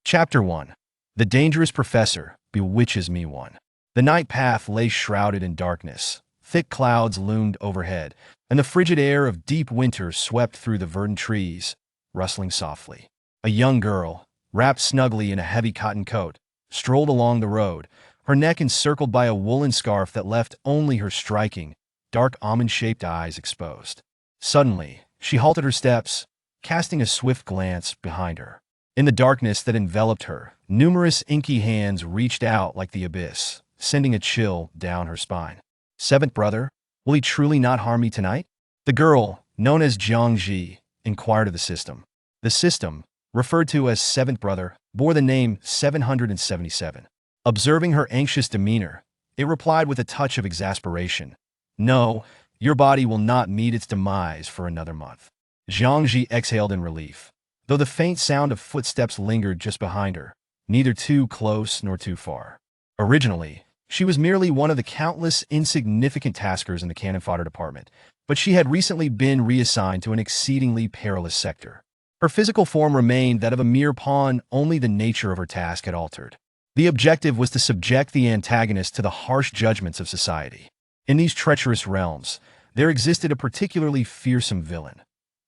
Chapter 1. The Dangerous Professor Bewitches Me 1. The night path lay shrouded in darkness. Thick clouds loomed overhead, and the frigid air of deep winter swept through the verdant trees, rustling softly. A young girl, wrapped snugly in a heavy cotton coat, strolled along the road, her neck encircled by a woolen scarf that left only her striking, dark almond-shaped eyes exposed. Suddenly, she halted her steps, casting a swift glance behind her. In the darkness that enveloped her, numerous inky hands reached out like the abyss, sending a chill down her spine. Seventh brother, will he truly not harm me tonight? The girl, known as Jiang Zhi, inquired of the system. The system, referred to as Seventh Brother, bore the name 777. Observing her anxious demeanor, it replied with a touch of exasperation. No, your body will not meet its demise for another month. Jiang Zhi exhaled in relief. Though the faint sound of footsteps lingered just behind her, neither too close nor too far. Originally, she was merely one of the countless insignificant taskers in the cannon fodder department, but she had recently been reassigned to an exceedingly perilous sector. Her physical form remained that of a mere pawn, only the nature of her task had altered. The objective was to subject the antagonist to the harsh judgments of society. In these treacherous realms, there existed a particularly fearsome villain,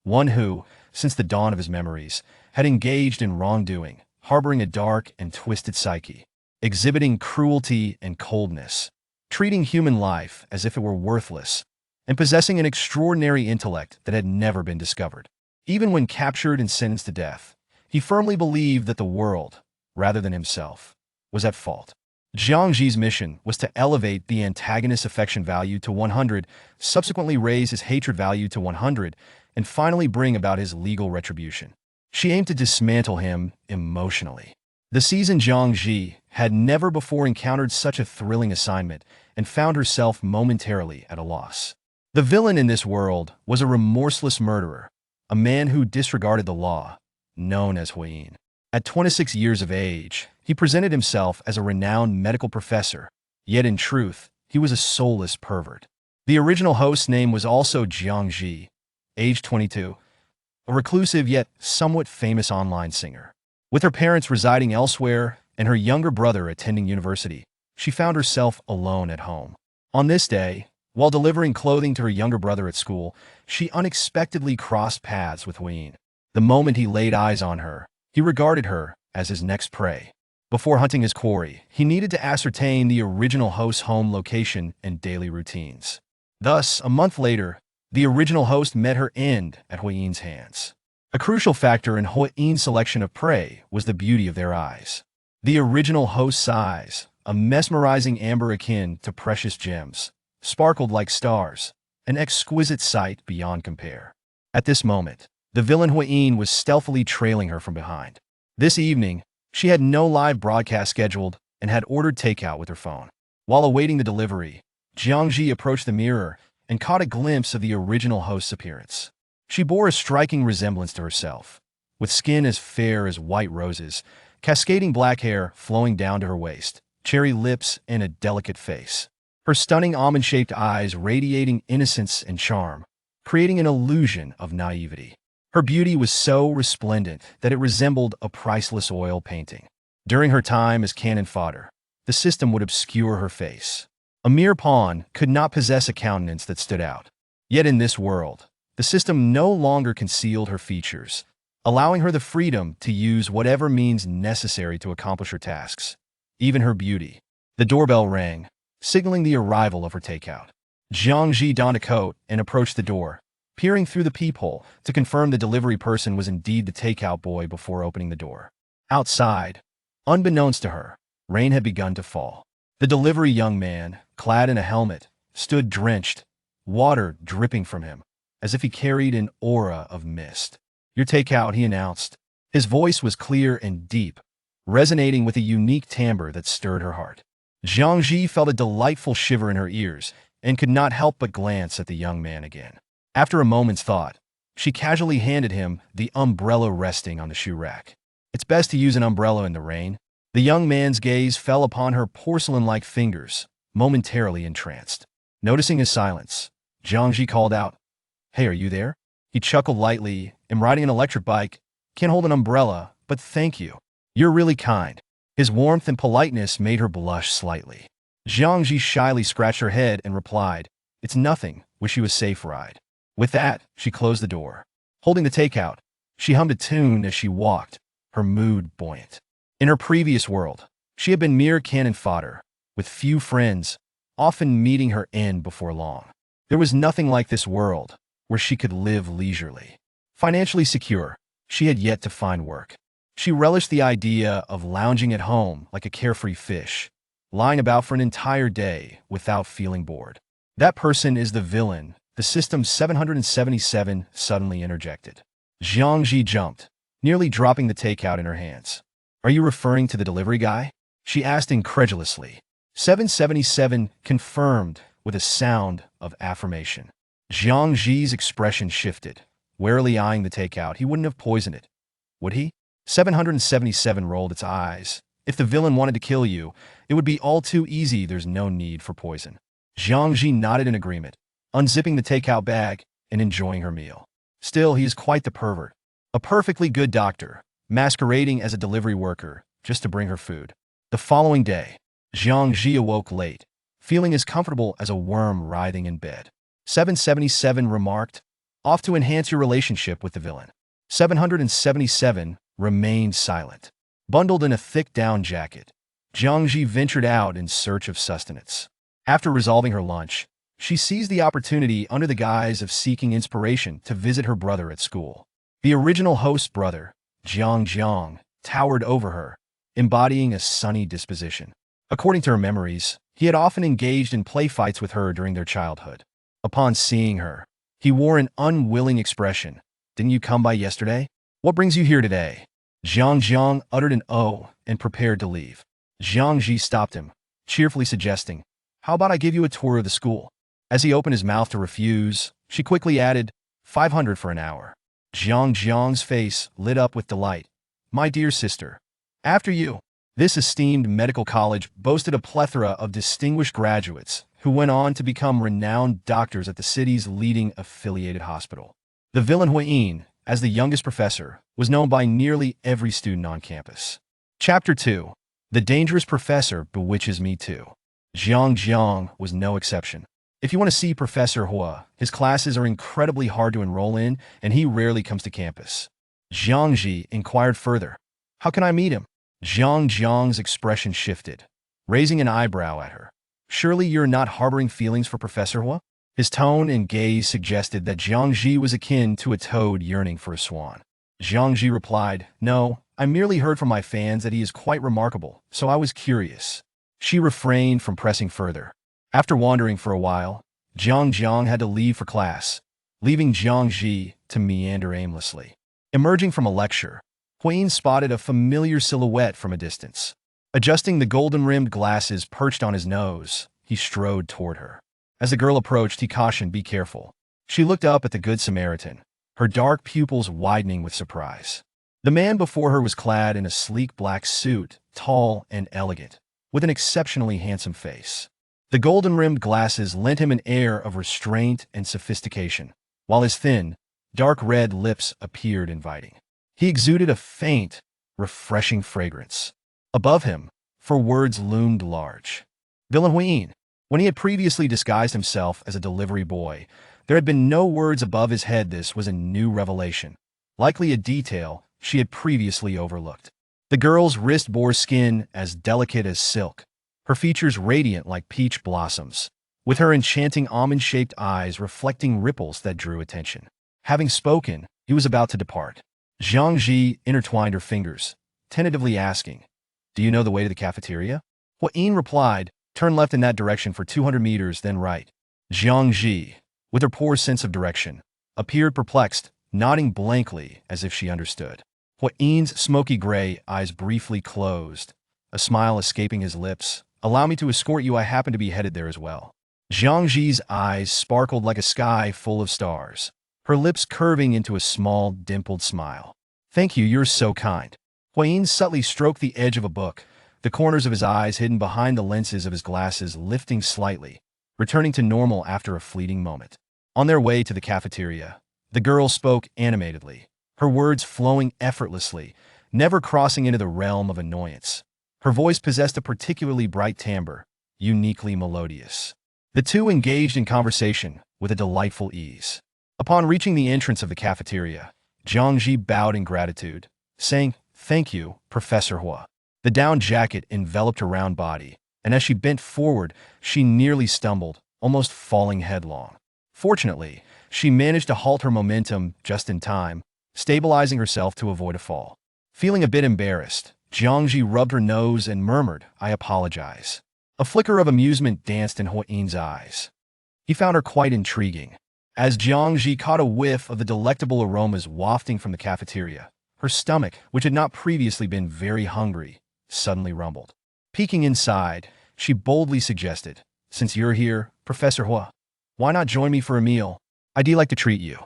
one who, since the dawn of his memories, had engaged in wrongdoing, harboring a dark and twisted psyche, exhibiting cruelty and coldness, treating human life as if it were worthless, and possessing an extraordinary intellect that had never been discovered. Even when captured and sentenced to death, he firmly believed that the world, rather than himself, was at fault. Jiang Zhi's mission was to elevate the antagonist's affection value to 100, subsequently raise his hatred value to 100, and finally bring about his legal retribution. She aimed to dismantle him emotionally. The seasoned Jiang Zhi had never before encountered such a thrilling assignment and found herself momentarily at a loss. The villain in this world was a remorseless murderer, a man who disregarded the law, known as Huiyin. At 26 years of age, he presented himself as a renowned medical professor, yet in truth, he was a soulless pervert. The original host's name was also Jiang Zhi, age 22, a reclusive yet somewhat famous online singer. With her parents residing elsewhere and her younger brother attending university, she found herself alone at home. On this day, while delivering clothing to her younger brother at school, she unexpectedly crossed paths with Huiyin. The moment he laid eyes on her, he regarded her as his next prey. Before hunting his quarry, he needed to ascertain the original host's home location and daily routines. Thus, a month later, the original host met her end at Huiyin's hands. A crucial factor in Huiyin's selection of prey was the beauty of their eyes. The original host's eyes, a mesmerizing amber akin to precious gems, sparkled like stars, an exquisite sight beyond compare. At this moment, the villain Huiyin was stealthily trailing her from behind. This evening, she had no live broadcast scheduled and had ordered takeout with her phone. While awaiting the delivery, Jiang Zhi approached the mirror and caught a glimpse of the original host's appearance. She bore a striking resemblance to herself, with skin as fair as white roses, cascading black hair flowing down to her waist, cherry lips, and a delicate face. Her stunning almond-shaped eyes radiating innocence and charm, creating an illusion of naivety. Her beauty was so resplendent that it resembled a priceless oil painting. During her time as cannon fodder, the system would obscure her face. A mere pawn could not possess a countenance that stood out. Yet in this world, the system no longer concealed her features, allowing her the freedom to use whatever means necessary to accomplish her tasks, even her beauty. The doorbell rang, signaling the arrival of her takeout. Jiang Zhi donned a coat and approached the door, peering through the peephole to confirm the delivery person was indeed the takeout boy before opening the door. Outside, unbeknownst to her, rain had begun to fall. The delivery young man, clad in a helmet, stood drenched, water dripping from him, as if he carried an aura of mist. "Your takeout," he announced. His voice was clear and deep, resonating with a unique timbre that stirred her heart. Jiang Zhi felt a delightful shiver in her ears and could not help but glance at the young man again. After a moment's thought, she casually handed him the umbrella resting on the shoe rack. "It's best to use an umbrella in the rain." The young man's gaze fell upon her porcelain-like fingers, momentarily entranced. Noticing his silence, Jiang Zhi called out, "Hey, are you there?" He chuckled lightly. "I'm riding an electric bike. Can't hold an umbrella, but thank you." You're really kind. His warmth and politeness made her blush slightly. Jiang Zhi shyly scratched her head and replied, "It's nothing. Wish you a safe ride." With that, she closed the door. Holding the takeout, she hummed a tune as she walked, her mood buoyant. In her previous world, she had been mere cannon fodder, with few friends, often meeting her end before long. There was nothing like this world, where she could live leisurely. Financially secure, she had yet to find work. She relished the idea of lounging at home like a carefree fish, lying about for an entire day without feeling bored. That person is the villain, the System 777 suddenly interjected. Jiang Zhi jumped, nearly dropping the takeout in her hands. "Are you referring to the delivery guy?" she asked incredulously. 777 confirmed with a sound of affirmation. Jiang Zhi's expression shifted, warily eyeing the takeout. He wouldn't have poisoned it, would he? 777 rolled its eyes. If the villain wanted to kill you, it would be all too easy. There's no need for poison. Jiang Zhi nodded in agreement, unzipping the takeout bag and enjoying her meal. Still, he is quite the pervert. A perfectly good doctor, masquerading as a delivery worker just to bring her food. The following day, Jiang Zhi awoke late, feeling as comfortable as a worm writhing in bed. 777 remarked, "Off to enhance your relationship with the villain." 777 remained silent. Bundled in a thick down jacket, Jiang Zhi ventured out in search of sustenance. After resolving her lunch, she seized the opportunity under the guise of seeking inspiration to visit her brother at school. The original host's brother, Jiang, towered over her, embodying a sunny disposition. According to her memories, he had often engaged in play fights with her during their childhood. Upon seeing her, he wore an unwilling expression. "Didn't you come by yesterday? What brings you here today?" Jiang uttered an "oh" and prepared to leave. Jiang Zhi stopped him, cheerfully suggesting, "How about I give you a tour of the school?" As he opened his mouth to refuse, she quickly added, 500 for an hour. Jiang's face lit up with delight. "My dear sister, after you." This esteemed medical college boasted a plethora of distinguished graduates who went on to become renowned doctors at the city's leading affiliated hospital. The villain Huiyin, as the youngest professor, was known by nearly every student on campus. Chapter 2. The Dangerous Professor Bewitches Me Too. Jiang was no exception. If you want to see Professor Hua, his classes are incredibly hard to enroll in, and he rarely comes to campus. Jiang Zhi inquired further, "How can I meet him?" Jiang's expression shifted, raising an eyebrow at her. "Surely you're not harboring feelings for Professor Hua?" His tone and gaze suggested that Jiang Zhi was akin to a toad yearning for a swan. Jiang Zhi replied, "No, I merely heard from my fans that he is quite remarkable, so I was curious." She refrained from pressing further. After wandering for a while, Jiang had to leave for class, leaving Jiang Zhi to meander aimlessly. Emerging from a lecture, Huiyin spotted a familiar silhouette from a distance. Adjusting the golden-rimmed glasses perched on his nose, he strode toward her. As the girl approached, he cautioned, "Be careful." She looked up at the Good Samaritan, her dark pupils widening with surprise. The man before her was clad in a sleek black suit, tall and elegant, with an exceptionally handsome face. The golden-rimmed glasses lent him an air of restraint and sophistication, while his thin, dark red lips appeared inviting. He exuded a faint, refreshing fragrance. Above him, for words loomed large. Villain Huiyin. When he had previously disguised himself as a delivery boy, there had been no words above his head. This was a new revelation, likely a detail she had previously overlooked. The girl's wrist bore skin as delicate as silk, her features radiant like peach blossoms, with her enchanting almond-shaped eyes reflecting ripples that drew attention. Having spoken, he was about to depart. Jiang Zhi intertwined her fingers, tentatively asking, "Do you know the way to the cafeteria?" Huiyin replied, "Turn left in that direction for 200 meters, then right." Jiang Zhi, with her poor sense of direction, appeared perplexed, nodding blankly as if she understood. Huiyin's smoky gray eyes briefly closed, a smile escaping his lips. "Allow me to escort you. I happen to be headed there as well." Jiang Zhi's eyes sparkled like a sky full of stars, her lips curving into a small, dimpled smile. "Thank you, you're so kind." Huiyin subtly stroked the edge of a book, the corners of his eyes hidden behind the lenses of his glasses lifting slightly, returning to normal after a fleeting moment. On their way to the cafeteria, the girl spoke animatedly, her words flowing effortlessly, never crossing into the realm of annoyance. Her voice possessed a particularly bright timbre, uniquely melodious. The two engaged in conversation with a delightful ease. Upon reaching the entrance of the cafeteria, Jiang Zhi bowed in gratitude, saying, "Thank you, Professor Hua." The down jacket enveloped her round body, and as she bent forward, she nearly stumbled, almost falling headlong. Fortunately, she managed to halt her momentum just in time, stabilizing herself to avoid a fall. Feeling a bit embarrassed, Jiang Zhi rubbed her nose and murmured, "I apologize." A flicker of amusement danced in Hua Yin's eyes. He found her quite intriguing. As Jiang Zhi caught a whiff of the delectable aromas wafting from the cafeteria, her stomach, which had not previously been very hungry, suddenly rumbled. Peeking inside, she boldly suggested, "Since you're here, Professor Hua, why not join me for a meal? I'd like to treat you."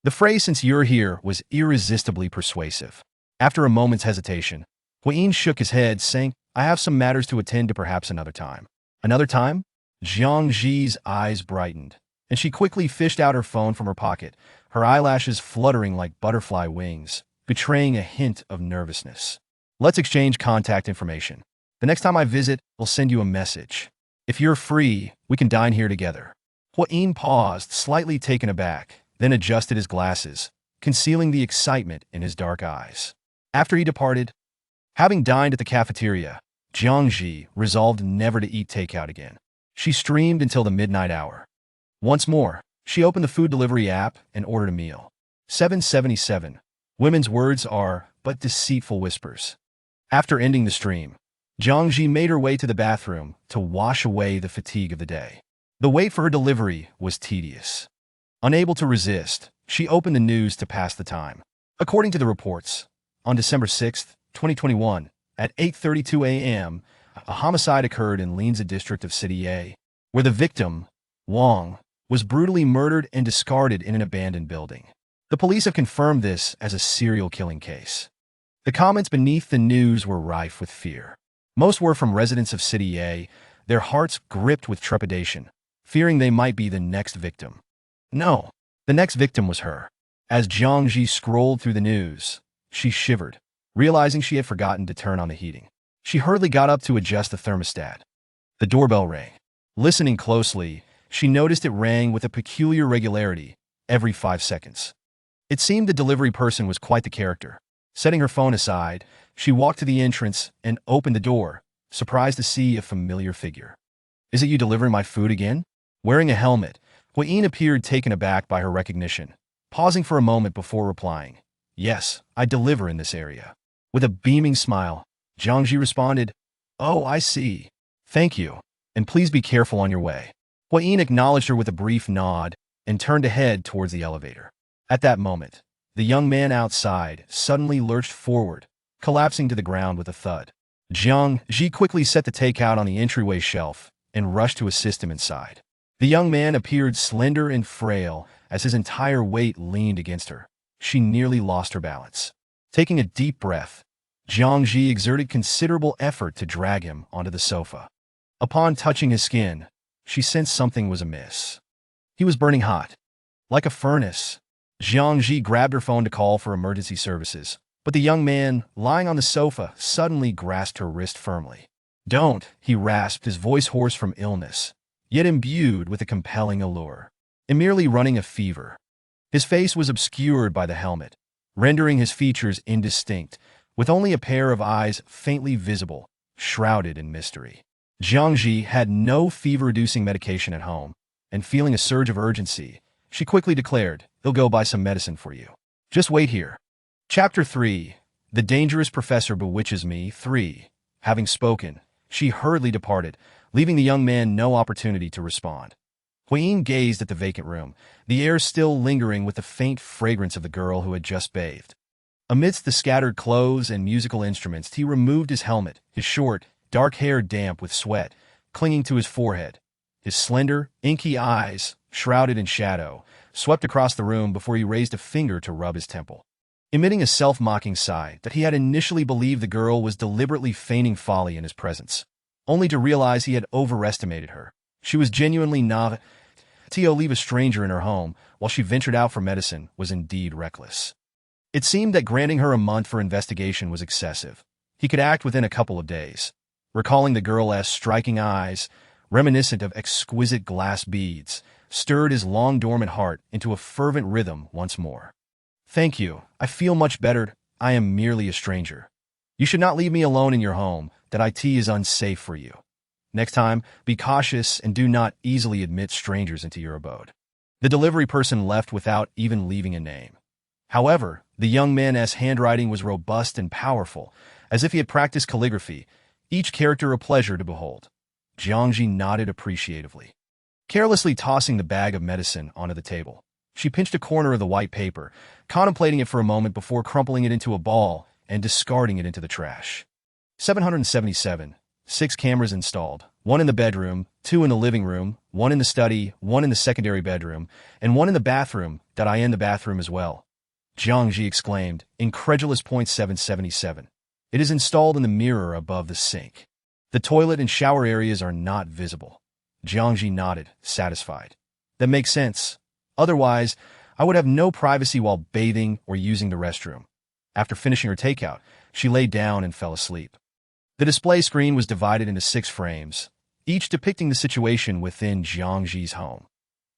The phrase "since you're here" was irresistibly persuasive. After a moment's hesitation, Hua Yin shook his head, saying, "I have some matters to attend to, perhaps another time." "Another time?" Jiang Zhi's eyes brightened, and she quickly fished out her phone from her pocket, her eyelashes fluttering like butterfly wings, betraying a hint of nervousness. "Let's exchange contact information. The next time I visit, I'll send you a message. If you're free, we can dine here together." Hua Yin paused, slightly taken aback, then adjusted his glasses, concealing the excitement in his dark eyes. After he departed, having dined at the cafeteria, Jiang Zhi resolved never to eat takeout again. She streamed until the midnight hour. Once more, she opened the food delivery app and ordered a meal. 777. Women's words are but deceitful whispers. After ending the stream, Jiang Zhi made her way to the bathroom to wash away the fatigue of the day. The wait for her delivery was tedious. Unable to resist, she opened the news to pass the time. According to the reports, on December 6, 2021, at 8:32 a.m., a homicide occurred in Linzi district of City A, where the victim, Wang, was brutally murdered and discarded in an abandoned building. The police have confirmed this as a serial killing case. The comments beneath the news were rife with fear. Most were from residents of City A, their hearts gripped with trepidation, fearing they might be the next victim. No, the next victim was her. As Jiang Zhi scrolled through the news, she shivered, realizing she had forgotten to turn on the heating. She hurriedly got up to adjust the thermostat. The doorbell rang. Listening closely, she noticed it rang with a peculiar regularity every 5 seconds. It seemed the delivery person was quite the character. Setting her phone aside, she walked to the entrance and opened the door, surprised to see a familiar figure. "Is it you delivering my food again?" Wearing a helmet, Hua Yin appeared taken aback by her recognition, pausing for a moment before replying, "Yes, I deliver in this area." With a beaming smile, Jiang Zhi responded, "Oh, I see. Thank you, and please be careful on your way." Hua Yin acknowledged her with a brief nod and turned to head towards the elevator. At that moment, the young man outside suddenly lurched forward, collapsing to the ground with a thud. Jiang Zhi quickly set the takeout on the entryway shelf and rushed to assist him inside. The young man appeared slender and frail as his entire weight leaned against her. She nearly lost her balance. Taking a deep breath, Jiang Zhi exerted considerable effort to drag him onto the sofa. Upon touching his skin, she sensed something was amiss. He was burning hot, like a furnace. Jiang Zhi grabbed her phone to call for emergency services, but the young man, lying on the sofa, suddenly grasped her wrist firmly. "Don't," he rasped, his voice hoarse from illness, yet imbued with a compelling allure. "I'm merely running a fever." His face was obscured by the helmet, rendering his features indistinct, with only a pair of eyes faintly visible, shrouded in mystery. Jiang Zhi had no fever-reducing medication at home, and feeling a surge of urgency, she quickly declared, "He'll go buy some medicine for you. Just wait here." Chapter 3. The Dangerous Professor Bewitches Me 3. Having spoken, she hurriedly departed, leaving the young man no opportunity to respond. Hua Yin gazed at the vacant room, the air still lingering with the faint fragrance of the girl who had just bathed. Amidst the scattered clothes and musical instruments, he removed his helmet, his short, dark hair damp with sweat, clinging to his forehead. His slender, inky eyes, shrouded in shadow, swept across the room before he raised a finger to rub his temple. Emitting a self-mocking sigh that he had initially believed the girl was deliberately feigning folly in his presence, only to realize he had overestimated her. She was genuinely not. To leave a stranger in her home while she ventured out for medicine was indeed reckless. It seemed that granting her a month for investigation was excessive. He could act within a couple of days. Recalling the girl's striking eyes, reminiscent of exquisite glass beads, stirred his long-dormant heart into a fervent rhythm once more. "Thank you. I feel much better. I am merely a stranger. You should not leave me alone in your home. That IT is unsafe for you. Next time, be cautious and do not easily admit strangers into your abode." The delivery person left without even leaving a name. However, the young man's handwriting was robust and powerful, as if he had practiced calligraphy, each character a pleasure to behold. Jiang Zhi nodded appreciatively. Carelessly tossing the bag of medicine onto the table, she pinched a corner of the white paper, contemplating it for a moment before crumpling it into a ball and discarding it into the trash. 777. 6 cameras installed, 1 in the bedroom, 2 in the living room, 1 in the study, 1 in the secondary bedroom, and 1 in the bathroom. That I in the bathroom as well, Jiang Zhi exclaimed, incredulous. 777. It is installed in the mirror above the sink. The toilet and shower areas are not visible. Jiang Zhi nodded, satisfied. That makes sense. Otherwise, I would have no privacy while bathing or using the restroom. After finishing her takeout, she lay down and fell asleep. The display screen was divided into 6 frames, each depicting the situation within Jiang Zhi's home.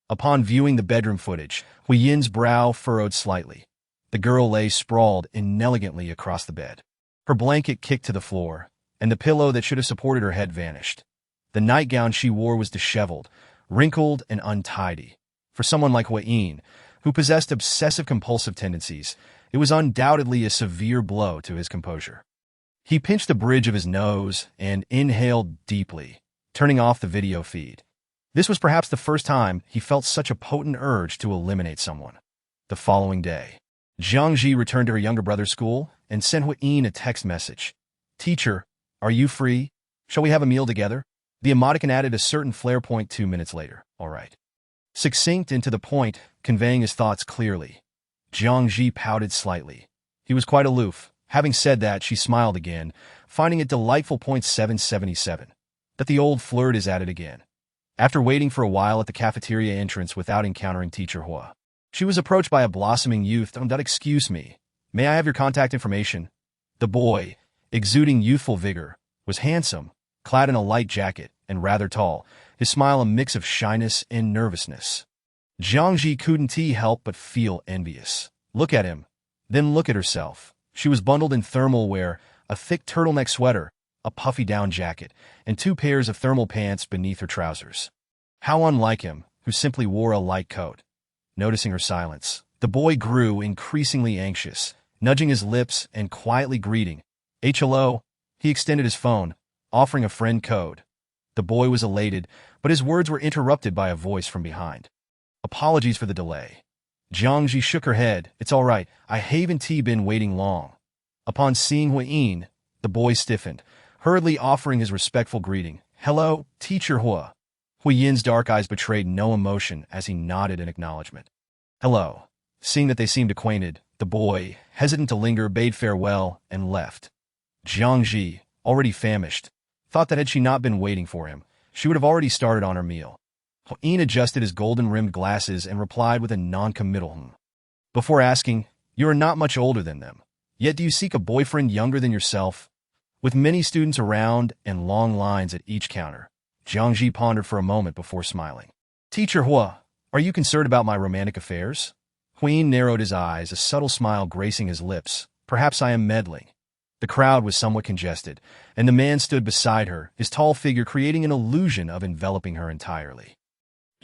Upon viewing the bedroom footage, Hui Yin's brow furrowed slightly. The girl lay sprawled inelegantly across the bed. Her blanket kicked to the floor, and the pillow that should have supported her head vanished. The nightgown she wore was disheveled, wrinkled, and untidy. For someone like Hui Yin, who possessed obsessive-compulsive tendencies, it was undoubtedly a severe blow to his composure. He pinched the bridge of his nose and inhaled deeply, turning off the video feed. This was perhaps the first time he felt such a potent urge to eliminate someone. The following day, Jiang Zhi returned to her younger brother's school and sent Hui Yin a text message. "Teacher, are you free? Shall we have a meal together?" The emoticon added a certain flair. 2 minutes later. All right. Succinct and to the point, conveying his thoughts clearly. Jiang Zhi pouted slightly. He was quite aloof. Having said that, she smiled again, finding it delightful. 777. That the old flirt is at it again. After waiting for a while at the cafeteria entrance without encountering Teacher Hua, she was approached by a blossoming youth. "Excuse me. May I have your contact information?" The boy, exuding youthful vigor, was handsome, clad in a light jacket, and rather tall, his smile a mix of shyness and nervousness. Jiang Zhi couldn't help but feel envious. Look at him, then look at herself. She was bundled in thermal wear, a thick turtleneck sweater, a puffy down jacket, and 2 pairs of thermal pants beneath her trousers. How unlike him, who simply wore a light coat. Noticing her silence, the boy grew increasingly anxious, nudging his lips and quietly greeting. "Hello." He extended his phone, offering a friend code. The boy was elated, but his words were interrupted by a voice from behind. "Apologies for the delay." Jiang Zhi shook her head. "It's all right. I haven't been waiting long." Upon seeing Hui Yin, the boy stiffened, hurriedly offering his respectful greeting. "Hello, Teacher Hua." Hui Yin's dark eyes betrayed no emotion as he nodded in acknowledgement. "Hello." Seeing that they seemed acquainted, the boy, hesitant to linger, bade farewell and left. Jiang Zhi, already famished, thought that had she not been waiting for him, she would have already started on her meal. Hui Yin adjusted his golden-rimmed glasses and replied with a non-committal before asking, "You are not much older than them. Yet do you seek a boyfriend younger than yourself?" With many students around and long lines at each counter, Jiang Zhi pondered for a moment before smiling. "Teacher Hua, are you concerned about my romantic affairs?" Hui Yin narrowed his eyes, a subtle smile gracing his lips. "Perhaps I am meddling." The crowd was somewhat congested, and the man stood beside her, his tall figure creating an illusion of enveloping her entirely.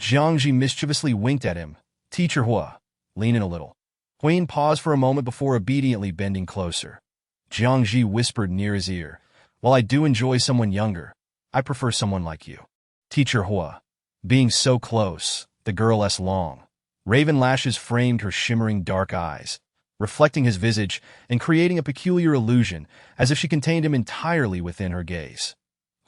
Jiang Zhi mischievously winked at him. "Teacher Hua, lean in a little." Hui Yin paused for a moment before obediently bending closer. Jiang Zhi whispered near his ear, "While I do enjoy someone younger, I prefer someone like you." Teacher Hua. Being so close, the girl's long, raven lashes framed her shimmering dark eyes, reflecting his visage and creating a peculiar illusion as if she contained him entirely within her gaze.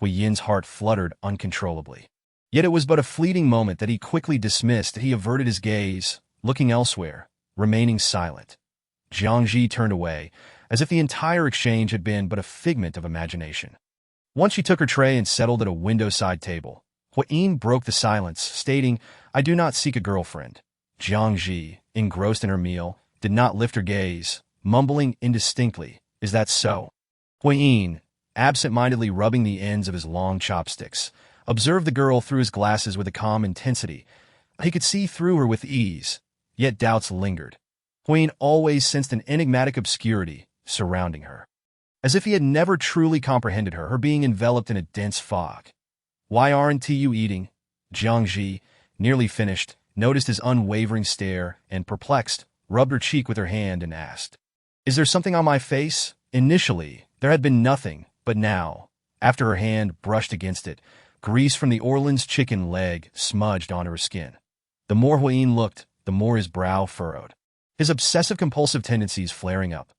Hui Yin's heart fluttered uncontrollably. Yet it was but a fleeting moment that he quickly dismissed. He averted his gaze, looking elsewhere, remaining silent. Jiang Zhi turned away, as if the entire exchange had been but a figment of imagination. Once she took her tray and settled at a window-side table, Hui Yin broke the silence, stating, "I do not seek a girlfriend." Jiang Zhi, engrossed in her meal, did not lift her gaze, mumbling indistinctly, "Is that so?" Huiyin, absent-mindedly rubbing the ends of his long chopsticks, observed the girl through his glasses with a calm intensity. He could see through her with ease, yet doubts lingered. Huiyin always sensed an enigmatic obscurity surrounding her, as if he had never truly comprehended her being enveloped in a dense fog. "Why aren't you eating?" Jiang Zhi, nearly finished, noticed his unwavering stare and, perplexed, rubbed her cheek with her hand and asked, "Is there something on my face?" Initially, there had been nothing, but now, after her hand brushed against it, grease from the Orleans chicken leg smudged onto her skin. The more Huiyin looked, the more his brow furrowed, his obsessive-compulsive tendencies flaring up.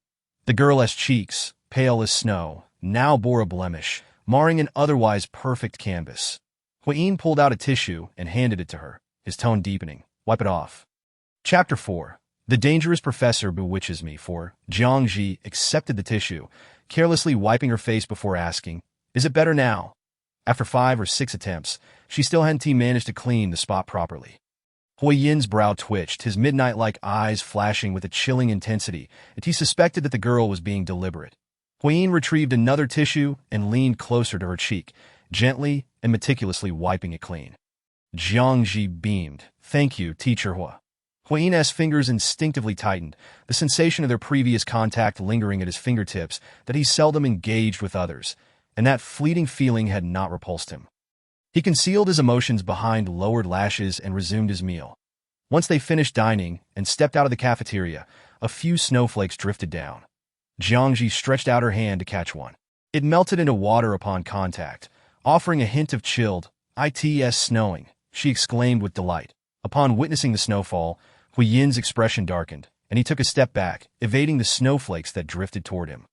The girl's cheeks, pale as snow, now bore a blemish, marring an otherwise perfect canvas. Huiyin pulled out a tissue and handed it to her, his tone deepening. "Wipe it off." Chapter 4. The dangerous professor bewitches me. For Jiang Zhi accepted the tissue, carelessly wiping her face before asking, "Is it better now?" After 5 or 6 attempts, she still hadn't managed to clean the spot properly. Huiyin's brow twitched, his midnight-like eyes flashing with a chilling intensity, and he suspected that the girl was being deliberate. Huiyin retrieved another tissue and leaned closer to her cheek, gently and meticulously wiping it clean. Jiang Zhi beamed. "Thank you, Teacher Hua." Huiyin's fingers instinctively tightened, the sensation of their previous contact lingering at his fingertips that he seldom engaged with others, and that fleeting feeling had not repulsed him. He concealed his emotions behind lowered lashes and resumed his meal. Once they finished dining and stepped out of the cafeteria, a few snowflakes drifted down. Jiang Zhi stretched out her hand to catch one. It melted into water upon contact, offering a hint of chilled, "It's snowing," she exclaimed with delight. Upon witnessing the snowfall, Huiyin's expression darkened, and he took a step back, evading the snowflakes that drifted toward him.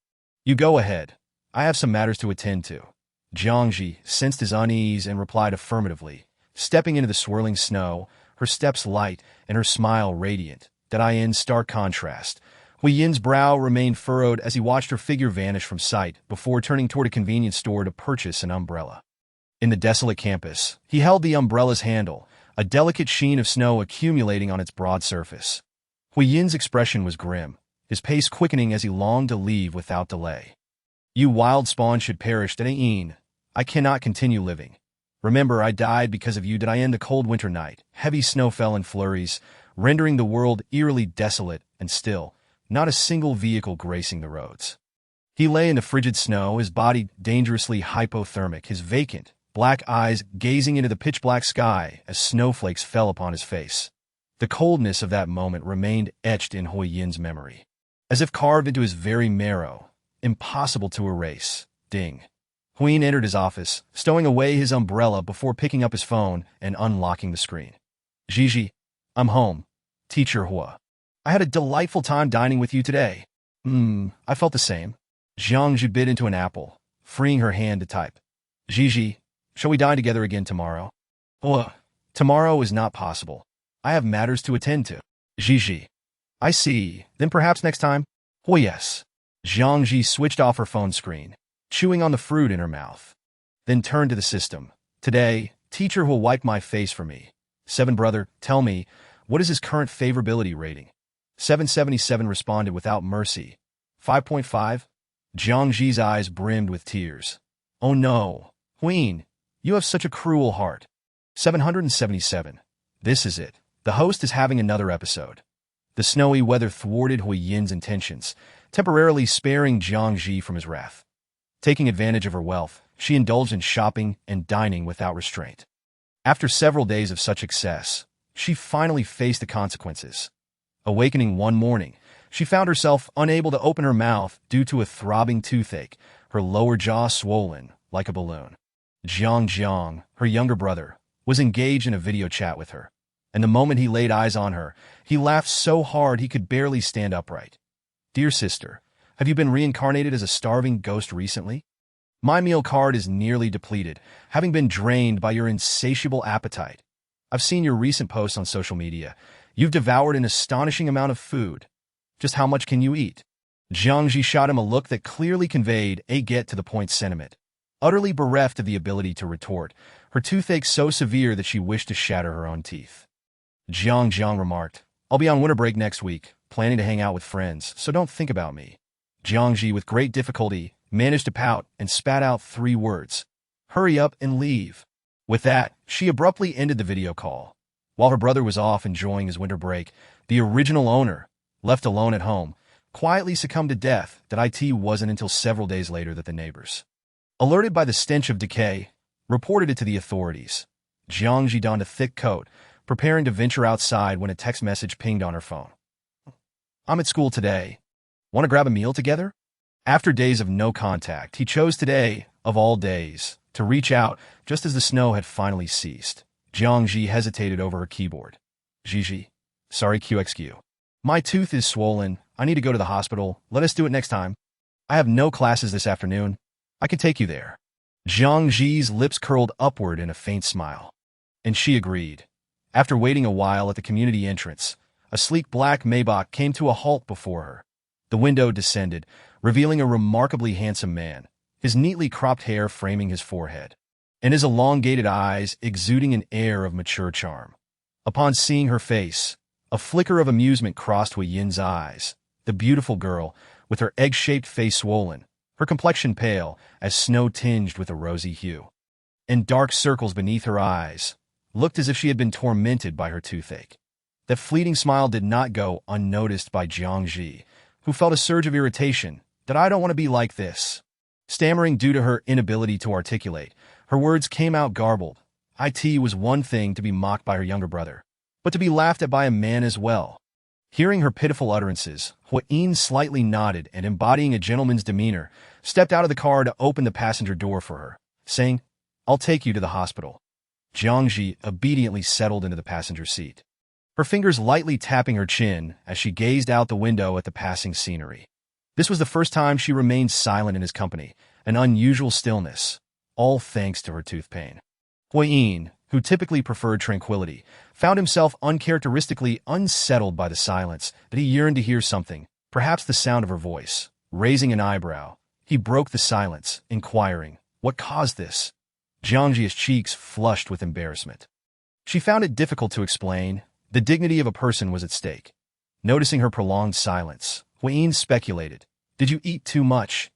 "You go ahead. I have some matters to attend to." Jiang Zhi sensed his unease and replied affirmatively, stepping into the swirling snow, her steps light and her smile radiant, that in stark contrast. Huiyin's brow remained furrowed as he watched her figure vanish from sight before turning toward a convenience store to purchase an umbrella. In the desolate campus, he held the umbrella's handle, a delicate sheen of snow accumulating on its broad surface. Huiyin's expression was grim, his pace quickening as he longed to leave without delay. "You wild spawn should perish, Dain. I cannot continue living. Remember, I died because of you. Did I end the cold winter night? Heavy snow fell in flurries, rendering the world eerily desolate and still, not a single vehicle gracing the roads." He lay in the frigid snow, his body dangerously hypothermic, his vacant, black eyes gazing into the pitch-black sky as snowflakes fell upon his face. The coldness of that moment remained etched in Huiyin's memory, as if carved into his very marrow, impossible to erase. Ding. Huiyin entered his office, stowing away his umbrella before picking up his phone and unlocking the screen. "Gigi, I'm home. Teacher Hua. I had a delightful time dining with you today." I felt the same." Jiang Zhi bit into an apple, freeing her hand to type. "Gigi, shall we dine together again tomorrow?" Tomorrow is not possible. I have matters to attend to." "Gigi. I see. Then perhaps next time?" "Oh, yes." Jiang Zhi switched off her phone screen, chewing on the fruit in her mouth. Then turned to the system. "Today, Teacher will wipe my face for me. 7 brother, tell me, what is his current favorability rating?" 777 responded without mercy. 5.5? Jiang Zhi's eyes brimmed with tears. "Oh no, Huiyin, you have such a cruel heart." 777. This is it. The host is having another episode. The snowy weather thwarted Huiyin's intentions, temporarily sparing Jiang Zhi from his wrath. Taking advantage of her wealth, she indulged in shopping and dining without restraint. After several days of such excess, she finally faced the consequences. Awakening one morning, she found herself unable to open her mouth due to a throbbing toothache, her lower jaw swollen like a balloon. Jiang, her younger brother, was engaged in a video chat with her, and the moment he laid eyes on her, he laughed so hard he could barely stand upright. "Dear sister, have you been reincarnated as a starving ghost recently? My meal card is nearly depleted, having been drained by your insatiable appetite. I've seen your recent posts on social media. You've devoured an astonishing amount of food. Just how much can you eat?" Jiang Zhi shot him a look that clearly conveyed a get-to-the-point sentiment. Utterly bereft of the ability to retort, her toothache so severe that she wished to shatter her own teeth. Jiang remarked, "I'll be on winter break next week. planning to hang out with friends, so don't think about me. Jiang Zhi, with great difficulty, managed to pout and spat out 3 words. Hurry up and leave. With that, she abruptly ended the video call. While her brother was off enjoying his winter break, the original owner, left alone at home, quietly succumbed to death. That it wasn't until several days later that the neighbors, alerted by the stench of decay, reported it to the authorities. Jiang Zhi donned a thick coat, preparing to venture outside when a text message pinged on her phone. I'm at school today. Want to grab a meal together? After days of no contact, he chose today, of all days, to reach out just as the snow had finally ceased. Jiang Zhi hesitated over her keyboard. Gigi, sorry QXQ. My tooth is swollen. I need to go to the hospital. Let us do it next time. I have no classes this afternoon. I can take you there. Jiang Zhi's lips curled upward in a faint smile. And she agreed. After waiting a while at the community entrance, a sleek black Maybach came to a halt before her. The window descended, revealing a remarkably handsome man, his neatly cropped hair framing his forehead, and his elongated eyes exuding an air of mature charm. Upon seeing her face, a flicker of amusement crossed Hui Yin's eyes. The beautiful girl, with her egg-shaped face swollen, her complexion pale as snow tinged with a rosy hue, and dark circles beneath her eyes, looked as if she had been tormented by her toothache. That fleeting smile did not go unnoticed by Jiang Zhi, who felt a surge of irritation. That I don't want to be like this. Stammering due to her inability to articulate, her words came out garbled. It was one thing to be mocked by her younger brother, but to be laughed at by a man as well. Hearing her pitiful utterances, Hui Yin slightly nodded and, embodying a gentleman's demeanor, stepped out of the car to open the passenger door for her, saying, I'll take you to the hospital. Jiang Zhi obediently settled into the passenger seat, her fingers lightly tapping her chin as she gazed out the window at the passing scenery. This was the first time she remained silent in his company, an unusual stillness, all thanks to her tooth pain. Hui Yin, who typically preferred tranquility, found himself uncharacteristically unsettled by the silence. That he yearned to hear something, perhaps the sound of her voice. Raising an eyebrow, he broke the silence, inquiring, what caused this? Jiang Zhi's cheeks flushed with embarrassment. She found it difficult to explain. The dignity of a person was at stake. Noticing her prolonged silence, Hui Yin speculated, did you eat too much?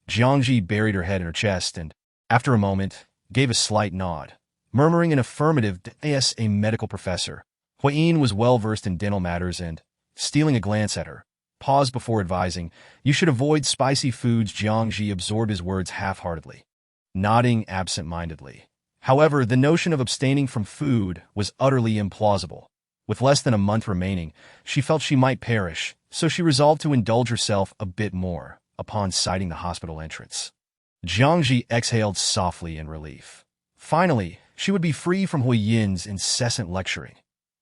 Jiang Zhi buried her head in her chest and, after a moment, gave a slight nod. Murmuring an affirmative, as a medical professor, Hui Yin was well versed in dental matters and, stealing a glance at her, paused before advising, you should avoid spicy foods. Jiang Zhi absorbed his words half-heartedly, nodding absent-mindedly. However, the notion of abstaining from food was utterly implausible. With less than a month remaining, she felt she might perish, so she resolved to indulge herself a bit more, upon sighting the hospital entrance. Jiang Zhi exhaled softly in relief. Finally, she would be free from Hui Yin's incessant lecturing.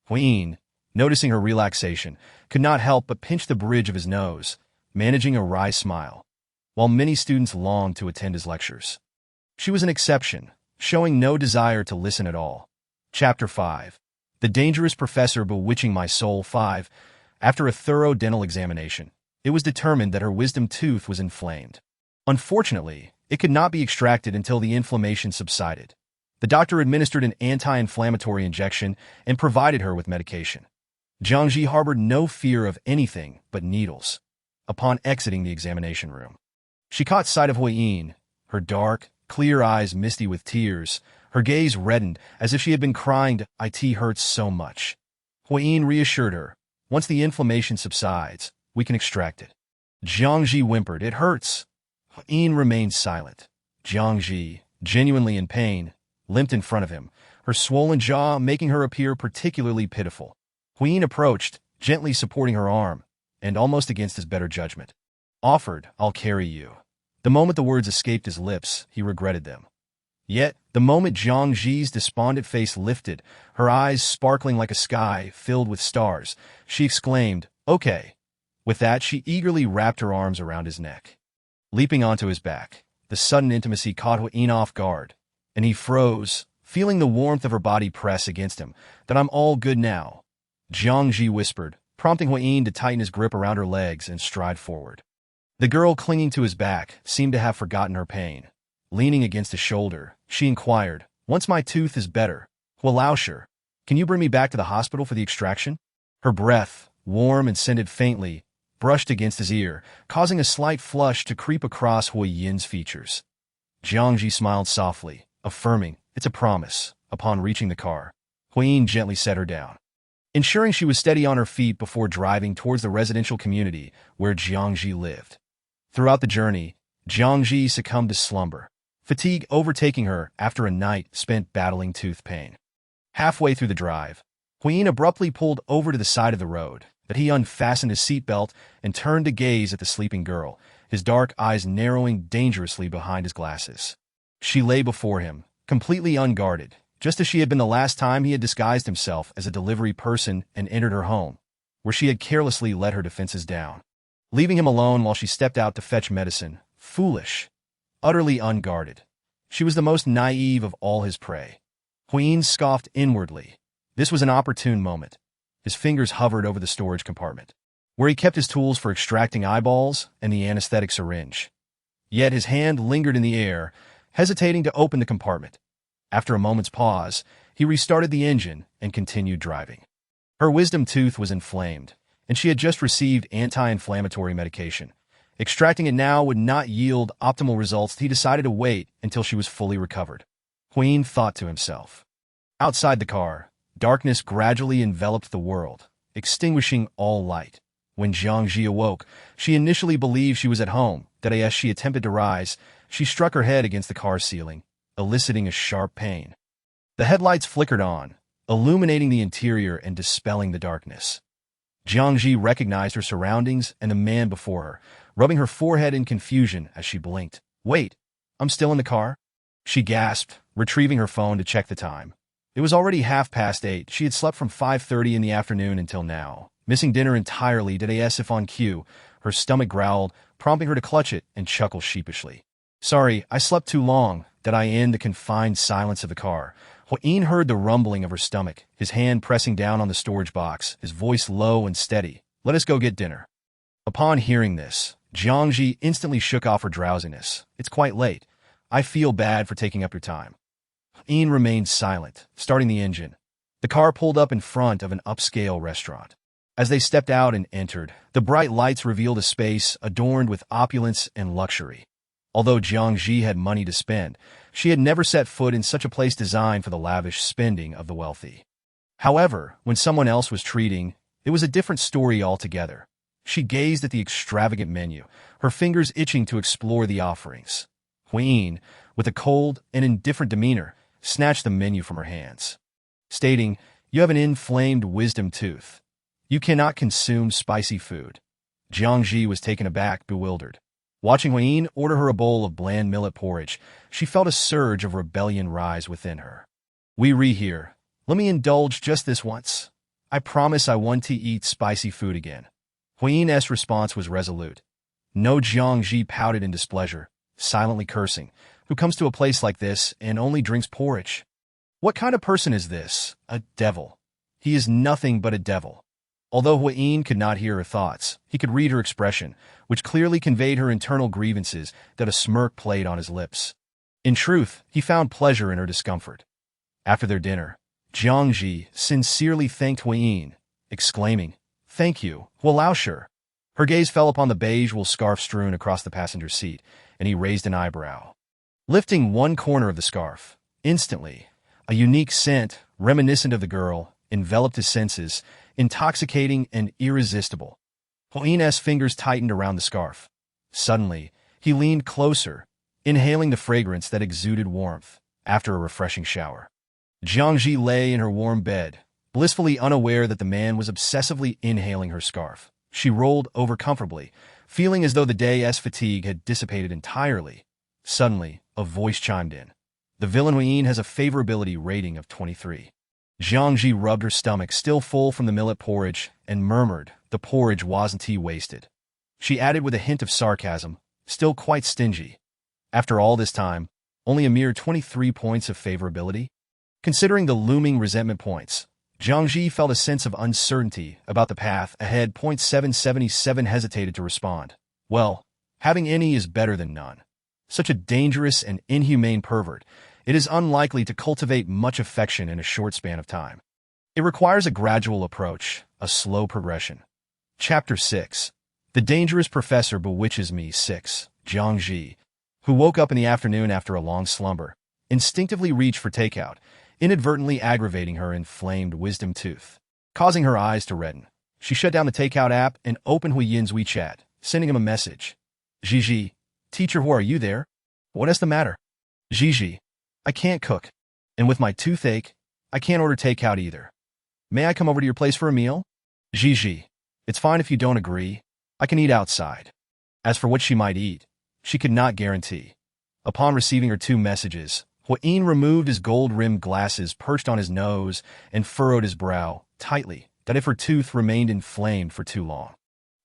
Hui Yin, noticing her relaxation, could not help but pinch the bridge of his nose, managing a wry smile, while many students longed to attend his lectures. She was an exception, showing no desire to listen at all. Chapter 5. The Dangerous Professor Bewitching My Soul. 5. After a thorough dental examination, it was determined that her wisdom tooth was inflamed. Unfortunately, it could not be extracted until the inflammation subsided. The doctor administered an anti-inflammatory injection and provided her with medication. Jiang Zhi harbored no fear of anything but needles. Upon exiting the examination room, she caught sight of Hui Yin, her dark, clear eyes misty with tears, her gaze reddened as if she had been crying. It hurts so much. Hui Yin reassured her, once the inflammation subsides, we can extract it. Jiang Zhi whimpered, it hurts. Hui Yin remained silent. Jiang Zhi, genuinely in pain, limped in front of him, her swollen jaw making her appear particularly pitiful. Hui Yin approached, gently supporting her arm, and almost against his better judgment, offered, I'll carry you. The moment the words escaped his lips, he regretted them. Yet, the moment Jiang Zhi's despondent face lifted, her eyes sparkling like a sky filled with stars, she exclaimed, okay. With that, she eagerly wrapped her arms around his neck. Leaping onto his back, the sudden intimacy caught Hui Yin off guard, and he froze, feeling the warmth of her body press against him. That I'm all good now, Jiang Zhi whispered, prompting Hui Yin to tighten his grip around her legs and stride forward. The girl clinging to his back seemed to have forgotten her pain. Leaning against his shoulder, she inquired, once my tooth is better, Lauscher, can you bring me back to the hospital for the extraction? Her breath, warm and scented faintly, brushed against his ear, causing a slight flush to creep across Hui Yin's features. Jiang Zhi smiled softly, affirming, "It's a promise." Upon reaching the car, Hui Yin gently set her down, ensuring she was steady on her feet before driving towards the residential community where Jiang Zhi lived. Throughout the journey, Jiang Zhi succumbed to slumber, fatigue overtaking her after a night spent battling tooth pain. Halfway through the drive, Hui Yin abruptly pulled over to the side of the road, but he unfastened his seatbelt and turned to gaze at the sleeping girl, his dark eyes narrowing dangerously behind his glasses. She lay before him, completely unguarded, just as she had been the last time he had disguised himself as a delivery person and entered her home, where she had carelessly let her defenses down, leaving him alone while she stepped out to fetch medicine. Foolish, utterly unguarded. She was the most naive of all his prey. Hui Yin scoffed inwardly. This was an opportune moment. His fingers hovered over the storage compartment, where he kept his tools for extracting eyeballs and the anesthetic syringe. Yet his hand lingered in the air, hesitating to open the compartment. After a moment's pause, he restarted the engine and continued driving. Her wisdom tooth was inflamed, and she had just received anti-inflammatory medication. Extracting it now would not yield optimal results. He decided to wait until she was fully recovered. Hui Yin thought to himself. Outside the car, darkness gradually enveloped the world, extinguishing all light. When Jiang Zhi awoke, she initially believed she was at home, that as she attempted to rise, she struck her head against the car's ceiling, eliciting a sharp pain. The headlights flickered on, illuminating the interior and dispelling the darkness. Jiang Zhi recognized her surroundings and the man before her, rubbing her forehead in confusion as she blinked. "Wait, I'm still in the car?" She gasped, retrieving her phone to check the time. It was already 8:30. She had slept from 5:30 in the afternoon until now, missing dinner entirely. Did as if on cue, her stomach growled, prompting her to clutch it and chuckle sheepishly. "Sorry, I slept too long." Did I in the confined silence of the car? Hui Yin heard the rumbling of her stomach, his hand pressing down on the storage box, his voice low and steady. "Let us go get dinner." Upon hearing this, Jiang Zhi instantly shook off her drowsiness. "It's quite late. I feel bad for taking up your time." Hui Yin remained silent, starting the engine. The car pulled up in front of an upscale restaurant. As they stepped out and entered, the bright lights revealed a space adorned with opulence and luxury. Although Jiang Zhi had money to spend, she had never set foot in such a place designed for the lavish spending of the wealthy. However, when someone else was treating, it was a different story altogether. She gazed at the extravagant menu, her fingers itching to explore the offerings. Hui Yin, with a cold and indifferent demeanor, snatched the menu from her hands, stating, "You have an inflamed wisdom tooth. You cannot consume spicy food." Jiang Zhi was taken aback, bewildered. Watching Hui Yin order her a bowl of bland millet porridge, she felt a surge of rebellion rise within her. "We here. Let me indulge just this once. I promise I want to eat spicy food again." Hui Yin's response was resolute. No. Jiang Zhi pouted in displeasure, silently cursing. "Who comes to a place like this and only drinks porridge? What kind of person is this? A devil. He is nothing but a devil." Although Hui Yin could not hear her thoughts, he could read her expression, which clearly conveyed her internal grievances. That a smirk played on his lips. In truth, he found pleasure in her discomfort. After their dinner, Jiang Zhi sincerely thanked Hui Yin, exclaiming, "Thank you, Laosher." Her gaze fell upon the beige wool scarf strewn across the passenger seat, and he raised an eyebrow. Lifting one corner of the scarf, instantly, a unique scent, reminiscent of the girl, enveloped his senses, intoxicating and irresistible. Hui Yin's fingers tightened around the scarf. Suddenly, he leaned closer, inhaling the fragrance that exuded warmth after a refreshing shower. Jiang Zhi lay in her warm bed, blissfully unaware that the man was obsessively inhaling her scarf. She rolled over comfortably, feeling as though the day's fatigue had dissipated entirely. Suddenly, a voice chimed in. "The villain Hui Yin has a favorability rating of 23. Jiang Zhi rubbed her stomach, still full from the millet porridge, and murmured, "The porridge wasn't wasted." She added with a hint of sarcasm, "Still quite stingy." After all this time, only a mere 23 points of favorability? Considering the looming resentment points, Jiang Zhi felt a sense of uncertainty about the path ahead. 777 hesitated to respond. Well, having any is better than none. Such a dangerous and inhumane pervert, it is unlikely to cultivate much affection in a short span of time. It requires a gradual approach, a slow progression. Chapter 6. The Dangerous Professor Bewitches Me 6. Jiang Zhi, who woke up in the afternoon after a long slumber, instinctively reached for takeout, inadvertently aggravating her inflamed wisdom tooth, causing her eyes to redden. She shut down the takeout app and opened Huiyin's WeChat, sending him a message. Zhi, teacher, are you there? What is the matter? Zhi, I can't cook. And with my toothache, I can't order takeout either. May I come over to your place for a meal? Zhi, it's fine if you don't agree. I can eat outside. As for what she might eat, she could not guarantee. Upon receiving her two messages, Huiyin removed his gold-rimmed glasses perched on his nose and furrowed his brow tightly, that if her tooth remained inflamed for too long.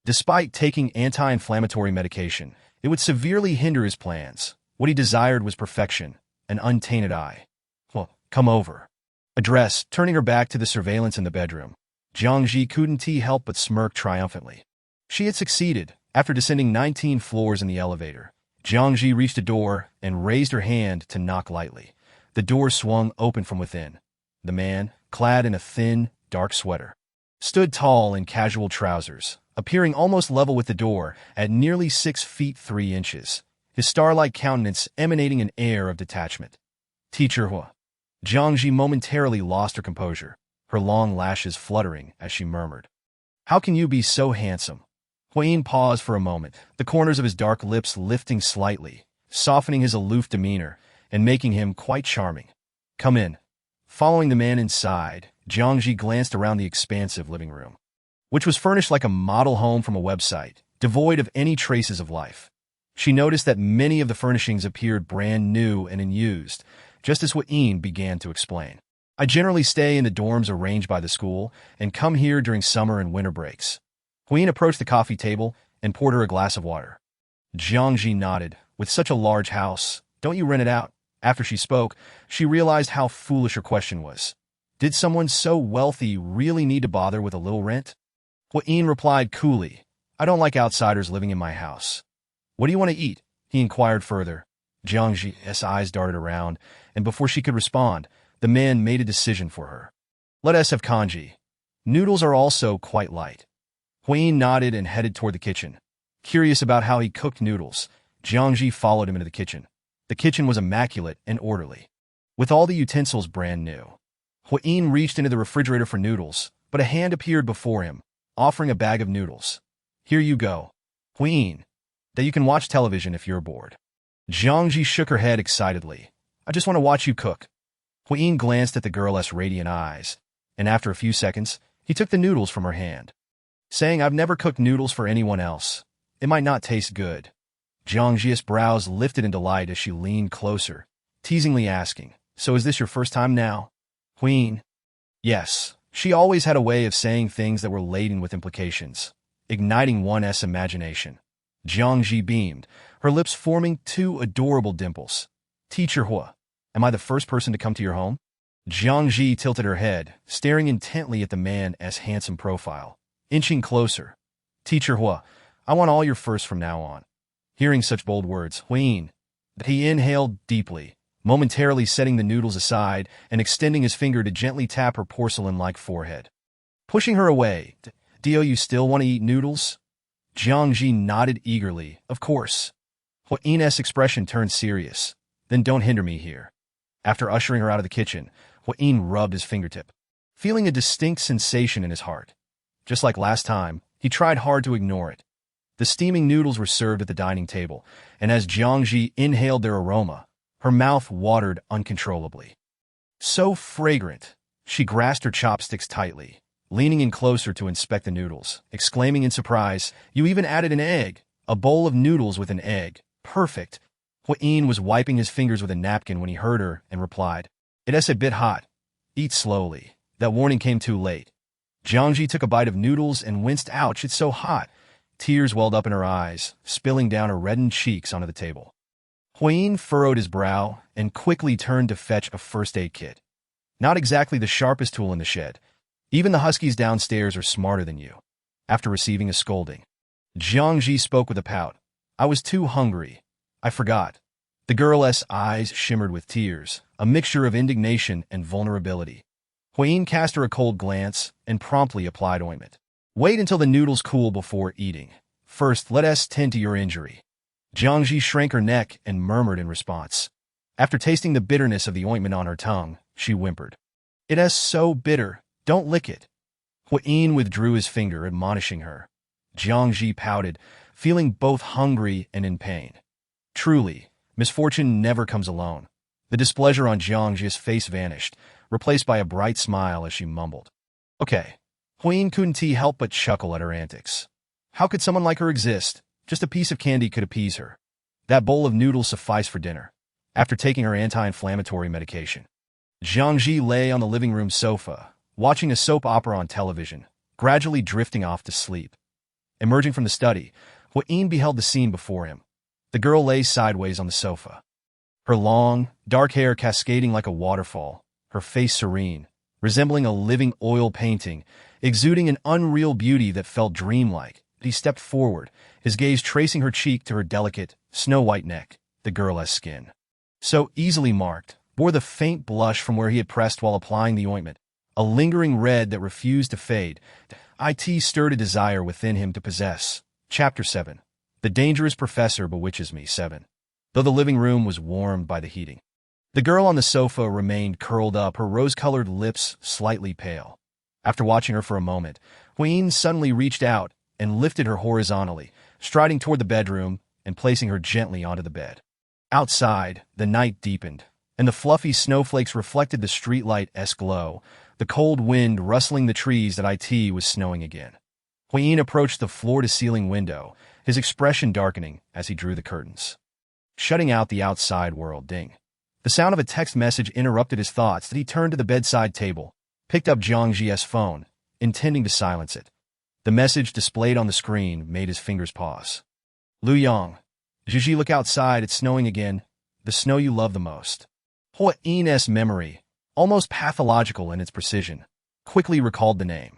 Despite taking anti-inflammatory medication, it would severely hinder his plans. What he desired was perfection, an untainted eye. Well, come over. Address, turning her back to the surveillance in the bedroom. Jiang Zhi couldn't help but smirk triumphantly. She had succeeded. After descending 19 floors in the elevator, Jiang Zhi reached a door and raised her hand to knock lightly. The door swung open from within. The man, clad in a thin, dark sweater, stood tall in casual trousers, appearing almost level with the door at nearly 6 feet 3 inches, his star-like countenance emanating an air of detachment. Teacher Hua. Jiang Zhi momentarily lost her composure, her long lashes fluttering as she murmured, "How can you be so handsome?" Huiyin paused for a moment, the corners of his dark lips lifting slightly, softening his aloof demeanor and making him quite charming. "Come in." Following the man inside, Jiang Zhi glanced around the expansive living room, which was furnished like a model home from a website, devoid of any traces of life. She noticed that many of the furnishings appeared brand new and unused, just as Huiyin began to explain. "I generally stay in the dorms arranged by the school and come here during summer and winter breaks." Huiyin approached the coffee table and poured her a glass of water. Jiang Zhi nodded. "With such a large house, don't you rent it out?" After she spoke, she realized how foolish her question was. Did someone so wealthy really need to bother with a little rent? Huiyin replied coolly, "I don't like outsiders living in my house." "What do you want to eat?" he inquired further. Jiang Zhi's eyes darted around, and before she could respond, the man made a decision for her. "Let us have congee. Noodles are also quite light." Huiyin nodded and headed toward the kitchen. Curious about how he cooked noodles, Jiang Zhi followed him into the kitchen. The kitchen was immaculate and orderly, with all the utensils brand new. Huiyin reached into the refrigerator for noodles, but a hand appeared before him, offering a bag of noodles. "Here you go, Huiyin. That you can watch television if you're bored." Jiang Zhi shook her head excitedly. "I just want to watch you cook." Huiyin glanced at the girl's radiant eyes, and after a few seconds, he took the noodles from her hand, saying, "I've never cooked noodles for anyone else. It might not taste good." Jiang Zhi's brows lifted in delight as she leaned closer, teasingly asking, "So is this your first time now?" Huiyin. Yes. She always had a way of saying things that were laden with implications, igniting one's imagination. Jiang Zhi beamed, her lips forming 2 adorable dimples. "Teacher Hua, am I the first person to come to your home?" Jiang Zhi tilted her head, staring intently at the man's handsome profile. Inching closer. "Teacher Hua, I want all your firsts from now on." Hearing such bold words, Huiyin, he inhaled deeply, momentarily setting the noodles aside and extending his finger to gently tap her porcelain-like forehead. Pushing her away, "Do you still want to eat noodles?" Jiang Zhi nodded eagerly. "Of course." Huiyin's expression turned serious. "Then don't hinder me here." After ushering her out of the kitchen, Huiyin rubbed his fingertip, feeling a distinct sensation in his heart. Just like last time, he tried hard to ignore it. The steaming noodles were served at the dining table, and as Jiang Zhi inhaled their aroma, her mouth watered uncontrollably. So fragrant, she grasped her chopsticks tightly, leaning in closer to inspect the noodles, exclaiming in surprise, "You even added an egg! A bowl of noodles with an egg. Perfect." Huiyin was wiping his fingers with a napkin when he heard her and replied, "It's a bit hot. Eat slowly." That warning came too late. Jiang Zhi took a bite of noodles and winced. "Ouch, it's so hot." Tears welled up in her eyes, spilling down her reddened cheeks onto the table. Huiyin furrowed his brow and quickly turned to fetch a first aid kit. Not exactly the sharpest tool in the shed. Even the huskies downstairs are smarter than you. After receiving a scolding, Jiang Zhi spoke with a pout. "I was too hungry. I forgot." The girl's eyes shimmered with tears, a mixture of indignation and vulnerability. Huiyin cast her a cold glance and promptly applied ointment. Wait until the noodles cool before eating. First, let us tend to your injury. Jiang Zhi shrank her neck and murmured in response. After tasting the bitterness of the ointment on her tongue, she whimpered. It is so bitter. Don't lick it. Huayin withdrew his finger, admonishing her. Jiang Zhi pouted, feeling both hungry and in pain. Truly, misfortune never comes alone. The displeasure on Jiang Zhi's face vanished, replaced by a bright smile as she mumbled. Okay. Huayin couldn't help but chuckle at her antics. How could someone like her exist? Just a piece of candy could appease her. That bowl of noodles sufficed for dinner. After taking her anti-inflammatory medication, Jiang Zhi lay on the living room sofa, watching a soap opera on television, gradually drifting off to sleep. Emerging from the study, Huayin beheld the scene before him. The girl lay sideways on the sofa. Her long, dark hair cascading like a waterfall, her face serene, resembling a living oil painting, exuding an unreal beauty that felt dreamlike. He stepped forward, his gaze tracing her cheek to her delicate, snow-white neck. The girl's skin, so easily marked, bore the faint blush from where he had pressed while applying the ointment, a lingering red that refused to fade. It stirred a desire within him to possess. Chapter 7. The dangerous professor bewitches me. 7. Though the living room was warmed by the heating, the girl on the sofa remained curled up, her rose-colored lips slightly pale. After watching her for a moment, Huayin suddenly reached out and lifted her horizontally, striding toward the bedroom and placing her gently onto the bed. Outside, the night deepened, and the fluffy snowflakes reflected the streetlight-esque glow, the cold wind rustling the trees that it was snowing again. Huayin approached the floor-to-ceiling window, his expression darkening as he drew the curtains, shutting out the outside world. Ding. The sound of a text message interrupted his thoughts. He turned to the bedside table, picked up Jiang Zhi's phone, intending to silence it. The message displayed on the screen made his fingers pause. Lu Yang. Zhi, look outside, it's snowing again. The snow you love the most. Huayin's memory, almost pathological in its precision, quickly recalled the name.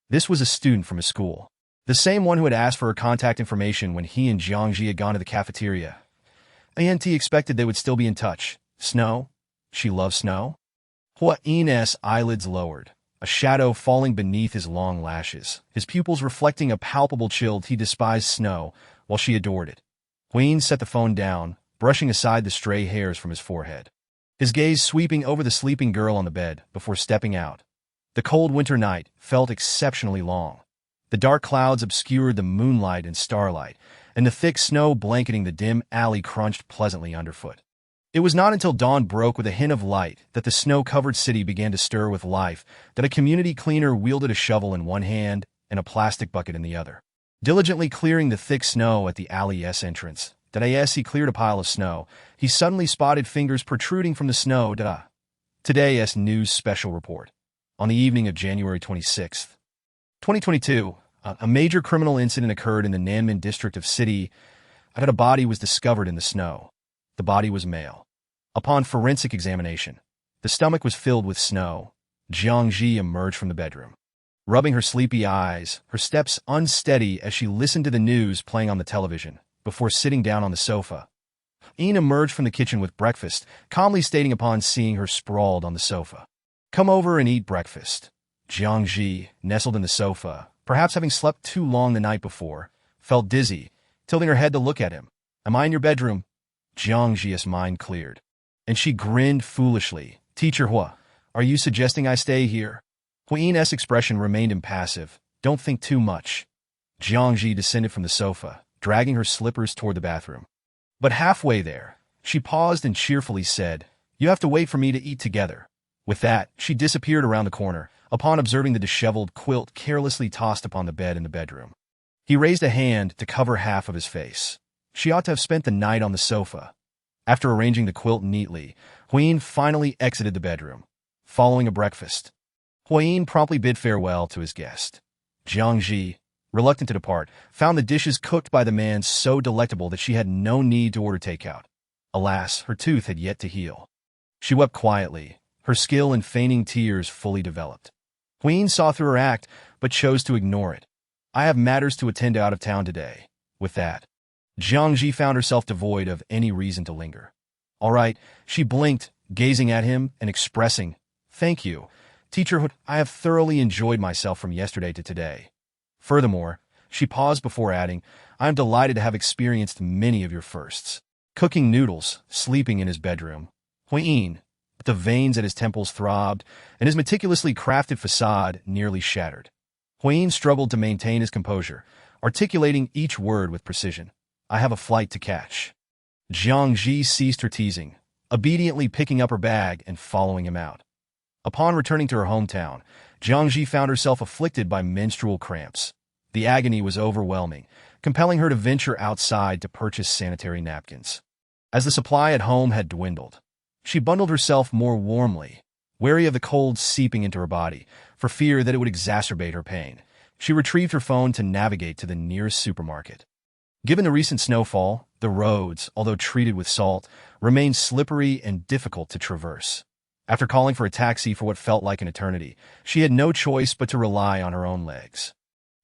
This was a student from his school. The same one who had asked for her contact information when he and Jiang Zhi had gone to the cafeteria. Expected they would still be in touch. Snow? She loves snow? Huayin's eyelids lowered, a shadow falling beneath his long lashes, his pupils reflecting a palpable chill. He despised snow, while she adored it. Huayin set the phone down, brushing aside the stray hairs from his forehead, his gaze sweeping over the sleeping girl on the bed before stepping out. The cold winter night felt exceptionally long. The dark clouds obscured the moonlight and starlight, and the thick snow blanketing the dim alley crunched pleasantly underfoot. It was not until dawn broke with a hint of light that the snow-covered city began to stir with life, that a community cleaner wielded a shovel in one hand and a plastic bucket in the other, diligently clearing the thick snow at the alley's entrance. As he cleared a pile of snow, he suddenly spotted fingers protruding from the snow. Today's news special report. On the evening of January 26th, 2022, a major criminal incident occurred in the Nanmen district of city. A body was discovered in the snow. The body was male. Upon forensic examination, the stomach was filled with snow. Jiang Zhi emerged from the bedroom, rubbing her sleepy eyes, her steps unsteady as she listened to the news playing on the television, before sitting down on the sofa. Ian emerged from the kitchen with breakfast, calmly stating upon seeing her sprawled on the sofa. Come over and eat breakfast. Jiang Zhi, nestled in the sofa, perhaps having slept too long the night before, felt dizzy, tilting her head to look at him. Am I in your bedroom? Jiang Zhi's mind cleared, and she grinned foolishly. Teacher Hua, are you suggesting I stay here? Huayin's expression remained impassive. Don't think too much. Jiang Zhi descended from the sofa, dragging her slippers toward the bathroom. But halfway there, she paused and cheerfully said, You have to wait for me to eat together. With that, she disappeared around the corner, upon observing the disheveled quilt carelessly tossed upon the bed in the bedroom. He raised a hand to cover half of his face. She ought to have spent the night on the sofa. After arranging the quilt neatly, Huayin finally exited the bedroom, following a breakfast. Huayin promptly bid farewell to his guest. Jiang Zhi, reluctant to depart, found the dishes cooked by the man so delectable that she had no need to order takeout. Alas, her tooth had yet to heal. She wept quietly, her skill in feigning tears fully developed. Huayin saw through her act, but chose to ignore it. I have matters to attend to out of town today. With that, Jiang Zhi found herself devoid of any reason to linger. All right, she blinked, gazing at him and expressing, Thank you. Teacher Hood, I have thoroughly enjoyed myself from yesterday to today. Furthermore, she paused before adding, I am delighted to have experienced many of your firsts. Cooking noodles, sleeping in his bedroom. Huyin. But the veins at his temples throbbed, and his meticulously crafted facade nearly shattered. Huyin struggled to maintain his composure, articulating each word with precision. I have a flight to catch. Jiang Zhi ceased her teasing, obediently picking up her bag and following him out. Upon returning to her hometown, Jiang Zhi found herself afflicted by menstrual cramps. The agony was overwhelming, compelling her to venture outside to purchase sanitary napkins. As the supply at home had dwindled, she bundled herself more warmly, wary of the cold seeping into her body, for fear that it would exacerbate her pain. She retrieved her phone to navigate to the nearest supermarket. Given the recent snowfall, the roads, although treated with salt, remained slippery and difficult to traverse. After calling for a taxi for what felt like an eternity, she had no choice but to rely on her own legs.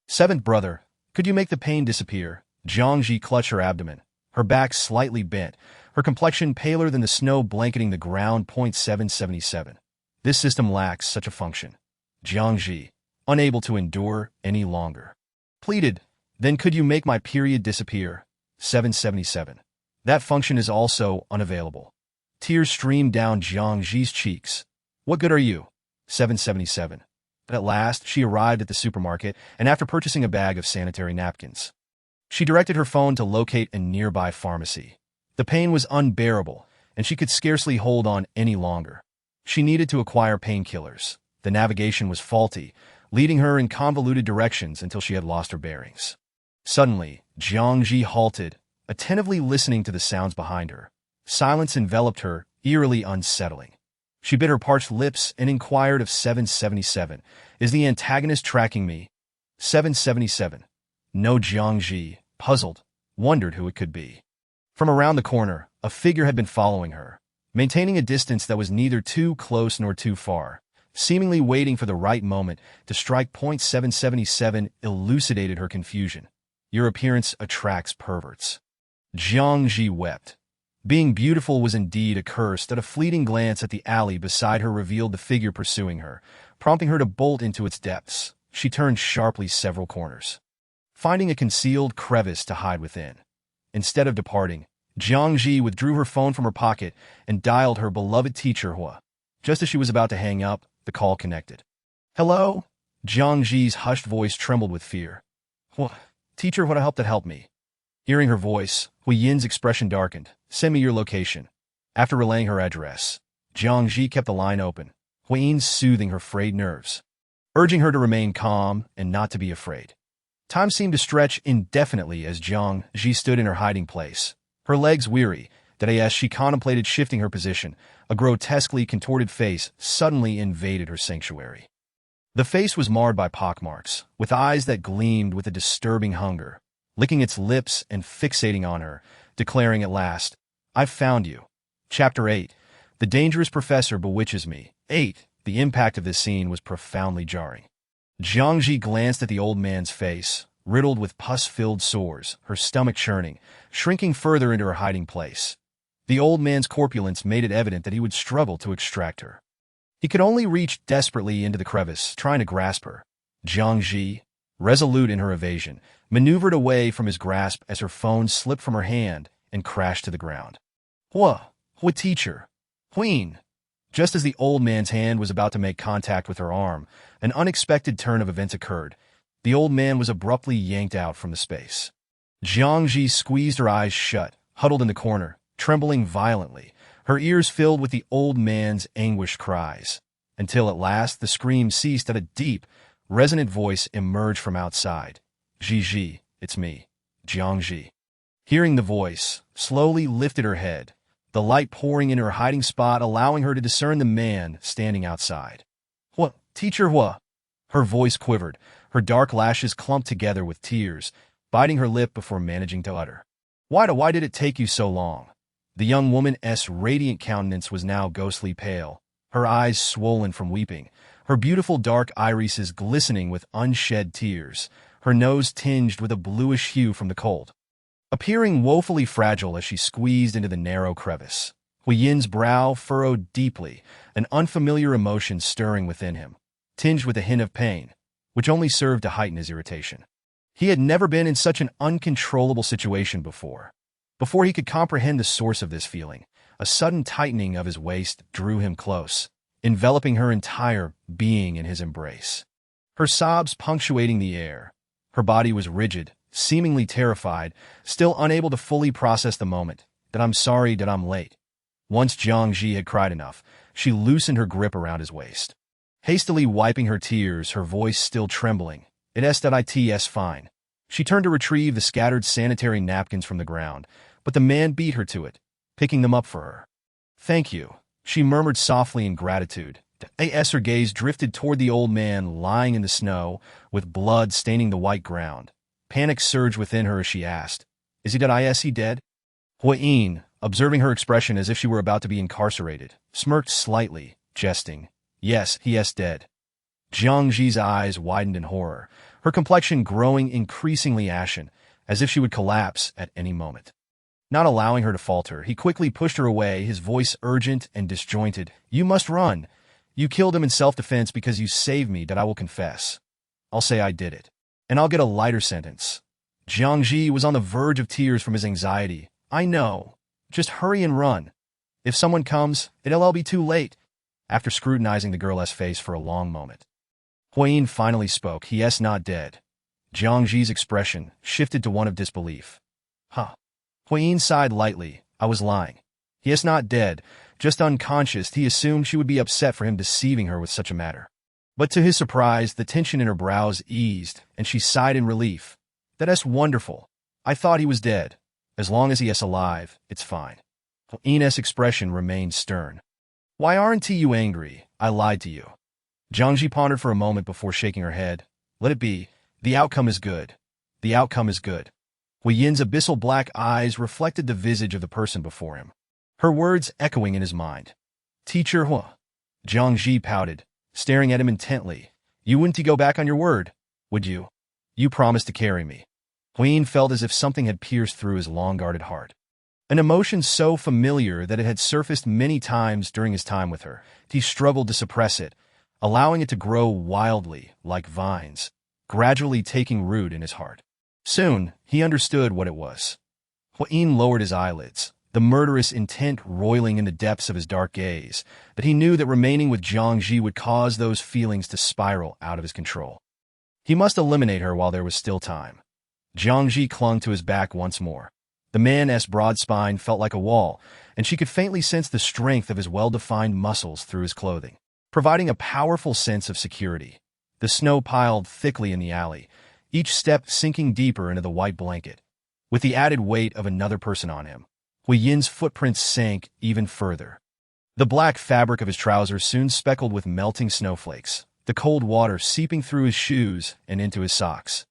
Seventh brother, could you make the pain disappear? Jiang Zhi clutched her abdomen, her back slightly bent, her complexion paler than the snow blanketing the ground. 777. This system lacks such a function. Jiang Zhi, unable to endure any longer, pleaded, then could you make my period disappear? 777. That function is also unavailable. Tears streamed down Jiang Zhi's cheeks. What good are you? 777. But at last, she arrived at the supermarket, and after purchasing a bag of sanitary napkins, she directed her phone to locate a nearby pharmacy. The pain was unbearable, and she could scarcely hold on any longer. She needed to acquire painkillers. The navigation was faulty, leading her in convoluted directions until she had lost her bearings. Suddenly, Jiang Zhi halted, attentively listening to the sounds behind her. Silence enveloped her, eerily unsettling. She bit her parched lips and inquired of 777, is the antagonist tracking me? 777. No. Jiang Zhi, puzzled, wondered who it could be. From around the corner, a figure had been following her, maintaining a distance that was neither too close nor too far, seemingly waiting for the right moment to strike. 777 elucidated her confusion. Your appearance attracts perverts. Jiang Zhi wept. Being beautiful was indeed a curse that a fleeting glance at the alley beside her revealed the figure pursuing her, prompting her to bolt into its depths. She turned sharply several corners, finding a concealed crevice to hide within. Instead of departing, Jiang Zhi withdrew her phone from her pocket and dialed her beloved teacher Hua. Just as she was about to hang up, the call connected. Hello? Jiang Zhi's hushed voice trembled with fear. Hua, teacher, what help that help me? Hearing her voice, Hui Yin's expression darkened. Send me your location. After relaying her address, Jiang Zhi kept the line open, Hui Yin soothing her frayed nerves, urging her to remain calm and not to be afraid. Time seemed to stretch indefinitely as Jiang Zhi stood in her hiding place, her legs weary, that as she contemplated shifting her position, a grotesquely contorted face suddenly invaded her sanctuary. The face was marred by pockmarks, with eyes that gleamed with a disturbing hunger, licking its lips and fixating on her, declaring at last, I've found you. Chapter 8. The dangerous professor bewitches me. 8. The impact of this scene was profoundly jarring. Jiang Zhi glanced at the old man's face, riddled with pus-filled sores, her stomach churning, shrinking further into her hiding place. The old man's corpulence made it evident that he would struggle to extract her. He could only reach desperately into the crevice, trying to grasp her. Jiang Zhi, resolute in her evasion, maneuvered away from his grasp as her phone slipped from her hand and crashed to the ground. Hua teacher, Huyin. Just as the old man's hand was about to make contact with her arm, an unexpected turn of events occurred. The old man was abruptly yanked out from the space. Jiang Zhi squeezed her eyes shut, huddled in the corner, trembling violently, her ears filled with the old man's anguished cries, until at last the scream ceased and a deep, resonant voice emerged from outside. Zhi, it's me, Jiang Zhi. Hearing the voice, slowly lifted her head, the light pouring in her hiding spot allowing her to discern the man standing outside. Hua, teacher Hua. Her voice quivered, her dark lashes clumped together with tears, biting her lip before managing to utter. Why did it take you so long? The young woman's radiant countenance was now ghostly pale, her eyes swollen from weeping, her beautiful dark irises glistening with unshed tears, her nose tinged with a bluish hue from the cold. Appearing woefully fragile as she squeezed into the narrow crevice, Hui Yin's brow furrowed deeply, an unfamiliar emotion stirring within him, tinged with a hint of pain. which only served to heighten his irritation. He had never been in such an uncontrollable situation before. Before he could comprehend the source of this feeling, a sudden tightening of his waist drew him close, enveloping her entire being in his embrace. Her sobs punctuating the air. Her body was rigid, seemingly terrified, still unable to fully process the moment. That I'm sorry that I'm late. Once Jiang Zhi had cried enough, she loosened her grip around his waist. Hastily wiping her tears, her voice still trembling, "It's fine." She turned to retrieve the scattered sanitary napkins from the ground, but the man beat her to it, picking them up for her. "Thank you," she murmured softly in gratitude. Her gaze drifted toward the old man lying in the snow, with blood staining the white ground. Panic surged within her as she asked, "Is he dead?" Huayin, observing her expression as if she were about to be incarcerated, smirked slightly, jesting. "Yes, he is dead." Jiang Zhi's eyes widened in horror, her complexion growing increasingly ashen, as if she would collapse at any moment. Not allowing her to falter, he quickly pushed her away, his voice urgent and disjointed. "You must run. You killed him in self-defense because you saved me, that I will confess. I'll say I did it. And I'll get a lighter sentence." Jiang Zhi was on the verge of tears from his anxiety. "I know. Just hurry and run. If someone comes, it'll all be too late." After scrutinizing the girl's face for a long moment, Huayin finally spoke. "He is not dead." Jiang Zhi's expression shifted to one of disbelief. "Huh." Huayin sighed lightly. "I was lying. He is not dead, just unconscious." He assumed she would be upset for him deceiving her with such a matter. But to his surprise, the tension in her brows eased, and she sighed in relief. "That's wonderful. I thought he was dead. As long as he is alive, it's fine." Huayin's expression remained stern. "Why aren't you angry? I lied to you." Jiang Zhi pondered for a moment before shaking her head. "Let it be. The outcome is good. The outcome is good." Huayin's abyssal black eyes reflected the visage of the person before him, her words echoing in his mind. "Teacher Hua." Jiang Zhi pouted, staring at him intently. "You wouldn't go back on your word, would you? You promised to carry me." Huayin felt as if something had pierced through his long-guarded heart. An emotion so familiar that it had surfaced many times during his time with her. He struggled to suppress it, allowing it to grow wildly, like vines, gradually taking root in his heart. Soon, he understood what it was. Huayin lowered his eyelids, the murderous intent roiling in the depths of his dark gaze, but he knew that remaining with Jiang Zhi would cause those feelings to spiral out of his control. He must eliminate her while there was still time. Jiang Zhi clung to his back once more. The man's broad spine felt like a wall, and she could faintly sense the strength of his well-defined muscles through his clothing, providing a powerful sense of security. The snow piled thickly in the alley, each step sinking deeper into the white blanket. With the added weight of another person on him, Huayin's footprints sank even further. The black fabric of his trousers soon speckled with melting snowflakes, the cold water seeping through his shoes and into his socks.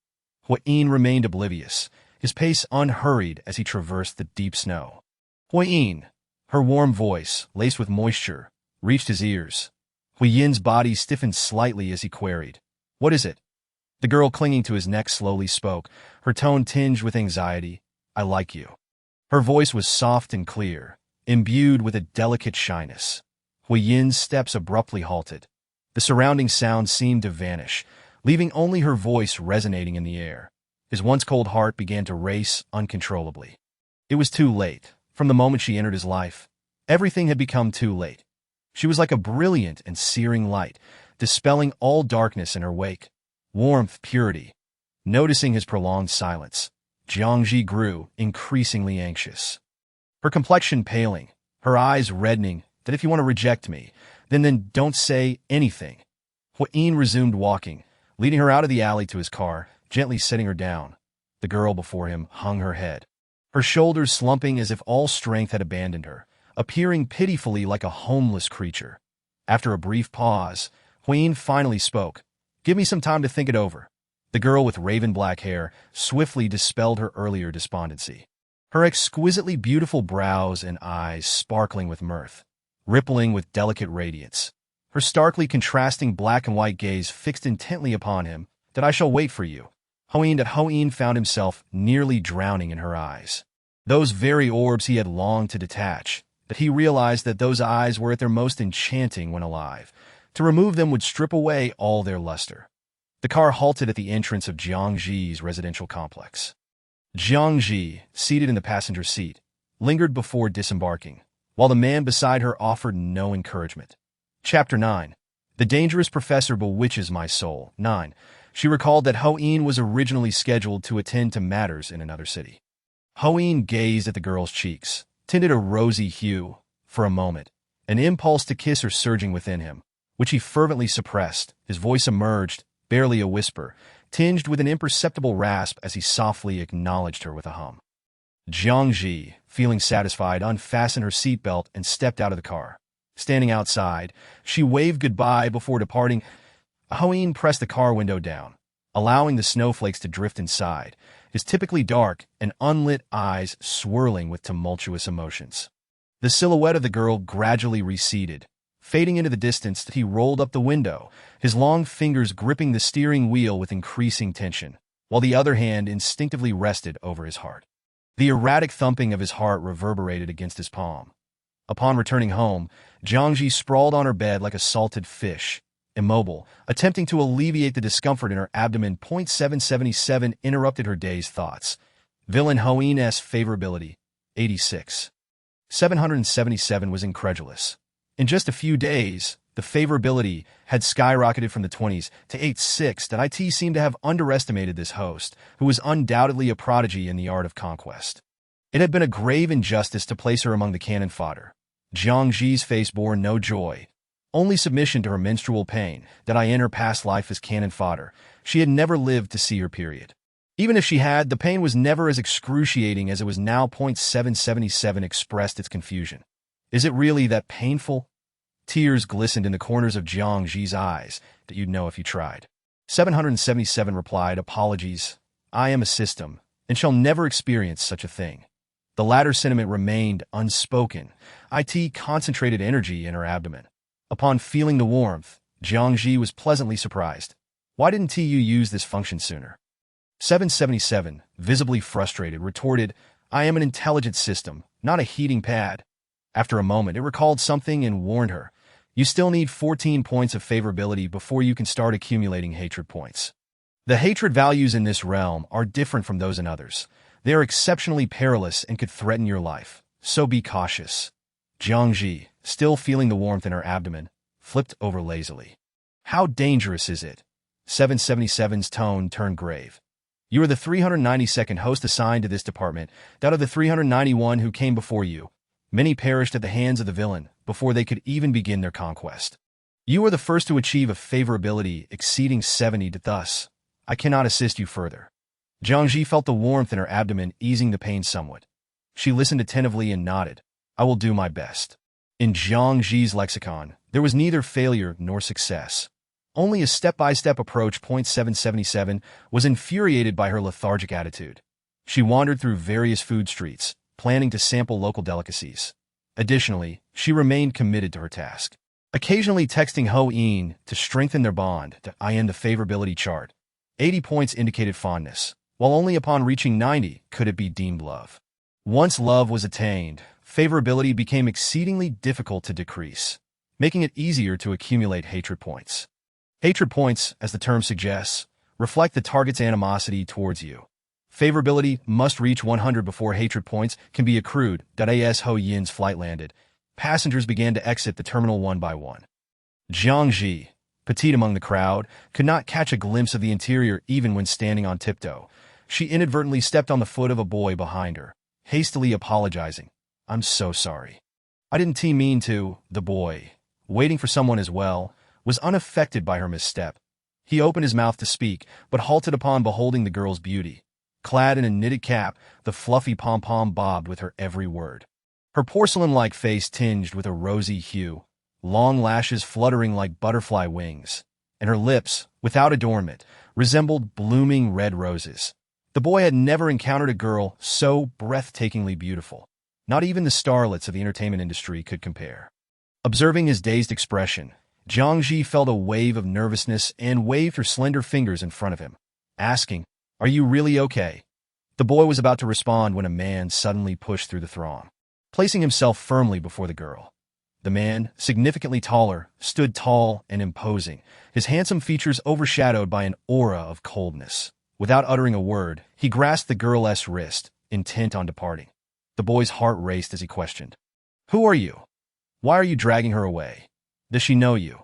Huayin remained oblivious, his pace unhurried as he traversed the deep snow. "Huayin," her warm voice, laced with moisture, reached his ears. Huayin's body stiffened slightly as he queried, "What is it?" The girl clinging to his neck slowly spoke, her tone tinged with anxiety. "I like you." Her voice was soft and clear, imbued with a delicate shyness. Huayin's steps abruptly halted. The surrounding sound seemed to vanish, leaving only her voice resonating in the air. His once cold heart began to race uncontrollably. It was too late. From the moment she entered his life, everything had become too late. She was like a brilliant and searing light, dispelling all darkness in her wake. Warmth, purity. Noticing his prolonged silence, Jiang Zhi grew increasingly anxious. Her complexion paling, her eyes reddening. "That if you want to reject me, then don't say anything." Huayin resumed walking, leading her out of the alley to his car, gently setting her down. The girl before him hung her head, her shoulders slumping as if all strength had abandoned her, appearing pitifully like a homeless creature. After a brief pause, Huayin finally spoke. "Give me some time to think it over." The girl with raven black hair swiftly dispelled her earlier despondency, her exquisitely beautiful brows and eyes sparkling with mirth, rippling with delicate radiance. Her starkly contrasting black and white gaze fixed intently upon him. "That I shall wait for you." Huayin found himself nearly drowning in her eyes. Those very orbs he had longed to detach, but he realized that those eyes were at their most enchanting when alive. To remove them would strip away all their luster. The car halted at the entrance of Jiang Zhi's residential complex. Jiang Zhi, seated in the passenger seat, lingered before disembarking, while the man beside her offered no encouragement. Chapter 9. The Dangerous Professor Bewitches My Soul. 9. She recalled that Ho-in was originally scheduled to attend to matters in another city. Ho-in gazed at the girl's cheeks, tinted a rosy hue, for a moment, an impulse to kiss her surging within him, which he fervently suppressed. His voice emerged, barely a whisper, tinged with an imperceptible rasp as he softly acknowledged her with a hum. Jiang Zhi, feeling satisfied, unfastened her seatbelt and stepped out of the car. Standing outside, she waved goodbye before departing. Ho-in pressed the car window down, allowing the snowflakes to drift inside, his typically dark and unlit eyes swirling with tumultuous emotions. The silhouette of the girl gradually receded, fading into the distance. He rolled up the window, his long fingers gripping the steering wheel with increasing tension, while the other hand instinctively rested over his heart. The erratic thumping of his heart reverberated against his palm. Upon returning home, Jiang Zhi sprawled on her bed like a salted fish, immobile, attempting to alleviate the discomfort in her abdomen. 777 interrupted her dazed thoughts. Villain Ho-in's favorability, 86. 777 was incredulous. In just a few days, the favorability had skyrocketed from the 20s to 86. That IT seemed to have underestimated this host, who was undoubtedly a prodigy in the art of conquest. It had been a grave injustice to place her among the cannon fodder. Jiang Zhi's face bore no joy, only submission to her menstrual pain. That in her past life as cannon fodder, she had never lived to see her period. Even if she had, the pain was never as excruciating as it was now. 777 expressed its confusion. Is it really that painful? Tears glistened in the corners of Jiang Zhi's eyes that you'd know if you tried. 777 replied, apologies, I am a system, and shall never experience such a thing. The latter sentiment remained unspoken. IT concentrated energy in her abdomen. Upon feeling the warmth, Jiang Zhi was pleasantly surprised. Why didn't TU use this function sooner? 777, visibly frustrated, retorted, I am an intelligent system, not a heating pad. After a moment, it recalled something and warned her. You still need 14 points of favorability before you can start accumulating hatred points. The hatred values in this realm are different from those in others. They are exceptionally perilous and could threaten your life, so be cautious. Jiang Zhi, still feeling the warmth in her abdomen, flipped over lazily. How dangerous is it? 777's tone turned grave. You are the 392nd host assigned to this department. Out of the 391 who came before you, many perished at the hands of the villain before they could even begin their conquest. You are the first to achieve a favorability exceeding 70. Thus, I cannot assist you further. Jiang Zhi felt the warmth in her abdomen easing the pain somewhat. She listened attentively and nodded. I will do my best. In Jiang Zhi's lexicon, there was neither failure nor success. Only a step-by-step approach. 777 was infuriated by her lethargic attitude. She wandered through various food streets, planning to sample local delicacies. Additionally, she remained committed to her task, occasionally texting Ho-in to strengthen their bond. In the favorability chart, 80 points indicated fondness, while only upon reaching 90 could it be deemed love. Once love was attained, favorability became exceedingly difficult to decrease, making it easier to accumulate hatred points. Hatred points, as the term suggests, reflect the target's animosity towards you. Favorability must reach 100 before hatred points can be accrued. As Ho-in's flight landed, passengers began to exit the terminal one by one. Jiang Zhi, petite among the crowd, could not catch a glimpse of the interior even when standing on tiptoe. She inadvertently stepped on the foot of a boy behind her, hastily apologizing. I'm so sorry. I didn't mean to. The boy, waiting for someone as well, was unaffected by her misstep. He opened his mouth to speak, but halted upon beholding the girl's beauty. Clad in a knitted cap, the fluffy pom-pom bobbed with her every word. Her porcelain-like face tinged with a rosy hue, long lashes fluttering like butterfly wings, and her lips, without adornment, resembled blooming red roses. The boy had never encountered a girl so breathtakingly beautiful. Not even the starlets of the entertainment industry could compare. Observing his dazed expression, Jiang Zhi felt a wave of nervousness and waved her slender fingers in front of him, asking, Are you really okay? The boy was about to respond when a man suddenly pushed through the throng, placing himself firmly before the girl. The man, significantly taller, stood tall and imposing, his handsome features overshadowed by an aura of coldness. Without uttering a word, he grasped the girl's wrist, intent on departing. The boy's heart raced as he questioned, "Who are you? Why are you dragging her away? Does she know you?"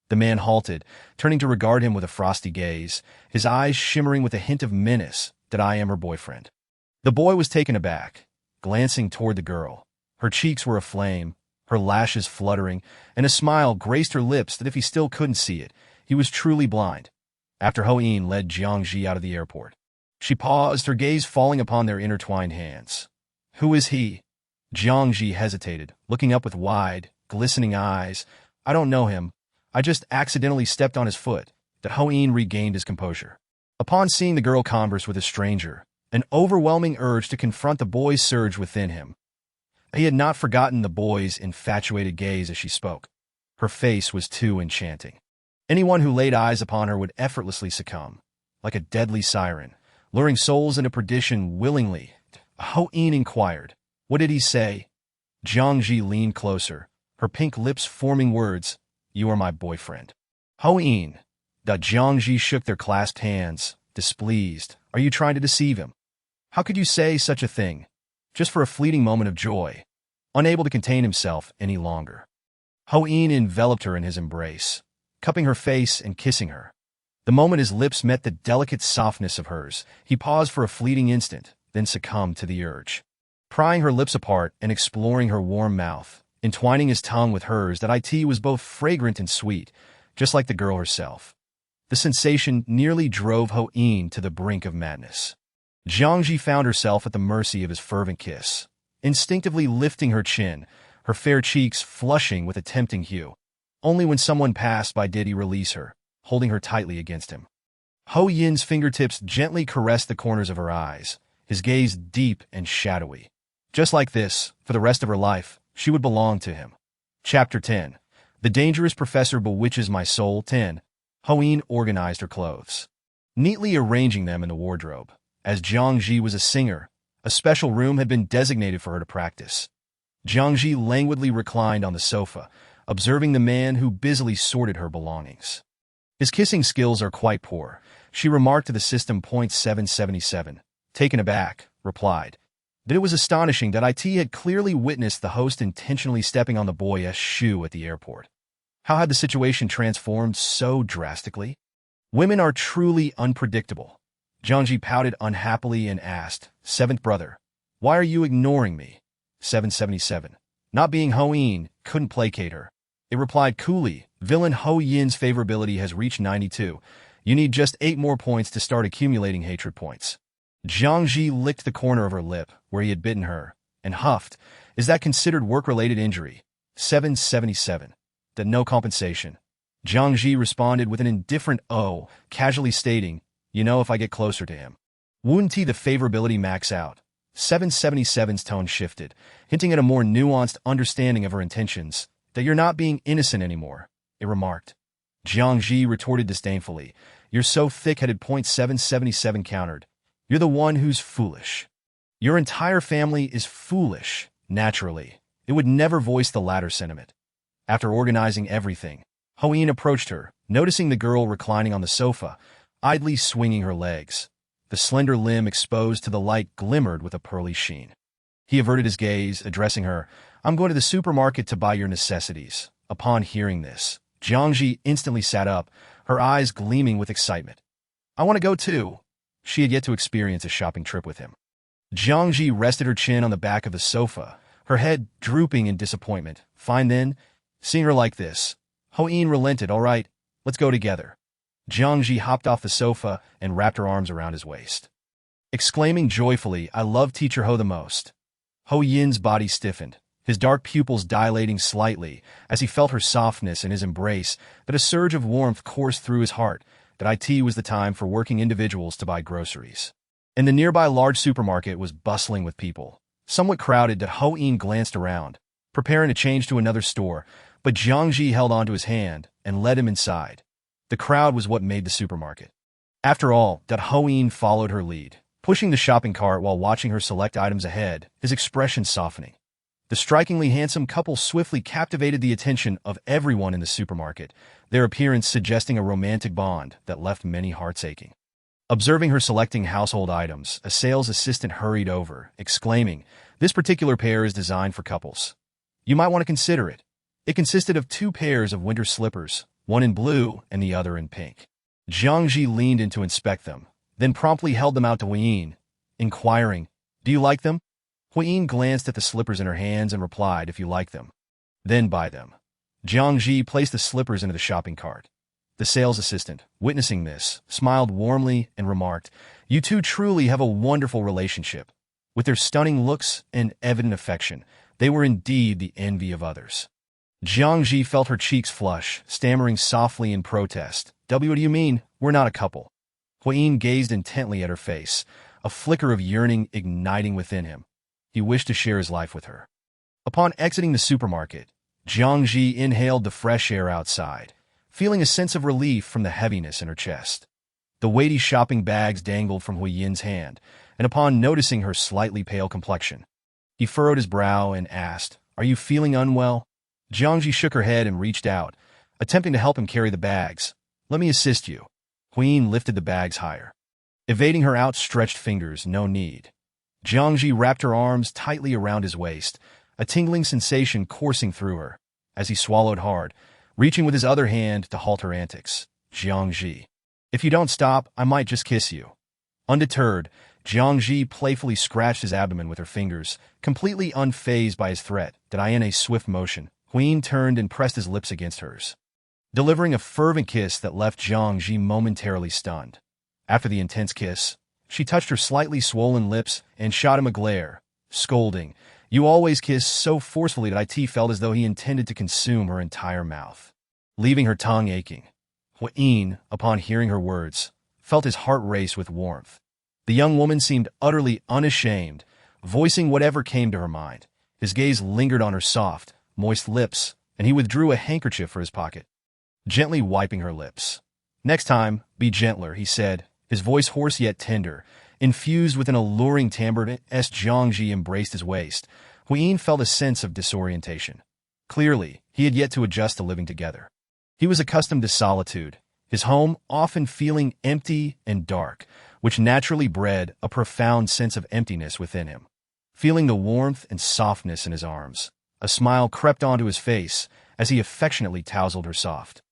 The man halted, turning to regard him with a frosty gaze, his eyes shimmering with a hint of menace. "That I am her boyfriend." The boy was taken aback, glancing toward the girl. Her cheeks were aflame, her lashes fluttering, and a smile graced her lips that if he still couldn't see it, he was truly blind. After Ho-in led Jiang Zhi out of the airport, she paused, her gaze falling upon their intertwined hands. "Who is he?" Jiang Zhi hesitated, looking up with wide, glistening eyes. "I don't know him. I just accidentally stepped on his foot." That Ho-in regained his composure. Upon seeing the girl converse with a stranger, an overwhelming urge to confront the boy surged within him. He had not forgotten the boy's infatuated gaze as she spoke. Her face was too enchanting. Anyone who laid eyes upon her would effortlessly succumb, like a deadly siren, luring souls into perdition willingly. Ho-in inquired, "What did he say?" Jiang Zhi leaned closer, her pink lips forming words, "You are my boyfriend." Ho-in. Jiang Zhi shook their clasped hands, displeased. "Are you trying to deceive him? How could you say such a thing? Just for a fleeting moment of joy." Unable to contain himself any longer, Ho-in enveloped her in his embrace, cupping her face and kissing her. The moment his lips met the delicate softness of hers, he paused for a fleeting instant, then succumbed to the urge. Prying her lips apart and exploring her warm mouth, entwining his tongue with hers, that it was both fragrant and sweet, just like the girl herself. The sensation nearly drove Ho-in to the brink of madness. Jiang Zhi found herself at the mercy of his fervent kiss, instinctively lifting her chin, her fair cheeks flushing with a tempting hue. Only when someone passed by did he release her, holding her tightly against him. Ho-in's fingertips gently caressed the corners of her eyes, his gaze deep and shadowy. Just like this, for the rest of her life, she would belong to him. Chapter 10. The Dangerous Professor Bewitches My Soul. 10. Ho-in organized her clothes, neatly arranging them in the wardrobe. As Jiang Zhi was a singer, a special room had been designated for her to practice. Jiang Zhi languidly reclined on the sofa, observing the man who busily sorted her belongings. "His kissing skills are quite poor," she remarked to the system. 777. Taken aback, replied that it was astonishing that it had clearly witnessed the host intentionally stepping on the boy's shoe at the airport. How had the situation transformed so drastically? Women are truly unpredictable. Jiang Zhi pouted unhappily and asked, "Seventh brother, why are you ignoring me?" 777. Not being Ho-in couldn't placate her. It replied coolly, "Villain Ho-in's favorability has reached 92. You need just 8 more points to start accumulating hatred points." Jiang Zhi licked the corner of her lip, where he had bitten her, and huffed, "Is that considered work-related injury?" 777. That no compensation. Jiang Zhi responded with an indifferent "oh," casually stating, "You know, if I get closer to him, wouldn't the favorability max out?" 777's tone shifted, hinting at a more nuanced understanding of her intentions. "That you're not being innocent anymore," it remarked. Jiang Zhi retorted disdainfully, "You're so thick-headed." 777 countered, "You're the one who's foolish. Your entire family is foolish, naturally." It would never voice the latter sentiment. After organizing everything, Ho-in approached her, noticing the girl reclining on the sofa, idly swinging her legs. The slender limb exposed to the light glimmered with a pearly sheen. He averted his gaze, addressing her, "I'm going to the supermarket to buy your necessities." Upon hearing this, Jiang Zhi instantly sat up, her eyes gleaming with excitement. "I want to go too." She had yet to experience a shopping trip with him. Jiang Zhi rested her chin on the back of the sofa, her head drooping in disappointment. Fine then. Seeing her like this, Ho-in relented. "All right, let's go together." Jiang Zhi hopped off the sofa and wrapped her arms around his waist, exclaiming joyfully, "I love Teacher Ho the most." Ho-in's body stiffened, his dark pupils dilating slightly as he felt her softness in his embrace, that a surge of warmth coursed through his heart, that it was the time for working individuals to buy groceries. And the nearby large supermarket was bustling with people, somewhat crowded. That Ho-in glanced around, preparing to change to another store, but Jiang Zhi held onto his hand and led him inside. The crowd was what made the supermarket. After all, Ho-in followed her lead, pushing the shopping cart while watching her select items ahead, his expression softening. The strikingly handsome couple swiftly captivated the attention of everyone in the supermarket, their appearance suggesting a romantic bond that left many hearts aching. Observing her selecting household items, a sales assistant hurried over, exclaiming, "This particular pair is designed for couples. You might want to consider it." It consisted of 2 pairs of winter slippers, one in blue and the other in pink. Jiang Zhi leaned in to inspect them, then promptly held them out to Huiyin, inquiring, "Do you like them?" Huiyin glanced at the slippers in her hands and replied, "If you like them, then buy them." Jiang Zhi placed the slippers into the shopping cart. The sales assistant, witnessing this, smiled warmly and remarked, "You two truly have a wonderful relationship." With their stunning looks and evident affection, they were indeed the envy of others. Jiang Zhi felt her cheeks flush, stammering softly in protest. "What do you mean? We're not a couple." Huiyin gazed intently at her face, a flicker of yearning igniting within him. He wished to share his life with her. Upon exiting the supermarket, Jiang Zhi inhaled the fresh air outside, feeling a sense of relief from the heaviness in her chest. The weighty shopping bags dangled from Huiyin's hand, and upon noticing her slightly pale complexion, he furrowed his brow and asked, "Are you feeling unwell?" Jiang Zhi shook her head and reached out, attempting to help him carry the bags. "Let me assist you." Huiyin lifted the bags higher. Evading her outstretched fingers, "No need." Jiang Zhi wrapped her arms tightly around his waist, a tingling sensation coursing through her, as he swallowed hard, reaching with his other hand to halt her antics. "Jiang Zhi, if you don't stop, I might just kiss you." Undeterred, Jiang Zhi playfully scratched his abdomen with her fingers, completely unfazed by his threat. In a swift motion, Huiyin turned and pressed his lips against hers, delivering a fervent kiss that left Jiang Zhi momentarily stunned. After the intense kiss, she touched her slightly swollen lips and shot him a glare, scolding, "You always kiss so forcefully that it felt as though he intended to consume her entire mouth," leaving her tongue aching. Huiyin, upon hearing her words, felt his heart race with warmth. The young woman seemed utterly unashamed, voicing whatever came to her mind. His gaze lingered on her soft, moist lips, and he withdrew a handkerchief from his pocket, gently wiping her lips. "Next time, be gentler," he said, his voice hoarse yet tender, infused with an alluring timbre. As Jiang Zhi embraced his waist, Huiyin felt a sense of disorientation. Clearly, he had yet to adjust to living together. He was accustomed to solitude, his home often feeling empty and dark, which naturally bred a profound sense of emptiness within him. Feeling the warmth and softness in his arms, a smile crept onto his face as he affectionately tousled her soft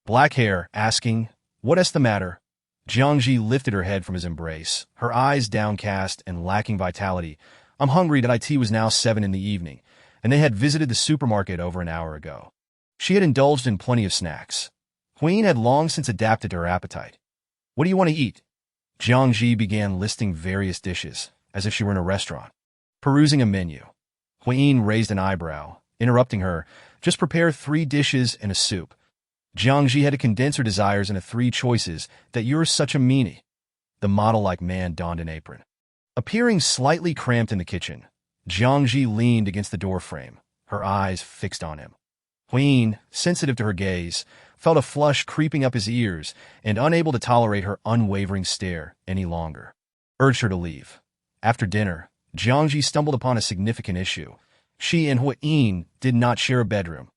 black hair, asking, "What's the matter?" Jiang Zhi lifted her head from his embrace, her eyes downcast and lacking vitality. "I'm hungry." It was now 7 in the evening, and they had visited the supermarket over an hour ago. She had indulged in plenty of snacks. Huiyin had long since adapted to her appetite. "What do you want to eat?" Jiang Zhi began listing various dishes, as if she were in a restaurant, perusing a menu. Huiyin raised an eyebrow, interrupting her, "Just prepare 3 dishes and a soup." Jiang Zhi had to condense her desires into 3 choices. "That you're such a meanie." The model-like man donned an apron. Appearing slightly cramped in the kitchen, Jiang Zhi leaned against the doorframe, her eyes fixed on him. Huiyin, sensitive to her gaze, felt a flush creeping up his ears and unable to tolerate her unwavering stare any longer, urged her to leave. After dinner, Jiang Zhi stumbled upon a significant issue. She and Huiyin did not share a bedroom.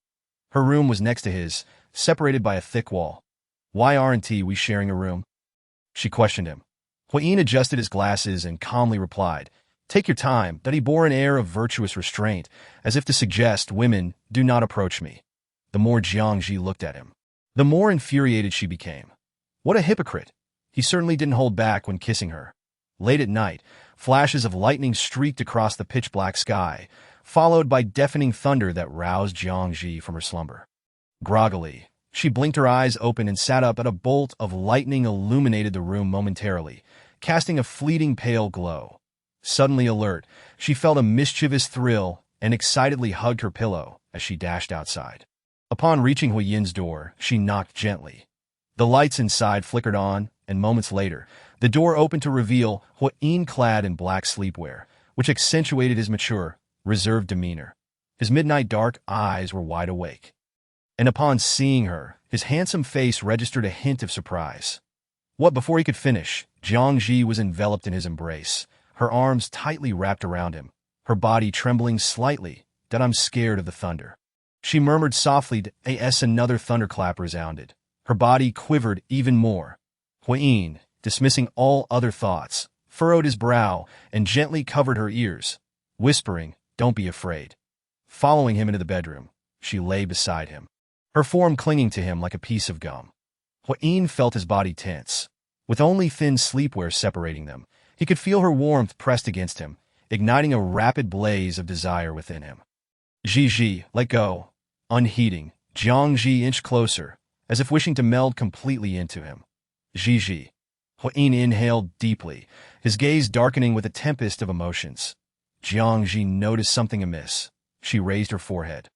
Her room was next to his, separated by a thick wall. "Why aren't we sharing a room?" she questioned him. Huiyin adjusted his glasses and calmly replied, "Take your time." He bore an air of virtuous restraint, as if to suggest, "Women, do not approach me." The more Jiang Zhi looked at him, the more infuriated she became. What a hypocrite! He certainly didn't hold back when kissing her. Late at night, flashes of lightning streaked across the pitch-black sky, followed by deafening thunder that roused Jiang Zhi from her slumber. Groggily, she blinked her eyes open and sat up. A bolt of lightning illuminated the room momentarily, casting a fleeting pale glow. Suddenly alert, she felt a mischievous thrill and excitedly hugged her pillow as she dashed outside. Upon reaching Huiyin's door, she knocked gently. The lights inside flickered on, and moments later, the door opened to reveal Huiyin clad in black sleepwear, which accentuated his mature, reserved demeanor. His midnight dark eyes were wide awake. And upon seeing her, his handsome face registered a hint of surprise. Before he could finish, Jiang Zhi was enveloped in his embrace, her arms tightly wrapped around him, her body trembling slightly that I'm scared of the thunder. She murmured softly as another thunderclap resounded. Her body quivered even more. Huyin, dismissing all other thoughts, furrowed his brow and gently covered her ears, whispering, "Don't be afraid." Following him into the bedroom, she lay beside him, her form clinging to him like a piece of gum. Huyin felt his body tense. With only thin sleepwear separating them, he could feel her warmth pressed against him, igniting a rapid blaze of desire within him. Zhi, let go. Unheeding, Jiang Zhi inched closer, as if wishing to meld completely into him. Zhi. Huyin inhaled deeply, his gaze darkening with a tempest of emotions. Jiang Zhi noticed something amiss. She raised her forehead,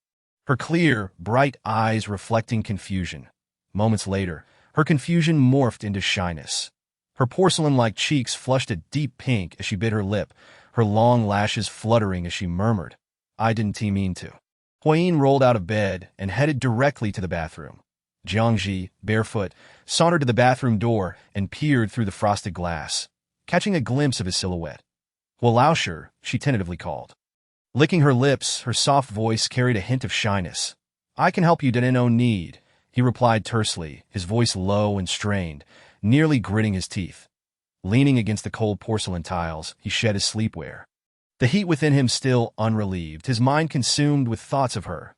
her clear, bright eyes reflecting confusion. Moments later, her confusion morphed into shyness. Her porcelain-like cheeks flushed a deep pink as she bit her lip, her long lashes fluttering as she murmured, "I didn't mean to." Huyin rolled out of bed and headed directly to the bathroom. Jiang Zhi, barefoot, sauntered to the bathroom door and peered through the frosted glass, catching a glimpse of his silhouette. "Lauscher," she tentatively called. Licking her lips, her soft voice carried a hint of shyness. "I can help you, didn't no need," he replied tersely, his voice low and strained, nearly gritting his teeth. Leaning against the cold porcelain tiles, he shed his sleepwear. The heat within him still unrelieved, his mind consumed with thoughts of her.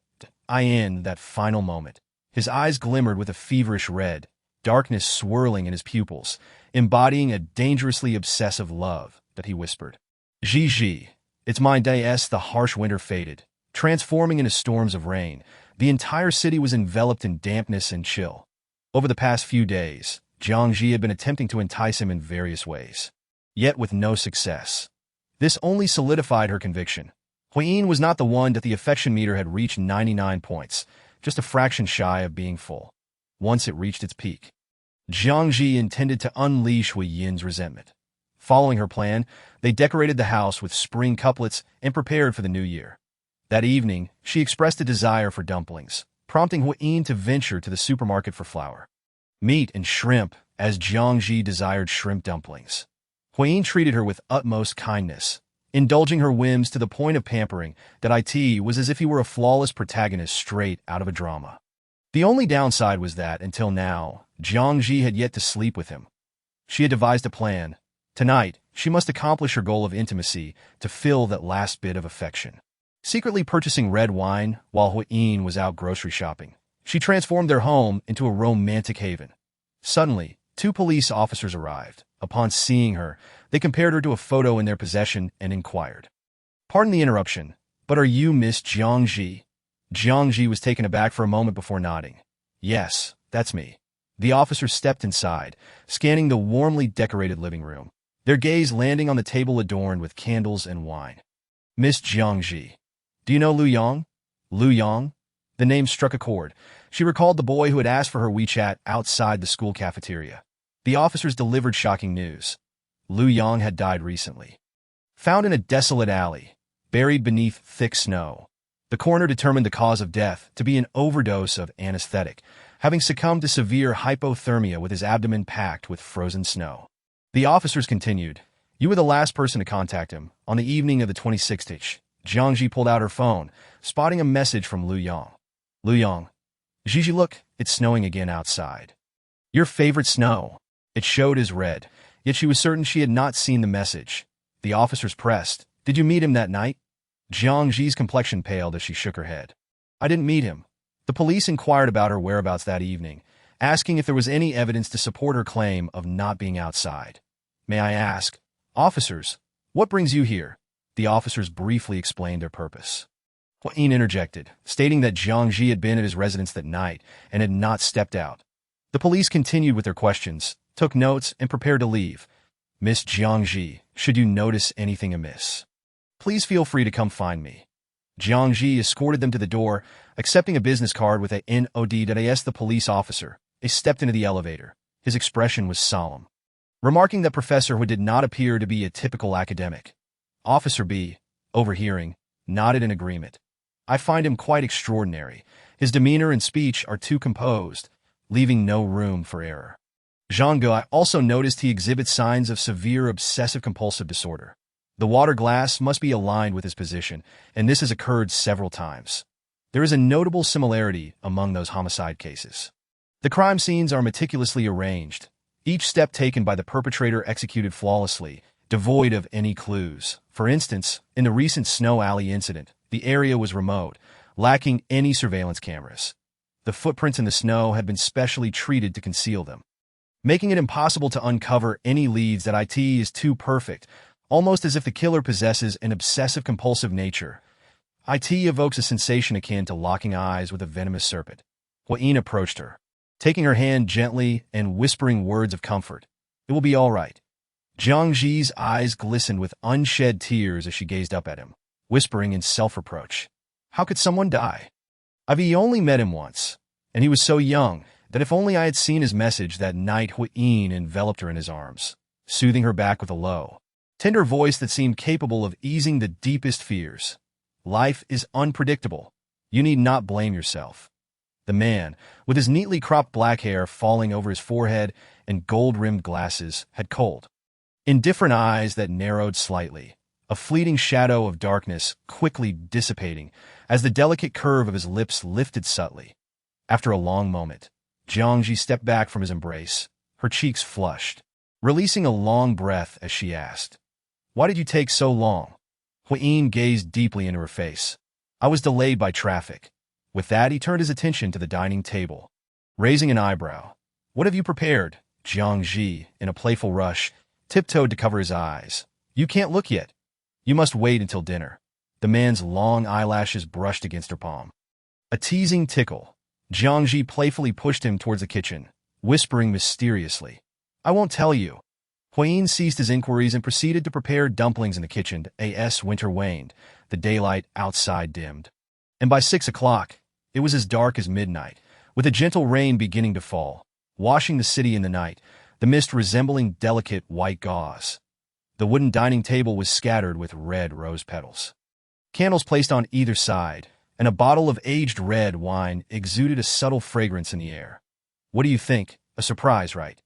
In that final moment, his eyes glimmered with a feverish red, darkness swirling in his pupils, embodying a dangerously obsessive love, that he whispered, "Zhi, it's my day." The harsh winter faded, transforming into storms of rain. The entire city was enveloped in dampness and chill. Over the past few days, Jiang Zhi had been attempting to entice him in various ways, yet with no success. This only solidified her conviction. Huyin was not the one that the affection meter had reached 99 points, just a fraction shy of being full. Once it reached its peak, Jiang Zhi intended to unleash Huyin's resentment. Following her plan, they decorated the house with spring couplets and prepared for the new year. That evening, she expressed a desire for dumplings, prompting Huyin to venture to the supermarket for flour, meat, and shrimp, as Jiang Zhi desired shrimp dumplings. Huyin treated her with utmost kindness, indulging her whims to the point of pampering that it was as if he were a flawless protagonist straight out of a drama. The only downside was that, until now, Jiang Zhi had yet to sleep with him. She had devised a plan. Tonight, she must accomplish her goal of intimacy to fill that last bit of affection. Secretly purchasing red wine while Huyin was out grocery shopping, she transformed their home into a romantic haven. Suddenly, 2 police officers arrived. Upon seeing her, they compared her to a photo in their possession and inquired, "Pardon the interruption, but are you Miss Jiang Zhi?" Jiang Zhi was taken aback for a moment before nodding. "Yes, that's me." The officers stepped inside, scanning the warmly decorated living room, their gaze landing on the table adorned with candles and wine. "Miss Jiang Zhi, do you know Lu Yang?" Lu Yang? The name struck a chord. She recalled the boy who had asked for her WeChat outside the school cafeteria. The officers delivered shocking news. Lu Yang had died recently. Found in a desolate alley, buried beneath thick snow. The coroner determined the cause of death to be an overdose of anesthetic, having succumbed to severe hypothermia with his abdomen packed with frozen snow. The officers continued, "You were the last person to contact him on the evening of the 26th. Jiang Zhi pulled out her phone, spotting a message from Lu Yang. "Lu Yang, Gigi, look, it's snowing again outside. Your favorite snow." It showed as red, yet she was certain she had not seen the message. The officers pressed, "Did you meet him that night?" Jiang Zhi's complexion paled as she shook her head. "I didn't meet him." The police inquired about her whereabouts that evening, asking if there was any evidence to support her claim of not being outside. "May I ask, officers, what brings you here?" The officers briefly explained their purpose. Huyin interjected, stating that Jiang Zhi had been at his residence that night and had not stepped out. The police continued with their questions, took notes, and prepared to leave. "Miss Jiang Zhi, should you notice anything amiss, please feel free to come find me." Jiang Zhi escorted them to the door, accepting a business card with a nod. The police officer stepped into the elevator. His expression was solemn, remarking that Professor Hu did not appear to be a typical academic. Officer B, overhearing, nodded in agreement. "I find him quite extraordinary. His demeanor and speech are too composed, leaving no room for error. Zhang Ge, I also noticed he exhibits signs of severe obsessive-compulsive disorder." The water glass must be aligned with his position, and this has occurred several times. There is a notable similarity among those homicide cases. The crime scenes are meticulously arranged, each step taken by the perpetrator executed flawlessly, devoid of any clues. For instance, in the recent Snow Alley incident, the area was remote, lacking any surveillance cameras. The footprints in the snow had been specially treated to conceal them, making it impossible to uncover any leads. That it is too perfect, almost as if the killer possesses an obsessive-compulsive nature. It evokes a sensation akin to locking eyes with a venomous serpent. Huayin approached her, taking her hand gently and whispering words of comfort. "It will be all right." Jiang Zhi's eyes glistened with unshed tears as she gazed up at him, whispering in self-reproach. How could someone die? I've only met him once, and he was so young that if only I had seen his message that night. Huayin enveloped her in his arms, soothing her back with a low, tender voice that seemed capable of easing the deepest fears. Life is unpredictable. You need not blame yourself. The man, with his neatly cropped black hair falling over his forehead and gold-rimmed glasses, had cold, indifferent eyes that narrowed slightly, a fleeting shadow of darkness quickly dissipating as the delicate curve of his lips lifted subtly. After a long moment, Jiang Zhi stepped back from his embrace, her cheeks flushed, releasing a long breath as she asked, "Why did you take so long?" Huayin gazed deeply into her face. "I was delayed by traffic." With that, he turned his attention to the dining table, raising an eyebrow. "What have you prepared?" Jiang Zhi, in a playful rush, tiptoed to cover his eyes. "You can't look yet. You must wait until dinner." The man's long eyelashes brushed against her palm. A teasing tickle. Jiang Zhi playfully pushed him towards the kitchen, whispering mysteriously, "I won't tell you." Huayin ceased his inquiries and proceeded to prepare dumplings in the kitchen. As winter waned, the daylight outside dimmed, and by 6 o'clock, it was as dark as midnight, with a gentle rain beginning to fall, washing the city in the night, the mist resembling delicate white gauze. The wooden dining table was scattered with red rose petals. Candles placed on either side, and a bottle of aged red wine exuded a subtle fragrance in the air. "What do you think? A surprise, right?"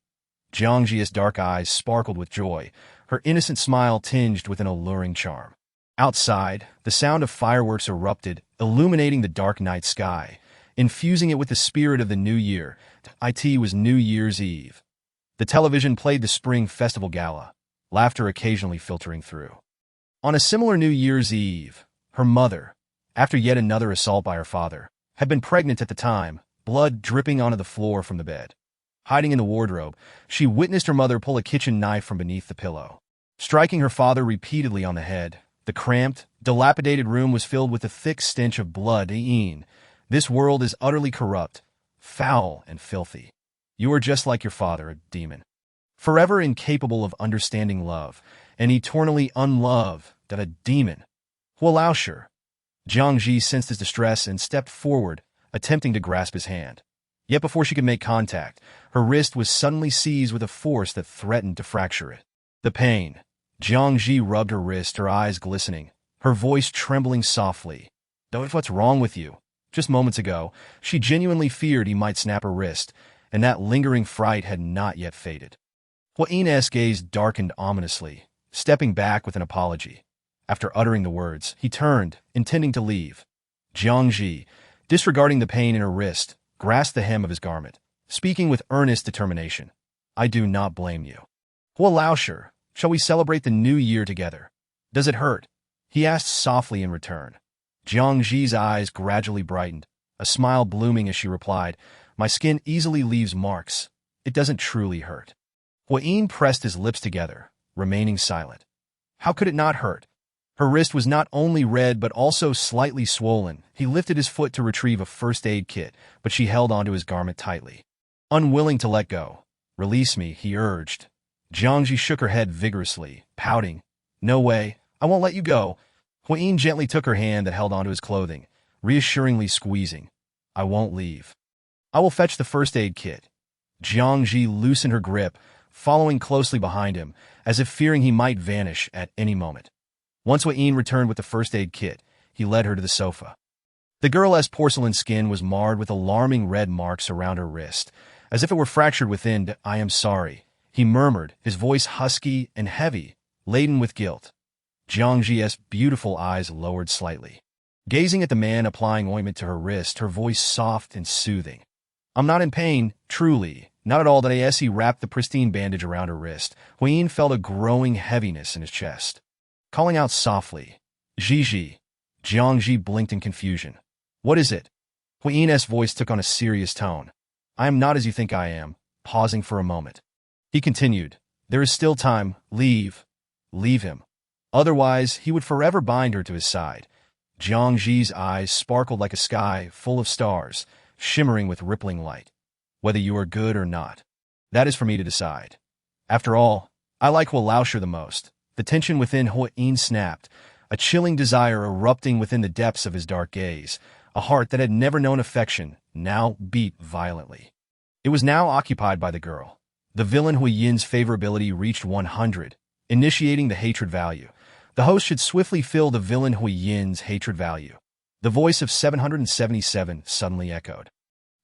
Jiang Zhi's dark eyes sparkled with joy, her innocent smile tinged with an alluring charm. Outside, the sound of fireworks erupted, illuminating the dark night sky, infusing it with the spirit of the new year. It was New Year's Eve. The television played the Spring Festival Gala, laughter occasionally filtering through. On a similar New Year's Eve, her mother, after yet another assault by her father, had been pregnant at the time, blood dripping onto the floor from the bed. Hiding in the wardrobe, she witnessed her mother pull a kitchen knife from beneath the pillow, striking her father repeatedly on the head. The cramped, dilapidated room was filled with a thick stench of blood. This world is utterly corrupt, foul, and filthy. You are just like your father, a demon, forever incapable of understanding love, and eternally unloved. That a demon. Hualaosher. Jiang Zhi sensed his distress and stepped forward, attempting to grasp his hand. Yet before she could make contact, her wrist was suddenly seized with a force that threatened to fracture it. The pain. Jiang Zhi rubbed her wrist, her eyes glistening, her voice trembling softly. "What's wrong with you?" Just moments ago, she genuinely feared he might snap her wrist, and that lingering fright had not yet faded. Huayin's gaze darkened ominously, stepping back with an apology. After uttering the words, he turned, intending to leave. Jiang Zhi, disregarding the pain in her wrist, grasped the hem of his garment, speaking with earnest determination. "I do not blame you." "Hualaosher, shall we celebrate the new year together?" "Does it hurt?" he asked softly in return. Jiang Zhi's eyes gradually brightened, a smile blooming as she replied, "My skin easily leaves marks. It doesn't truly hurt." Huayin pressed his lips together, remaining silent. How could it not hurt? Her wrist was not only red but also slightly swollen. He lifted his foot to retrieve a first aid kit, but she held onto his garment tightly. Unwilling to let go. "Release me," he urged. Jiang Zhi shook her head vigorously, pouting. "No way, I won't let you go." Huayin gently took her hand that held onto his clothing, reassuringly squeezing. "I won't leave. I will fetch the first aid kit." Jiang Zhi loosened her grip, following closely behind him, as if fearing he might vanish at any moment. Once Huayin returned with the first aid kit, he led her to the sofa. The girl's porcelain skin was marred with alarming red marks around her wrist, as if it were fractured within. "I am sorry," he murmured, his voice husky and heavy, laden with guilt. Jiang Zhi's beautiful eyes lowered slightly. Gazing at the man applying ointment to her wrist, her voice soft and soothing. I'm not in pain, truly. Not at all. That as he wrapped the pristine bandage around her wrist, Huiyin felt a growing heaviness in his chest. Calling out softly, Zhi. Jiang Zhi blinked in confusion. What is it? Huiyin's voice took on a serious tone. I am not as you think I am, pausing for a moment. He continued, there is still time. Leave him. Otherwise, he would forever bind her to his side. Jiang Zhi's eyes sparkled like a sky full of stars, shimmering with rippling light. Whether you are good or not, that is for me to decide. After all, I like Hua Laosher the most. The tension within Huiyin snapped, a chilling desire erupting within the depths of his dark gaze. A heart that had never known affection now beat violently. It was now occupied by the girl. The villain Huiyin's favorability reached 100, initiating the hatred value. The host should swiftly fill the villain Huiyin's hatred value. The voice of 777 suddenly echoed.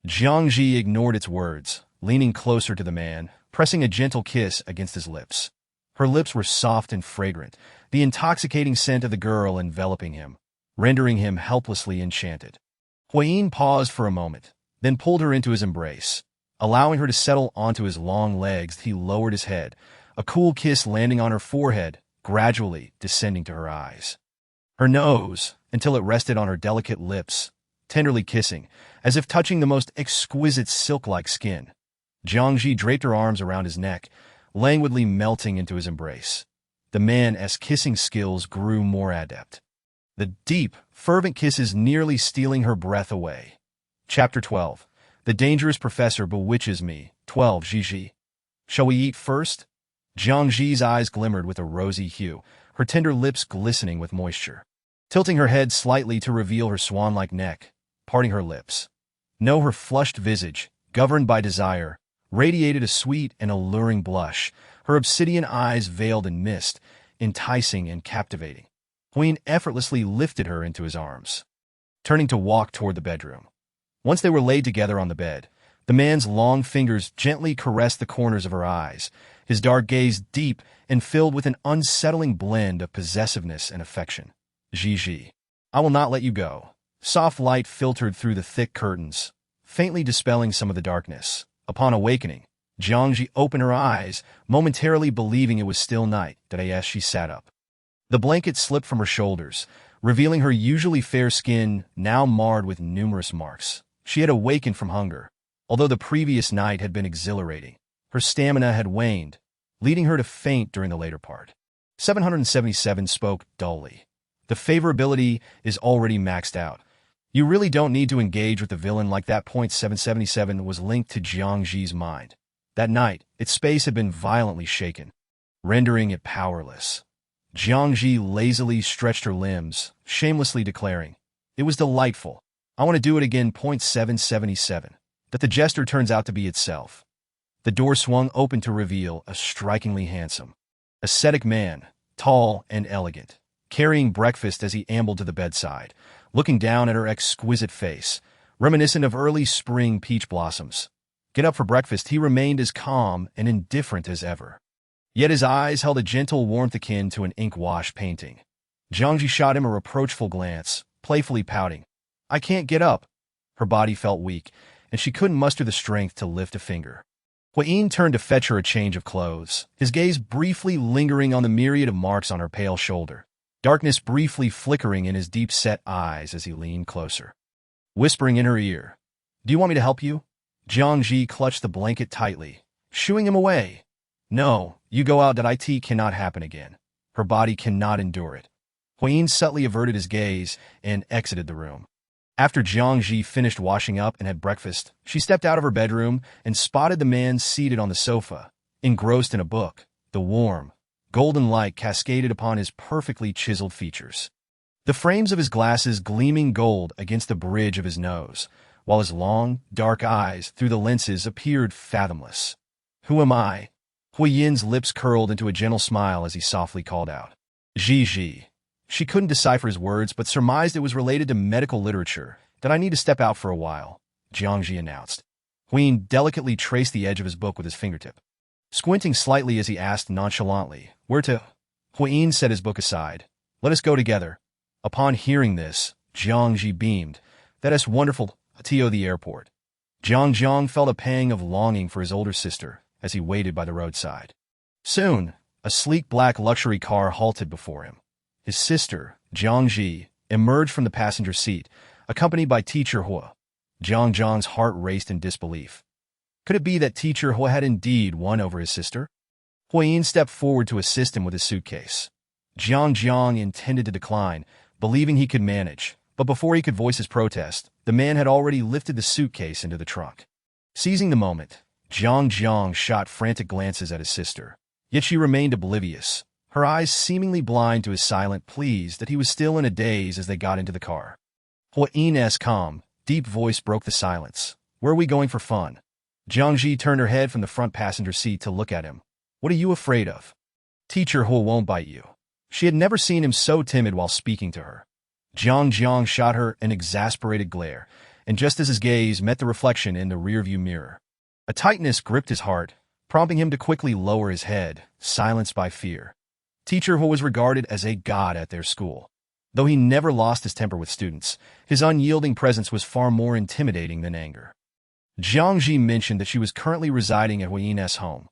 Jiang Zhi ignored its words, leaning closer to the man, pressing a gentle kiss against his lips. Her lips were soft and fragrant, the intoxicating scent of the girl enveloping him, rendering him helplessly enchanted. Huiyin paused for a moment, then pulled her into his embrace. Allowing her to settle onto his long legs, he lowered his head, a cool kiss landing on her forehead, gradually descending to her eyes. Her nose, until it rested on her delicate lips, tenderly kissing, as if touching the most exquisite silk-like skin. Jiang Zhi draped her arms around his neck, languidly melting into his embrace. The man's kissing skills grew more adept. The deep, fervent kisses nearly stealing her breath away. Chapter 12. The dangerous professor bewitches me. 12. Zhi. Shall we eat first? Jiang Zhi's eyes glimmered with a rosy hue, her tender lips glistening with moisture. Tilting her head slightly to reveal her swan-like neck, parting her lips. No, her flushed visage, governed by desire, radiated a sweet and alluring blush, her obsidian eyes veiled in mist, enticing and captivating. Huiyin effortlessly lifted her into his arms, turning to walk toward the bedroom. Once they were laid together on the bed, the man's long fingers gently caressed the corners of her eyes, his dark gaze deep and filled with an unsettling blend of possessiveness and affection. Zhi, I will not let you go. Soft light filtered through the thick curtains, faintly dispelling some of the darkness. Upon awakening, Jiang Zhi opened her eyes, momentarily believing it was still night. As she sat up, the blanket slipped from her shoulders, revealing her usually fair skin now marred with numerous marks. She had awakened from hunger. Although the previous night had been exhilarating, her stamina had waned, leading her to faint during the later part. 777 spoke dully. The favorability is already maxed out. You really don't need to engage with the villain like that. 777 was linked to Jiang Zhi's mind. That night, its space had been violently shaken, rendering it powerless. Jiang Zhi lazily stretched her limbs, shamelessly declaring, it was delightful. I want to do it again. 777. That the jester turns out to be itself. The door swung open to reveal a strikingly handsome, ascetic man, tall and elegant, carrying breakfast as he ambled to the bedside, looking down at her exquisite face, reminiscent of early spring peach blossoms. Get up for breakfast, he remained as calm and indifferent as ever. Yet his eyes held a gentle warmth akin to an ink-wash painting. Jiang Zhi shot him a reproachful glance, playfully pouting. I can't get up. Her body felt weak, and she couldn't muster the strength to lift a finger. Huiyin turned to fetch her a change of clothes, his gaze briefly lingering on the myriad of marks on her pale shoulder, darkness briefly flickering in his deep-set eyes as he leaned closer. Whispering in her ear, do you want me to help you? Jiang Zhi clutched the blanket tightly, shooing him away. No, you go out. It cannot happen again. Her body cannot endure it. Huiyin subtly averted his gaze and exited the room. After Jiang Zhi finished washing up and had breakfast, she stepped out of her bedroom and spotted the man seated on the sofa, engrossed in a book. The warm, golden light cascaded upon his perfectly chiseled features, the frames of his glasses gleaming gold against the bridge of his nose, while his long, dark eyes through the lenses appeared fathomless. Who am I? Huiyin's lips curled into a gentle smile as he softly called out. Zhi. She couldn't decipher his words, but surmised it was related to medical literature. That I need to step out for a while, Jiang Zhi announced. Huiyin delicately traced the edge of his book with his fingertip, squinting slightly as he asked nonchalantly, where to? Huiyin set his book aside, Let us go together. Upon hearing this, Jiang Zhi beamed. That is wonderful, to the airport. Jiang felt a pang of longing for his older sister as he waited by the roadside. Soon, a sleek black luxury car halted before him. His sister, Jiang Zhi, emerged from the passenger seat, accompanied by Teacher Hua. Jiang's heart raced in disbelief. Could it be that Teacher Hua had indeed won over his sister? Huayin stepped forward to assist him with his suitcase. Jiang intended to decline, believing he could manage, but before he could voice his protest, the man had already lifted the suitcase into the trunk. Seizing the moment, Jiang shot frantic glances at his sister, yet she remained oblivious, her eyes seemingly blind to his silent pleas that he was still in a daze as they got into the car. Huayin's calm, deep voice broke the silence. Where are we going for fun? Jiang Zhi turned her head from the front passenger seat to look at him. What are you afraid of? Teacher Hua won't bite you. She had never seen him so timid while speaking to her. Jiang shot her an exasperated glare, and just as his gaze met the reflection in the rearview mirror, a tightness gripped his heart, prompting him to quickly lower his head, silenced by fear. Teacher Hua was regarded as a god at their school. Though he never lost his temper with students, his unyielding presence was far more intimidating than anger. Jiang Zhi mentioned that she was currently residing at Huayin's home.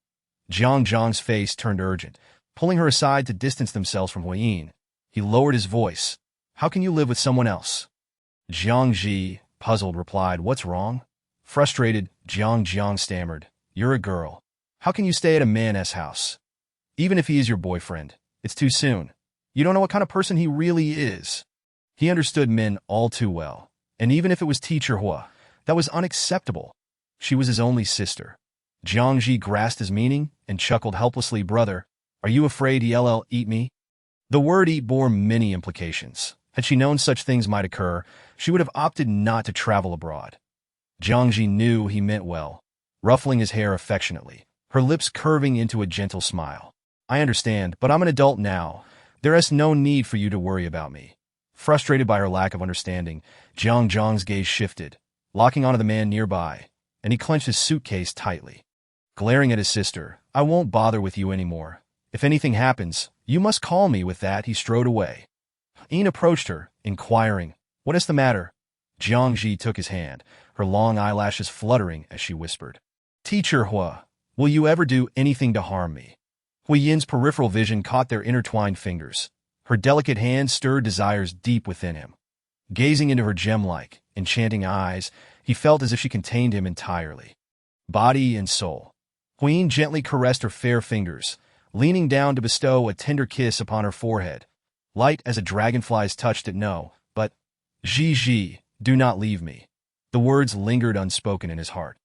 Jiang's face turned urgent, pulling her aside to distance themselves from Huayin. He lowered his voice. How can you live with someone else? Jiang Zhi, puzzled, replied, What's wrong? Frustrated, Jiang stammered, You're a girl. How can you stay at a man's house? Even if he is your boyfriend, it's too soon. You don't know what kind of person he really is. He understood men all too well, and even if it was Teacher Hua, that was unacceptable. She was his only sister. Jiang Zhi grasped his meaning and chuckled helplessly, Brother, are you afraid he'll eat me? The word eat bore many implications. Had she known such things might occur, she would have opted not to travel abroad. Jiang Zhi knew he meant well, ruffling his hair affectionately, her lips curving into a gentle smile. I understand, but I'm an adult now. There is no need for you to worry about me. Frustrated by her lack of understanding, Jiang's gaze shifted, locking onto the man nearby, and he clenched his suitcase tightly. Glaring at his sister, I won't bother with you anymore. If anything happens, you must call me. With that, he strode away. Ian approached her, inquiring, What is the matter? Jiang Zhi took his hand, her long eyelashes fluttering as she whispered, Teacher Hua, will you ever do anything to harm me? Huayin's peripheral vision caught their intertwined fingers. Her delicate hand stirred desires deep within him. Gazing into her gem-like, enchanting eyes, he felt as if she contained him entirely, body and soul. Huayin gently caressed her fair fingers, leaning down to bestow a tender kiss upon her forehead. Light as a dragonfly's touched it. No, but, Zhi, do not leave me. The words lingered unspoken in his heart.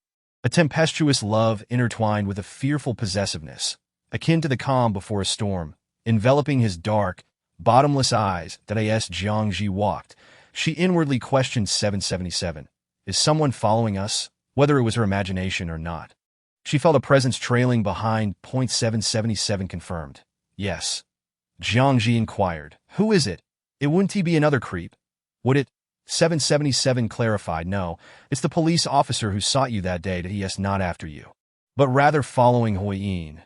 A tempestuous love intertwined with a fearful possessiveness, akin to the calm before a storm, enveloping his dark, bottomless eyes. That as Jiang Zhi walked, she inwardly questioned 777. Is someone following us, whether it was her imagination or not? She felt a presence trailing behind. 777 confirmed. Yes. Jiang Zhi inquired. Who is it? It wouldn't he be another creep? Would it? 777 clarified. No, it's the police officer who sought you that day. That he is not after you, but rather following Huayin.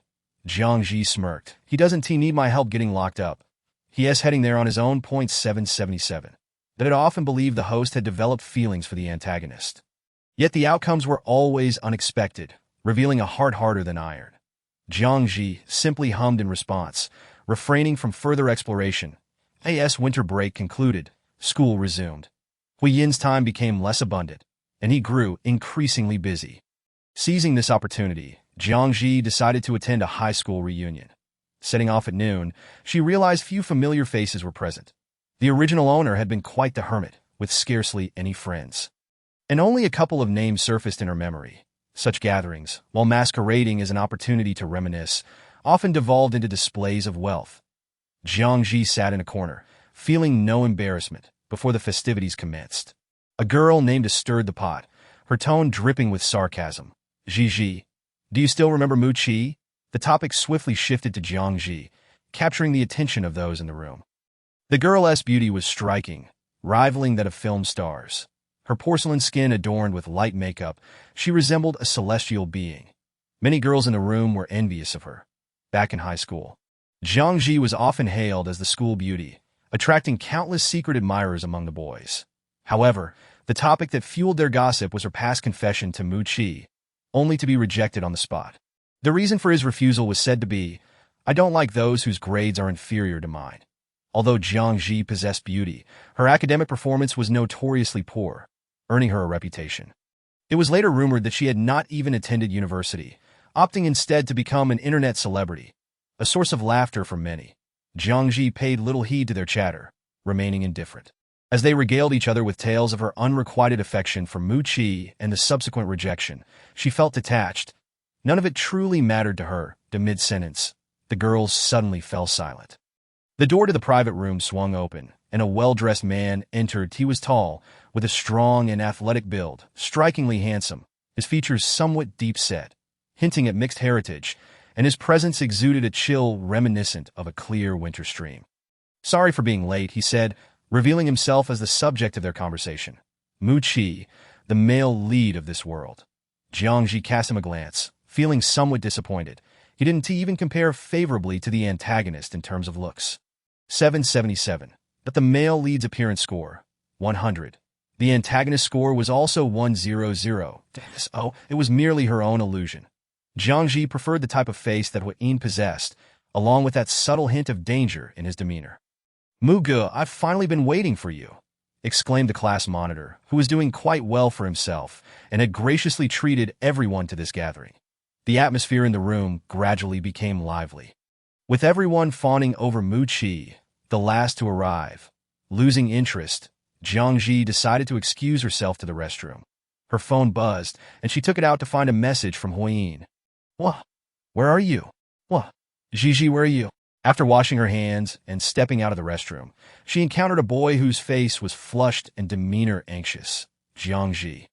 Jiang Zhi smirked. He doesn't need my help getting locked up. He is heading there on his own. 777. That had often believed the host had developed feelings for the antagonist. Yet the outcomes were always unexpected, revealing a heart harder than iron. Jiang Zhi simply hummed in response, refraining from further exploration. As winter break concluded, school resumed. Huayin's time became less abundant, and he grew increasingly busy. Seizing this opportunity, Jiang Zhi decided to attend a high school reunion. Setting off at noon, she realized few familiar faces were present. The original owner had been quite the hermit, with scarcely any friends. And only a couple of names surfaced in her memory. Such gatherings, while masquerading as an opportunity to reminisce, often devolved into displays of wealth. Jiang Zhi sat in a corner, feeling no embarrassment, before the festivities commenced. A girl named us stirred the pot, her tone dripping with sarcasm. Zhi, do you still remember Mu Qi? The topic swiftly shifted to Jiang Zhi, capturing the attention of those in the room. The girl's beauty was striking, rivaling that of film stars. Her porcelain skin adorned with light makeup, she resembled a celestial being. Many girls in the room were envious of her. Back in high school, Jiang Zhi was often hailed as the school beauty, attracting countless secret admirers among the boys. However, the topic that fueled their gossip was her past confession to Mu Qi, only to be rejected on the spot. The reason for his refusal was said to be, "I don't like those whose grades are inferior to mine." Although Jiang Zhi possessed beauty, her academic performance was notoriously poor, earning her a reputation. It was later rumored that she had not even attended university, opting instead to become an internet celebrity, a source of laughter for many. Jiang Zhi paid little heed to their chatter, remaining indifferent. As they regaled each other with tales of her unrequited affection for Mu Qi and the subsequent rejection, she felt detached. None of it truly mattered to her. Mid-sentence, the girls suddenly fell silent. The door to the private room swung open, and a well-dressed man entered. He was tall, with a strong and athletic build, strikingly handsome, his features somewhat deep-set, hinting at mixed heritage, and his presence exuded a chill reminiscent of a clear winter stream. "Sorry for being late," he said, revealing himself as the subject of their conversation. Mu Qi, the male lead of this world. Jiang Zhi cast him a glance, feeling somewhat disappointed. He didn't even compare favorably to the antagonist in terms of looks. 777. But the male lead's appearance score, 100. The antagonist score was also 100. Oh, it was merely her own illusion. Jiang Zhi preferred the type of face that Huyin possessed, along with that subtle hint of danger in his demeanor. "Mu Ge, I've finally been waiting for you," exclaimed the class monitor, who was doing quite well for himself and had graciously treated everyone to this gathering. The atmosphere in the room gradually became lively, with everyone fawning over Mu Qi, the last to arrive. Losing interest, Jiang Zhi decided to excuse herself to the restroom. Her phone buzzed, and she took it out to find a message from Huyin. "What? Where are you? What? Gigi, where are you?" After washing her hands and stepping out of the restroom, she encountered a boy whose face was flushed and demeanor anxious. Jiang Zhi.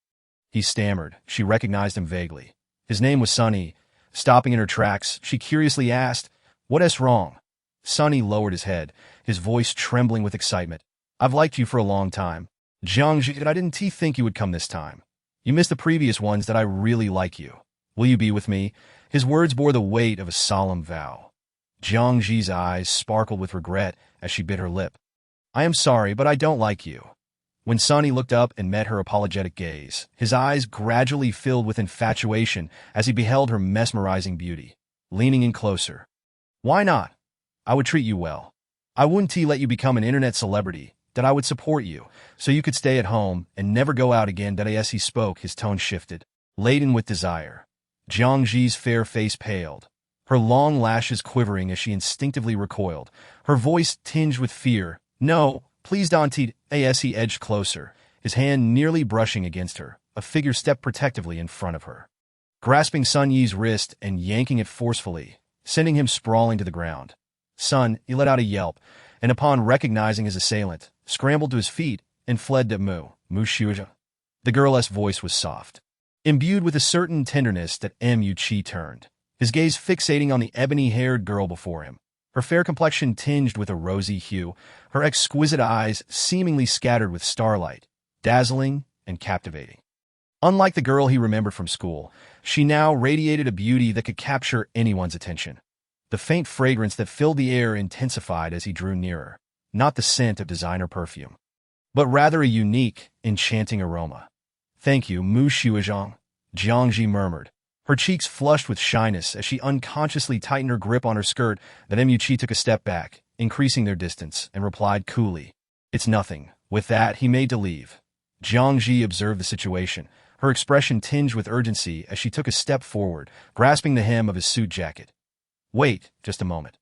He stammered. She recognized him vaguely. His name was Sunny. Stopping in her tracks, she curiously asked, "What's wrong?" Sunny lowered his head, his voice trembling with excitement. "I've liked you for a long time. Jiang Zhi, I didn't think you would come this time. You missed the previous ones that I really like you. Will you be with me?" His words bore the weight of a solemn vow. Jiang Zhi's eyes sparkled with regret as she bit her lip. "I am sorry, but I don't like you." When Sunny looked up and met her apologetic gaze, his eyes gradually filled with infatuation as he beheld her mesmerizing beauty. Leaning in closer. "Why not? I would treat you well. I wouldn't let you become an internet celebrity, that I would support you, so you could stay at home and never go out again." As he spoke, his tone shifted, laden with desire. Jiang Zhi's fair face paled, her long lashes quivering as she instinctively recoiled, her voice tinged with fear. "No, please don't." As he edged closer, his hand nearly brushing against her, a figure stepped protectively in front of her, grasping Sun Yi's wrist and yanking it forcefully, sending him sprawling to the ground. Sun Yi let out a yelp, and upon recognizing his assailant, scrambled to his feet and fled to Mu Xiuzhe. The girl's voice was soft, imbued with a certain tenderness that Mu Qi turned, his gaze fixating on the ebony-haired girl before him, her fair complexion tinged with a rosy hue, her exquisite eyes seemingly scattered with starlight, dazzling and captivating. Unlike the girl he remembered from school, she now radiated a beauty that could capture anyone's attention. The faint fragrance that filled the air intensified as he drew nearer, not the scent of designer perfume, but rather a unique, enchanting aroma. "Thank you, Mu Xiuzhe," Jiang Zhi murmured, her cheeks flushed with shyness as she unconsciously tightened her grip on her skirt. Then Mu Qi took a step back, increasing their distance, and replied coolly, "It's nothing." With that, he made to leave. Jiang Zhi observed the situation, her expression tinged with urgency as she took a step forward, grasping the hem of his suit jacket. "Wait, just a moment."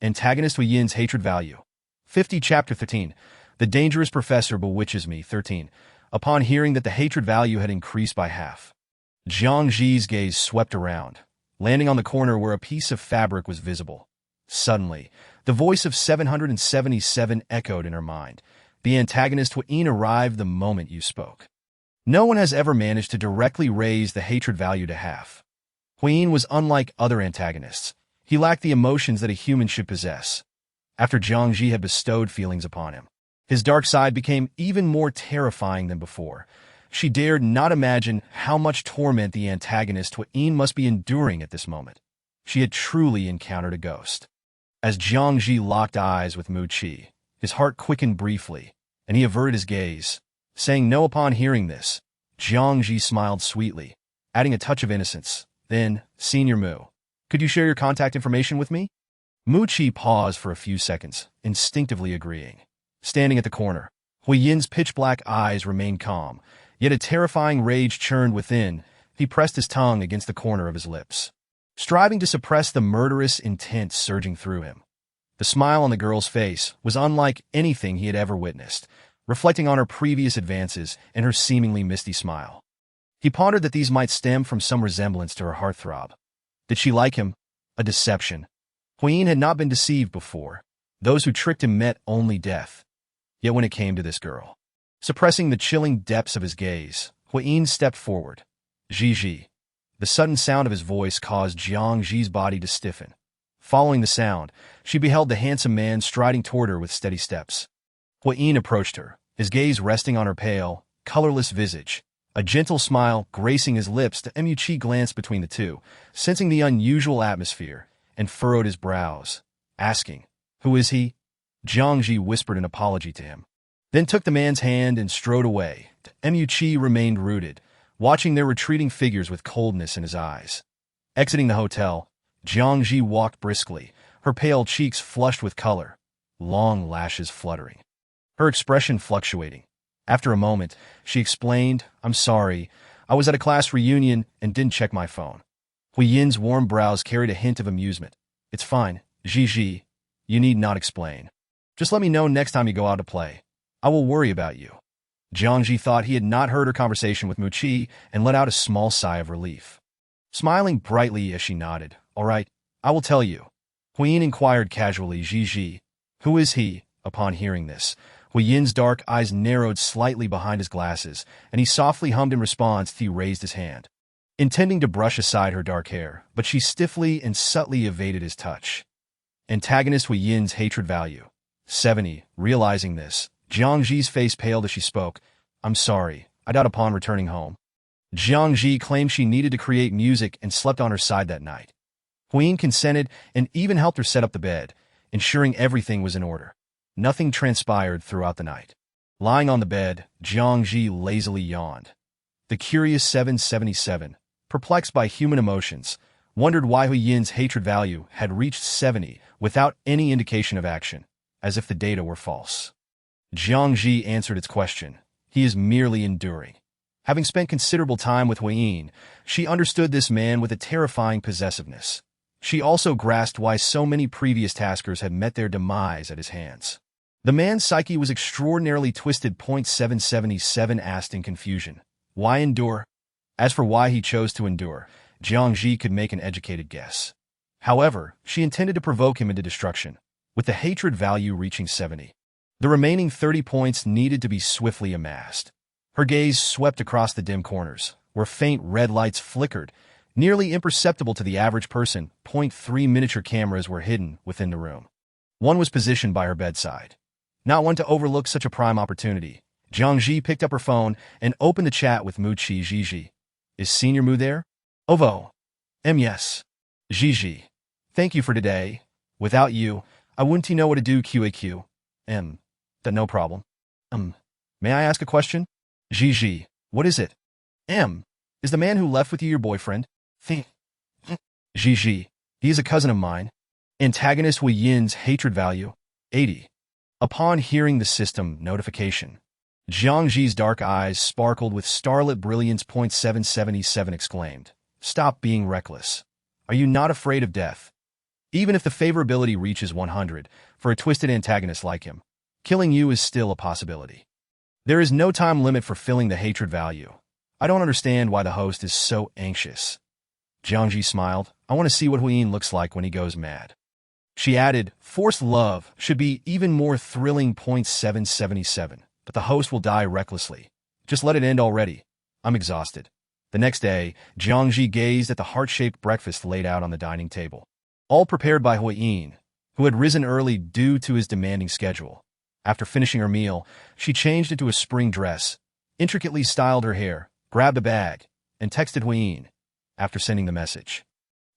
Antagonist Huyin's hatred value. 50 Chapter 13. The dangerous professor bewitches me. 13. Upon hearing that the hatred value had increased by half, Jiang Zhi's gaze swept around, landing on the corner where a piece of fabric was visible. Suddenly, the voice of 777 echoed in her mind. "The antagonist Huyin arrived the moment you spoke." No one has ever managed to directly raise the hatred value to half. Huyin was unlike other antagonists. He lacked the emotions that a human should possess. After Jiang Zhi had bestowed feelings upon him, his dark side became even more terrifying than before. She dared not imagine how much torment the antagonist Huyin must be enduring at this moment. She had truly encountered a ghost. As Jiang Zhi locked eyes with Mu Qi, His heart quickened briefly, and he averted his gaze, saying no. Upon hearing this, Jiang Zhi smiled sweetly, adding a touch of innocence. Then, Senior Mu, could you share your contact information with me? Mu Qi paused for a few seconds, instinctively agreeing. Standing at the corner, Hui Yin's pitch-black eyes remained calm, yet a terrifying rage churned within. He pressed his tongue against the corner of his lips, striving to suppress the murderous intent surging through him. The smile on the girl's face was unlike anything he had ever witnessed, reflecting on her previous advances and her seemingly misty smile. He pondered that these might stem from some resemblance to her heartthrob. Did she like him? A deception. Hui Yin had not been deceived before. Those who tricked him met only death. Yet when it came to this girl, suppressing the chilling depths of his gaze, Hui Yin stepped forward. Zhi. The sudden sound of his voice caused Jiang Zhi's body to stiffen. Following the sound, she beheld the handsome man striding toward her with steady steps. Hui Yin approached her, his gaze resting on her pale, colorless visage. A gentle smile gracing his lips. Mu Qi glanced between the two, sensing the unusual atmosphere, and furrowed his brows, asking, "Who is he?" Jiang Zhi whispered an apology to him, then took the man's hand and strode away. Mu Qi remained rooted, watching their retreating figures with coldness in his eyes. Exiting the hotel, Jiang Zhi walked briskly, her pale cheeks flushed with color, long lashes fluttering, her expression fluctuating. After a moment, she explained, "I'm sorry, I was at a class reunion and didn't check my phone." Hui Yin's warm brows carried a hint of amusement. "It's fine, Zhi. You need not explain. Just let me know next time you go out to play. I will worry about you." Jiang Zhi thought he had not heard her conversation with Mu Qi and let out a small sigh of relief. Smiling brightly as she nodded, "All right, I will tell you." Hui Yin inquired casually, "Zhi, who is he?" Upon hearing this, Hui Yin's dark eyes narrowed slightly behind his glasses, and he softly hummed in response. He raised his hand, intending to brush aside her dark hair, but she stiffly and subtly evaded his touch. Antagonist Hui Yin's hatred value. 70. Realizing this, Jiang Zhi's face paled as she spoke. "I'm sorry, I died upon returning home." Jiang Zhi claimed she needed to create music and slept on her side that night. Hui Yin consented and even helped her set up the bed, ensuring everything was in order. Nothing transpired throughout the night. Lying on the bed, Jiang Zhi lazily yawned. The curious 777, perplexed by human emotions, wondered why Hui Yin's hatred value had reached 70 without any indication of action, as if the data were false. Jiang Zhi answered its question. He is merely enduring. Having spent considerable time with Hui Yin, she understood this man with a terrifying possessiveness. She also grasped why so many previous taskers had met their demise at his hands. The man's psyche was extraordinarily twisted. 777 asked in confusion. Why endure? As for why he chose to endure, Jiang Zhi could make an educated guess. However, she intended to provoke him into destruction, with the hatred value reaching 70. The remaining 30 points needed to be swiftly amassed. Her gaze swept across the dim corners, where faint red lights flickered, nearly imperceptible to the average person. 3 miniature cameras were hidden within the room. One was positioned by her bedside. Not one to overlook such a prime opportunity, Jiang Zhi picked up her phone and opened the chat with Mu Qi. Zhi. Is Senior Mu there? Ovo. Yes. Zhi. Thank you for today. Without you, I wouldn't know what to do. QAQ. That no problem. May I ask a question? Zhi. What is it? Is the man who left with you your boyfriend? Zhi. He is a cousin of mine. Antagonist Hui Yin's hatred value. 80. Upon hearing the system notification, Jiang Zhi's dark eyes sparkled with starlit brilliance. 777 exclaimed, "Stop being reckless. Are you not afraid of death? Even if the favorability reaches 100, for a twisted antagonist like him, killing you is still a possibility. There is no time limit for filling the hatred value. I don't understand why the host is so anxious." Jiang Zhi smiled. "I want to see what Hui Yin looks like when he goes mad." She added, "Forced love should be even more thrilling." 777. But the host will die recklessly. Just let it end already. I'm exhausted. The next day, Jiang Zhi gazed at the heart-shaped breakfast laid out on the dining table, all prepared by Hui Yin, who had risen early due to his demanding schedule. After finishing her meal, she changed into a spring dress, intricately styled her hair, grabbed a bag, and texted Hui Yin. After sending the message,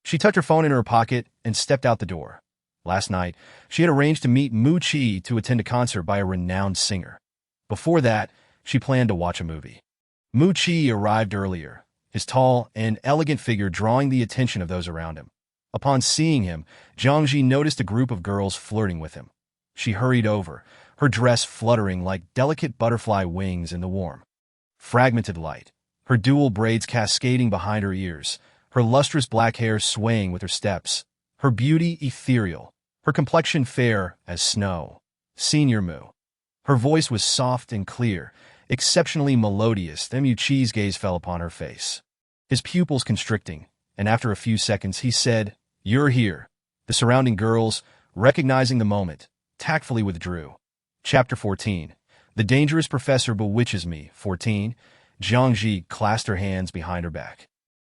she tucked her phone in her pocket and stepped out the door. Last night, she had arranged to meet Mu Qi to attend a concert by a renowned singer. Before that, she planned to watch a movie. Mu Qi arrived earlier, his tall and elegant figure drawing the attention of those around him. Upon seeing him, Jiang Zhi noticed a group of girls flirting with him. She hurried over, her dress fluttering like delicate butterfly wings in the warm, fragmented light, her dual braids cascading behind her ears, her lustrous black hair swaying with her steps, her beauty ethereal, her complexion fair as snow. Senior Mu. Her voice was soft and clear, exceptionally melodious. Then Mu Qi's gaze fell upon her face, his pupils constricting, and after a few seconds he said, "You're here." The surrounding girls, recognizing the moment, tactfully withdrew. Chapter 14. The dangerous professor bewitches me. 14. Jiang Zhi clasped her hands behind her back.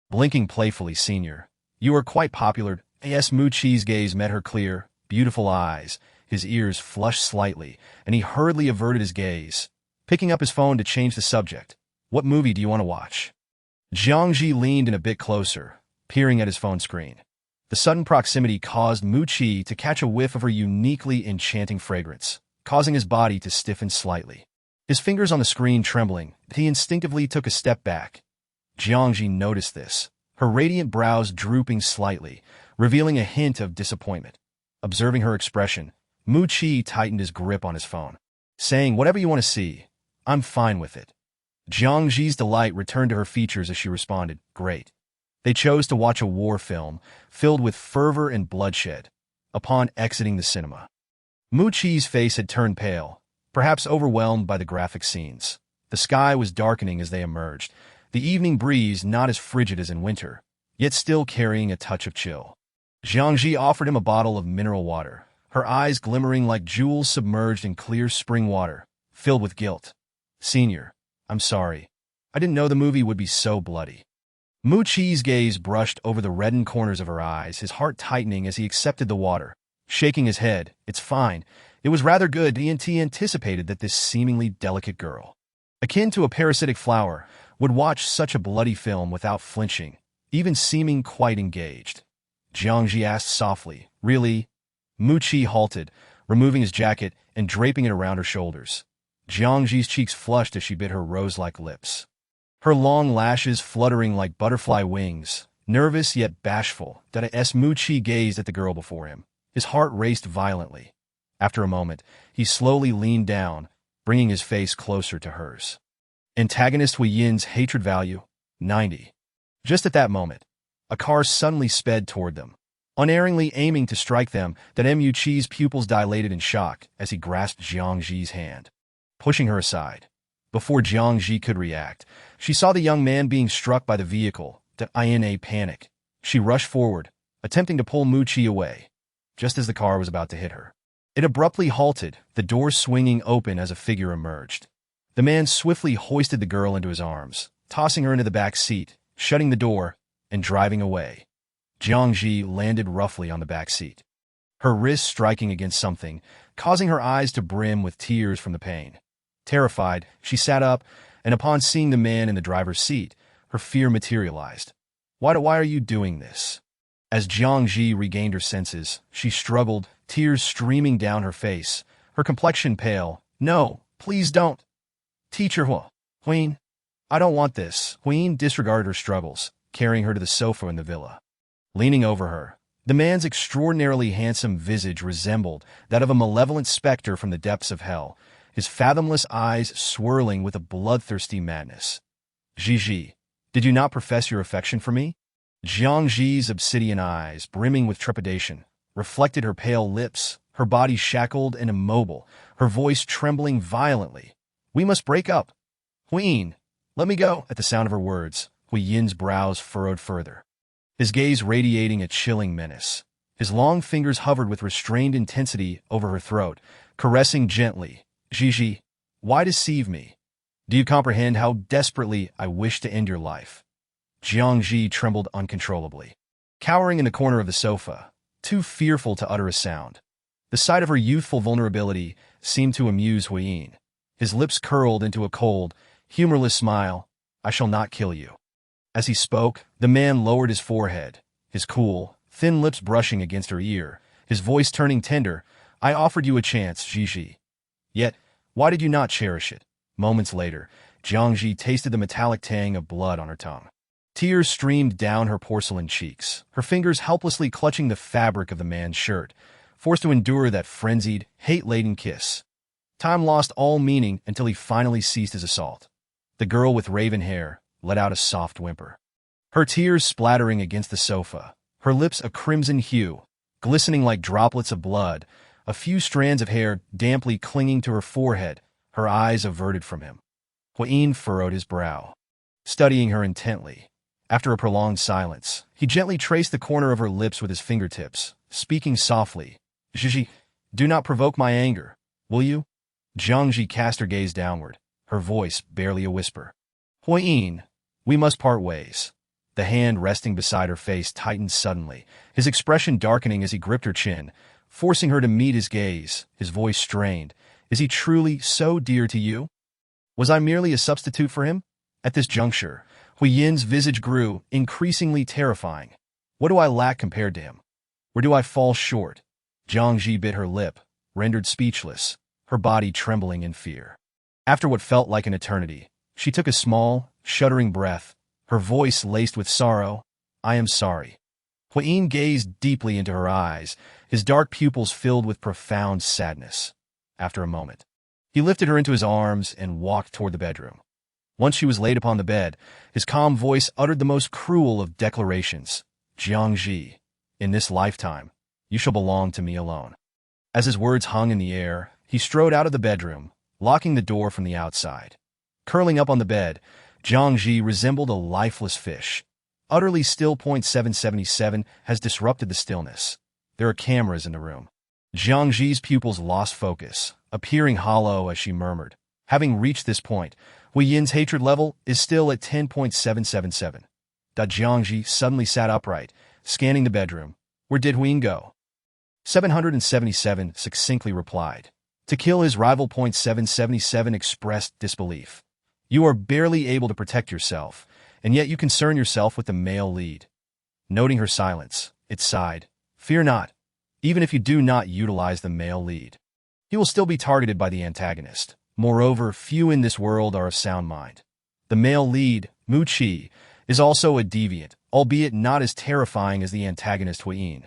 Blinking playfully, "Senior, you are quite popular." As Mu Qi's gaze met her clear, beautiful eyes, his ears flushed slightly, and he hurriedly averted his gaze, picking up his phone to change the subject. "What movie do you want to watch?" Jiang Zhi leaned in a bit closer, peering at his phone screen. The sudden proximity caused Mu Qi to catch a whiff of her uniquely enchanting fragrance, causing his body to stiffen slightly. His fingers on the screen trembling, he instinctively took a step back. Jiang Zhi noticed this, her radiant brows drooping slightly, revealing a hint of disappointment. Observing her expression, Mu Qi tightened his grip on his phone, saying, "Whatever you want to see, I'm fine with it." Jiang Zhi's delight returned to her features as she responded, "Great." They chose to watch a war film, filled with fervor and bloodshed. Upon exiting the cinema, Mu Qi's face had turned pale, perhaps overwhelmed by the graphic scenes. The sky was darkening as they emerged, the evening breeze not as frigid as in winter, yet still carrying a touch of chill. Jiang Zhi offered him a bottle of mineral water, her eyes glimmering like jewels submerged in clear spring water, filled with guilt. "Senior, I'm sorry. I didn't know the movie would be so bloody." Mu Qi's gaze brushed over the reddened corners of her eyes, his heart tightening as he accepted the water. Shaking his head, "It's fine. It was rather good." He anticipated that this seemingly delicate girl, akin to a parasitic flower, would watch such a bloody film without flinching, even seeming quite engaged. Jiang Zhi asked softly, "Really?" Mu Qi halted, removing his jacket and draping it around her shoulders. Jiang Zhi's cheeks flushed as she bit her rose-like lips, her long lashes fluttering like butterfly wings, nervous yet bashful. As Mu Qi gazed at the girl before him, his heart raced violently. After a moment, he slowly leaned down, bringing his face closer to hers. Antagonist Hui Yin's hatred value, 90. Just at that moment, a car suddenly sped toward them, unerringly aiming to strike them. Mu Qi's pupils dilated in shock as he grasped Jiang Zhi's hand, pushing her aside. Before Jiang Zhi could react, she saw the young man being struck by the vehicle. In a panic, she rushed forward, attempting to pull Mu Qi away. Just as the car was about to hit her, it abruptly halted, the door swinging open as a figure emerged. The man swiftly hoisted the girl into his arms, tossing her into the back seat, shutting the door, and driving away. Jiang Zhi landed roughly on the back seat, her wrist striking against something, causing her eyes to brim with tears from the pain. Terrified, she sat up, and upon seeing the man in the driver's seat, her fear materialized. Why are you doing this?" As Jiang Zhi regained her senses, she struggled, tears streaming down her face, her complexion pale. "No, please don't. Teacher Huyin, I don't want this." Huyin disregarded her struggles, carrying her to the sofa in the villa. Leaning over her, the man's extraordinarily handsome visage resembled that of a malevolent specter from the depths of hell, his fathomless eyes swirling with a bloodthirsty madness. "Zhi, did you not profess your affection for me?" Jiang Zhi's obsidian eyes, brimming with trepidation, reflected her pale lips, her body shackled and immobile, her voice trembling violently. "We must break up. Huyin, let me go." At the sound of her words, Hui Yin's brows furrowed further, his gaze radiating a chilling menace. His long fingers hovered with restrained intensity over her throat, caressing gently. "Zhi, why deceive me? Do you comprehend how desperately I wish to end your life?" Jiang Zhi trembled uncontrollably, cowering in the corner of the sofa, too fearful to utter a sound. The sight of her youthful vulnerability seemed to amuse Huyin. His lips curled into a cold, humorless smile. "I shall not kill you." As he spoke, the man lowered his forehead, his cool, thin lips brushing against her ear, his voice turning tender. I offered you a chance, Zhi. Yet, why did you not cherish it? Moments later, Jiang Zhi tasted the metallic tang of blood on her tongue. Tears streamed down her porcelain cheeks, her fingers helplessly clutching the fabric of the man's shirt, forced to endure that frenzied, hate-laden kiss. Time lost all meaning until he finally ceased his assault. The girl with raven hair let out a soft whimper. Her tears splattering against the sofa, her lips a crimson hue, glistening like droplets of blood, a few strands of hair damply clinging to her forehead, her eyes averted from him. Huyin furrowed his brow, studying her intently. After a prolonged silence, he gently traced the corner of her lips with his fingertips, speaking softly. Zhi, do not provoke my anger, will you? Jiang Zhi cast her gaze downward, her voice barely a whisper. Huyin, we must part ways. The hand resting beside her face tightened suddenly, his expression darkening as he gripped her chin, forcing her to meet his gaze, his voice strained. Is he truly so dear to you? Was I merely a substitute for him? At this juncture, Huyin's visage grew, increasingly terrifying. What do I lack compared to him? Where do I fall short? Jiang Zhi bit her lip, rendered speechless, her body trembling in fear. After what felt like an eternity, she took a small, shuddering breath, her voice laced with sorrow. I am sorry. Huyin gazed deeply into her eyes, his dark pupils filled with profound sadness. After a moment, he lifted her into his arms and walked toward the bedroom. Once she was laid upon the bed, his calm voice uttered the most cruel of declarations. Jiang Zhi, in this lifetime, you shall belong to me alone. As his words hung in the air, he strode out of the bedroom, locking the door from the outside. Curling up on the bed, Jiang Zhi resembled a lifeless fish. Utterly still. 777 has disrupted the stillness. There are cameras in the room. Jiang Zhi's pupils lost focus, appearing hollow as she murmured. Having reached this point, Huyin's hatred level is still at 10.777. Jiang Zhi suddenly sat upright, scanning the bedroom. Where did Huyin go? 777 succinctly replied. To kill his rival. 777 expressed disbelief. You are barely able to protect yourself, and yet you concern yourself with the male lead. Noting her silence, it sighed. Fear not. Even if you do not utilize the male lead, he will still be targeted by the antagonist. Moreover, few in this world are of sound mind. The male lead, Mu Qi, is also a deviant, albeit not as terrifying as the antagonist Huyin.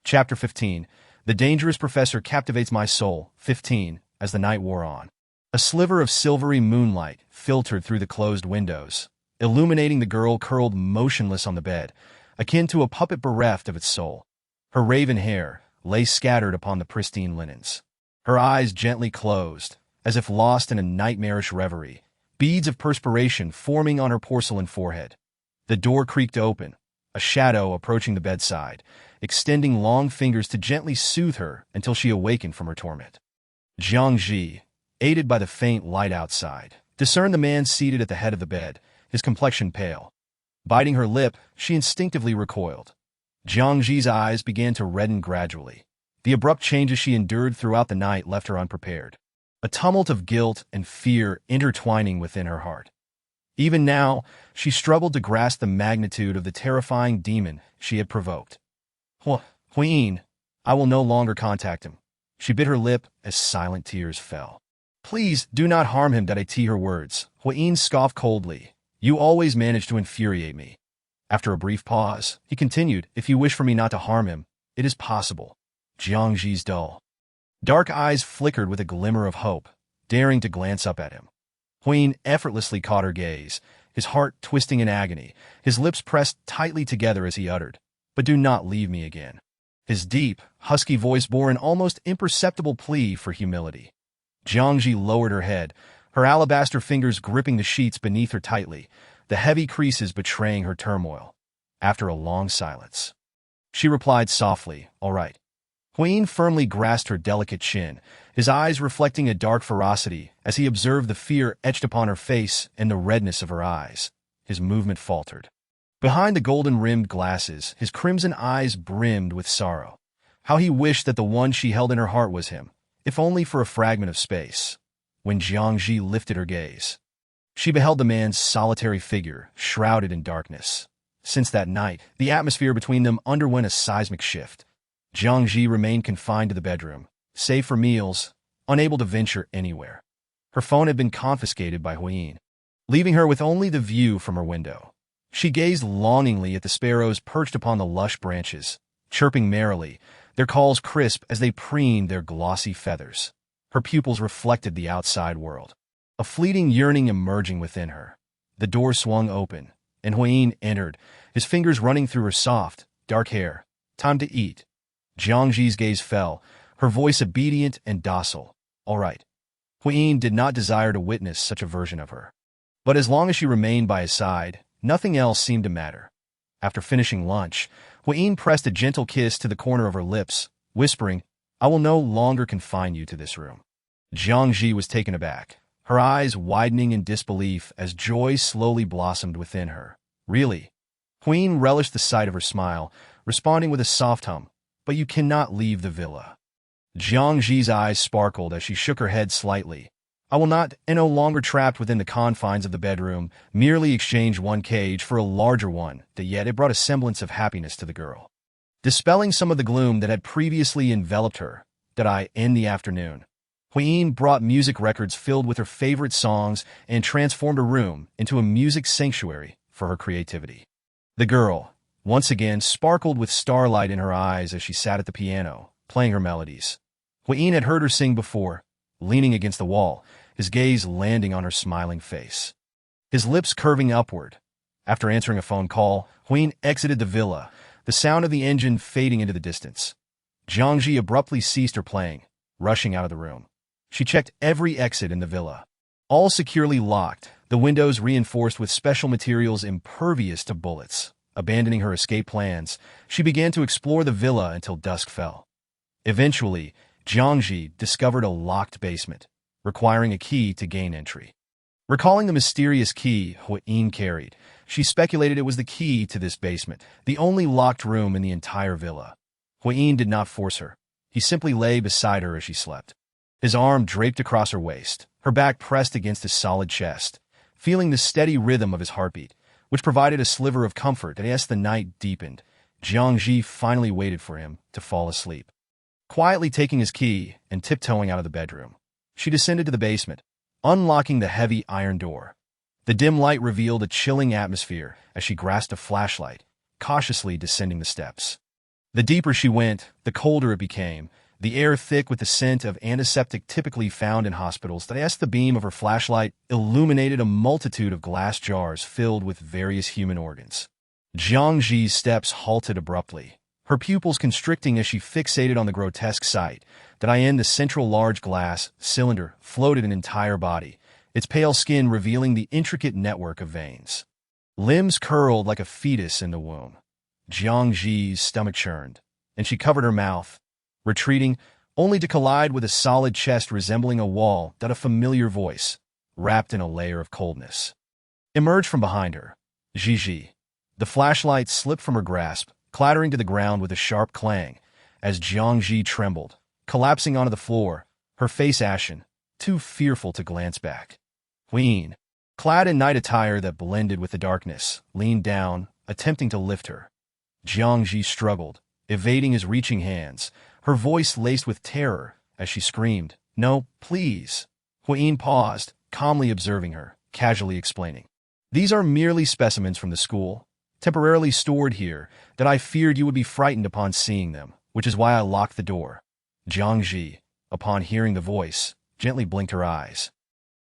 Chapter 15. The dangerous professor captivates my soul. 15. As the night wore on, a sliver of silvery moonlight filtered through the closed windows, illuminating the girl curled motionless on the bed, akin to a puppet bereft of its soul. Her raven hair lay scattered upon the pristine linens. Her eyes gently closed, as if lost in a nightmarish reverie, beads of perspiration forming on her porcelain forehead. The door creaked open, a shadow approaching the bedside, extending long fingers to gently soothe her until she awakened from her torment. Jiang Zhi, aided by the faint light outside, discerned the man seated at the head of the bed, his complexion pale. Biting her lip, she instinctively recoiled. Jiang Zhi's eyes began to redden gradually. The abrupt changes she endured throughout the night left her unprepared, a tumult of guilt and fear intertwining within her heart. Even now, she struggled to grasp the magnitude of the terrifying demon she had provoked. Huyin, I will no longer contact him. She bit her lip as silent tears fell. Please do not harm him. Her words. Huyin scoffed coldly. You always manage to infuriate me. After a brief pause, he continued, if you wish for me not to harm him, it is possible. Jiang Zhi's dull, dark eyes flickered with a glimmer of hope, daring to glance up at him. Huyin effortlessly caught her gaze, his heart twisting in agony, his lips pressed tightly together as he uttered, but do not leave me again. His deep, husky voice bore an almost imperceptible plea for humility. Jiang Zhi lowered her head, her alabaster fingers gripping the sheets beneath her tightly, the heavy creases betraying her turmoil. After a long silence, she replied softly, all right. Huyin firmly grasped her delicate chin, his eyes reflecting a dark ferocity as he observed the fear etched upon her face and the redness of her eyes. His movement faltered. Behind the golden-rimmed glasses, his crimson eyes brimmed with sorrow. How he wished that the one she held in her heart was him, if only for a fragment of space. When Jiang Zhi lifted her gaze, she beheld the man's solitary figure, shrouded in darkness. Since that night, the atmosphere between them underwent a seismic shift. Jiang Zhi remained confined to the bedroom, save for meals, unable to venture anywhere. Her phone had been confiscated by Huyin, leaving her with only the view from her window. She gazed longingly at the sparrows perched upon the lush branches, chirping merrily, their calls crisp as they preened their glossy feathers. Her pupils reflected the outside world, a fleeting yearning emerging within her. The door swung open, and Huyin entered, his fingers running through her soft, dark hair. "Time to eat." Jiang Zhi's gaze fell, her voice obedient and docile. "All right." Huyin did not desire to witness such a version of her. But as long as she remained by his side, nothing else seemed to matter. After finishing lunch, Huyin pressed a gentle kiss to the corner of her lips, whispering, "I will no longer confine you to this room." Jiang Zhi was taken aback, her eyes widening in disbelief as joy slowly blossomed within her. "Really?" Huyin relished the sight of her smile, responding with a soft hum, "But you cannot leave the villa." Jiang Zhi's eyes sparkled as she shook her head slightly. "I will not, and no longer trapped within the confines of the bedroom, merely exchange one cage for a larger one, that yet it brought a semblance of happiness to the girl. Dispelling some of the gloom that had previously enveloped her, that I, in the afternoon, Huyin brought music records filled with her favorite songs and transformed her room into a music sanctuary for her creativity. The girl, once again, sparkled with starlight in her eyes as she sat at the piano, playing her melodies. Huyin had heard her sing before, leaning against the wall, his gaze landing on her smiling face, his lips curving upward. After answering a phone call, Huyin exited the villa, the sound of the engine fading into the distance. Jiang Zhi abruptly ceased her playing, rushing out of the room. She checked every exit in the villa, all securely locked, the windows reinforced with special materials impervious to bullets. Abandoning her escape plans, she began to explore the villa until dusk fell. Eventually, Jiang Zhi discovered a locked basement, requiring a key to gain entry. Recalling the mysterious key Huyin carried, she speculated it was the key to this basement, the only locked room in the entire villa. Huyin did not force her. He simply lay beside her as she slept, his arm draped across her waist, her back pressed against his solid chest, feeling the steady rhythm of his heartbeat, which provided a sliver of comfort. And as the night deepened, Jiang Zhi finally waited for him to fall asleep. Quietly taking his key and tiptoeing out of the bedroom, she descended to the basement, unlocking the heavy iron door. The dim light revealed a chilling atmosphere as she grasped a flashlight, cautiously descending the steps. The deeper she went, the colder it became, the air thick with the scent of antiseptic typically found in hospitals. As the beam of her flashlight illuminated a multitude of glass jars filled with various human organs. Jiang Zhi's steps halted abruptly, her pupils constricting as she fixated on the grotesque sight. In the central large glass cylinder floated an entire body, its pale skin revealing the intricate network of veins. Limbs curled like a fetus in the womb. Jiang Zhi's stomach churned, and she covered her mouth, retreating, only to collide with a solid chest resembling a wall. A familiar voice, wrapped in a layer of coldness, emerged from behind her. "Zhi." The flashlight slipped from her grasp, clattering to the ground with a sharp clang, as Jiang Zhi trembled, collapsing onto the floor, her face ashen, too fearful to glance back. Huyin, clad in night attire that blended with the darkness, leaned down, attempting to lift her. Jiang Zhi struggled, evading his reaching hands, her voice laced with terror as she screamed, "No, please." Huyin paused, calmly observing her, casually explaining, "These are merely specimens from the school, temporarily stored here, that I feared you would be frightened upon seeing them, which is why I locked the door." Jiang Zhi, upon hearing the voice, gently blinked her eyes,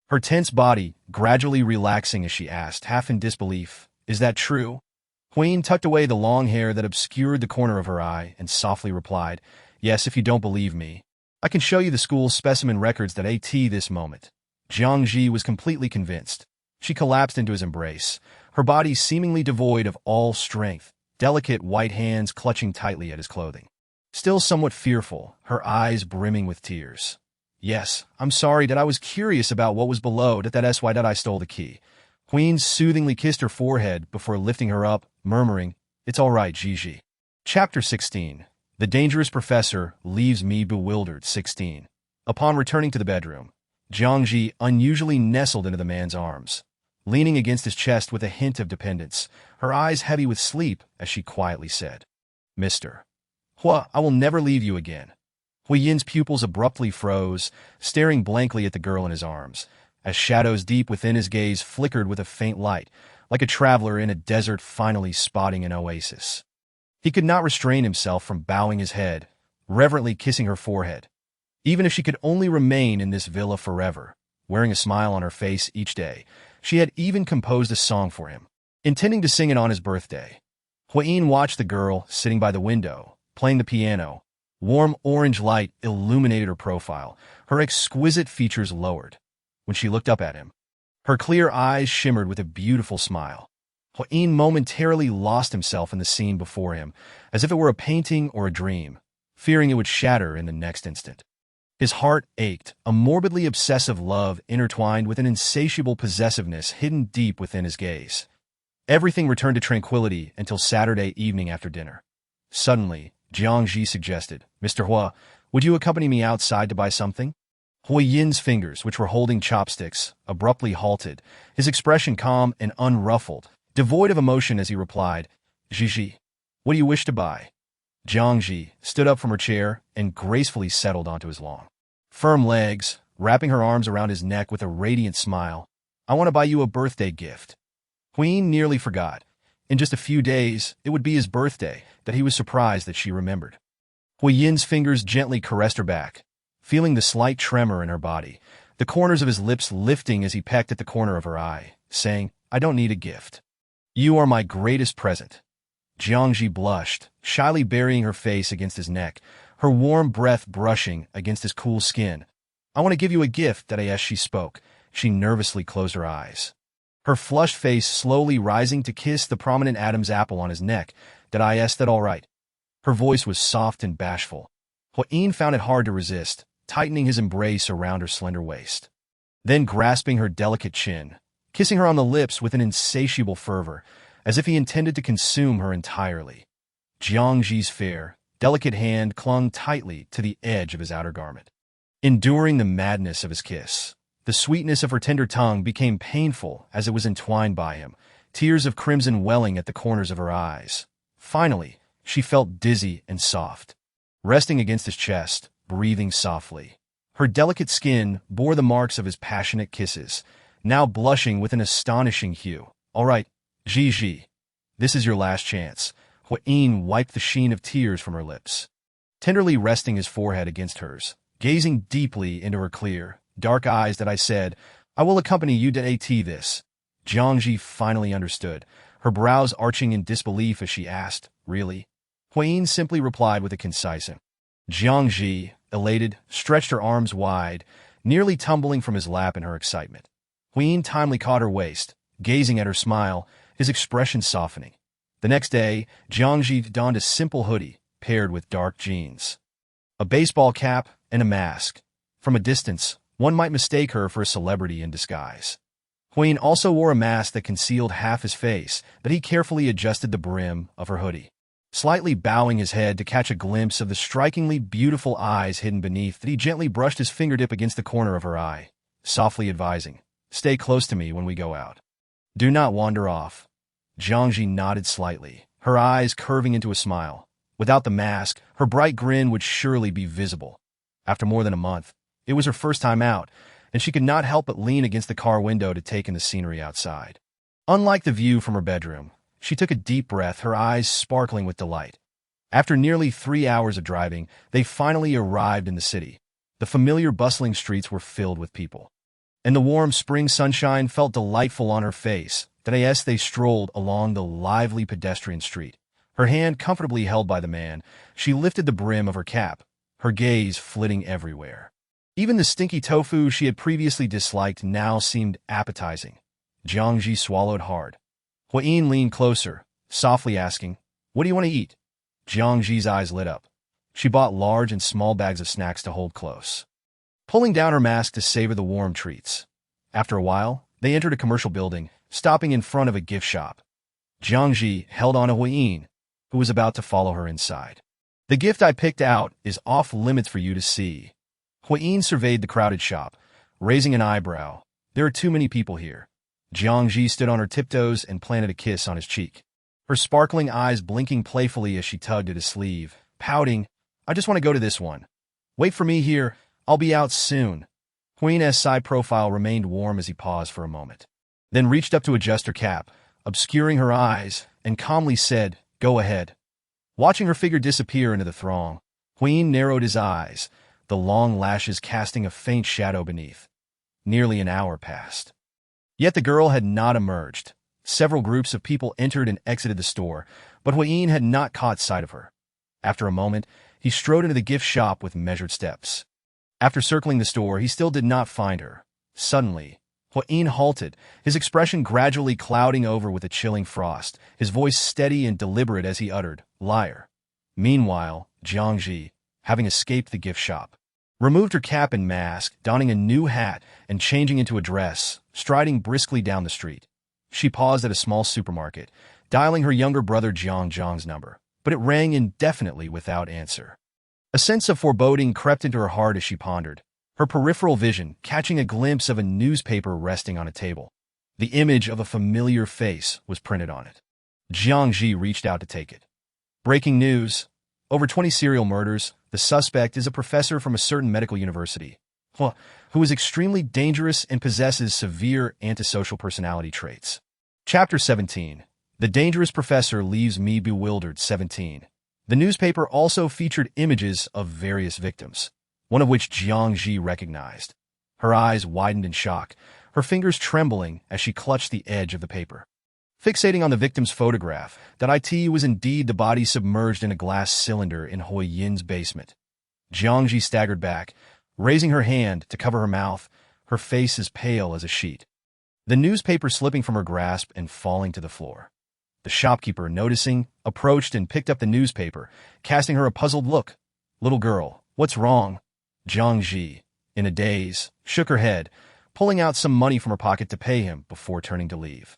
her tense body gradually relaxing as she asked, half in disbelief, "Is that true?" Huyin tucked away the long hair that obscured the corner of her eye and softly replied, "Yes, if you don't believe me, I can show you the school's specimen records at this moment." Jiang Zhi was completely convinced. She collapsed into his embrace, her body seemingly devoid of all strength, delicate white hands clutching tightly at his clothing. Still somewhat fearful, her eyes brimming with tears. "Yes, I'm sorry that I was curious about what was below, that's why I stole the key." Huyin soothingly kissed her forehead before lifting her up, murmuring, "It's all right, Gigi." Chapter 16. The Dangerous Professor Leaves Me Bewildered. 16. Upon returning to the bedroom, Jiang Zhi unusually nestled into the man's arms, leaning against his chest with a hint of dependence, her eyes heavy with sleep as she quietly said, "Mr." Hua, I will never leave you again. Hui Yin's pupils abruptly froze, staring blankly at the girl in his arms, as shadows deep within his gaze flickered with a faint light, like a traveler in a desert finally spotting an oasis. He could not restrain himself from bowing his head, reverently kissing her forehead. Even if she could only remain in this villa forever, wearing a smile on her face each day, she had even composed a song for him, intending to sing it on his birthday. Huayin watched the girl sitting by the window, playing the piano. Warm orange light illuminated her profile, her exquisite features lowered. When she looked up at him, her clear eyes shimmered with a beautiful smile. Huayin momentarily lost himself in the scene before him, as if it were a painting or a dream, fearing it would shatter in the next instant. His heart ached, a morbidly obsessive love intertwined with an insatiable possessiveness hidden deep within his gaze. Everything returned to tranquility until Saturday evening after dinner. Suddenly, Jiang Zhi suggested, "Mr. Hua, would you accompany me outside to buy something?" Hui Yin's fingers, which were holding chopsticks, abruptly halted, his expression calm and unruffled, devoid of emotion as he replied, "Zhi, what do you wish to buy?" Jiang Zhi stood up from her chair and gracefully settled onto his long, firm legs, wrapping her arms around his neck with a radiant smile. "I want to buy you a birthday gift." Huiyin nearly forgot. In just a few days, it would be his birthday, that he was surprised that she remembered. Hui Yin's fingers gently caressed her back, feeling the slight tremor in her body, the corners of his lips lifting as he pecked at the corner of her eye, saying, "I don't need a gift. You are my greatest present." Jiang Zhi blushed, shyly burying her face against his neck, her warm breath brushing against his cool skin. "I want to give you a gift," that as she spoke, she nervously closed her eyes, her flushed face slowly rising to kiss the prominent Adam's apple on his neck. That all right?" Her voice was soft and bashful. Huayin found it hard to resist, tightening his embrace around her slender waist. Then grasping her delicate chin, kissing her on the lips with an insatiable fervor, as if he intended to consume her entirely. Jiang Zhi's fair, delicate hand clung tightly to the edge of his outer garment. Enduring the madness of his kiss, the sweetness of her tender tongue became painful as it was entwined by him, tears of crimson welling at the corners of her eyes. Finally, she felt dizzy and soft, resting against his chest, breathing softly. Her delicate skin bore the marks of his passionate kisses, now blushing with an astonishing hue. "All right, Zhi, this is your last chance." Huayin wiped the sheen of tears from her lips, tenderly resting his forehead against hers, gazing deeply into her clear, dark eyes. "That I said, I will accompany you to this." Jiang Zhi finally understood, her brows arching in disbelief as she asked, "Really?" Huayin simply replied with a concise "M." Jiang Zhi, elated, stretched her arms wide, nearly tumbling from his lap in her excitement. Huayin timely caught her waist, gazing at her smile, his expression softening. The next day, Jiang Zhi donned a simple hoodie, paired with dark jeans, a baseball cap, and a mask. From a distance, one might mistake her for a celebrity in disguise. Huayin also wore a mask that concealed half his face, but he carefully adjusted the brim of her hoodie, slightly bowing his head to catch a glimpse of the strikingly beautiful eyes hidden beneath. That he gently brushed his fingertip against the corner of her eye, softly advising, "Stay close to me when we go out. Do not wander off." Jiang Zhi nodded slightly, her eyes curving into a smile. Without the mask, her bright grin would surely be visible. After more than a month, it was her first time out, and she could not help but lean against the car window to take in the scenery outside. Unlike the view from her bedroom, she took a deep breath, her eyes sparkling with delight. After nearly 3 hours of driving, they finally arrived in the city. The familiar bustling streets were filled with people, and the warm spring sunshine felt delightful on her face. As they strolled along the lively pedestrian street, her hand comfortably held by the man, she lifted the brim of her cap, her gaze flitting everywhere. Even the stinky tofu she had previously disliked now seemed appetizing. Jiang Zhi swallowed hard. Huayin leaned closer, softly asking, "What do you want to eat?" Jiang Zhi's eyes lit up. She bought large and small bags of snacks to hold close, pulling down her mask to savor the warm treats. After a while, they entered a commercial building, stopping in front of a gift shop. Jiang Zhi held on to Huayin, who was about to follow her inside. "The gift I picked out is off limits for you to see." Huayin surveyed the crowded shop, raising an eyebrow. "There are too many people here." Jiang Zhi stood on her tiptoes and planted a kiss on his cheek, her sparkling eyes blinking playfully as she tugged at his sleeve, pouting, "I just want to go to this one. Wait for me here, I'll be out soon." Hui's side profile remained warm as he paused for a moment, then reached up to adjust her cap, obscuring her eyes, and calmly said, "Go ahead." Watching her figure disappear into the throng, Hui narrowed his eyes, the long lashes casting a faint shadow beneath. Nearly an hour passed. Yet the girl had not emerged. Several groups of people entered and exited the store, but Hui had not caught sight of her. After a moment, he strode into the gift shop with measured steps. After circling the store, he still did not find her. Suddenly, Hui halted, his expression gradually clouding over with a chilling frost, his voice steady and deliberate as he uttered, "Liar." Meanwhile, Jiang Zhi, having escaped the gift shop, removed her cap and mask, donning a new hat and changing into a dress, striding briskly down the street. She paused at a small supermarket, dialing her younger brother Jiang Zhang's number, but it rang indefinitely without answer. A sense of foreboding crept into her heart as she pondered, her peripheral vision catching a glimpse of a newspaper resting on a table. The image of a familiar face was printed on it. Jiang Zhi reached out to take it. Breaking news. Over 20 serial murders. The suspect is a professor from a certain medical university, who is extremely dangerous and possesses severe antisocial personality traits. Chapter 17. The dangerous professor leaves me bewildered. 17. The newspaper also featured images of various victims, one of which Jiang Zhi recognized. Her eyes widened in shock, her fingers trembling as she clutched the edge of the paper. Fixating on the victim's photograph, that it was indeed the body submerged in a glass cylinder in Hui Yin's basement. Jiang Zhi staggered back, raising her hand to cover her mouth, her face as pale as a sheet. The newspaper slipping from her grasp and falling to the floor. The shopkeeper, noticing, approached and picked up the newspaper, casting her a puzzled look. "Little girl, what's wrong?" Jiang Zhi, in a daze, shook her head, pulling out some money from her pocket to pay him before turning to leave.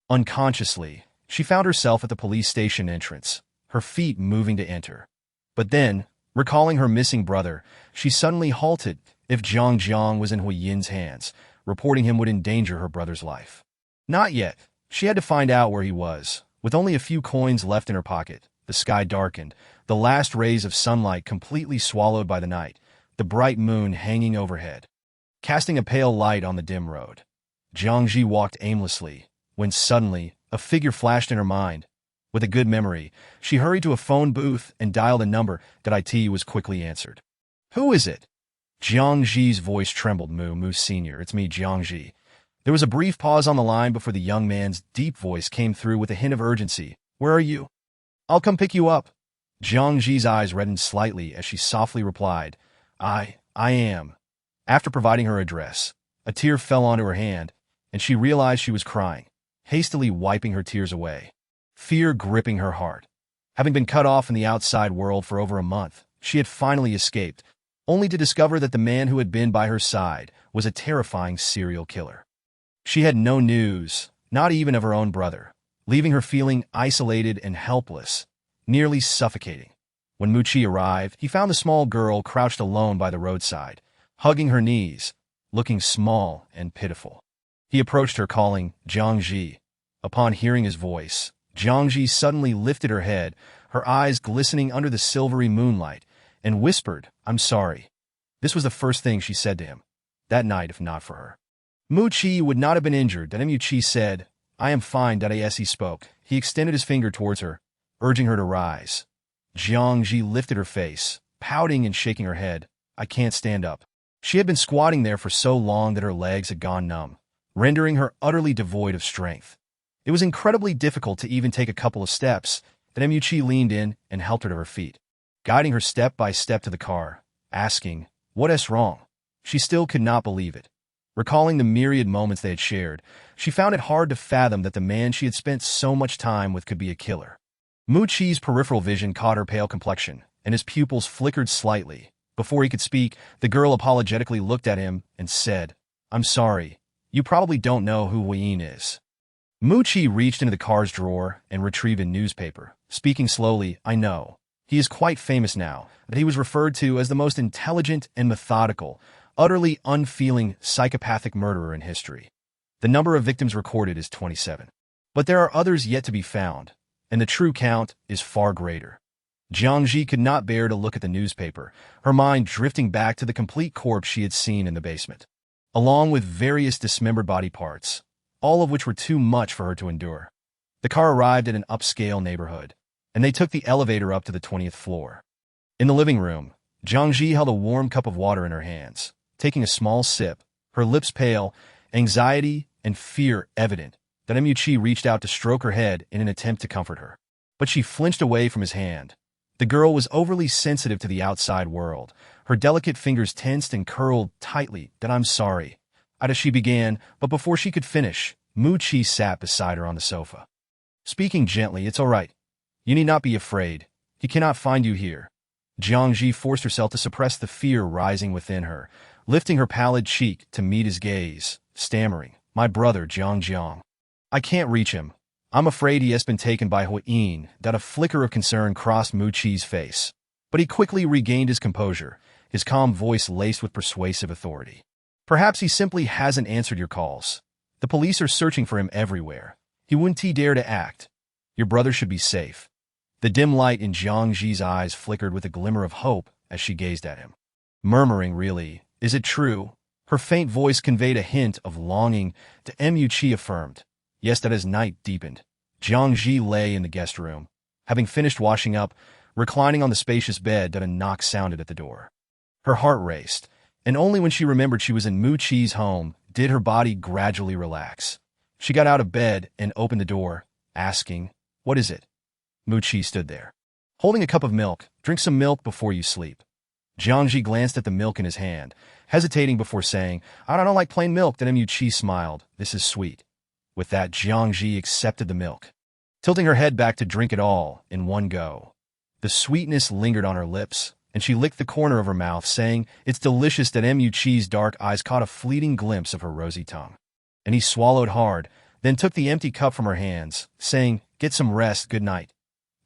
Unconsciously, she found herself at the police station entrance, her feet moving to enter. But then, recalling her missing brother, she suddenly halted. If Jiang was in Hui Yin's hands, reporting him would endanger her brother's life. Not yet. She had to find out where he was. With only a few coins left in her pocket, the sky darkened, the last rays of sunlight completely swallowed by the night, the bright moon hanging overhead, casting a pale light on the dim road. Jiang Zhi walked aimlessly, when suddenly, a figure flashed in her mind. With a good memory, she hurried to a phone booth and dialed a number that was quickly answered. "Who is it?" Jiang Zhi's voice trembled. Moo Senior, it's me, Jiang Zhi." There was a brief pause on the line before the young man's deep voice came through with a hint of urgency. "Where are you?" "I'll come pick you up." Jiang Zhi's eyes reddened slightly as she softly replied, I am." After providing her address, a tear fell onto her hand, and she realized she was crying, hastily wiping her tears away. Fear gripping her heart. Having been cut off in the outside world for over a month, she had finally escaped, only to discover that the man who had been by her side was a terrifying serial killer. She had no news, not even of her own brother, leaving her feeling isolated and helpless, nearly suffocating. When Muqi arrived, he found the small girl crouched alone by the roadside, hugging her knees, looking small and pitiful. He approached her, calling, "Jiang Zhi." Upon hearing his voice, Jiang Zhi suddenly lifted her head, her eyes glistening under the silvery moonlight, and whispered, "I'm sorry." This was the first thing she said to him that night, if not for her. Muqi would not have been injured. Muqi said, "I am fine." As he spoke, he extended his finger towards her, urging her to rise. Jiang Zhi lifted her face, pouting and shaking her head. "I can't stand up." She had been squatting there for so long that her legs had gone numb, rendering her utterly devoid of strength. It was incredibly difficult to even take a couple of steps. Muqi leaned in and helped her to her feet, guiding her step by step to the car, asking, "What's wrong?" She still could not believe it. Recalling the myriad moments they had shared, she found it hard to fathom that the man she had spent so much time with could be a killer. Muqi's peripheral vision caught her pale complexion, and his pupils flickered slightly. Before he could speak, the girl apologetically looked at him and said, "I'm sorry. You probably don't know who Hui is." Muqi reached into the car's drawer and retrieved a newspaper, speaking slowly, "I know. He is quite famous now, that he was referred to as the most intelligent and methodical, utterly unfeeling psychopathic murderer in history. The number of victims recorded is 27. But there are others yet to be found, and the true count is far greater. Jiang Zhi could not bear to look at the newspaper, her mind drifting back to the complete corpse she had seen in the basement, along with various dismembered body parts, all of which were too much for her to endure. The car arrived at an upscale neighborhood, and they took the elevator up to the 20th floor. In the living room, Jiang Zhi held a warm cup of water in her hands, taking a small sip, her lips pale, anxiety and fear evident, that Mu-Chi reached out to stroke her head in an attempt to comfort her. But she flinched away from his hand. The girl was overly sensitive to the outside world. Her delicate fingers tensed and curled tightly. "That I'm sorry," she began, but before she could finish, Mu-Chi sat beside her on the sofa. Speaking gently, "It's all right. You need not be afraid. He cannot find you here." Jiang Zhi forced herself to suppress the fear rising within her, lifting her pallid cheek to meet his gaze, stammering, "My brother, Jiang. I can't reach him. I'm afraid he has been taken by Huayin." A flicker of concern crossed Mu-Chi's face, but he quickly regained his composure, his calm voice laced with persuasive authority. "Perhaps he simply hasn't answered your calls. The police are searching for him everywhere. He wouldn't dare to act. Your brother should be safe." The dim light in Jiang Zhi's eyes flickered with a glimmer of hope as she gazed at him. Murmuring, "Really? Is it true?" Her faint voice conveyed a hint of longing. Mu-Chi affirmed, "Yes." As night deepened, Jiang Zhi lay in the guest room. Having finished washing up, reclining on the spacious bed, a knock sounded at the door. Her heart raced, and only when she remembered she was in Mu-Chi's home did her body gradually relax. She got out of bed and opened the door, asking, "What is it?" Mu-Chi stood there, holding a cup of milk. "Drink some milk before you sleep." Jiang Zhi glanced at the milk in his hand, hesitating before saying, "I don't like plain milk." Mu-Chi smiled, "This is sweet." With that, Jiang Zhi accepted the milk, tilting her head back to drink it all in one go. The sweetness lingered on her lips, and she licked the corner of her mouth, saying, "It's delicious." Mu-Chi's dark eyes caught a fleeting glimpse of her rosy tongue, and he swallowed hard, then took the empty cup from her hands, saying, "Get some rest. Good night."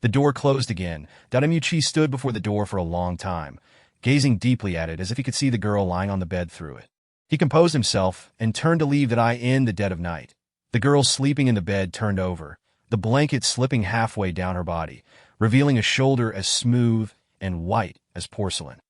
The door closed again. Mu-Chi stood before the door for a long time, gazing deeply at it as if he could see the girl lying on the bed through it. He composed himself and turned to leave in the dead of night. The girl sleeping in the bed turned over, the blanket slipping halfway down her body, revealing a shoulder as smooth and white as porcelain,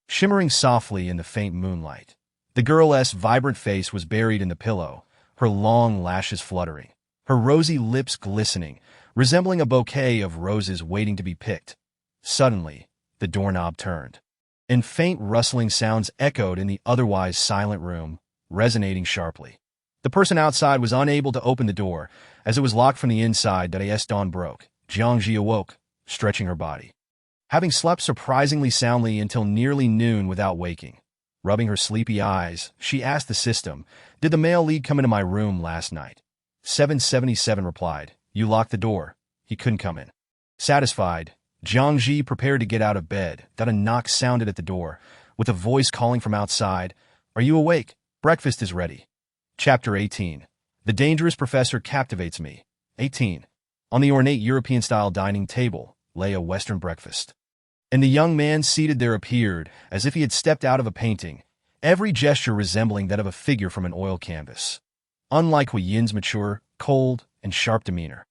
shimmering softly in the faint moonlight. The girl's vibrant face was buried in the pillow, her long lashes fluttering, her rosy lips glistening, resembling a bouquet of roses waiting to be picked. Suddenly, the doorknob turned, and faint rustling sounds echoed in the otherwise silent room, resonating sharply. The person outside was unable to open the door, as it was locked from the inside. As dawn broke, Jiang Zhi awoke, stretching her body, having slept surprisingly soundly until nearly noon without waking. Rubbing her sleepy eyes, she asked the system, "Did the male lead come into my room last night?" 777 replied, "You locked the door. He couldn't come in." Satisfied, Jiang Zhi prepared to get out of bed. A knock sounded at the door, with a voice calling from outside, "Are you awake? Breakfast is ready." Chapter 18. The Dangerous Professor Captivates Me. 18. On the ornate European-style dining table lay a Western breakfast, and the young man seated there appeared as if he had stepped out of a painting, every gesture resembling that of a figure from an oil canvas. Unlike Huayin's mature, cold, and sharp demeanor,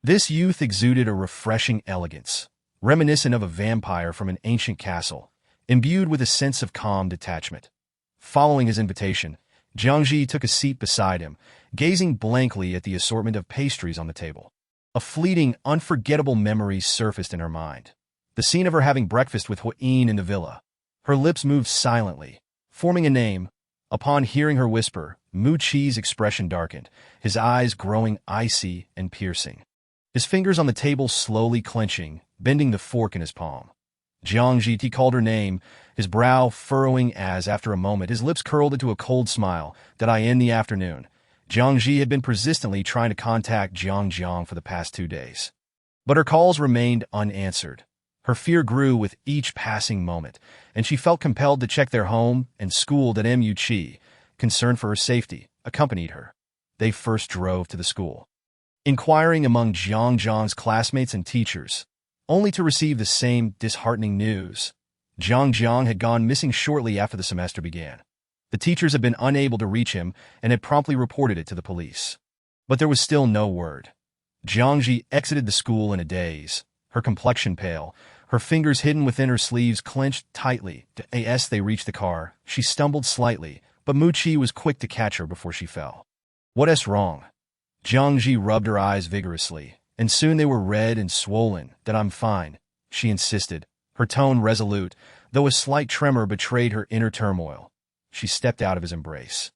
this youth exuded a refreshing elegance, reminiscent of a vampire from an ancient castle, imbued with a sense of calm detachment. Following his invitation, Jiang Zhi took a seat beside him, gazing blankly at the assortment of pastries on the table. A fleeting, unforgettable memory surfaced in her mind. The scene of her having breakfast with Huayin in the villa. Her lips moved silently, forming a name. Upon hearing her whisper, Mu-Chi's expression darkened, his eyes growing icy and piercing, his fingers on the table slowly clenching, bending the fork in his palm. Jiang Zhi called her name, his brow furrowing as, after a moment, his lips curled into a cold smile. In the afternoon, Jiang Zhi had been persistently trying to contact Jiang for the past 2 days, but her calls remained unanswered. Her fear grew with each passing moment, and she felt compelled to check their home and school. Mu-Chi, concerned for her safety, accompanied her. They first drove to the school, inquiring among Jiang's classmates and teachers, only to receive the same disheartening news. Jiang had gone missing shortly after the semester began. The teachers had been unable to reach him and had promptly reported it to the police. But there was still no word. Jiang Zhi exited the school in a daze, her complexion pale, Her fingers hidden within her sleeves clenched tightly. As they reached the car, she stumbled slightly, but Mu-Chi was quick to catch her before she fell. "What's wrong?" Jiang Zhi rubbed her eyes vigorously, and soon they were red and swollen. "That I'm fine," she insisted, her tone resolute, though a slight tremor betrayed her inner turmoil. She stepped out of his embrace,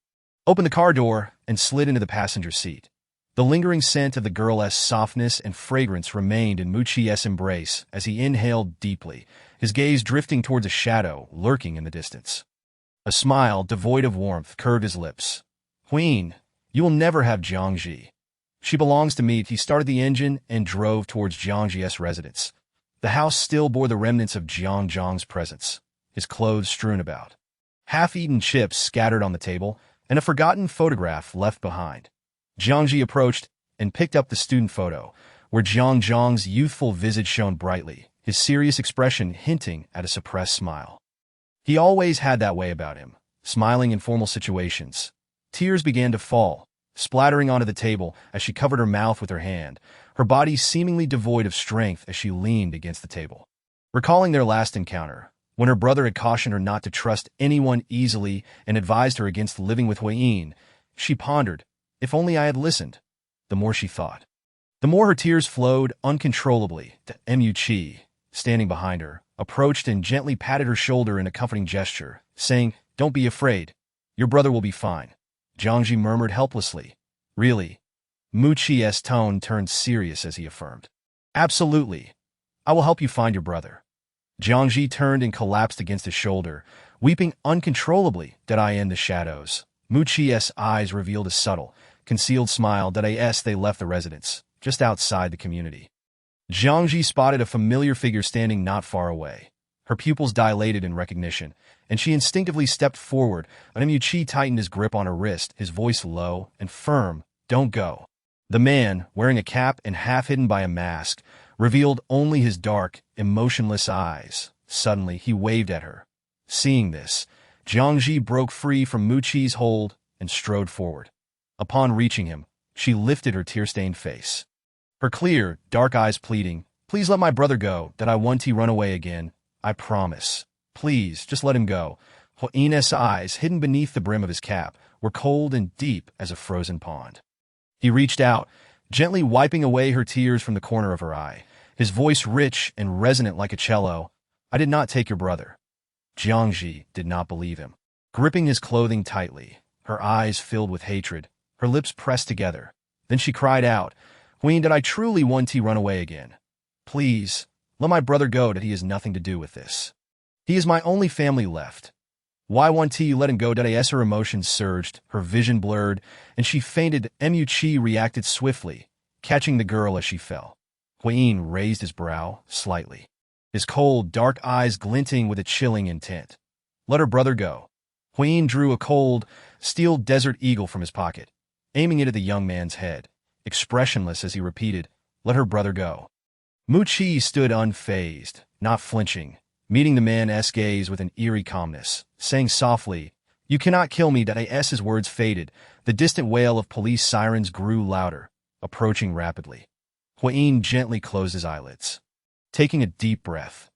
opened the car door, and slid into the passenger seat. The lingering scent of the girl's softness and fragrance remained in Mu-Chi's embrace as he inhaled deeply, his gaze drifting towards a shadow lurking in the distance. A smile, devoid of warmth, curved his lips. "Queen, you will never have Jiang Zhi. She belongs to me." He started the engine and drove towards Jiang Zhi's residence. The house still bore the remnants of Jiang Zhang's presence, his clothes strewn about, half-eaten chips scattered on the table, and a forgotten photograph left behind. Jiang Zhi approached and picked up the student photo, where Jiang Zhang's youthful visage shone brightly, his serious expression hinting at a suppressed smile. He always had that way about him, smiling in formal situations. Tears began to fall, splattering onto the table as she covered her mouth with her hand, her body seemingly devoid of strength as she leaned against the table. Recalling their last encounter, when her brother had cautioned her not to trust anyone easily and advised her against living with Huayin, she pondered, "If only I had listened." The more she thought, the more her tears flowed uncontrollably. Mu-Chi, standing behind her, approached and gently patted her shoulder in a comforting gesture, saying, "Don't be afraid. Your brother will be fine." Jiang Zhi murmured helplessly, "Really?" Mu-Chi's tone turned serious as he affirmed, "Absolutely. I will help you find your brother." Jiang Zhi turned and collapsed against his shoulder, weeping uncontrollably. In the shadows, Mu-Chi's eyes revealed a subtle, concealed smile. As they left the residence, just outside the community, Jiang Zhi spotted a familiar figure standing not far away. Her pupils dilated in recognition, and she instinctively stepped forward. Mu-Chi tightened his grip on her wrist, his voice low and firm. "Don't go." The man, wearing a cap and half hidden by a mask, revealed only his dark, emotionless eyes. Suddenly, he waved at her. Seeing this, Jiang Zhi broke free from Mu-Chi's hold and strode forward. Upon reaching him, she lifted her tear-stained face, her clear, dark eyes pleading, "Please let my brother go. I want to run away again. I promise. Please, just let him go." Huayin's eyes, hidden beneath the brim of his cap, were cold and deep as a frozen pond. He reached out, gently wiping away her tears from the corner of her eye, his voice rich and resonant like a cello. "I did not take your brother." Jiang Zhi did not believe him. Gripping his clothing tightly, her eyes filled with hatred, her lips pressed together. Then she cried out, "Queen, did I truly want to run away again? Please, let my brother go. He has nothing to do with this. He is my only family left. Why won't you let him go?" As her emotions surged, her vision blurred, and she fainted. Mu-Chi reacted swiftly, catching the girl as she fell. Huayin raised his brow slightly, his cold, dark eyes glinting with a chilling intent. "Let her brother go." Huayin drew a cold, steel desert eagle from his pocket, aiming it at the young man's head, expressionless as he repeated, "Let her brother go." Mu-Chi stood unfazed, not flinching, meeting the man's gaze with an eerie calmness, saying softly, "You cannot kill me." As his words faded, the distant wail of police sirens grew louder, approaching rapidly. Huayin gently closed his eyelids, taking a deep breath.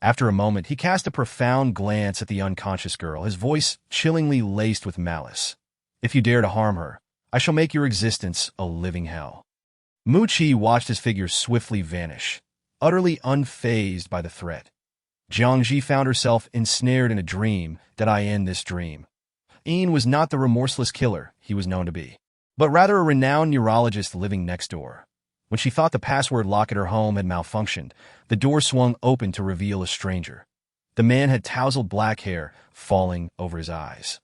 After a moment, he cast a profound glance at the unconscious girl, his voice chillingly laced with malice. "If you dare to harm her, I shall make your existence a living hell." Mu-Chi watched his figure swiftly vanish, utterly unfazed by the threat. Jiang Zhi found herself ensnared in a dream. In this dream, Ian was not the remorseless killer he was known to be, but rather a renowned neurologist living next door. When she thought the password lock at her home had malfunctioned, the door swung open to reveal a stranger. The man had tousled black hair falling over his eyes,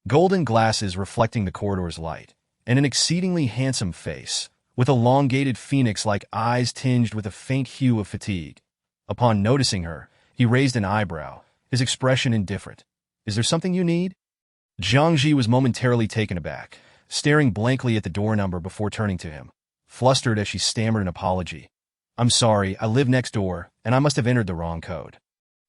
golden glasses reflecting the corridor's light, and an exceedingly handsome face, with elongated phoenix-like eyes tinged with a faint hue of fatigue. Upon noticing her, he raised an eyebrow, his expression indifferent. "Is there something you need?" Jiang Zhi was momentarily taken aback, staring blankly at the door number before turning to him, flustered as she stammered an apology. "I'm sorry, I live next door, and I must have entered the wrong code."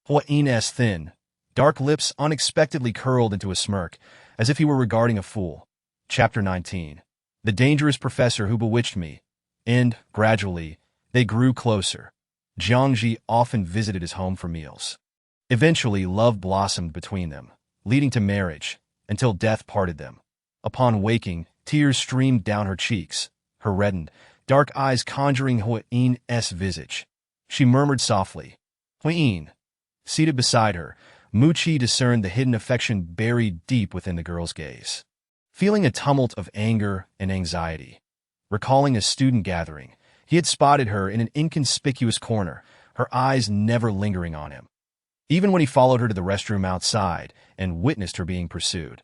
Huayin's thin, dark lips unexpectedly curled into a smirk, as if he were regarding a fool. Chapter 19. The Dangerous Professor Who Bewitched Me. And, gradually, they grew closer. Jiang Zhi often visited his home for meals. Eventually, love blossomed between them, leading to marriage, until death parted them. Upon waking, tears streamed down her cheeks, her reddened, dark eyes conjuring Huiyin's visage. She murmured softly, "Huiyin." Seated beside her, Mu Qi discerned the hidden affection buried deep within the girl's gaze. Feeling a tumult of anger and anxiety. Recalling a student gathering, he had spotted her in an inconspicuous corner, her eyes never lingering on him. Even when he followed her to the restroom outside and witnessed her being pursued.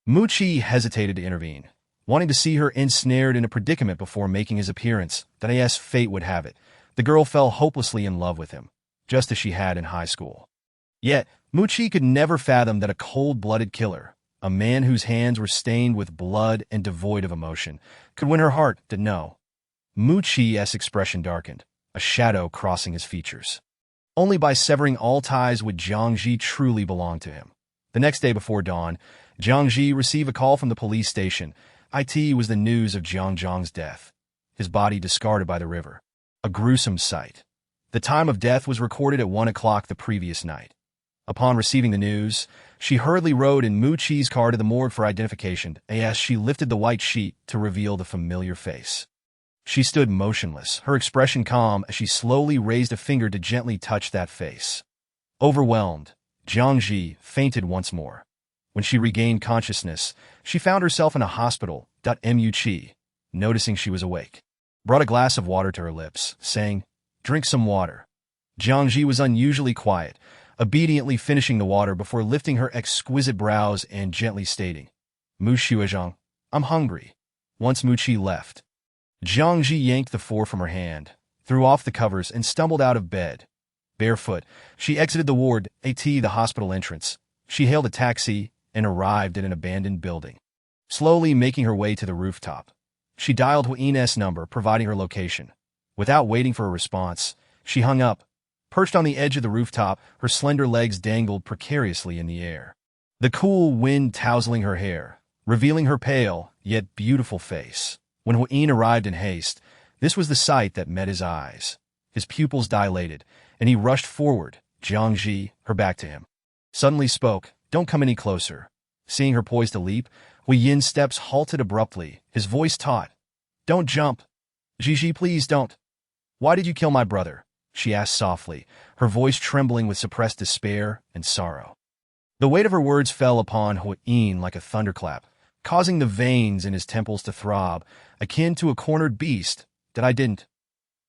Mu Qi hesitated to intervene, wanting to see her ensnared in a predicament before making his appearance. That as fate would have it, the girl fell hopelessly in love with him, just as she had in high school. Yet, Mu Qi could never fathom that a cold-blooded killer, a man whose hands were stained with blood and devoid of emotion, could win her heart. To know. Mu Qi's expression darkened, a shadow crossing his features. Only by severing all ties would Jiang Zhi truly belong to him. The next day before dawn, Jiang Zhi received a call from the police station. It was the news of Jiang Zhang's death, his body discarded by the river. A gruesome sight. The time of death was recorded at 1 o'clock the previous night. Upon receiving the news, she hurriedly rode in Mu Qi's car to the morgue for identification as she lifted the white sheet to reveal the familiar face. She stood motionless, her expression calm as she slowly raised a finger to gently touch that face. Overwhelmed, Jiang Zhi fainted once more. When she regained consciousness, she found herself in a hospital. Mu Qi, noticing she was awake, brought a glass of water to her lips, saying, "Drink some water." Jiang Zhi was unusually quiet, obediently finishing the water before lifting her exquisite brows and gently stating, "Mu Xuezhang, I'm hungry." Once Mu Qi left, Jiang Zhi yanked the four from her hand, threw off the covers, and stumbled out of bed. Barefoot, she exited the ward, the hospital entrance. She hailed a taxi and arrived at an abandoned building. Slowly making her way to the rooftop, she dialed Huiyin's number, providing her location. Without waiting for a response, she hung up. Perched on the edge of the rooftop, her slender legs dangled precariously in the air. The cool wind tousling her hair, revealing her pale, yet beautiful face. When Huiyin arrived in haste, this was the sight that met his eyes. His pupils dilated, and he rushed forward. Jiang Zhi, her back to him, suddenly spoke, "Don't come any closer." Seeing her poised to leap, Huiyin's steps halted abruptly, his voice taut. "Don't jump. Zhi, please don't." "Why did you kill my brother?" she asked softly, her voice trembling with suppressed despair and sorrow. The weight of her words fell upon Huiyin like a thunderclap, causing the veins in his temples to throb, akin to a cornered beast. "That I didn't."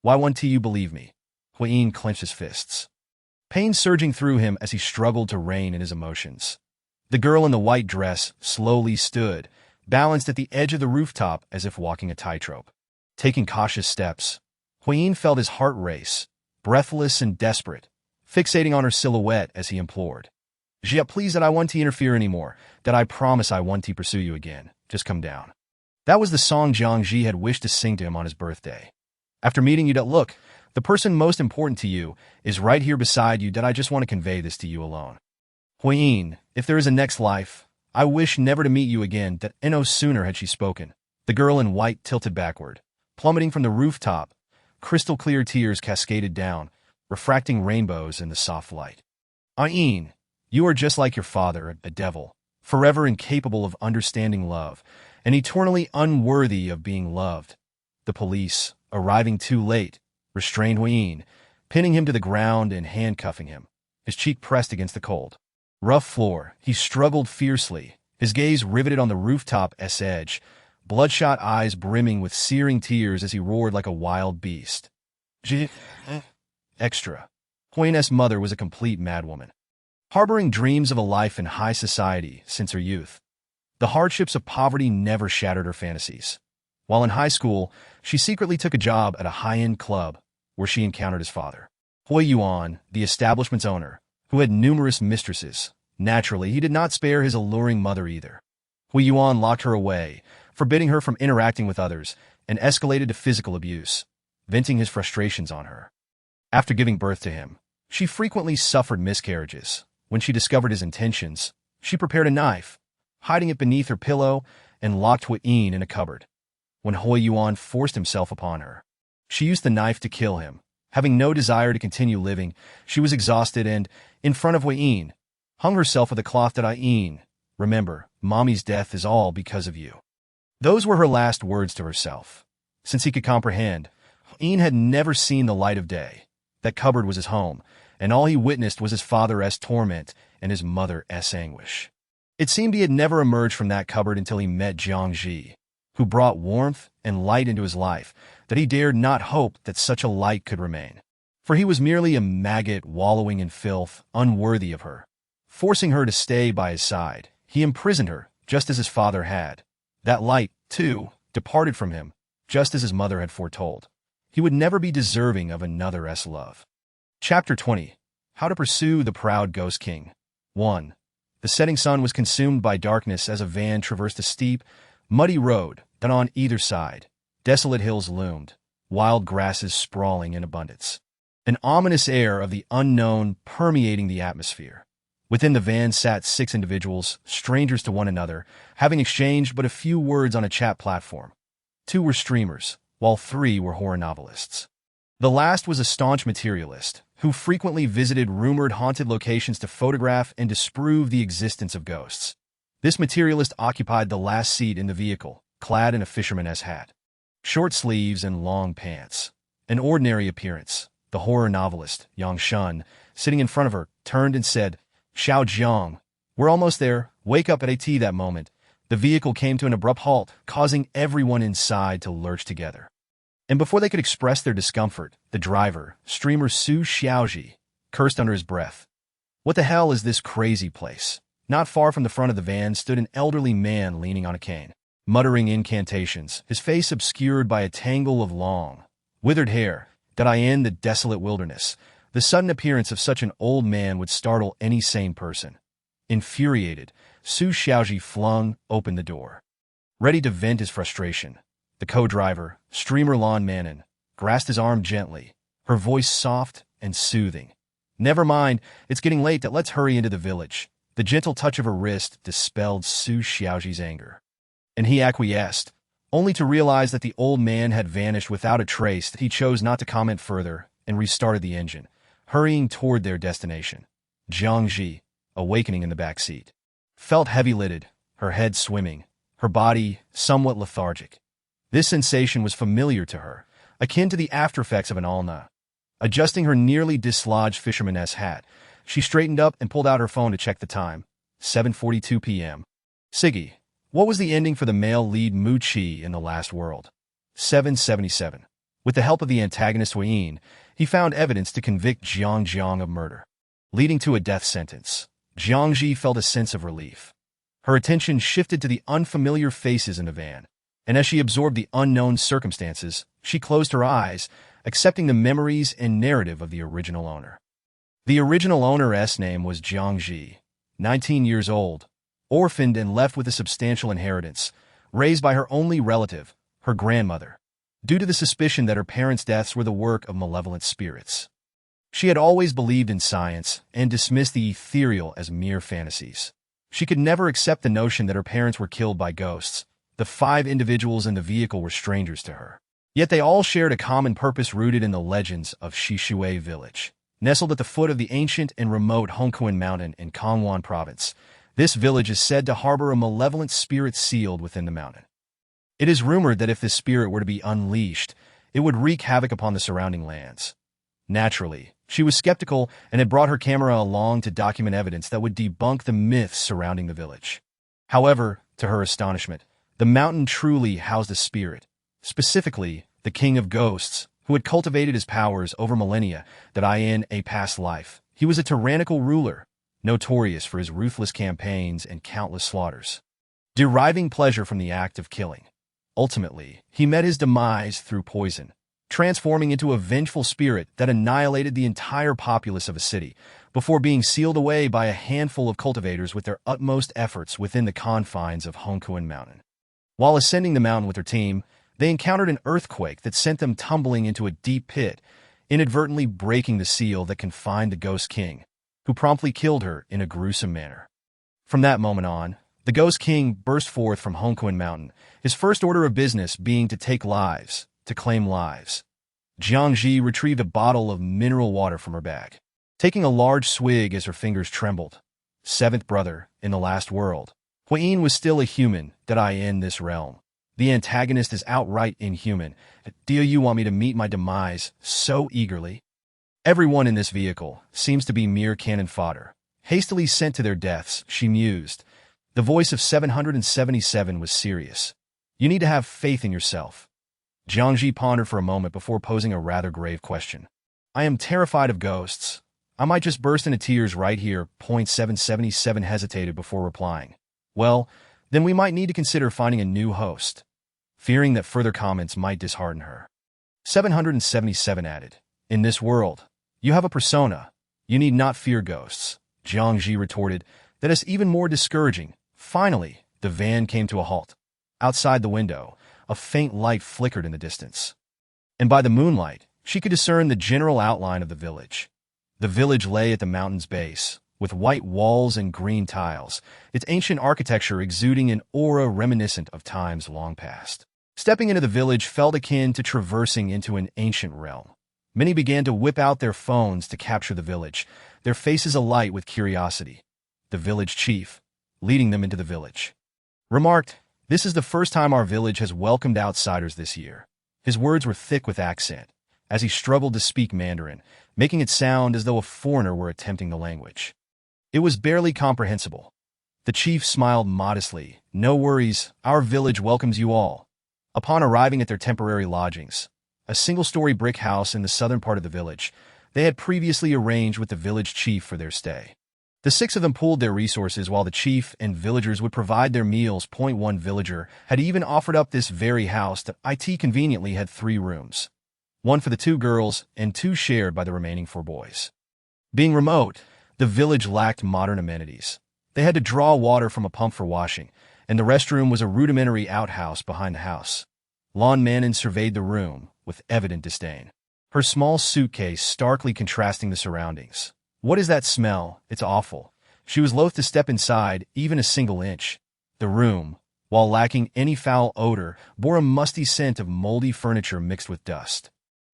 "Why won't you believe me?" Huiyin clenched his fists, pain surging through him as he struggled to rein in his emotions. The girl in the white dress slowly stood, balanced at the edge of the rooftop as if walking a tightrope. Taking cautious steps, Huiyin felt his heart race, breathless and desperate, fixating on her silhouette as he implored. "Jia, please, that I won't interfere anymore, that I promise I won't pursue you again, just come down." That was the song Jiang Zhi had wished to sing to him on his birthday. "After meeting you, look, the person most important to you is right here beside you, that I just want to convey this to you alone. Huiyin, if there is a next life, I wish never to meet you again." That no sooner had she spoken, the girl in white tilted backward, plummeting from the rooftop. Crystal-clear tears cascaded down, refracting rainbows in the soft light. "Huiyin, you are just like your father, a devil, forever incapable of understanding love, and eternally unworthy of being loved." The police, arriving too late, restrained Huiyin, pinning him to the ground and handcuffing him, his cheek pressed against the cold, rough floor. He struggled fiercely, his gaze riveted on the rooftop's edge, bloodshot eyes brimming with searing tears as he roared like a wild beast. Extra. Huiyin's mother was a complete madwoman, harboring dreams of a life in high society since her youth. The hardships of poverty never shattered her fantasies. While in high school, she secretly took a job at a high-end club where she encountered his father, Hui Yuan, the establishment's owner, who had numerous mistresses. Naturally, he did not spare his alluring mother either. Hui Yuan locked her away, forbidding her from interacting with others, and escalated to physical abuse, venting his frustrations on her. After giving birth to him, she frequently suffered miscarriages. When she discovered his intentions, she prepared a knife, hiding it beneath her pillow, and locked Huiyin in a cupboard. When Hui Yuan forced himself upon her, she used the knife to kill him, Having no desire to continue living, she was exhausted and, in front of Wayne, hung herself with a cloth that Wayne, remember, Mommy's death is all because of you. Those were her last words to herself. Since he could comprehend, Wayne had never seen the light of day. That cupboard was his home, and all he witnessed was his father's torment and his mother's anguish. It seemed he had never emerged from that cupboard until he met Jiang Zhi, who brought warmth and light into his life, that he dared not hope that such a light could remain. For he was merely a maggot wallowing in filth, unworthy of her. Forcing her to stay by his side, he imprisoned her, just as his father had. That light, too, departed from him, just as his mother had foretold. He would never be deserving of another's love. Chapter 20. How to Pursue the Proud Ghost King. 1. The setting sun was consumed by darkness as a van traversed a steep, muddy road that on either side, desolate hills loomed, wild grasses sprawling in abundance. An ominous air of the unknown permeating the atmosphere. Within the van sat 6 individuals, strangers to one another, having exchanged but a few words on a chat platform. 2 were streamers, while 3 were horror novelists. The last was a staunch materialist, who frequently visited rumored haunted locations to photograph and disprove the existence of ghosts. This materialist occupied the last seat in the vehicle, clad in a fisherman's hat, short sleeves and long pants. An ordinary appearance, the horror novelist, Yang Shun, sitting in front of her, turned and said, "Xiao Jiang, we're almost there, wake up at AT." That moment, the vehicle came to an abrupt halt, causing everyone inside to lurch together. And before they could express their discomfort, the driver, streamer Su Xiaoji, cursed under his breath. What the hell is this crazy place? Not far from the front of the van stood an elderly man leaning on a cane, muttering incantations, his face obscured by a tangle of long, withered hair, that in the desolate wilderness. The sudden appearance of such an old man would startle any sane person. Infuriated, Su Xiaoji flung open the door. Ready to vent his frustration, the co-driver, streamer Lan Manon, grasped his arm gently, her voice soft and soothing. "Never mind, it's getting late, let's hurry into the village." The gentle touch of her wrist dispelled Su Xiaoji's anger. And he acquiesced, only to realize that the old man had vanished without a trace. He chose not to comment further and restarted the engine, hurrying toward their destination. Jiang Zhi, awakening in the back seat, felt heavy-lidded, her head swimming, her body somewhat lethargic. This sensation was familiar to her, akin to the aftereffects of an ulna. Adjusting her nearly dislodged fisherman's hat, she straightened up and pulled out her phone to check the time. 7:42 p.m. Siggy, what was the ending for the male lead Mu Qi in The Last World? 7:77. With the help of the antagonist Wayne, he found evidence to convict Jiang Jiang of murder, leading to a death sentence. Jiang Zhi felt a sense of relief. Her attention shifted to the unfamiliar faces in the van, and as she absorbed the unknown circumstances, she closed her eyes, accepting the memories and narrative of the original owner. The original owner's name was Jiang Zhi, 19 years old, orphaned and left with a substantial inheritance, raised by her only relative, her grandmother, due to the suspicion that her parents' deaths were the work of malevolent spirits. She had always believed in science and dismissed the ethereal as mere fantasies. She could never accept the notion that her parents were killed by ghosts. The 5 individuals in the vehicle were strangers to her. Yet they all shared a common purpose rooted in the legends of Shishui Village. Nestled at the foot of the ancient and remote Hongquan Mountain in Kangwon Province, this village is said to harbor a malevolent spirit sealed within the mountain. It is rumored that if this spirit were to be unleashed, it would wreak havoc upon the surrounding lands. Naturally, she was skeptical and had brought her camera along to document evidence that would debunk the myths surrounding the village. However, to her astonishment, the mountain truly housed a spirit, specifically the king of ghosts, who had cultivated his powers over millennia, that in a past life, he was a tyrannical ruler, notorious for his ruthless campaigns and countless slaughters, deriving pleasure from the act of killing. Ultimately, he met his demise through poison, transforming into a vengeful spirit that annihilated the entire populace of a city, before being sealed away by a handful of cultivators with their utmost efforts within the confines of Hongquan Mountain. While ascending the mountain with her team, they encountered an earthquake that sent them tumbling into a deep pit, inadvertently breaking the seal that confined the Ghost King, who promptly killed her in a gruesome manner. From that moment on, the Ghost King burst forth from Hongquan Mountain, his first order of business being to take lives, to claim lives. Jiang Zhi retrieved a bottle of mineral water from her bag, taking a large swig as her fingers trembled. Seventh brother, in the last world, Huayin was still a human, did I in this realm. The antagonist is outright inhuman. Do you want me to meet my demise so eagerly? Everyone in this vehicle seems to be mere cannon fodder, hastily sent to their deaths, she mused. The voice of 777 was serious. You need to have faith in yourself. Jiang Zhi pondered for a moment before posing a rather grave question. I am terrified of ghosts. I might just burst into tears right here. 777 hesitated before replying. Well, then we might need to consider finding a new host, fearing that further comments might dishearten her. 777 added, in this world, you have a persona. You need not fear ghosts. Jiang Zhi retorted, that is even more discouraging. Finally, the van came to a halt. Outside the window, a faint light flickered in the distance, and by the moonlight, she could discern the general outline of the village. The village lay at the mountain's base, with white walls and green tiles, its ancient architecture exuding an aura reminiscent of times long past. Stepping into the village felt akin to traversing into an ancient realm. Many began to whip out their phones to capture the village, their faces alight with curiosity. The village chief, leading them into the village, remarked, this is the first time our village has welcomed outsiders this year. His words were thick with accent, as he struggled to speak Mandarin, making it sound as though a foreigner were attempting the language. It was barely comprehensible. The chief smiled modestly. No worries, our village welcomes you all. Upon arriving at their temporary lodgings, a single-story brick house in the southern part of the village, they had previously arranged with the village chief for their stay. The six of them pooled their resources while the chief and villagers would provide their meals. One villager had even offered up this very house that it conveniently had 3 rooms, one for the 2 girls and 2 shared by the remaining 4 boys. Being remote, the village lacked modern amenities. They had to draw water from a pump for washing, and the restroom was a rudimentary outhouse behind the house. Lon Manon surveyed the room with evident disdain, her small suitcase starkly contrasting the surroundings. What is that smell? It's awful. She was loath to step inside, even a single inch. The room, while lacking any foul odor, bore a musty scent of moldy furniture mixed with dust,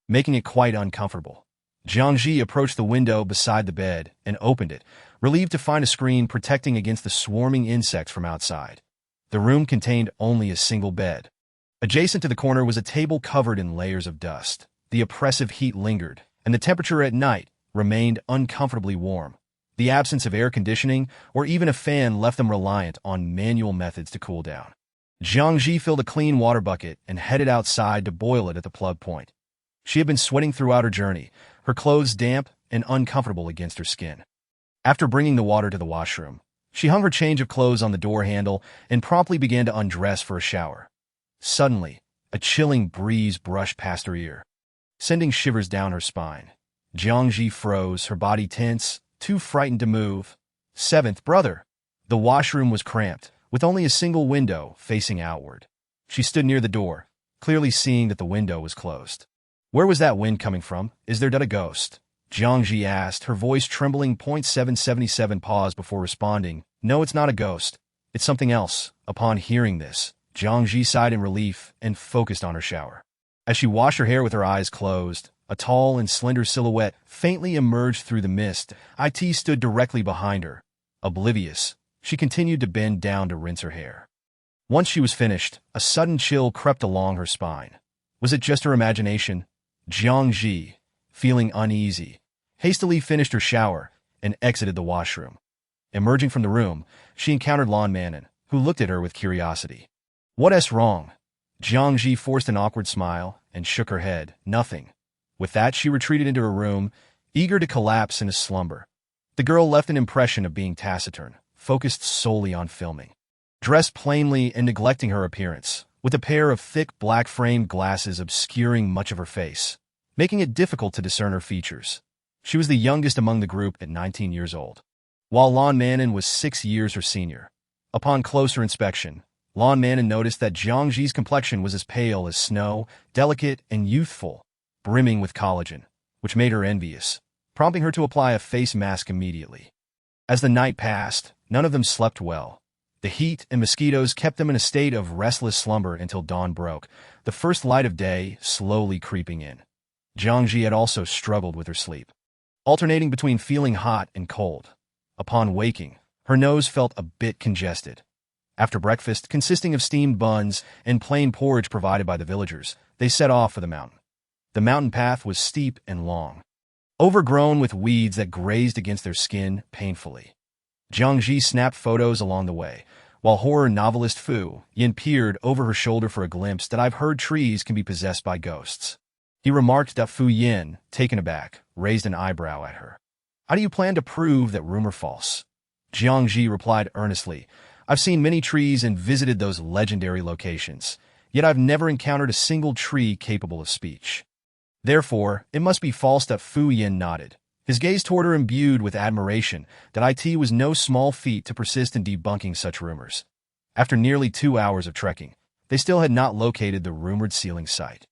making it quite uncomfortable. Jiang Zhi approached the window beside the bed and opened it, relieved to find a screen protecting against the swarming insects from outside. The room contained only a single bed. Adjacent to the corner was a table covered in layers of dust. The oppressive heat lingered, and the temperature at night remained uncomfortably warm. The absence of air conditioning or even a fan left them reliant on manual methods to cool down. Jiang Zhi filled a clean water bucket and headed outside to boil it at the plug point. She had been sweating throughout her journey, her clothes damp and uncomfortable against her skin. After bringing the water to the washroom, she hung her change of clothes on the door handle and promptly began to undress for a shower. Suddenly, a chilling breeze brushed past her ear, sending shivers down her spine. Jiang Zhi froze, her body tense, too frightened to move. Seventh brother. The washroom was cramped, with only a single window facing outward. She stood near the door, clearly seeing that the window was closed. Where was that wind coming from? Is there a ghost? Jiang Zhi asked, her voice trembling. 777 paused before responding. No, it's not a ghost. It's something else. Upon hearing this, Jiang Zhi sighed in relief and focused on her shower. As she washed her hair with her eyes closed, a tall and slender silhouette faintly emerged through the mist. It stood directly behind her. Oblivious, she continued to bend down to rinse her hair. Once she was finished, a sudden chill crept along her spine. Was it just her imagination? Jiang Zhi, feeling uneasy, hastily finished her shower and exited the washroom. Emerging from the room, she encountered Lon Manon, who looked at her with curiosity. What's wrong? Jiang Zhi forced an awkward smile and shook her head. Nothing. With that, she retreated into her room, eager to collapse into slumber. The girl left an impression of being taciturn, focused solely on filming. Dressed plainly and neglecting her appearance, with a pair of thick black-framed glasses obscuring much of her face, making it difficult to discern her features. She was the youngest among the group at 19 years old, while Lon Manon was 6 years her senior. Upon closer inspection, Lon Manon noticed that Jiang Zhi's complexion was as pale as snow, delicate and youthful, brimming with collagen, which made her envious, prompting her to apply a face mask immediately. As the night passed, none of them slept well. The heat and mosquitoes kept them in a state of restless slumber until dawn broke, the first light of day slowly creeping in. Jiang Zhi had also struggled with her sleep, alternating between feeling hot and cold. Upon waking, her nose felt a bit congested. After breakfast, consisting of steamed buns and plain porridge provided by the villagers, they set off for the mountain. The mountain path was steep and long, overgrown with weeds that grazed against their skin painfully. Jiang Zhi snapped photos along the way, while horror novelist Fu Yin peered over her shoulder for a glimpse that I've heard trees can be possessed by ghosts. He remarked that Fu Yin, taken aback, raised an eyebrow at her. How do you plan to prove that rumor false? Jiang Zhi replied earnestly, I've seen many trees and visited those legendary locations, yet I've never encountered a single tree capable of speech. Therefore, it must be false. That Fu Yin nodded, his gaze toward her imbued with admiration. That it was no small feat to persist in debunking such rumors. After nearly 2 hours of trekking, they still had not located the rumored sealing site.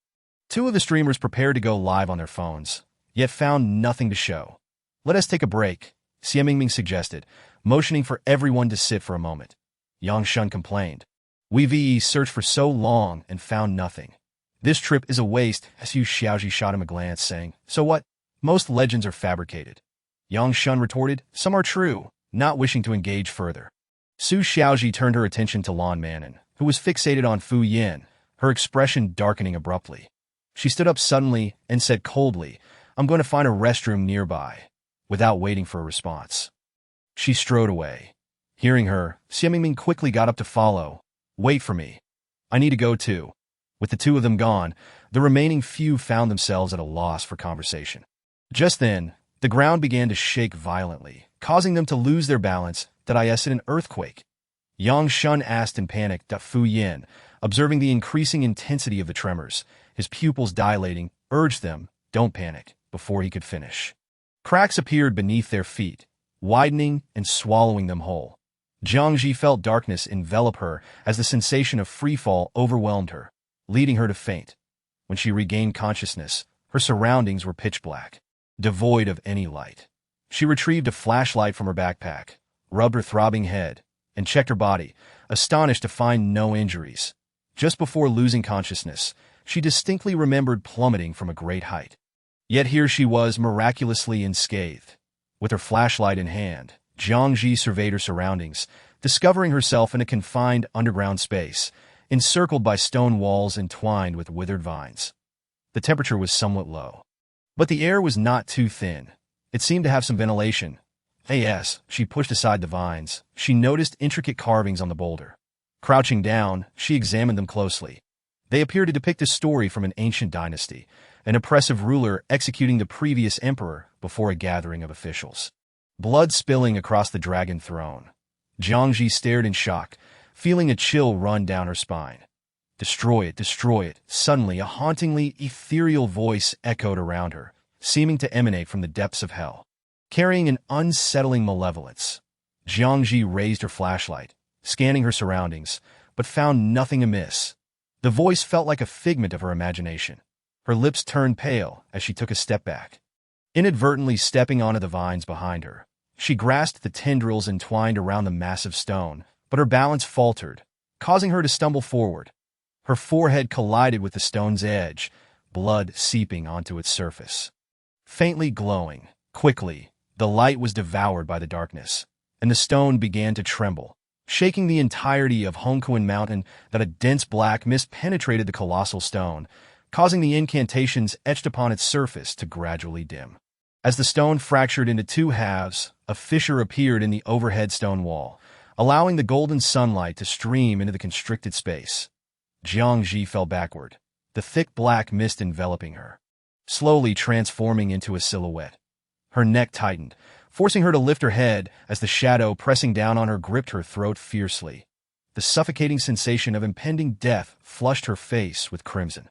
Two of the streamers prepared to go live on their phones, yet found nothing to show. Let us take a break, Xie Mingming suggested, motioning for everyone to sit for a moment. Yang Shun complained. We've searched for so long and found nothing. This trip is a waste, as Yu Xiaoji shot him a glance, saying, So what? Most legends are fabricated. Yang Shun retorted, Some are true, not wishing to engage further. Su Xiaoji turned her attention to Lan Manon, who was fixated on Fu Yin, her expression darkening abruptly. She stood up suddenly and said coldly, I'm going to find a restroom nearby, without waiting for a response. She strode away. Hearing her, Xie Mingming quickly got up to follow. Wait for me. I need to go too. With the two of them gone, the remaining few found themselves at a loss for conversation. Just then, the ground began to shake violently, causing them to lose their balance. Did I an earthquake? Yang Shun asked in panic. Fu Yin, observing the increasing intensity of the tremors, his pupils dilating, urged them, Don't panic, before he could finish. Cracks appeared beneath their feet, widening and swallowing them whole. Jiang Zhi felt darkness envelop her as the sensation of freefall overwhelmed her, leading her to faint. When she regained consciousness, her surroundings were pitch black, devoid of any light. She retrieved a flashlight from her backpack, rubbed her throbbing head, and checked her body, astonished to find no injuries. Just before losing consciousness, she distinctly remembered plummeting from a great height. Yet here she was miraculously unscathed. With her flashlight in hand, Jiang Zhi surveyed her surroundings, discovering herself in a confined underground space, encircled by stone walls entwined with withered vines. The temperature was somewhat low, but the air was not too thin. It seemed to have some ventilation. As she pushed aside the vines, she noticed intricate carvings on the boulder. Crouching down, she examined them closely. They appeared to depict a story from an ancient dynasty, an oppressive ruler executing the previous emperor before a gathering of officials. Blood spilling across the dragon throne. Jiang Zhi stared in shock, feeling a chill run down her spine. Destroy it, destroy it. Suddenly, a hauntingly ethereal voice echoed around her, seeming to emanate from the depths of hell, carrying an unsettling malevolence. Jiang Zhi raised her flashlight, scanning her surroundings, but found nothing amiss. The voice felt like a figment of her imagination. Her lips turned pale as she took a step back, inadvertently stepping onto the vines behind her. She grasped the tendrils entwined around the massive stone, but her balance faltered, causing her to stumble forward. Her forehead collided with the stone's edge, blood seeping onto its surface. Faintly glowing, quickly, the light was devoured by the darkness, and the stone began to tremble, shaking the entirety of Hongquan Mountain. That a dense black mist penetrated the colossal stone, causing the incantations etched upon its surface to gradually dim. As the stone fractured into two halves, a fissure appeared in the overhead stone wall, allowing the golden sunlight to stream into the constricted space. Jiang Zhi fell backward, the thick black mist enveloping her, slowly transforming into a silhouette. Her neck tightened, forcing her to lift her head as the shadow pressing down on her gripped her throat fiercely. The suffocating sensation of impending death flushed her face with crimson,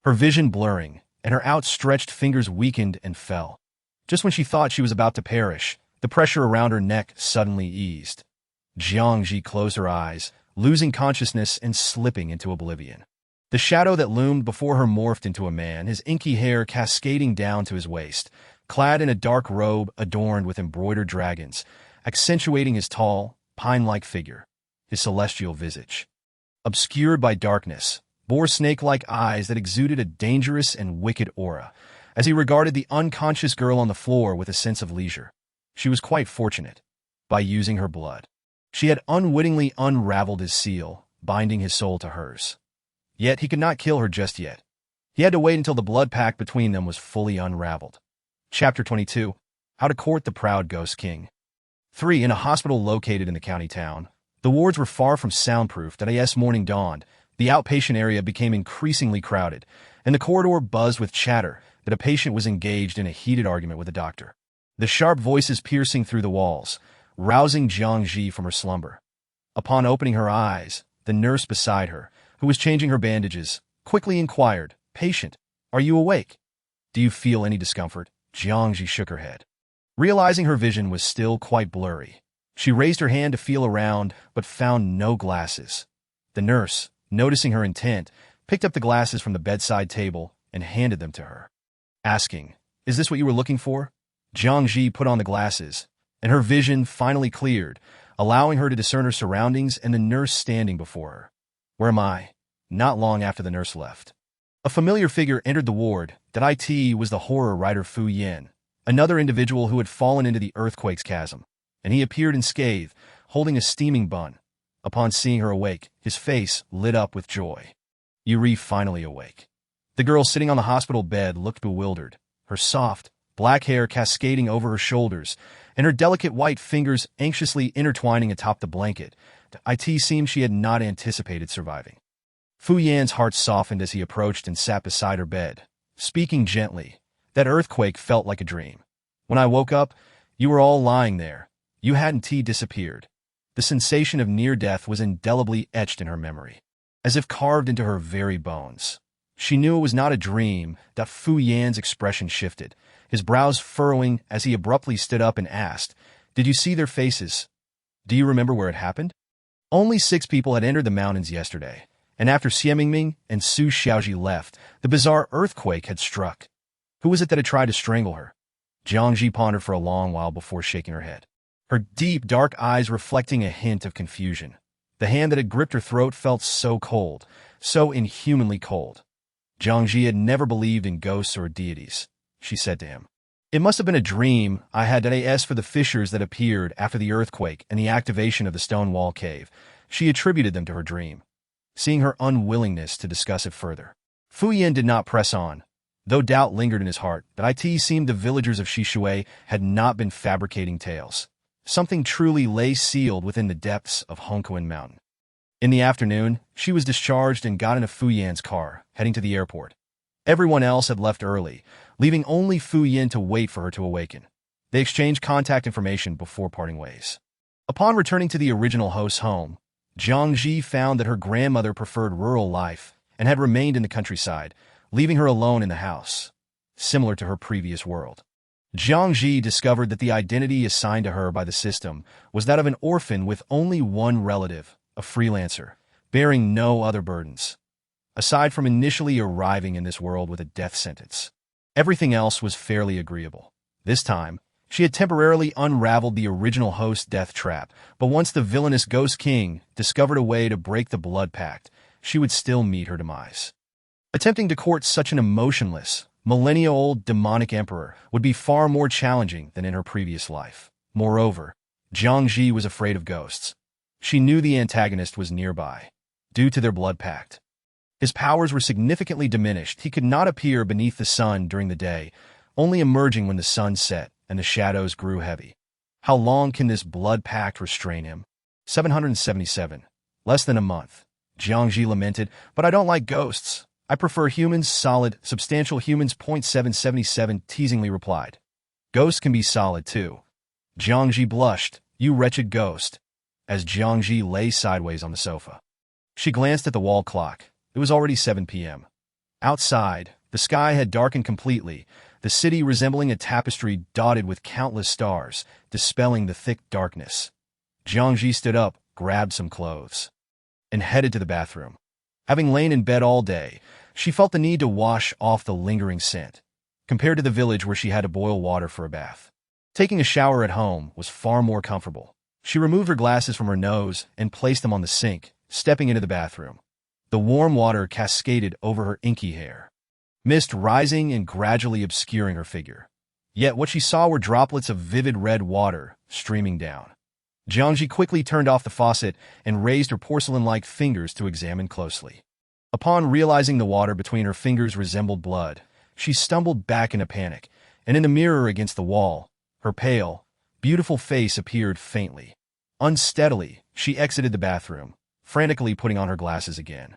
her vision blurring, and her outstretched fingers weakened and fell. Just when she thought she was about to perish, the pressure around her neck suddenly eased. Jiang Zhi closed her eyes, losing consciousness and slipping into oblivion. The shadow that loomed before her morphed into a man, his inky hair cascading down to his waist, clad in a dark robe adorned with embroidered dragons, accentuating his tall, pine-like figure. His celestial visage, obscured by darkness, bore snake-like eyes that exuded a dangerous and wicked aura, as he regarded the unconscious girl on the floor with a sense of leisure. She was quite fortunate. By using her blood, she had unwittingly unraveled his seal, binding his soul to hers. Yet he could not kill her just yet. He had to wait until the blood pact between them was fully unraveled. Chapter 22. How to Court the Proud Ghost King. 3. In a hospital located in the county town, the wards were far from soundproof as morning dawned. The outpatient area became increasingly crowded, and the corridor buzzed with chatter that a patient was engaged in a heated argument with a doctor. The sharp voices piercing through the walls, rousing Jiang Zhi from her slumber. Upon opening her eyes, the nurse beside her, who was changing her bandages, quickly inquired, "Patient, are you awake? Do you feel any discomfort?" Jiang Zhi shook her head. Realizing her vision was still quite blurry, she raised her hand to feel around, but found no glasses. The nurse, noticing her intent, picked up the glasses from the bedside table and handed them to her, asking, "Is this what you were looking for?" Jiang Zhi put on the glasses, and her vision finally cleared, allowing her to discern her surroundings and the nurse standing before her. "Where am I?" Not long after the nurse left, a familiar figure entered the ward. It was the horror writer Fu Yan, another individual who had fallen into the earthquake's chasm, and he appeared unscathed, holding a steaming bun. Upon seeing her awake, his face lit up with joy. "Yuri finally awake." The girl sitting on the hospital bed looked bewildered, her soft, black hair cascading over her shoulders, and her delicate white fingers anxiously intertwining atop the blanket. It seemed she had not anticipated surviving. Fu Yan's heart softened as he approached and sat beside her bed, speaking gently. "That earthquake felt like a dream. When I woke up, you were all lying there. You hadn't disappeared." The sensation of near death was indelibly etched in her memory, as if carved into her very bones. She knew it was not a dream. Fu Yan's expression shifted, his brows furrowing as he abruptly stood up and asked, "Did you see their faces? Do you remember where it happened?" Only 6 people had entered the mountains yesterday, and after Xiamingming and Su Xiaoji left, the bizarre earthquake had struck. Who was it that had tried to strangle her? Jiang Zhi pondered for a long while before shaking her head, her deep, dark eyes reflecting a hint of confusion. The hand that had gripped her throat felt so cold, so inhumanly cold. Jiang Zhi had never believed in ghosts or deities. She said to him, "It must have been a dream I had for the fissures that appeared after the earthquake and the activation of the stone wall cave." She attributed them to her dream, seeing her unwillingness to discuss it further. Fu Yan did not press on, though doubt lingered in his heart. But it seemed the villagers of Shishui had not been fabricating tales. Something truly lay sealed within the depths of Hongquan Mountain. In the afternoon, she was discharged and got into Fu Yan's car, heading to the airport. Everyone else had left early, leaving only Fu Yan to wait for her to awaken. They exchanged contact information before parting ways. Upon returning to the original host's home, Jiang Zhi found that her grandmother preferred rural life and had remained in the countryside, leaving her alone in the house, similar to her previous world. Jiang Zhi discovered that the identity assigned to her by the system was that of an orphan with only one relative, a freelancer, bearing no other burdens, aside from initially arriving in this world with a death sentence. Everything else was fairly agreeable. This time, she had temporarily unraveled the original host's death trap, but once the villainous Ghost King discovered a way to break the blood pact, she would still meet her demise. Attempting to court such an emotionless, millennia-old demonic emperor would be far more challenging than in her previous life. Moreover, Jiang Zhi was afraid of ghosts. She knew the antagonist was nearby, due to their blood pact. His powers were significantly diminished. He could not appear beneath the sun during the day, only emerging when the sun set and the shadows grew heavy. How long can this blood pact restrain him? 777. Less than a month. Jiang Zhi lamented, "But I don't like ghosts. I prefer humans, solid, substantial humans." 777 teasingly replied. "Ghosts can be solid too." Jiang Zhi blushed, "You wretched ghost," as Jiang Zhi lay sideways on the sofa. She glanced at the wall clock. It was already 7 p.m. Outside, the sky had darkened completely, the city resembling a tapestry dotted with countless stars, dispelling the thick darkness. Jiang Zhi stood up, grabbed some clothes, and headed to the bathroom. Having lain in bed all day, she felt the need to wash off the lingering scent, compared to the village where she had to boil water for a bath. Taking a shower at home was far more comfortable. She removed her glasses from her nose and placed them on the sink, stepping into the bathroom. The warm water cascaded over her inky hair, mist rising and gradually obscuring her figure. Yet what she saw were droplets of vivid red water streaming down. Jiang Zhi quickly turned off the faucet and raised her porcelain-like fingers to examine closely. Upon realizing the water between her fingers resembled blood, she stumbled back in a panic, and in the mirror against the wall, her pale, beautiful face appeared faintly. Unsteadily, she exited the bathroom, frantically putting on her glasses again.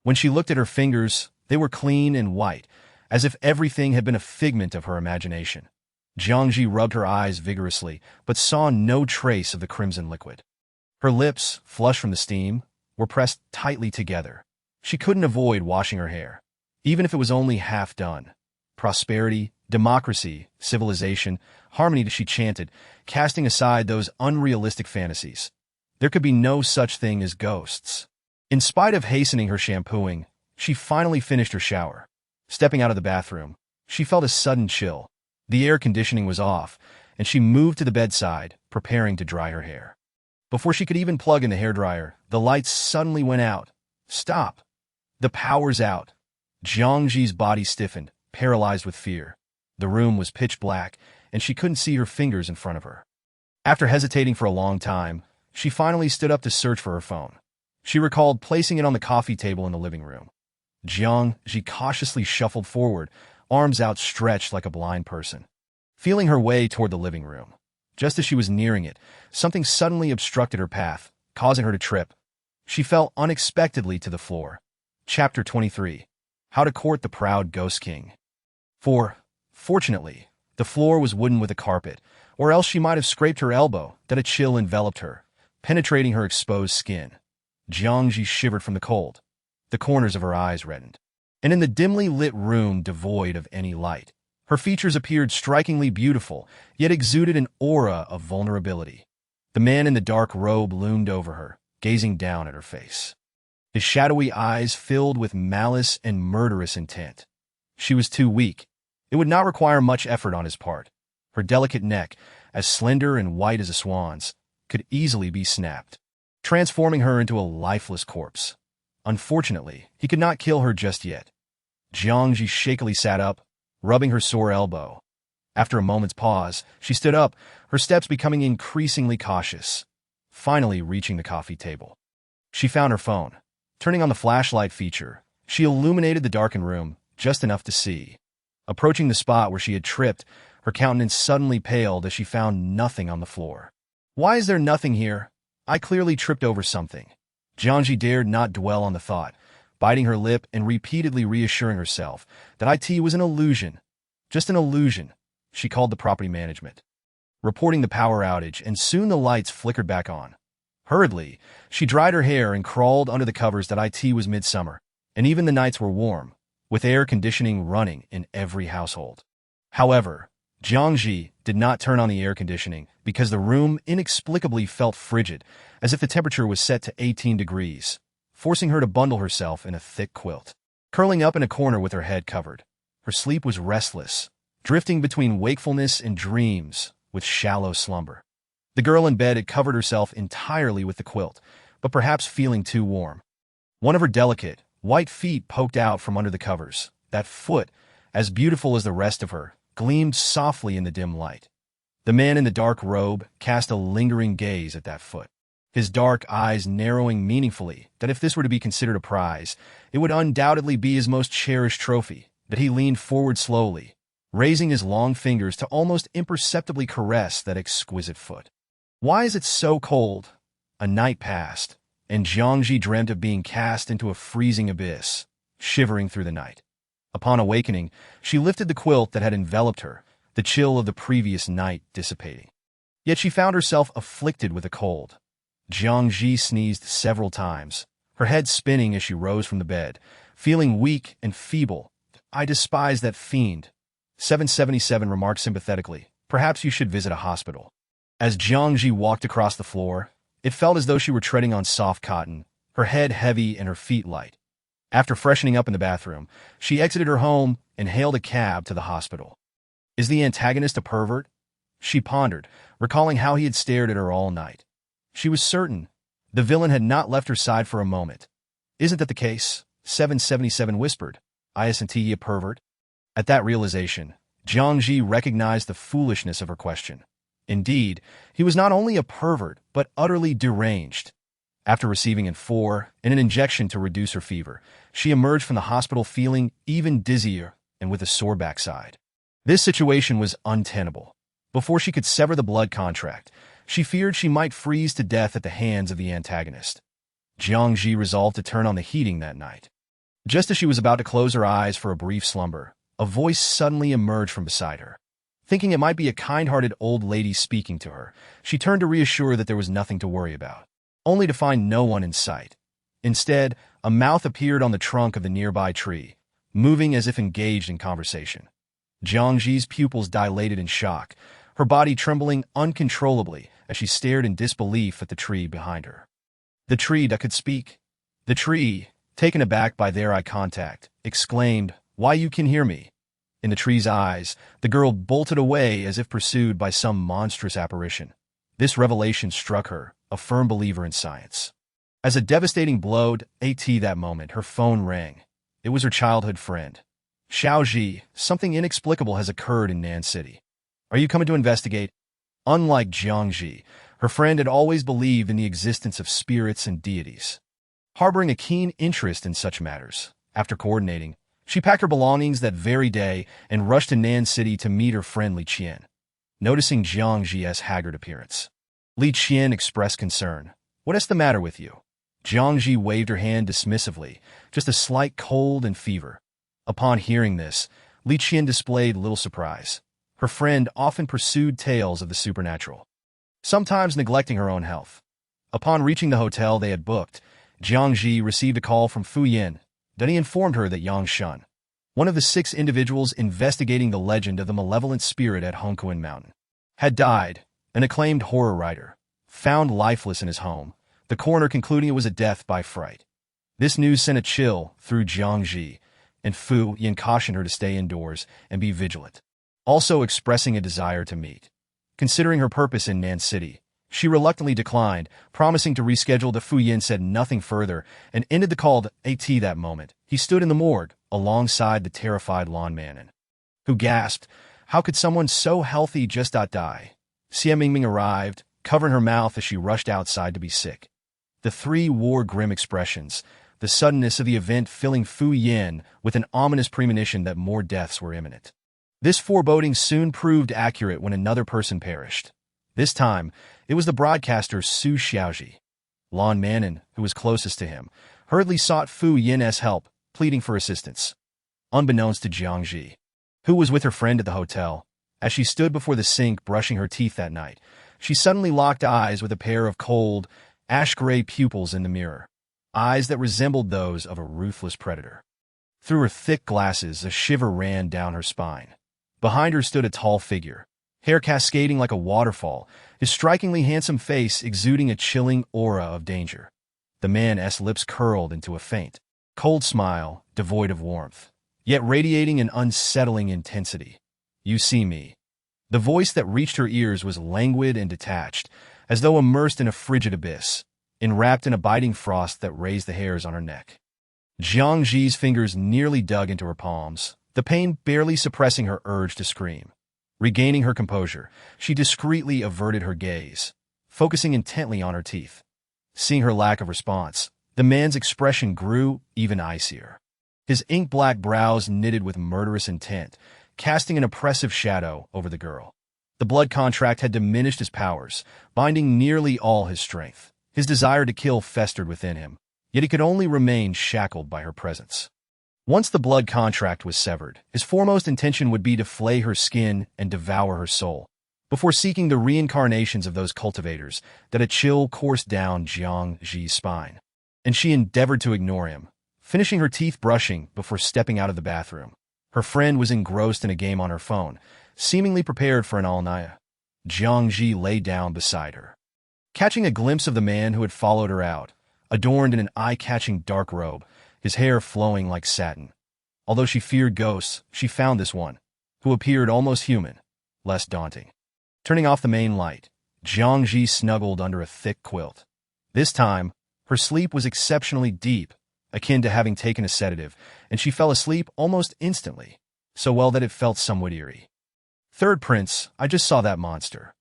When she looked at her fingers, they were clean and white, as if everything had been a figment of her imagination. Jiang Zhi rubbed her eyes vigorously, but saw no trace of the crimson liquid. Her lips, flushed from the steam, were pressed tightly together. She couldn't avoid washing her hair, even if it was only half done. Prosperity, democracy, civilization, harmony, she chanted, casting aside those unrealistic fantasies. There could be no such thing as ghosts. In spite of hastening her shampooing, she finally finished her shower. Stepping out of the bathroom, she felt a sudden chill. The air conditioning was off, and she moved to the bedside, preparing to dry her hair. Before she could even plug in the hairdryer, the lights suddenly went out. Stop! The power's out. Jiang Zhi's body stiffened, paralyzed with fear. The room was pitch black, and she couldn't see her fingers in front of her. After hesitating for a long time, she finally stood up to search for her phone. She recalled placing it on the coffee table in the living room. Jiang Zhi cautiously shuffled forward, arms outstretched like a blind person. Feeling her way toward the living room. Just as she was nearing it, something suddenly obstructed her path, causing her to trip. She fell unexpectedly to the floor. Chapter 23. How to Court the Proud Ghost King. Fortunately, the floor was wooden with a carpet, or else she might have scraped her elbow, that a chill enveloped her, penetrating her exposed skin. Jiang Zhi shivered from the cold. The corners of her eyes reddened. And in the dimly lit room devoid of any light, her features appeared strikingly beautiful, yet exuded an aura of vulnerability. The man in the dark robe loomed over her, gazing down at her face. His shadowy eyes filled with malice and murderous intent. She was too weak. It would not require much effort on his part. Her delicate neck, as slender and white as a swan's, could easily be snapped, transforming her into a lifeless corpse. Unfortunately, he could not kill her just yet. Jiang Zhi shakily sat up, rubbing her sore elbow. After a moment's pause, she stood up, her steps becoming increasingly cautious, finally reaching the coffee table. She found her phone. Turning on the flashlight feature, she illuminated the darkened room just enough to see. Approaching the spot where she had tripped, her countenance suddenly paled as she found nothing on the floor. Why is there nothing here? I clearly tripped over something. Jiang Zhi dared not dwell on the thought, biting her lip and repeatedly reassuring herself that it was an illusion. Just an illusion. She called the property management, reporting the power outage, and soon the lights flickered back on. Hurriedly, she dried her hair and crawled under the covers that it was midsummer, and even the nights were warm, with air conditioning running in every household. However, Jiang Zhi did not turn on the air conditioning because the room inexplicably felt frigid, as if the temperature was set to 18 degrees, forcing her to bundle herself in a thick quilt. Curling up in a corner with her head covered, her sleep was restless, drifting between wakefulness and dreams with shallow slumber. The girl in bed had covered herself entirely with the quilt, but perhaps feeling too warm. One of her delicate, white feet poked out from under the covers. That foot, as beautiful as the rest of her, gleamed softly in the dim light. The man in the dark robe cast a lingering gaze at that foot, his dark eyes narrowing meaningfully that if this were to be considered a prize, it would undoubtedly be his most cherished trophy. That he leaned forward slowly, raising his long fingers to almost imperceptibly caress that exquisite foot. Why is it so cold? A night passed, and Jiang Zhi dreamt of being cast into a freezing abyss, shivering through the night. Upon awakening, she lifted the quilt that had enveloped her, the chill of the previous night dissipating. Yet she found herself afflicted with a cold. Jiang Zhi sneezed several times, her head spinning as she rose from the bed, feeling weak and feeble. I despise that fiend. 777 remarked sympathetically, perhaps you should visit a hospital. As Jiang Zhi walked across the floor, it felt as though she were treading on soft cotton, her head heavy and her feet light. After freshening up in the bathroom, she exited her home and hailed a cab to the hospital. Is the antagonist a pervert? She pondered, recalling how he had stared at her all night. She was certain the villain had not left her side for a moment. Isn't that the case? 777 whispered. Isn't he a pervert? At that realization, Jiang Zhi recognized the foolishness of her question. Indeed, he was not only a pervert, but utterly deranged. After receiving an injection to reduce her fever, she emerged from the hospital feeling even dizzier and with a sore backside. This situation was untenable. Before she could sever the blood contract, she feared she might freeze to death at the hands of the antagonist. Jiang Zhi resolved to turn on the heating that night. Just as she was about to close her eyes for a brief slumber, a voice suddenly emerged from beside her. Thinking it might be a kind-hearted old lady speaking to her, she turned to reassure that there was nothing to worry about, only to find no one in sight. Instead, a mouth appeared on the trunk of the nearby tree, moving as if engaged in conversation. Jiang Zhi's pupils dilated in shock, her body trembling uncontrollably as she stared in disbelief at the tree behind her. The tree that could speak. The tree, taken aback by their eye contact, exclaimed, "Why, you can hear me." In the tree's eyes, the girl bolted away as if pursued by some monstrous apparition. This revelation struck her, a firm believer in science. As a devastating blow to that moment, her phone rang. It was her childhood friend. "Xiaozhi, something inexplicable has occurred in Nan City. Are you coming to investigate?" Unlike Jiang Zhi, her friend had always believed in the existence of spirits and deities. Harboring a keen interest in such matters, after coordinating, she packed her belongings that very day and rushed to Nan City to meet her friend Li Qian. Noticing Jiang Zhi's haggard appearance, Li Qian expressed concern. "What's the matter with you?" Jiang Zhi waved her hand dismissively, "Just a slight cold and fever." Upon hearing this, Li Qian displayed little surprise. Her friend often pursued tales of the supernatural, sometimes neglecting her own health. Upon reaching the hotel they had booked, Jiang Zhi received a call from Fu Yin. Then he informed her that Yang Shun, one of the 6 individuals investigating the legend of the malevolent spirit at Hongkuan Mountain, had died. An acclaimed horror writer, found lifeless in his home, the coroner concluding it was a death by fright. This news sent a chill through Jiang Zhi, and Fu Yin cautioned her to stay indoors and be vigilant, also expressing a desire to meet. Considering her purpose in Nan City, she reluctantly declined, promising to reschedule. The Fu Yin said nothing further and ended the call at that moment. He stood in the morgue alongside the terrified lawnman, who gasped, "How could someone so healthy just die?" Xie Mingming arrived, covering her mouth as she rushed outside to be sick. The 3 wore grim expressions, the suddenness of the event filling Fu Yin with an ominous premonition that more deaths were imminent. This foreboding soon proved accurate when another person perished. This time, it was the broadcaster Su Xiaozhi. Lon Manon, who was closest to him, hurriedly sought Fu Yin's help, pleading for assistance. Unbeknownst to Jiang Zhi, who was with her friend at the hotel, as she stood before the sink brushing her teeth that night, she suddenly locked eyes with a pair of cold, ash-gray pupils in the mirror, eyes that resembled those of a ruthless predator. Through her thick glasses, a shiver ran down her spine. Behind her stood a tall figure, hair cascading like a waterfall, his strikingly handsome face exuding a chilling aura of danger. The man's lips curled into a faint, cold smile, devoid of warmth, yet radiating an unsettling intensity. "You see me." The voice that reached her ears was languid and detached, as though immersed in a frigid abyss, enwrapped in a biting frost that raised the hairs on her neck. Jiang Zhi's fingers nearly dug into her palms, the pain barely suppressing her urge to scream. Regaining her composure, she discreetly averted her gaze, focusing intently on her teeth. Seeing her lack of response, the man's expression grew even icier. His ink-black brows knitted with murderous intent, casting an oppressive shadow over the girl. The blood contract had diminished his powers, binding nearly all his strength. His desire to kill festered within him, yet he could only remain shackled by her presence. Once the blood contract was severed, his foremost intention would be to flay her skin and devour her soul, before seeking the reincarnations of those cultivators. That a chill coursed down Jiang Zhi's spine, and she endeavored to ignore him, finishing her teeth brushing before stepping out of the bathroom. Her friend was engrossed in a game on her phone, seemingly prepared for an all-night. Jiang Zhi lay down beside her. Catching a glimpse of the man who had followed her out, adorned in an eye-catching dark robe, his hair flowing like satin. Although she feared ghosts, she found this one, who appeared almost human, less daunting. Turning off the main light, Jiang Zhi snuggled under a thick quilt. This time, her sleep was exceptionally deep, akin to having taken a sedative, and she fell asleep almost instantly. so well that it felt somewhat eerie. Third Prince, I just saw that monster.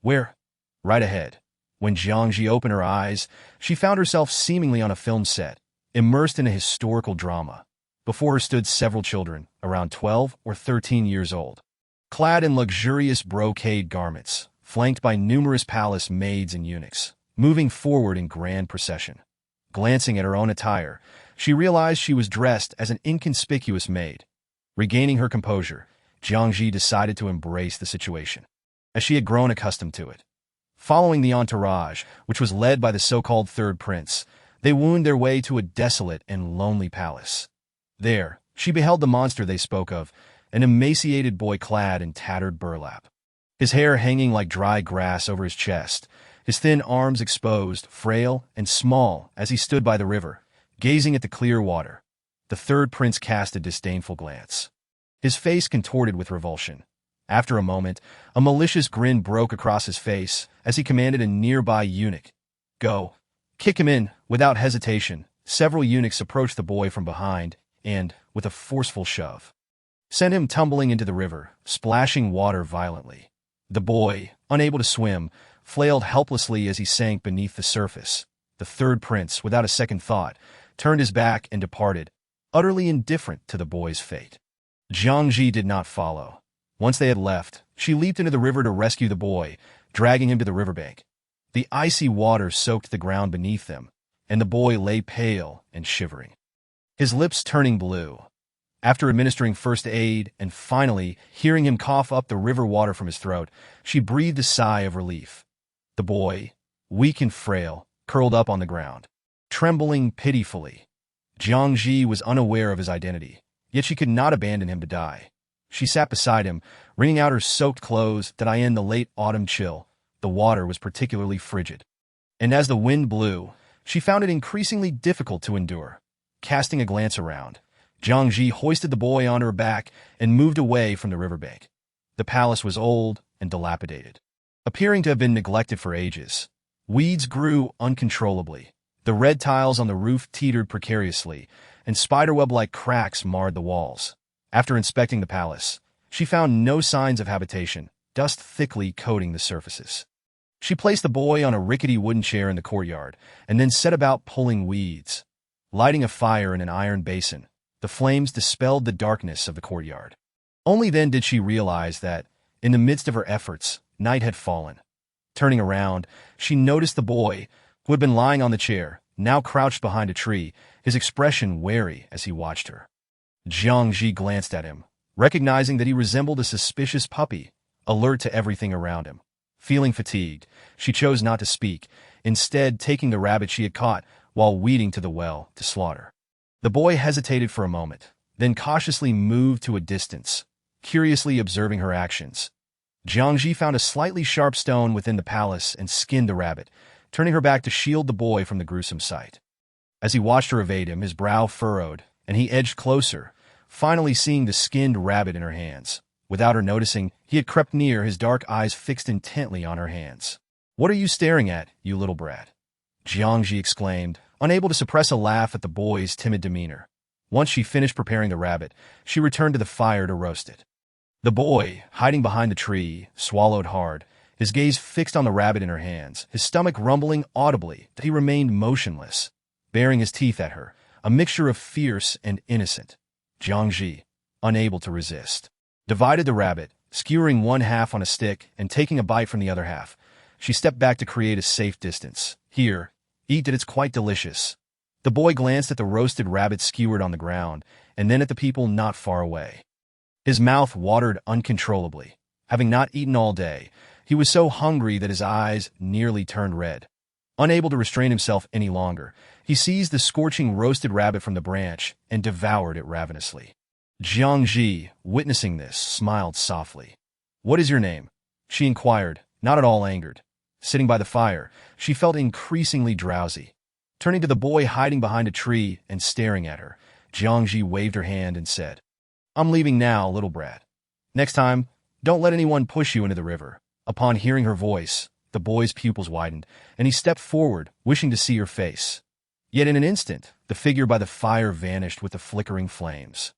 Where? Right ahead. When Jiang Zhi opened her eyes, she found herself seemingly on a film set, immersed in a historical drama. Before her stood several children, around 12 or 13 years old, clad in luxurious brocade garments, flanked by numerous palace maids and eunuchs, moving forward in grand procession. Glancing at her own attire, she realized she was dressed as an inconspicuous maid. Regaining her composure, Jiang Zhi decided to embrace the situation, as she had grown accustomed to it. Following the entourage, which was led by the so-called Third Prince, they wound their way to a desolate and lonely palace. There, she beheld the monster they spoke of, an emaciated boy clad in tattered burlap, his hair hanging like dry grass over his chest, his thin arms exposed, frail and small as he stood by the river, gazing at the clear water. The Third Prince cast a disdainful glance, his face contorted with revulsion. After a moment, a malicious grin broke across his face as he commanded a nearby eunuch, "Go. Kick him in." Without hesitation, several eunuchs approached the boy from behind and, with a forceful shove, sent him tumbling into the river, splashing water violently. The boy, unable to swim, flailed helplessly as he sank beneath the surface. The Third Prince, without a second thought, turned his back and departed, utterly indifferent to the boy's fate. Jiang Zhi did not follow. Once they had left, she leaped into the river to rescue the boy, dragging him to the riverbank. The icy water soaked the ground beneath them, and the boy lay pale and shivering, his lips turning blue. After administering first aid and finally hearing him cough up the river water from his throat, she breathed a sigh of relief. The boy, weak and frail, curled up on the ground, trembling pitifully. Jiang Zhi was unaware of his identity, yet she could not abandon him to die. She sat beside him, wringing out her soaked clothes that in the late autumn chill. The water was particularly frigid, and as the wind blew, she found it increasingly difficult to endure. Casting a glance around, Jiang Zhi hoisted the boy onto her back and moved away from the riverbank. The palace was old and dilapidated, appearing to have been neglected for ages. Weeds grew uncontrollably, the red tiles on the roof teetered precariously, and spiderweb-like cracks marred the walls. After inspecting the palace, she found no signs of habitation, dust thickly coating the surfaces. She placed the boy on a rickety wooden chair in the courtyard and then set about pulling weeds. Lighting a fire in an iron basin, the flames dispelled the darkness of the courtyard. Only then did she realize that, in the midst of her efforts, night had fallen. Turning around, she noticed the boy, who had been lying on the chair, now crouched behind a tree, his expression wary as he watched her. Jiang Zhi glanced at him, recognizing that he resembled a suspicious puppy, alert to everything around him. Feeling fatigued, she chose not to speak, instead taking the rabbit she had caught while weeding to the well to slaughter. The boy hesitated for a moment, then cautiously moved to a distance, curiously observing her actions. Jiang Zhi found a slightly sharp stone within the palace and skinned the rabbit, turning her back to shield the boy from the gruesome sight. As he watched her evade him, his brow furrowed, and he edged closer, finally seeing the skinned rabbit in her hands. Without her noticing, he had crept near, his dark eyes fixed intently on her hands. "What are you staring at, you little brat?" Jiang Zhi exclaimed, unable to suppress a laugh at the boy's timid demeanor. Once she finished preparing the rabbit, she returned to the fire to roast it. The boy, hiding behind the tree, swallowed hard, his gaze fixed on the rabbit in her hands, his stomach rumbling audibly that he remained motionless, baring his teeth at her, a mixture of fierce and innocent. Jiang Zhi, unable to resist, divided the rabbit, skewering one half on a stick and taking a bite from the other half. She stepped back to create a safe distance. "Here, eat it, it's quite delicious." The boy glanced at the roasted rabbit skewered on the ground, and then at the people not far away. His mouth watered uncontrollably. Having not eaten all day, he was so hungry that his eyes nearly turned red. Unable to restrain himself any longer, he seized the scorching roasted rabbit from the branch and devoured it ravenously. Jiang Zhi, witnessing this, smiled softly. "What is your name?" she inquired, not at all angered. Sitting by the fire, she felt increasingly drowsy. Turning to the boy hiding behind a tree and staring at her, Jiang Zhi waved her hand and said, "I'm leaving now, little brat. Next time, don't let anyone push you into the river." Upon hearing her voice, the boy's pupils widened, and he stepped forward, wishing to see her face. Yet in an instant, the figure by the fire vanished with the flickering flames.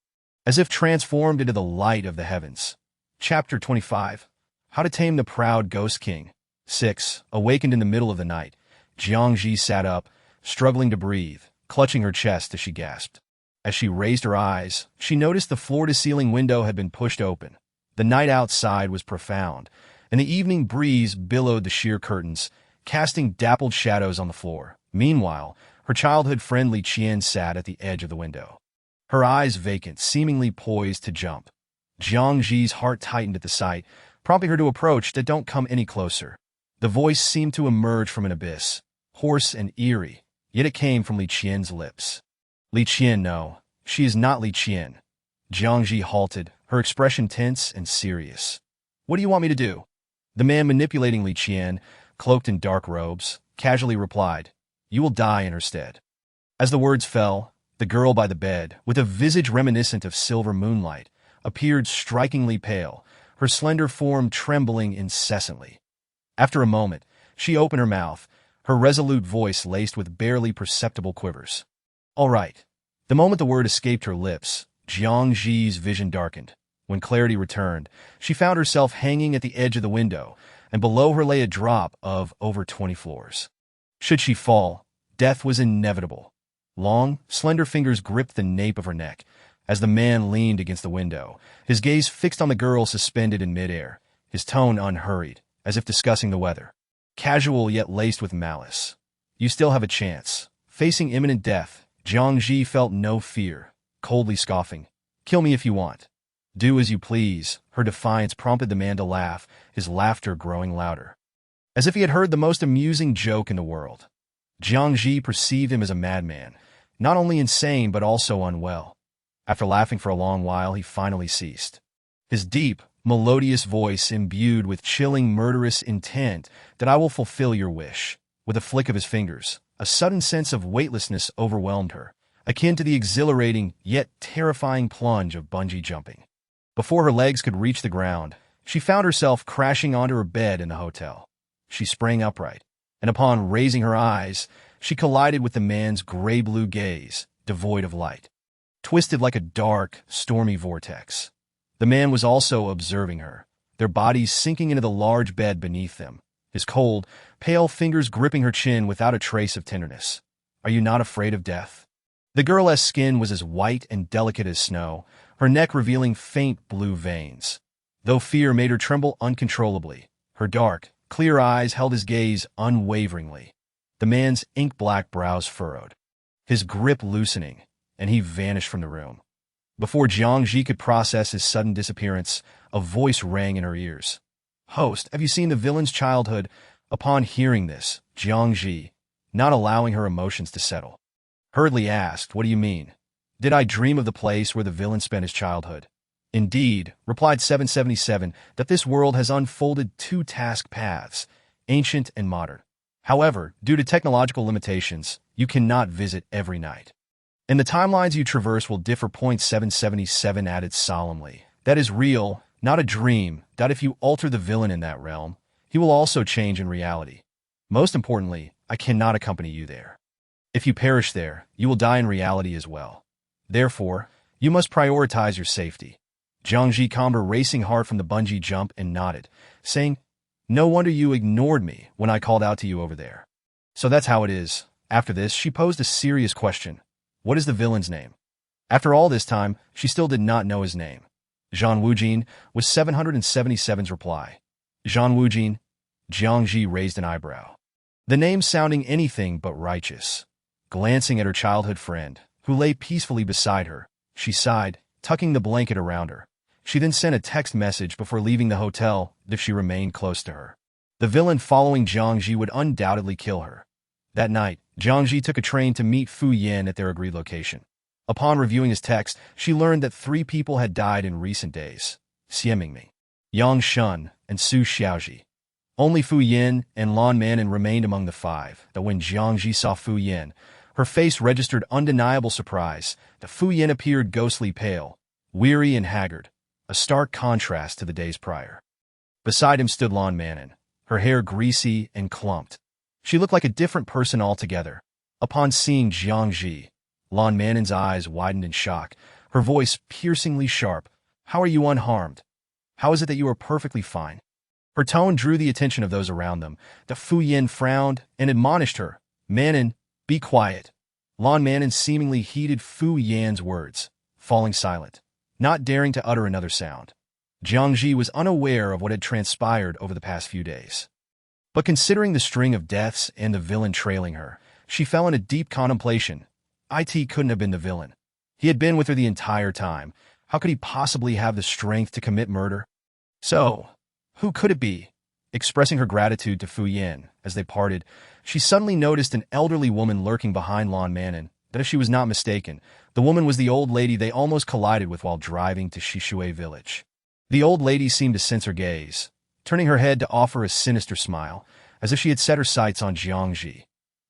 as if transformed into the light of the heavens. Chapter 25. How to Tame the Proud Ghost King. 6. Awakened in the middle of the night, Jiang Zhi sat up, struggling to breathe, clutching her chest as she gasped. As she raised her eyes, she noticed the floor-to-ceiling window had been pushed open. The night outside was profound, and the evening breeze billowed the sheer curtains, casting dappled shadows on the floor. Meanwhile, her childhood friend Li Qian sat at the edge of the window, her eyes vacant, seemingly poised to jump. Jiang Zhi's heart tightened at the sight, prompting her to approach. Don't come any closer. The voice seemed to emerge from an abyss, hoarse and eerie, yet it came from Li Qian's lips. Li Qian, no, she is not Li Qian. Jiang Zhi halted, her expression tense and serious. What do you want me to do? The man manipulating Li Qian, cloaked in dark robes, casually replied, You will die in her stead. As the words fell, the girl by the bed, with a visage reminiscent of silver moonlight, appeared strikingly pale, her slender form trembling incessantly. After a moment, she opened her mouth, her resolute voice laced with barely perceptible quivers. All right. The moment the word escaped her lips, Jiang Zhi's vision darkened. When clarity returned, she found herself hanging at the edge of the window, and below her lay a drop of over 20 floors. Should she fall, death was inevitable. Long, slender fingers gripped the nape of her neck as the man leaned against the window, his gaze fixed on the girl suspended in midair, his tone unhurried, as if discussing the weather. Casual yet laced with malice. You still have a chance. Facing imminent death, Jiang Zhi felt no fear, coldly scoffing. Kill me if you want. Do as you please. Her defiance prompted the man to laugh, his laughter growing louder, as if he had heard the most amusing joke in the world. Jiang Zhi perceived him as a madman, not only insane but also unwell. After laughing for a long while, he finally ceased. His deep, melodious voice imbued with chilling, murderous intent that I will fulfill your wish. With a flick of his fingers, a sudden sense of weightlessness overwhelmed her, akin to the exhilarating yet terrifying plunge of bungee jumping. Before her legs could reach the ground, she found herself crashing onto her bed in the hotel. She sprang upright, and upon raising her eyes, she collided with the man's gray-blue gaze, devoid of light, twisted like a dark, stormy vortex. The man was also observing her, their bodies sinking into the large bed beneath them, his cold, pale fingers gripping her chin without a trace of tenderness. Are you not afraid of death? The girl's skin was as white and delicate as snow, her neck revealing faint blue veins. Though fear made her tremble uncontrollably, her dark, clear eyes held his gaze unwaveringly. The man's ink-black brows furrowed, his grip loosening, and he vanished from the room. Before Jiang Zhi could process his sudden disappearance, a voice rang in her ears. Host, have you seen the villain's childhood? Upon hearing this, Jiang Zhi, not allowing her emotions to settle, hurriedly asked, What do you mean? Did I dream of the place where the villain spent his childhood? Indeed, replied 777, that this world has unfolded two task paths, ancient and modern. However, due to technological limitations, you cannot visit every night. And the timelines you traverse will differ. 777 added solemnly. That is real, not a dream, that if you alter the villain in that realm, he will also change in reality. Most importantly, I cannot accompany you there. If you perish there, you will die in reality as well. Therefore, you must prioritize your safety. Jiang Zhi calmed her racing heart from the bungee jump and nodded, saying, No wonder you ignored me when I called out to you over there. So that's how it is. After this, she posed a serious question. What is the villain's name? After all this time, she still did not know his name. Zhan Wujin was 777's reply. Zhan Wujin? Jiang Zhi raised an eyebrow, the name sounding anything but righteous. Glancing at her childhood friend, who lay peacefully beside her, she sighed, tucking the blanket around her. She then sent a text message before leaving the hotel if she remained close to her. The villain following Jiang Zhi would undoubtedly kill her. That night, Jiang Zhi took a train to meet Fu Yan at their agreed location. Upon reviewing his text, she learned that 3 people had died in recent days: Xie Mingming, Yang Shun, and Su Xiaoji. Only Fu Yan and Lan Manin remained among the 5, though when Jiang Zhi saw Fu Yan, her face registered undeniable surprise. The Fu Yan appeared ghostly pale, weary and haggard, a stark contrast to the days prior. Beside him stood Lan Manin, her hair greasy and clumped. She looked like a different person altogether. Upon seeing Jiang Zhi, Lan Manin's eyes widened in shock, her her voice piercingly sharp. "How are you unharmed? How is it that you are perfectly fine?" Her tone drew the attention of those around them. The Fu Yin frowned and admonished her. "Manon, be quiet." Lan Manon seemingly heeded Fu Yan's words, falling silent, not daring to utter another sound. Jiang Zhi was unaware of what had transpired over the past few days. But considering the string of deaths and the villain trailing her, she fell into deep contemplation. It couldn't have been the villain. He had been with her the entire time. How could he possibly have the strength to commit murder? So, who could it be? Expressing her gratitude to Fu Yan as they parted, she suddenly noticed an elderly woman lurking behind Lan Manon. That if she was not mistaken, the woman was the old lady they almost collided with while driving to Shishui village. The old lady seemed to sense her gaze, turning her head to offer a sinister smile, as if she had set her sights on Jiang Zhi.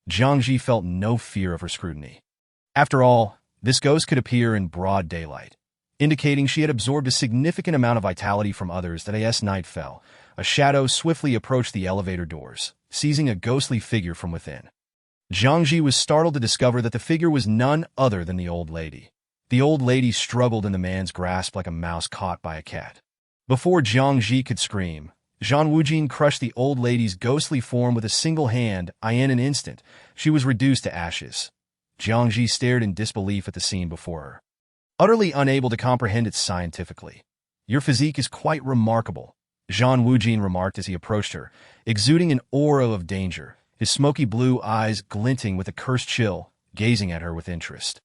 Jiang Zhi felt no fear of her scrutiny. After all, this ghost could appear in broad daylight, indicating she had absorbed a significant amount of vitality from others. That as night fell, a shadow swiftly approached the elevator doors, seizing a ghostly figure from within. Jiang Zhi was startled to discover that the figure was none other than the old lady. The old lady struggled in the man's grasp like a mouse caught by a cat. Before Jiang Zhi could scream, Zhan Wujin crushed the old lady's ghostly form with a single hand. In an instant, she was reduced to ashes. Jiang Zhi stared in disbelief at the scene before her, utterly unable to comprehend it scientifically. "Your physique is quite remarkable," Zhan Wujin remarked as he approached her, exuding an aura of danger, his smoky blue eyes glinting with a cursed chill, gazing at her with interest.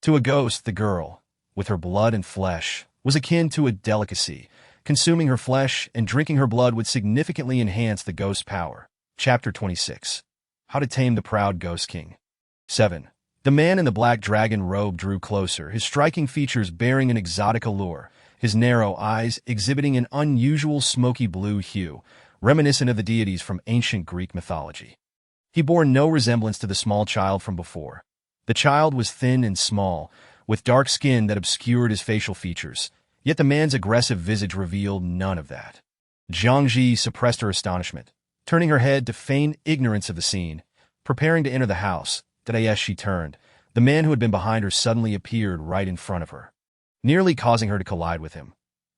To a ghost, the girl, with her blood and flesh, was akin to a delicacy. Consuming her flesh and drinking her blood would significantly enhance the ghost's power. Chapter 26. How to Tame the Proud Ghost King. 7. The man in the black dragon robe drew closer, his striking features bearing an exotic allure, his narrow eyes exhibiting an unusual smoky blue hue, reminiscent of the deities from ancient Greek mythology. He bore no resemblance to the small child from before. The child was thin and small, with dark skin that obscured his facial features, yet the man's aggressive visage revealed none of that. Jiang Zhi suppressed her astonishment, turning her head to feign ignorance of the scene, preparing to enter the house. As she turned, the man who had been behind her suddenly appeared right in front of her, nearly causing her to collide with him.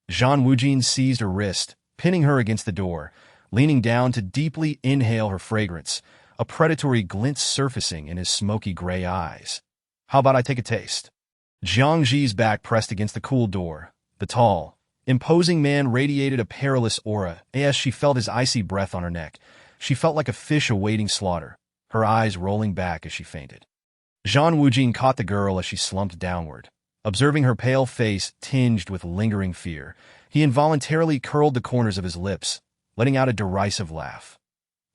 Zhan Wujin seized her wrist, pinning her against the door, leaning down to deeply inhale her fragrance, a predatory glint surfacing in his smoky gray eyes. "How about I take a taste?" Jiang Zhi's back pressed against the cool door. The tall, imposing man radiated a perilous aura. As she felt his icy breath on her neck, she felt like a fish awaiting slaughter, her eyes rolling back as she fainted. Zhan Wujin caught the girl as she slumped downward. Observing her pale face tinged with lingering fear, he involuntarily curled the corners of his lips, letting out a derisive laugh.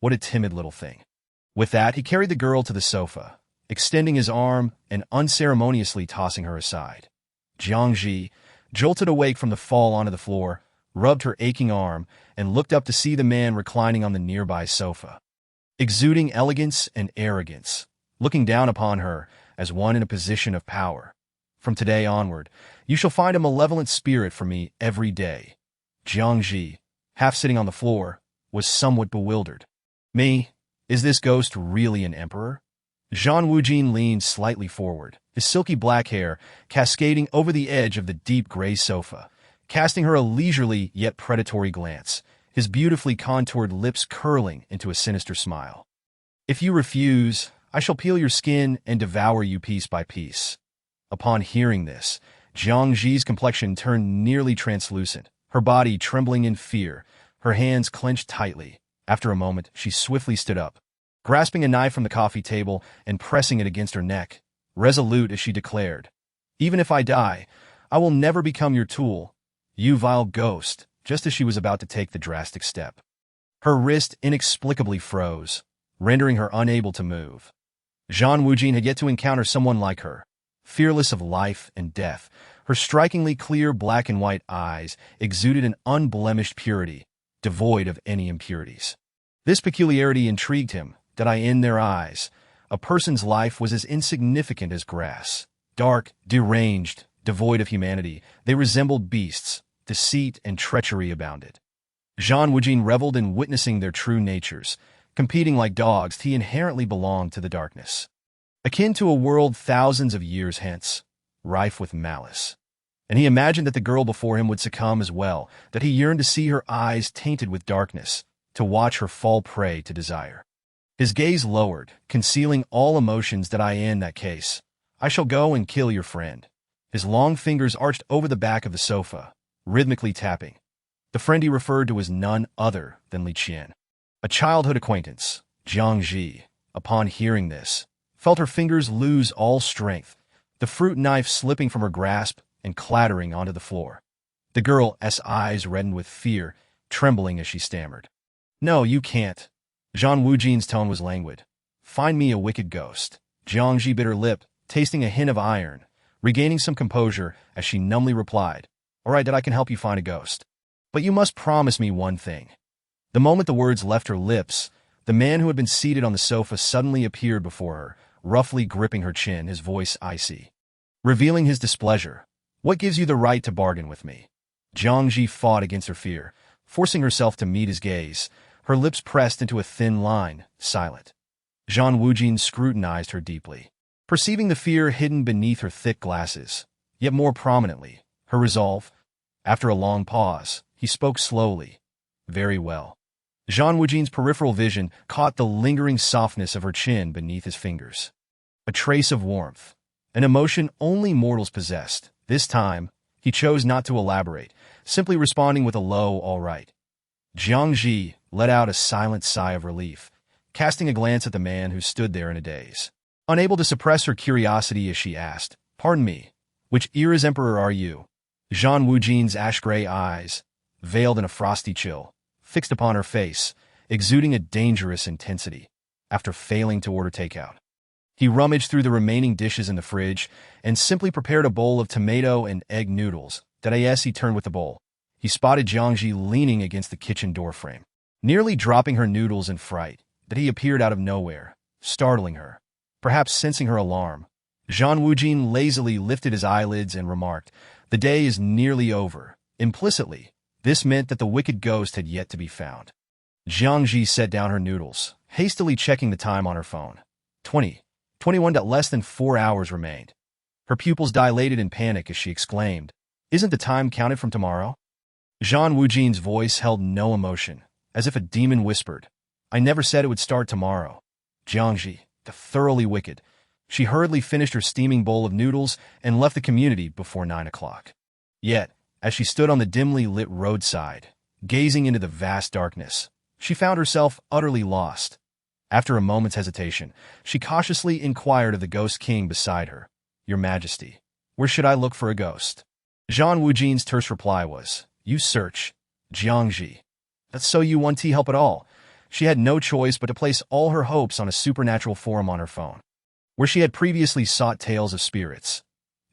What a timid little thing. With that, he carried the girl to the sofa, extending his arm and unceremoniously tossing her aside. Jiang Zhi, jolted awake from the fall onto the floor, rubbed her aching arm and looked up to see the man reclining on the nearby sofa, exuding elegance and arrogance, looking down upon her as one in a position of power. "From today onward, you shall find a malevolent spirit for me every day." Jiang Zhi, half sitting on the floor, was somewhat bewildered. "Me? Is this ghost really an emperor?" Zhan Wujin leaned slightly forward, his silky black hair cascading over the edge of the deep gray sofa, casting her a leisurely yet predatory glance, his beautifully contoured lips curling into a sinister smile. "If you refuse, I shall peel your skin and devour you piece by piece." Upon hearing this, Jiang Zhi's complexion turned nearly translucent, her body trembling in fear, her hands clenched tightly. After a moment, she swiftly stood up, grasping a knife from the coffee table and pressing it against her neck, resolute as she declared, "Even if I die, I will never become your tool, you vile ghost." Just as she was about to take the drastic step, her wrist inexplicably froze, rendering her unable to move. Zhan Wujin had yet to encounter someone like her, fearless of life and death. Her strikingly clear black and white eyes exuded an unblemished purity, devoid of any impurities. This peculiarity intrigued him, that in their eyes, a person's life was as insignificant as grass. Dark, deranged, devoid of humanity, they resembled beasts. Deceit and treachery abounded. Zhan Wujin reveled in witnessing their true natures. Competing like dogs, he inherently belonged to the darkness, akin to a world thousands of years hence, rife with malice. and he imagined that the girl before him would succumb as well, that he yearned to see her eyes tainted with darkness, to watch her fall prey to desire. His gaze lowered, concealing all emotions. That I in that case, I shall go and kill your friend. His long fingers arched over the back of the sofa, rhythmically tapping. The friend he referred to was none other than Li Qian. A childhood acquaintance, Jiang Zhi, upon hearing this, felt her fingers lose all strength, the fruit knife slipping from her grasp and clattering onto the floor. The girl's eyes reddened with fear, trembling as she stammered. "No, you can't." Zhang Wujin's tone was languid. "Find me a wicked ghost." Jiang Zhi bit her lip, tasting a hint of iron, regaining some composure as she numbly replied, "All right, that I can help you find a ghost. But you must promise me one thing." The moment the words left her lips, the man who had been seated on the sofa suddenly appeared before her, roughly gripping her chin, his voice icy, revealing his displeasure. "What gives you the right to bargain with me?" Jiang Zhi fought against her fear, forcing herself to meet his gaze, her lips pressed into a thin line, silent. Zhang Wujin scrutinized her deeply, perceiving the fear hidden beneath her thick glasses, yet more prominently, her resolve. After a long pause, he spoke slowly. "Very well." Zhang Wujin's peripheral vision caught the lingering softness of her chin beneath his fingers. A trace of warmth, an emotion only mortals possessed. This time, he chose not to elaborate, simply responding with a low "all right." Jiang Zhi let out a silent sigh of relief, casting a glance at the man who stood there in a daze. Unable to suppress her curiosity as she asked, "Pardon me, which era's emperor are you?" Zhang Wujin's ash-gray eyes, veiled in a frosty chill, fixed upon her face, exuding a dangerous intensity. After failing to order takeout, he rummaged through the remaining dishes in the fridge and simply prepared a bowl of tomato and egg noodles. That as he turned with the bowl, he spotted Jiang Zhi leaning against the kitchen doorframe, nearly dropping her noodles in fright. That he appeared out of nowhere, startling her, perhaps sensing her alarm. Zhang Wujin lazily lifted his eyelids and remarked, "The day is nearly over." Implicitly, this meant that the wicked ghost had yet to be found. Jiang Zhi set down her noodles, hastily checking the time on her phone. 21. Less than 4 hours remained. Her pupils dilated in panic as she exclaimed, "Isn't the time counted from tomorrow?" Zhang Wujin's voice held no emotion, as if a demon whispered, "I never said it would start tomorrow." Jiang Zhi, the thoroughly wicked. She hurriedly finished her steaming bowl of noodles and left the community before 9 o'clock. Yet, as she stood on the dimly lit roadside, gazing into the vast darkness, she found herself utterly lost. After a moment's hesitation, she cautiously inquired of the ghost king beside her, "Your Majesty, where should I look for a ghost?" Zhang Wujin's terse reply was, "You search, Jiang Zhi. That's so you want help at all." She had no choice but to place all her hopes on a supernatural forum on her phone, where she had previously sought tales of spirits.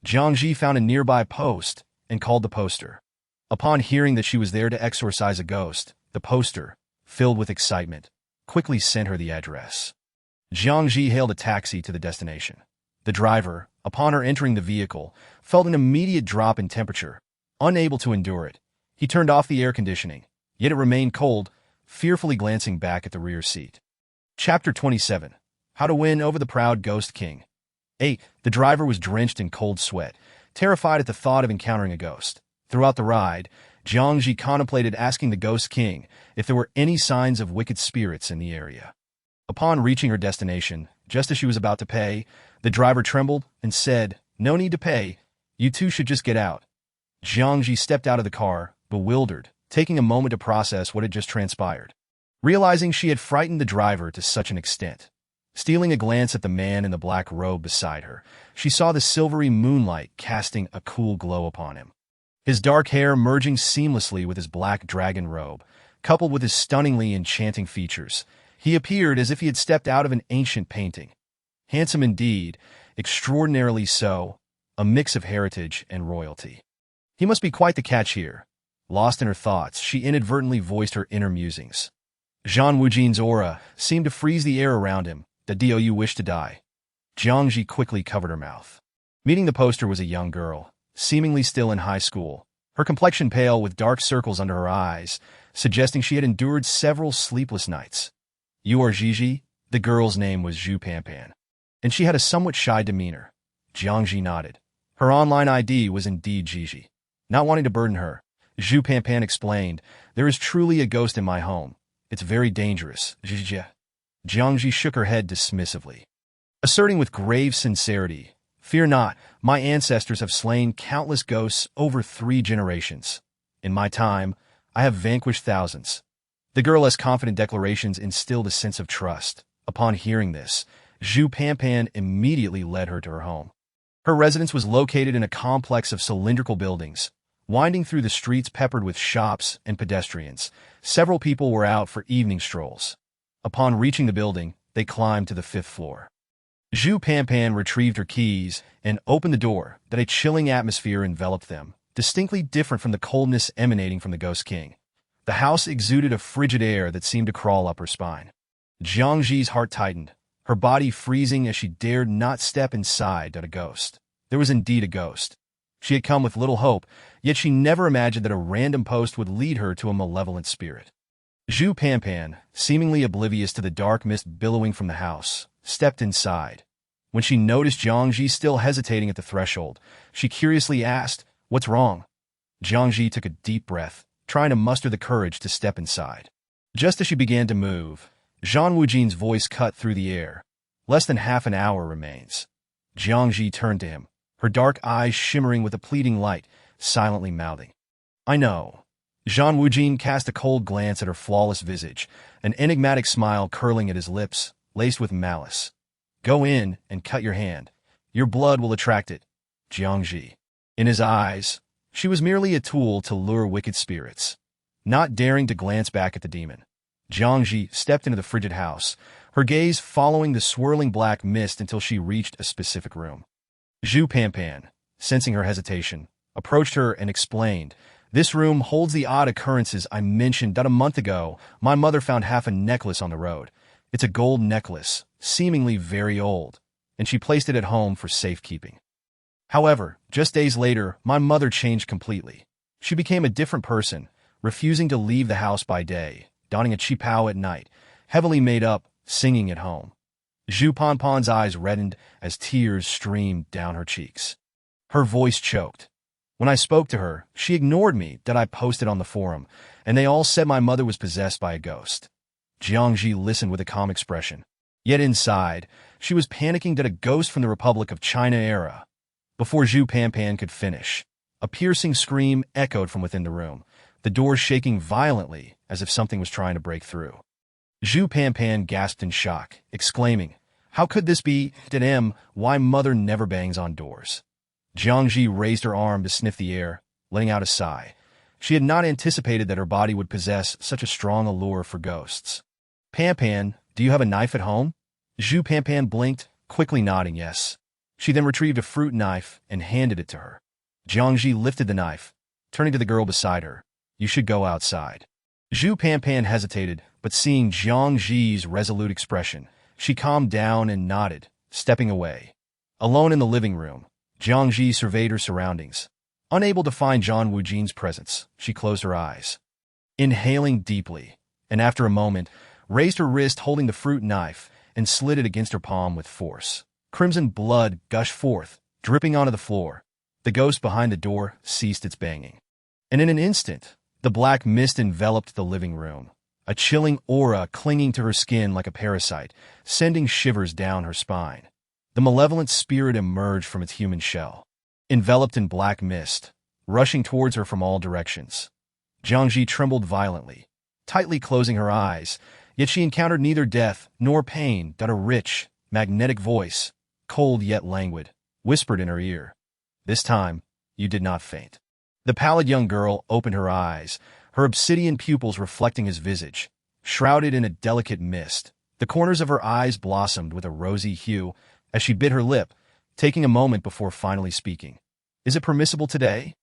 Jiang Zhi found a nearby post and called the poster. Upon hearing that she was there to exorcise a ghost, the poster, filled with excitement, quickly sent her the address. Jiang Zhi hailed a taxi to the destination. The driver, upon her entering the vehicle, felt an immediate drop in temperature. Unable to endure it, he turned off the air conditioning, yet it remained cold, fearfully glancing back at the rear seat. Chapter 27. How to Win Over the Proud Ghost King. 8. The driver was drenched in cold sweat, terrified at the thought of encountering a ghost. Throughout the ride, Jiang Zhi contemplated asking the Ghost King if there were any signs of wicked spirits in the area. Upon reaching her destination, just as she was about to pay, the driver trembled and said, "No need to pay. You two should just get out." Jiang Zhi stepped out of the car, bewildered, taking a moment to process what had just transpired. Realizing she had frightened the driver to such an extent, stealing a glance at the man in the black robe beside her, she saw the silvery moonlight casting a cool glow upon him. His dark hair merging seamlessly with his black dragon robe, coupled with his stunningly enchanting features, he appeared as if he had stepped out of an ancient painting. Handsome indeed, extraordinarily so, a mix of heritage and royalty. He must be quite the catch here. Lost in her thoughts, she inadvertently voiced her inner musings. Zhang Wujin's aura seemed to freeze the air around him. "Do you wish to die?" Jiang Zhi quickly covered her mouth. Meeting the poster was a young girl, seemingly still in high school, her complexion pale with dark circles under her eyes, suggesting she had endured several sleepless nights. "You are Gigi?" The girl's name was Zhu Panpan, and she had a somewhat shy demeanor. Jiang Zhi nodded. Her online ID was indeed Gigi. Not wanting to burden her, Zhu Panpan explained, "There is truly a ghost in my home. It's very dangerous, Gigi." Jiang Zhi shook her head dismissively, asserting with grave sincerity, "Fear not, my ancestors have slain countless ghosts over 3 generations. In my time, I have vanquished thousands." The girl's confident declarations instilled a sense of trust. Upon hearing this, Zhu Panpan immediately led her to her home. Her residence was located in a complex of cylindrical buildings, winding through the streets peppered with shops and pedestrians. Several people were out for evening strolls. Upon reaching the building, they climbed to the 5th floor. Zhu Panpan retrieved her keys and opened the door. That a chilling atmosphere enveloped them, distinctly different from the coldness emanating from the Ghost King. The house exuded a frigid air that seemed to crawl up her spine. Jiang Zhi's heart tightened, her body freezing as she dared not step inside a ghost. There was indeed a ghost. She had come with little hope, yet she never imagined that a random post would lead her to a malevolent spirit. Zhu Panpan, seemingly oblivious to the dark mist billowing from the house, stepped inside. When she noticed Jiang Zhi still hesitating at the threshold, she curiously asked, "What's wrong?" Jiang Zhi took a deep breath, trying to muster the courage to step inside. Just as she began to move, Zhang Wujin's voice cut through the air. "Less than half an hour remains." Jiang Zhi turned to him, her dark eyes shimmering with a pleading light, silently mouthing, "I know." Zhang Wujin cast a cold glance at her flawless visage, an enigmatic smile curling at his lips, laced with malice. "Go in and cut your hand. Your blood will attract it." Jiang Zhi. In his eyes, she was merely a tool to lure wicked spirits. Not daring to glance back at the demon, Jiang Zhi stepped into the frigid house, her gaze following the swirling black mist until she reached a specific room. Zhu Panpan, sensing her hesitation, approached her and explained, "This room holds the odd occurrences I mentioned that a month ago my mother found half a necklace on the road. It's a gold necklace, seemingly very old, and she placed it at home for safekeeping. However, just days later, my mother changed completely. She became a different person, refusing to leave the house by day, donning a qipao at night, heavily made up, singing at home." Zhu Panpan's eyes reddened as tears streamed down her cheeks. Her voice choked. "When I spoke to her, she ignored me that I posted on the forum, and they all said my mother was possessed by a ghost." Jiang Zhi listened with a calm expression. Yet inside, she was panicking that a ghost from the Republic of China era. Before Zhu Panpan could finish, a piercing scream echoed from within the room, the door shaking violently as if something was trying to break through. Zhu Panpan gasped in shock, exclaiming, "How could this be? Why mother never bangs on doors?" Jiang Zhi raised her arm to sniff the air, letting out a sigh. She had not anticipated that her body would possess such a strong allure for ghosts. "Panpan, do you have a knife at home?" Zhu Panpan blinked, quickly nodding yes. She then retrieved a fruit knife and handed it to her. Jiang Zhi lifted the knife, turning to the girl beside her. "You should go outside." Zhu Panpan hesitated, but seeing Jiang Zhi's resolute expression, she calmed down and nodded, stepping away. Alone in the living room, Jiang Zhi surveyed her surroundings. Unable to find Zhang Wujin's presence, she closed her eyes. Inhaling deeply, and after a moment, raised her wrist holding the fruit knife and slid it against her palm with force. Crimson blood gushed forth, dripping onto the floor. The ghost behind the door ceased its banging. And in an instant, the black mist enveloped the living room, a chilling aura clinging to her skin like a parasite, sending shivers down her spine. The malevolent spirit emerged from its human shell, enveloped in black mist, rushing towards her from all directions. Jiang Zhi trembled violently, tightly closing her eyes, yet she encountered neither death nor pain that a rich, magnetic voice, cold yet languid, whispered in her ear. "This time, you did not faint." The pallid young girl opened her eyes, her obsidian pupils reflecting his visage, shrouded in a delicate mist. The corners of her eyes blossomed with a rosy hue as she bit her lip, taking a moment before finally speaking. "Is it permissible today?"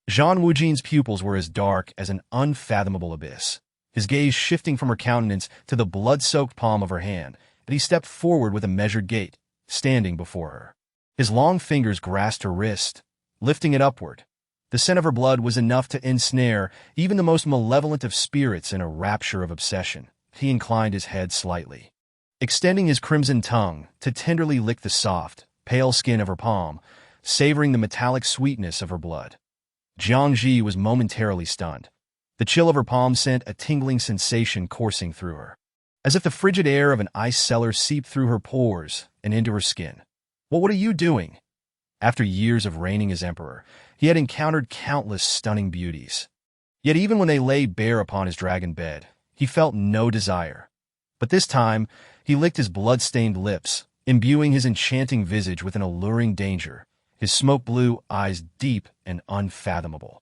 Zhang Wujin's pupils were as dark as an unfathomable abyss, his gaze shifting from her countenance to the blood-soaked palm of her hand, and he stepped forward with a measured gait, standing before her. His long fingers grasped her wrist, lifting it upward. The scent of her blood was enough to ensnare even the most malevolent of spirits in a rapture of obsession. He inclined his head slightly, extending his crimson tongue to tenderly lick the soft, pale skin of her palm, savoring the metallic sweetness of her blood. Jiang Zhi was momentarily stunned. The chill of her palm sent a tingling sensation coursing through her, as if the frigid air of an ice cellar seeped through her pores and into her skin. What are you doing?" After years of reigning as emperor, he had encountered countless stunning beauties. Yet even when they lay bare upon his dragon bed, he felt no desire. But this time, he licked his blood-stained lips, imbuing his enchanting visage with an alluring danger, his smoke-blue eyes deep and unfathomable.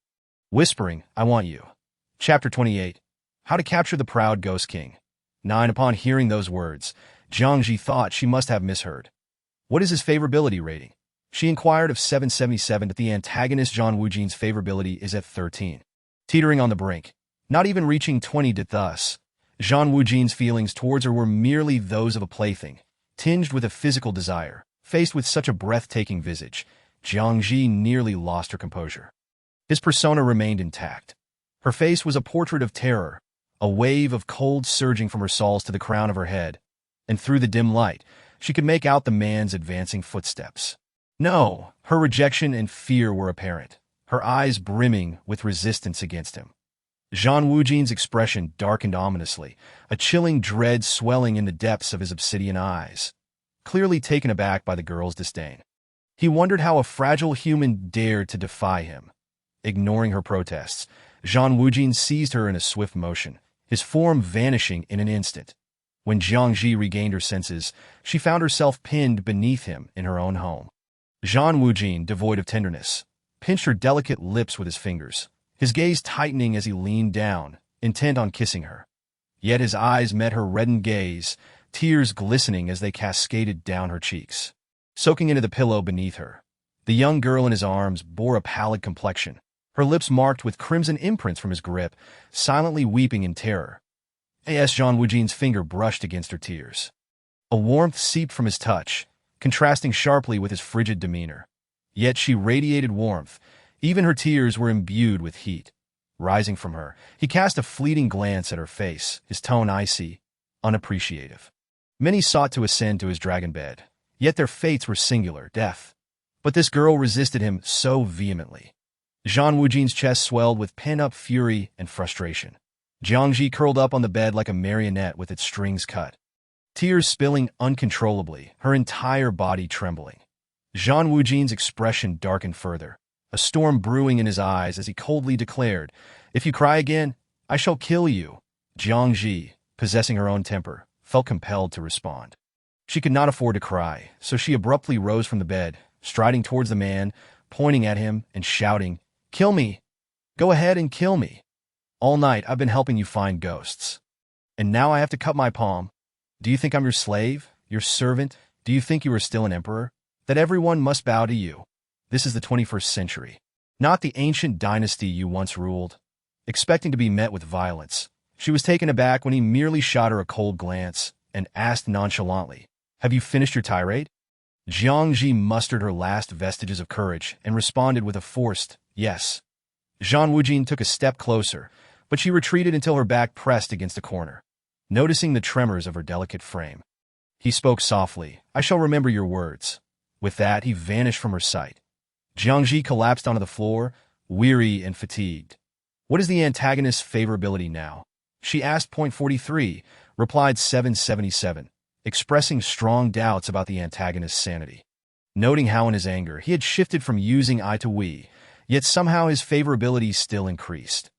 Whispering, "I want you." Chapter 28. How to Capture the Proud Ghost King. 9. Upon hearing those words, Jiang Zhi thought she must have misheard. "What is his favorability rating?" She inquired of 777 that the antagonist Zhang Wujin's favorability is at 13. Teetering on the brink, not even reaching 20 did thus. Zhang Wujin's feelings towards her were merely those of a plaything, tinged with a physical desire. Faced with such a breathtaking visage, Jiang Zhi nearly lost her composure. His persona remained intact. Her face was a portrait of terror, a wave of cold surging from her soles to the crown of her head, and through the dim light, she could make out the man's advancing footsteps. No, her rejection and fear were apparent, her eyes brimming with resistance against him. Zhang Wujin's expression darkened ominously, a chilling dread swelling in the depths of his obsidian eyes. Clearly taken aback by the girl's disdain, he wondered how a fragile human dared to defy him. Ignoring her protests, Zhang Wujin seized her in a swift motion, his form vanishing in an instant. When Jiang Zhi regained her senses, she found herself pinned beneath him in her own home. Zhang Wujin, devoid of tenderness, pinched her delicate lips with his fingers, his gaze tightening as he leaned down, intent on kissing her. Yet his eyes met her reddened gaze, tears glistening as they cascaded down her cheeks. Soaking into the pillow beneath her, the young girl in his arms bore a pallid complexion, her lips marked with crimson imprints from his grip, silently weeping in terror. Zhang Wujin's finger brushed against her tears. A warmth seeped from his touch, contrasting sharply with his frigid demeanor. Yet she radiated warmth. Even her tears were imbued with heat. Rising from her, he cast a fleeting glance at her face, his tone icy, unappreciative. Many sought to ascend to his dragon bed, yet their fates were singular, death. But this girl resisted him so vehemently. Zhang Wujin's chest swelled with pent-up fury and frustration. Jiang Zhi curled up on the bed like a marionette with its strings cut, tears spilling uncontrollably, her entire body trembling. Zhang Wujin's expression darkened further, a storm brewing in his eyes as he coldly declared, "If you cry again, I shall kill you." Jiang Zhi, possessing her own temper, felt compelled to respond. She could not afford to cry, so she abruptly rose from the bed, striding towards the man, pointing at him and shouting, "Kill me! Go ahead and kill me! All night I've been helping you find ghosts. And now I have to cut my palm. Do you think I'm your slave, your servant? Do you think you are still an emperor? That everyone must bow to you? This is the 21st century, not the ancient dynasty you once ruled." Expecting to be met with violence, she was taken aback when he merely shot her a cold glance and asked nonchalantly, "Have you finished your tirade?" Jiang Zhi mustered her last vestiges of courage and responded with a forced, "Yes." Zhang Wujin took a step closer, but she retreated until her back pressed against a corner. Noticing the tremors of her delicate frame, he spoke softly, "I shall remember your words." With that, he vanished from her sight. Jiang Zhi collapsed onto the floor, weary and fatigued. "What is the antagonist's favorability now?" she asked. 43, replied 777, expressing strong doubts about the antagonist's sanity. Noting how in his anger he had shifted from using I to we, yet somehow his favorability still increased.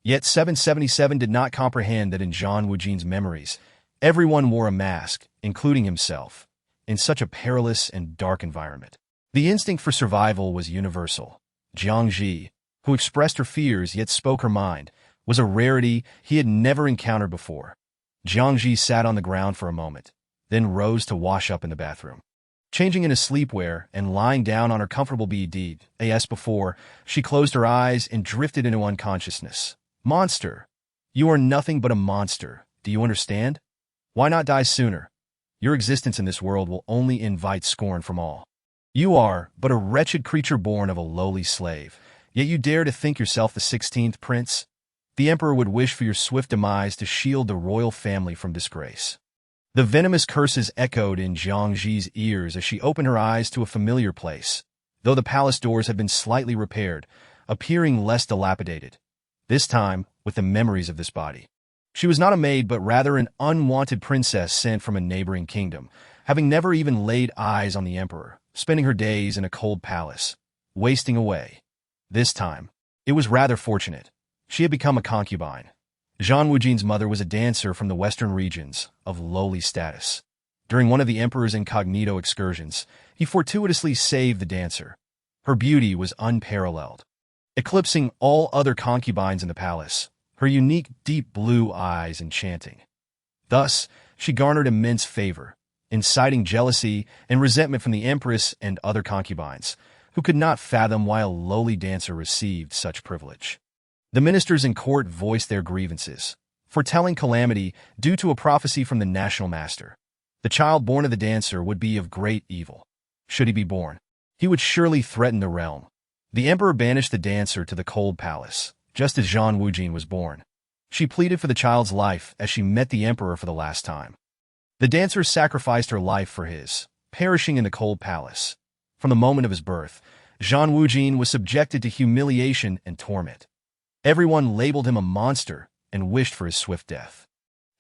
Yet 777 did not comprehend that in Zhang Wujin's memories, everyone wore a mask, including himself, in such a perilous and dark environment. The instinct for survival was universal. Jiang Zhi, who expressed her fears yet spoke her mind, was a rarity he had never encountered before. Jiang Zhi sat on the ground for a moment, then rose to wash up in the bathroom. Changing into sleepwear and lying down on her comfortable bed as before, she closed her eyes and drifted into unconsciousness. "Monster! You are nothing but a monster. Do you understand? Why not die sooner? Your existence in this world will only invite scorn from all. You are but a wretched creature born of a lowly slave, yet you dare to think yourself the 16th prince? The emperor would wish for your swift demise to shield the royal family from disgrace." The venomous curses echoed in Jiang Zhi's ears as she opened her eyes to a familiar place, though the palace doors had been slightly repaired, appearing less dilapidated, this time with the memories of this body. She was not a maid, but rather an unwanted princess sent from a neighboring kingdom, having never even laid eyes on the emperor, spending her days in a cold palace, wasting away. This time, it was rather fortunate. She had become a concubine. Zhang Wujin's mother was a dancer from the western regions, of lowly status. During one of the emperor's incognito excursions, he fortuitously saved the dancer. Her beauty was unparalleled, eclipsing all other concubines in the palace, her unique deep blue eyes enchanting. Thus, she garnered immense favor, inciting jealousy and resentment from the empress and other concubines, who could not fathom why a lowly dancer received such privilege. The ministers in court voiced their grievances, foretelling calamity due to a prophecy from the national master. The child born of the dancer would be of great evil. Should he be born, he would surely threaten the realm. The emperor banished the dancer to the cold palace, just as Zhang Wujin was born. She pleaded for the child's life as she met the emperor for the last time. The dancer sacrificed her life for his, perishing in the cold palace. From the moment of his birth, Zhang Wujin was subjected to humiliation and torment. Everyone labeled him a monster and wished for his swift death.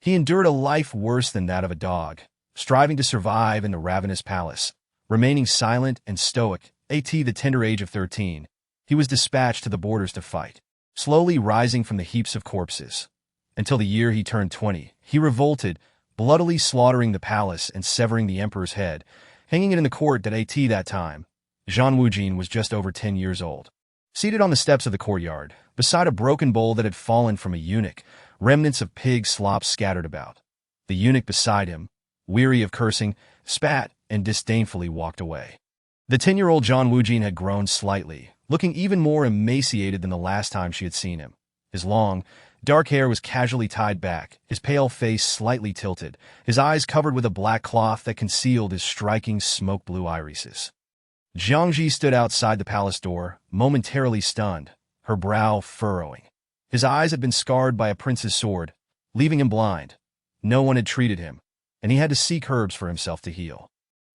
He endured a life worse than that of a dog, striving to survive in the ravenous palace, remaining silent and stoic. At the tender age of 13, he was dispatched to the borders to fight, slowly rising from the heaps of corpses. Until the year he turned 20, he revolted, bloodily slaughtering the palace and severing the emperor's head, hanging it in the court at that time. Zhang Wujin was just over 10 years old. Seated on the steps of the courtyard, beside a broken bowl that had fallen from a eunuch, remnants of pig slop scattered about. The eunuch beside him, weary of cursing, spat and disdainfully walked away. The 10-year-old Zhang Wujin had grown slightly, looking even more emaciated than the last time she had seen him. His long, dark hair was casually tied back, his pale face slightly tilted, his eyes covered with a black cloth that concealed his striking smoke-blue irises. Jiang Zhi stood outside the palace door, momentarily stunned, her brow furrowing. His eyes had been scarred by a prince's sword, leaving him blind. No one had treated him, and he had to seek herbs for himself to heal.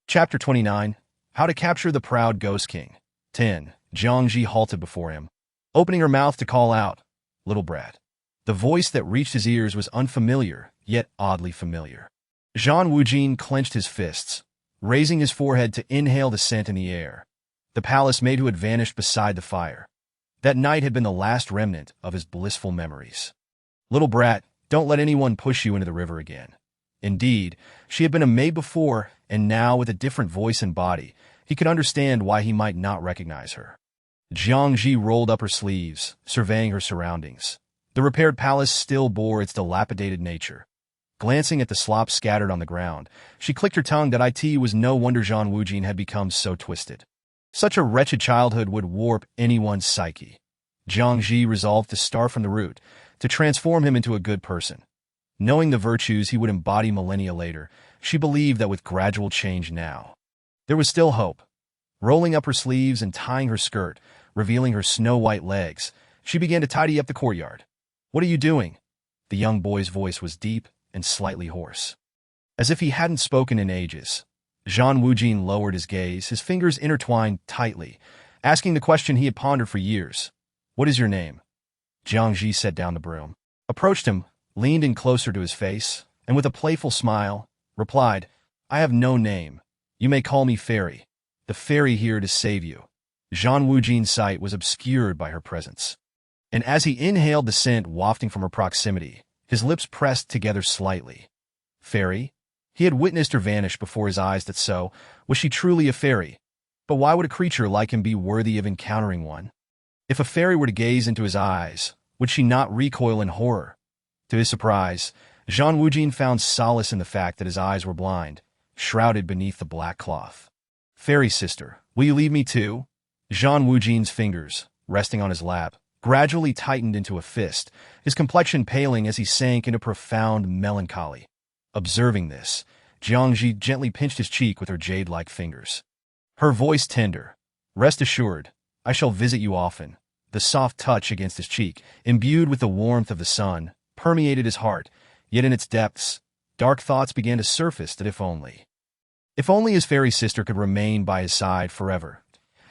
Chapter 29. How to Capture the Proud Ghost King. 10. Jiang Zhi halted before him, opening her mouth to call out, "Little brat." The voice that reached his ears was unfamiliar, yet oddly familiar. Zhang Wujin clenched his fists, raising his forehead to inhale the scent in the air. The palace maid who had vanished beside the fire. That night had been the last remnant of his blissful memories. "Little brat, don't let anyone push you into the river again." Indeed, she had been a maid before, and now, with a different voice and body, he could understand why he might not recognize her. Jiang Zhi rolled up her sleeves, surveying her surroundings. The repaired palace still bore its dilapidated nature. Glancing at the slop scattered on the ground, she clicked her tongue that it was no wonder Zhang Wujin had become so twisted. Such a wretched childhood would warp anyone's psyche. Jiang Zhi resolved to start from the root, to transform him into a good person. Knowing the virtues he would embody millennia later, she believed that with gradual change now, there was still hope. Rolling up her sleeves and tying her skirt, revealing her snow-white legs, she began to tidy up the courtyard. "What are you doing?" The young boy's voice was deep and slightly hoarse. As if he hadn't spoken in ages, Zhang Wujin lowered his gaze, his fingers intertwined tightly, asking the question he had pondered for years. "What is your name?" Jiang Zhi set down the broom, approached him, leaned in closer to his face, and with a playful smile, replied, "I have no name. You may call me Fairy. The fairy here to save you." Zhang Wujin's sight was obscured by her presence, and as he inhaled the scent wafting from her proximity, his lips pressed together slightly. Fairy? He had witnessed her vanish before his eyes. That so, was she truly a fairy? But why would a creature like him be worthy of encountering one? If a fairy were to gaze into his eyes, would she not recoil in horror? To his surprise, Zhang Wujin found solace in the fact that his eyes were blind, shrouded beneath the black cloth. "Fairy sister, will you leave me too?" Zhang Wujin's fingers, resting on his lap, gradually tightened into a fist, his complexion paling as he sank into profound melancholy. Observing this, Jiang Zhi gently pinched his cheek with her jade-like fingers. Her voice tender. "Rest assured, I shall visit you often." The soft touch against his cheek, imbued with the warmth of the sun, permeated his heart, yet in its depths, dark thoughts began to surface that if only his fairy sister could remain by his side forever.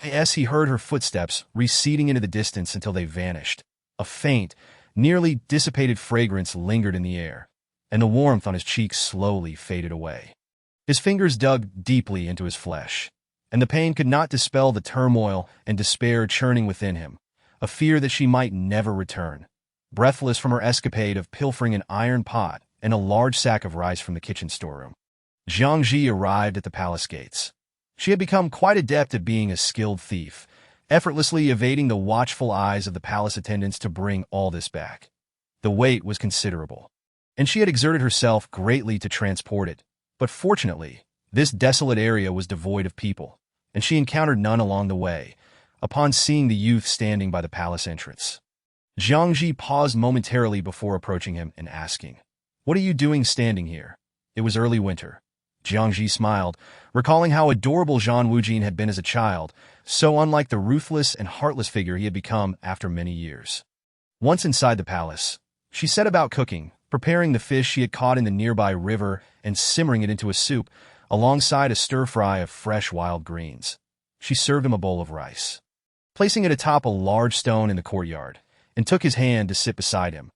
As he heard her footsteps receding into the distance until they vanished. A faint, nearly dissipated fragrance lingered in the air, and the warmth on his cheeks slowly faded away. His fingers dug deeply into his flesh, and the pain could not dispel the turmoil and despair churning within him, a fear that she might never return. Breathless from her escapade of pilfering an iron pot and a large sack of rice from the kitchen storeroom, Jiang Zhi arrived at the palace gates. She had become quite adept at being a skilled thief, effortlessly evading the watchful eyes of the palace attendants to bring all this back. The weight was considerable, and she had exerted herself greatly to transport it, but fortunately, this desolate area was devoid of people, and she encountered none along the way, upon seeing the youth standing by the palace entrance. Jiang Zhi paused momentarily before approaching him and asking, "What are you doing standing here?" It was early winter. Jiang Zhi smiled, recalling how adorable Zhan Wujin had been as a child, so unlike the ruthless and heartless figure he had become after many years. Once inside the palace, she set about cooking, preparing the fish she had caught in the nearby river and simmering it into a soup, alongside a stir-fry of fresh wild greens. She served him a bowl of rice, placing it atop a large stone in the courtyard, and took his hand to sit beside him.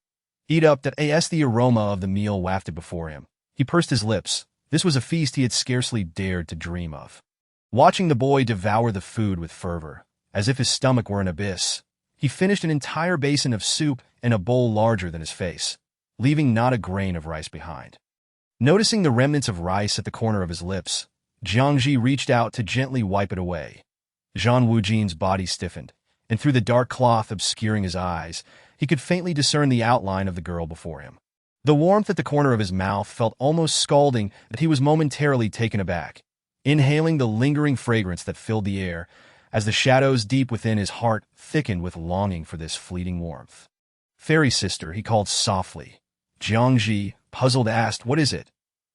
Eat up that as the aroma of the meal wafted before him. He pursed his lips. This was a feast he had scarcely dared to dream of. Watching the boy devour the food with fervor, as if his stomach were an abyss, he finished an entire basin of soup and a bowl larger than his face, leaving not a grain of rice behind. Noticing the remnants of rice at the corner of his lips, Jiang Zhi reached out to gently wipe it away. Zhan Wujin's body stiffened, and through the dark cloth obscuring his eyes, he could faintly discern the outline of the girl before him. The warmth at the corner of his mouth felt almost scalding that he was momentarily taken aback, inhaling the lingering fragrance that filled the air, as the shadows deep within his heart thickened with longing for this fleeting warmth. "Fairy sister," he called softly. Jiang Zhi, puzzled, asked, "What is it?"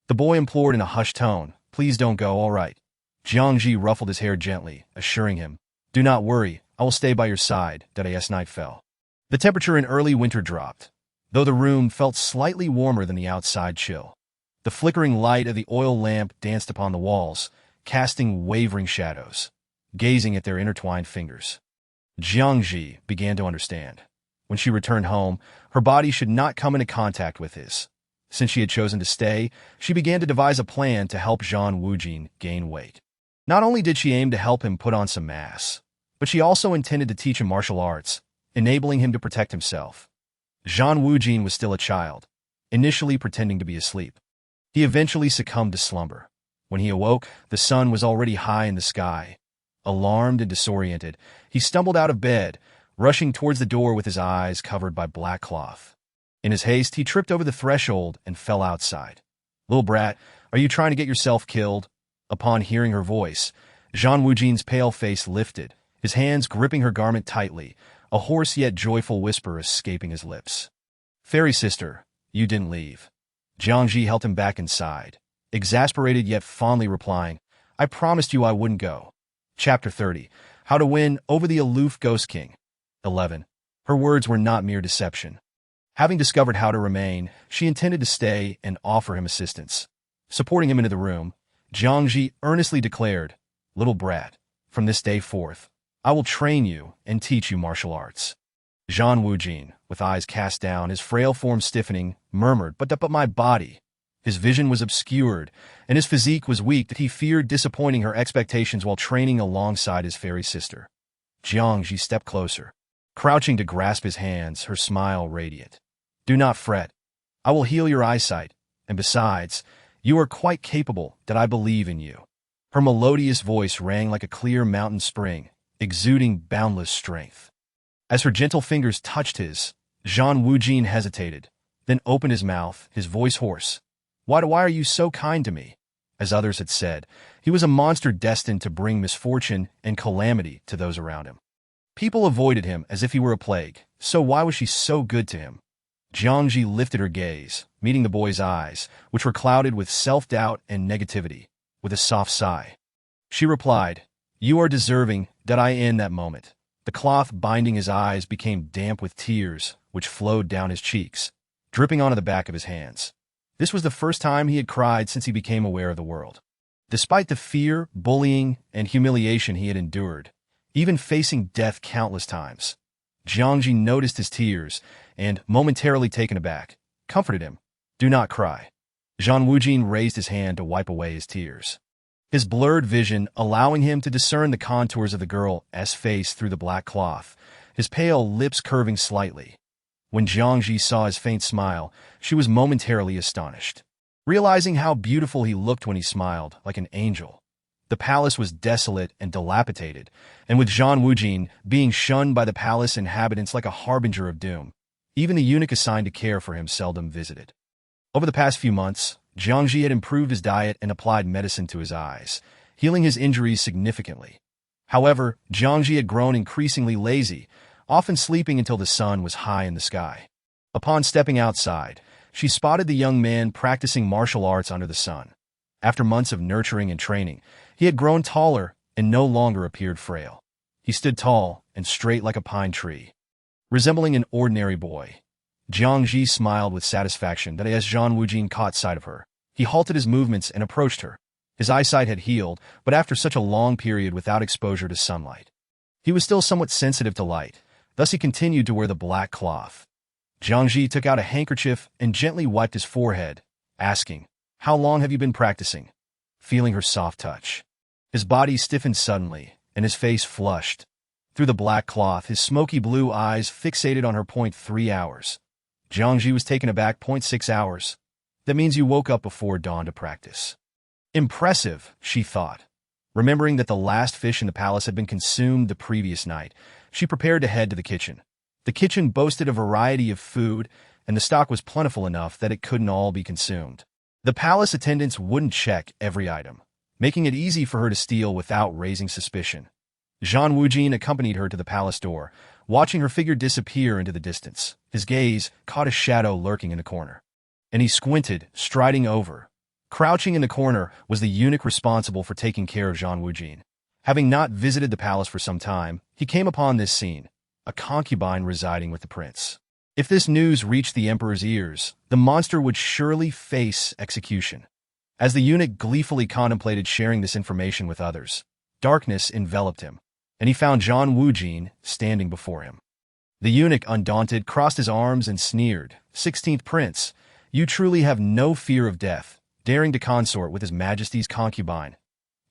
The boy implored in a hushed tone, "Please don't go, all right." Jiang Zhi ruffled his hair gently, assuring him, "Do not worry, I will stay by your side." As night fell, the temperature in early winter dropped, though the room felt slightly warmer than the outside chill. The flickering light of the oil lamp danced upon the walls, casting wavering shadows. Gazing at their intertwined fingers, Jiang Zhi began to understand. When she returned home, her body should not come into contact with his. Since she had chosen to stay, she began to devise a plan to help Zhan Wujin gain weight. Not only did she aim to help him put on some mass, but she also intended to teach him martial arts, enabling him to protect himself. Zhan Wujin was still a child, initially pretending to be asleep. He eventually succumbed to slumber. When he awoke, the sun was already high in the sky. Alarmed and disoriented, he stumbled out of bed, rushing towards the door with his eyes covered by black cloth. In his haste, he tripped over the threshold and fell outside. "Little brat, are you trying to get yourself killed?" Upon hearing her voice, Zhan Wujin's pale face lifted, his hands gripping her garment tightly, a hoarse yet joyful whisper escaping his lips. "Fairy sister, you didn't leave." Jiang Zhi held him back inside, exasperated yet fondly replying, "I promised you I wouldn't go." Chapter 30. How to Win Over the Aloof Ghost King. 11. Her words were not mere deception. Having discovered how to remain, she intended to stay and offer him assistance. Supporting him into the room, Jiang Zhi earnestly declared, "Little brat, from this day forth, I will train you and teach you martial arts." Zhan Wujin, with eyes cast down, his frail form stiffening, murmured, but my body." His vision was obscured, and his physique was weak that he feared disappointing her expectations while training alongside his fairy sister. Jiang Zhi stepped closer, crouching to grasp his hands, her smile radiant. "Do not fret. I will heal your eyesight, and besides, you are quite capable, that I believe in you." Her melodious voice rang like a clear mountain spring, exuding boundless strength. As her gentle fingers touched his, Zhan Wujin hesitated, then opened his mouth, his voice hoarse. Why are you so kind to me?" As others had said, he was a monster destined to bring misfortune and calamity to those around him. People avoided him as if he were a plague, so why was she so good to him? Jiang Zhi lifted her gaze, meeting the boy's eyes, which were clouded with self-doubt and negativity, with a soft sigh. She replied, "You are deserving that I in that moment." The cloth binding his eyes became damp with tears, which flowed down his cheeks, dripping onto the back of his hands. This was the first time he had cried since he became aware of the world. Despite the fear, bullying, and humiliation he had endured, even facing death countless times. Jiang Zhi noticed his tears and, momentarily taken aback, comforted him. "Do not cry." Zhang Wujin raised his hand to wipe away his tears, his blurred vision allowing him to discern the contours of the girl's face through the black cloth, his pale lips curving slightly. When Jiang Zhi saw his faint smile, she was momentarily astonished, realizing how beautiful he looked when he smiled, like an angel. The palace was desolate and dilapidated, and with Zhang Wujin being shunned by the palace inhabitants like a harbinger of doom, even the eunuch assigned to care for him seldom visited. Over the past few months, Jiang Zhi had improved his diet and applied medicine to his eyes, healing his injuries significantly. However, Jiang Zhi had grown increasingly lazy, often sleeping until the sun was high in the sky. Upon stepping outside, she spotted the young man practicing martial arts under the sun. After months of nurturing and training, he had grown taller and no longer appeared frail. He stood tall and straight like a pine tree, resembling an ordinary boy. Jiang Zhi smiled with satisfaction that as Zhang Wujin caught sight of her, he halted his movements and approached her. His eyesight had healed, but after such a long period without exposure to sunlight, he was still somewhat sensitive to light, thus he continued to wear the black cloth. Jiang Zhi took out a handkerchief and gently wiped his forehead, asking, "How long have you been practicing?" Feeling her soft touch, his body stiffened suddenly, and his face flushed. Through the black cloth, his smoky blue eyes fixated on her. 3 hours. Jiang Zhi was taken aback. 6 hours. That means you woke up before dawn to practice. Impressive, she thought. Remembering that the last fish in the palace had been consumed the previous night, she prepared to head to the kitchen. The kitchen boasted a variety of food, and the stock was plentiful enough that it couldn't all be consumed. The palace attendants wouldn't check every item, making it easy for her to steal without raising suspicion. Zhang Wujin accompanied her to the palace door, watching her figure disappear into the distance. His gaze caught a shadow lurking in the corner, and he squinted, striding over. Crouching in the corner was the eunuch responsible for taking care of Zhang Wujin. Having not visited the palace for some time, he came upon this scene, a concubine residing with the prince. If this news reached the emperor's ears, the monster would surely face execution. As the eunuch gleefully contemplated sharing this information with others, darkness enveloped him, and he found Zhang Wujin standing before him. The eunuch, undaunted, crossed his arms and sneered, "16th Prince, you truly have no fear of death, daring to consort with His Majesty's concubine."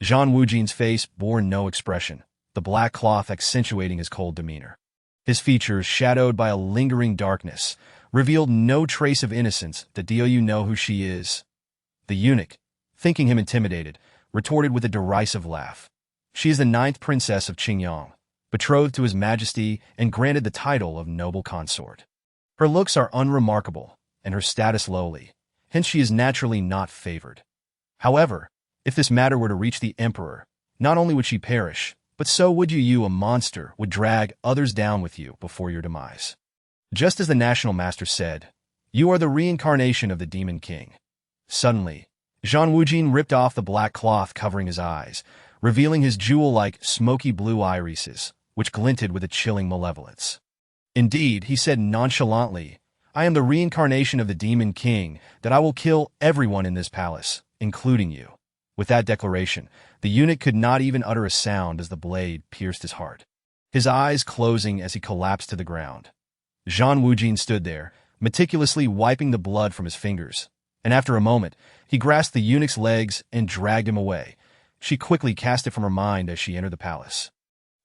Zhang Wujin's face bore no expression, the black cloth accentuating his cold demeanor. His features, shadowed by a lingering darkness, revealed no trace of innocence. "Do you know who she is?" The eunuch, thinking him intimidated, retorted with a derisive laugh. "She is the 9th princess of Qingyang, betrothed to His Majesty and granted the title of noble consort. Her looks are unremarkable, and her status lowly, hence she is naturally not favored. However, if this matter were to reach the emperor, not only would she perish, but so would you, a monster, would drag others down with you before your demise. Just as the national master said, you are the reincarnation of the demon king." Suddenly, Zhang Wujin ripped off the black cloth covering his eyes, revealing his jewel-like, smoky blue irises, which glinted with a chilling malevolence. "Indeed," he said nonchalantly, "I am the reincarnation of the demon king, that I will kill everyone in this palace, including you." With that declaration, the eunuch could not even utter a sound as the blade pierced his heart, his eyes closing as he collapsed to the ground. Zhang Wujin stood there, meticulously wiping the blood from his fingers, and after a moment, he grasped the eunuch's legs and dragged him away. She quickly cast it from her mind as she entered the palace.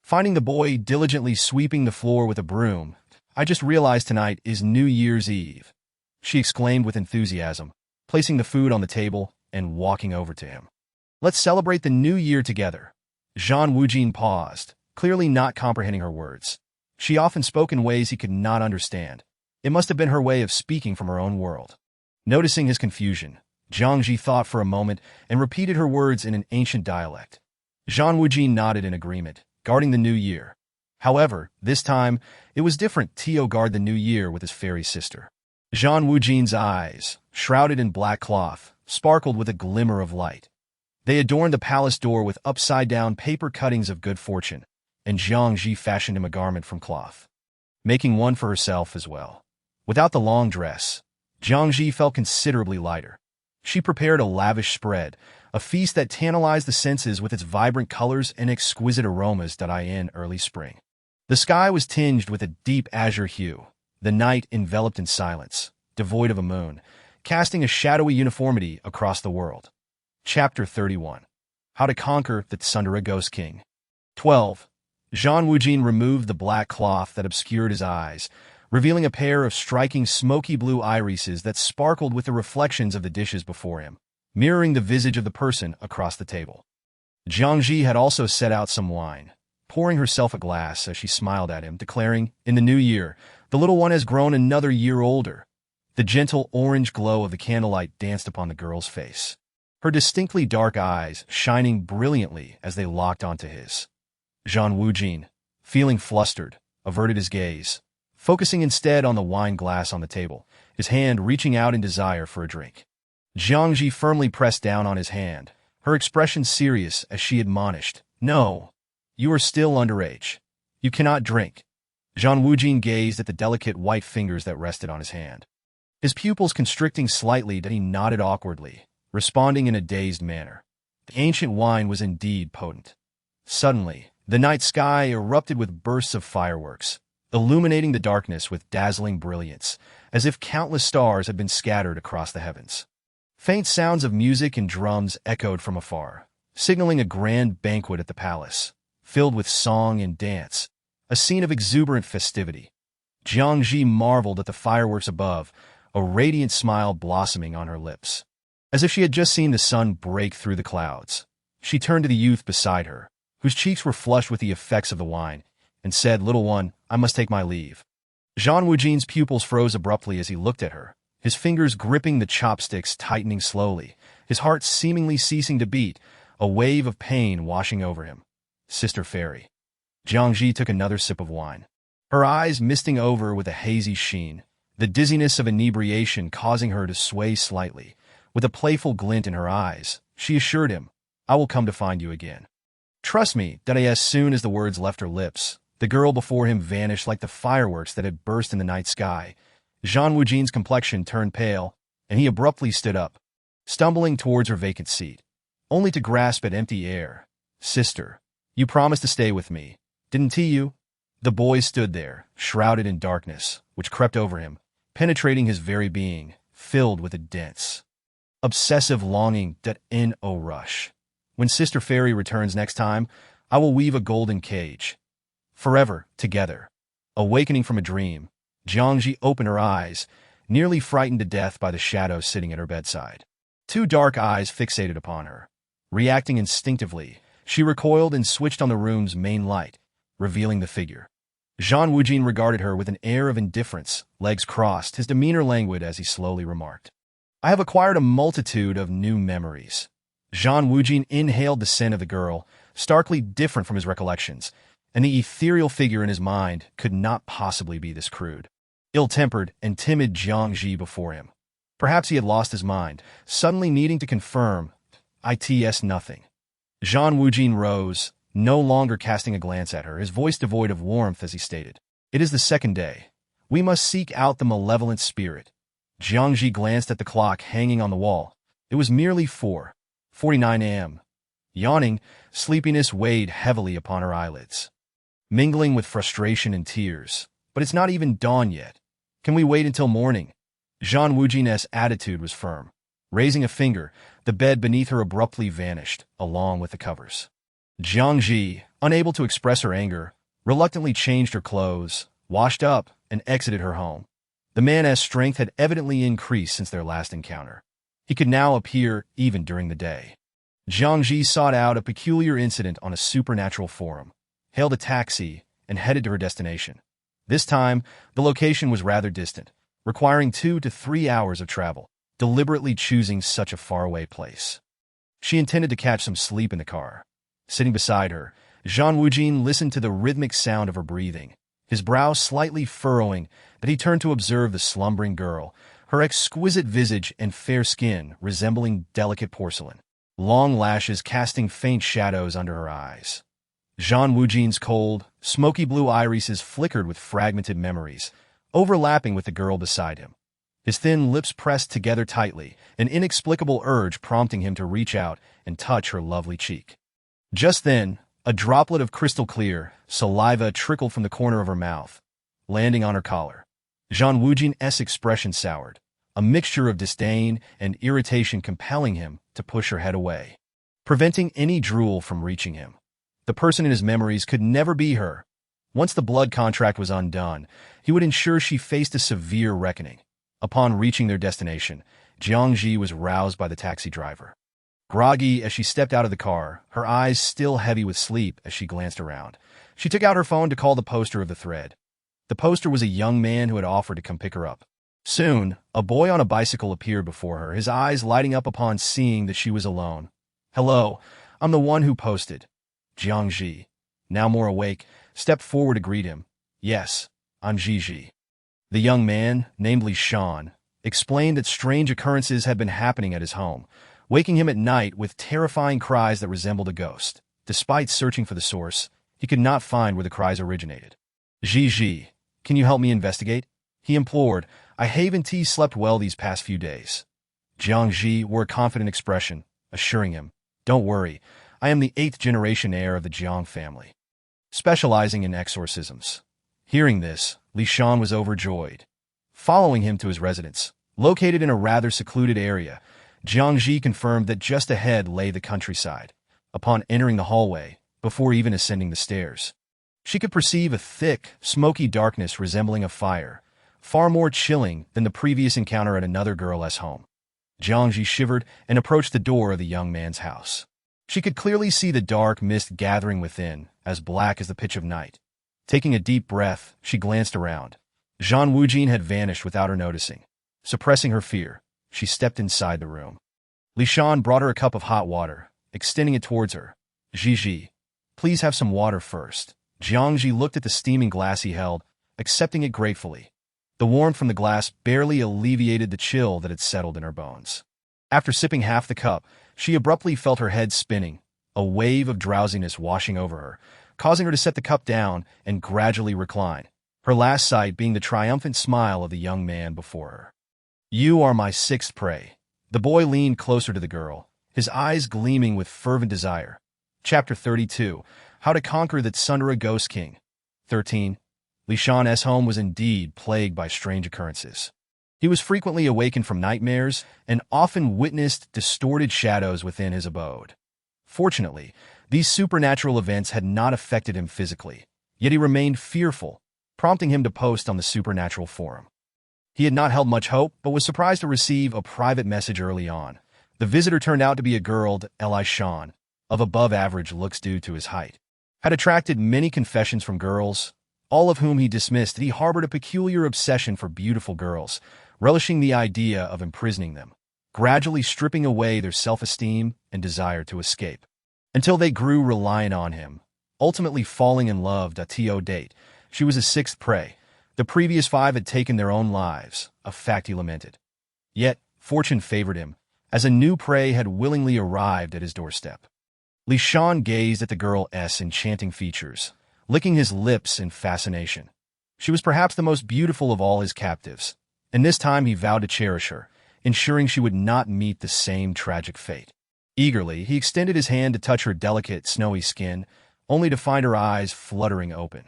Finding the boy diligently sweeping the floor with a broom, "I just realized tonight is New Year's Eve," she exclaimed with enthusiasm, placing the food on the table and walking over to him. "Let's celebrate the new year together." Zhang Wujin paused, clearly not comprehending her words. She often spoke in ways he could not understand. It must have been her way of speaking from her own world. Noticing his confusion, Jiang Zhi thought for a moment and repeated her words in an ancient dialect. Zhang Wujin nodded in agreement, guarding the new year. However, this time, it was different. Tio guard the new year with his fairy sister. Zhang Wujin's eyes, shrouded in black cloth, sparkled with a glimmer of light. They adorned the palace door with upside-down paper cuttings of good fortune, and Jiang Zhi fashioned him a garment from cloth, making one for herself as well. Without the long dress, Jiang Zhi felt considerably lighter. She prepared a lavish spread, a feast that tantalized the senses with its vibrant colors and exquisite aromas in early spring. The sky was tinged with a deep azure hue, the night enveloped in silence, devoid of a moon, casting a shadowy uniformity across the world. Chapter 31. How to Conquer the Tsundere Ghost King. 12. Zhang Wujin removed the black cloth that obscured his eyes, revealing a pair of striking smoky blue irises that sparkled with the reflections of the dishes before him, mirroring the visage of the person across the table. Jiang Zhi had also set out some wine, pouring herself a glass as she smiled at him, declaring, "In the new year, the little one has grown another year older." The gentle orange glow of the candlelight danced upon the girl's face, her distinctly dark eyes shining brilliantly as they locked onto his. Zhang Wujin, feeling flustered, averted his gaze, focusing instead on the wine glass on the table, his hand reaching out in desire for a drink. Jiang Zhi firmly pressed down on his hand, her expression serious as she admonished, "No, you are still underage. You cannot drink." Zhang Wujin gazed at the delicate white fingers that rested on his hand, his pupils constricting slightly. He nodded awkwardly, responding in a dazed manner. The ancient wine was indeed potent. Suddenly, the night sky erupted with bursts of fireworks, illuminating the darkness with dazzling brilliance, as if countless stars had been scattered across the heavens. Faint sounds of music and drums echoed from afar, signaling a grand banquet at the palace, filled with song and dance, a scene of exuberant festivity. Jiang Zhi marveled at the fireworks above, a radiant smile blossoming on her lips. As if she had just seen the sun break through the clouds, she turned to the youth beside her, whose cheeks were flushed with the effects of the wine, and said, "Little one, I must take my leave." Zhang Wujin's pupils froze abruptly as he looked at her, his fingers gripping the chopsticks tightening slowly, his heart seemingly ceasing to beat, a wave of pain washing over him. "Sister Fairy." Jiang Zhi took another sip of wine, her eyes misting over with a hazy sheen, the dizziness of inebriation causing her to sway slightly. With a playful glint in her eyes, she assured him, "I will come to find you again. Trust me." As soon as the words left her lips, the girl before him vanished like the fireworks that had burst in the night sky. Zhang Wujin's complexion turned pale, and he abruptly stood up, stumbling towards her vacant seat, only to grasp at empty air. "Sister, you promised to stay with me, didn't you?" The boy stood there, shrouded in darkness, which crept over him, penetrating his very being, filled with a dense, obsessive longing. "Oh, rush. When Sister Fairy returns next time, I will weave a golden cage. Forever, together." Awakening from a dream, Jiang Zhi opened her eyes, nearly frightened to death by the shadow sitting at her bedside. Two dark eyes fixated upon her. Reacting instinctively, she recoiled and switched on the room's main light, revealing the figure. Zhang Wujin regarded her with an air of indifference, legs crossed, his demeanor languid as he slowly remarked, "I have acquired a multitude of new memories." Zhang Wujin inhaled the scent of the girl, starkly different from his recollections, and the ethereal figure in his mind could not possibly be this crude, ill-tempered, and timid Jiang Zhi before him. Perhaps he had lost his mind, suddenly needing to confirm, "It's nothing." Zhang Wujin rose, no longer casting a glance at her, his voice devoid of warmth as he stated, "It is the second day. We must seek out the malevolent spirit." Jiang Zhi glanced at the clock hanging on the wall. It was merely 4:49 a.m. Yawning, sleepiness weighed heavily upon her eyelids, mingling with frustration and tears. "But it's not even dawn yet. Can we wait until morning?" Zhang Wujin's attitude was firm. Raising a finger, the bed beneath her abruptly vanished, along with the covers. Jiang Zhi, unable to express her anger, reluctantly changed her clothes, washed up, and exited her home. The man's strength had evidently increased since their last encounter. He could now appear even during the day. Jiang Zhi sought out a peculiar incident on a supernatural forum, hailed a taxi, and headed to her destination. This time, the location was rather distant, requiring 2 to 3 hours of travel, deliberately choosing such a faraway place. She intended to catch some sleep in the car. Sitting beside her, Zhang Wujin listened to the rhythmic sound of her breathing, his brow slightly furrowing, that he turned to observe the slumbering girl, her exquisite visage and fair skin resembling delicate porcelain, long lashes casting faint shadows under her eyes. Zhang Wujin's cold, smoky blue irises flickered with fragmented memories, overlapping with the girl beside him. his thin lips pressed together tightly, an inexplicable urge prompting him to reach out and touch her lovely cheek. Just then, a droplet of crystal-clear saliva trickled from the corner of her mouth, landing on her collar. Zhang Wujin's expression soured, a mixture of disdain and irritation compelling him to push her head away, preventing any drool from reaching him. The person in his memories could never be her. Once the blood contract was undone, he would ensure she faced a severe reckoning. Upon reaching their destination, Jiang Zhi was roused by the taxi driver. Groggy as she stepped out of the car, her eyes still heavy with sleep as she glanced around, she took out her phone to call the poster of the thread. The poster was a young man who had offered to come pick her up. Soon, a boy on a bicycle appeared before her, his eyes lighting up upon seeing that she was alone. "Hello, I'm the one who posted." Jiang Zhi, now more awake, stepped forward to greet him. "Yes, I'm Zhi." The young man, namely Sean, explained that strange occurrences had been happening at his home, waking him at night with terrifying cries that resembled a ghost. Despite searching for the source, he could not find where the cries originated. "Zhi, can you help me investigate?" he implored. "I haven't slept well these past few days." Jiang Zhi wore a confident expression, assuring him, "Don't worry, I am the 8th-generation heir of the Jiang family, specializing in exorcisms." Hearing this, Li Shan was overjoyed. Following him to his residence, located in a rather secluded area, Jiang Zhi confirmed that just ahead lay the countryside. Upon entering the hallway, before even ascending the stairs, she could perceive a thick, smoky darkness resembling a fire, far more chilling than the previous encounter at another girl's home. Jiang Zhi shivered and approached the door of the young man's house. She could clearly see the dark mist gathering within, as black as the pitch of night. Taking a deep breath, she glanced around. Zhang Wujin had vanished without her noticing. Suppressing her fear, she stepped inside the room. Li Shan brought her a cup of hot water, extending it towards her. "Zhi, please have some water first." Jiang Zhi looked at the steaming glass he held, accepting it gratefully. The warmth from the glass barely alleviated the chill that had settled in her bones. After sipping half the cup, she abruptly felt her head spinning, a wave of drowsiness washing over her, causing her to set the cup down and gradually recline, her last sight being the triumphant smile of the young man before her. "You are my 6th prey." The boy leaned closer to the girl, his eyes gleaming with fervent desire. Chapter 32, How to Conquer the Tsundere Ghost King. 13. Li Shan's home was indeed plagued by strange occurrences. He was frequently awakened from nightmares and often witnessed distorted shadows within his abode. Fortunately, these supernatural events had not affected him physically, yet he remained fearful, prompting him to post on the supernatural forum. He had not held much hope, but was surprised to receive a private message early on. The visitor turned out to be a girl, Li Shan, of above-average looks due to his height. Had attracted many confessions from girls, all of whom he dismissed. He harbored a peculiar obsession for beautiful girls, relishing the idea of imprisoning them, gradually stripping away their self-esteem and desire to escape, until they grew reliant on him, ultimately falling in love. To date, she was his 6th prey. The previous 5 had taken their own lives, a fact he lamented. Yet, fortune favored him, as a new prey had willingly arrived at his doorstep. Li Shan gazed at the girl's enchanting features, licking his lips in fascination. She was perhaps the most beautiful of all his captives, and this time he vowed to cherish her, ensuring she would not meet the same tragic fate. Eagerly, he extended his hand to touch her delicate, snowy skin, only to find her eyes fluttering open.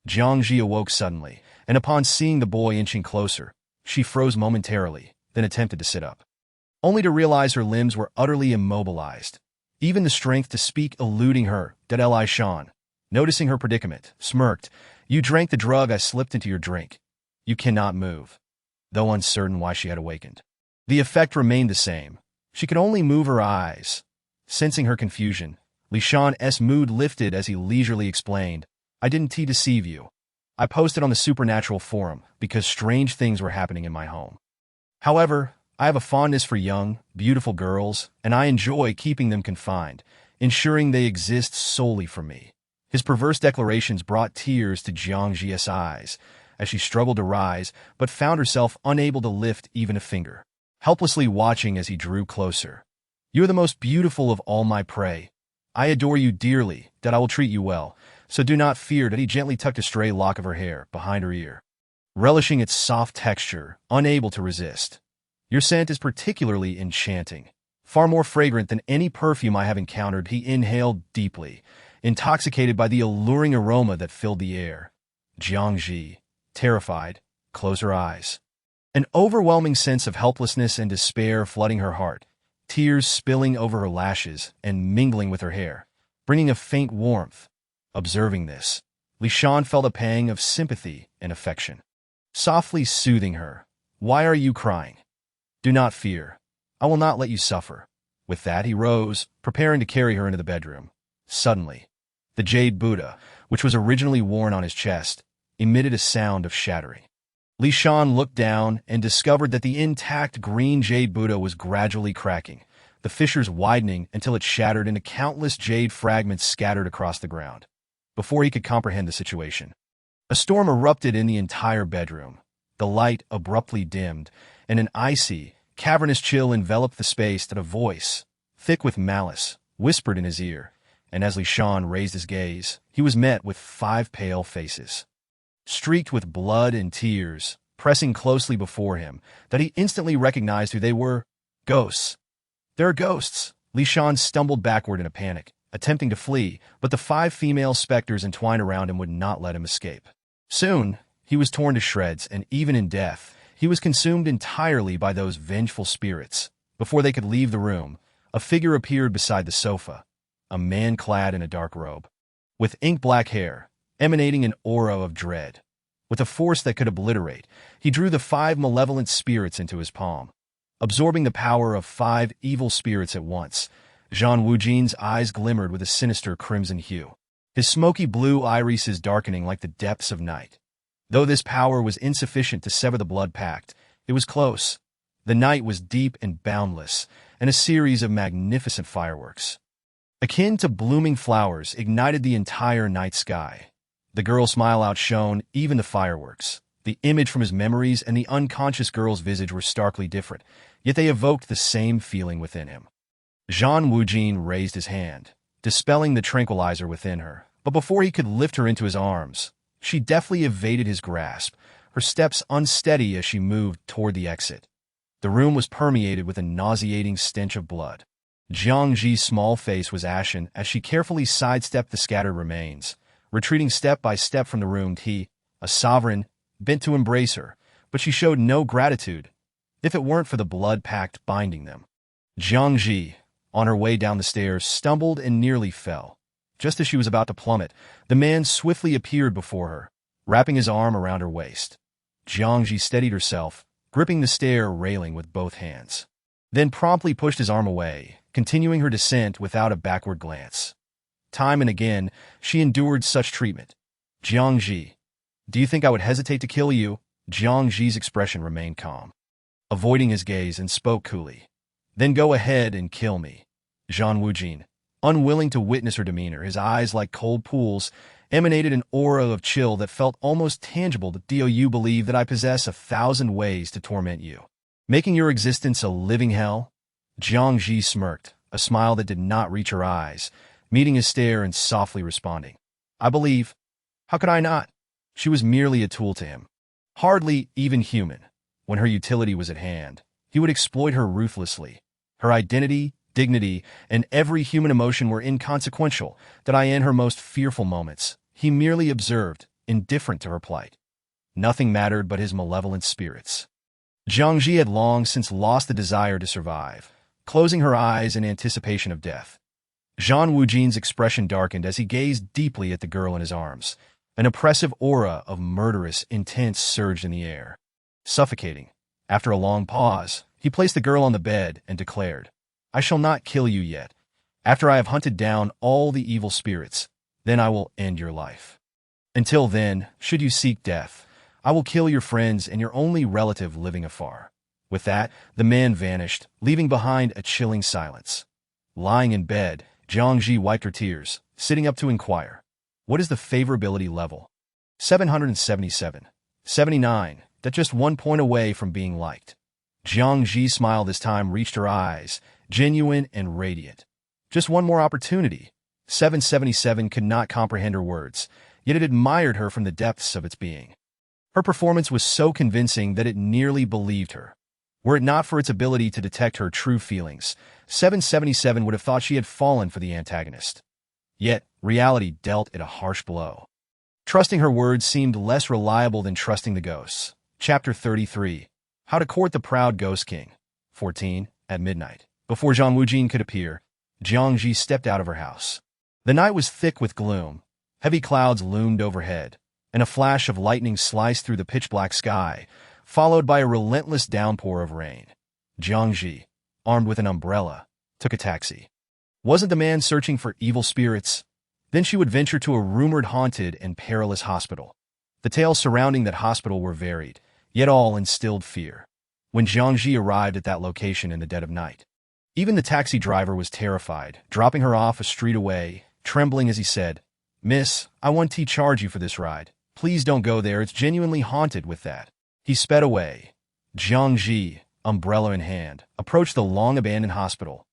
Jiang Zhi awoke suddenly, and upon seeing the boy inching closer, she froze momentarily, then attempted to sit up, only to realize her limbs were utterly immobilized, even the strength to speak eluding her. Li Shan, noticing her predicament, smirked. "You drank the drug I slipped into your drink. You cannot move." Though uncertain why she had awakened, the effect remained the same. She could only move her eyes. Sensing her confusion, Li Shan's mood lifted as he leisurely explained, "I didn't deceive you. I posted on the supernatural forum because strange things were happening in my home. However, I have a fondness for young, beautiful girls, and I enjoy keeping them confined, ensuring they exist solely for me." His perverse declarations brought tears to Jiang Zhi's eyes as she struggled to rise but found herself unable to lift even a finger, helplessly watching as he drew closer. "You are the most beautiful of all my prey. I adore you dearly, that I will treat you well, so do not fear." That he gently tucked a stray lock of her hair behind her ear. relishing its soft texture, unable to resist. Your scent is particularly enchanting, far more fragrant than any perfume I have encountered. He inhaled deeply, intoxicated by the alluring aroma that filled the air. Jiang Zhi, terrified, closed her eyes. An overwhelming sense of helplessness and despair flooding her heart, tears spilling over her lashes and mingling with her hair, bringing a faint warmth. Observing this, Li Shan felt a pang of sympathy and affection. Softly soothing her, "Why are you crying? Do not fear. I will not let you suffer." With that, he rose, preparing to carry her into the bedroom. Suddenly, the jade Buddha, which was originally worn on his chest, emitted a sound of shattering. Li Shan looked down and discovered that the intact green jade Buddha was gradually cracking, the fissures widening until it shattered into countless jade fragments scattered across the ground. Before he could comprehend the situation, a storm erupted in the entire bedroom. The light abruptly dimmed, and an icy, cavernous chill enveloped the space that a voice, thick with malice, whispered in his ear, and as Li Shan raised his gaze, he was met with 5 pale faces, streaked with blood and tears, pressing closely before him, that he instantly recognized who they were. Ghosts. "There are ghosts!" Li Shan stumbled backward in a panic, attempting to flee, but the 5 female specters entwined around him would not let him escape. Soon, he was torn to shreds, and even in death, he was consumed entirely by those vengeful spirits. Before they could leave the room, a figure appeared beside the sofa, a man clad in a dark robe, with ink-black hair, emanating an aura of dread. With a force that could obliterate, he drew the 5 malevolent spirits into his palm. Absorbing the power of 5 evil spirits at once, Zhang Wujin's eyes glimmered with a sinister crimson hue, his smoky blue irises darkening like the depths of night. Though this power was insufficient to sever the blood pact, it was close. The night was deep and boundless, and a series of magnificent fireworks, akin to blooming flowers, ignited the entire night sky. The girl's smile outshone even the fireworks. The image from his memories and the unconscious girl's visage were starkly different, yet they evoked the same feeling within him. Zhang Wujin raised his hand, dispelling the tranquilizer within her, but before he could lift her into his arms, she deftly evaded his grasp, her steps unsteady as she moved toward the exit. The room was permeated with a nauseating stench of blood. Jiang Zhi's small face was ashen as she carefully sidestepped the scattered remains, retreating step by step from the room. He, a sovereign, bent to embrace her, but she showed no gratitude, if it weren't for the blood pact binding them. Jiang Zhi, on her way down the stairs, stumbled and nearly fell. Just as she was about to plummet, the man swiftly appeared before her, wrapping his arm around her waist. Jiang Zhi steadied herself, gripping the stair railing with both hands, then promptly pushed his arm away, continuing her descent without a backward glance. Time and again, she endured such treatment. "Jiang Zhi, do you think I would hesitate to kill you?" Jiang Zhi's expression remained calm, avoiding his gaze, and spoke coolly. "Then go ahead and kill me." Zhang Wujin, unwilling to witness her demeanor, his eyes like cold pools, emanated an aura of chill that felt almost tangible. "Do you believe that I possess 1,000 ways to torment you, making your existence a living hell?" Jiang Zhi smirked, a smile that did not reach her eyes, meeting his stare and softly responding, "I believe. How could I not?" She was merely a tool to him, hardly even human. When her utility was at hand, he would exploit her ruthlessly. Her identity, dignity, and every human emotion were inconsequential, that in her most fearful moments, he merely observed, indifferent to her plight. Nothing mattered but his malevolent spirits. Jiang Zhi had long since lost the desire to survive, closing her eyes in anticipation of death. Zhang Wujin's expression darkened as he gazed deeply at the girl in his arms. An oppressive aura of murderous intent surged in the air. Suffocating, after a long pause, he placed the girl on the bed and declared, "I shall not kill you yet. After I have hunted down all the evil spirits, then I will end your life. Until then, should you seek death, I will kill your friends and your only relative living afar." With that, the man vanished, leaving behind a chilling silence. Lying in bed, Jiang Zhi wiped her tears, sitting up to inquire, "What is the favorability level?" 777. 79. That's just 1 point away from being liked. Jiang Zhi's smile this time reached her eyes, genuine and radiant. Just one more opportunity. 777 could not comprehend her words, yet it admired her from the depths of its being. Her performance was so convincing that it nearly believed her. Were it not for its ability to detect her true feelings, 777 would have thought she had fallen for the antagonist. Yet, reality dealt it a harsh blow. Trusting her words seemed less reliable than trusting the ghosts. Chapter 33. How to Court the Proud Ghost King. 14. At midnight. Before Zhang Wujin could appear, Jiang Zhi stepped out of her house. The night was thick with gloom. Heavy clouds loomed overhead, and a flash of lightning sliced through the pitch-black sky, followed by a relentless downpour of rain. Jiang Zhi, armed with an umbrella, took a taxi. Wasn't the man searching for evil spirits? Then she would venture to a rumored haunted and perilous hospital. The tales surrounding that hospital were varied, yet all instilled fear. When Jiang Zhi arrived at that location in the dead of night, even the taxi driver was terrified, dropping her off a street away, trembling as he said, "Miss, I want to charge you for this ride. Please don't go there, it's genuinely haunted with that." He sped away. Jiang Zhi, umbrella in hand, approached the long-abandoned hospital.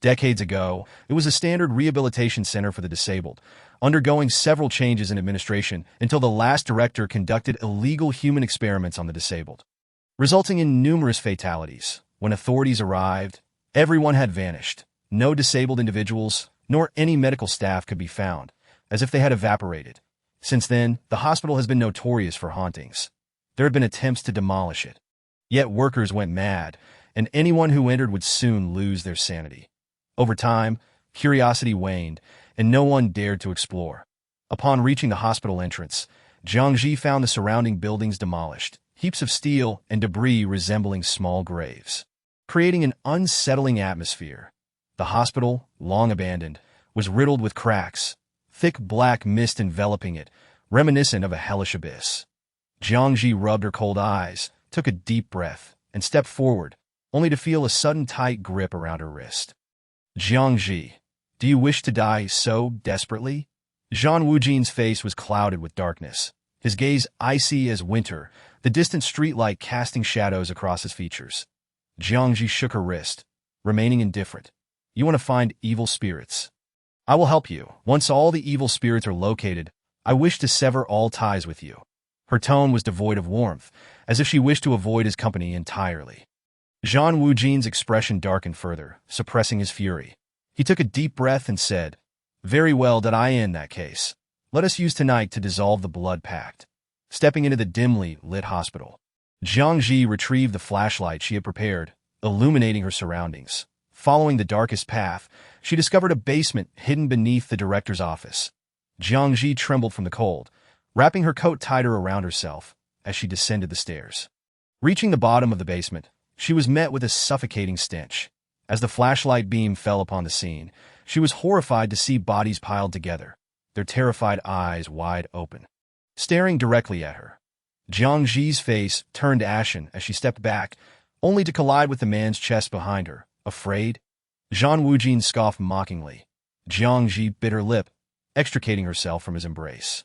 Decades ago, it was a standard rehabilitation center for the disabled, undergoing several changes in administration until the last director conducted illegal human experiments on the disabled, resulting in numerous fatalities. When authorities arrived, everyone had vanished. No disabled individuals, nor any medical staff could be found, as if they had evaporated. Since then, the hospital has been notorious for hauntings. There had been attempts to demolish it. Yet workers went mad, and anyone who entered would soon lose their sanity. Over time, curiosity waned, and no one dared to explore. Upon reaching the hospital entrance, Jiang Zhi found the surrounding buildings demolished, heaps of steel and debris resembling small graves, creating an unsettling atmosphere. The hospital, long abandoned, was riddled with cracks, thick black mist enveloping it, reminiscent of a hellish abyss. Jiang Zhi rubbed her cold eyes, took a deep breath, and stepped forward, only to feel a sudden tight grip around her wrist. "Jiang Zhi, do you wish to die so desperately?" Zhang Wujin's face was clouded with darkness, his gaze icy as winter, the distant streetlight casting shadows across his features. Jiang Zhi shook her wrist, remaining indifferent. "You want to find evil spirits? I will help you. Once all the evil spirits are located, I wish to sever all ties with you." Her tone was devoid of warmth, as if she wished to avoid his company entirely. Zhang Wujin's expression darkened further, suppressing his fury. He took a deep breath and said, "Very well, that I in that case. Let us use tonight to dissolve the blood pact." Stepping into the dimly lit hospital, Jiang Zhi retrieved the flashlight she had prepared, illuminating her surroundings. Following the darkest path, she discovered a basement hidden beneath the director's office. Jiang Zhi trembled from the cold, wrapping her coat tighter around herself as she descended the stairs. Reaching the bottom of the basement, she was met with a suffocating stench. As the flashlight beam fell upon the scene, she was horrified to see bodies piled together, their terrified eyes wide open, staring directly at her. Jiang Zhi's face turned ashen as she stepped back, only to collide with the man's chest behind her. "Afraid?" Zhang Wujin scoffed mockingly. Jiang Zhi bit her lip, extricating herself from his embrace,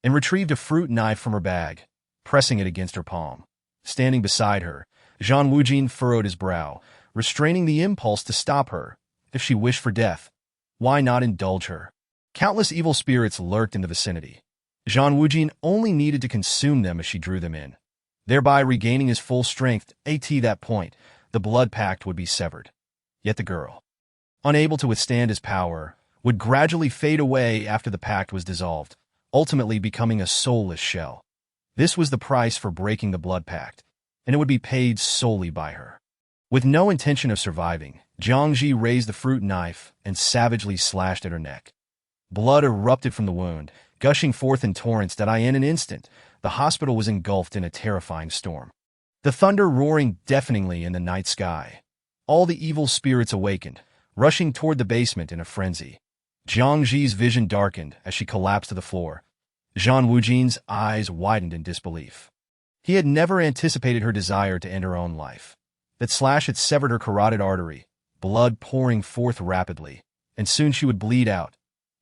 and retrieved a fruit knife from her bag, pressing it against her palm. Standing beside her, Zhang Wujin furrowed his brow, restraining the impulse to stop her. If she wished for death, why not indulge her? Countless evil spirits lurked in the vicinity. Zhang Wujin only needed to consume them as she drew them in, thereby regaining his full strength. At that point, the blood pact would be severed. Yet the girl, unable to withstand his power, would gradually fade away after the pact was dissolved, ultimately becoming a soulless shell. This was the price for breaking the blood pact, and it would be paid solely by her. With no intention of surviving, Jiang Zhi raised the fruit knife and savagely slashed at her neck. Blood erupted from the wound, gushing forth in torrents that in an instant, the hospital was engulfed in a terrifying storm. The thunder roaring deafeningly in the night sky. All the evil spirits awakened, rushing toward the basement in a frenzy. Jiang Zhi's vision darkened as she collapsed to the floor. Zhang Wujin's eyes widened in disbelief. He had never anticipated her desire to end her own life. That slash had severed her carotid artery, blood pouring forth rapidly, and soon she would bleed out.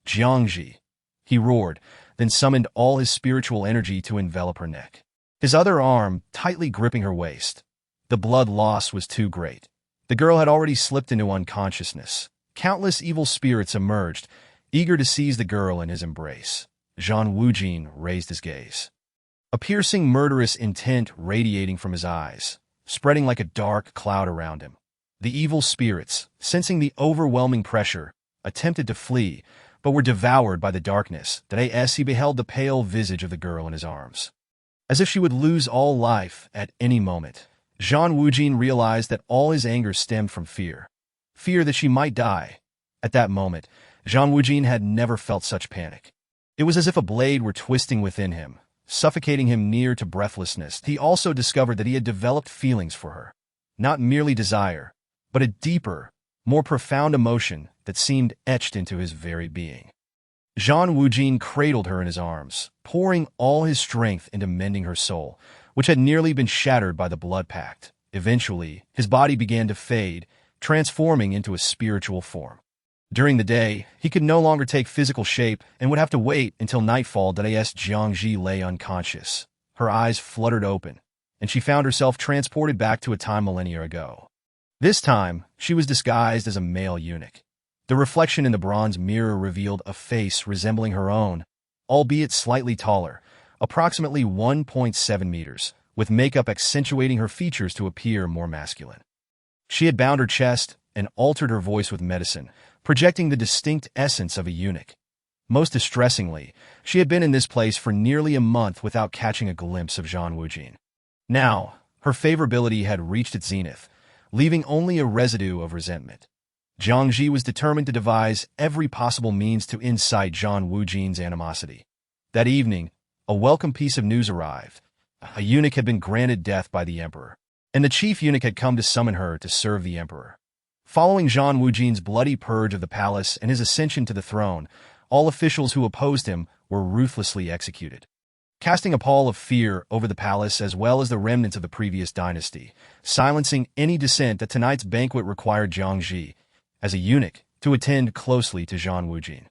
"Jiang Zhi," he roared, then summoned all his spiritual energy to envelop her neck, his other arm tightly gripping her waist. The blood loss was too great. The girl had already slipped into unconsciousness. Countless evil spirits emerged, eager to seize the girl in his embrace. Zhang Wujin raised his gaze. a piercing murderous intent radiating from his eyes, spreading like a dark cloud around him. The evil spirits, sensing the overwhelming pressure, attempted to flee, but were devoured by the darkness that as he beheld the pale visage of the girl in his arms. As if she would lose all life at any moment, Zhang Wujin realized that all his anger stemmed from fear. Fear that she might die. At that moment, Zhang Wujin had never felt such panic. It was as if a blade were twisting within him, suffocating him near to breathlessness. He also discovered that he had developed feelings for her. Not merely desire, but a deeper, more profound emotion that seemed etched into his very being. Zhang Wujin cradled her in his arms, pouring all his strength into mending her soul, which had nearly been shattered by the blood pact. Eventually, his body began to fade, transforming into a spiritual form. During the day, he could no longer take physical shape and would have to wait until nightfall that Jiang Zhi lay unconscious. Her eyes fluttered open, and she found herself transported back to a time millennia ago. This time, she was disguised as a male eunuch. The reflection in the bronze mirror revealed a face resembling her own, albeit slightly taller, approximately 1.7 meters, with makeup accentuating her features to appear more masculine. She had bound her chest and altered her voice with medicine, projecting the distinct essence of a eunuch. Most distressingly, she had been in this place for nearly a month without catching a glimpse of Zhang Wujin. Now, her favorability had reached its zenith, leaving only a residue of resentment. Jiang Zhi was determined to devise every possible means to incite Zhang Wujin's animosity. That evening, a welcome piece of news arrived. A eunuch had been granted death by the emperor, and the chief eunuch had come to summon her to serve the emperor. Following Zhang Wujin's bloody purge of the palace and his ascension to the throne, all officials who opposed him were ruthlessly executed. Casting a pall of fear over the palace as well as the remnants of the previous dynasty, silencing any dissent that tonight's banquet required Jiang Zhi, as a eunuch, to attend closely to Zhang Wujin.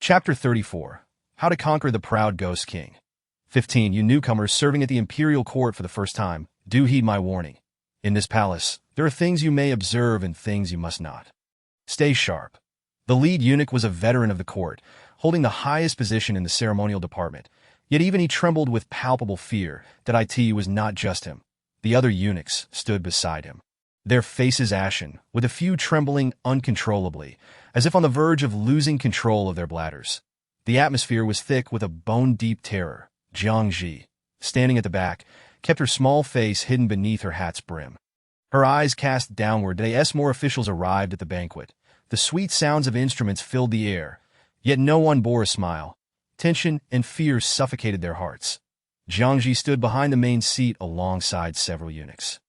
Chapter 34. How to Conquer the Proud Ghost King. 15. You newcomers serving at the imperial court for the first time, do heed my warning. In this palace, there are things you may observe and things you must not. Stay sharp. The lead eunuch was a veteran of the court, holding the highest position in the ceremonial department, yet even he trembled with palpable fear that it was not just him. The other eunuchs stood beside him, their faces ashen, with a few trembling uncontrollably, as if on the verge of losing control of their bladders. The atmosphere was thick with a bone-deep terror. Jiang Zhi, standing at the back, kept her small face hidden beneath her hat's brim. Her eyes cast downward as more officials arrived at the banquet. The sweet sounds of instruments filled the air, yet no one bore a smile. Tension and fear suffocated their hearts. Jiang Zhi stood behind the main seat alongside several eunuchs,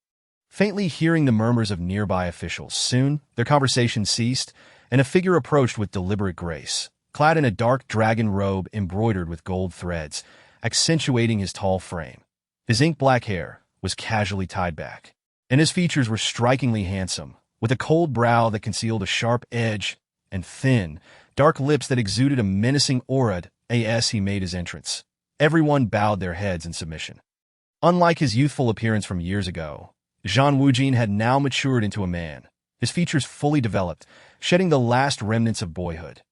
faintly hearing the murmurs of nearby officials. Soon, their conversation ceased, and a figure approached with deliberate grace, clad in a dark dragon robe embroidered with gold threads, accentuating his tall frame. His ink-black hair was casually tied back, and his features were strikingly handsome, with a cold brow that concealed a sharp edge and thin, dark lips that exuded a menacing aura as he made his entrance. Everyone bowed their heads in submission. Unlike his youthful appearance from years ago, Zhang Wujin had now matured into a man, his features fully developed, shedding the last remnants of boyhood.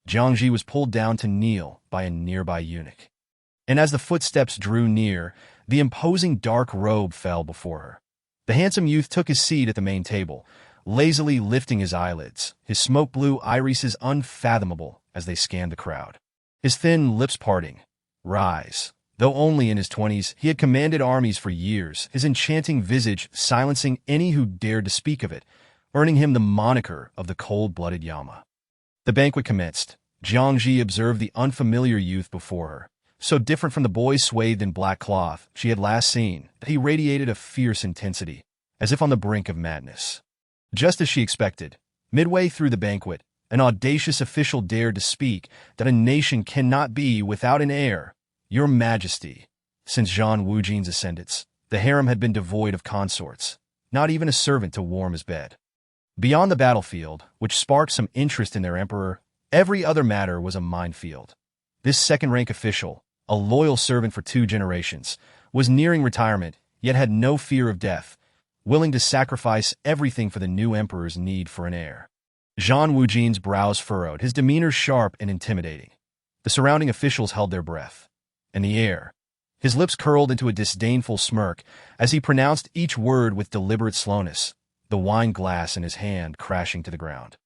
Jiang Zhi was pulled down to kneel by a nearby eunuch, and as the footsteps drew near, the imposing dark robe fell before her. The handsome youth took his seat at the main table, lazily lifting his eyelids, his smoke-blue irises unfathomable as they scanned the crowd. His thin lips parting. Rise. Though only in his 20s, he had commanded armies for years, his enchanting visage silencing any who dared to speak of it, earning him the moniker of the cold-blooded Yama. The banquet commenced. Jiang Zhi observed the unfamiliar youth before her, so different from the boy swathed in black cloth she had last seen that he radiated a fierce intensity, as if on the brink of madness. Just as she expected, midway through the banquet, an audacious official dared to speak that a nation cannot be without an heir. Your Majesty, since Zhang Wujin's ascendance, the harem had been devoid of consorts, not even a servant to warm his bed. Beyond the battlefield, which sparked some interest in their emperor, every other matter was a minefield. This second-rank official, a loyal servant for 2 generations, was nearing retirement, yet had no fear of death, willing to sacrifice everything for the new emperor's need for an heir. Zhang Wujin's brows furrowed, his demeanor sharp and intimidating. The surrounding officials held their breath, and the air, His lips curled into a disdainful smirk as he pronounced each word with deliberate slowness, the wine glass in his hand crashing to the ground.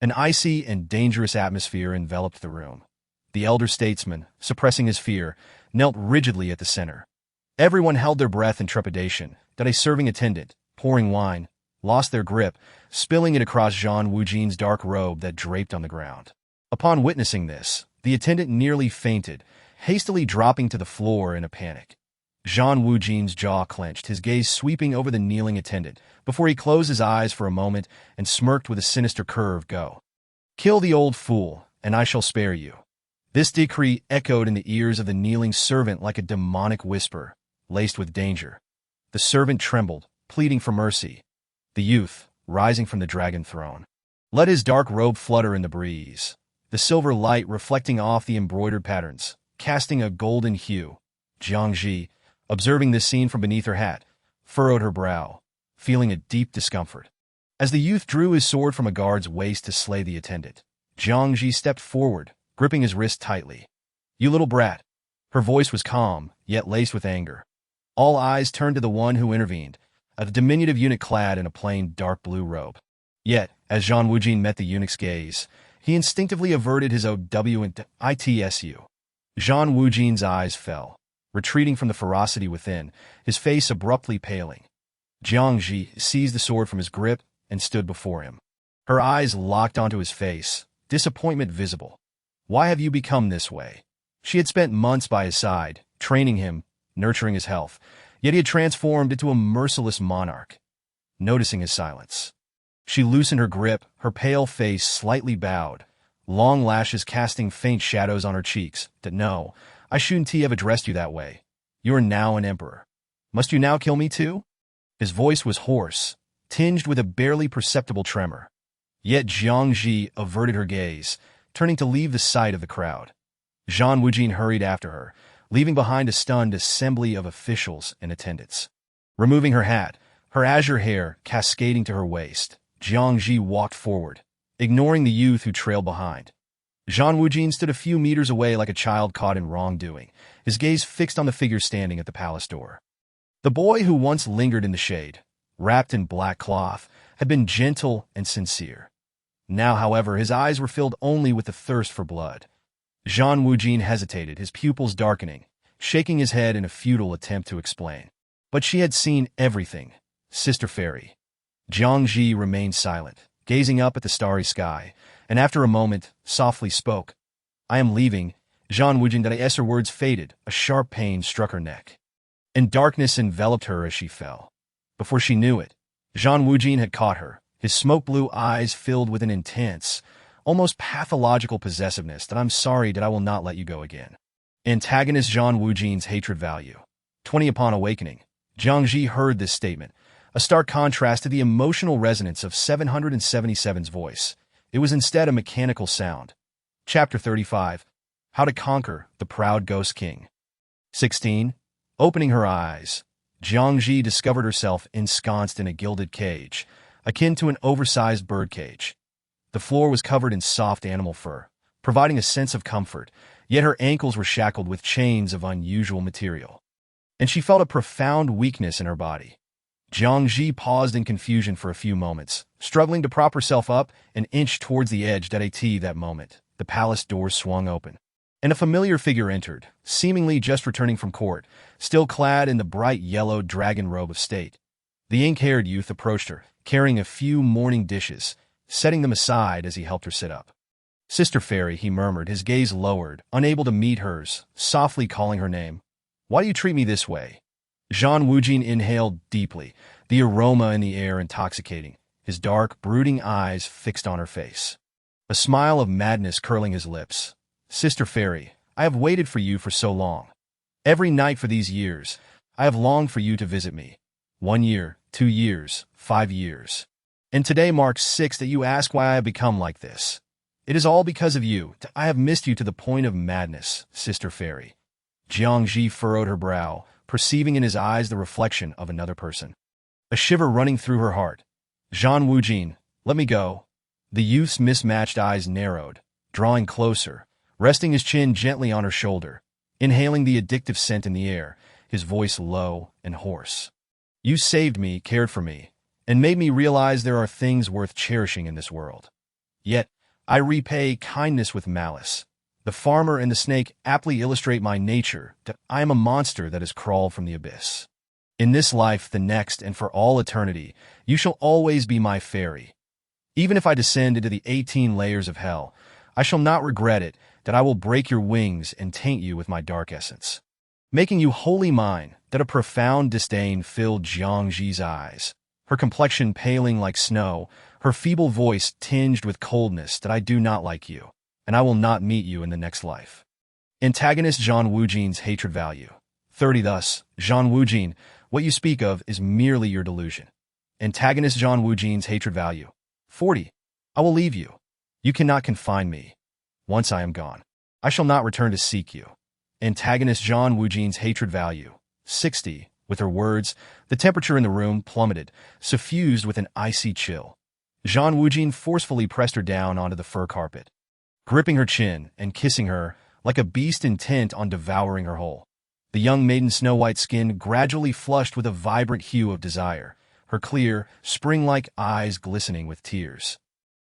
An icy and dangerous atmosphere enveloped the room. The elder statesman, suppressing his fear, knelt rigidly at the center. Everyone held their breath in trepidation that a serving attendant, pouring wine, lost their grip, spilling it across Zhang Wujin's dark robe that draped on the ground. Upon witnessing this, the attendant nearly fainted, hastily dropping to the floor in a panic. Zhang Wujin's jaw clenched, his gaze sweeping over the kneeling attendant, before he closed his eyes for a moment and smirked with a sinister curve. Go. Kill the old fool, and I shall spare you. This decree echoed in the ears of the kneeling servant like a demonic whisper, laced with danger. The servant trembled, pleading for mercy. The youth, rising from the dragon throne, let his dark robe flutter in the breeze, the silver light reflecting off the embroidered patterns, casting a golden hue. Jiang Zhi, observing this scene from beneath her hat, furrowed her brow, feeling a deep discomfort. As the youth drew his sword from a guard's waist to slay the attendant, Jiang Zhi stepped forward, gripping his wrist tightly. You little brat. Her voice was calm, yet laced with anger. All eyes turned to the one who intervened, a diminutive eunuch clad in a plain dark blue robe. Yet, as Zhang Wujin met the eunuch's gaze, he instinctively averted his OW and ITSU. Zhang Wujin's eyes fell, retreating from the ferocity within, his face abruptly paling. Jiang Zhi seized the sword from his grip and stood before him. Her eyes locked onto his face, disappointment visible. Why have you become this way? She had spent months by his side, training him, nurturing his health, yet he had transformed into a merciless monarch. Noticing his silence, she loosened her grip, her pale face slightly bowed, long lashes casting faint shadows on her cheeks. No, I shouldn't have addressed you that way. You are now an emperor. Must you now kill me too? His voice was hoarse, tinged with a barely perceptible tremor. Yet Jiang Zhi averted her gaze, turning to leave the sight of the crowd. Zhang Wujin hurried after her, leaving behind a stunned assembly of officials and attendants. Removing her hat, her azure hair cascading to her waist, Jiang Zhi walked forward, ignoring the youth who trailed behind. Zhang Wujin stood a few meters away like a child caught in wrongdoing, his gaze fixed on the figure standing at the palace door. The boy who once lingered in the shade, wrapped in black cloth, had been gentle and sincere. Now, however, his eyes were filled only with the thirst for blood. Zhang Wujin hesitated, his pupils darkening, shaking his head in a futile attempt to explain. But she had seen everything. Sister Fairy. Jiang Zhi remained silent, gazing up at the starry sky, and after a moment, softly spoke. I am leaving. Zhang Wujin, as her words faded, a sharp pain struck her neck, and darkness enveloped her as she fell. Before she knew it, Zhang Wujin had caught her, his smoke-blue eyes filled with an intense, almost pathological possessiveness. That I'm sorry that I will not let you go again. Antagonist Zhang Wujin's hatred value. 20 upon awakening. Jiang Zhi heard this statement, a stark contrast to the emotional resonance of 777's voice. It was instead a mechanical sound. Chapter 35. How to Conquer the Proud Ghost King. 16. Opening her eyes, Jiang Zhi discovered herself ensconced in a gilded cage, akin to an oversized birdcage. The floor was covered in soft animal fur, providing a sense of comfort, yet her ankles were shackled with chains of unusual material. And she felt a profound weakness in her body. Jiang Zhi paused in confusion for a few moments, struggling to prop herself up and inch towards the edge. That moment, the palace doors swung open, and a familiar figure entered, seemingly just returning from court, still clad in the bright yellow dragon robe of state. The ink-haired youth approached her, carrying a few morning dishes, setting them aside as he helped her sit up. Sister Fairy, he murmured, his gaze lowered, unable to meet hers, softly calling her name. Why do you treat me this way? Zhang Wujin inhaled deeply, the aroma in the air intoxicating, his dark, brooding eyes fixed on her face. A smile of madness curling his lips. Sister Fairy, I have waited for you for so long. Every night for these years, I have longed for you to visit me. 1 year, 2 years, 5 years. And today marks 6 that you ask why I have become like this. It is all because of you. I have missed you to the point of madness, Sister Fairy. Jiang Zhi furrowed her brow, perceiving in his eyes the reflection of another person. A shiver running through her heart. Zhang Wujin, let me go. The youth's mismatched eyes narrowed, drawing closer, resting his chin gently on her shoulder. inhaling the addictive scent in the air, his voice low and hoarse. You saved me, cared for me, and made me realize there are things worth cherishing in this world. Yet, I repay kindness with malice. The farmer and the snake aptly illustrate my nature, that I am a monster that has crawled from the abyss. In this life, the next, and for all eternity, you shall always be my fairy. Even if I descend into the 18 layers of hell, I shall not regret it, that I will break your wings and taint you with my dark essence. Making you wholly mine, that a profound disdain filled Jiang Zhi's eyes, her complexion paling like snow, her feeble voice tinged with coldness, that I do not like you, and I will not meet you in the next life. Antagonist Zhan Wujin's hatred value. 30. Thus, Zhan Wujin, what you speak of is merely your delusion. Antagonist Zhan Wujin's hatred value. 40. I will leave you. You cannot confine me. Once I am gone, I shall not return to seek you. Antagonist Zhan Wujin's hatred value. 60. With her words, the temperature in the room plummeted, suffused with an icy chill. Zhan Wujin forcefully pressed her down onto the fur carpet, gripping her chin and kissing her like a beast intent on devouring her whole. The young maiden's snow-white skin gradually flushed with a vibrant hue of desire, her clear, spring-like eyes glistening with tears,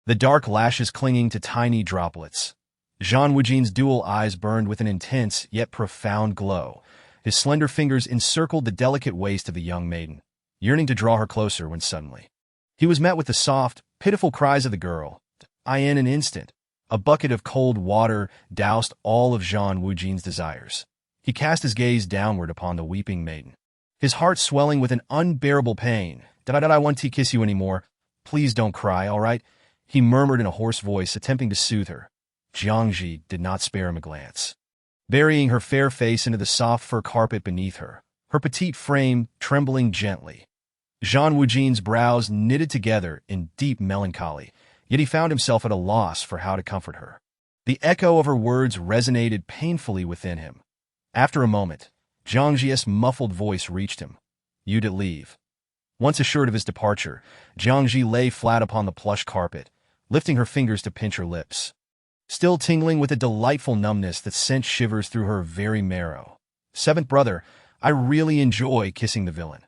the dark lashes clinging to tiny droplets. Zhan Wujin's dual eyes burned with an intense yet profound glow. His slender fingers encircled the delicate waist of the young maiden, yearning to draw her closer when suddenly he was met with the soft, pitiful cries of the girl. In an instant, a bucket of cold water doused all of Zhan Wujin's desires. He cast his gaze downward upon the weeping maiden, his heart swelling with an unbearable pain. I want to kiss you anymore. Please don't cry, all right? He murmured in a hoarse voice, attempting to soothe her. Jiang Zhi did not spare him a glance, burying her fair face into the soft fur carpet beneath her, her petite frame trembling gently. Zhan Wujin's brows knitted together in deep melancholy, yet he found himself at a loss for how to comfort her. The echo of her words resonated painfully within him. After a moment, Jiang Zhi's muffled voice reached him. You did leave. Once assured of his departure, Jiang Zhi lay flat upon the plush carpet, lifting her fingers to pinch her lips, still tingling with a delightful numbness that sent shivers through her very marrow. Seventh brother, I really enjoy kissing the villain.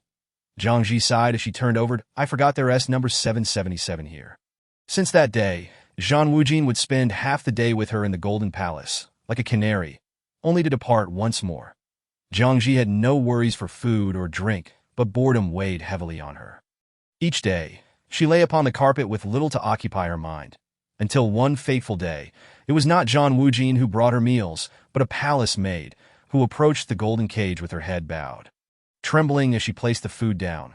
Jiang Zhi sighed as she turned over. I forgot their number 777 here. Since that day, Zhan Wujin would spend half the day with her in the Golden Palace, like a canary, only to depart once more. Jiang Zhi had no worries for food or drink, but boredom weighed heavily on her. Each day, she lay upon the carpet with little to occupy her mind, until one fateful day, it was not Zhan Wujin who brought her meals, but a palace maid, who approached the golden cage with her head bowed. Trembling as she placed the food down,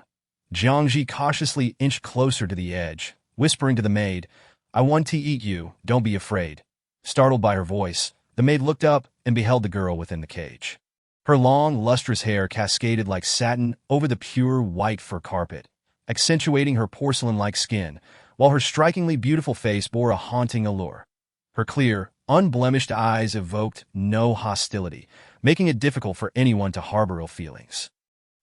Jiang Zhi cautiously inched closer to the edge, whispering to the maid, I want to eat you, don't be afraid. Startled by her voice, the maid looked up and beheld the girl within the cage. Her long, lustrous hair cascaded like satin over the pure white fur carpet, accentuating her porcelain-like skin, while her strikingly beautiful face bore a haunting allure. Her clear, unblemished eyes evoked no hostility, making it difficult for anyone to harbor ill feelings.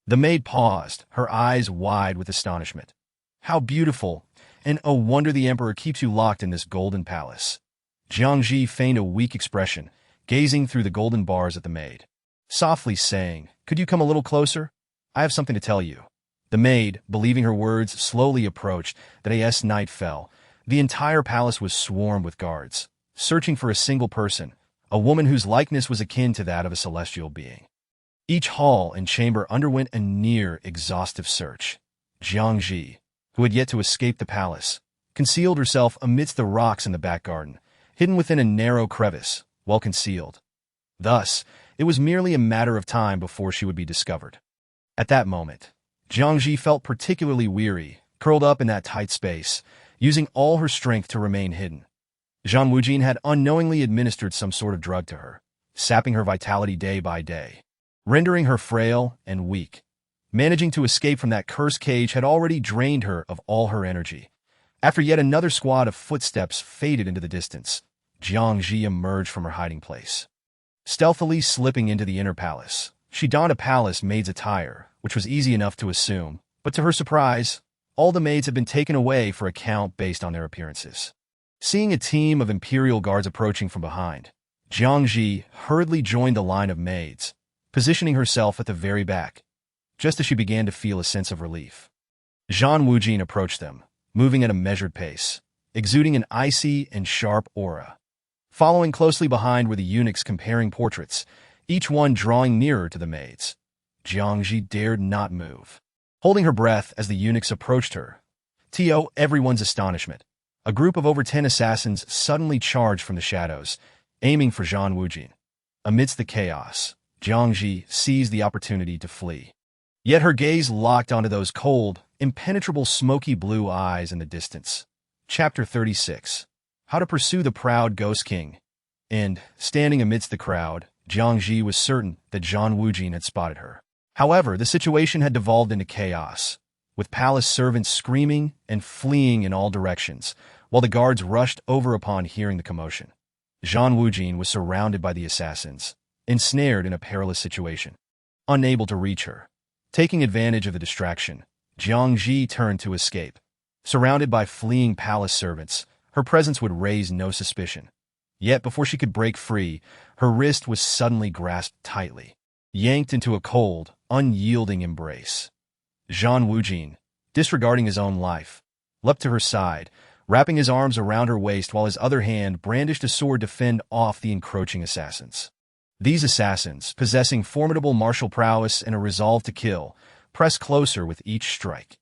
The maid paused, her eyes wide with astonishment. How beautiful, and oh wonder the emperor keeps you locked in this golden palace. Jiang Zhi feigned a weak expression, gazing through the golden bars at the maid, softly saying, could you come a little closer? I have something to tell you. The maid, believing her words, slowly approached. The day's night fell. The entire palace was swarmed with guards, searching for a single person, a woman whose likeness was akin to that of a celestial being. Each hall and chamber underwent a near-exhaustive search. Jiang Zhi, who had yet to escape the palace, concealed herself amidst the rocks in the back garden, hidden within a narrow crevice, well concealed. Thus, it was merely a matter of time before she would be discovered. At that moment, Jiang Zhi felt particularly weary, curled up in that tight space, using all her strength to remain hidden. Zhan Wujin had unknowingly administered some sort of drug to her, sapping her vitality day by day, rendering her frail and weak. Managing to escape from that cursed cage had already drained her of all her energy. After yet another squad of footsteps faded into the distance, Jiang Zhi emerged from her hiding place. Stealthily slipping into the inner palace, she donned a palace maid's attire, which was easy enough to assume, but to her surprise, all the maids had been taken away for a count based on their appearances. Seeing a team of imperial guards approaching from behind, Jiang Zhi hurriedly joined the line of maids, positioning herself at the very back, just as she began to feel a sense of relief. Zhan Wujin approached them, moving at a measured pace, exuding an icy and sharp aura. Following closely behind were the eunuchs comparing portraits, each one drawing nearer to the maids. Jiang Zhi dared not move. Holding her breath as the eunuchs approached her, to everyone's astonishment, a group of over 10 assassins suddenly charged from the shadows, aiming for Zhan Wujin. Amidst the chaos, Jiang Zhi seized the opportunity to flee. Yet her gaze locked onto those cold, impenetrable smoky blue eyes in the distance. Chapter 36. How to Pursue the Proud Ghost King. And, standing amidst the crowd, Jiang Zhi was certain that Zhan Wujin had spotted her. However, the situation had devolved into chaos, with palace servants screaming and fleeing in all directions, while the guards rushed over upon hearing the commotion. Zhan Wujin was surrounded by the assassins, ensnared in a perilous situation, unable to reach her. Taking advantage of the distraction, Jiang Zhi turned to escape. Surrounded by fleeing palace servants, her presence would raise no suspicion. Yet before she could break free, her wrist was suddenly grasped tightly, yanked into a cold, unyielding embrace. Zhan Wujin, disregarding his own life, leapt to her side, wrapping his arms around her waist while his other hand brandished a sword to fend off the encroaching assassins. These assassins, possessing formidable martial prowess and a resolve to kill, pressed closer with each strike.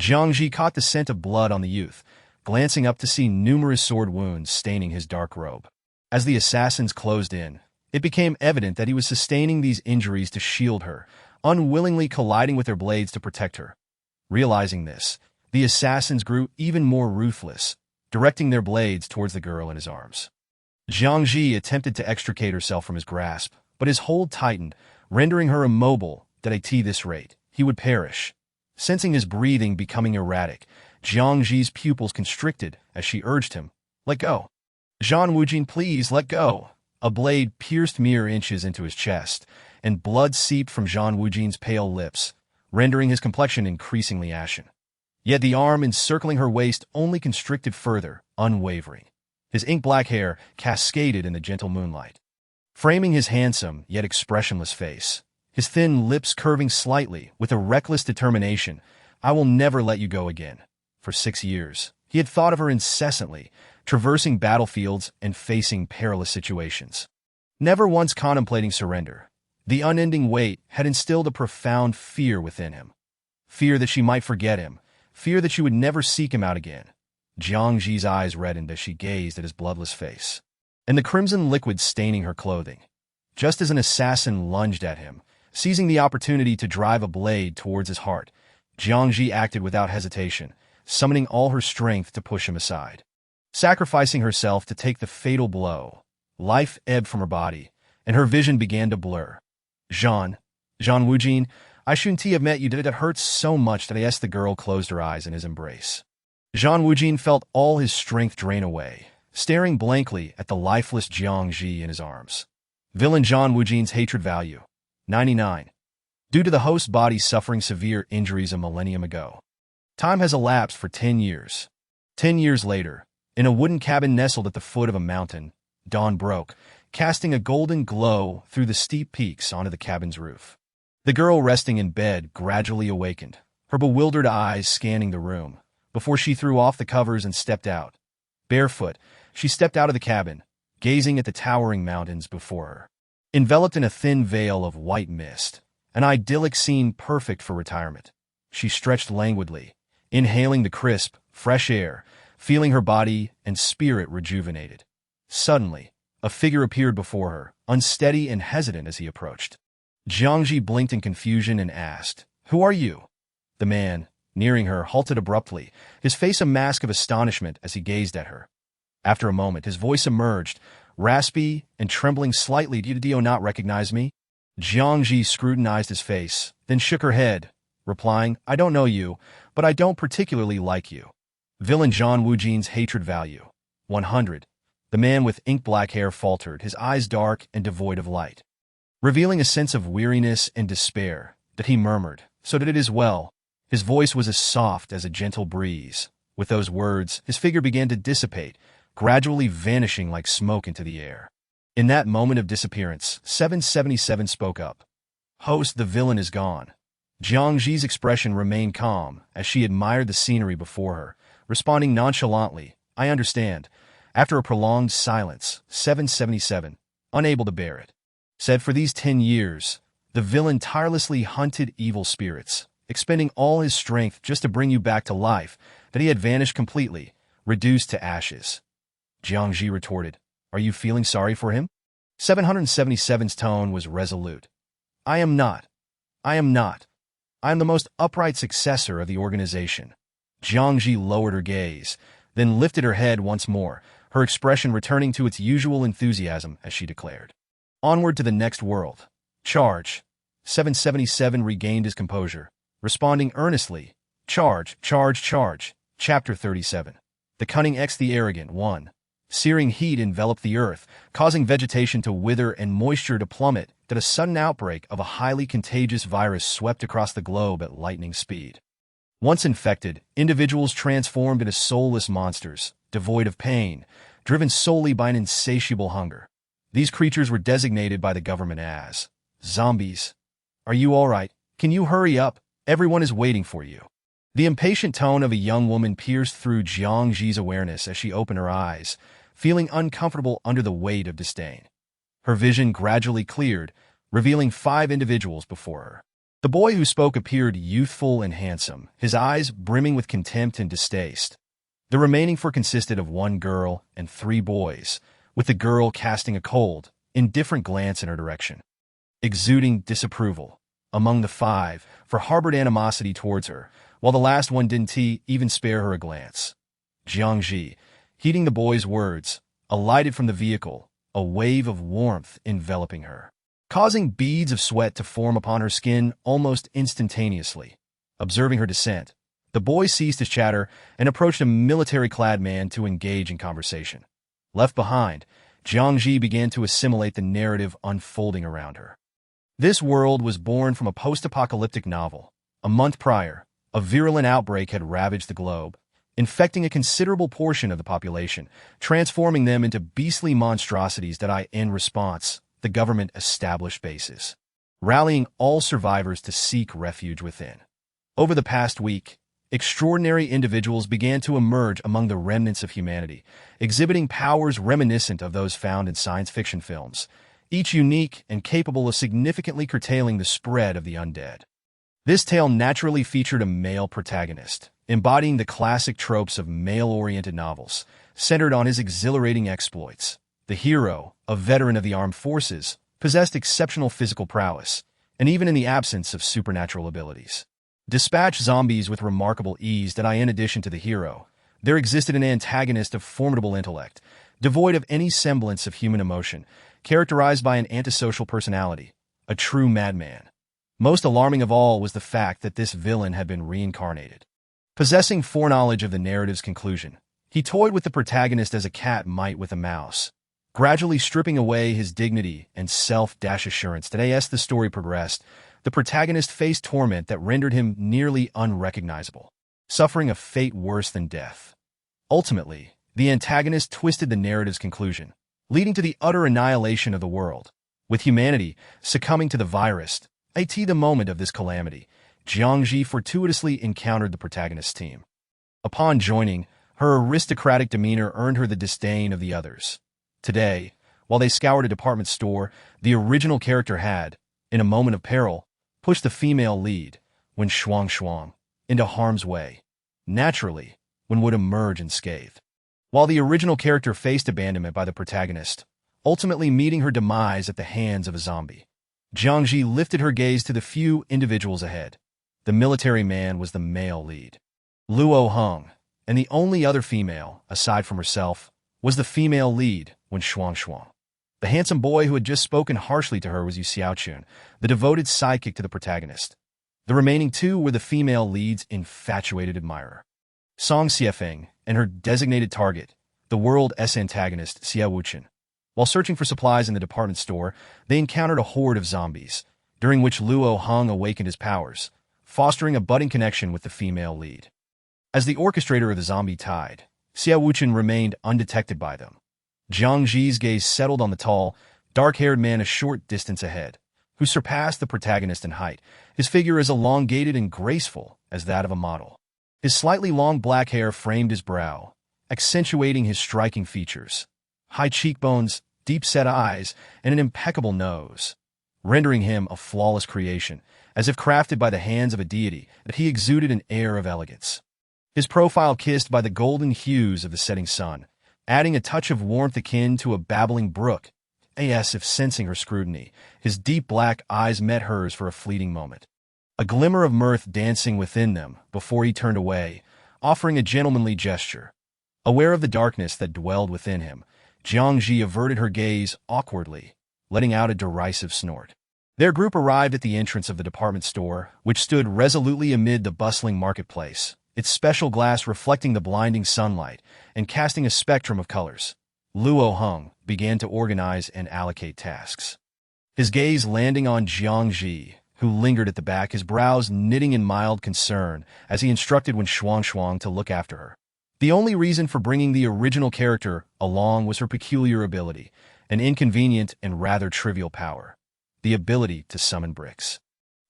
Jiang Zhi caught the scent of blood on the youth, glancing up to see numerous sword wounds staining his dark robe. As the assassins closed in, it became evident that he was sustaining these injuries to shield her, unwillingly colliding with their blades to protect her. Realizing this, the assassins grew even more ruthless, directing their blades towards the girl in his arms. Jiang Zhi attempted to extricate herself from his grasp, but his hold tightened, rendering her immobile. At this rate, he would perish. Sensing his breathing becoming erratic, Jiang Zhi's pupils constricted as she urged him, "Let go. Zhan Wujin, please, let go." A blade pierced mere inches into his chest, and blood seeped from Zhan Wujin's pale lips, rendering his complexion increasingly ashen. Yet the arm encircling her waist only constricted further, unwavering. His ink-black hair cascaded in the gentle moonlight, framing his handsome yet expressionless face, his thin lips curving slightly with a reckless determination. "I will never let you go again." For 6 years, he had thought of her incessantly, traversing battlefields and facing perilous situations, never once contemplating surrender. The unending wait had instilled a profound fear within him. Fear that she might forget him, fear that she would never seek him out again. Jiang Zhi's eyes reddened as she gazed at his bloodless face, and the crimson liquid staining her clothing. Just as an assassin lunged at him, seizing the opportunity to drive a blade towards his heart, Jiang Zhi acted without hesitation, summoning all her strength to push him aside. Sacrificing herself to take the fatal blow, life ebbed from her body, and her vision began to blur. Zhan Wujin, I shouldn't have met you. It hurts so much that I asked." The girl closed her eyes in his embrace. Zhan Wujin felt all his strength drain away, staring blankly at the lifeless Jiang Zhi in his arms. Villain Zhan Wujin's hatred value, 99. Due to the host's body suffering severe injuries a millennium ago. Time has elapsed for 10 years. 10 years later, in a wooden cabin nestled at the foot of a mountain, dawn broke, casting a golden glow through the steep peaks onto the cabin's roof. The girl resting in bed gradually awakened, her bewildered eyes scanning the room, before she threw off the covers and stepped out. Barefoot, she stepped out of the cabin, gazing at the towering mountains before her. Enveloped in a thin veil of white mist, an idyllic scene perfect for retirement, she stretched languidly, inhaling the crisp, fresh air, feeling her body and spirit rejuvenated. Suddenly, a figure appeared before her, unsteady and hesitant as he approached. Jiang Zhi blinked in confusion and asked, "Who are you?" The man, nearing her, halted abruptly, his face a mask of astonishment as he gazed at her. After a moment, his voice emerged, raspy and trembling slightly. "Do you not recognize me?" Jiang Zhi scrutinized his face, then shook her head, replying, "I don't know you, but I don't particularly like you." Villain Zhan Wujin's hatred value, 100. The man with ink-black hair faltered, his eyes dark and devoid of light, revealing a sense of weariness and despair. That he murmured, "So did it as well." His voice was as soft as a gentle breeze. With those words, his figure began to dissipate, gradually vanishing like smoke into the air. In that moment of disappearance, 777 spoke up. "Host, the villain is gone." Jiang Zhi's expression remained calm as she admired the scenery before her, responding nonchalantly, "I understand." After a prolonged silence, 777, unable to bear it, said, "For these 10 years, the villain tirelessly hunted evil spirits, expending all his strength just to bring you back to life, but he had vanished completely, reduced to ashes." Jiang Zhi retorted, "Are you feeling sorry for him?" 777's tone was resolute. "I am not. I am not. I am the most upright successor of the organization." Jiang Zhi lowered her gaze, then lifted her head once more, her expression returning to its usual enthusiasm as she declared, "Onward to the next world. Charge." 777 regained his composure, responding earnestly, "Charge, charge, charge." Chapter 37. The Cunning X the Arrogant 1. Searing heat enveloped the earth, causing vegetation to wither and moisture to plummet, that a sudden outbreak of a highly contagious virus swept across the globe at lightning speed. Once infected, individuals transformed into soulless monsters, devoid of pain, driven solely by an insatiable hunger. These creatures were designated by the government as zombies. "Are you all right? Can you hurry up? Everyone is waiting for you." The impatient tone of a young woman pierced through Jiang Zhi's awareness as she opened her eyes, feeling uncomfortable under the weight of disdain. Her vision gradually cleared, revealing 5 individuals before her. The boy who spoke appeared youthful and handsome, his eyes brimming with contempt and distaste. The remaining 4 consisted of 1 girl and 3 boys, with the girl casting a cold, indifferent glance in her direction, exuding disapproval. Among the 5, for harbored animosity towards her, while the last one didn't even spare her a glance. Jiang Zhi, heeding the boy's words, alighted from the vehicle, a wave of warmth enveloping her, causing beads of sweat to form upon her skin almost instantaneously. Observing her descent, the boy ceased his chatter and approached a military-clad man to engage in conversation. Left behind, Jiang Zhi began to assimilate the narrative unfolding around her. This world was born from a post-apocalyptic novel. A month prior, a virulent outbreak had ravaged the globe, infecting a considerable portion of the population, transforming them into beastly monstrosities that in response, the government established bases, rallying all survivors to seek refuge within. Over the past week, extraordinary individuals began to emerge among the remnants of humanity, exhibiting powers reminiscent of those found in science fiction films, each unique and capable of significantly curtailing the spread of the undead. This tale naturally featured a male protagonist, embodying the classic tropes of male-oriented novels, centered on his exhilarating exploits. The hero, a veteran of the armed forces, possessed exceptional physical prowess, and even in the absence of supernatural abilities, dispatched zombies with remarkable ease. In addition to the hero, there existed an antagonist of formidable intellect, devoid of any semblance of human emotion, characterized by an antisocial personality, a true madman. Most alarming of all was the fact that this villain had been reincarnated. Possessing foreknowledge of the narrative's conclusion, he toyed with the protagonist as a cat might with a mouse, gradually stripping away his dignity and self-assurance. As the story progressed, the protagonist faced torment that rendered him nearly unrecognizable, suffering a fate worse than death. Ultimately, the antagonist twisted the narrative's conclusion, leading to the utter annihilation of the world, with humanity succumbing to the virus. At the moment of this calamity, Jiang Zhi fortuitously encountered the protagonist's team. Upon joining, her aristocratic demeanor earned her the disdain of the others. Today, while they scoured a department store, the original character had, in a moment of peril, pushed the female lead, when shuang, into harm's way. Naturally, one would emerge unscathed. While the original character faced abandonment by the protagonist, ultimately meeting her demise at the hands of a zombie, Jiang Zhi lifted her gaze to the few individuals ahead. The military man was the male lead, Luo Heng, and the only other female, aside from herself, was the female lead, when shuang. The handsome boy who had just spoken harshly to her was Yu Xiaochun, the devoted sidekick to the protagonist. The remaining 2 were the female lead's infatuated admirer, Song Xiefeng, and her designated target, the world's antagonist, Xia Wuchen. While searching for supplies in the department store, they encountered a horde of zombies, during which Luo Heng awakened his powers, fostering a budding connection with the female lead. As the orchestrator of the zombie tide, Xia Wuchen remained undetected by them. Jiang Zhi's gaze settled on the tall, dark-haired man a short distance ahead, who surpassed the protagonist in height. His figure as elongated and graceful as that of a model. His slightly long black hair framed his brow, accentuating his striking features. High cheekbones, deep-set eyes, and an impeccable nose, rendering him a flawless creation, as if crafted by the hands of a deity. That he exuded an air of elegance. His profile kissed by the golden hues of the setting sun, adding a touch of warmth akin to a babbling brook, as if sensing her scrutiny. His deep black eyes met hers for a fleeting moment, a glimmer of mirth dancing within them before he turned away, offering a gentlemanly gesture. Aware of the darkness that dwelled within him, Jiang Zhi averted her gaze awkwardly, letting out a derisive snort. Their group arrived at the entrance of the department store, which stood resolutely amid the bustling marketplace, its special glass reflecting the blinding sunlight and casting a spectrum of colors. Luo Heng began to organize and allocate tasks, his gaze landing on Jiang Zhi, who lingered at the back, his brows knitting in mild concern as he instructed Wen Shuang to look after her. The only reason for bringing the original character along was her peculiar ability, an inconvenient and rather trivial power, the ability to summon bricks.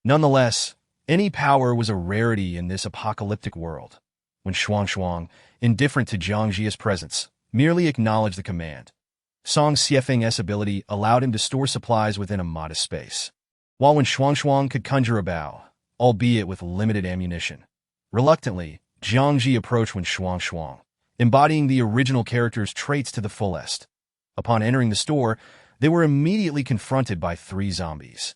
Nonetheless, any power was a rarity in this apocalyptic world. When Shuang, indifferent to Jiang Zhi's presence, merely acknowledged the command. Song Xiefeng's ability allowed him to store supplies within a modest space, while Wen Shuang could conjure a bow, albeit with limited ammunition. Reluctantly, Jiang Zhi approached Wen Shuang, embodying the original character's traits to the fullest. Upon entering the store, they were immediately confronted by 3 zombies,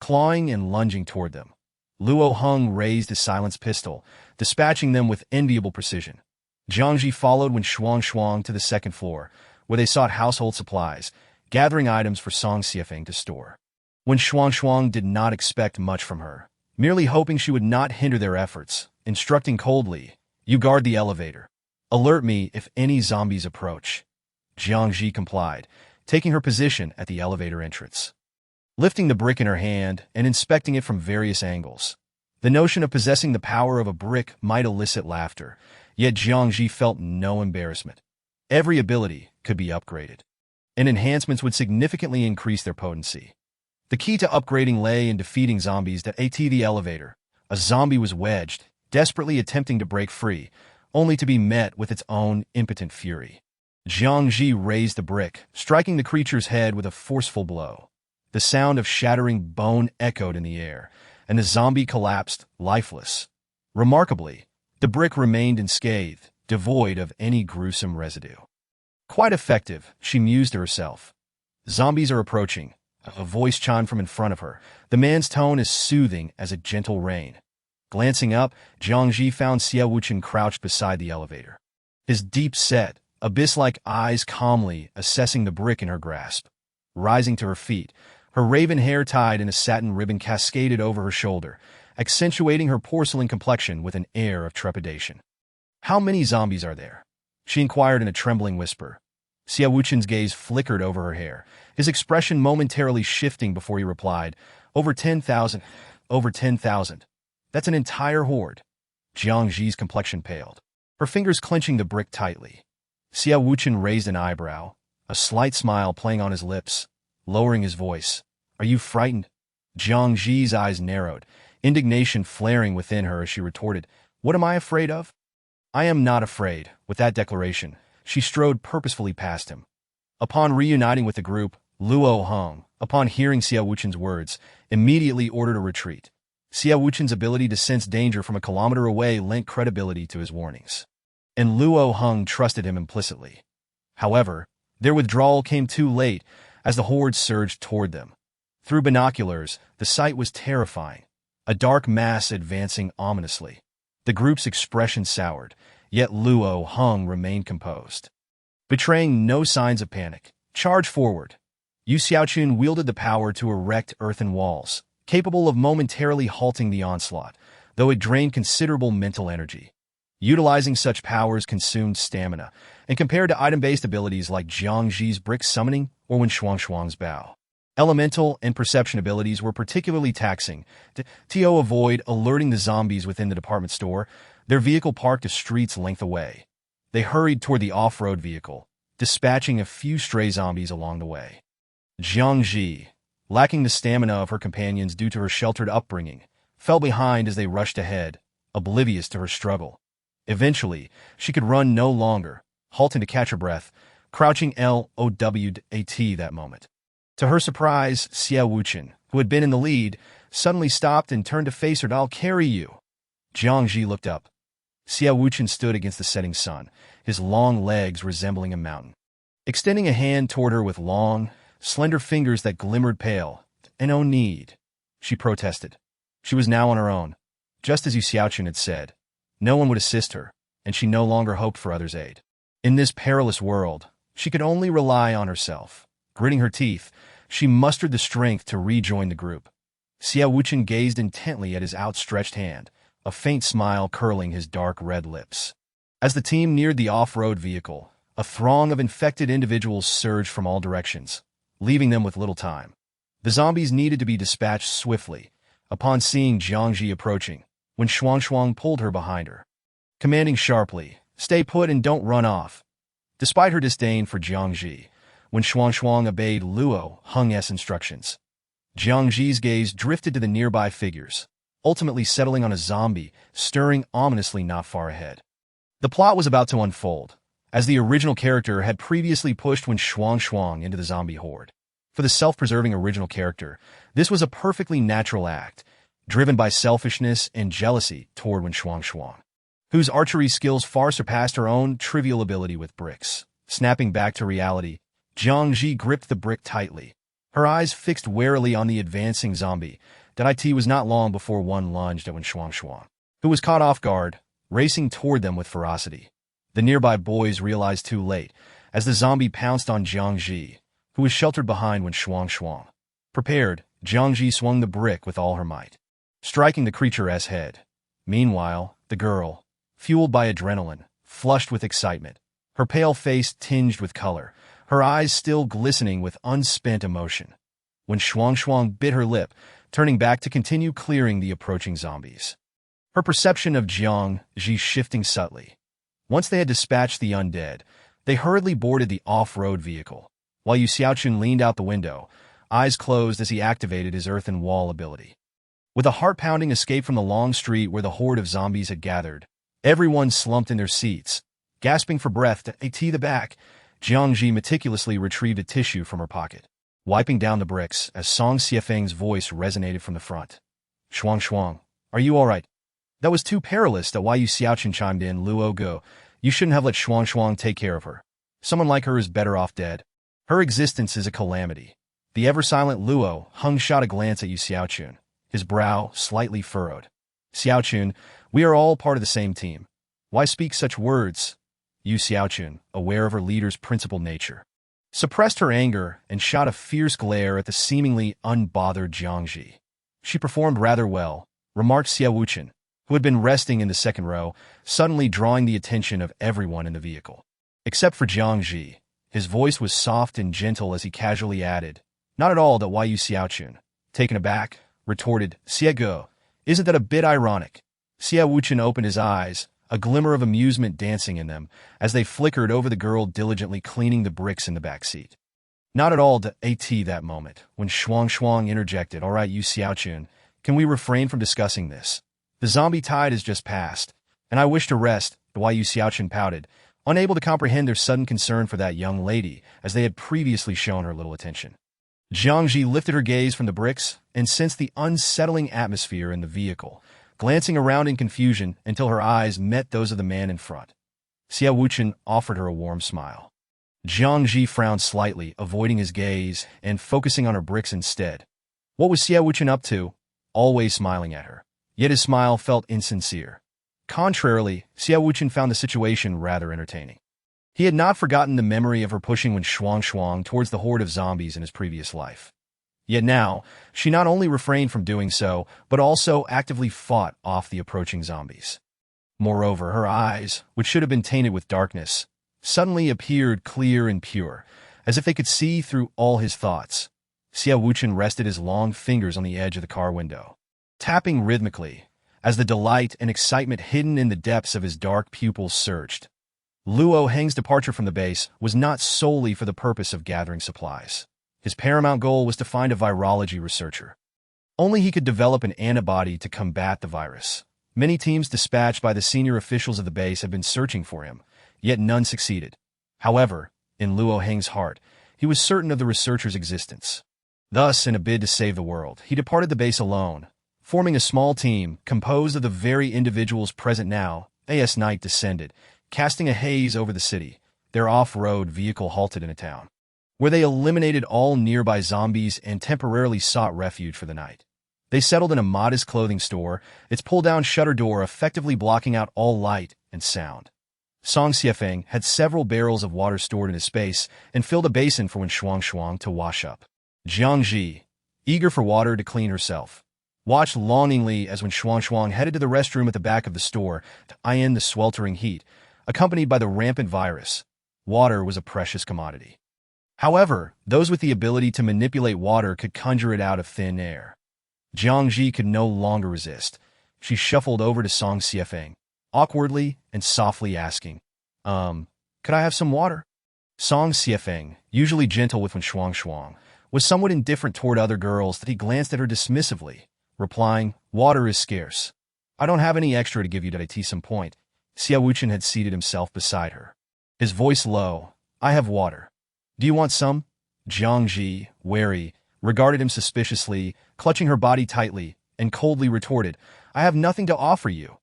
clawing and lunging toward them. Luo Heng raised his silenced pistol, dispatching them with enviable precision. Jiang Zhi followed Wen Shuang to the second floor, where they sought household supplies, gathering items for Song Xiefeng to store. Wen Shuang did not expect much from her, merely hoping she would not hinder their efforts, instructing coldly, "You guard the elevator. Alert me if any zombies approach." Jiang Zhi complied, taking her position at the elevator entrance, lifting the brick in her hand and inspecting it from various angles. The notion of possessing the power of a brick might elicit laughter, yet Jiang Zhi felt no embarrassment. Every ability could be upgraded, and enhancements would significantly increase their potency. The key to upgrading lay in defeating zombies that ate the elevator. A zombie was wedged, desperately attempting to break free, only to be met with its own impotent fury. Jiang Zhi raised the brick, striking the creature's head with a forceful blow. The sound of shattering bone echoed in the air, and the zombie collapsed, lifeless. Remarkably, the brick remained unscathed, devoid of any gruesome residue. Quite effective, she mused to herself. Zombies are approaching. A voice chimed from in front of her, the man's tone as soothing as a gentle rain. Glancing up, Jiang Zhi found Xia Wuchen crouched beside the elevator, his deep-set, abyss-like eyes calmly assessing the brick in her grasp. Rising to her feet, her raven hair tied in a satin ribbon cascaded over her shoulder, accentuating her porcelain complexion with an air of trepidation. "How many zombies are there?" she inquired in a trembling whisper. Xia Wuchen's gaze flickered over her hair, his expression momentarily shifting before he replied, "Over 10,000. Over 10,000. That's an entire horde." Jiang Zhi's complexion paled, her fingers clenching the brick tightly. Xia Wuchen raised an eyebrow, a slight smile playing on his lips, lowering his voice. "Are you frightened?" Jiang Zhi's eyes narrowed, indignation flaring within her as she retorted, "What am I afraid of?" "I am not afraid." With that declaration, she strode purposefully past him. Upon reuniting with the group, Luo Heng, upon hearing Xia Wuchen's words, immediately ordered a retreat. Xia Wuchen's ability to sense danger from a kilometer away lent credibility to his warnings, and Luo Heng trusted him implicitly. However, their withdrawal came too late as the horde surged toward them. Through binoculars, the sight was terrifying, a dark mass advancing ominously. The group's expression soured, yet Luo Heng remained composed. Betraying no signs of panic, "Charge forward." Yu Xiaochun wielded the power to erect earthen walls, capable of momentarily halting the onslaught, though it drained considerable mental energy. Utilizing such powers consumed stamina, and compared to item-based abilities like Jiang Zhi's brick summoning or Wen Shuang's bow, elemental and perception abilities were particularly taxing. To avoid alerting the zombies within the department store, their vehicle parked a street's length away. They hurried toward the off-road vehicle, dispatching a few stray zombies along the way. Jiang Zhi, lacking the stamina of her companions due to her sheltered upbringing, fell behind as they rushed ahead, oblivious to her struggle. Eventually, she could run no longer, halting to catch her breath, crouching LOWAT that moment. To her surprise, Xiao Wuchen, who had been in the lead, suddenly stopped and turned to face her. "I'll carry you." Jiang Zhi looked up. Xiao Wuchen stood against the setting sun, his long legs resembling a mountain. Extending a hand toward her with long, slender fingers that glimmered pale. "No need," she protested. She was now on her own. Just as Yu Xiaoqun had said, no one would assist her, and she no longer hoped for others' aid. In this perilous world, she could only rely on herself. Gritting her teeth, she mustered the strength to rejoin the group. Xiao Wuchen gazed intently at his outstretched hand, a faint smile curling his dark red lips. As the team neared the off-road vehicle, a throng of infected individuals surged from all directions, leaving them with little time. The zombies needed to be dispatched swiftly. Upon seeing Jiang Zhi approaching, when Shuang pulled her behind her, commanding sharply, "Stay put and don't run off." Despite her disdain for Jiang Zhi, when Shuang obeyed Luo Heng's instructions, Jiang Zhi's gaze drifted to the nearby figures, ultimately settling on a zombie stirring ominously not far ahead. The plot was about to unfold, as the original character had previously pushed when Shuang into the zombie horde. For the self-preserving original character, this was a perfectly natural act, driven by selfishness and jealousy toward when Shuang, whose archery skills far surpassed her own trivial ability with bricks. Snapping back to reality, Jiang Zhi gripped the brick tightly, her eyes fixed warily on the advancing zombie. It was not long before one lunged at when Shuang, who was caught off guard, racing toward them with ferocity. The nearby boys realized too late, as the zombie pounced on Jiang Zhi, who was sheltered behind when Shuang. Prepared, Jiang Zhi swung the brick with all her might, striking the creature's head. Meanwhile, the girl, fueled by adrenaline, flushed with excitement, her pale face tinged with color, her eyes still glistening with unspent emotion, when Shuang bit her lip, turning back to continue clearing the approaching zombies. Her perception of Jiang Zhi shifting subtly. Once they had dispatched the undead, they hurriedly boarded the off-road vehicle, while Yu Xiaoqun leaned out the window, eyes closed as he activated his earthen wall ability. With a heart-pounding escape from the long street where the horde of zombies had gathered, everyone slumped in their seats, gasping for breath. To the back, Jiang Zhi meticulously retrieved a tissue from her pocket, wiping down the bricks as Song Xiefeng's voice resonated from the front. Shuang, are you all right?" "That was too perilous." Yu Xiaoqun chimed in. "Luo Go, you shouldn't have let Shuang take care of her. Someone like her is better off dead. Her existence is a calamity." The ever-silent Luo Heng shot a glance at Yu Xiaoqun, his brow slightly furrowed. "Xiaoqun, we are all part of the same team. Why speak such words?" Yu Xiaoqun, aware of her leader's principled nature, suppressed her anger and shot a fierce glare at the seemingly unbothered Jiang Zhi. "She performed rather well," remarked Xiao Wuchen, who had been resting in the second row, suddenly drawing the attention of everyone in the vehicle. Except for Jiang Zhi, his voice was soft and gentle as he casually added, "Not at all." Yu Xiaoqun, taken aback, retorted, "Xiego, isn't that a bit ironic?" Xiao Wuchen opened his eyes, a glimmer of amusement dancing in them, as they flickered over the girl diligently cleaning the bricks in the back seat. "Not at all." That moment, when Shuang interjected, "All right, Yu Xiaoqun, can we refrain from discussing this? The zombie tide has just passed, and I wish to rest." Yu Xiaoqun pouted, unable to comprehend their sudden concern for that young lady, as they had previously shown her little attention. Jiang Zhi lifted her gaze from the bricks and sensed the unsettling atmosphere in the vehicle, glancing around in confusion until her eyes met those of the man in front. Xiao Wuchen offered her a warm smile. Jiang Zhi frowned slightly, avoiding his gaze and focusing on her bricks instead. What was Xiao Wuchen up to? Always smiling at her. Yet his smile felt insincere. Contrarily, Xiao Wuchen found the situation rather entertaining. He had not forgotten the memory of her pushing when Shuang towards the horde of zombies in his previous life. Yet now, she not only refrained from doing so, but also actively fought off the approaching zombies. Moreover, her eyes, which should have been tainted with darkness, suddenly appeared clear and pure, as if they could see through all his thoughts. Xiao Wuchen rested his long fingers on the edge of the car window, tapping rhythmically, as the delight and excitement hidden in the depths of his dark pupils surged. Luo Heng's departure from the base was not solely for the purpose of gathering supplies. His paramount goal was to find a virology researcher. Only he could develop an antibody to combat the virus. Many teams dispatched by the senior officials of the base have been searching for him, yet none succeeded. However, in Luo Heng's heart, he was certain of the researcher's existence. Thus, in a bid to save the world, he departed the base alone, forming a small team composed of the very individuals present now. As night descended, casting a haze over the city, their off-road vehicle halted in a town, where they eliminated all nearby zombies and temporarily sought refuge for the night. They settled in a modest clothing store, its pull-down shutter door effectively blocking out all light and sound. Song Xiefeng had several barrels of water stored in his space and filled a basin for when Shuang to wash up. Jiang Zhi, eager for water to clean herself, watched longingly as when Shuang headed to the restroom at the back of the store to iron the sweltering heat, accompanied by the rampant virus. Water was a precious commodity. However, those with the ability to manipulate water could conjure it out of thin air. Jiang Zhi could no longer resist. She shuffled over to Song Xiefeng, awkwardly and softly asking, could I have some water? Song Xiefeng, usually gentle with when Shuang, was somewhat indifferent toward other girls that he glanced at her dismissively, replying, water is scarce. I don't have any extra to give you at some point. Xiao Wuchen had seated himself beside her. His voice low, I have water. Do you want some? Jiang Zhi, wary, regarded him suspiciously, clutching her body tightly, and coldly retorted, I have nothing to offer you,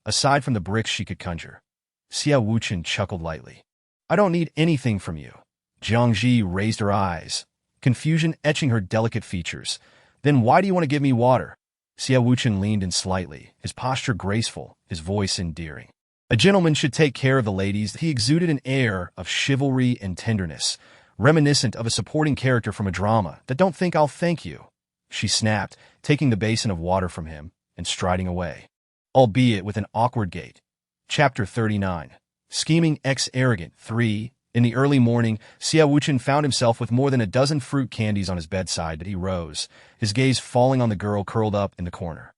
aside from the bricks she could conjure. Xiao Wuchen chuckled lightly. I don't need anything from you. Jiang Zhi raised her eyes, confusion etching her delicate features. Then why do you want to give me water? Xiao Wuchen leaned in slightly, his posture graceful, his voice endearing. A gentleman should take care of the ladies. He exuded an air of chivalry and tenderness, reminiscent of a supporting character from a drama. That don't think I'll thank you, she snapped, taking the basin of water from him and striding away, albeit with an awkward gait. Chapter 39. Scheming Arrogant 3. In the early morning, Xiao Wuchen found himself with more than a dozen fruit candies on his bedside that he rose, his gaze falling on the girl curled up in the corner.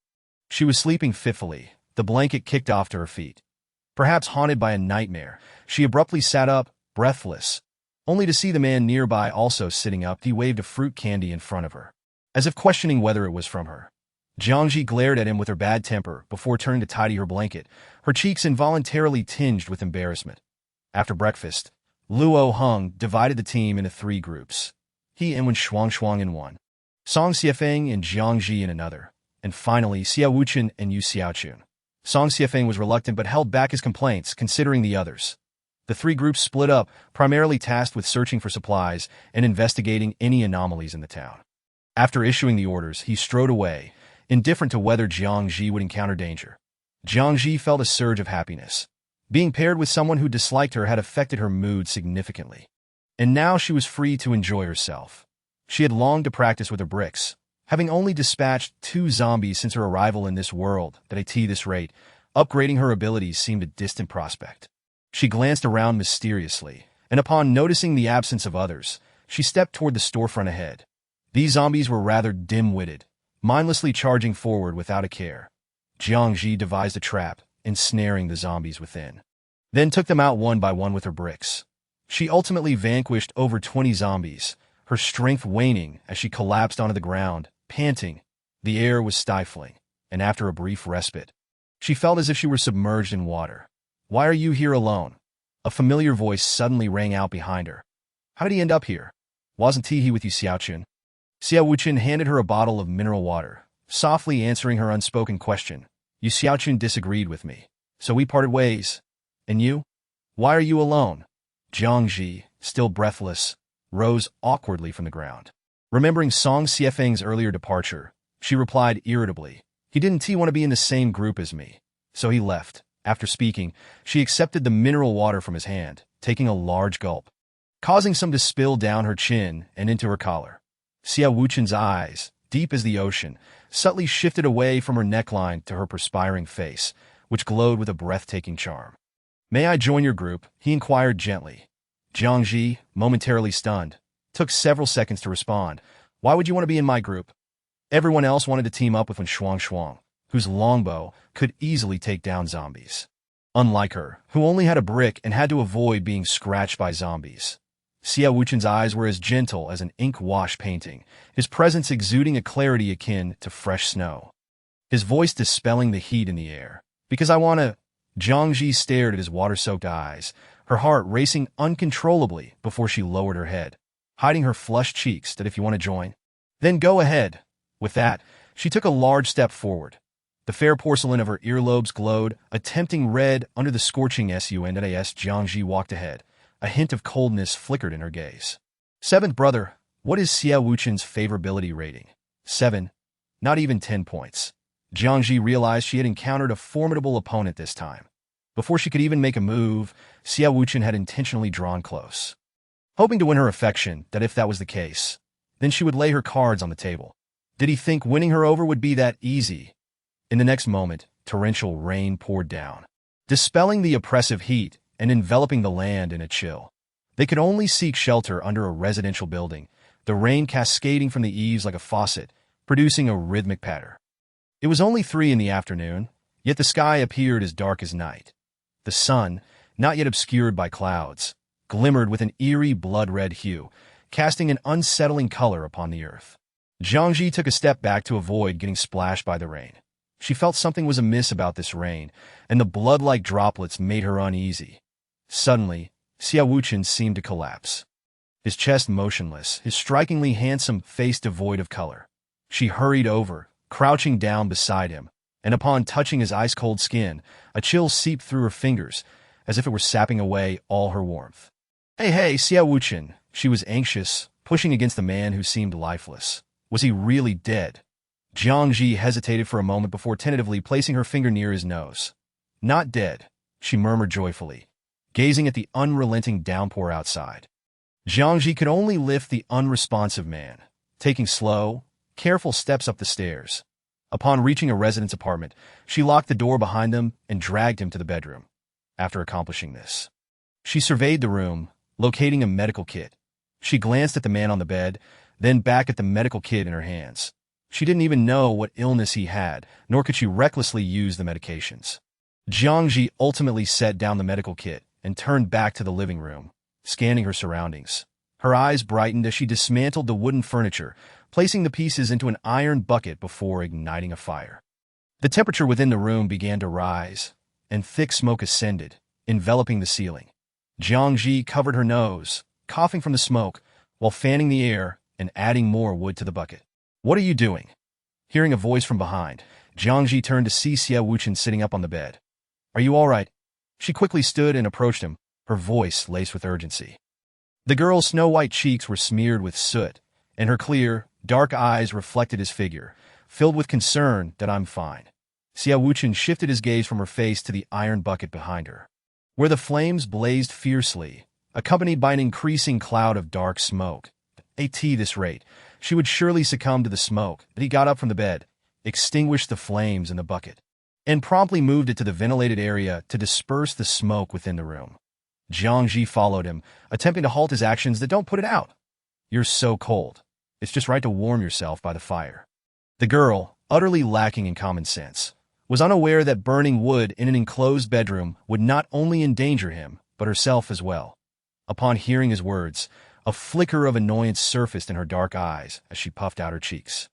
She was sleeping fitfully, the blanket kicked off to her feet. Perhaps haunted by a nightmare, she abruptly sat up, breathless, only to see the man nearby also sitting up. He waved a fruit candy in front of her, as if questioning whether it was from her. Jiang Zhi glared at him with her bad temper before turning to tidy her blanket, her cheeks involuntarily tinged with embarrassment. After breakfast, Luo Heng divided the team into 3 groups. He and Shuang in one, Song Xiefeng and Jiang Zhi in another, and finally Xiao Wuchen and Yu Xiaochun. Song Xiefeng was reluctant but held back his complaints, considering the others. The 3 groups split up, primarily tasked with searching for supplies and investigating any anomalies in the town. After issuing the orders, he strode away, indifferent to whether Jiang Zhi would encounter danger. Jiang Zhi felt a surge of happiness. Being paired with someone who disliked her had affected her mood significantly. And now she was free to enjoy herself. She had longed to practice with her bricks, having only dispatched 2 zombies since her arrival in this world. At this rate, upgrading her abilities seemed a distant prospect. She glanced around mysteriously, and upon noticing the absence of others, she stepped toward the storefront ahead. These zombies were rather dim-witted, mindlessly charging forward without a care. Jiang Zhi devised a trap, ensnaring the zombies within, then took them out one by one with her bricks. She ultimately vanquished over 20 zombies, her strength waning as she collapsed onto the ground, panting. The air was stifling, and after a brief respite, she felt as if she were submerged in water. Why are you here alone? A familiar voice suddenly rang out behind her. How did he end up here? Wasn't he with you, Xiaochun? Xiao Wuchen handed her a bottle of mineral water, softly answering her unspoken question. Yu Xiaochun disagreed with me, so we parted ways. And you? Why are you alone? Jiang Zhi, still breathless, rose awkwardly from the ground. Remembering Song Xiefeng's earlier departure, she replied irritably, he didn't want to be in the same group as me, so he left. After speaking, she accepted the mineral water from his hand, taking a large gulp, causing some to spill down her chin and into her collar. Xiao Wuchen's eyes, deep as the ocean, subtly shifted away from her neckline to her perspiring face, which glowed with a breathtaking charm. May I join your group? He inquired gently. Jiang Zhi, momentarily stunned, took several seconds to respond. Why would you want to be in my group? Everyone else wanted to team up with Shuang, whose longbow could easily take down zombies. unlike her, who only had a brick and had to avoid being scratched by zombies. Xia Wuchen's eyes were as gentle as an ink-wash painting, his presence exuding a clarity akin to fresh snow. His voice dispelling the heat in the air. Because I want to... Jiang Zhi stared at his water-soaked eyes, her heart racing uncontrollably before she lowered her head, hiding her flushed cheeks that if you want to join, then go ahead. With that, she took a large step forward. The fair porcelain of her earlobes glowed, a tempting red under the scorching sun. Jiang Zhi walked ahead. A hint of coldness flickered in her gaze. Seventh brother, what is Xia Wuchen's favorability rating? 7. Not even 10 points. Jiang Zhi realized she had encountered a formidable opponent this time. Before she could even make a move, Xia Wuchen had intentionally drawn close, hoping to win her affection. That if that was the case, then she would lay her cards on the table. Did he think winning her over would be that easy? In the next moment, torrential rain poured down, dispelling the oppressive heat and enveloping the land in a chill. They could only seek shelter under a residential building, the rain cascading from the eaves like a faucet, producing a rhythmic patter. It was only 3 in the afternoon, yet the sky appeared as dark as night. The sun, not yet obscured by clouds, glimmered with an eerie blood-red hue, casting an unsettling color upon the earth. Jiang Zhi took a step back to avoid getting splashed by the rain. She felt something was amiss about this rain, and the blood-like droplets made her uneasy. Suddenly, Xia Wuchen seemed to collapse. His chest motionless, his strikingly handsome face devoid of color. She hurried over, crouching down beside him, and upon touching his ice-cold skin, a chill seeped through her fingers, as if it were sapping away all her warmth. Hey, Xia Wuchen, she was anxious, pushing against the man who seemed lifeless. Was he really dead? Jiang Zhi hesitated for a moment before tentatively placing her finger near his nose. Not dead, she murmured joyfully, gazing at the unrelenting downpour outside. Jiang Zhi could only lift the unresponsive man, taking slow, careful steps up the stairs. Upon reaching a resident's apartment, she locked the door behind them and dragged him to the bedroom. After accomplishing this, she surveyed the room, locating a medical kit. She glanced at the man on the bed, then back at the medical kit in her hands. She didn't even know what illness he had, nor could she recklessly use the medications. Jiang Zhi ultimately set down the medical kit and turned back to the living room, scanning her surroundings. Her eyes brightened as she dismantled the wooden furniture, placing the pieces into an iron bucket before igniting a fire. The temperature within the room began to rise, and thick smoke ascended, enveloping the ceiling. Jiang Zhi covered her nose, coughing from the smoke, while fanning the air and adding more wood to the bucket. What are you doing? Hearing a voice from behind, Jiang Zhi turned to see Xia Wuchen sitting up on the bed. Are you all right? She quickly stood and approached him, her voice laced with urgency. The girl's snow-white cheeks were smeared with soot, and her clear, dark eyes reflected his figure, filled with concern. That I'm fine. Xia Wuchen shifted his gaze from her face to the iron bucket behind her, where the flames blazed fiercely, accompanied by an increasing cloud of dark smoke. At this rate, she would surely succumb to the smoke. But he got up from the bed, extinguished the flames in the bucket, and promptly moved it to the ventilated area to disperse the smoke within the room. Jiang Zhi followed him, attempting to halt his actions. That don't put it out. You're so cold. It's just right to warm yourself by the fire. The girl, utterly lacking in common sense, was unaware that burning wood in an enclosed bedroom would not only endanger him, but herself as well. Upon hearing his words, a flicker of annoyance surfaced in her dark eyes as she puffed out her cheeks,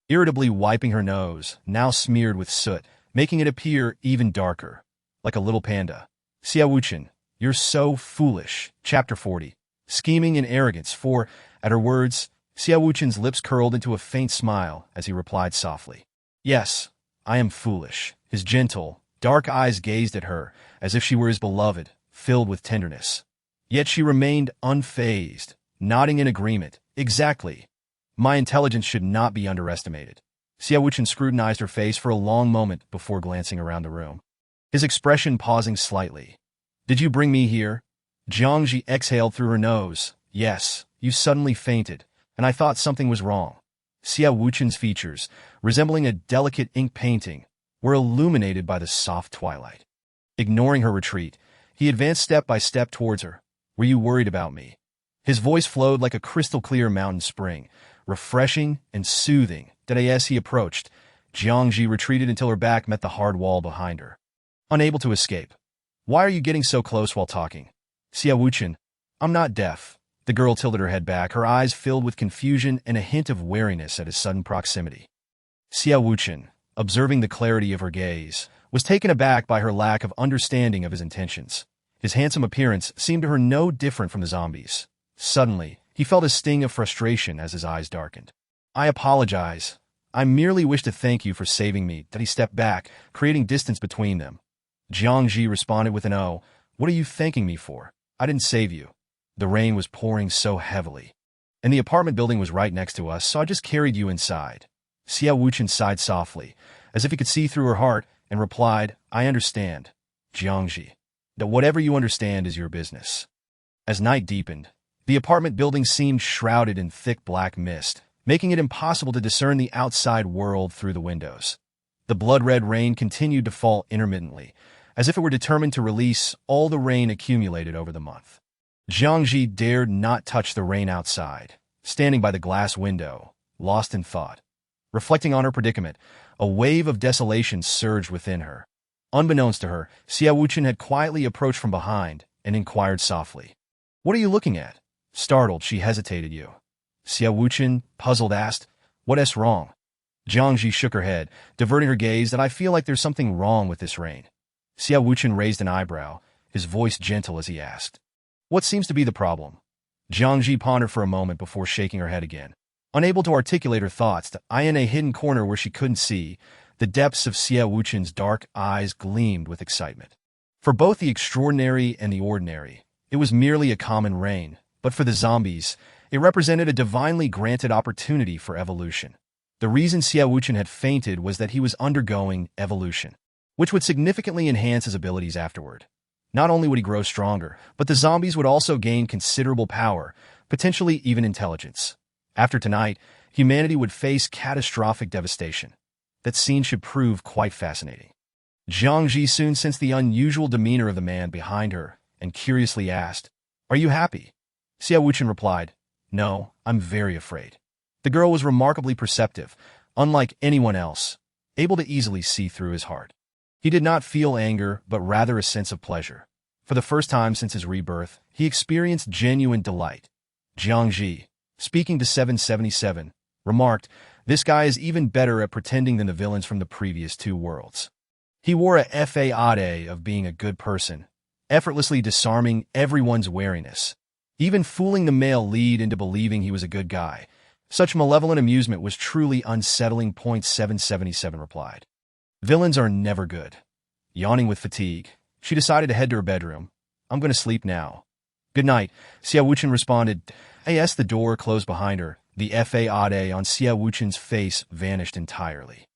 irritably wiping her nose, now smeared with soot, making it appear even darker, like a little panda. Xia Wuchen, you're so foolish. Chapter 40. Scheming and arrogance. 4. At her words, Xia Wuchen's lips curled into a faint smile as he replied softly. Yes, I am foolish. His gentle, dark eyes gazed at her as if she were his beloved, filled with tenderness. Yet she remained unfazed, nodding in agreement. Exactly. My intelligence should not be underestimated. Xia Wuchen scrutinized her face for a long moment before glancing around the room, his expression pausing slightly. Did you bring me here? Jiang Zhi exhaled through her nose. Yes, you suddenly fainted, and I thought something was wrong. Xia Wuchen's features, resembling a delicate ink painting, were illuminated by the soft twilight. Ignoring her retreat, he advanced step by step towards her. Were you worried about me? His voice flowed like a crystal-clear mountain spring, refreshing and soothing. As he approached, Jiang Zhi retreated until her back met the hard wall behind her, unable to escape. Why are you getting so close while talking? Xia Wuchen, I'm not deaf. The girl tilted her head back, her eyes filled with confusion and a hint of wariness at his sudden proximity. Xia Wuchen, observing the clarity of her gaze, was taken aback by her lack of understanding of his intentions. His handsome appearance seemed to her no different from the zombies. Suddenly, he felt a sting of frustration as his eyes darkened. I apologize. I merely wish to thank you for saving me. That he stepped back, creating distance between them. Jiang Zhi responded with an "Oh, what are you thanking me for? I didn't save you. The rain was pouring so heavily. And the apartment building was right next to us, so I just carried you inside." Xia Wuchen sighed softly, as if he could see through her heart, and replied, "I understand, Jiang Zhi. That whatever you understand is your business." As night deepened, the apartment building seemed shrouded in thick black mist, making it impossible to discern the outside world through the windows. The blood-red rain continued to fall intermittently, as if it were determined to release all the rain accumulated over the month. Jiang Zhi dared not touch the rain outside, standing by the glass window, lost in thought. Reflecting on her predicament, a wave of desolation surged within her. Unbeknownst to her, Xia Wuchen had quietly approached from behind and inquired softly, "What are you looking at?" Startled, she hesitated. "You?" Xia Wuchen, puzzled, asked, "What's wrong?" Jiang Zhi shook her head, diverting her gaze. "That I feel like there's something wrong with this rain." Xia Wuchen raised an eyebrow, his voice gentle as he asked, "What seems to be the problem?" Jiang Zhi pondered for a moment before shaking her head again. Unable to articulate her thoughts, in a hidden corner where she couldn't see, the depths of Xia Wuchen's dark eyes gleamed with excitement. For both the extraordinary and the ordinary, it was merely a common rain, but for the zombies, it represented a divinely granted opportunity for evolution. The reason Xia Wuchen had fainted was that he was undergoing evolution, which would significantly enhance his abilities afterward. Not only would he grow stronger, but the zombies would also gain considerable power, potentially even intelligence. After tonight, humanity would face catastrophic devastation. That scene should prove quite fascinating. Jiang Zhi soon sensed the unusual demeanor of the man behind her and curiously asked, "Are you happy?" Xia Wuchen replied, "No, I'm very afraid." The girl was remarkably perceptive, unlike anyone else, able to easily see through his heart. He did not feel anger, but rather a sense of pleasure. For the first time since his rebirth, he experienced genuine delight. Jiang Zhi, speaking to 777, remarked, "This guy is even better at pretending than the villains from the previous two worlds." He wore a fade of being a good person, effortlessly disarming everyone's wariness, even fooling the male lead into believing he was a good guy. Such malevolent amusement was truly unsettling. 777 replied. Villains are never good. Yawning with fatigue, she decided to head to her bedroom. "I'm going to sleep now." "Good night," Xia Wuchen responded. As the door closed behind her, the fade on Xia Wuchen's face vanished entirely.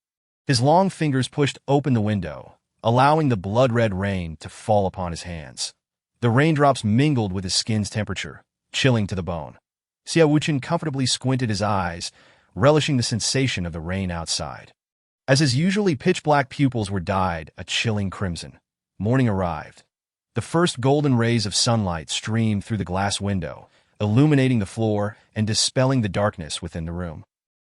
His long fingers pushed open the window, allowing the blood-red rain to fall upon his hands. The raindrops mingled with his skin's temperature, chilling to the bone. Xia Wuchen comfortably squinted his eyes, relishing the sensation of the rain outside. As his usually pitch-black pupils were dyed a chilling crimson, morning arrived. The first golden rays of sunlight streamed through the glass window, illuminating the floor and dispelling the darkness within the room.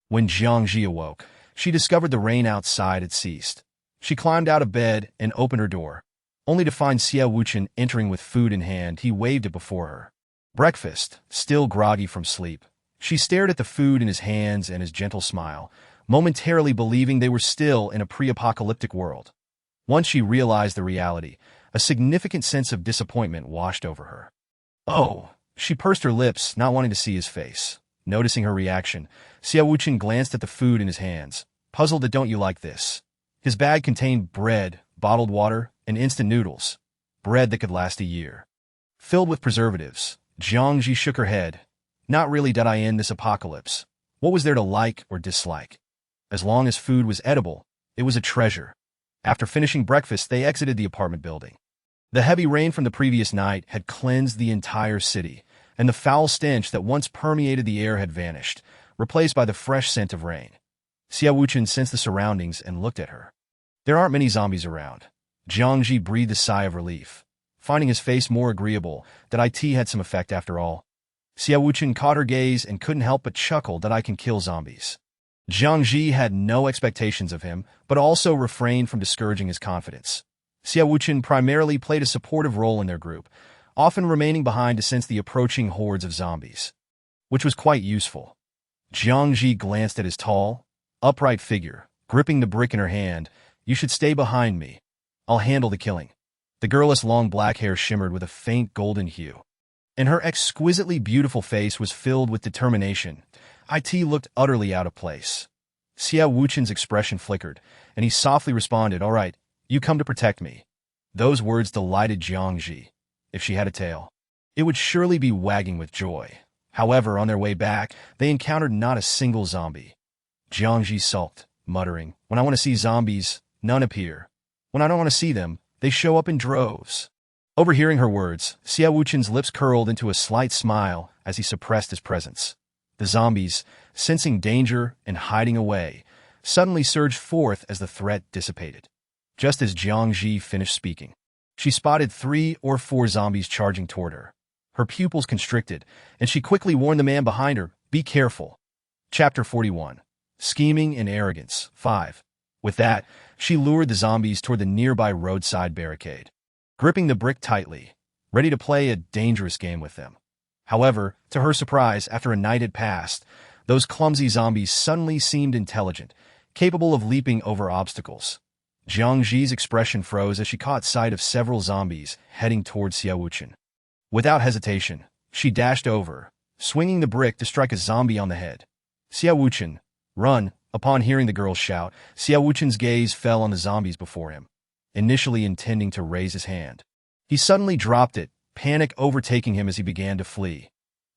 When Jiang Zhi awoke, she discovered the rain outside had ceased. She climbed out of bed and opened her door, only to find Xia Wuchen entering with food in hand. He waved it before her. Breakfast, still groggy from sleep. She stared at the food in his hands and his gentle smile, momentarily believing they were still in a pre-apocalyptic world. Once she realized the reality, a significant sense of disappointment washed over her. "Oh!" She pursed her lips, not wanting to see his face. Noticing her reaction, Xia Wuchen glanced at the food in his hands, puzzled that "Don't you like this?" His bag contained bread, bottled water, and instant noodles. Bread that could last a year. Filled with preservatives, Jiang Zhi shook her head. Not really did I end this apocalypse. What was there to like or dislike? As long as food was edible, it was a treasure. After finishing breakfast, they exited the apartment building. The heavy rain from the previous night had cleansed the entire city, and the foul stench that once permeated the air had vanished, replaced by the fresh scent of rain. Xia Wuchen sensed the surroundings and looked at her. There aren't many zombies around. Jiang Zhi breathed a sigh of relief, finding his face more agreeable. That IT had some effect after all. Xia Wuchen caught her gaze and couldn't help but chuckle. That I can kill zombies. Jiang Zhi had no expectations of him, but also refrained from discouraging his confidence. Xia Wuchen primarily played a supportive role in their group, often remaining behind to sense the approaching hordes of zombies, which was quite useful. Jiang Zhi glanced at his tall, upright figure, gripping the brick in her hand. "You should stay behind me. I'll handle the killing." The girl's long black hair shimmered with a faint golden hue, and her exquisitely beautiful face was filled with determination. It looked utterly out of place. Xia Wuchen's expression flickered, and he softly responded, "All right, you come to protect me." Those words delighted Jiang Zhi. If she had a tail, it would surely be wagging with joy. However, on their way back, they encountered not a single zombie. Jiang Zhi sulked, muttering, "When I want to see zombies, none appear. When I don't want to see them, they show up in droves." Overhearing her words, Xia Wuchen's lips curled into a slight smile as he suppressed his presence. The zombies, sensing danger and hiding away, suddenly surged forth as the threat dissipated. Just as Jiang Zhi finished speaking, she spotted 3 or 4 zombies charging toward her. Her pupils constricted, and she quickly warned the man behind her, "Be careful." Chapter 41. Scheming and Arrogance. 5. With that, she lured the zombies toward the nearby roadside barricade, gripping the brick tightly, ready to play a dangerous game with them. However, to her surprise, after a night had passed, those clumsy zombies suddenly seemed intelligent, capable of leaping over obstacles. Jiang Zhi's expression froze as she caught sight of several zombies heading towards Xia Wuchen. Without hesitation, she dashed over, swinging the brick to strike a zombie on the head. "Xia Wuchen, run!" Upon hearing the girl's shout, Xia Wuchen's gaze fell on the zombies before him, initially intending to raise his hand. He suddenly dropped it, panic overtaking him as he began to flee.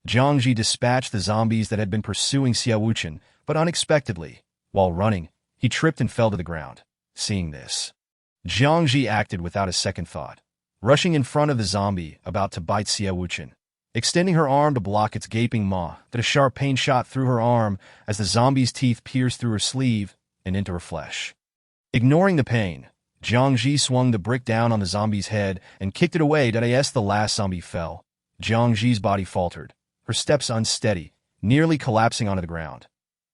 Jiang Zhi dispatched the zombies that had been pursuing Xia Wuchen, but unexpectedly, while running, he tripped and fell to the ground. Seeing this, Jiang Zhi acted without a second thought, rushing in front of the zombie about to bite Xia Wuchen, extending her arm to block its gaping maw, that a sharp pain shot through her arm as the zombie's teeth pierced through her sleeve and into her flesh. Ignoring the pain, Jiang Zhi swung the brick down on the zombie's head and kicked it away. As the last zombie fell, Jiang Zhi's body faltered, her steps unsteady, nearly collapsing onto the ground.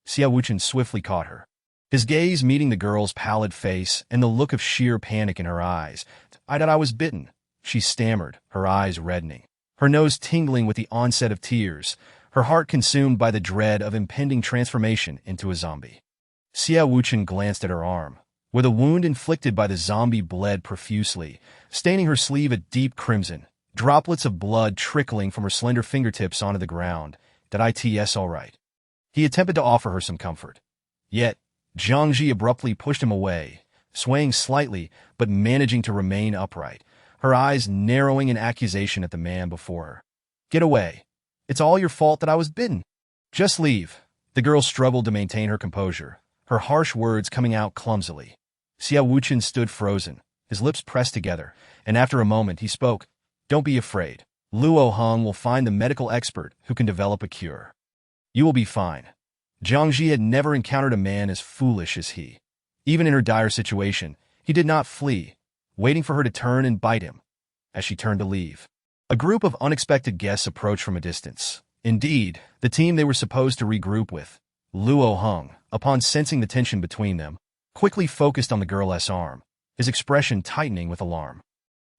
Xia Wuchen swiftly caught her, his gaze meeting the girl's pallid face and the look of sheer panic in her eyes. I was bitten," she stammered, her eyes reddening, her nose tingling with the onset of tears, her heart consumed by the dread of impending transformation into a zombie. Xia Wuchen glanced at her arm, where the wound inflicted by the zombie bled profusely, staining her sleeve a deep crimson, droplets of blood trickling from her slender fingertips onto the ground. "It's all right." He attempted to offer her some comfort. Yet, Jiang Zhi abruptly pushed him away, swaying slightly but managing to remain upright, her eyes narrowing in accusation at the man before her. "Get away. It's all your fault that I was bitten. Just leave." The girl struggled to maintain her composure, her harsh words coming out clumsily. Xia Wuchen stood frozen, his lips pressed together, and after a moment he spoke, "Don't be afraid. Luo Heng will find the medical expert who can develop a cure. You will be fine." Jiang Zhi had never encountered a man as foolish as he. Even in her dire situation, he did not flee, waiting for her to turn and bite him. As she turned to leave, a group of unexpected guests approached from a distance. Indeed, the team they were supposed to regroup with. Luo Heng, upon sensing the tension between them, quickly focused on the girl's arm, his expression tightening with alarm.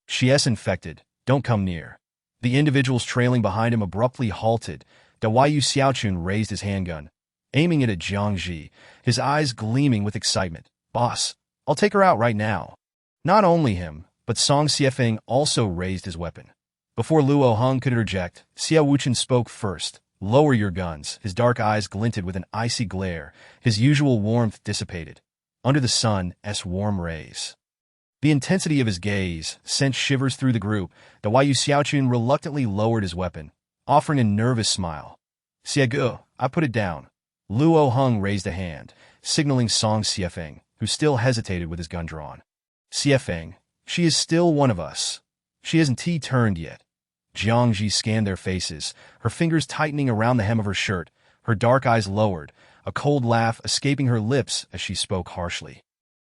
"She's infected. Don't come near." The individuals trailing behind him abruptly halted. Yu Xiaochun raised his handgun, aiming it at Jiang Zhi, his eyes gleaming with excitement. "Boss, I'll take her out right now." Not only him, but Song Xiefeng also raised his weapon. Before Luo Heng could interject, Xia Wuchen spoke first. "Lower your guns." His dark eyes glinted with an icy glare, his usual warmth dissipated under the sun's warm rays. The intensity of his gaze sent shivers through the group. Yu Xiaochun reluctantly lowered his weapon, offering a nervous smile. "Xiegu, I put it down." Luo Heng raised a hand, signaling Song Xiefeng, who still hesitated with his gun drawn. "Xiefeng, she is still one of us. She hasn't turned yet." Jiang Zhi scanned their faces, her fingers tightening around the hem of her shirt, her dark eyes lowered, a cold laugh escaping her lips as she spoke harshly.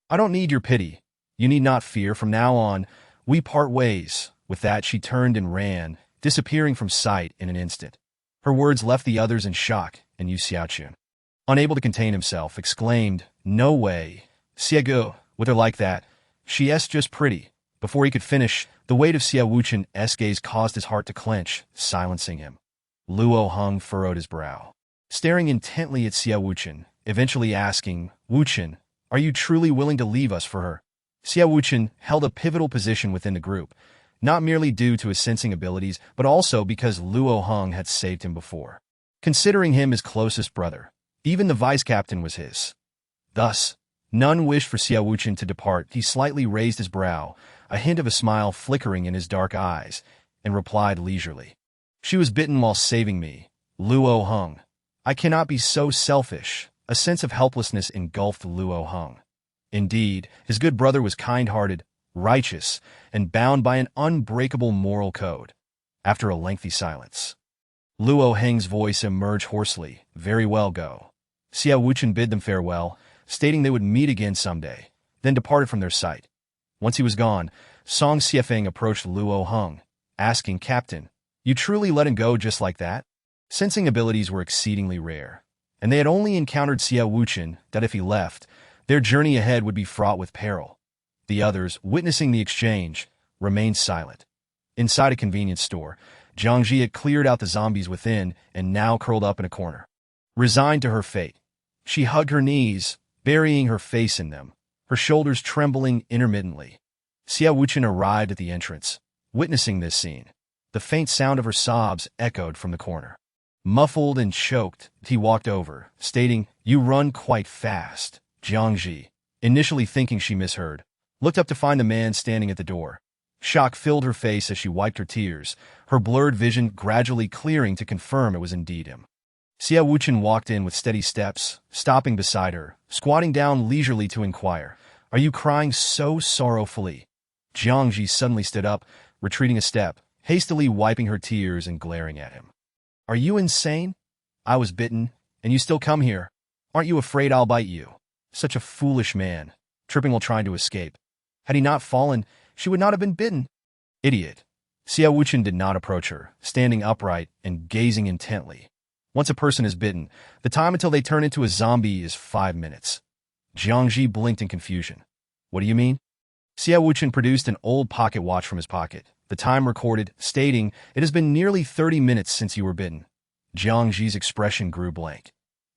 "I don't need your pity. You need not fear. From now on, we part ways." With that, she turned and ran, disappearing from sight in an instant. Her words left the others in shock, and Yu Xiaochun, unable to contain himself, exclaimed, "No way. Xiegu, with her like that, she's just pretty." Before he could finish, the weight of Xia Wuchen's gaze caused his heart to clench, silencing him. Luo Heng furrowed his brow, staring intently at Xia Wuchen, eventually asking, "Wuchen, are you truly willing to leave us for her?" Xia Wuchen held a pivotal position within the group, not merely due to his sensing abilities, but also because Luo Heng had saved him before. Considering him his closest brother, even the vice-captain was his. Thus, none wished for Xia Wuchen to depart. He slightly raised his brow, a hint of a smile flickering in his dark eyes, and replied leisurely, "She was bitten while saving me, Luo Heng. I cannot be so selfish." A sense of helplessness engulfed Luo Heng. Indeed, his good brother was kind-hearted, righteous, and bound by an unbreakable moral code. After a lengthy silence, Luo Heng's voice emerged hoarsely. "Very well, go." Xia Wuchen bid them farewell, stating they would meet again someday, then departed from their sight. Once he was gone, Song Xiefeng approached Luo Heng, asking, "Captain, you truly let him go just like that?" Sensing abilities were exceedingly rare, and they had only encountered Xia Wuchen that if he left, their journey ahead would be fraught with peril. The others, witnessing the exchange, remained silent. Inside a convenience store, Jiang Zhi had cleared out the zombies within and now curled up in a corner. Resigned to her fate, she hugged her knees, burying her face in them, her shoulders trembling intermittently. Xia Wuchen arrived at the entrance, witnessing this scene. The faint sound of her sobs echoed from the corner. Muffled and choked, he walked over, stating, "You run quite fast." Jiang Zhi, initially thinking she misheard, looked up to find the man standing at the door. Shock filled her face as she wiped her tears, her blurred vision gradually clearing to confirm it was indeed him. Xia Wuchen walked in with steady steps, stopping beside her, squatting down leisurely to inquire, "Are you crying so sorrowfully?" Jiang Zhi suddenly stood up, retreating a step, hastily wiping her tears and glaring at him. "Are you insane? I was bitten, and you still come here. Aren't you afraid I'll bite you?" Such a foolish man, tripping while trying to escape. Had he not fallen, she would not have been bitten. Idiot. Xia Wuchen did not approach her, standing upright and gazing intently. Once a person is bitten, the time until they turn into a zombie is 5 minutes. Jiang Zhi blinked in confusion. "What do you mean?" Xia Wuchen produced an old pocket watch from his pocket, the time recorded, stating, "It has been nearly 30 minutes since you were bitten." Jiang Zhi's expression grew blank.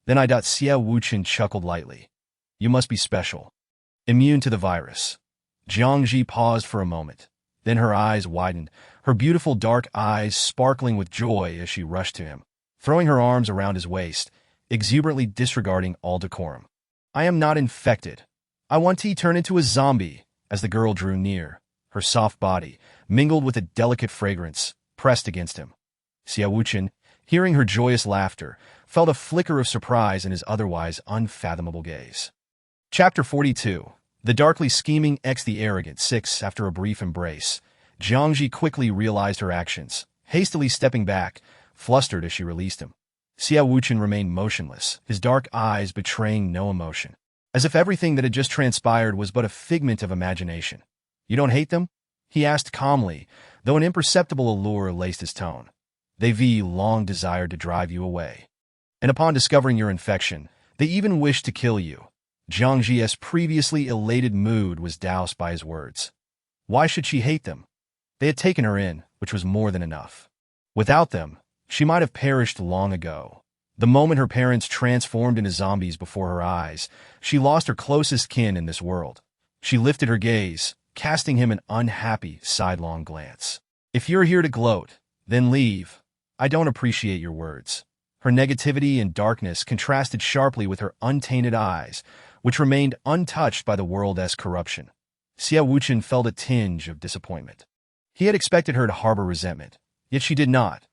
Then Xia Wuchen chuckled lightly. "You must be special. Immune to the virus." Jiang Zhi paused for a moment. Then her eyes widened, her beautiful dark eyes sparkling with joy as she rushed to him, throwing her arms around his waist, exuberantly disregarding all decorum. "I am not infected. I want to turn into a zombie." As the girl drew near, her soft body, mingled with a delicate fragrance, pressed against him. Xia Wuchen, hearing her joyous laughter, felt a flicker of surprise in his otherwise unfathomable gaze. Chapter 42. The darkly scheming the arrogant. 6. After a brief embrace, Jiang Zhi quickly realized her actions, hastily stepping back, flustered as she released him. Xia Wuchen remained motionless, his dark eyes betraying no emotion, as if everything that had just transpired was but a figment of imagination. "You don't hate them?" he asked calmly, though an imperceptible allure laced his tone. "They've long desired to drive you away. And upon discovering your infection, they even wished to kill you." Jiang Zhi's previously elated mood was doused by his words. Why should she hate them? They had taken her in, which was more than enough. Without them, she might have perished long ago. The moment her parents transformed into zombies before her eyes, she lost her closest kin in this world. She lifted her gaze, casting him an unhappy, sidelong glance. "If you're here to gloat, then leave. I don't appreciate your words." Her negativity and darkness contrasted sharply with her untainted eyes, which remained untouched by the world's corruption. Xia Wuchen felt a tinge of disappointment. He had expected her to harbor resentment, yet she did not.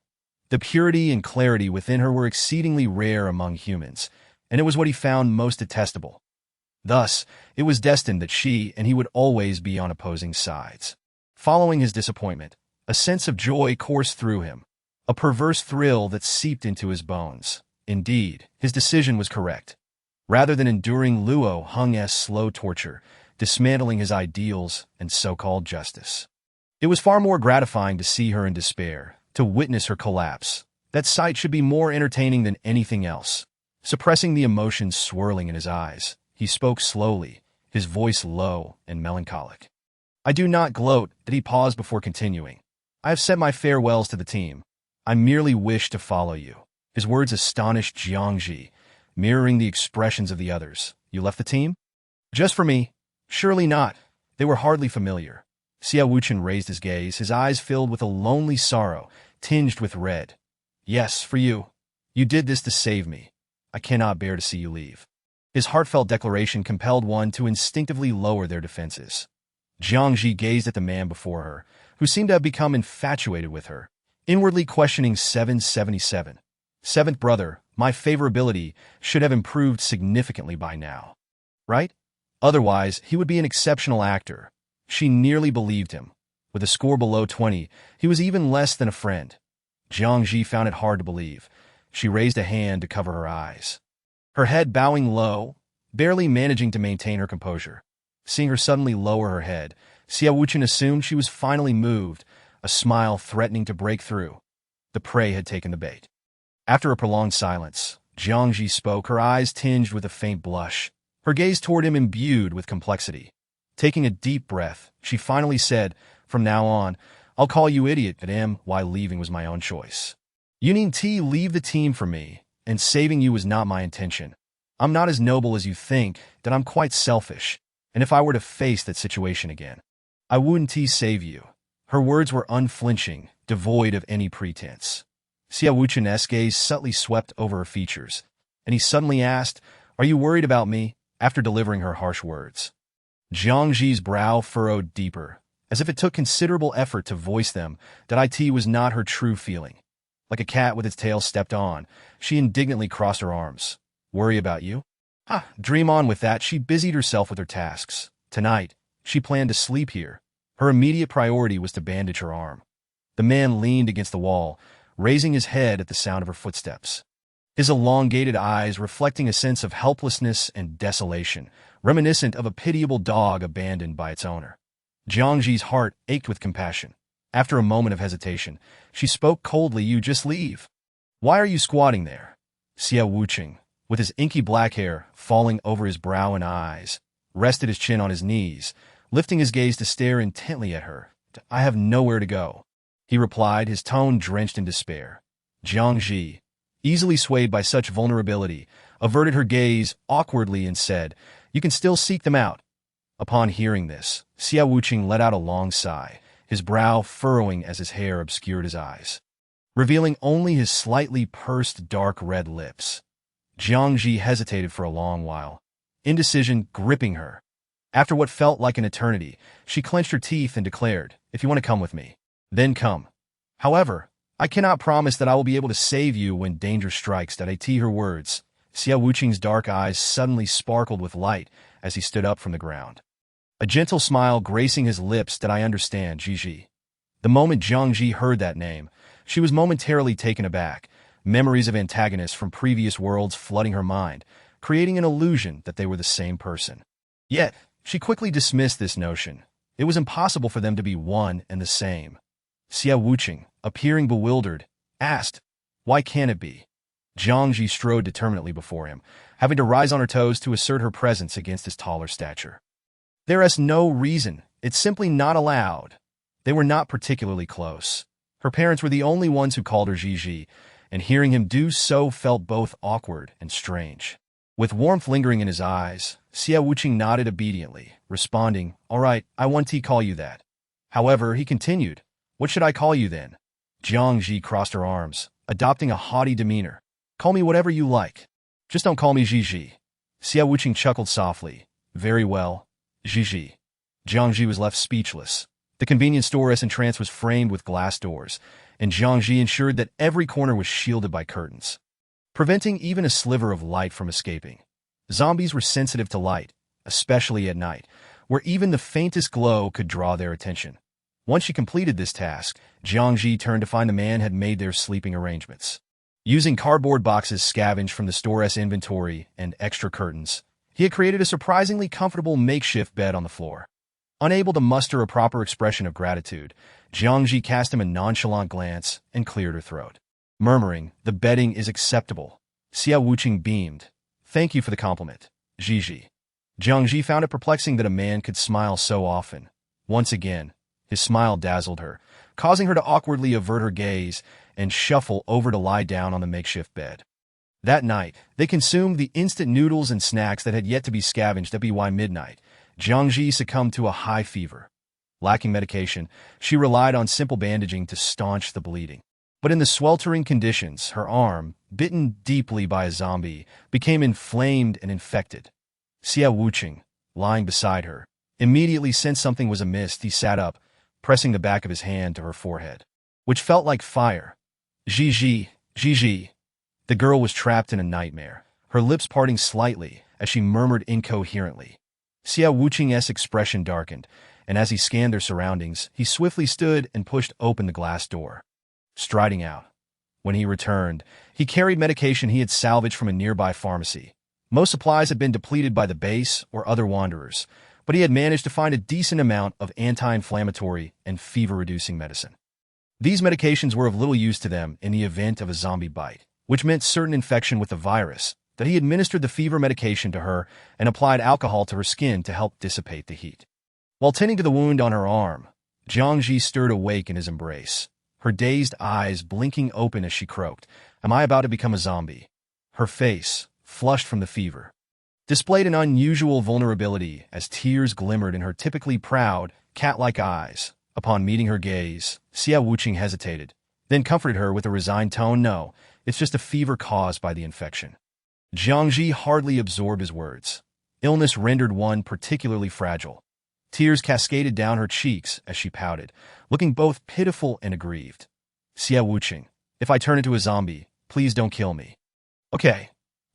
The purity and clarity within her were exceedingly rare among humans, and it was what he found most detestable. Thus, it was destined that she and he would always be on opposing sides. Following his disappointment, a sense of joy coursed through him, a perverse thrill that seeped into his bones. Indeed, his decision was correct. Rather than enduring Luo Heng's slow torture, dismantling his ideals and so-called justice, it was far more gratifying to see her in despair, to witness her collapse. That sight should be more entertaining than anything else. Suppressing the emotions swirling in his eyes, he spoke slowly, his voice low and melancholic. I do not gloat that he paused before continuing. I have said my farewells to the team. I merely wish to follow you. His words astonished Jiang Zhi, mirroring the expressions of the others. You left the team? Just for me? Surely not. They were hardly familiar. Xiao Wuchen raised his gaze, his eyes filled with a lonely sorrow, tinged with red. Yes, for you. You did this to save me. I cannot bear to see you leave. His heartfelt declaration compelled one to instinctively lower their defenses. Jiang Zhi gazed at the man before her, who seemed to have become infatuated with her, inwardly questioning 777. Seventh brother, my favorability should have improved significantly by now. Right? Otherwise, he would be an exceptional actor. She nearly believed him. With a score below 20, he was even less than a friend. Jiang Zhi found it hard to believe. She raised a hand to cover her eyes, her head bowing low, barely managing to maintain her composure. Seeing her suddenly lower her head, Xiao Wuchen assumed she was finally moved, a smile threatening to break through. The prey had taken the bait. After a prolonged silence, Jiang Zhi spoke, her eyes tinged with a faint blush, her gaze toward him imbued with complexity. Taking a deep breath, she finally said, from now on, I'll call you idiot at M. Why leaving was my own choice. You need to leave the team for me, and saving you was not my intention. I'm not as noble as you think, that I'm quite selfish, and if I were to face that situation again, I wouldn't save you. Her words were unflinching, devoid of any pretense. Xiao Wuchen's gaze subtly swept over her features, and he suddenly asked, Are you worried about me? After delivering her harsh words. Jiang Zhi's brow furrowed deeper, as if it took considerable effort to voice them, that it was not her true feeling. Like a cat with its tail stepped on, she indignantly crossed her arms. Worry about you? Dream on with that. She busied herself with her tasks. Tonight, she planned to sleep here. Her immediate priority was to bandage her arm. The man leaned against the wall, raising his head at the sound of her footsteps. His elongated eyes reflecting a sense of helplessness and desolation, reminiscent of a pitiable dog abandoned by its owner. Jiang Zhi's heart ached with compassion. After a moment of hesitation, she spoke coldly, You just leave. Why are you squatting there? Xiao Wucheng, with his inky black hair falling over his brow and eyes, rested his chin on his knees, lifting his gaze to stare intently at her. I have nowhere to go, he replied, his tone drenched in despair. Jiang Zhi, easily swayed by such vulnerability, averted her gaze awkwardly and said, You can still seek them out. Upon hearing this, Xiao Wucheng let out a long sigh, his brow furrowing as his hair obscured his eyes, revealing only his slightly pursed dark red lips. Jiang Zhi hesitated for a long while, indecision gripping her. After what felt like an eternity, she clenched her teeth and declared, If you want to come with me, then come. However, I cannot promise that I will be able to save you when danger strikes. Her words. Xiao Wucheng's dark eyes suddenly sparkled with light as he stood up from the ground. A gentle smile gracing his lips. I understand, Zhi. The moment Jiang Zhi heard that name, she was momentarily taken aback, memories of antagonists from previous worlds flooding her mind, creating an illusion that they were the same person. Yet, she quickly dismissed this notion. It was impossible for them to be one and the same. Xiao Wucheng, appearing bewildered, asked, Why can't it be? Jiang Zhi strode determinately before him, having to rise on her toes to assert her presence against his taller stature. There is no reason. It's simply not allowed. They were not particularly close. Her parents were the only ones who called her Zhi, and hearing him do so felt both awkward and strange. With warmth lingering in his eyes, Xiao Wucheng nodded obediently, responding, All right, I want to call you that. However, he continued, What should I call you then? Jiang Zhi crossed her arms, adopting a haughty demeanor. Call me whatever you like. Just don't call me Zhi. Xiao Wucheng chuckled softly. Very well, Zhi. Jiang Zhi was left speechless. The convenience store's entrance was framed with glass doors, and Jiang Zhi ensured that every corner was shielded by curtains, preventing even a sliver of light from escaping. Zombies were sensitive to light, especially at night, where even the faintest glow could draw their attention. Once she completed this task, Jiang Zhi turned to find the man had made their sleeping arrangements. Using cardboard boxes scavenged from the store's inventory and extra curtains, he had created a surprisingly comfortable makeshift bed on the floor. Unable to muster a proper expression of gratitude, Jiang Zhi cast him a nonchalant glance and cleared her throat, murmuring, The bedding is acceptable. Xiao Wucheng beamed. Thank you for the compliment, Zhi. Jiang Zhi found it perplexing that a man could smile so often, Once again, his smile dazzled her, causing her to awkwardly avert her gaze and shuffle over to lie down on the makeshift bed. That night, they consumed the instant noodles and snacks that had yet to be scavenged at by midnight. Jiang Zhi succumbed to a high fever. Lacking medication, she relied on simple bandaging to staunch the bleeding. But in the sweltering conditions, her arm, bitten deeply by a zombie, became inflamed and infected. Xia Wuqing, lying beside her, immediately sensed something was amiss. He sat up, pressing the back of his hand to her forehead, which felt like fire. Zhi. The girl was trapped in a nightmare, her lips parting slightly as she murmured incoherently. Xia Wuqing's expression darkened, and as he scanned their surroundings, he swiftly stood and pushed open the glass door. Striding out. When he returned, he carried medication he had salvaged from a nearby pharmacy. Most supplies had been depleted by the base or other wanderers, but he had managed to find a decent amount of anti-inflammatory and fever-reducing medicine. These medications were of little use to them in the event of a zombie bite, which meant certain infection with the virus, that he administered the fever medication to her and applied alcohol to her skin to help dissipate the heat. While tending to the wound on her arm, Jiang Zhi stirred awake in his embrace, her dazed eyes blinking open as she croaked, "Am I about to become a zombie?" Her face, flushed from the fever, displayed an unusual vulnerability as tears glimmered in her typically proud, cat-like eyes. Upon meeting her gaze, Xia Wuqing hesitated, then comforted her with a resigned tone. "No, it's just a fever caused by the infection." Jiang Zhi hardly absorbed his words. Illness rendered one particularly fragile. Tears cascaded down her cheeks as she pouted, looking both pitiful and aggrieved. "Xia Wuqing, if I turn into a zombie, please don't kill me." "Okay,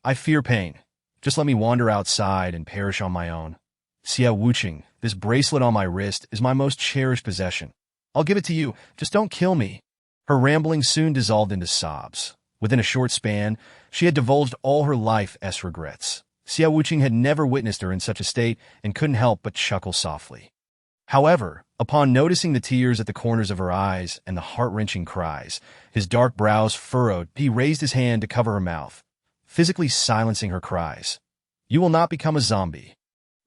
I fear pain. Just let me wander outside and perish on my own." "Xia Wuqing, this bracelet on my wrist is my most cherished possession. I'll give it to you, just don't kill me." Her rambling soon dissolved into sobs. Within a short span, she had divulged all her life's regrets. Xia Wuqing had never witnessed her in such a state and couldn't help but chuckle softly. However, upon noticing the tears at the corners of her eyes and the heart-wrenching cries, his dark brows furrowed. He raised his hand to cover her mouth, physically silencing her cries. "You will not become a zombie."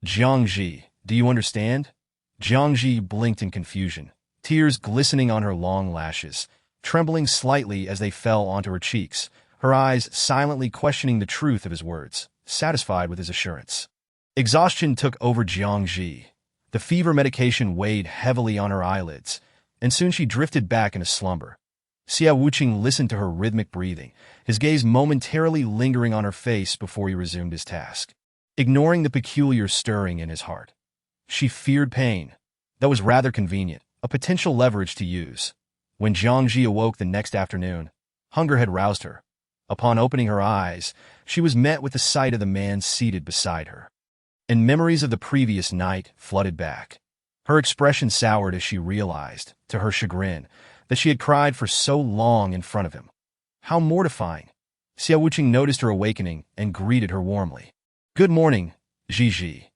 "Jiang Zhi, do you understand?" Jiang Zhi blinked in confusion, tears glistening on her long lashes, trembling slightly as they fell onto her cheeks, her eyes silently questioning the truth of his words, satisfied with his assurance. Exhaustion took over Jiang Zhi. The fever medication weighed heavily on her eyelids, and soon she drifted back into slumber. Xia Wuqing listened to her rhythmic breathing, his gaze momentarily lingering on her face before he resumed his task, ignoring the peculiar stirring in his heart. She feared pain. That was rather convenient, a potential leverage to use. When Jiang Zhi awoke the next afternoon, hunger had roused her. Upon opening her eyes, she was met with the sight of the man seated beside her. And memories of the previous night flooded back. Her expression soured as she realized, to her chagrin, that she had cried for so long in front of him. How mortifying! Xia Wuqing noticed her awakening and greeted her warmly. "Good morning, Zhi."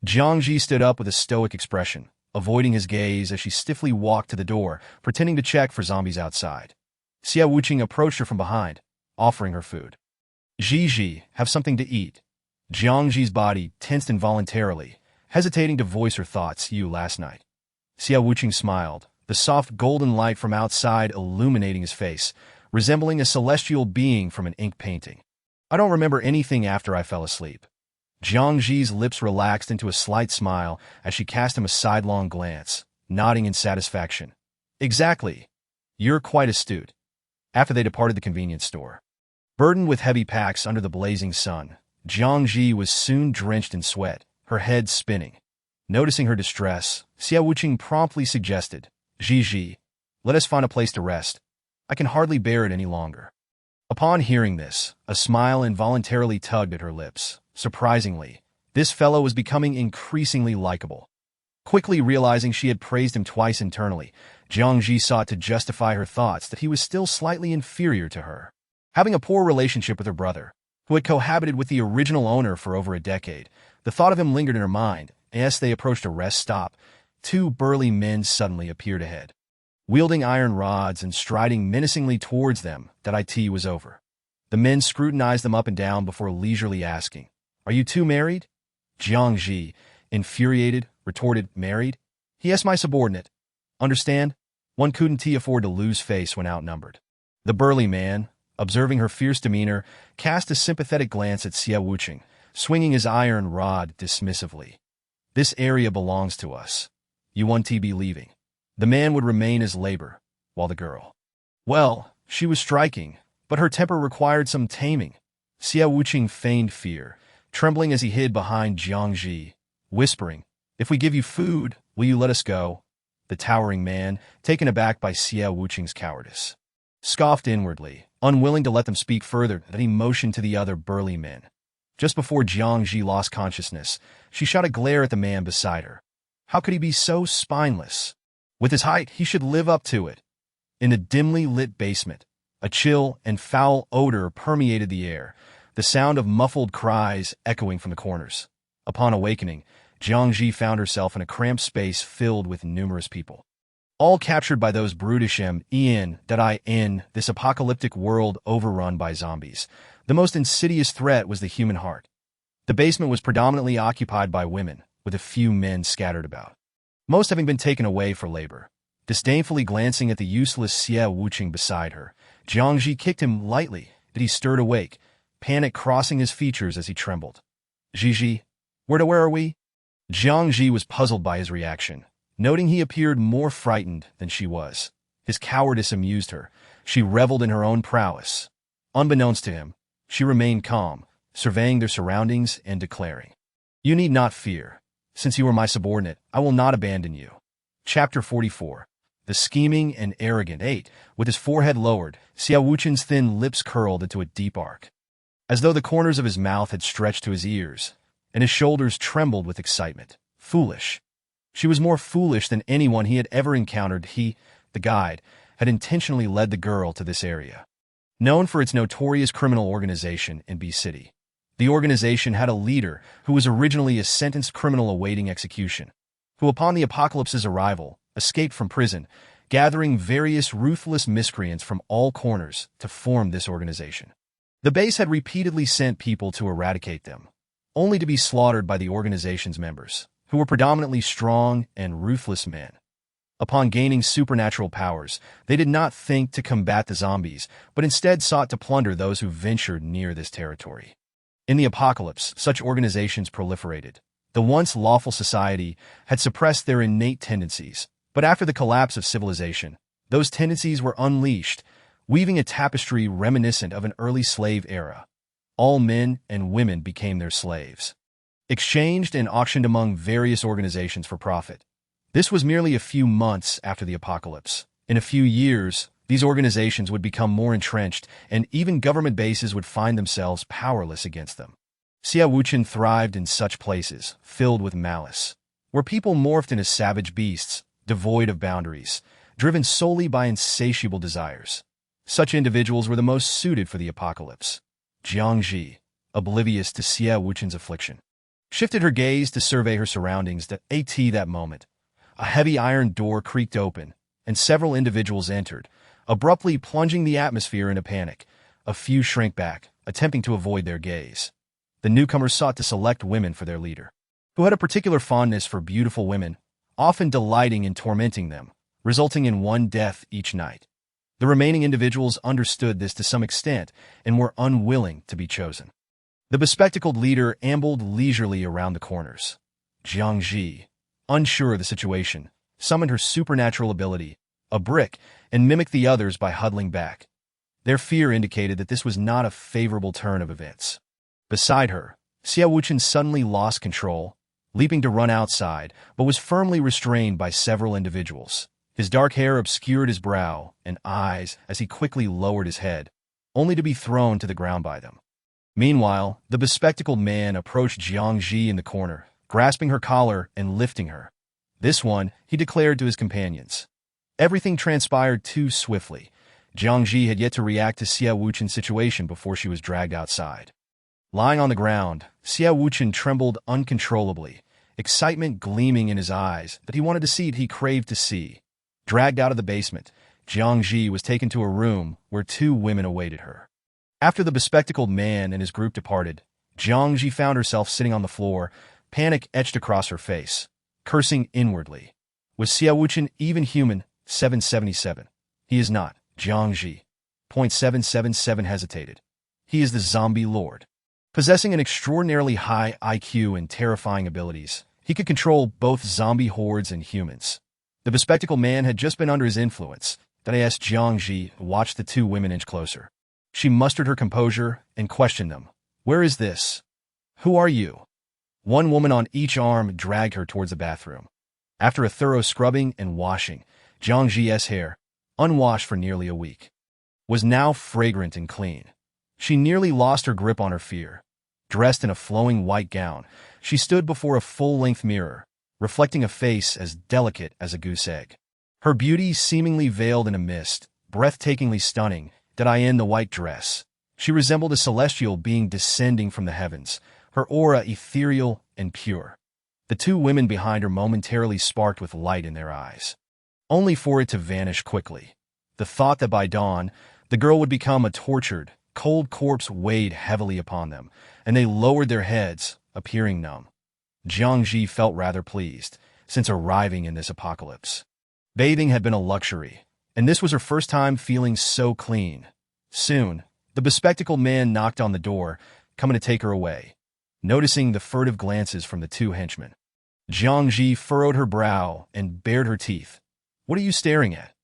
Jiang Zhi stood up with a stoic expression, avoiding his gaze as she stiffly walked to the door, pretending to check for zombies outside. Xia Wuqing approached her from behind, offering her food. "Zhi, have something to eat." Jiang Zhi's body tensed involuntarily, hesitating to voice her thoughts. "You last night." Xia Wuqing smiled, the soft golden light from outside illuminating his face, resembling a celestial being from an ink painting. "I don't remember anything after I fell asleep." Jiang Zhi's lips relaxed into a slight smile as she cast him a sidelong glance, nodding in satisfaction. "Exactly. You're quite astute." After they departed the convenience store, burdened with heavy packs under the blazing sun, Jiang Zhi was soon drenched in sweat, her head spinning. Noticing her distress, Xia Wuqing promptly suggested, "Zhi, let us find a place to rest. I can hardly bear it any longer." Upon hearing this, a smile involuntarily tugged at her lips. Surprisingly, this fellow was becoming increasingly likable. Quickly realizing she had praised him twice internally, Jiang Zhi sought to justify her thoughts that he was still slightly inferior to her. Having a poor relationship with her brother, who had cohabited with the original owner for over a decade, the thought of him lingered in her mind, and as they approached a rest stop, two burly men suddenly appeared ahead. Wielding iron rods and striding menacingly towards them, that it was over. The men scrutinized them up and down before leisurely asking, "Are you two married?" Jiang Zhi, infuriated, retorted, "Married?" He my subordinate. Understand? One couldn't afford to lose face when outnumbered. The burly man, observing her fierce demeanor, cast a sympathetic glance at Xie Wucheng, swinging his iron rod dismissively. This area belongs to us. You want to be leaving. The man would remain as labor, while the girl. Well, she was striking, but her temper required some taming. Xie Wucheng feigned fear, trembling as he hid behind Jiang Zhi, whispering, "If we give you food, will you let us go?" The towering man, taken aback by Xie Wucheng's cowardice, scoffed inwardly, unwilling to let them speak further. Then he motioned to the other burly men. Just before Jiang Zhi lost consciousness, she shot a glare at the man beside her. How could he be so spineless? With his height, he should live up to it. In the dimly lit basement, a chill and foul odor permeated the air, the sound of muffled cries echoing from the corners. Upon awakening, Jiang Zhi found herself in a cramped space filled with numerous people, all captured by those brutish men that in this apocalyptic world overrun by zombies. The most insidious threat was the human heart. The basement was predominantly occupied by women, with a few men scattered about, most having been taken away for labor. Disdainfully glancing at the useless Xie Wucheng beside her, Jiang Zhi kicked him lightly, but he stirred awake, panic crossing his features as he trembled. Zhi, where are we? Jiang Zhi was puzzled by his reaction, noting he appeared more frightened than she was. His cowardice amused her. She reveled in her own prowess. Unbeknownst to him, she remained calm, surveying their surroundings and declaring, "You need not fear. Since you are my subordinate, I will not abandon you." Chapter 44. The scheming and arrogant 8. With his forehead lowered, Xie Wucheng's thin lips curled into a deep arc, as though the corners of his mouth had stretched to his ears, and his shoulders trembled with excitement. Foolish. She was more foolish than anyone he had ever encountered. He, the guide, had intentionally led the girl to this area, known for its notorious criminal organization in B City. The organization had a leader who was originally a sentenced criminal awaiting execution, who upon the apocalypse's arrival, escaped from prison, gathering various ruthless miscreants from all corners to form this organization. The base had repeatedly sent people to eradicate them, only to be slaughtered by the organization's members, who were predominantly strong and ruthless men. Upon gaining supernatural powers, they did not think to combat the zombies, but instead sought to plunder those who ventured near this territory. In the apocalypse, such organizations proliferated. The once lawful society had suppressed their innate tendencies, but after the collapse of civilization, those tendencies were unleashed, weaving a tapestry reminiscent of an early slave era. All men and women became their slaves, exchanged and auctioned among various organizations for profit. This was merely a few months after the apocalypse. In a few years, these organizations would become more entrenched, and even government bases would find themselves powerless against them. Xie Wucheng thrived in such places, filled with malice, where people morphed into savage beasts, devoid of boundaries, driven solely by insatiable desires. Such individuals were the most suited for the apocalypse. Jiang Zhi, oblivious to Xie Wucheng's affliction, shifted her gaze to survey her surroundings. That moment, a heavy iron door creaked open, and several individuals entered, abruptly plunging the atmosphere into panic. A few shrank back, attempting to avoid their gaze. The newcomers sought to select women for their leader, who had a particular fondness for beautiful women, often delighting in tormenting them, resulting in one death each night. The remaining individuals understood this to some extent and were unwilling to be chosen. The bespectacled leader ambled leisurely around the corners. Jiang Zhi, unsure of the situation, summoned her supernatural ability, a brick, and mimicked the others by huddling back. Their fear indicated that this was not a favorable turn of events. Beside her, Xie Wucheng suddenly lost control, leaping to run outside, but was firmly restrained by several individuals. His dark hair obscured his brow and eyes as he quickly lowered his head, only to be thrown to the ground by them. Meanwhile, the bespectacled man approached Jiang Zhi in the corner, grasping her collar and lifting her. "This one," he declared to his companions. Everything transpired too swiftly. Jiang Zhi had yet to react to Xie Wucheng's situation before she was dragged outside. Lying on the ground, Xie Wucheng trembled uncontrollably, excitement gleaming in his eyes that he wanted to see it he craved to see. Dragged out of the basement, Jiang Zhi was taken to a room where two women awaited her. After the bespectacled man and his group departed, Jiang Zhi found herself sitting on the floor, panic etched across her face, cursing inwardly. Was Xiao Wuchen even human? 777. He is not. Jiang Zhi. .777 hesitated. He is the zombie lord. Possessing an extraordinarily high IQ and terrifying abilities, he could control both zombie hordes and humans. The bespectacled man had just been under his influence. That I asked Jiang Zhi to watch the two women inch closer. She mustered her composure and questioned them. Where is this? Who are you? One woman on each arm dragged her towards the bathroom. After a thorough scrubbing and washing, Jiang Zhi's hair, unwashed for nearly a week, was now fragrant and clean. She nearly lost her grip on her fear. Dressed in a flowing white gown, she stood before a full-length mirror, reflecting a face as delicate as a goose egg. Her beauty seemingly veiled in a mist, breathtakingly stunning. Did I in the white dress? She resembled a celestial being descending from the heavens, her aura ethereal and pure. The two women behind her momentarily sparked with light in their eyes, only for it to vanish quickly. The thought that by dawn, the girl would become a tortured, cold corpse weighed heavily upon them, and they lowered their heads, appearing numb. Jiang Zhi felt rather pleased, since arriving in this apocalypse. Bathing had been a luxury, and this was her first time feeling so clean. Soon, the bespectacled man knocked on the door, coming to take her away. Noticing the furtive glances from the two henchmen, Jiang Zhi furrowed her brow and bared her teeth. What are you staring at?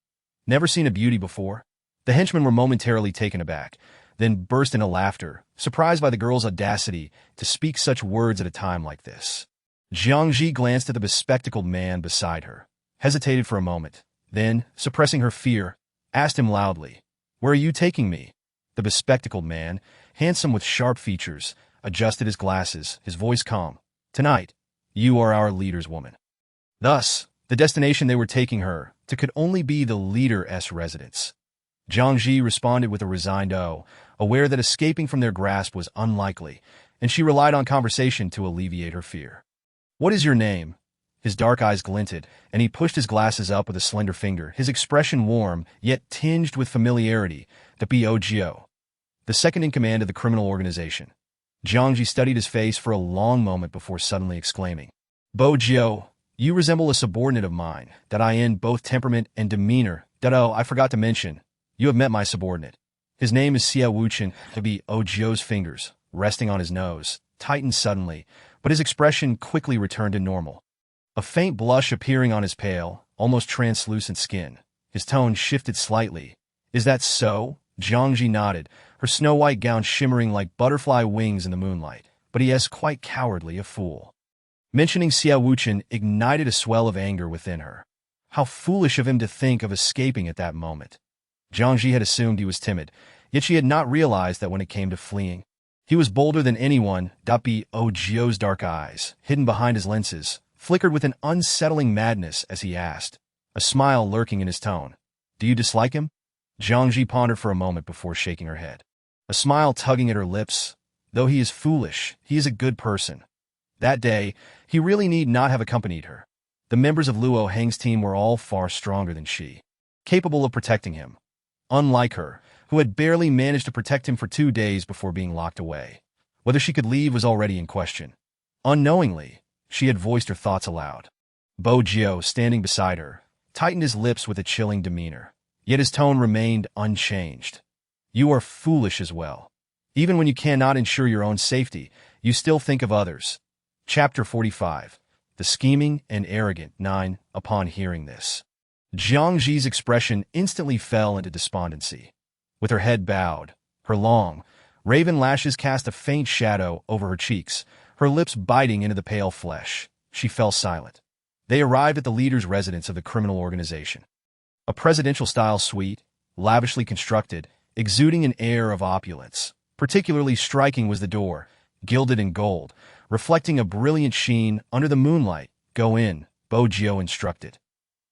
Never seen a beauty before? The henchmen were momentarily taken aback, then burst into laughter, surprised by the girl's audacity to speak such words at a time like this. Jiang Zhi glanced at the bespectacled man beside her, hesitated for a moment, then, suppressing her fear, asked him loudly, Where are you taking me? The bespectacled man, handsome with sharp features, adjusted his glasses, his voice calm. Tonight, you are our leader's woman. Thus, the destination they were taking her to could only be the leader's residence. Jiang Zhi responded with a resigned "oh," aware that escaping from their grasp was unlikely, and she relied on conversation to alleviate her fear. What is your name? His dark eyes glinted, and he pushed his glasses up with a slender finger, his expression warm, yet tinged with familiarity. The Bo, the second in command of the criminal organization. Jiang Zhi studied his face for a long moment before suddenly exclaiming, Bo, you resemble a subordinate of mine, that I in both temperament and demeanor. I forgot to mention, you have met my subordinate. His name is Xiao Wuchen. Bo's fingers, resting on his nose, tightened suddenly, but his expression quickly returned to normal. A faint blush appearing on his pale, almost translucent skin. His tone shifted slightly. Is that so? Jiang Zhi nodded, her snow-white gown shimmering like butterfly wings in the moonlight. But he is quite cowardly, a fool. Mentioning Xiao Wuchen ignited a swell of anger within her. How foolish of him to think of escaping at that moment. Jiang Zhi had assumed he was timid, yet she had not realized that when it came to fleeing, he was bolder than anyone. Bo's dark eyes, hidden behind his lenses, flickered with an unsettling madness as he asked, a smile lurking in his tone. Do you dislike him? Jiang Zhi pondered for a moment before shaking her head, a smile tugging at her lips. Though he is foolish, he is a good person. That day, he really need not have accompanied her. The members of Luo Heng's team were all far stronger than she, capable of protecting him. Unlike her, who had barely managed to protect him for 2 days before being locked away. Whether she could leave was already in question. Unknowingly, she had voiced her thoughts aloud. Bo, standing beside her, tightened his lips with a chilling demeanor. Yet his tone remained unchanged. You are foolish as well. Even when you cannot ensure your own safety, you still think of others. Chapter 45. The Scheming and Arrogant. 9. Upon hearing this, Jiang Zhi's expression instantly fell into despondency. With her head bowed, her long, raven lashes cast a faint shadow over her cheeks, her lips biting into the pale flesh, she fell silent. They arrived at the leader's residence of the criminal organization. A presidential-style suite, lavishly constructed, exuding an air of opulence. Particularly striking was the door, gilded in gold, reflecting a brilliant sheen under the moonlight. Go in, Bo instructed.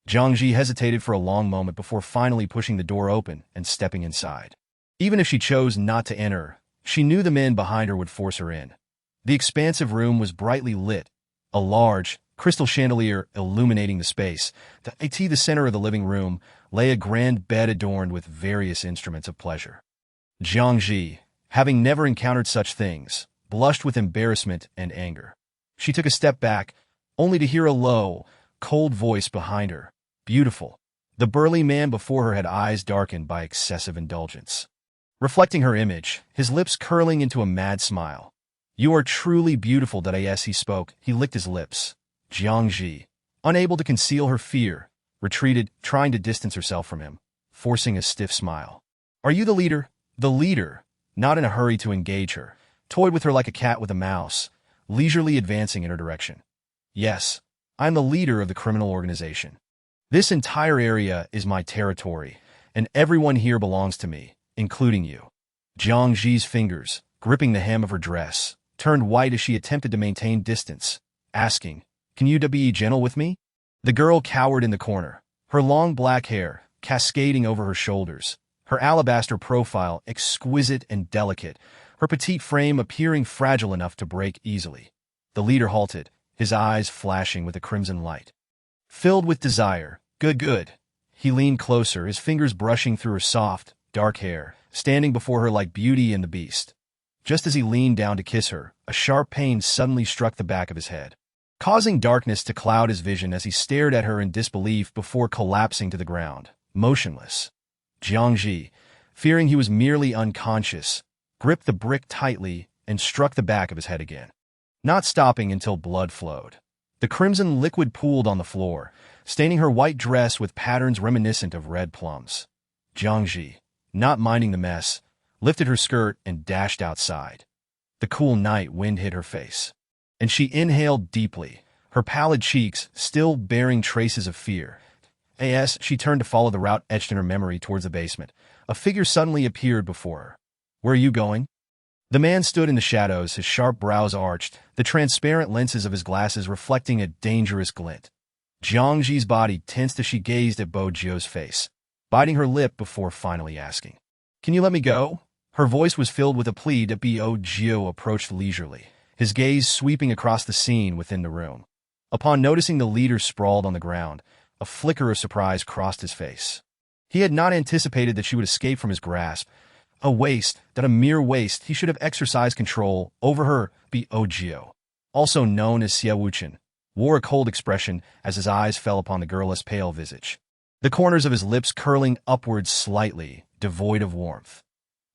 Jiang Zhi hesitated for a long moment before finally pushing the door open and stepping inside. Even if she chose not to enter, she knew the men behind her would force her in. The expansive room was brightly lit, a large, crystal chandelier illuminating the space. The center of the living room lay a grand bed adorned with various instruments of pleasure. Jiang Zhi, having never encountered such things, blushed with embarrassment and anger. She took a step back, only to hear a low, cold voice behind her. Beautiful. The burly man before her had eyes darkened by excessive indulgence. Reflecting her image, his lips curling into a mad smile. You are truly beautiful, yes, he spoke. He licked his lips. Jiang Zhi, unable to conceal her fear, retreated, trying to distance herself from him, forcing a stiff smile. Are you the leader? The leader, not in a hurry to engage her, toyed with her like a cat with a mouse, leisurely advancing in her direction. Yes, I am the leader of the criminal organization. This entire area is my territory, and everyone here belongs to me, including you. Jiang Zhi's fingers, gripping the hem of her dress, turned white as she attempted to maintain distance, asking, "Can you be gentle with me?" The girl cowered in the corner, her long black hair cascading over her shoulders, her alabaster profile exquisite and delicate, her petite frame appearing fragile enough to break easily. The leader halted, his eyes flashing with a crimson light. Filled with desire, good. He leaned closer, his fingers brushing through her soft, dark hair, standing before her like Beauty and the Beast. Just as he leaned down to kiss her, a sharp pain suddenly struck the back of his head, causing darkness to cloud his vision as he stared at her in disbelief before collapsing to the ground, motionless. Jiang Zhi, fearing he was merely unconscious, gripped the brick tightly and struck the back of his head again, not stopping until blood flowed. The crimson liquid pooled on the floor, staining her white dress with patterns reminiscent of red plums. Jiang Zhi, not minding the mess, lifted her skirt and dashed outside. The cool night wind hit her face, and she inhaled deeply, her pallid cheeks still bearing traces of fear. As she turned to follow the route etched in her memory towards the basement, a figure suddenly appeared before her. Where are you going? The man stood in the shadows, his sharp brows arched, the transparent lenses of his glasses reflecting a dangerous glint. Jiang Zhi's body tensed as she gazed at Bo Jio's face, biting her lip before finally asking, "Can you let me go?" Her voice was filled with a plea. Bo Jio approached leisurely, his gaze sweeping across the scene within the room. Upon noticing the leader sprawled on the ground, a flicker of surprise crossed his face. He had not anticipated that she would escape from his grasp. A mere waste, he should have exercised control over her. Bo Jio, also known as Xia Wuchen, wore a cold expression as his eyes fell upon the girl's pale visage, the corners of his lips curling upwards slightly, devoid of warmth.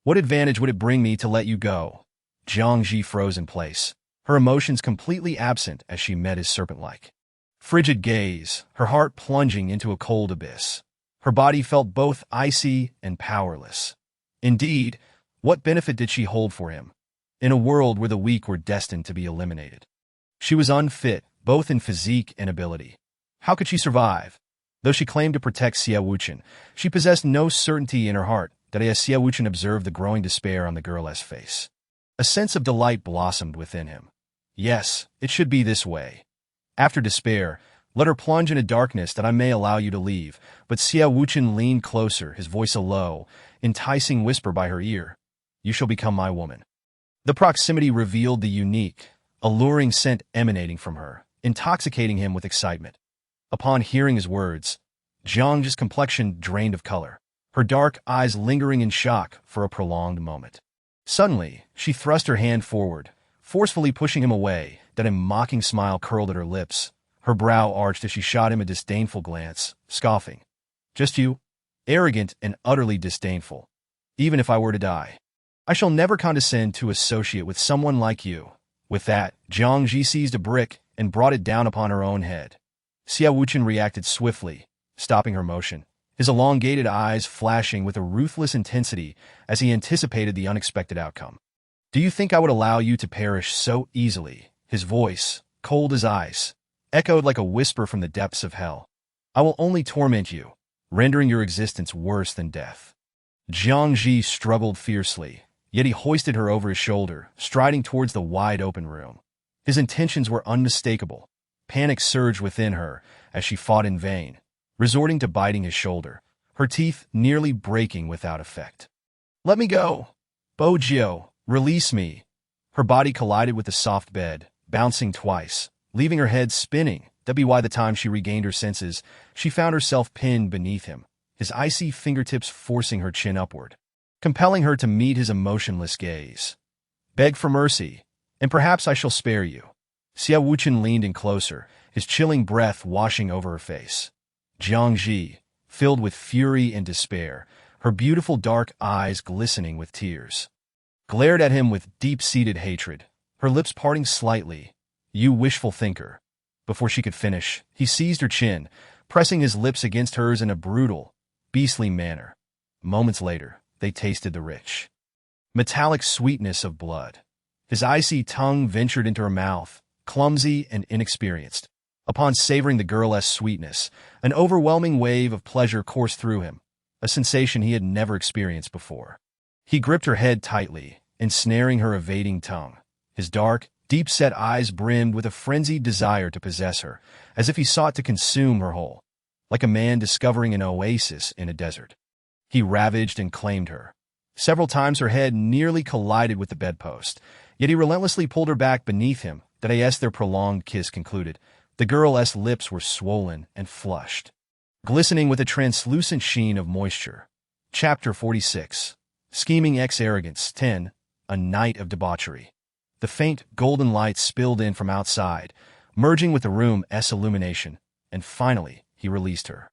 What advantage would it bring me to let you go? Jiang Zhi froze in place, her emotions completely absent as she met his serpent-like, frigid gaze, her heart plunging into a cold abyss. Her body felt both icy and powerless. Indeed, what benefit did she hold for him, in a world where the weak were destined to be eliminated? She was unfit, both in physique and ability. How could she survive? Though she claimed to protect Xia Wuchen, she possessed no certainty in her heart that as Xia Wuchen observed the growing despair on the girl's face, a sense of delight blossomed within him. Yes, it should be this way. After despair, let her plunge into darkness that I may allow you to leave. But Xia Wuchen leaned closer, his voice a low, enticing whisper by her ear. You shall become my woman. The proximity revealed the unique, alluring scent emanating from her, intoxicating him with excitement. Upon hearing his words, Jiang Zhi's complexion drained of color, her dark eyes lingering in shock for a prolonged moment. Suddenly, she thrust her hand forward, forcefully pushing him away. Then a mocking smile curled at her lips. Her brow arched as she shot him a disdainful glance, scoffing. Just you? Arrogant and utterly disdainful. Even if I were to die, I shall never condescend to associate with someone like you. With that, Jiang Zhi seized a brick and brought it down upon her own head. Xia Wuchen reacted swiftly, stopping her motion, his elongated eyes flashing with a ruthless intensity as he anticipated the unexpected outcome. Do you think I would allow you to perish so easily? His voice, cold as ice, echoed like a whisper from the depths of hell. I will only torment you, rendering your existence worse than death. Jiang Zhi struggled fiercely, yet he hoisted her over his shoulder, striding towards the wide-open room. His intentions were unmistakable. Panic surged within her as she fought in vain, resorting to biting his shoulder, her teeth nearly breaking without effect. Let me go! Bo Jio, release me! Her body collided with the soft bed, bouncing twice, leaving her head spinning. By the time she regained her senses, she found herself pinned beneath him, his icy fingertips forcing her chin upward, compelling her to meet his emotionless gaze. Beg for mercy, and perhaps I shall spare you. Xia Wuchen leaned in closer, his chilling breath washing over her face. Jiang Zhi, filled with fury and despair, her beautiful dark eyes glistening with tears, glared at him with deep-seated hatred, her lips parting slightly. "You wishful thinker." Before she could finish, he seized her chin, pressing his lips against hers in a brutal, beastly manner. Moments later, they tasted the rich, metallic sweetness of blood. His icy tongue ventured into her mouth, clumsy and inexperienced. Upon savoring the girl's sweetness, an overwhelming wave of pleasure coursed through him, a sensation he had never experienced before. He gripped her head tightly, ensnaring her evading tongue. His dark, deep-set eyes brimmed with a frenzied desire to possess her, as if he sought to consume her whole, like a man discovering an oasis in a desert. He ravaged and claimed her. Several times her head nearly collided with the bedpost, yet he relentlessly pulled her back beneath him. As their prolonged kiss concluded, the girl's lips were swollen and flushed, glistening with a translucent sheen of moisture. Chapter 46. Scheming Arrogance 10. A Night of Debauchery. The faint, golden light spilled in from outside, merging with the room's illumination, and finally, he released her.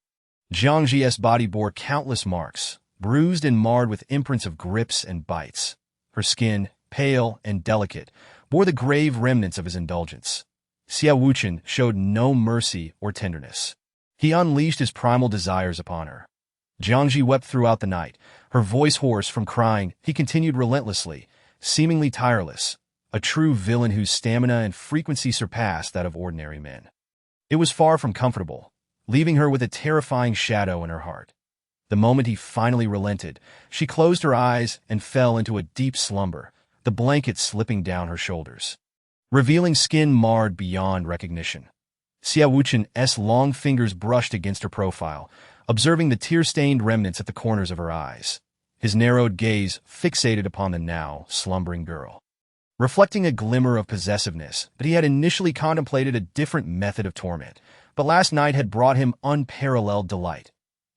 Jiang Zhi's body bore countless marks, bruised and marred with imprints of grips and bites. Her skin, pale and delicate, bore the grave remnants of his indulgence. Xia Wuchen showed no mercy or tenderness. He unleashed his primal desires upon her. Jiang Zhi wept throughout the night, her voice hoarse from crying. He continued relentlessly, seemingly tireless, a true villain whose stamina and frequency surpassed that of ordinary men. It was far from comfortable, leaving her with a terrifying shadow in her heart. The moment he finally relented, she closed her eyes and fell into a deep slumber, the blanket slipping down her shoulders, revealing skin marred beyond recognition. Xia Wuchen's long fingers brushed against her profile, observing the tear-stained remnants at the corners of her eyes, his narrowed gaze fixated upon the now slumbering girl, reflecting a glimmer of possessiveness. But he had initially contemplated a different method of torment, but last night had brought him unparalleled delight.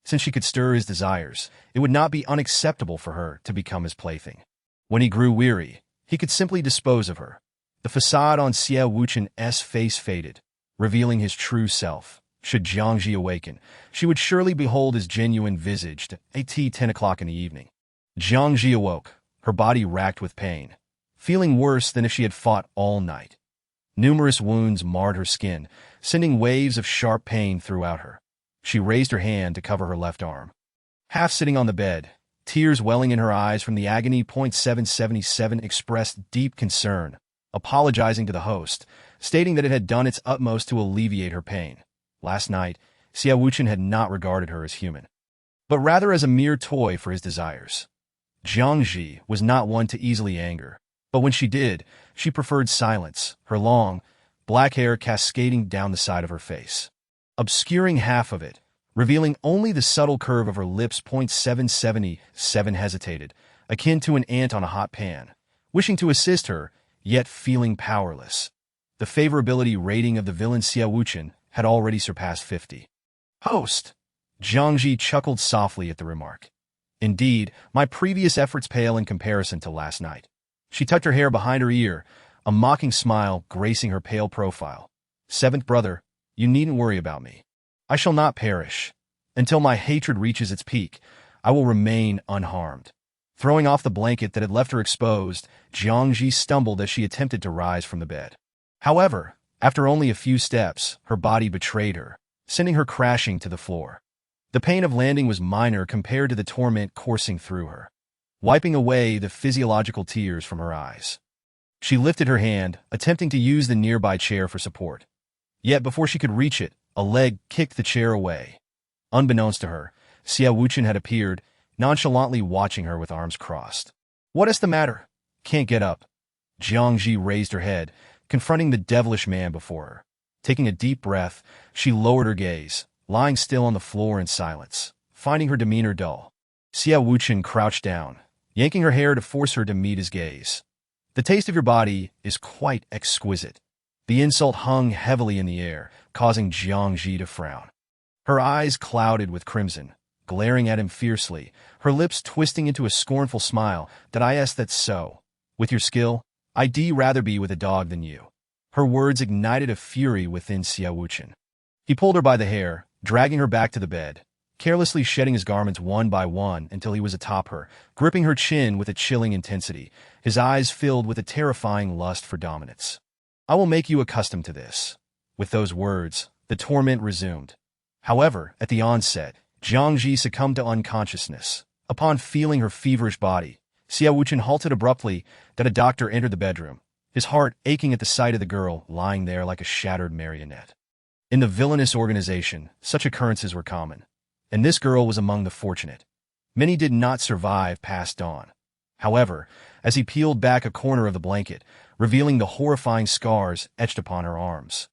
Since she could stir his desires, it would not be unacceptable for her to become his plaything. When he grew weary, he could simply dispose of her. The facade on Xia Wuchen's face faded, revealing his true self. Should Jiang Zhi awaken, she would surely behold his genuine visage at 10 o'clock in the evening. Jiang Zhi awoke, her body racked with pain, feeling worse than if she had fought all night. Numerous wounds marred her skin, sending waves of sharp pain throughout her. She raised her hand to cover her left arm. Half sitting on the bed, tears welling in her eyes from the agony. 777 expressed deep concern, apologizing to the host, stating that it had done its utmost to alleviate her pain. Last night, Xia Wuchen had not regarded her as human, but rather as a mere toy for his desires. Jiang Zhi was not one to easily anger, but when she did, she preferred silence, her long, black hair cascading down the side of her face, obscuring half of it, revealing only the subtle curve of her lips. 777 hesitated, akin to an ant on a hot pan, wishing to assist her, yet feeling powerless. The favorability rating of the villain Xia Wuchen had already surpassed 50. Host! Jiang Zhi chuckled softly at the remark. Indeed, my previous efforts pale in comparison to last night. She tucked her hair behind her ear, a mocking smile gracing her pale profile. Seventh brother, you needn't worry about me. I shall not perish. Until my hatred reaches its peak, I will remain unharmed. Throwing off the blanket that had left her exposed, Jiang Zhi stumbled as she attempted to rise from the bed. However, after only a few steps, her body betrayed her, sending her crashing to the floor. The pain of landing was minor compared to the torment coursing through her, wiping away the physiological tears from her eyes. She lifted her hand, attempting to use the nearby chair for support. Yet before she could reach it, a leg kicked the chair away. Unbeknownst to her, Xia Wuchen had appeared, nonchalantly watching her with arms crossed. What is the matter? Can't get up. Jiang Zhi raised her head, confronting the devilish man before her. Taking a deep breath, she lowered her gaze, lying still on the floor in silence, finding her demeanor dull. Xia Wuchen crouched down, yanking her hair to force her to meet his gaze. The taste of your body is quite exquisite. The insult hung heavily in the air, causing Jiang Zhi to frown. Her eyes clouded with crimson, glaring at him fiercely, her lips twisting into a scornful smile. That's so. With your skill, I'd rather be with a dog than you. Her words ignited a fury within Xia Wuchen. He pulled her by the hair, dragging her back to the bed, carelessly shedding his garments one by one until he was atop her, gripping her chin with a chilling intensity, his eyes filled with a terrifying lust for dominance. "I will make you accustomed to this." With those words, the torment resumed. However, at the onset, Jiang Zhi succumbed to unconsciousness. Upon feeling her feverish body, Xia Wuchen halted abruptly that a doctor entered the bedroom, his heart aching at the sight of the girl lying there like a shattered marionette. In the villainous organization, such occurrences were common, and this girl was among the fortunate. Many did not survive past dawn. However, as he peeled back a corner of the blanket, revealing the horrifying scars etched upon her arms,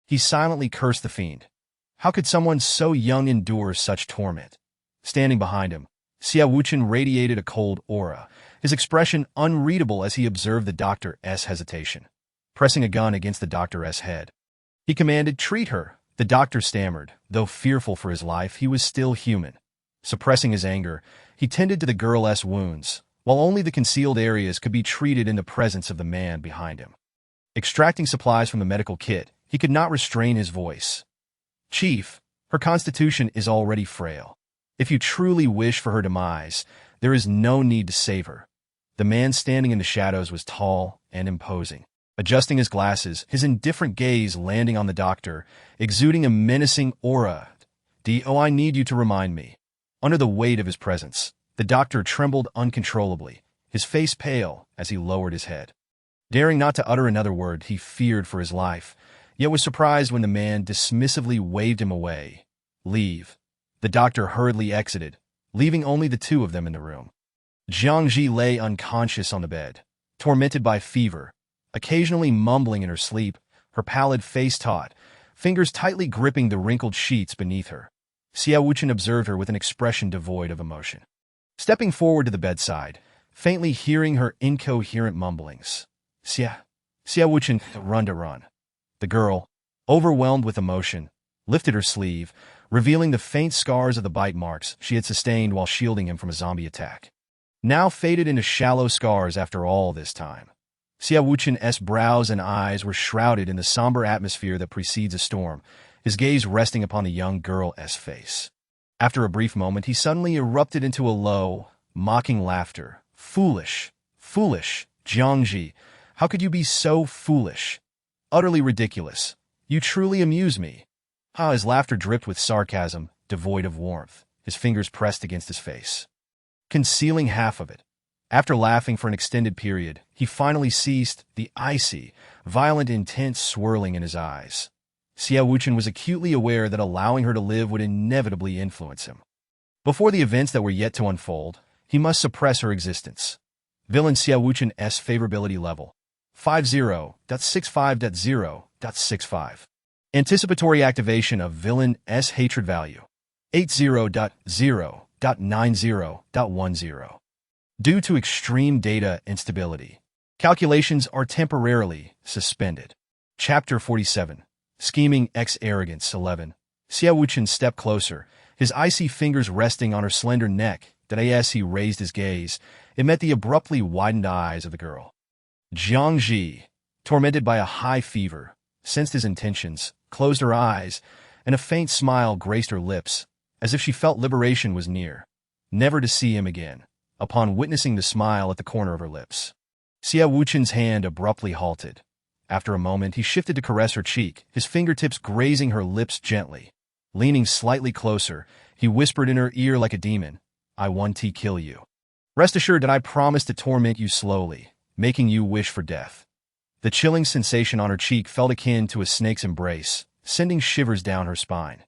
he silently cursed the fiend. How could someone so young endure such torment? Standing behind him, Xia Wuchen radiated a cold aura, his expression unreadable as he observed the doctor's hesitation. Pressing a gun against the doctor's head, he commanded, "Treat her." The doctor stammered. Though fearful for his life, he was still human. Suppressing his anger, he tended to the girl's wounds, while only the concealed areas could be treated in the presence of the man behind him. Extracting supplies from the medical kit, he could not restrain his voice. "Chief, her constitution is already frail. If you truly wish for her demise, there is no need to save her." The man standing in the shadows was tall and imposing. Adjusting his glasses, his indifferent gaze landing on the doctor, exuding a menacing aura. I need you to remind me." Under the weight of his presence, the doctor trembled uncontrollably, his face pale as he lowered his head. Daring not to utter another word, he feared for his life, yet was surprised when the man dismissively waved him away. "Leave." The doctor hurriedly exited, leaving only the two of them in the room. Jiang Zhi lay unconscious on the bed, tormented by fever, occasionally mumbling in her sleep, her pallid face taut, fingers tightly gripping the wrinkled sheets beneath her. Xia Wuchen observed her with an expression devoid of emotion. Stepping forward to the bedside, faintly hearing her incoherent mumblings. Xia Wuchen, run to run." The girl, overwhelmed with emotion, lifted her sleeve, revealing the faint scars of the bite marks she had sustained while shielding him from a zombie attack. Now faded into shallow scars after all this time. Xia Wuchen's brows and eyes were shrouded in the somber atmosphere that precedes a storm, his gaze resting upon the young girl's face. After a brief moment, he suddenly erupted into a low, mocking laughter. "Foolish, foolish, Jiang Zhi. How could you be so foolish? Utterly ridiculous. You truly amuse me." His laughter dripped with sarcasm, devoid of warmth, his fingers pressed against his face, concealing half of it. After laughing for an extended period, he finally ceased, the icy, violent, intense swirling in his eyes. Xia Wuchen was acutely aware that allowing her to live would inevitably influence him. Before the events that were yet to unfold, he must suppress her existence. Villain Xia Wuchen's favorability level: 50.65.0.65. Anticipatory activation of villain's hatred value: 80.0.90.10. Due to extreme data instability, calculations are temporarily suspended. Chapter 47. Scheming X Arrogance 11. Xia Wuchen stepped closer, his icy fingers resting on her slender neck, that as he raised his gaze, it met the abruptly widened eyes of the girl. Jiang Zhi, tormented by a high fever, sensed his intentions, closed her eyes, and a faint smile graced her lips, as if she felt liberation was near, never to see him again. Upon witnessing the smile at the corner of her lips, Xia Wuchen's hand abruptly halted. After a moment, he shifted to caress her cheek, his fingertips grazing her lips gently. Leaning slightly closer, he whispered in her ear like a demon, "I want to kill you. Rest assured that I promise to torment you slowly, making you wish for death." The chilling sensation on her cheek felt akin to a snake's embrace, sending shivers down her spine.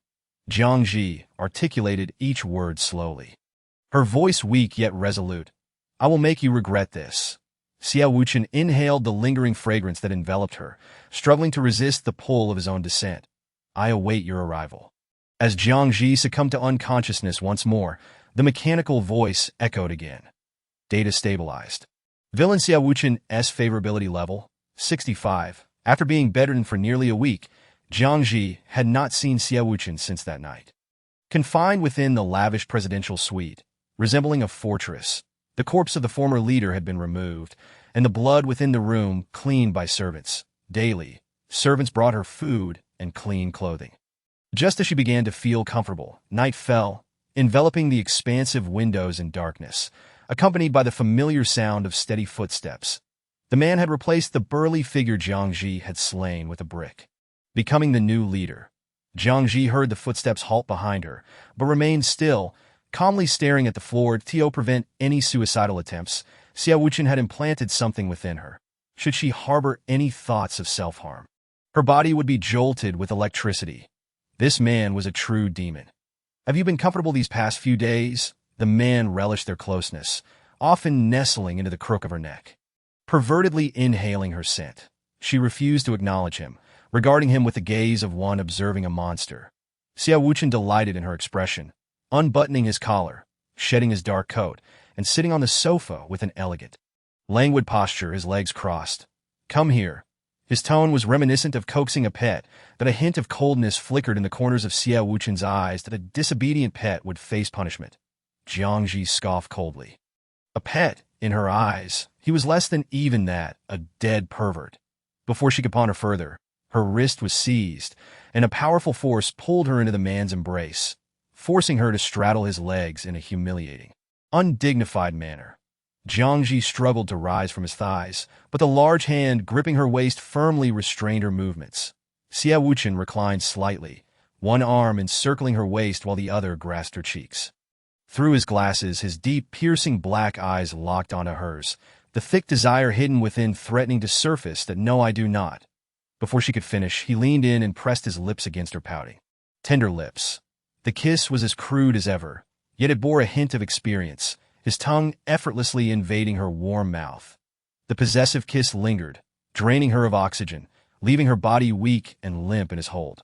Jiang Zhi articulated each word slowly, her voice weak yet resolute. "I will make you regret this." Xia Wuchen inhaled the lingering fragrance that enveloped her, struggling to resist the pull of his own descent. "I await your arrival." As Jiang Zhi succumbed to unconsciousness once more, the mechanical voice echoed again. Data stabilized. Villain Xia Wuchen's favorability level: 65. After being bedridden for nearly a week, Jiang Zhi had not seen Xia Wuchen since that night. Confined within the lavish presidential suite, resembling a fortress, the corpse of the former leader had been removed, and the blood within the room cleaned by servants. Daily, Servants brought her food and clean clothing. Just as she began to feel comfortable, night fell, enveloping the expansive windows in darkness, accompanied by the familiar sound of steady footsteps. The man had replaced the burly figure Jiang Zhi had slain with a brick, becoming the new leader. Jiang Zhi heard the footsteps halt behind her, but remained still, calmly staring at the floor to prevent any suicidal attempts. Xiao Wuchen had implanted something within her. Should she harbor any thoughts of self-harm, her body would be jolted with electricity. This man was a true demon. Have you been comfortable these past few days? The man relished their closeness, often nestling into the crook of her neck, pervertedly inhaling her scent. She refused to acknowledge him, regarding him with the gaze of one observing a monster. Xiao Wuchen delighted in her expression, unbuttoning his collar, shedding his dark coat, and sitting on the sofa with an elegant, languid posture, his legs crossed. "Come here." His tone was reminiscent of coaxing a pet, but a hint of coldness flickered in the corners of Xiao Wuchen's eyes that a disobedient pet would face punishment. Jiang Zhi scoffed coldly. A pet, in her eyes, he was less than even that, a dead pervert. Before she could ponder further, her wrist was seized, and a powerful force pulled her into the man's embrace, forcing her to straddle his legs in a humiliating, undignified manner. Jiang Zhi struggled to rise from his thighs, but the large hand gripping her waist firmly restrained her movements. Xiao Wuchen reclined slightly, one arm encircling her waist while the other grasped her cheeks. Through his glasses, his deep, piercing black eyes locked onto hers, the thick desire hidden within threatening to surface that "no, I do not." Before she could finish, he leaned in and pressed his lips against her pouting, tender lips. The kiss was as crude as ever, yet it bore a hint of experience, his tongue effortlessly invading her warm mouth. The possessive kiss lingered, draining her of oxygen, leaving her body weak and limp in his hold,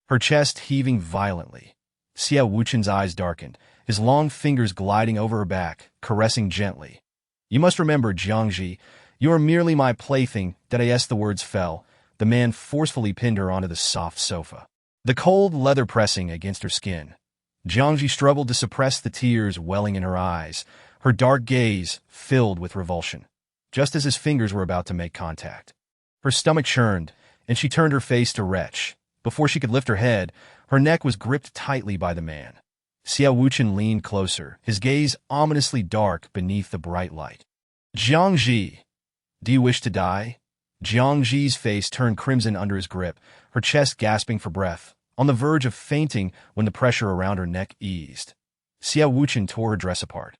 her chest heaving violently. Xiao Wuchen's eyes darkened, his long fingers gliding over her back, caressing gently. "You must remember, Jiang Zhi, you are merely my plaything." The words fell. The man forcefully pinned her onto the soft sofa, the cold leather pressing against her skin. Jiang Zhi struggled to suppress the tears welling in her eyes, her dark gaze filled with revulsion. Just as his fingers were about to make contact, her stomach churned, and she turned her face to retch. Before she could lift her head, her neck was gripped tightly by the man. Xiao Wuchen leaned closer, his gaze ominously dark beneath the bright light. "Jiang Zhi, do you wish to die?" Jiang Zhi's face turned crimson under his grip, her chest gasping for breath, on the verge of fainting when the pressure around her neck eased. Xiao Wuchen tore her dress apart,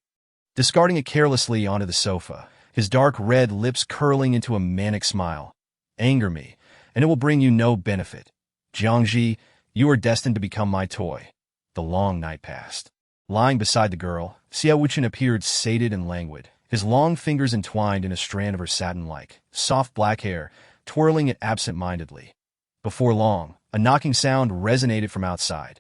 discarding it carelessly onto the sofa, his dark red lips curling into a manic smile. "Anger me, and it will bring you no benefit. Jiang Zhi, you are destined to become my toy." The long night passed. Lying beside the girl, Xiao Wuchen appeared sated and languid, his long fingers entwined in a strand of her satin-like, soft black hair, twirling it absent-mindedly. Before long, a knocking sound resonated from outside.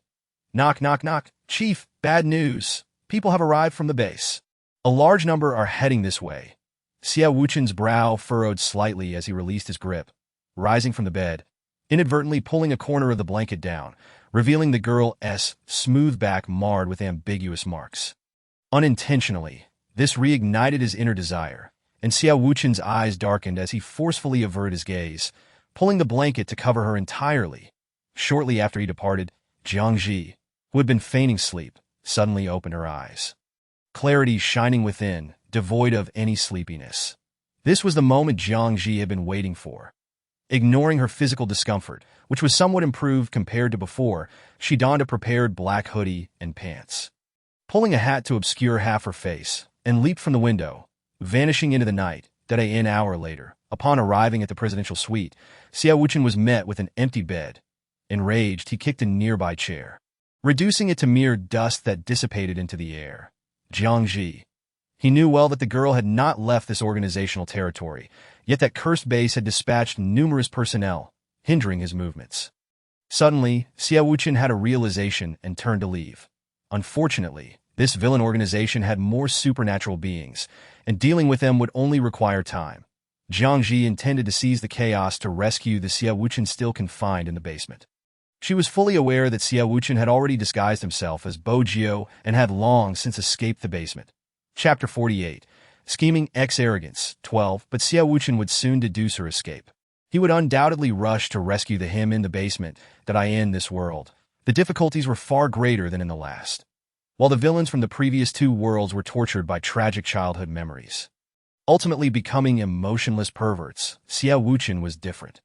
"Knock, knock, knock. Chief, bad news. People have arrived from the base. A large number are heading this way." Xiao Wuchen's brow furrowed slightly as he released his grip, rising from the bed, inadvertently pulling a corner of the blanket down, revealing the girl's smooth back marred with ambiguous marks. Unintentionally, this reignited his inner desire, and Xiao Wuchen's eyes darkened as he forcefully averted his gaze, pulling the blanket to cover her entirely. Shortly after he departed, Jiang Zhi, who had been feigning sleep, suddenly opened her eyes, clarity shining within, devoid of any sleepiness. This was the moment Jiang Zhi had been waiting for. Ignoring her physical discomfort, which was somewhat improved compared to before, she donned a prepared black hoodie and pants, pulling a hat to obscure half her face, and leaped from the window, vanishing into the night. An hour later, upon arriving at the presidential suite, Xiao Wuchen was met with an empty bed. Enraged, he kicked a nearby chair, reducing it to mere dust that dissipated into the air. Jiang Zhi. He knew well that the girl had not left this organizational territory, yet that cursed base had dispatched numerous personnel, hindering his movements. Suddenly, Xiao Wuchen had a realization and turned to leave. Unfortunately, this villain organization had more supernatural beings, and dealing with them would only require time. Jiang Zhi intended to seize the chaos to rescue the Xiao Wuchen still confined in the basement. She was fully aware that Xiao Wuchen had already disguised himself as Bo Jiao and had long since escaped the basement. Chapter 48. Scheming X Arrogance 12. But Xiao Wuchen would soon deduce her escape. He He would undoubtedly rush to rescue the him in the basement that I in this world. The difficulties were far greater than in the last. While the villains from the previous two worlds were tortured by tragic childhood memories, ultimately becoming emotionless perverts, Xiao Wuchen was different.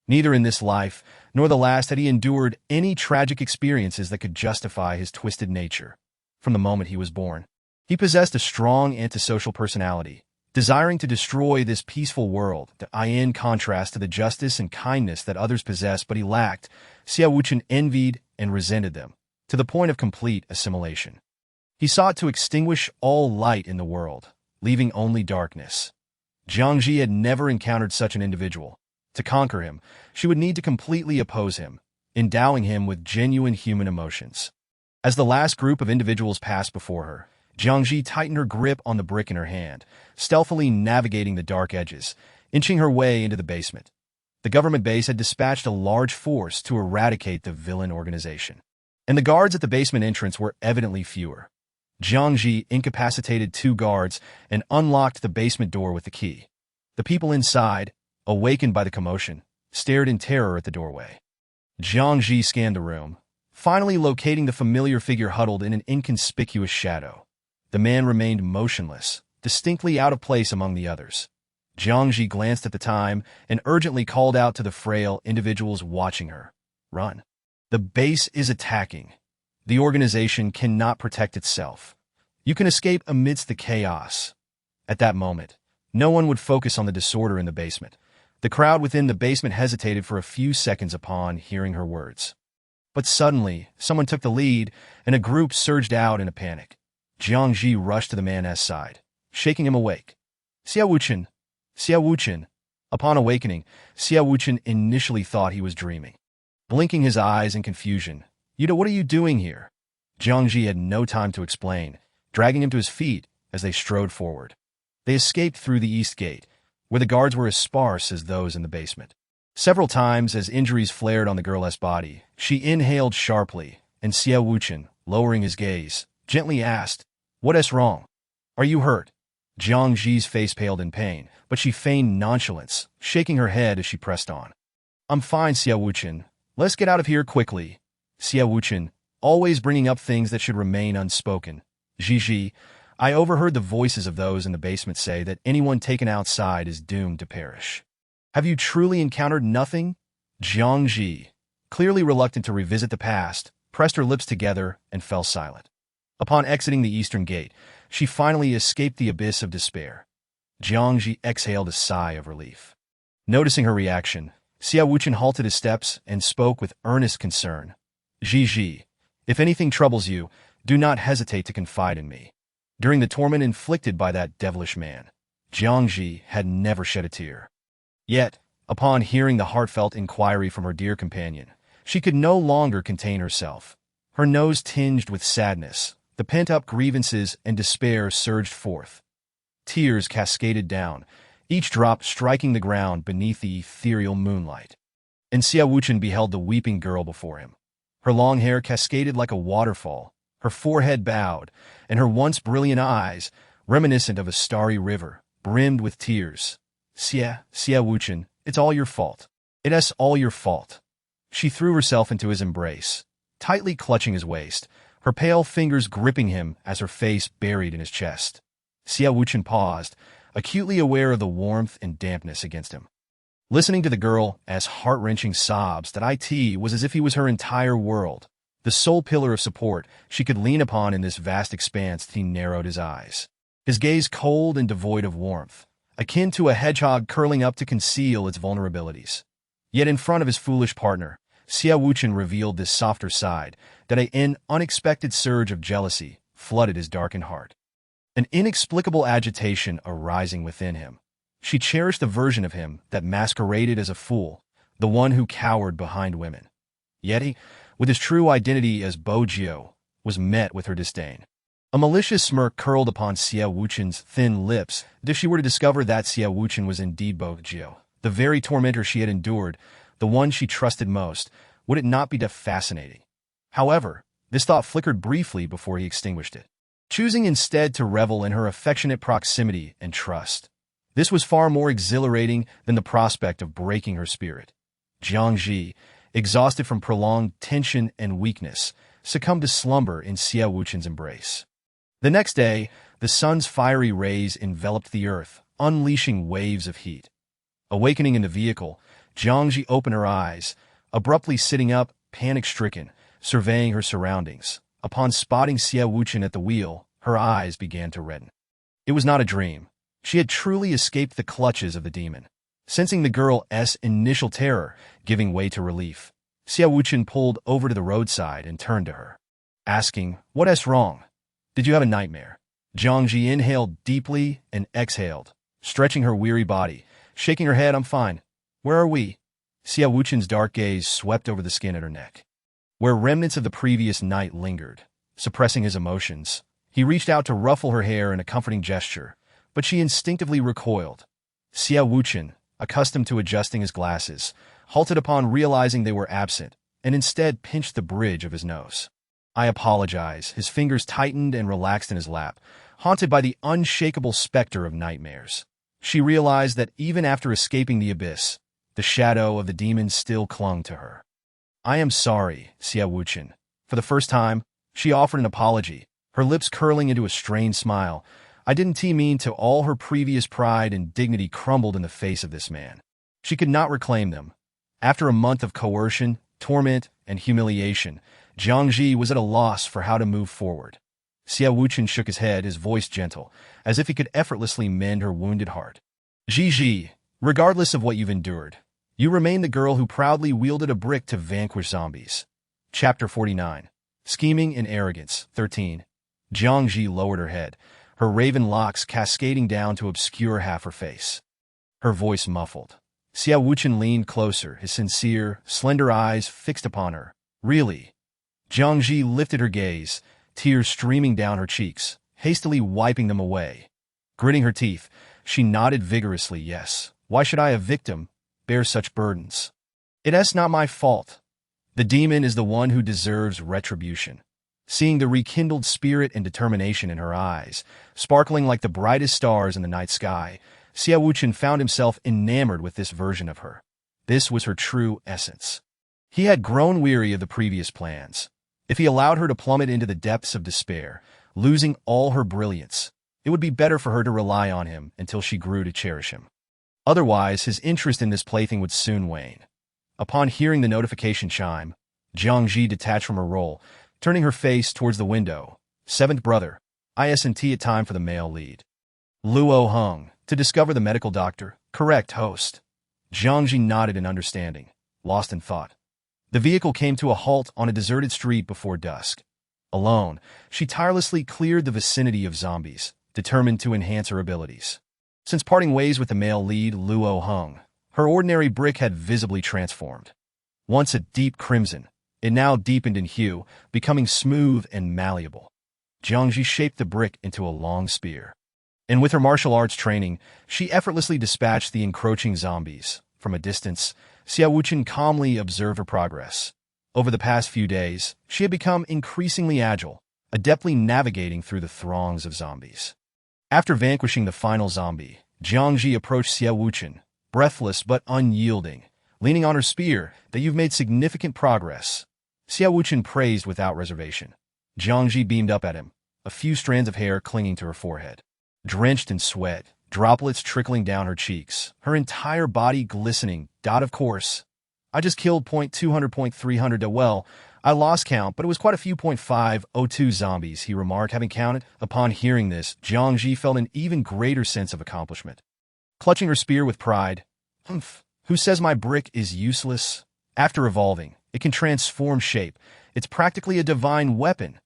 Neither in this life nor the last had he endured any tragic experiences that could justify his twisted nature. From the moment he was born, he possessed a strong antisocial personality, desiring to destroy this peaceful world, in contrast to the justice and kindness that others possessed, but he lacked. Xiao Wuchen envied and resented them, to the point of complete assimilation. He sought to extinguish all light in the world, leaving only darkness. Jiang Zhi had never encountered such an individual. To conquer him, she would need to completely oppose him, endowing him with genuine human emotions. As the last group of individuals passed before her, Jiang Zhi tightened her grip on the brick in her hand, stealthily navigating the dark edges, inching her way into the basement. The government base had dispatched a large force to eradicate the villain organization, and the guards at the basement entrance were evidently fewer. Jiang Zhi incapacitated 2 guards and unlocked the basement door with the key. The people inside, awakened by the commotion, stared in terror at the doorway. Jiang Zhi scanned the room, finally locating the familiar figure huddled in an inconspicuous shadow. The man remained motionless, distinctly out of place among the others. Jiang Zhi glanced at the time and urgently called out to the frail individuals watching her. "Run. The base is attacking. The organization cannot protect itself. You can escape amidst the chaos." At that moment, no one would focus on the disorder in the basement. The crowd within the basement hesitated for a few seconds upon hearing her words. But suddenly, someone took the lead, and a group surged out in a panic. Jiang Zhi rushed to the man's side, shaking him awake. "Xiao Wuchen! Xiao Wuchen!" Upon awakening, Xiao Wuchen initially thought he was dreaming. Blinking his eyes in confusion, "Yuda, what are you doing here?" Jiang Zhi had no time to explain, dragging him to his feet as they strode forward. They escaped through the east gate, where the guards were as sparse as those in the basement. Several times, as injuries flared on the girl's body, she inhaled sharply, and Xiao Wuchen, lowering his gaze, gently asked, "What's wrong? Are you hurt?" Jiang Zhi's face paled in pain, but she feigned nonchalance, shaking her head as she pressed on. "I'm fine, Xiao Wuchen. Let's get out of here quickly." Xiao Wuchen, always bringing up things that should remain unspoken. "Zhi, I overheard the voices of those in the basement say that anyone taken outside is doomed to perish. Have you truly encountered nothing?" Jiang Zhi, clearly reluctant to revisit the past, pressed her lips together and fell silent. Upon exiting the eastern gate, she finally escaped the abyss of despair. Jiang Zhi exhaled a sigh of relief. Noticing her reaction, Xiao Wuchen halted his steps and spoke with earnest concern. "Zhi, if anything troubles you, do not hesitate to confide in me." During the torment inflicted by that devilish man, Jiang Zhi had never shed a tear. Yet, upon hearing the heartfelt inquiry from her dear companion, she could no longer contain herself. Her nose tinged with sadness, the pent-up grievances and despair surged forth. Tears cascaded down, each drop striking the ground beneath the ethereal moonlight. And Xiao Wuchen beheld the weeping girl before him. Her long hair cascaded like a waterfall, her forehead bowed, and her once brilliant eyes, reminiscent of a starry river, brimmed with tears. Xiao Wuchen, it's all your fault. It's all your fault." She threw herself into his embrace, tightly clutching his waist, her pale fingers gripping him as her face buried in his chest. Xiao Wuchen paused, acutely aware of the warmth and dampness against him. Listening to the girl as heart-wrenching sobs that it was as if he was her entire world, the sole pillar of support she could lean upon in this vast expanse. He narrowed his eyes, his gaze cold and devoid of warmth, akin to a hedgehog curling up to conceal its vulnerabilities. Yet in front of his foolish partner, Xiao Wuchen revealed this softer side that an unexpected surge of jealousy flooded his darkened heart. An inexplicable agitation arising within him. She cherished the version of him that masqueraded as a fool, the one who cowered behind women. Yet he, with his true identity as Bo Jiao, was met with her disdain. A malicious smirk curled upon Xiao Wuchen's thin lips if she were to discover that Xiao Wuchen was indeed Bo Jiao, the very tormentor she had endured, the one she trusted most. Would it not be fascinating? However, this thought flickered briefly before he extinguished it, choosing instead to revel in her affectionate proximity and trust. This was far more exhilarating than the prospect of breaking her spirit. Jiang Zhi, exhausted from prolonged tension and weakness, succumbed to slumber in Xia Wuchen's embrace. The next day, the sun's fiery rays enveloped the earth, unleashing waves of heat. Awakening in the vehicle, Jiang Zhi opened her eyes, abruptly sitting up, panic-stricken, surveying her surroundings. Upon spotting Xia Wuchen at the wheel, her eyes began to redden. It was not a dream. She had truly escaped the clutches of the demon. Sensing the girl's initial terror giving way to relief, Xia Wuchen pulled over to the roadside and turned to her, asking, "What's wrong? Did you have a nightmare?" Jiang Zhi inhaled deeply and exhaled, stretching her weary body, shaking her head. "I'm fine. Where are we?" Xia Wuchen's dark gaze swept over the skin at her neck, where remnants of the previous night lingered. Suppressing his emotions, he reached out to ruffle her hair in a comforting gesture, but she instinctively recoiled. Xia Wuchen, accustomed to adjusting his glasses, halted upon realizing they were absent, and instead pinched the bridge of his nose. "I apologize." His fingers tightened and relaxed in his lap, haunted by the unshakable specter of nightmares. She realized that even after escaping the abyss, the shadow of the demon still clung to her. "I am sorry, Xia Wuchen." For the first time, she offered an apology, her lips curling into a strained smile. "I didn't mean to." All her previous pride and dignity crumbled in the face of this man. She could not reclaim them. After a month of coercion, torment, and humiliation, Jiang Zhi was at a loss for how to move forward. Xia Wuchen shook his head, his voice gentle, as if he could effortlessly mend her wounded heart. "Zhi, regardless of what you've endured, you remain the girl who proudly wielded a brick to vanquish zombies." Chapter 49. Scheming and Arrogance. 13. Jiang Zhi lowered her head, her raven locks cascading down to obscure half her face. Her voice muffled. Xia Wuchen leaned closer, his sincere, slender eyes fixed upon her. "Really?" Jiang Zhi lifted her gaze, tears streaming down her cheeks, hastily wiping them away. Gritting her teeth, she nodded vigorously. "Yes. Why should I, a victim, bear such burdens? It's not my fault. The demon is the one who deserves retribution." Seeing the rekindled spirit and determination in her eyes, sparkling like the brightest stars in the night sky, Xia Wuchen found himself enamored with this version of her. This was her true essence. He had grown weary of the previous plans. If he allowed her to plummet into the depths of despair, losing all her brilliance, it would be better for her to rely on him until she grew to cherish him. Otherwise, his interest in this plaything would soon wane. Upon hearing the notification chime, Jiang Zhi detached from her role, turning her face towards the window. "Seventh brother, isn't it time for the male lead?" Luo hung. "To discover the medical doctor." "Correct, host." Jiang Zhi nodded in understanding, lost in thought. The vehicle came to a halt on a deserted street before dusk. Alone, she tirelessly cleared the vicinity of zombies, determined to enhance her abilities. Since parting ways with the male lead, Luo hung, her ordinary brick had visibly transformed. Once a deep crimson, it now deepened in hue, becoming smooth and malleable. Jiang Zhi shaped the brick into a long spear. And with her martial arts training, she effortlessly dispatched the encroaching zombies. From a distance, Xia Wuchen calmly observed her progress. Over the past few days, she had become increasingly agile, adeptly navigating through the throngs of zombies. After vanquishing the final zombie, Jiang Zhi approached Xia Wuchen, breathless but unyielding, leaning on her spear. "That you've made significant progress." Xia Wuchen praised without reservation. Jiang Zhi beamed up at him, a few strands of hair clinging to her forehead. Drenched in sweat, droplets trickling down her cheeks, her entire body glistening. "Of course. I just killed .200.300. Well, I lost count, but it was quite a few .502 zombies," he remarked, having counted. Upon hearing this, Jiang Zhi felt an even greater sense of accomplishment. Clutching her spear with pride, "Humph, who says my brick is useless? After evolving, it can transform shape. It's practically a divine weapon.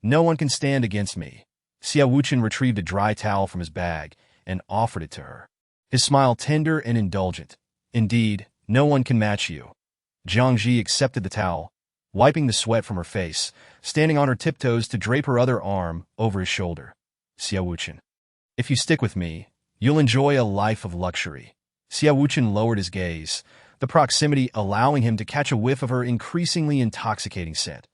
No one can stand against me." Xia Wuchen retrieved a dry towel from his bag and offered it to her, his smile tender and indulgent. "Indeed, no one can match you." Jiang Zhi accepted the towel, wiping the sweat from her face, standing on her tiptoes to drape her other arm over his shoulder. "Xia Wuchen, if you stick with me, you'll enjoy a life of luxury." Xia Wuchen lowered his gaze, the proximity allowing him to catch a whiff of her increasingly intoxicating scent.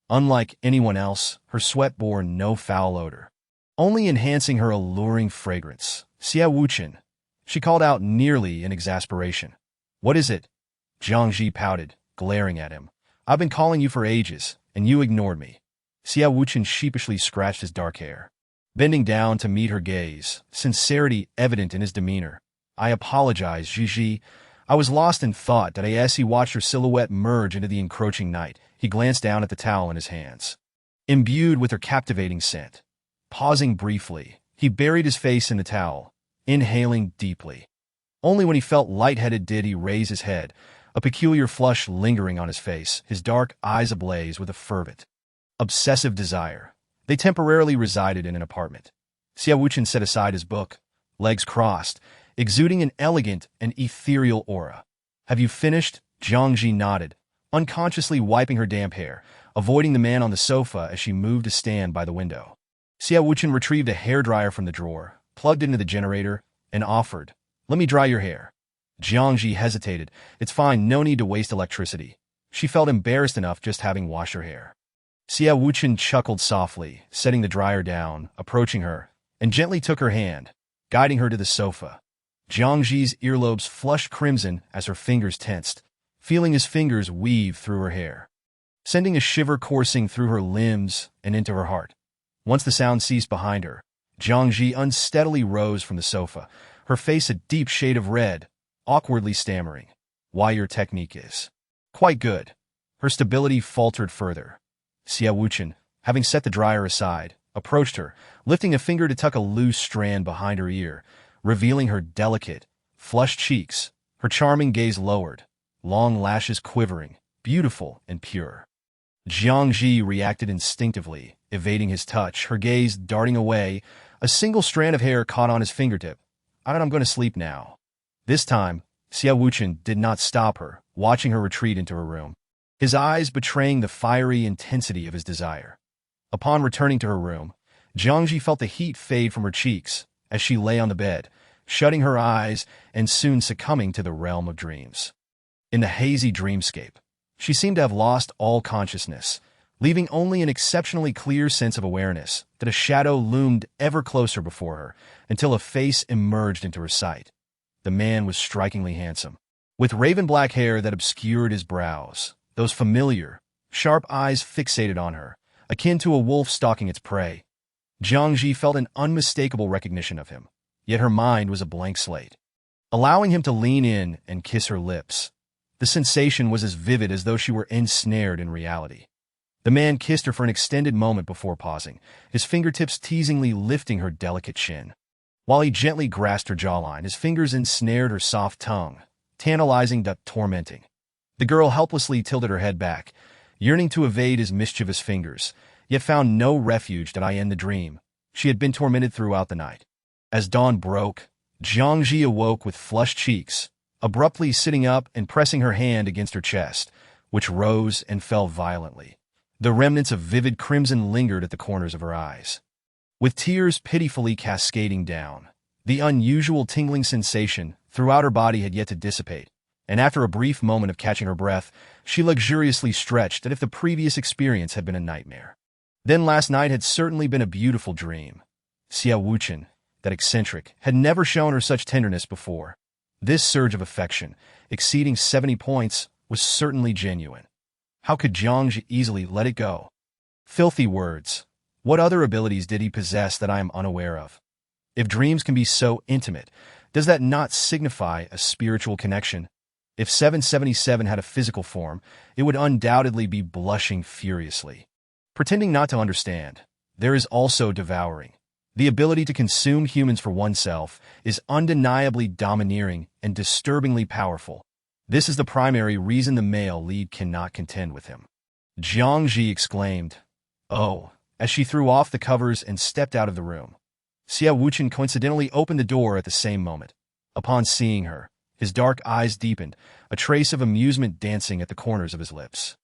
Unlike anyone else, her sweat bore no foul odor, only enhancing her alluring fragrance. "Xia Wuchen, She called out nearly in exasperation. "What is it?" Jiang Zhi pouted, glaring at him. "I've been calling you for ages, and you ignored me." Xiao Wuchen sheepishly scratched his dark hair, bending down to meet her gaze, sincerity evident in his demeanor. "I apologize, Zhi. I was lost in thought that as he watched her silhouette merge into the encroaching night, he glanced down at the towel in his hands, imbued with her captivating scent. Pausing briefly, he buried his face in the towel, inhaling deeply. Only when he felt lightheaded did he raise his head, a peculiar flush lingering on his face, his dark eyes ablaze with a fervent, obsessive desire. They temporarily resided in an apartment. Xiao Wuchen set aside his book, legs crossed, exuding an elegant and ethereal aura. "Have you finished?" Jiang Zhi nodded, unconsciously wiping her damp hair, avoiding the man on the sofa as she moved to stand by the window. Xiao Wuchen retrieved a hairdryer from the drawer, plugged it into the generator, and offered, "Let me dry your hair." Jiang Zhi hesitated. "It's fine, no need to waste electricity." She felt embarrassed enough just having washed her hair. Xiao Wuchen chuckled softly, setting the dryer down, approaching her, and gently took her hand, guiding her to the sofa. Jiang Zhi's earlobes flushed crimson as her fingers tensed, feeling his fingers weave through her hair, sending a shiver coursing through her limbs and into her heart. Once the sound ceased behind her, Jiang Zhi unsteadily rose from the sofa, her face a deep shade of red, awkwardly stammering, "Why, your technique is quite good." Her stability faltered further. Xiao Wuchen, having set the dryer aside, approached her, lifting a finger to tuck a loose strand behind her ear, revealing her delicate, flushed cheeks, her charming gaze lowered, long lashes quivering, beautiful and pure. Jiang Zhi reacted instinctively, evading his touch, her gaze darting away. A single strand of hair caught on his fingertip. "I'm going to sleep now." This time, Xiao Wuchen did not stop her, watching her retreat into her room, his eyes betraying the fiery intensity of his desire. Upon returning to her room, Jiang Zhi felt the heat fade from her cheeks as she lay on the bed, shutting her eyes and soon succumbing to the realm of dreams. In the hazy dreamscape, she seemed to have lost all consciousness, leaving only an exceptionally clear sense of awareness that a shadow loomed ever closer before her until a face emerged into her sight. The man was strikingly handsome, with raven-black hair that obscured his brows, those familiar, sharp eyes fixated on her, akin to a wolf stalking its prey. Jiang Zhi felt an unmistakable recognition of him, yet her mind was a blank slate. Allowing him to lean in and kiss her lips, the sensation was as vivid as though she were ensnared in reality. The man kissed her for an extended moment before pausing, his fingertips teasingly lifting her delicate chin. While he gently grasped her jawline, his fingers ensnared her soft tongue, tantalizing but tormenting. The girl helplessly tilted her head back, yearning to evade his mischievous fingers, yet found no refuge to end the dream. She had been tormented throughout the night. As dawn broke, Jiang Zhi awoke with flushed cheeks, abruptly sitting up and pressing her hand against her chest, which rose and fell violently. The remnants of vivid crimson lingered at the corners of her eyes, with tears pitifully cascading down. The unusual tingling sensation throughout her body had yet to dissipate, and after a brief moment of catching her breath, she luxuriously stretched as if the previous experience had been a nightmare. Then last night had certainly been a beautiful dream. Xiao Wuchen, that eccentric, had never shown her such tenderness before. This surge of affection, exceeding 70 points, was certainly genuine. How could Jiang Zhi easily let it go? Filthy words. What other abilities did he possess that I am unaware of? If dreams can be so intimate, does that not signify a spiritual connection? If 777 had a physical form, it would undoubtedly be blushing furiously, pretending not to understand. There is also devouring. The ability to consume humans for oneself is undeniably domineering and disturbingly powerful. This is the primary reason the male lead cannot contend with him. Jiang Zhi exclaimed, "Oh," as she threw off the covers and stepped out of the room. Xiao Wuchen coincidentally opened the door at the same moment. Upon seeing her, his dark eyes deepened, a trace of amusement dancing at the corners of his lips.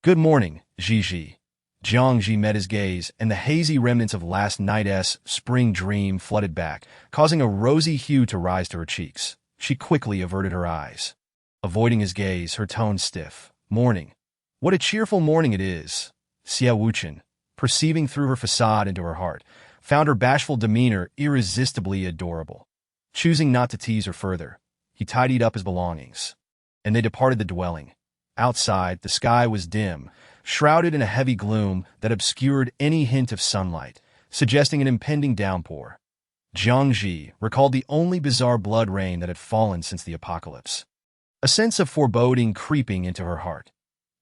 "Good morning, Zhi." Jiang Zhi met his gaze, and the hazy remnants of last night's spring dream flooded back, causing a rosy hue to rise to her cheeks. She quickly averted her eyes, avoiding his gaze, her tone stiff. "Morning. What a cheerful morning it is." Xiao Wuchen, perceiving through her facade into her heart, found her bashful demeanor irresistibly adorable. Choosing not to tease her further, he tidied up his belongings, and they departed the dwelling. Outside, the sky was dim, shrouded in a heavy gloom that obscured any hint of sunlight, suggesting an impending downpour. Jiang Zhi recalled the only bizarre blood rain that had fallen since the apocalypse. A sense of foreboding creeping into her heart.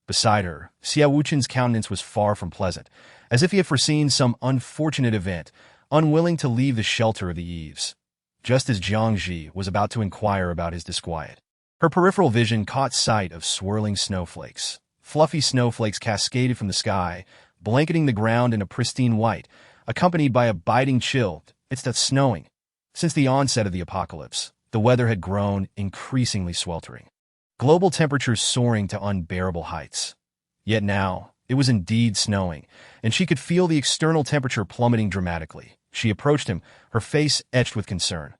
Beside her, Xiao Wuchen's countenance was far from pleasant, as if he had foreseen some unfortunate event, unwilling to leave the shelter of the eaves. Just as Jiang Zhi was about to inquire about his disquiet, her peripheral vision caught sight of swirling snowflakes. Fluffy snowflakes cascaded from the sky, blanketing the ground in a pristine white, accompanied by a biting chill. It's that snowing. Since the onset of the apocalypse, the weather had grown increasingly sweltering, global temperatures soaring to unbearable heights. Yet now, it was indeed snowing, and she could feel the external temperature plummeting dramatically. She approached him, her face etched with concern.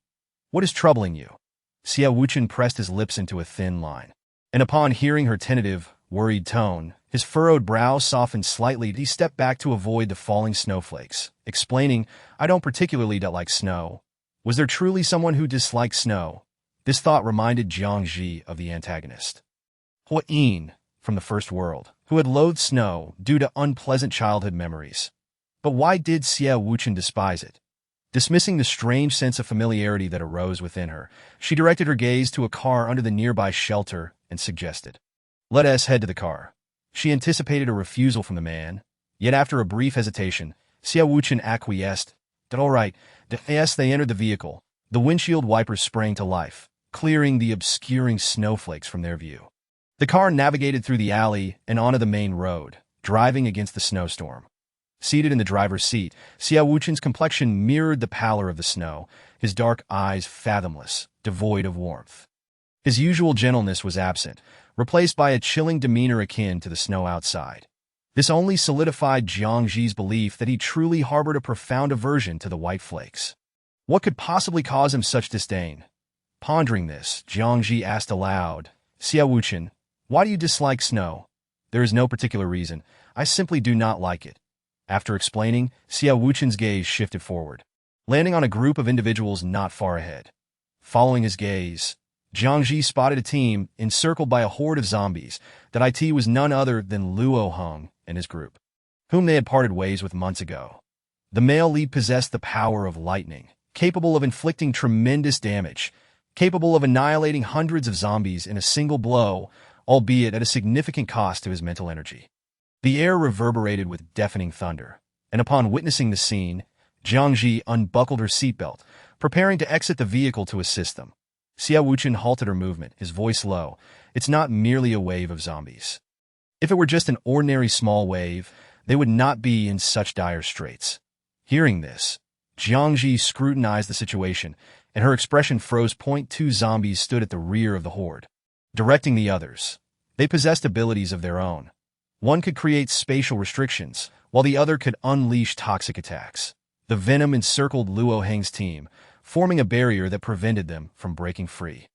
"What is troubling you?" Xiao Wuchen pressed his lips into a thin line, and upon hearing her tentative, worried tone, his furrowed brow softened slightly. He stepped back to avoid the falling snowflakes, explaining, "I don't particularly like snow." Was there truly someone who disliked snow? This thought reminded Jiang Zhi of the antagonist, Yin, from the First World, who had loathed snow due to unpleasant childhood memories. But why did Xiao Wuchen despise it? Dismissing the strange sense of familiarity that arose within her, she directed her gaze to a car under the nearby shelter and suggested, "Let us head to the car." She anticipated a refusal from the man, yet after a brief hesitation, Xiao Wuchen acquiesced. "All right." As they entered the vehicle, the windshield wipers sprang to life, clearing the obscuring snowflakes from their view. The car navigated through the alley and onto the main road, driving against the snowstorm. Seated in the driver's seat, Xiao Wuchen's complexion mirrored the pallor of the snow, his dark eyes fathomless, devoid of warmth. His usual gentleness was absent, replaced by a chilling demeanor akin to the snow outside. This only solidified Jiang Zhi's belief that he truly harbored a profound aversion to the white flakes. What could possibly cause him such disdain? Pondering this, Jiang Zhi asked aloud, "Xiao Wuchen, why do you dislike snow?" "There is no particular reason. I simply do not like it." After explaining, Xiao Wuchen's gaze shifted forward, landing on a group of individuals not far ahead. Following his gaze, Jiang Zhi spotted a team encircled by a horde of zombies. That IT was none other than Luo Heng and his group, whom they had parted ways with months ago. The male lead possessed the power of lightning, capable of inflicting tremendous damage, capable of annihilating hundreds of zombies in a single blow, albeit at a significant cost to his mental energy. The air reverberated with deafening thunder, and upon witnessing the scene, Jiang Zhi unbuckled her seatbelt, preparing to exit the vehicle to assist them. Xiao Wuchen halted her movement, his voice low. "It's not merely a wave of zombies. If it were just an ordinary small wave, they would not be in such dire straits." Hearing this, Jiang Zhi scrutinized the situation, and her expression froze. 2 zombies stood at the rear of the horde, directing the others. They possessed abilities of their own. One could create spatial restrictions, while the other could unleash toxic attacks. The venom encircled Luo Heng's team, forming a barrier that prevented them from breaking free.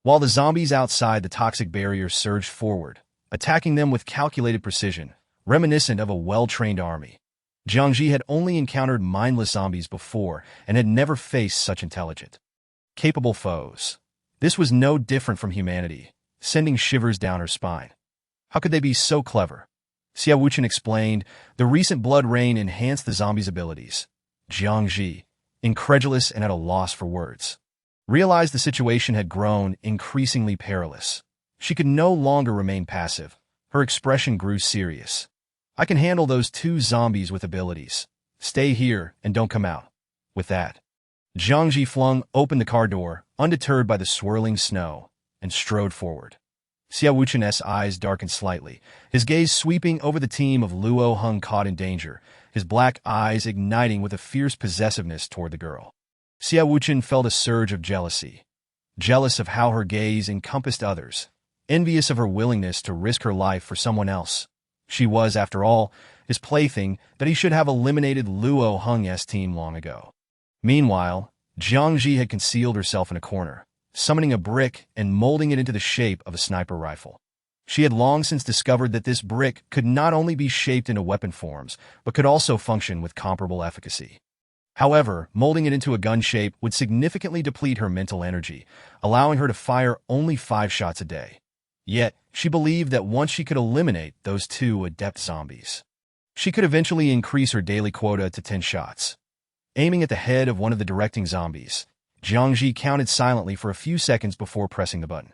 While the zombies outside the toxic barrier surged forward, attacking them with calculated precision, reminiscent of a well-trained army. Jiang Zhi had only encountered mindless zombies before and had never faced such intelligent, capable foes. This was no different from humanity, sending shivers down her spine. How could they be so clever? Xiao Wuchen explained, "The recent blood rain enhanced the zombies' abilities." Jiang Zhi, incredulous and at a loss for words, realized the situation had grown increasingly perilous. She could no longer remain passive. Her expression grew serious. "I can handle those 2 zombies with abilities. Stay here and don't come out." With that, Jiang Zhi flung open the car door, undeterred by the swirling snow, and strode forward. Xiao Wuchen's eyes darkened slightly, his gaze sweeping over the team of Luo Heng caught in danger, his black eyes igniting with a fierce possessiveness toward the girl. Xiao Wuchen felt a surge of jealousy, jealous of how her gaze encompassed others, envious of her willingness to risk her life for someone else. She was, after all, his plaything, that he should have eliminated Luo Heng's team long ago. Meanwhile, Jiang Zhi had concealed herself in a corner, summoning a brick and molding it into the shape of a sniper rifle. She had long since discovered that this brick could not only be shaped into weapon forms, but could also function with comparable efficacy. However, molding it into a gun shape would significantly deplete her mental energy, allowing her to fire only 5 shots a day. Yet, she believed that once she could eliminate those 2 adept zombies, she could eventually increase her daily quota to 10 shots. Aiming at the head of one of the directing zombies, Jiang Zhi counted silently for a few seconds before pressing the button.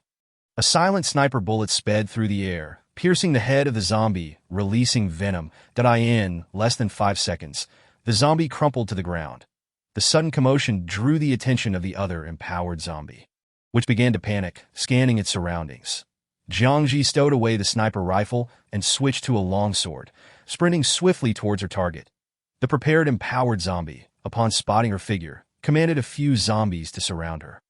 A silent sniper bullet sped through the air, piercing the head of the zombie, releasing venom that in less than 5 seconds, the zombie crumpled to the ground. The sudden commotion drew the attention of the other empowered zombie, which began to panic, scanning its surroundings. Jiang Zhi stowed away the sniper rifle and switched to a longsword, sprinting swiftly towards her target. The prepared empowered zombie, upon spotting her figure, commanded a few zombies to surround her.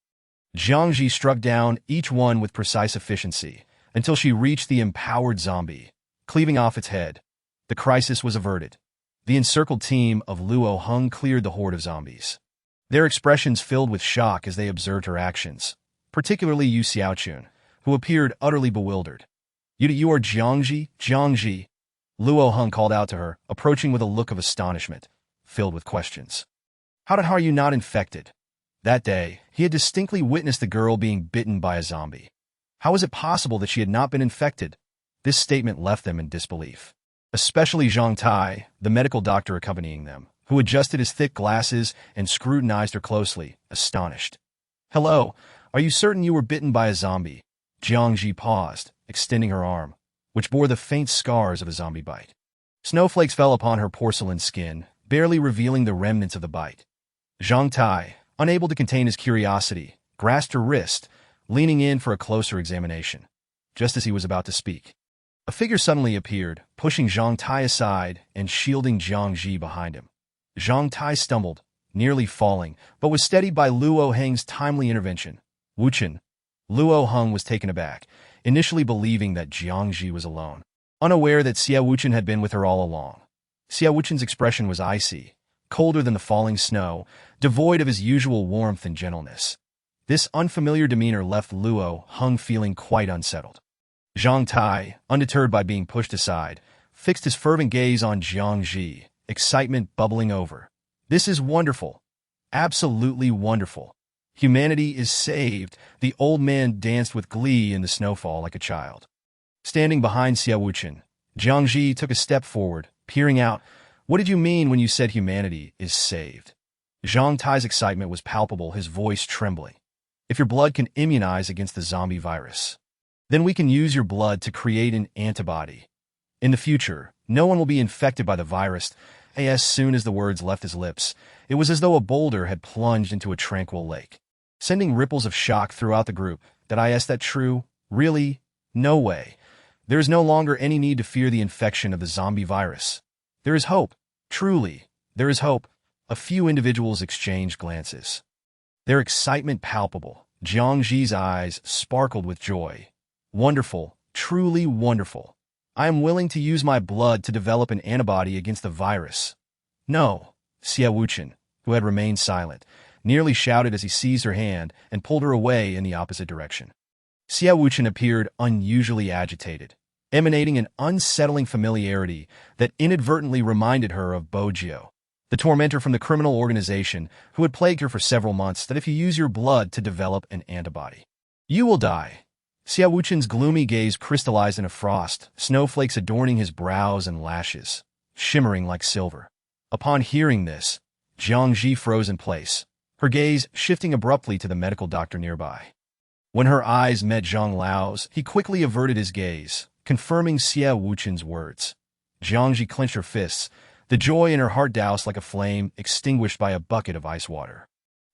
Jiang Zhi struck down each one with precise efficiency until she reached the empowered zombie, cleaving off its head. The crisis was averted. The encircled team of Luo Heng cleared the horde of zombies, their expressions filled with shock as they observed her actions, particularly Yu Xiaochun, who appeared utterly bewildered. You are Jiang Zhi, Jiang Zhi," Luo Heng called out to her, approaching with a look of astonishment, filled with questions. How are you not infected? That day, he had distinctly witnessed the girl being bitten by a zombie. How was it possible that she had not been infected? This statement left them in disbelief, especially Zhang Tai, the medical doctor accompanying them, who adjusted his thick glasses and scrutinized her closely, astonished. "Hello, are you certain you were bitten by a zombie?" Jiang Zhi paused, extending her arm, which bore the faint scars of a zombie bite. Snowflakes fell upon her porcelain skin, barely revealing the remnants of the bite. Zhang Tai, unable to contain his curiosity, grasped her wrist, leaning in for a closer examination. Just as he was about to speak, a figure suddenly appeared, pushing Zhang Tai aside and shielding Jiang Zhi behind him. Zhang Tai stumbled, nearly falling, but was steadied by Luo Heng's timely intervention. "Wuchen." Luo Heng was taken aback, initially believing that Jiang Zhi was alone, unaware that Xia Wuchen had been with her all along. Xia Wuchen's expression was icy, colder than the falling snow, devoid of his usual warmth and gentleness. This unfamiliar demeanor left Luo Heng feeling quite unsettled. Zhang Tai, undeterred by being pushed aside, fixed his fervent gaze on Jiang Zhi, excitement bubbling over. "This is wonderful. Absolutely wonderful. Humanity is saved." The old man danced with glee in the snowfall like a child. Standing behind Xia Wuchen, Jiang Zhi took a step forward, peering out. "What did you mean when you said humanity is saved?" Zhang Tai's excitement was palpable, his voice trembling. "If your blood can immunize against the zombie virus, then we can use your blood to create an antibody. In the future, no one will be infected by the virus." As soon as the words left his lips, it was as though a boulder had plunged into a tranquil lake, sending ripples of shock throughout the group. "Is that true? Really? No way. There is no longer any need to fear the infection of the zombie virus. There is hope. Truly, there is hope." A few individuals exchanged glances, their excitement palpable. Jiang Zhi's eyes sparkled with joy. "Wonderful, truly wonderful. I am willing to use my blood to develop an antibody against the virus." "No," Xia Wuchen, who had remained silent, nearly shouted as he seized her hand and pulled her away in the opposite direction. Xia Wuchen appeared unusually agitated, emanating an unsettling familiarity that inadvertently reminded her of Bojio, the tormentor from the criminal organization who had plagued her for several months. "That if you use your blood to develop an antibody, you will die." Xia Wuchen's gloomy gaze crystallized in a frost, snowflakes adorning his brows and lashes, shimmering like silver. Upon hearing this, Jiang Zhi froze in place, her gaze shifting abruptly to the medical doctor nearby. When her eyes met Zhang Lao's, he quickly averted his gaze, confirming Xia Wuchen's words. Jiang Zhi clenched her fists, the joy in her heart doused like a flame extinguished by a bucket of ice water.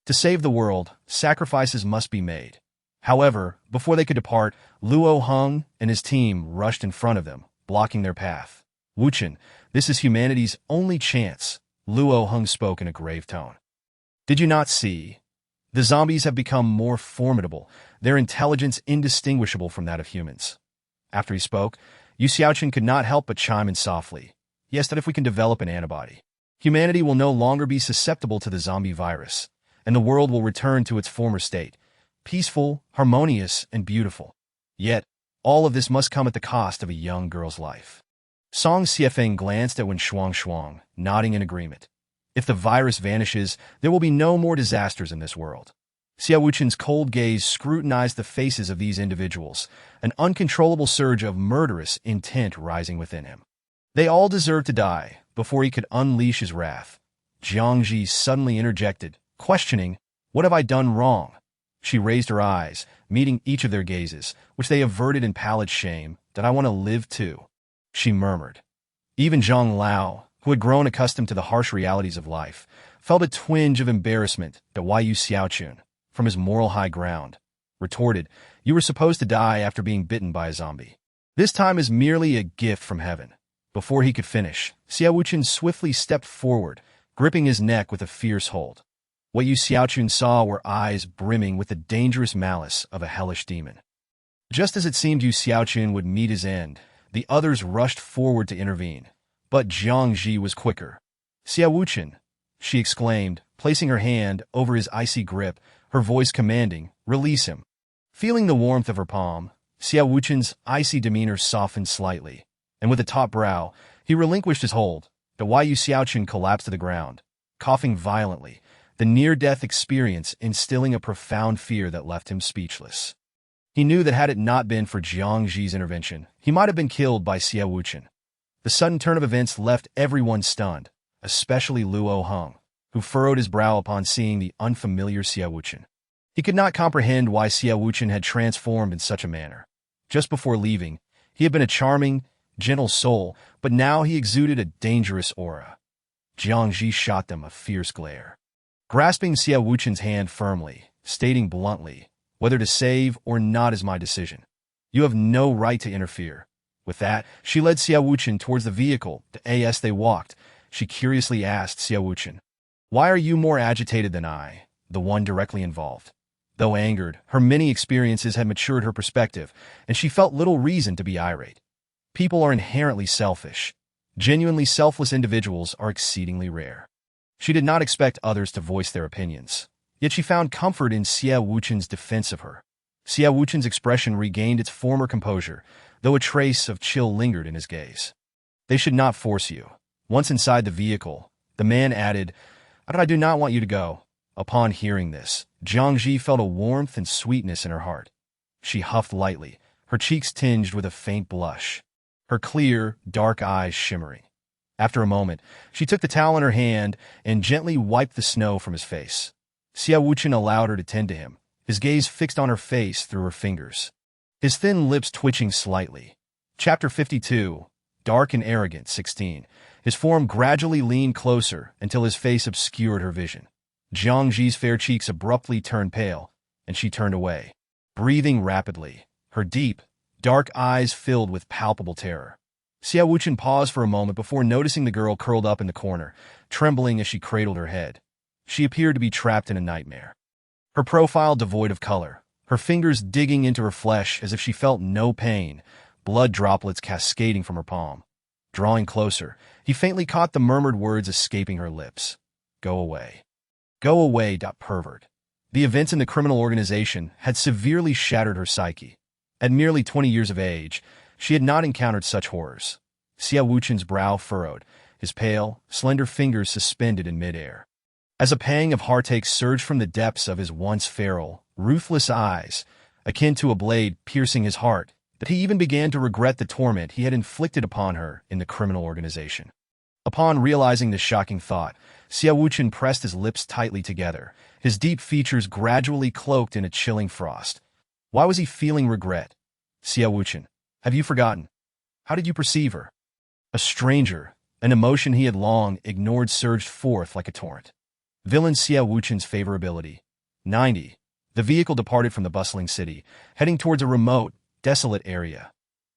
To save the world, sacrifices must be made. However, before they could depart, Luo Heng and his team rushed in front of them, blocking their path. "Wuchen, this is humanity's only chance," Luo Heng spoke in a grave tone. "Did you not see? The zombies have become more formidable, their intelligence indistinguishable from that of humans." After he spoke, Yu Xiaochun could not help but chime in softly. "Yes, that if we can develop an antibody, humanity will no longer be susceptible to the zombie virus, and the world will return to its former state, peaceful, harmonious, and beautiful. Yet, all of this must come at the cost of a young girl's life." Song Xiefeng glanced at Wen Shuang, nodding in agreement. If the virus vanishes, there will be no more disasters in this world. Xia Wuchen's cold gaze scrutinized the faces of these individuals, an uncontrollable surge of murderous intent rising within him. They all deserved to die before he could unleash his wrath. Jiang Zhi suddenly interjected, questioning, "What have I done wrong?" She raised her eyes, meeting each of their gazes, which they averted in pallid shame. "Did I want to live too?" she murmured. Even Zhang Lao, who had grown accustomed to the harsh realities of life, felt a twinge of embarrassment at Yu Xiaochun, from his moral high ground, retorted, "You were supposed to die after being bitten by a zombie. This time is merely a gift from heaven." Before he could finish, Xia Wuchen swiftly stepped forward, gripping his neck with a fierce hold. What Yu Xiaochun saw were eyes brimming with the dangerous malice of a hellish demon. Just as it seemed Yu Xiaochun would meet his end, the others rushed forward to intervene. But Jiang Zhi was quicker. "Xia Wuchen," she exclaimed, placing her hand over his icy grip, her voice commanding, "Release him." Feeling the warmth of her palm, Xia Wuchen's icy demeanor softened slightly, and with a taut brow, he relinquished his hold. Yu Xiaochun collapsed to the ground, coughing violently, the near-death experience instilling a profound fear that left him speechless. He knew that had it not been for Jiang Zhi's intervention, he might have been killed by Xia Wuchen. The sudden turn of events left everyone stunned, especially Luo Heng, who furrowed his brow upon seeing the unfamiliar Xia Wuchen. He could not comprehend why Xia Wuchen had transformed in such a manner. Just before leaving, he had been a charming, gentle soul, but now he exuded a dangerous aura. Jiang Zhi shot them a fierce glare. Grasping Xia Wuchen's hand firmly, stating bluntly, "Whether to save or not is my decision. You have no right to interfere." With that, she led Xia Wuchen towards the vehicle. As they walked, she curiously asked Xia Wuchen, "Why are you more agitated than I, the one directly involved?" Though angered, her many experiences had matured her perspective, and she felt little reason to be irate. People are inherently selfish. Genuinely selfless individuals are exceedingly rare. She did not expect others to voice their opinions, yet she found comfort in Xia Wuchen's defense of her. Xia Wuchen's expression regained its former composure, though a trace of chill lingered in his gaze. "They should not force you." Once inside the vehicle, the man added, "I do not want you to go." Upon hearing this, Jiang Zhi felt a warmth and sweetness in her heart. She huffed lightly, her cheeks tinged with a faint blush, her clear, dark eyes shimmering. After a moment, she took the towel in her hand and gently wiped the snow from his face. Xia Wuchen allowed her to tend to him, his gaze fixed on her face through her fingers, his thin lips twitching slightly. Chapter 52, Dark and Arrogant, 16. His form gradually leaned closer until his face obscured her vision. Jiang Zhi's fair cheeks abruptly turned pale, and she turned away, breathing rapidly, her deep, dark eyes filled with palpable terror. Xia Wuchen paused for a moment before noticing the girl curled up in the corner, trembling as she cradled her head. She appeared to be trapped in a nightmare. Her profile devoid of color, her fingers digging into her flesh as if she felt no pain, blood droplets cascading from her palm. Drawing closer, he faintly caught the murmured words escaping her lips. "Go away. Go away, pervert." The events in the criminal organization had severely shattered her psyche. At merely 20 years of age, she had not encountered such horrors. Xia Wuchen's brow furrowed, his pale, slender fingers suspended in midair. As a pang of heartache surged from the depths of his once feral, ruthless eyes, akin to a blade piercing his heart, that he even began to regret the torment he had inflicted upon her in the criminal organization. Upon realizing this shocking thought, Xia Wuchen pressed his lips tightly together, his deep features gradually cloaked in a chilling frost. Why was he feeling regret? "Xia Wuchen, have you forgotten? How did you perceive her?" A stranger, an emotion he had long ignored, surged forth like a torrent. Villain Xia Wuchen's favorability. 90. The vehicle departed from the bustling city, heading towards a remote, desolate area.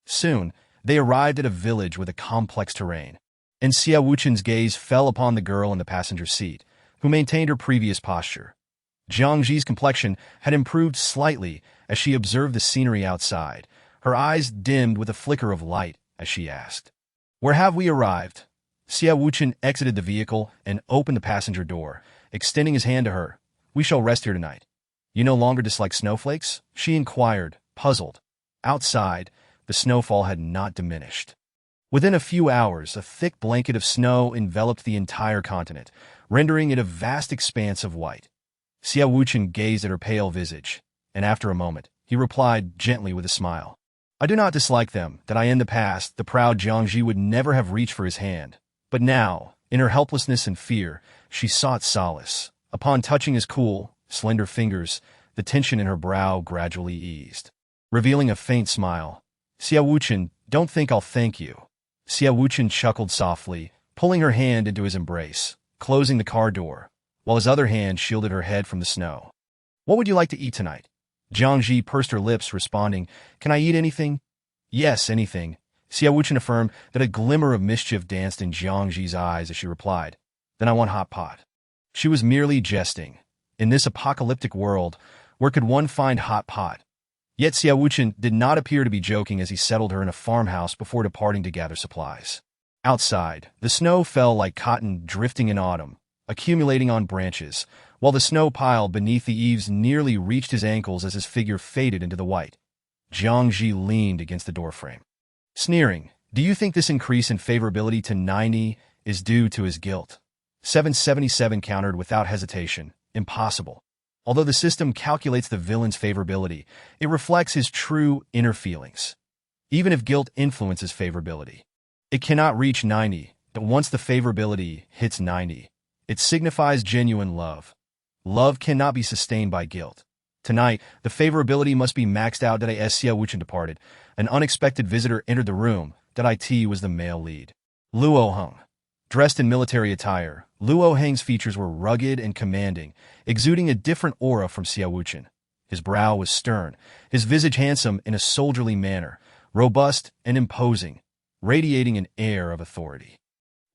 Soon, they arrived at a village with a complex terrain, and Xia Wuchen's gaze fell upon the girl in the passenger seat, who maintained her previous posture. Jiang Zhi's complexion had improved slightly as she observed the scenery outside, her eyes dimmed with a flicker of light as she asked, "Where have we arrived?" Xia Wuchen exited the vehicle and opened the passenger door, extending his hand to her. "We shall rest here tonight." "You no longer dislike snowflakes?" she inquired, puzzled. Outside, the snowfall had not diminished. Within a few hours, a thick blanket of snow enveloped the entire continent, rendering it a vast expanse of white. Xiao Wuchen gazed at her pale visage, and after a moment, he replied gently with a smile. I do not dislike them, that in the past, the proud Jiang Zhi would never have reached for his hand. But now, in her helplessness and fear, she sought solace. Upon touching his cool, slender fingers, the tension in her brow gradually eased. Revealing a faint smile, Xiao Wuchen, don't think I'll thank you. Xiao Wuchen chuckled softly, pulling her hand into his embrace, closing the car door, while his other hand shielded her head from the snow. What would you like to eat tonight? Jiang Zhi pursed her lips, responding, Can I eat anything? Yes, anything. Xiao Wuchen affirmed that a glimmer of mischief danced in Jiang Zhi's eyes as she replied, Then I want hot pot. She was merely jesting. In this apocalyptic world, where could one find hot pot? Yet Xiao Wuchen did not appear to be joking as he settled her in a farmhouse before departing to gather supplies. Outside, the snow fell like cotton drifting in autumn, accumulating on branches, while the snow pile beneath the eaves nearly reached his ankles as his figure faded into the white. Jiang Zhi leaned against the doorframe. Sneering, do you think this increase in favorability to 90 is due to his guilt? 777 countered without hesitation, impossible. Although the system calculates the villain's favorability, it reflects his true inner feelings. Even if guilt influences favorability, it cannot reach 90, but once the favorability hits 90, it signifies genuine love. Love cannot be sustained by guilt. Tonight, the favorability must be maxed out. As Xiao Wuchen departed, an unexpected visitor entered the room. It was the male lead. Luo Heng. Dressed in military attire, Luo Heng's features were rugged and commanding, exuding a different aura from Xiao Wuchen. His brow was stern, his visage handsome in a soldierly manner, robust and imposing, radiating an air of authority.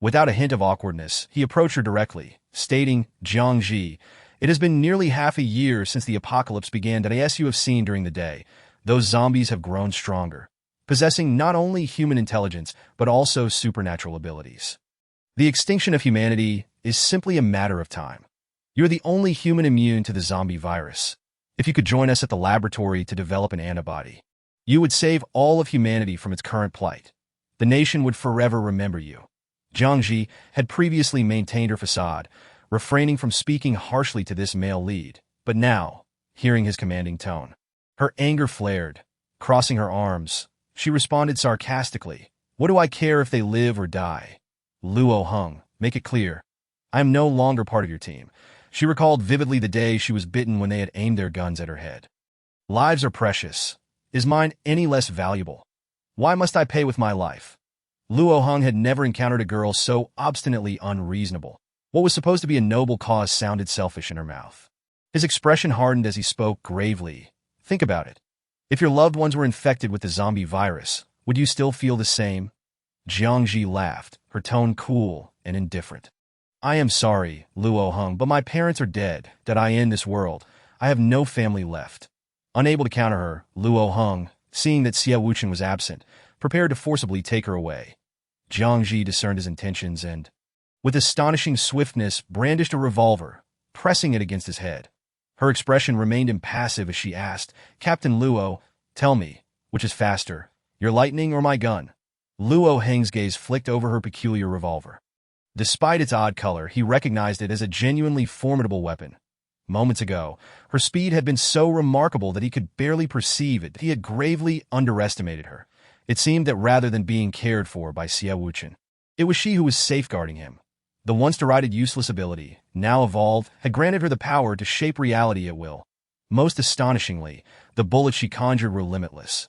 Without a hint of awkwardness, he approached her directly, stating, Jiang Zhi, it has been nearly half a year since the apocalypse began. As you have seen during the day, those zombies have grown stronger, possessing not only human intelligence, but also supernatural abilities. The extinction of humanity is simply a matter of time. You're the only human immune to the zombie virus. If you could join us at the laboratory to develop an antibody, you would save all of humanity from its current plight. The nation would forever remember you. Jiang Zhi had previously maintained her facade, refraining from speaking harshly to this male lead, but now, hearing his commanding tone, her anger flared. Crossing her arms, she responded sarcastically, What do I care if they live or die? Luo Heng, make it clear. I am no longer part of your team. She recalled vividly the day she was bitten when they had aimed their guns at her head. Lives are precious. Is mine any less valuable? Why must I pay with my life? Luo Heng had never encountered a girl so obstinately unreasonable. What was supposed to be a noble cause sounded selfish in her mouth. His expression hardened as he spoke gravely. Think about it. If your loved ones were infected with the zombie virus, would you still feel the same? Jiang Zhi laughed, her tone cool and indifferent. I am sorry, Luo Heng, but my parents are dead. In this world, I have no family left. Unable to counter her, Luo Heng, seeing that Xiao Wuchen was absent, prepared to forcibly take her away. Jiang Zhi discerned his intentions and, with astonishing swiftness, brandished a revolver, pressing it against his head. Her expression remained impassive as she asked, Captain Luo, tell me, which is faster, your lightning or my gun? Luo Heng's gaze flicked over her peculiar revolver. Despite its odd color, he recognized it as a genuinely formidable weapon. Moments ago, her speed had been so remarkable that he could barely perceive it. He had gravely underestimated her. It seemed that rather than being cared for by Xiao Wuchen, it was she who was safeguarding him. The once derided useless ability, now evolved, had granted her the power to shape reality at will. Most astonishingly, the bullets she conjured were limitless.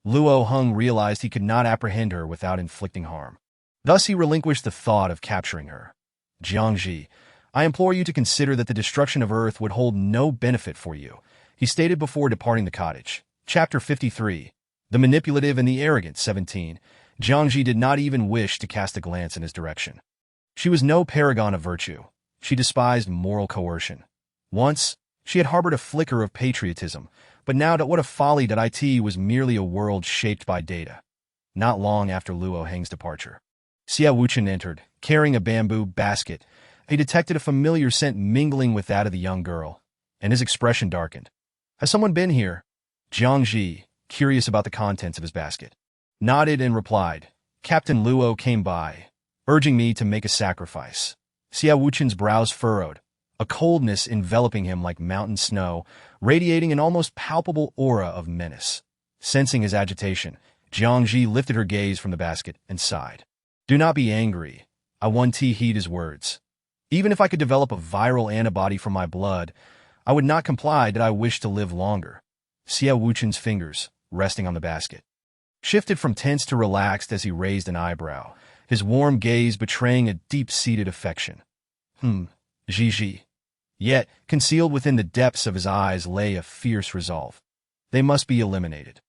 Luo Heng realized he could not apprehend her without inflicting harm. Thus he relinquished the thought of capturing her. Jiang Zhi, I implore you to consider that the destruction of Earth would hold no benefit for you, he stated before departing the cottage. Chapter 53. The Manipulative and the Arrogant. 17. Jiang Zhi did not even wish to cast a glance in his direction. She was no paragon of virtue. She despised moral coercion. Once, she had harbored a flicker of patriotism, but now what a folly that it was merely a world shaped by data. Not long after Luo Heng's departure, Xiao Wuchen entered, carrying a bamboo basket. He detected a familiar scent mingling with that of the young girl, and his expression darkened. Has someone been here? Jiang Zhi, curious about the contents of his basket, nodded and replied, Captain Luo came by, urging me to make a sacrifice. Xiao Wuchen's brows furrowed, a coldness enveloping him like mountain snow, radiating an almost palpable aura of menace. Sensing his agitation, Jiang Zhi lifted her gaze from the basket and sighed. "Do not be angry." I won to heed his words. "Even if I could develop a viral antibody from my blood, I would not comply that I wish to live longer." Xiao Wuchen's fingers, resting on the basket, shifted from tense to relaxed as he raised an eyebrow, his warm gaze betraying a deep-seated affection. Zhi. Yet, concealed within the depths of his eyes lay a fierce resolve. They must be eliminated.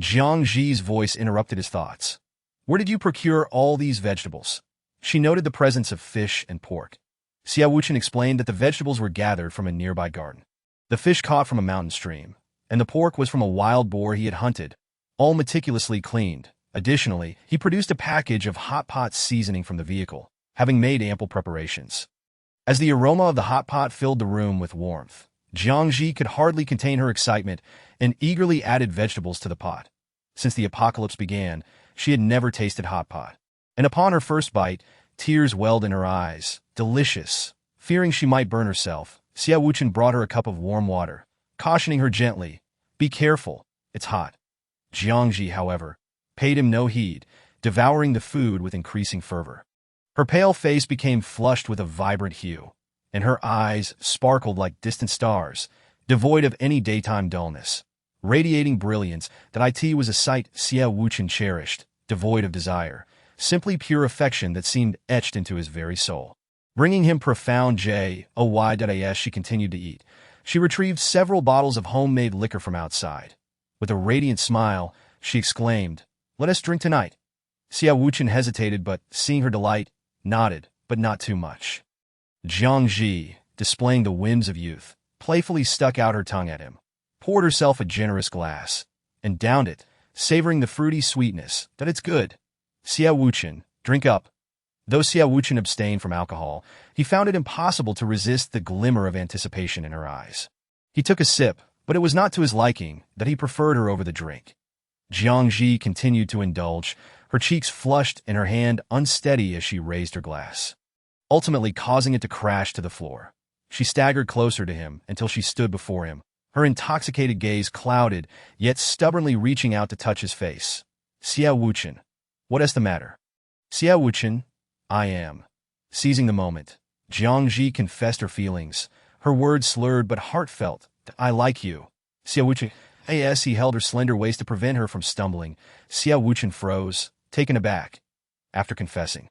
Jiang Zhi's voice interrupted his thoughts. "Where did you procure all these vegetables?" She noted the presence of fish and pork. Xiao Wuchen explained that the vegetables were gathered from a nearby garden. The fish caught from a mountain stream, and the pork was from a wild boar he had hunted, all meticulously cleaned. Additionally, he produced a package of hot pot seasoning from the vehicle, having made ample preparations. As the aroma of the hot pot filled the room with warmth, Jiang Zhi could hardly contain her excitement and eagerly added vegetables to the pot. Since the apocalypse began, she had never tasted hot pot, and upon her first bite, tears welled in her eyes. Delicious. Fearing she might burn herself, Xiao Wuchen brought her a cup of warm water, cautioning her gently, "Be careful, it's hot." Jiang Zhi, however, paid him no heed, devouring the food with increasing fervor. Her pale face became flushed with a vibrant hue, and her eyes sparkled like distant stars, devoid of any daytime dullness. Radiating brilliance, that was a sight Xiao Wuchen cherished, devoid of desire, simply pure affection that seemed etched into his very soul. Bringing him profound joy, as she continued to eat, she retrieved several bottles of homemade liquor from outside. With a radiant smile, she exclaimed, "Let us drink tonight." Xiao Wuchen hesitated, but, seeing her delight, nodded, but not too much. Jiang Zhi, displaying the whims of youth, playfully stuck out her tongue at him, poured herself a generous glass, and downed it, savoring the fruity sweetness. "That it's good. Xiao Wuchen, drink up." Though Xiao Wuchen abstained from alcohol, he found it impossible to resist the glimmer of anticipation in her eyes. He took a sip, but it was not to his liking, that he preferred her over the drink. Jiang Zhi continued to indulge, her cheeks flushed and her hand unsteady as she raised her glass, ultimately causing it to crash to the floor. She staggered closer to him until she stood before him, her intoxicated gaze clouded, yet stubbornly reaching out to touch his face. "Xiao Wuchen, what is the matter?" "Xiao Wuchen, I am." Seizing the moment, Jiang Zhi confessed her feelings, her words slurred but heartfelt. "I like you." Xiao Wuchen, as he held her slender waist to prevent her from stumbling. Xiao Wuchen froze, taken aback. After confessing,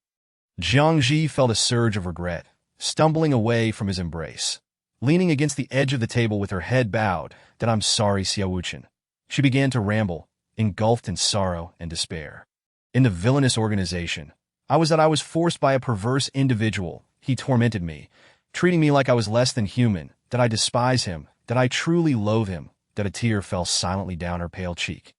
Jiang Zhi felt a surge of regret, stumbling away from his embrace. Leaning against the edge of the table with her head bowed, "That I'm sorry, Xiao Wuchen." She began to ramble, engulfed in sorrow and despair. "In the villainous organization, I was forced by a perverse individual. He tormented me, treating me like I was less than human, that I despise him, that I truly loathe him." That a tear fell silently down her pale cheek,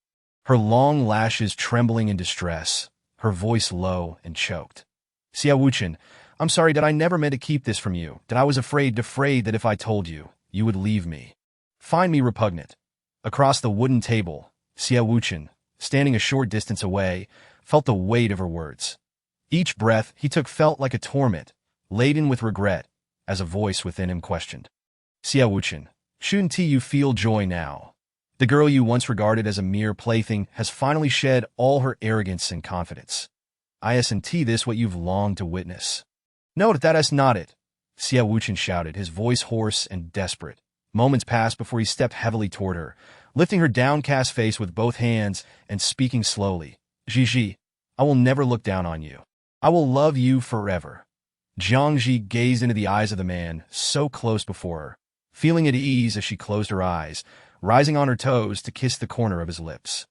her long lashes trembling in distress, her voice low and choked. "Xiao Wuchen, I'm sorry that I never meant to keep this from you, that I was afraid that if I told you, you would leave me. Find me repugnant." Across the wooden table, Xiao Wuchen, standing a short distance away, felt the weight of her words. Each breath he took felt like a torment, laden with regret, as a voice within him questioned. "Xiao Wuchen, shouldn't you feel joy now? The girl you once regarded as a mere plaything has finally shed all her arrogance and confidence. Isn't this what you've longed to witness?" "No, that's not it," Xiao Wuchen shouted, his voice hoarse and desperate. Moments passed before he stepped heavily toward her, lifting her downcast face with both hands and speaking slowly. "Zhi, I will never look down on you. I will love you forever." Jiang Zhi gazed into the eyes of the man so close before her, feeling at ease as she closed her eyes, rising on her toes to kiss the corner of his lips.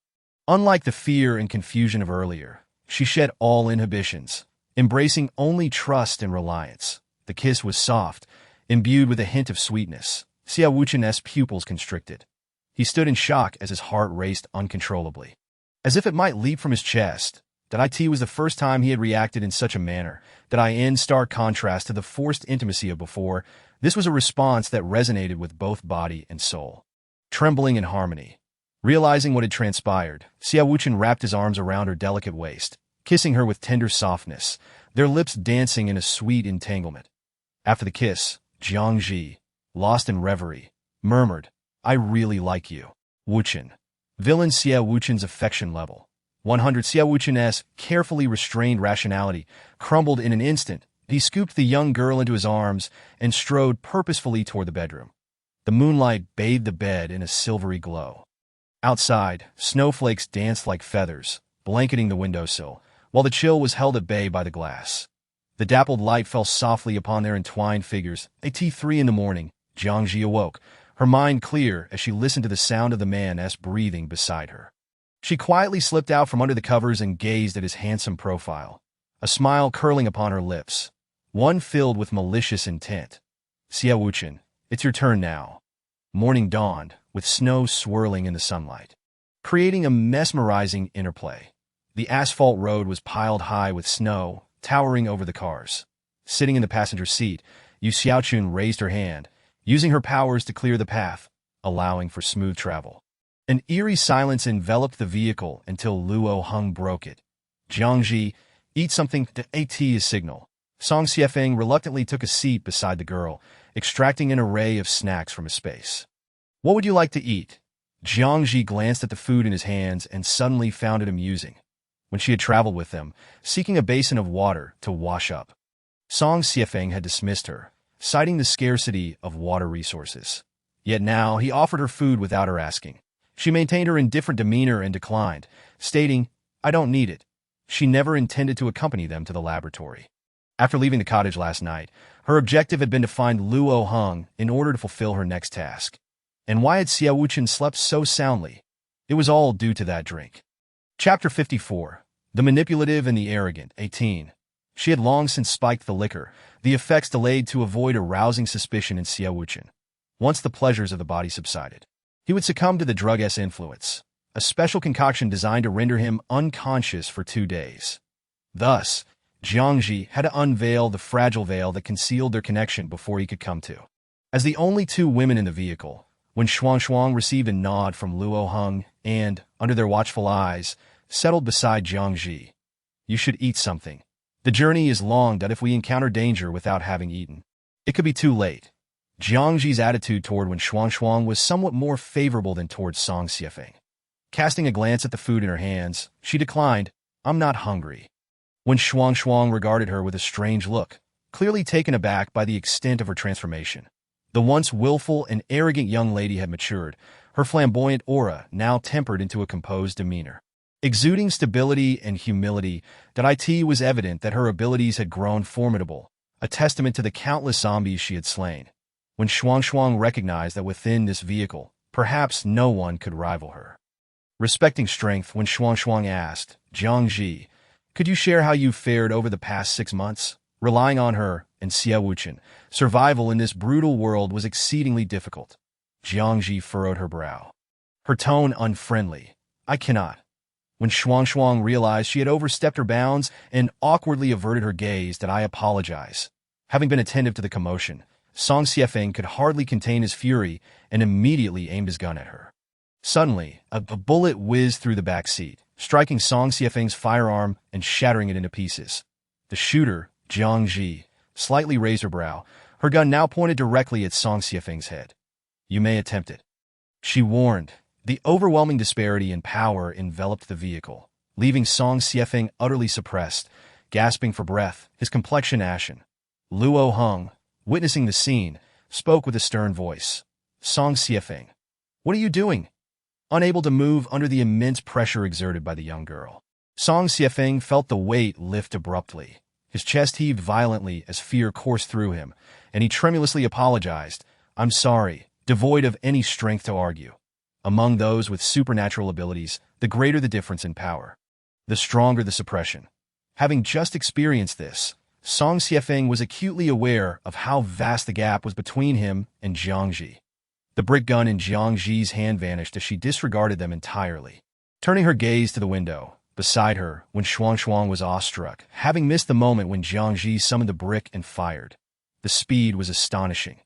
Unlike the fear and confusion of earlier, she shed all inhibitions, embracing only trust and reliance. The kiss was soft, imbued with a hint of sweetness. Xiao Wuchen's pupils constricted. He stood in shock as his heart raced uncontrollably, as if it might leap from his chest. That was the first time he had reacted in such a manner, in stark contrast to the forced intimacy of before. This was a response that resonated with both body and soul. Trembling in harmony, realizing what had transpired, Xiao Wuchen wrapped his arms around her delicate waist, kissing her with tender softness, their lips dancing in a sweet entanglement. After the kiss, Jiang Zhi, lost in reverie, murmured, "I really like you." Wuchen. Villain Xie Wuchen's affection level. 100. Xie Wuchen's carefully restrained rationality crumbled in an instant. He scooped the young girl into his arms and strode purposefully toward the bedroom. The moonlight bathed the bed in a silvery glow. Outside, snowflakes danced like feathers, blanketing the windowsill, while the chill was held at bay by the glass. The dappled light fell softly upon their entwined figures. At 3 in the morning, Jiang Zhi awoke, her mind clear as she listened to the sound of the man's breathing beside her. She quietly slipped out from under the covers and gazed at his handsome profile, a smile curling upon her lips, one filled with malicious intent. "Xie Wuchen, it's your turn now." Morning dawned, with snow swirling in the sunlight, creating a mesmerizing interplay. The asphalt road was piled high with snow, towering over the cars. Sitting in the passenger seat, Yu Xiaochun raised her hand, using her powers to clear the path, allowing for smooth travel. An eerie silence enveloped the vehicle until Luo Heng broke it. "Jiang Zhi, eat something." The AT's signal. Song Xiefeng reluctantly took a seat beside the girl, extracting an array of snacks from his space. "What would you like to eat?" Jiang Zhi glanced at the food in his hands and suddenly found it amusing. When she had traveled with them, seeking a basin of water to wash up, Song Xiefeng had dismissed her, citing the scarcity of water resources. Yet now he offered her food without her asking. She maintained her indifferent demeanor and declined, stating, "I don't need it." She never intended to accompany them to the laboratory. After leaving the cottage last night, her objective had been to find Luo Heng in order to fulfill her next task. And why had Xie Wuchen slept so soundly? It was all due to that drink. Chapter 54. The Manipulative and the Arrogant. 18. She had long since spiked the liquor, the effects delayed to avoid arousing suspicion in Xie Wuchen. Once the pleasures of the body subsided, he would succumb to the drug's influence, a special concoction designed to render him unconscious for 2 days. Thus, Jiang Zhi had to unveil the fragile veil that concealed their connection before he could come to. As the only 2 women in the vehicle, when Shuang received a nod from Luo Heng and, under their watchful eyes, settled beside Jiang Zhi. "You should eat something. The journey is long that if we encounter danger without having eaten, it could be too late." Jiang Zhi's attitude toward Wen Shuang was somewhat more favorable than towards Song Xiefeng. Casting a glance at the food in her hands, she declined, "I'm not hungry." When Shuang regarded her with a strange look, clearly taken aback by the extent of her transformation. The once willful and arrogant young lady had matured, her flamboyant aura now tempered into a composed demeanor. Exuding stability and humility, it was evident that her abilities had grown formidable, a testament to the countless zombies she had slain. When Shuang recognized that within this vehicle, perhaps no one could rival her. Respecting strength, when Shuang asked, "Jiang Zhi, could you share how you fared over the past 6 months?" Relying on her and Xie Wuchen, survival in this brutal world was exceedingly difficult. Jiang Zhi furrowed her brow, her tone unfriendly. "I cannot." When Shuang realized she had overstepped her bounds and awkwardly averted her gaze, "I apologize." Having been attentive to the commotion, Song Xiefeng could hardly contain his fury and immediately aimed his gun at her. Suddenly, a bullet whizzed through the back seat, striking Song Xiefeng's firearm and shattering it into pieces. The shooter, Jiang Zhi, slightly raised her brow, her gun now pointed directly at Song Xiefeng's head. "You may attempt it," she warned. The overwhelming disparity in power enveloped the vehicle, leaving Song Xiefeng utterly suppressed, gasping for breath, his complexion ashen. Luo Heng, witnessing the scene, spoke with a stern voice. "Song Xiefeng, what are you doing?" Unable to move under the immense pressure exerted by the young girl, Song Xiefeng felt the weight lift abruptly. His chest heaved violently as fear coursed through him, and he tremulously apologized. "I'm sorry," devoid of any strength to argue. Among those with supernatural abilities, the greater the difference in power, the stronger the suppression. Having just experienced this, Song Xiefeng was acutely aware of how vast the gap was between him and Jiang Zhi. The brick gun in Jiang Zhi's hand vanished as she disregarded them entirely. Turning her gaze to the window, beside her, when Shuang was awestruck, having missed the moment when Jiang Zhi summoned the brick and fired. The speed was astonishing.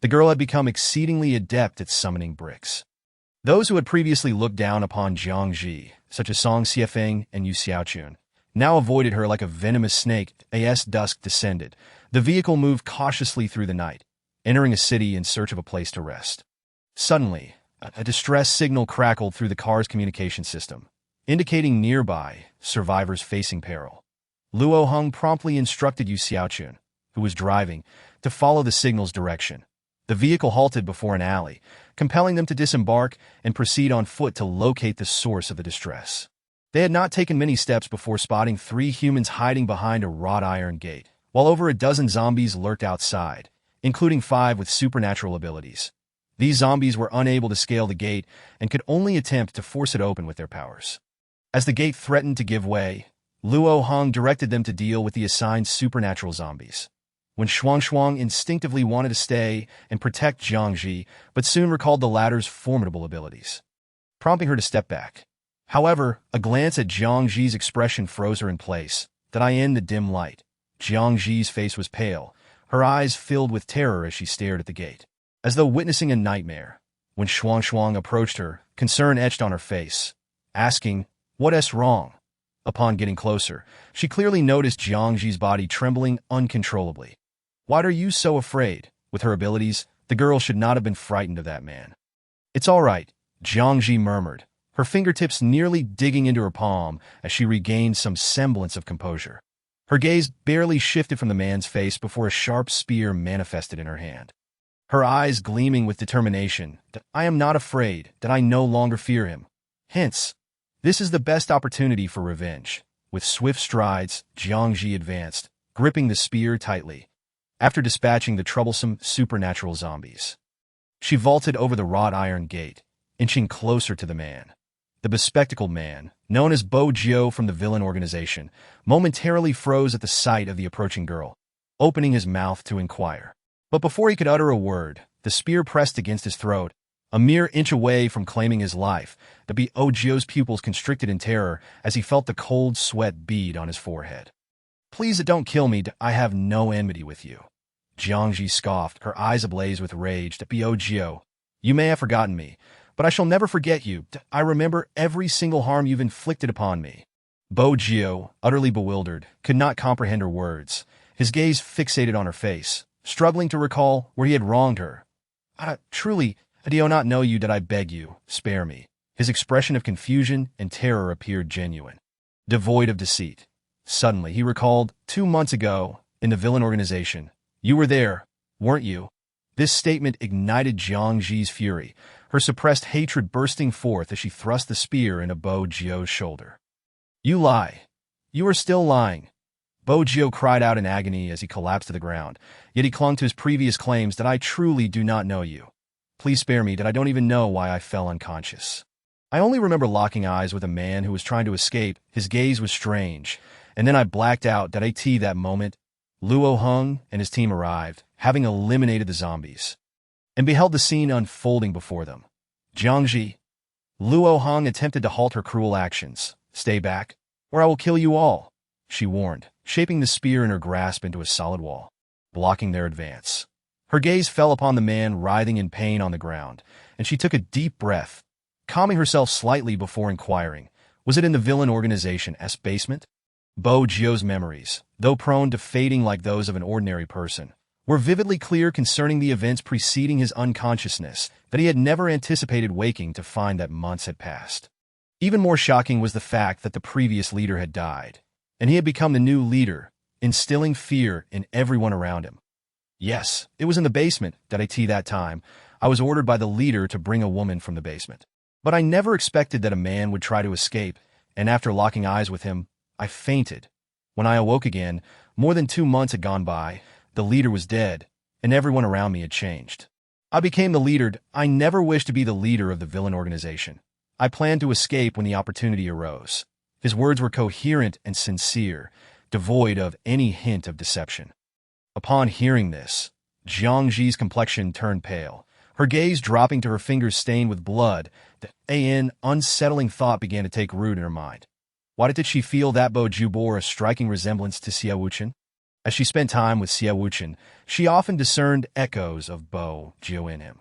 The girl had become exceedingly adept at summoning bricks. Those who had previously looked down upon Jiang Zhi, such as Song Xiefeng and Yu Xiaochun, now avoided her like a venomous snake. As dusk descended, the vehicle moved cautiously through the night, entering a city in search of a place to rest. Suddenly, a distress signal crackled through the car's communication system, indicating nearby survivors facing peril. Luo Heng promptly instructed Yu Xiaochun, who was driving, to follow the signal's direction. The vehicle halted before an alley, compelling them to disembark and proceed on foot to locate the source of the distress. They had not taken many steps before spotting 3 humans hiding behind a wrought iron gate, while over a dozen zombies lurked outside, including 5 with supernatural abilities. These zombies were unable to scale the gate and could only attempt to force it open with their powers. As the gate threatened to give way, Luo Heng directed them to deal with the assigned supernatural zombies. When Shuang instinctively wanted to stay and protect Jiang Zhi, but soon recalled the latter's formidable abilities, prompting her to step back. However, a glance at Jiang Zhi's expression froze her in place. In the dim light, Jiang Zhi's face was pale, her eyes filled with terror as she stared at the gate, as though witnessing a nightmare. When Shuang approached her, concern etched on her face, asking, "What's wrong?" Upon getting closer, she clearly noticed Jiang Zhi's body trembling uncontrollably. "Why are you so afraid?" With her abilities, the girl should not have been frightened of that man. "It's all right," Jiang Zhi murmured, her fingertips nearly digging into her palm as she regained some semblance of composure. Her gaze barely shifted from the man's face before a sharp spear manifested in her hand. Her eyes gleaming with determination. "I am not afraid, I no longer fear him. Hence, this is the best opportunity for revenge." With swift strides, Jiang Zhi advanced, gripping the spear tightly. After dispatching the troublesome supernatural zombies, she vaulted over the wrought iron gate, inching closer to the man. The bespectacled man, known as Bo Jiao from the villain organization, momentarily froze at the sight of the approaching girl, opening his mouth to inquire. But before he could utter a word, the spear pressed against his throat, a mere inch away from claiming his life. The Bo Jiao's pupils constricted in terror as he felt the cold sweat bead on his forehead. "Please don't kill me. I have no enmity with you." Jiang Zhi scoffed, her eyes ablaze with rage. "Bo Jiao, you may have forgotten me, but I shall never forget you. I remember every single harm you've inflicted upon me." Bo Jiao, utterly bewildered, could not comprehend her words, his gaze fixated on her face, struggling to recall where he had wronged her. Truly, I do not know you. I beg you, spare me." His expression of confusion and terror appeared genuine, devoid of deceit. Suddenly, he recalled, 2 months ago, in the villain organization, "You were there, weren't you?" This statement ignited Jiang Zhi's fury, her suppressed hatred bursting forth as she thrust the spear into Bo Jiao's shoulder. "You lie. You are still lying." Bo Jiao cried out in agony as he collapsed to the ground, yet he clung to his previous claims. "I truly do not know you. Please spare me. I don't even know why I fell unconscious. I only remember locking eyes with a man who was trying to escape. His gaze was strange, and then I blacked out. That moment, Luo Heng and his team arrived, having eliminated the zombies, and beheld the scene unfolding before them. "Jiang Zhi," Luo Heng attempted to halt her cruel actions. "Stay back, or I will kill you all," she warned, shaping the spear in her grasp into a solid wall, blocking their advance. Her gaze fell upon the man writhing in pain on the ground, and she took a deep breath, calming herself slightly before inquiring, "Was it in the villain organization's basement?" Bo Jiao's memories, though prone to fading like those of an ordinary person, were vividly clear concerning the events preceding his unconsciousness that he had never anticipated waking to find that months had passed. Even more shocking was the fact that the previous leader had died, and he had become the new leader, instilling fear in everyone around him. "Yes, it was in the basement. That time, I was ordered by the leader to bring a woman from the basement. But I never expected that a man would try to escape, and after locking eyes with him, I fainted. When I awoke again, more than 2 months had gone by, the leader was dead, and everyone around me had changed. I became the leader. I never wished to be the leader of the villain organization. I planned to escape when the opportunity arose." His words were coherent and sincere, devoid of any hint of deception. Upon hearing this, Jiang Zhi's complexion turned pale, her gaze dropping to her fingers stained with blood. An unsettling thought began to take root in her mind. Why did she feel that Bo Jiao bore a striking resemblance to Xiao Wuchen? As she spent time with Xiao Wuchen, she often discerned echoes of Bo Jiao in him.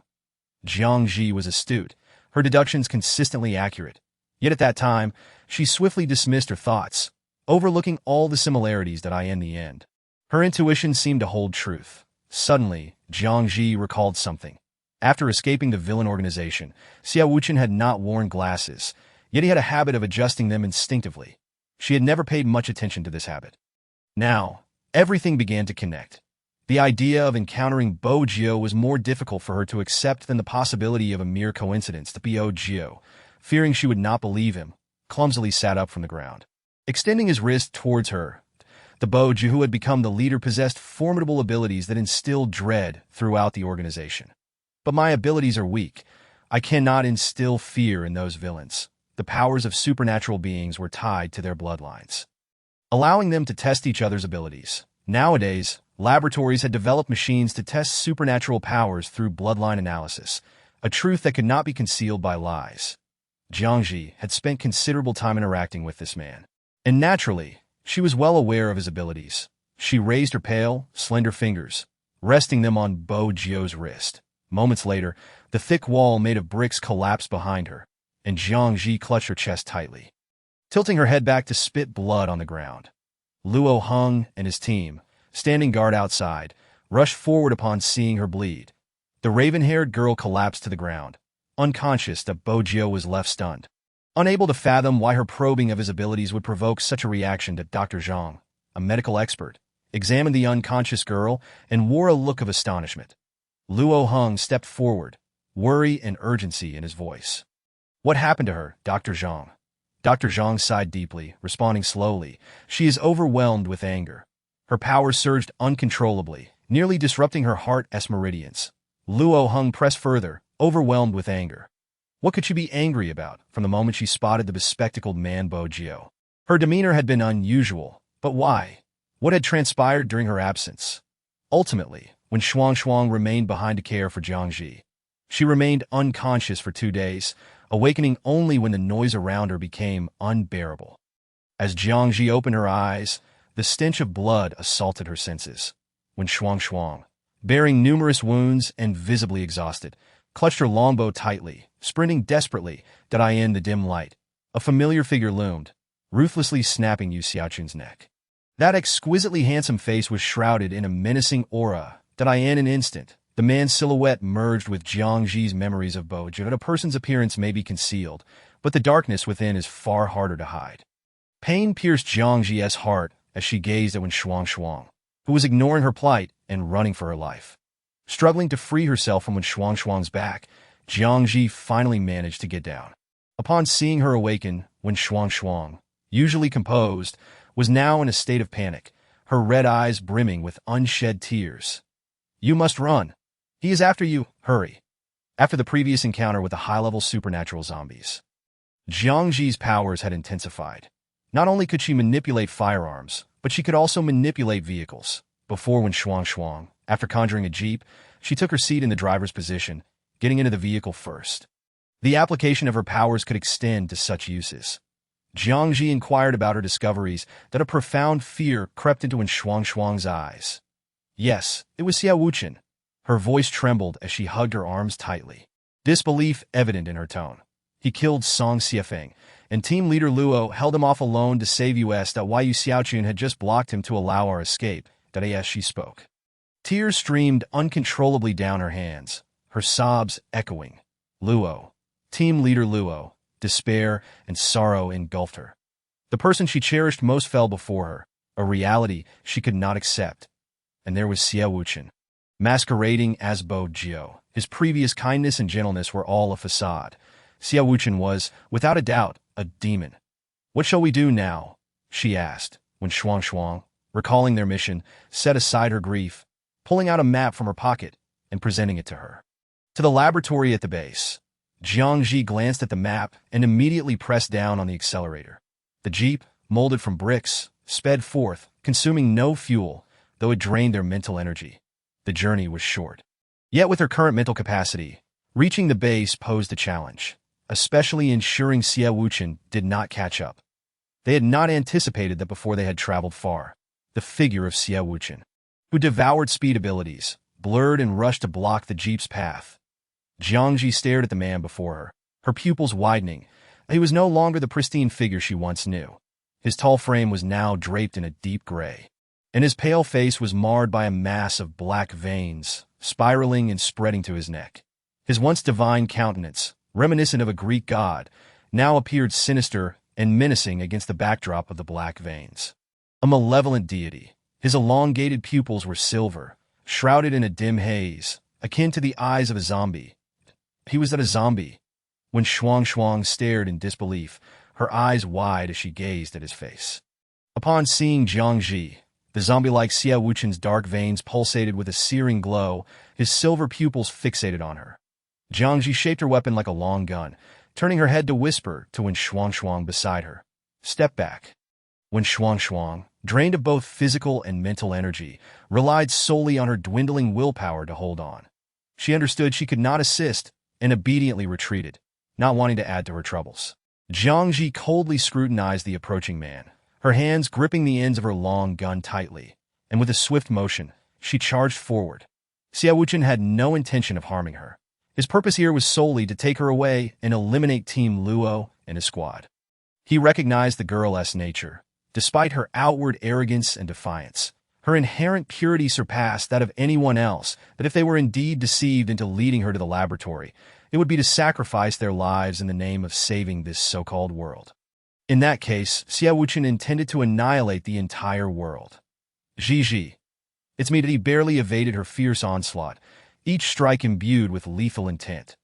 Jiang Zhi was astute, her deductions consistently accurate. Yet at that time, she swiftly dismissed her thoughts, overlooking all the similarities that in the end. Her intuition seemed to hold truth. Suddenly, Jiang Zhi recalled something. After escaping the villain organization, Xiao Wuchen had not worn glasses, yet he had a habit of adjusting them instinctively. She had never paid much attention to this habit. Now, everything began to connect. The idea of encountering Bo Jiao was more difficult for her to accept than the possibility of a mere coincidence. The Bo Jiao, fearing she would not believe him, clumsily sat up from the ground. Extending his wrist towards her, the Bo Jiao who had become the leader possessed formidable abilities that instilled dread throughout the organization. But my abilities are weak. I cannot instill fear in those villains. The powers of supernatural beings were tied to their bloodlines, allowing them to test each other's abilities. Nowadays, laboratories had developed machines to test supernatural powers through bloodline analysis, a truth that could not be concealed by lies. Jiang Zhi had spent considerable time interacting with this man, and naturally, she was well aware of his abilities. She raised her pale, slender fingers, resting them on Bo Jiao's wrist. Moments later, the thick wall made of bricks collapsed behind her, and Jiang Zhi clutched her chest tightly, tilting her head back to spit blood on the ground. Luo Heng and his team, standing guard outside, rushed forward upon seeing her bleed. The raven-haired girl collapsed to the ground, unconscious. That Bo Jiao was left stunned, unable to fathom why her probing of his abilities would provoke such a reaction. Dr. Zhang, a medical expert, examined the unconscious girl and wore a look of astonishment. Luo Heng stepped forward, worry and urgency in his voice. What happened to her, Dr. Zhang? Dr. Zhang sighed deeply, responding slowly. She is overwhelmed with anger. Her powers surged uncontrollably, nearly disrupting her heart's meridians. Luo Heng pressed further, overwhelmed with anger. What could she be angry about from the moment she spotted the bespectacled man Bo Jiao? Her demeanor had been unusual, but why? What had transpired during her absence? Ultimately, when Shuang remained behind to care for Jiang Zhi, she remained unconscious for 2 days, awakening only when the noise around her became unbearable. As Jiang Zhi opened her eyes, the stench of blood assaulted her senses. When Shuang, bearing numerous wounds and visibly exhausted, clutched her longbow tightly, sprinting desperately, in the dim light, a familiar figure loomed, ruthlessly snapping Yu Xiaochun's neck. That exquisitely handsome face was shrouded in a menacing aura. In an instant, the man's silhouette merged with Jiang Zhi's memories of Bo Jiao. A person's appearance may be concealed, but the darkness within is far harder to hide. Pain pierced Jiang Zhi's heart as she gazed at Shuang, who was ignoring her plight and running for her life. Struggling to free herself from Shuang's back, Jiang Zhi finally managed to get down. Upon seeing her awaken, Shuang, usually composed, was now in a state of panic, her red eyes brimming with unshed tears. You must run. He is after you, hurry. After the previous encounter with the high-level supernatural zombies, Jiang Zhi's powers had intensified. Not only could she manipulate firearms, but she could also manipulate vehicles. Before Shuang, after conjuring a jeep, she took her seat in the driver's position, getting into the vehicle first. The application of her powers could extend to such uses. Jiang Zhi inquired about her discoveries. That a profound fear crept into Shuang's eyes. Yes, it was Xiao Wuchen. Her voice trembled as she hugged her arms tightly, disbelief evident in her tone. He killed Song Xiafeng, and team leader Luo held him off alone to save us. Yu Xiaochun had just blocked him to allow our escape. As she spoke, tears streamed uncontrollably down her hands, her sobs echoing. Luo, team leader Luo, despair and sorrow engulfed her. The person she cherished most fell before her, a reality she could not accept. And there was Xiao Wuchen, masquerading as Bo Jiao. His previous kindness and gentleness were all a facade. Xiao Wuchen was, without a doubt, a demon. What shall we do now? She asked, when Shuang, recalling their mission, set aside her grief, pulling out a map from her pocket and presenting it to her. To the laboratory at the base. Jiang Zhi glanced at the map and immediately pressed down on the accelerator. The jeep, molded from bricks, sped forth, consuming no fuel, though it drained their mental energy. The journey was short. Yet with her current mental capacity, reaching the base posed a challenge, especially ensuring Xiao Wuchen did not catch up. They had not anticipated that before they had traveled far. The figure of Xiao Wuchen, who devoured speed abilities, blurred and rushed to block the jeep's path. Jiang Zhi stared at the man before her, her pupils widening. He was no longer the pristine figure she once knew. His tall frame was now draped in a deep gray, and his pale face was marred by a mass of black veins, spiraling and spreading to his neck. His once divine countenance, reminiscent of a Greek god, now appeared sinister and menacing against the backdrop of the black veins. A malevolent deity, his elongated pupils were silver, shrouded in a dim haze, akin to the eyes of a zombie. He was a zombie. When Shuang stared in disbelief, her eyes wide as she gazed at his face. Upon seeing Jiang Zhi, the zombie-like Xia Wuchen's dark veins pulsated with a searing glow, his silver pupils fixated on her. Jiang Zhi shaped her weapon like a long gun, turning her head to whisper to Wen Shuang beside her. Step back. When Shuang, drained of both physical and mental energy, relied solely on her dwindling willpower to hold on. She understood she could not assist and obediently retreated, not wanting to add to her troubles. Jiang Zhi coldly scrutinized the approaching man, her hands gripping the ends of her long gun tightly, and with a swift motion, she charged forward. Xia Wuchen had no intention of harming her. His purpose here was solely to take her away and eliminate Team Luo and his squad. He recognized the girl's nature. Despite her outward arrogance and defiance, her inherent purity surpassed that of anyone else, that if they were indeed deceived into leading her to the laboratory, it would be to sacrifice their lives in the name of saving this so-called world. In that case, Xia Wuchen intended to annihilate the entire world. Zhi. It's me that he barely evaded her fierce onslaught, each strike imbued with lethal intent.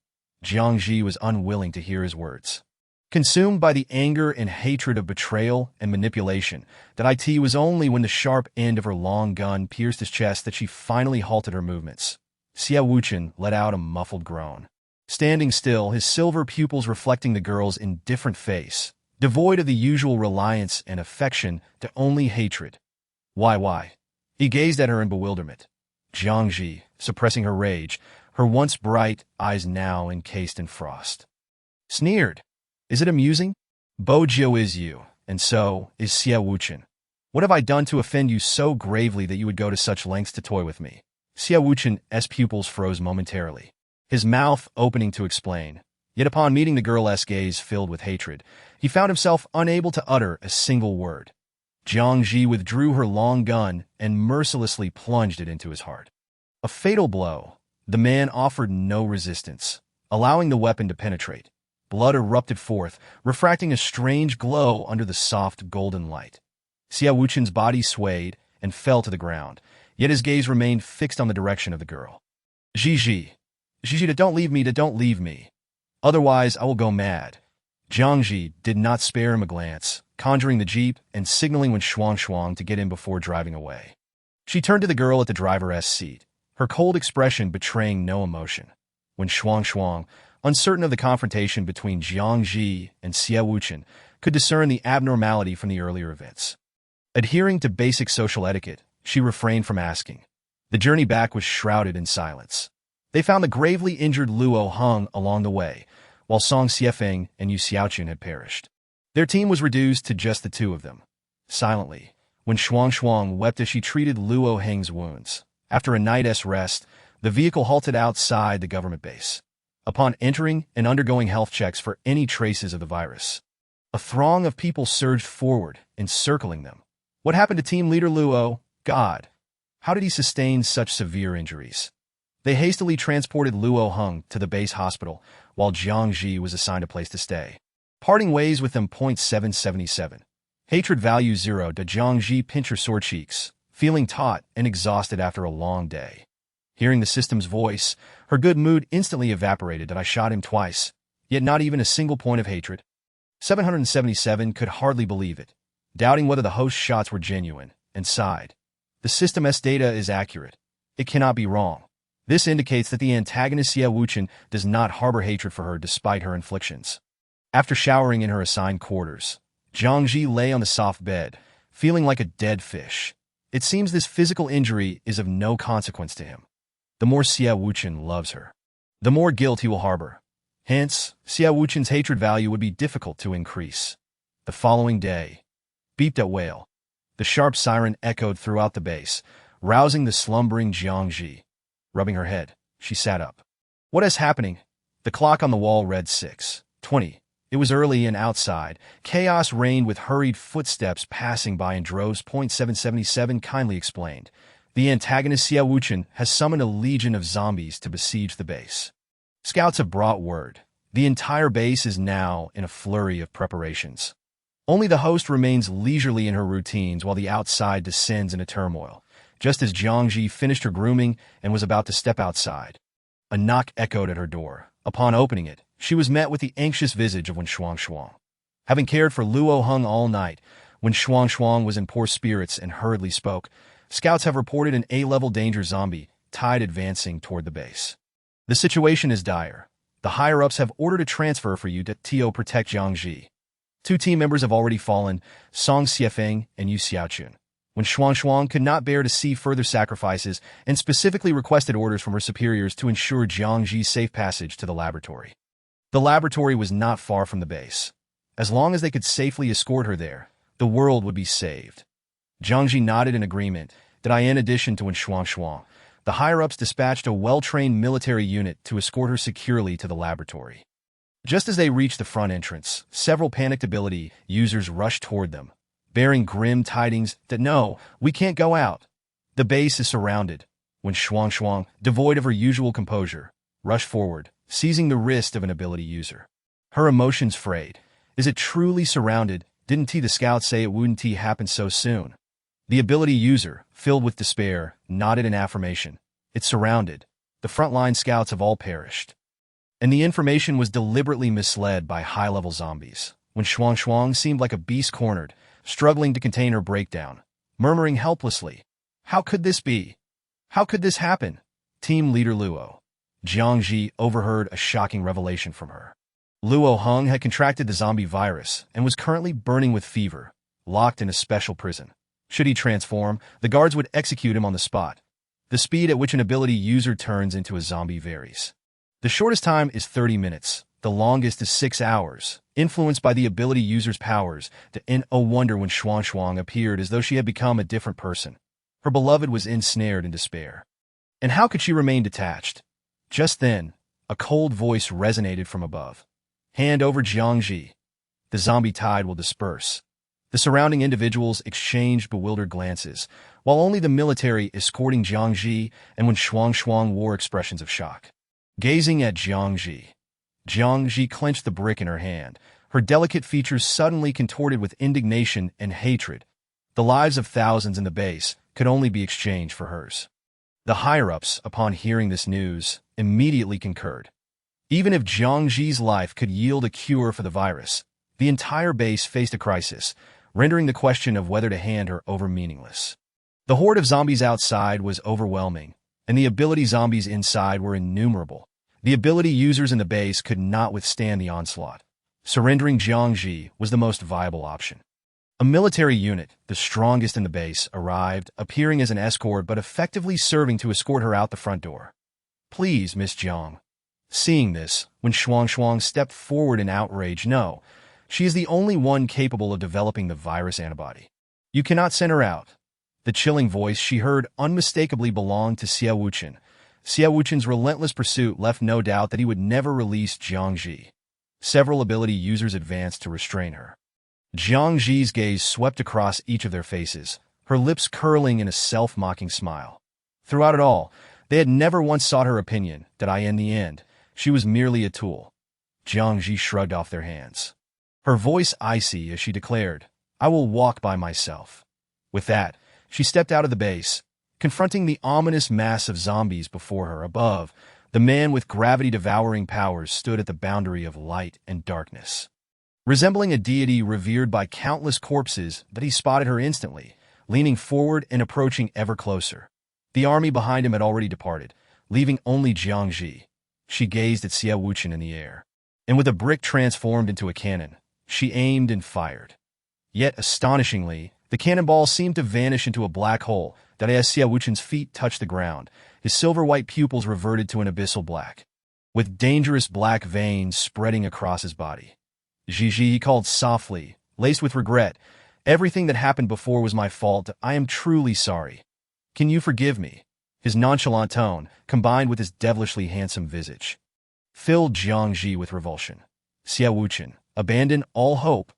Jiang Zhi was unwilling to hear his words. Consumed by the anger and hatred of betrayal and manipulation, that it was only when the sharp end of her long gun pierced his chest that she finally halted her movements. Xia Wuchen let out a muffled groan. Standing still, his silver pupils reflecting the girl's indifferent face, devoid of the usual reliance and affection to only hatred. Why? He gazed at her in bewilderment. Jiang Zhi, suppressing her rage, her once bright eyes now encased in frost, sneered. Is it amusing? Bojiu is you, and so is Xia Wuchen. What have I done to offend you so gravely that you would go to such lengths to toy with me? Xia Wuchen's pupils froze momentarily, his mouth opening to explain. Yet upon meeting the girl's gaze filled with hatred, he found himself unable to utter a single word. Jiang Zhi withdrew her long gun and mercilessly plunged it into his heart. A fatal blow. The man offered no resistance, allowing the weapon to penetrate. Blood erupted forth, refracting a strange glow under the soft golden light. Xia Wuchen's body swayed and fell to the ground, yet his gaze remained fixed on the direction of the girl. Zhi, don't leave me. Otherwise, I will go mad. Jiang Zhi did not spare him a glance, conjuring the jeep and signaling Wen Shuang to get in before driving away. She turned to the girl at the driver's seat, her cold expression betraying no emotion. When Shuang, uncertain of the confrontation between Jiang Zhi and Xia Wuchen, could discern the abnormality from the earlier events. Adhering to basic social etiquette, she refrained from asking. The journey back was shrouded in silence. They found the gravely injured Luo hung along the way, while Song Xiefeng and Yu Xiaochun had perished. Their team was reduced to just the two of them. Silently, when Shuang wept as she treated Luo Heng's wounds. After a night's rest, the vehicle halted outside the government base. Upon entering and undergoing health checks for any traces of the virus, a throng of people surged forward, encircling them. What happened to team leader Luo? God, how did he sustain such severe injuries? They hastily transported Luo Heng to the base hospital, while Jiang Zhi was assigned a place to stay. Parting ways with them. 777. Hatred value 0. Jiang Zhi pinched her sore cheeks, feeling taut and exhausted after a long day. Hearing the system's voice, her good mood instantly evaporated. I shot him twice, yet not even a single point of hatred. 777 could hardly believe it, doubting whether the host's shots were genuine, and sighed. The system's data is accurate. It cannot be wrong. This indicates that the antagonist Xia Wuchen does not harbor hatred for her despite her inflictions. After showering in her assigned quarters, Jiang Zhi lay on the soft bed, feeling like a dead fish. It seems this physical injury is of no consequence to him. The more Xia Wuchen loves her, the more guilt he will harbor. Hence, Xia Wuchen's hatred value would be difficult to increase. The following day, beeped at whale. The sharp siren echoed throughout the base, rousing the slumbering Jiang Zhi. Rubbing her head, she sat up. What is happening? The clock on the wall read 6:20. It was early and outside. Chaos reigned with hurried footsteps passing by in droves. Point 777 kindly explained. The antagonist Xiao Wuchen has summoned a legion of zombies to besiege the base. Scouts have brought word. The entire base is now in a flurry of preparations. Only the host remains leisurely in her routines while the outside descends into turmoil. Just as Jiang Zhi finished her grooming and was about to step outside, a knock echoed at her door. Upon opening it, she was met with the anxious visage of Wen Shuang. Having cared for Luo Heng all night, when Shuang was in poor spirits and hurriedly spoke, scouts have reported an A-level danger zombie tide advancing toward the base. The situation is dire. The higher-ups have ordered a transfer for you to protect Jiang Zhi. 2 team members have already fallen, Song Xiefeng and Yu Xiaochun. When Shuang could not bear to see further sacrifices and specifically requested orders from her superiors to ensure Jiang Zhi's safe passage to the laboratory. The laboratory was not far from the base. As long as they could safely escort her there, the world would be saved. Jiang Zhi nodded in agreement that in addition to Wen Shuang, the higher-ups dispatched a well-trained military unit to escort her securely to the laboratory. Just as they reached the front entrance, several panicked ability users rushed toward them, bearing grim tidings that no, we can't go out. The base is surrounded. When Shuang, devoid of her usual composure, rushed forward, seizing the wrist of an ability user. Her emotions frayed. Is it truly surrounded? Didn't the scouts say it wouldn't happen so soon? The ability user, filled with despair, nodded in affirmation. It's surrounded. The frontline scouts have all perished. And the information was deliberately misled by high-level zombies. When Shuang seemed like a beast cornered, struggling to contain her breakdown, murmuring helplessly, "How could this be? How could this happen?" Team leader Luo. Jiang Zhi overheard a shocking revelation from her. Luo Heng had contracted the zombie virus and was currently burning with fever, locked in a special prison. Should he transform, the guards would execute him on the spot. The speed at which an ability user turns into a zombie varies. The shortest time is 30 minutes. The longest is 6 hours, influenced by the ability user's powers. No wonder when Shuang appeared as though she had become a different person. Her beloved was ensnared in despair. And how could she remain detached? Just then, a cold voice resonated from above. Hand over Jiang Zhi. The zombie tide will disperse. The surrounding individuals exchanged bewildered glances, while only the military escorting Jiang Zhi and when Shuang wore expressions of shock. Gazing at Jiang Zhi clenched the brick in her hand, her delicate features suddenly contorted with indignation and hatred. The lives of thousands in the base could only be exchanged for hers. The higher-ups, upon hearing this news, immediately concurred. Even if Jiang Zhi's life could yield a cure for the virus, the entire base faced a crisis, rendering the question of whether to hand her over meaningless. The horde of zombies outside was overwhelming, and the ability zombies inside were innumerable. The ability users in the base could not withstand the onslaught. Surrendering Jiang Zhi was the most viable option. A military unit, the strongest in the base, arrived, appearing as an escort but effectively serving to escort her out the front door. "Please, Miss Jiang." Seeing this, when Shuang stepped forward in outrage, "No, she is the only one capable of developing the virus antibody. You cannot send her out." The chilling voice she heard unmistakably belonged to Xiao Wuchen. Xiao Wuchen's relentless pursuit left no doubt that he would never release Jiang Zhi. Several ability users advanced to restrain her. Jiang Zhi's gaze swept across each of their faces, her lips curling in a self-mocking smile. Throughout it all, they had never once sought her opinion, that in the end, she was merely a tool. Jiang Zhi shrugged off their hands. Her voice icy as she declared, "I will walk by myself." With that, she stepped out of the base, confronting the ominous mass of zombies before her. Above, the man with gravity-devouring powers stood at the boundary of light and darkness. Resembling a deity revered by countless corpses, that he spotted her instantly, leaning forward and approaching ever closer. The army behind him had already departed, leaving only Jiang Zhi. She gazed at Xiao Wuchen in the air, and with a brick transformed into a cannon, she aimed and fired. Yet, astonishingly, the cannonball seemed to vanish into a black hole, that as Xiao Wuchen's feet touched the ground, his silver-white pupils reverted to an abyssal black, with dangerous black veins spreading across his body. "Zhi," he called softly, laced with regret. "Everything that happened before was my fault. I am truly sorry. Can you forgive me?" His nonchalant tone, combined with his devilishly handsome visage, filled Jiang Zhi with revulsion. Xiao Wuchen, abandoned all hope.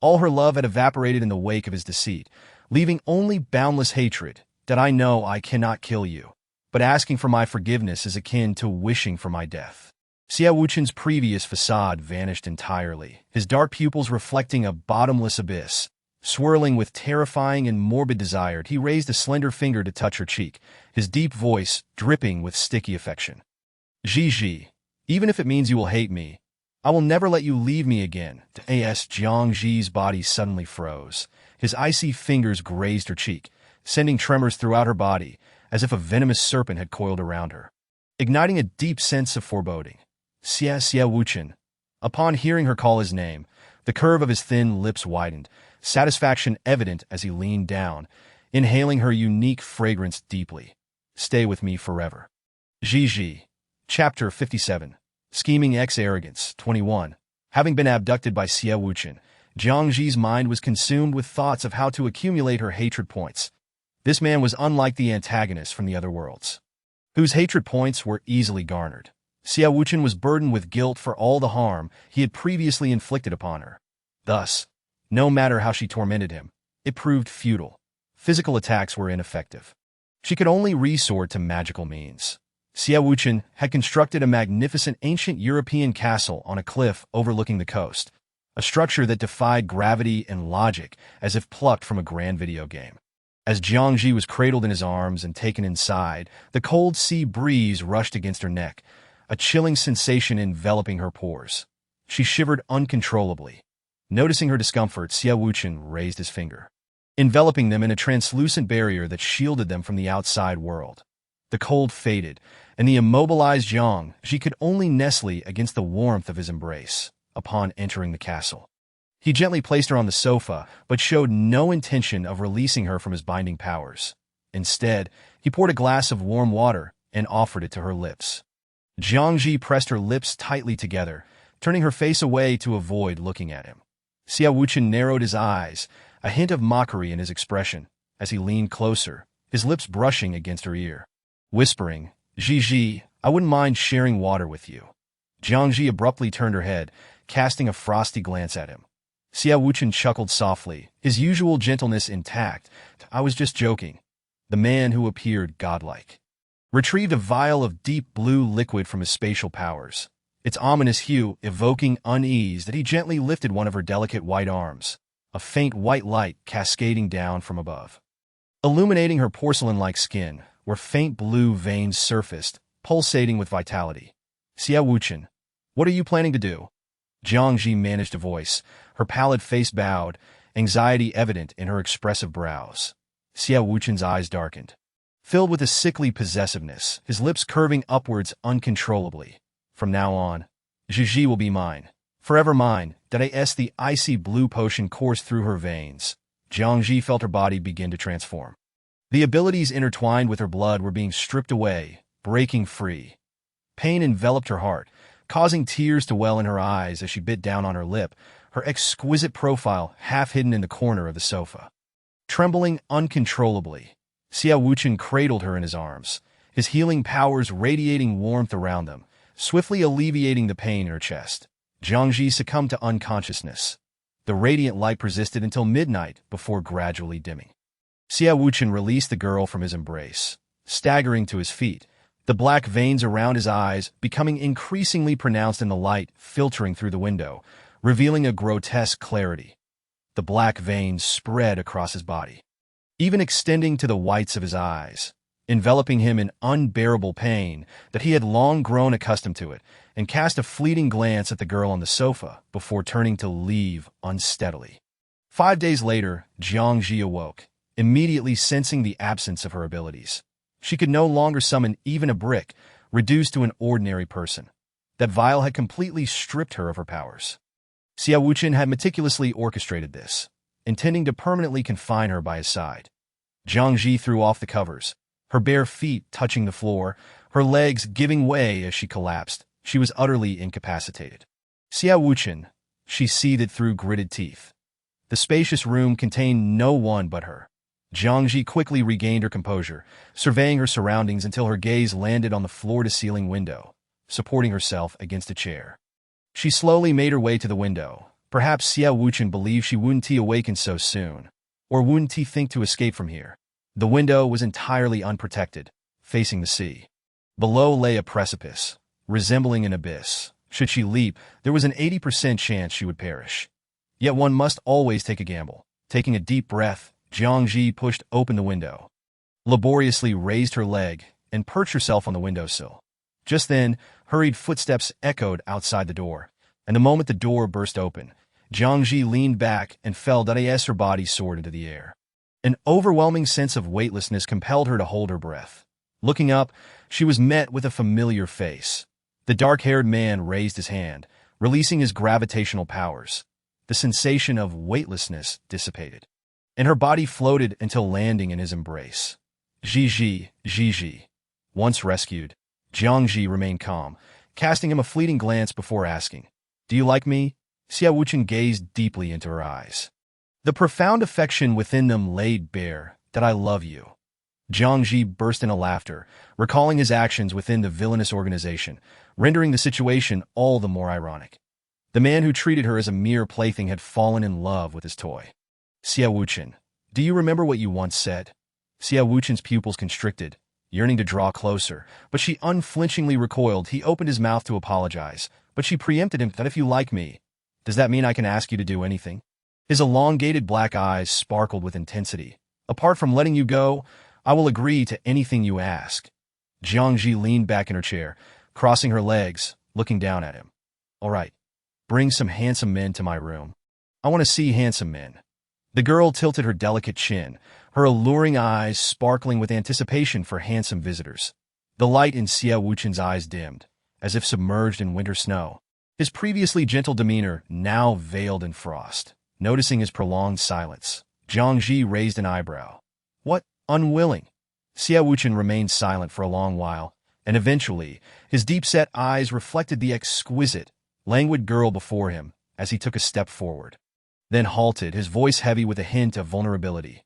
All her love had evaporated in the wake of his deceit, leaving only boundless hatred. That I know I cannot kill you, but asking for my forgiveness is akin to wishing for my death. Xia Wuchen's previous facade vanished entirely, his dark pupils reflecting a bottomless abyss. Swirling with terrifying and morbid desire, he raised a slender finger to touch her cheek, his deep voice dripping with sticky affection. Zhi, even if it means you will hate me, I will never let you leave me again. Jiang Zhi's body suddenly froze. His icy fingers grazed her cheek, sending tremors throughout her body, as if a venomous serpent had coiled around her, igniting a deep sense of foreboding. Xia Wuchen. Upon hearing her call his name, the curve of his thin lips widened, satisfaction evident as he leaned down, inhaling her unique fragrance deeply. Stay with me forever. Zhi. Chapter 57. Scheming Arrogance. 21. Having been abducted by Xia Wuchen, Jiang Zhi's mind was consumed with thoughts of how to accumulate her hatred points. This man was unlike the antagonists from the other worlds, whose hatred points were easily garnered. Xia Wuchen was burdened with guilt for all the harm he had previously inflicted upon her. Thus, no matter how she tormented him, it proved futile. Physical attacks were ineffective. She could only resort to magical means. Xia Wuchen had constructed a magnificent ancient European castle on a cliff overlooking the coast, a structure that defied gravity and logic as if plucked from a grand video game. As Jiang Zhi was cradled in his arms and taken inside, the cold sea breeze rushed against her neck, a chilling sensation enveloping her pores. She shivered uncontrollably. Noticing her discomfort, Xia Wuchen raised his finger, enveloping them in a translucent barrier that shielded them from the outside world. The cold faded, and the immobilized Jiang Zhi could only nestle against the warmth of his embrace. Upon entering the castle, he gently placed her on the sofa, but showed no intention of releasing her from his binding powers. Instead, he poured a glass of warm water and offered it to her lips. Jiang Zhi pressed her lips tightly together, turning her face away to avoid looking at him. Xia Wuchen narrowed his eyes, a hint of mockery in his expression, as he leaned closer, his lips brushing against her ear. Whispering, Zhi, I wouldn't mind sharing water with you. Jiang Zhi abruptly turned her head, casting a frosty glance at him. Xia Wuchen chuckled softly, his usual gentleness intact. I was just joking. The man, who appeared godlike, retrieved a vial of deep blue liquid from his spatial powers, its ominous hue evoking unease that he gently lifted one of her delicate white arms, a faint white light cascading down from above. Illuminating her porcelain-like skin, where faint blue veins surfaced, pulsating with vitality. Xia Wuchen, what are you planning to do? Jiang Zhi managed a voice, her pallid face bowed, anxiety evident in her expressive brows. Xia Wuchen's eyes darkened, filled with a sickly possessiveness, his lips curving upwards uncontrollably. From now on, Zhi will be mine, forever mine. The icy blue potion coursed through her veins. Jiang Zhi felt her body begin to transform. The abilities intertwined with her blood were being stripped away, breaking free. Pain enveloped her heart, causing tears to well in her eyes as she bit down on her lip, her exquisite profile half hidden in the corner of the sofa. Trembling uncontrollably, Xia Wuchen cradled her in his arms, his healing powers radiating warmth around them, swiftly alleviating the pain in her chest. Jiang Zhi succumbed to unconsciousness. The radiant light persisted until midnight before gradually dimming. Xia Wuchen released the girl from his embrace, staggering to his feet, the black veins around his eyes becoming increasingly pronounced in the light filtering through the window, revealing a grotesque clarity. The black veins spread across his body, even extending to the whites of his eyes, enveloping him in unbearable pain that he had long grown accustomed to it, and cast a fleeting glance at the girl on the sofa before turning to leave unsteadily. 5 days later, Jiang Zhi awoke, immediately sensing the absence of her abilities. She could no longer summon even a brick, reduced to an ordinary person. That vial had completely stripped her of her powers. Xia Wuchen had meticulously orchestrated this, intending to permanently confine her by his side. Jiang Zhi threw off the covers, her bare feet touching the floor, her legs giving way as she collapsed. She was utterly incapacitated. Xia Wuchen, she seethed through gritted teeth. The spacious room contained no one but her. Jiang Zhi quickly regained her composure, surveying her surroundings until her gaze landed on the floor-to-ceiling window, supporting herself against a chair. She slowly made her way to the window, Perhaps Xiao Wuchen believed she wouldn't awaken so soon. Or wouldn't think to escape from here? The window was entirely unprotected, facing the sea. Below lay a precipice, resembling an abyss. Should she leap, there was an 80% chance she would perish. Yet one must always take a gamble. Taking a deep breath, Jiang Zhi pushed open the window, laboriously raised her leg, and perched herself on the windowsill. Just then, hurried footsteps echoed outside the door, and the moment the door burst open, Jiang Zhi leaned back and felt as her body soared into the air. An overwhelming sense of weightlessness compelled her to hold her breath. Looking up, she was met with a familiar face. The dark-haired man raised his hand, releasing his gravitational powers. The sensation of weightlessness dissipated, and her body floated until landing in his embrace. Zhi. Once rescued, Jiang Zhi remained calm, casting him a fleeting glance before asking, "Do you like me?" Xiao Wuchen gazed deeply into her eyes. The profound affection within them laid bare that "I love you." Jiang Zhi burst into laughter, recalling his actions within the villainous organization, rendering the situation all the more ironic. The man who treated her as a mere plaything had fallen in love with his toy. "Xiao Wuchen, do you remember what you once said?" Xiao Wuchen's pupils constricted, yearning to draw closer, but she unflinchingly recoiled. He opened his mouth to apologize, but she preempted him. "That if you like me, does that mean I can ask you to do anything?" His elongated black eyes sparkled with intensity. "Apart from letting you go, I will agree to anything you ask." Jiang Zhi leaned back in her chair, crossing her legs, looking down at him. "All right. Bring some handsome men to my room. I want to see handsome men." The girl tilted her delicate chin, her alluring eyes sparkling with anticipation for handsome visitors. The light in Xiao Wuchen's eyes dimmed, as if submerged in winter snow. His previously gentle demeanor now veiled in frost. Noticing his prolonged silence, Jiang Zhi raised an eyebrow. "What? Unwilling?" Xiao Wuchen remained silent for a long while, and eventually, his deep-set eyes reflected the exquisite, languid girl before him as he took a step forward. Then halted, his voice heavy with a hint of vulnerability.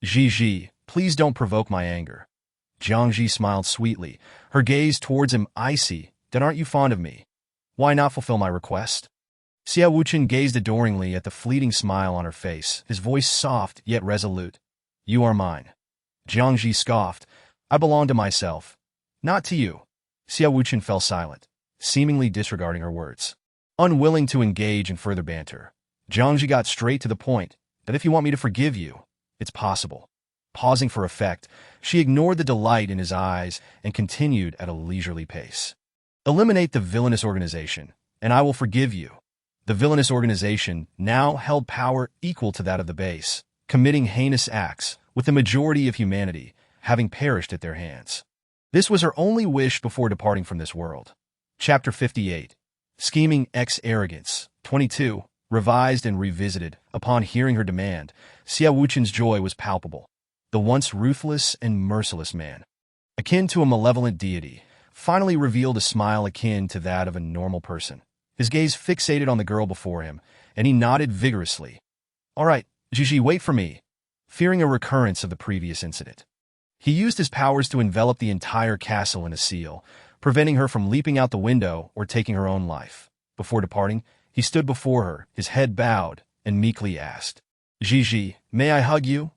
Zhi, please don't provoke my anger." Jiang Zhi smiled sweetly, her gaze towards him icy. "Then aren't you fond of me? Why not fulfill my request?" Xiao Wuchen gazed adoringly at the fleeting smile on her face, his voice soft yet resolute. "You are mine." Jiang Zhi scoffed. "I belong to myself, not to you." Xiao Wuchen fell silent, seemingly disregarding her words. Unwilling to engage in further banter, Jiang Zhi got straight to the point. "That if you want me to forgive you, it's possible." Pausing for effect, she ignored the delight in his eyes and continued at a leisurely pace. "Eliminate the villainous organization, and I will forgive you." The villainous organization now held power equal to that of the base, committing heinous acts, with the majority of humanity having perished at their hands. This was her only wish before departing from this world. Chapter 58. Scheming Arrogance. 22. Revised and revisited. Upon hearing her demand, Xiao Wuchen's joy was palpable. The once ruthless and merciless man, akin to a malevolent deity, finally revealed a smile akin to that of a normal person. His gaze fixated on the girl before him, and he nodded vigorously. "All right, Zhi, wait for me," fearing a recurrence of the previous incident. He used his powers to envelop the entire castle in a seal, preventing her from leaping out the window or taking her own life. Before departing, he stood before her, his head bowed, and meekly asked, "Zhi, may I hug you?"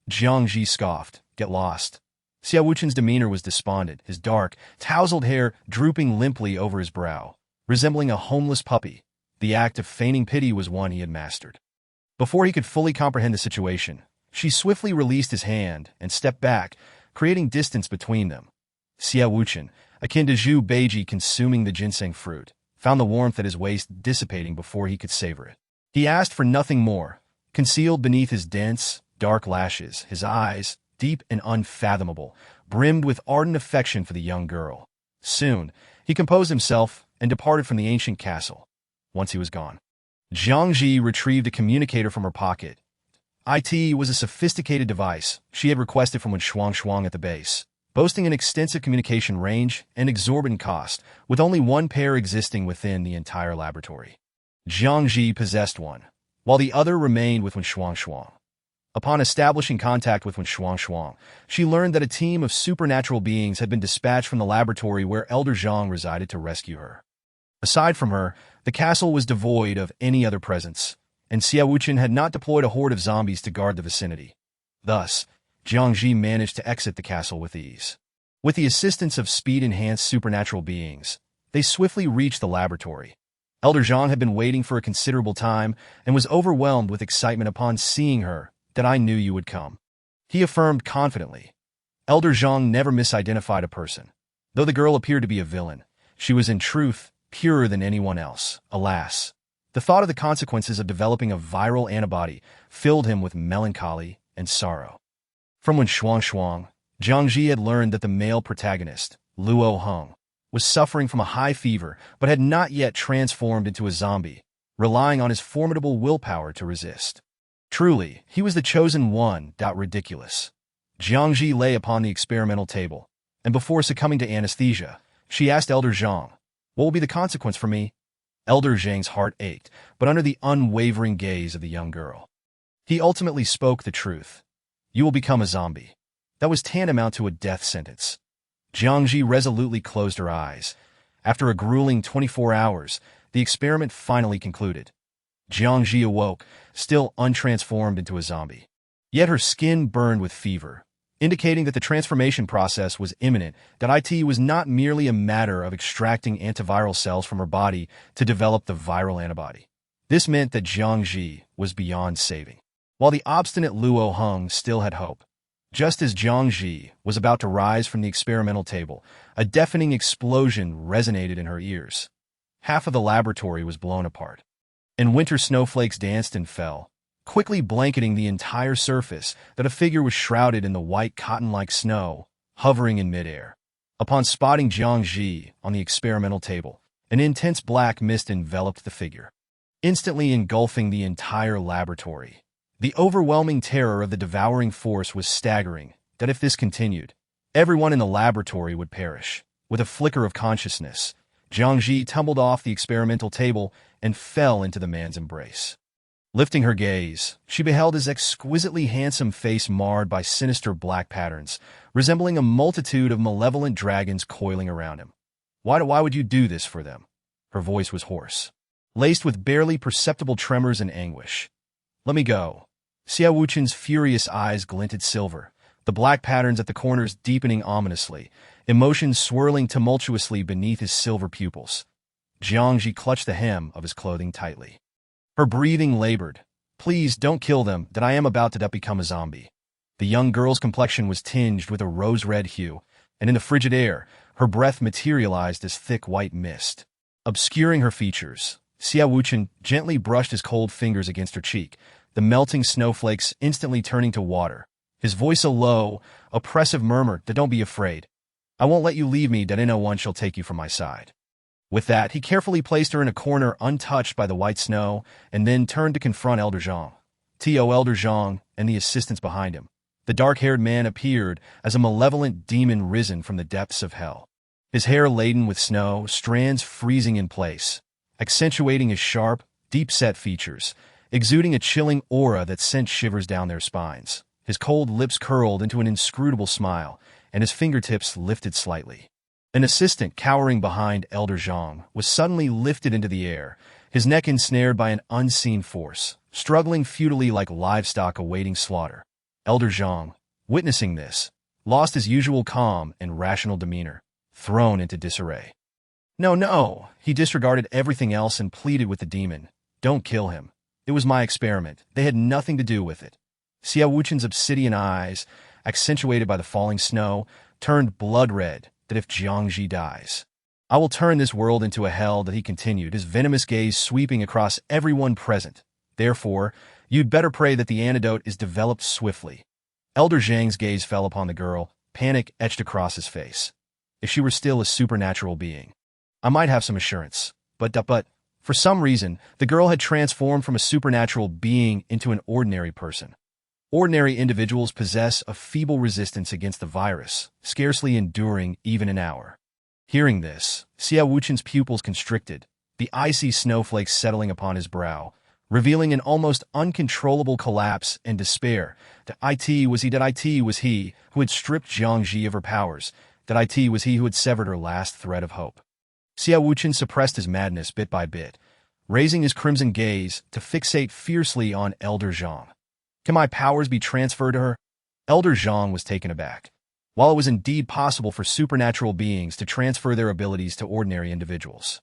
Jiang Zhi scoffed. "Get lost." Xiao Wuchen's demeanor was despondent, his dark, tousled hair drooping limply over his brow, resembling a homeless puppy. The act of feigning pity was one he had mastered. Before he could fully comprehend the situation, she swiftly released his hand and stepped back, creating distance between them. Xiao Wuchen, akin to Zhu Beiji consuming the ginseng fruit, found the warmth at his waist dissipating before he could savor it. He asked for nothing more. Concealed beneath his dense, dark lashes, his eyes, deep and unfathomable, brimmed with ardent affection for the young girl. Soon, he composed himself and departed from the ancient castle. Once he was gone, Jiang Zhi retrieved a communicator from her pocket. It was a sophisticated device she had requested from Shuang at the base, boasting an extensive communication range and exorbitant cost, with only one pair existing within the entire laboratory. Jiang Zhi possessed one, while the other remained with Shuang. Upon establishing contact with Shuang, she learned that a team of supernatural beings had been dispatched from the laboratory where Elder Zhang resided to rescue her. Aside from her, the castle was devoid of any other presence, and Xiao Wuchen had not deployed a horde of zombies to guard the vicinity. Thus, Jiang Zhi managed to exit the castle with ease. With the assistance of speed-enhanced supernatural beings, they swiftly reached the laboratory. Elder Zhang had been waiting for a considerable time and was overwhelmed with excitement upon seeing her. "That I knew you would come," he affirmed confidently. Elder Zhang never misidentified a person. Though the girl appeared to be a villain, she was in truth purer than anyone else. Alas, the thought of the consequences of developing a viral antibody filled him with melancholy and sorrow. From when Shuang, Jiang Zhi had learned that the male protagonist, Luo Heng, was suffering from a high fever but had not yet transformed into a zombie, relying on his formidable willpower to resist. Truly, he was the chosen one. Ridiculous. Jiang Zhi lay upon the experimental table, and before succumbing to anesthesia, she asked Elder Zhang, "What will be the consequence for me?" Elder Zhang's heart ached, but under the unwavering gaze of the young girl, he ultimately spoke the truth. "You will become a zombie." That was tantamount to a death sentence. Jiang Zhi resolutely closed her eyes. After a grueling 24 hours, the experiment finally concluded. Jiang Zhi awoke, still untransformed into a zombie. Yet her skin burned with fever, indicating that the transformation process was imminent, that it was not merely a matter of extracting antiviral cells from her body to develop the viral antibody. This meant that Jiang Zhi was beyond saving, while the obstinate Luo Heng still had hope. Just as Jiang Zhi was about to rise from the experimental table, a deafening explosion resonated in her ears. Half of the laboratory was blown apart, and winter snowflakes danced and fell, quickly blanketing the entire surface that a figure was shrouded in the white cotton-like snow, hovering in midair. Upon spotting Jiang Zhi on the experimental table, an intense black mist enveloped the figure, instantly engulfing the entire laboratory. The overwhelming terror of the devouring force was staggering, that if this continued, everyone in the laboratory would perish. With a flicker of consciousness, Jiang Zhi tumbled off the experimental table and fell into the man's embrace. Lifting her gaze, she beheld his exquisitely handsome face marred by sinister black patterns, resembling a multitude of malevolent dragons coiling around him. Why would you do this for them?" Her voice was hoarse, laced with barely perceptible tremors and anguish. "Let me go." Xiao Wuchen's furious eyes glinted silver, the black patterns at the corners deepening ominously, emotions swirling tumultuously beneath his silver pupils. Jiang Zhi clutched the hem of his clothing tightly. Her breathing labored. "Please don't kill them, that I am about to become a zombie." The young girl's complexion was tinged with a rose-red hue, and in the frigid air, her breath materialized as thick white mist. Obscuring her features, Xiao Wuchen gently brushed his cold fingers against her cheek, the melting snowflakes instantly turning to water. His voice a low, oppressive murmur, "Don't be afraid. I won't let you leave me, that no one shall take you from my side." With that, he carefully placed her in a corner untouched by the white snow, and then turned to confront Elder Zhang. Elder Zhang and the assistants behind him. The dark-haired man appeared as a malevolent demon risen from the depths of hell. His hair laden with snow, strands freezing in place, accentuating his sharp, deep-set features, exuding a chilling aura that sent shivers down their spines. His cold lips curled into an inscrutable smile, and his fingertips lifted slightly. An assistant cowering behind Elder Zhang was suddenly lifted into the air, his neck ensnared by an unseen force, struggling futilely like livestock awaiting slaughter. Elder Zhang, witnessing this, lost his usual calm and rational demeanor, thrown into disarray. No, he disregarded everything else and pleaded with the demon, "Don't kill him. It was my experiment. They had nothing to do with it." Xiao Wuchen's obsidian eyes, accentuated by the falling snow, turned blood-red, that if Jiang Zhi dies, "I will turn this world into a hell," that he continued, his venomous gaze sweeping across everyone present. "Therefore, you'd better pray that the antidote is developed swiftly." Elder Zhang's gaze fell upon the girl, panic etched across his face. If she were still a supernatural being, I might have some assurance. But for some reason, the girl had transformed from a supernatural being into an ordinary person. Ordinary individuals possess a feeble resistance against the virus, scarcely enduring even an hour. Hearing this, Xiao Wuchen's pupils constricted, the icy snowflakes settling upon his brow, revealing an almost uncontrollable collapse and despair. That it was he who had stripped Jiang Zhi of her powers, that it was he who had severed her last thread of hope. Xiao Wuchen suppressed his madness bit by bit, raising his crimson gaze to fixate fiercely on Elder Zhang. Can my powers be transferred to her? Elder Zhang was taken aback. While it was indeed possible for supernatural beings to transfer their abilities to ordinary individuals,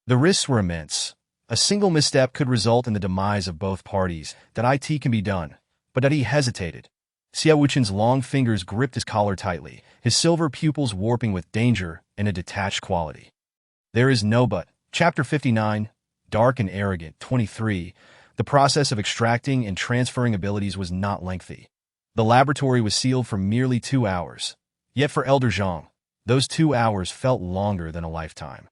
the risks were immense. A single misstep could result in the demise of both parties. That it can be done, but that he hesitated. Xiao Wuchen's long fingers gripped his collar tightly, his silver pupils warping with danger and a detached quality. There is no but. Chapter 59, Dark and Arrogant. 23. The process of extracting and transferring abilities was not lengthy. The laboratory was sealed for merely 2 hours. Yet for Elder Zhang, those 2 hours felt longer than a lifetime.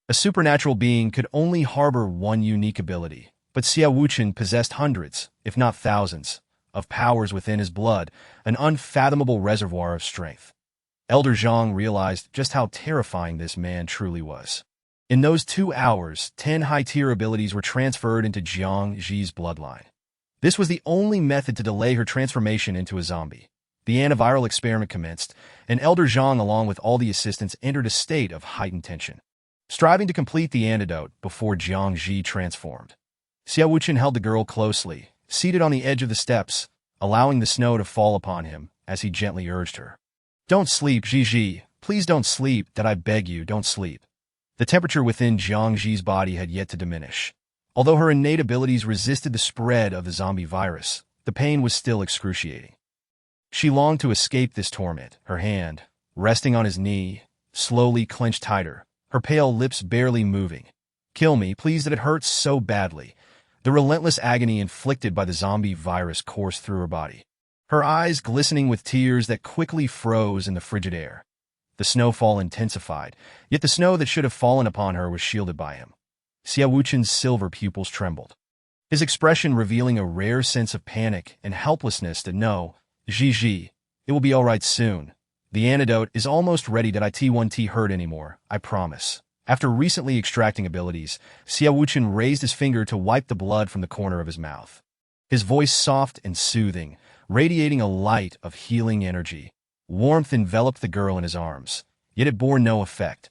A supernatural being could only harbor one unique ability, but Xiao Wuchen possessed hundreds, if not thousands, of powers within his blood, an unfathomable reservoir of strength. Elder Zhang realized just how terrifying this man truly was. In those 2 hours, 10 high-tier abilities were transferred into Jiang Zhi's bloodline. This was the only method to delay her transformation into a zombie. The antiviral experiment commenced, and Elder Zhang, along with all the assistants, entered a state of heightened tension, striving to complete the antidote before Jiang Zhi transformed. Xiao Wuchen held the girl closely, seated on the edge of the steps, allowing the snow to fall upon him as he gently urged her. Don't sleep, Zhi. Please don't sleep, that I beg you, don't sleep. The temperature within Jiang Zhi's body had yet to diminish. Although her innate abilities resisted the spread of the zombie virus, the pain was still excruciating. She longed to escape this torment, her hand, resting on his knee, slowly clenched tighter, her pale lips barely moving. Kill me, please, that it hurts so badly. The relentless agony inflicted by the zombie virus coursed through her body, her eyes glistening with tears that quickly froze in the frigid air. The snowfall intensified, yet the snow that should have fallen upon her was shielded by him. Xiao Wuchen's silver pupils trembled, his expression revealing a rare sense of panic and helplessness. That no, Zhi, it will be all right soon. The antidote is almost ready. That it won't hurt anymore, I promise. After recently extracting abilities, Xiao Wuchen raised his finger to wipe the blood from the corner of his mouth. His voice soft and soothing, radiating a light of healing energy. Warmth enveloped the girl in his arms, yet it bore no effect.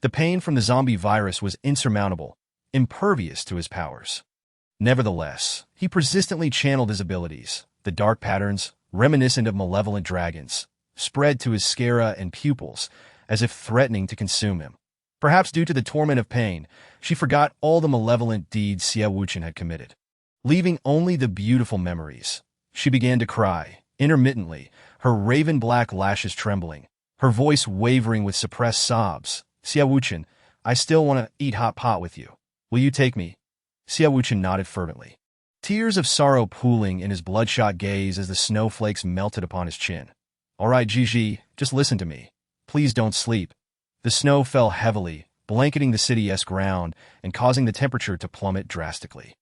The pain from the zombie virus was insurmountable, impervious to his powers. Nevertheless, he persistently channeled his abilities. The dark patterns, reminiscent of malevolent dragons, spread to his sclera and pupils, as if threatening to consume him. Perhaps due to the torment of pain, she forgot all the malevolent deeds Xiao Wuchen had committed, leaving only the beautiful memories. She began to cry, intermittently, her raven-black lashes trembling, her voice wavering with suppressed sobs. Xiao Wuchen, I still want to eat hot pot with you. Will you take me? Xiao Wuchen nodded fervently, tears of sorrow pooling in his bloodshot gaze as the snowflakes melted upon his chin. All right, Zhi, just listen to me. Please don't sleep. The snow fell heavily, blanketing the city's ground and causing the temperature to plummet drastically.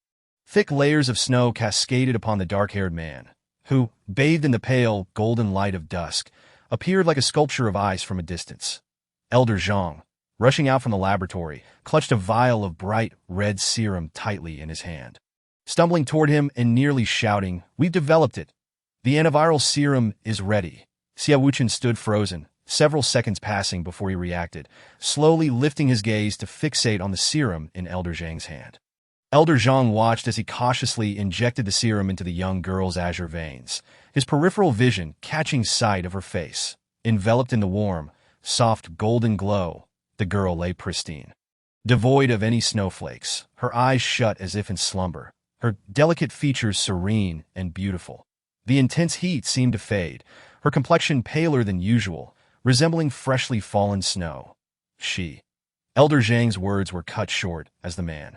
Thick layers of snow cascaded upon the dark-haired man, who, bathed in the pale, golden light of dusk, appeared like a sculpture of ice from a distance. Elder Zhang, rushing out from the laboratory, clutched a vial of bright, red serum tightly in his hand. Stumbling toward him and nearly shouting, "We've developed it! The antiviral serum is ready." Xiao Wuchen stood frozen, several seconds passing before he reacted, slowly lifting his gaze to fixate on the serum in Elder Zhang's hand. Elder Zhang watched as he cautiously injected the serum into the young girl's azure veins, his peripheral vision catching sight of her face. Enveloped in the warm, soft golden glow, the girl lay pristine, devoid of any snowflakes, her eyes shut as if in slumber, her delicate features serene and beautiful. The intense heat seemed to fade, her complexion paler than usual, resembling freshly fallen snow. Elder Zhang's words were cut short as the man,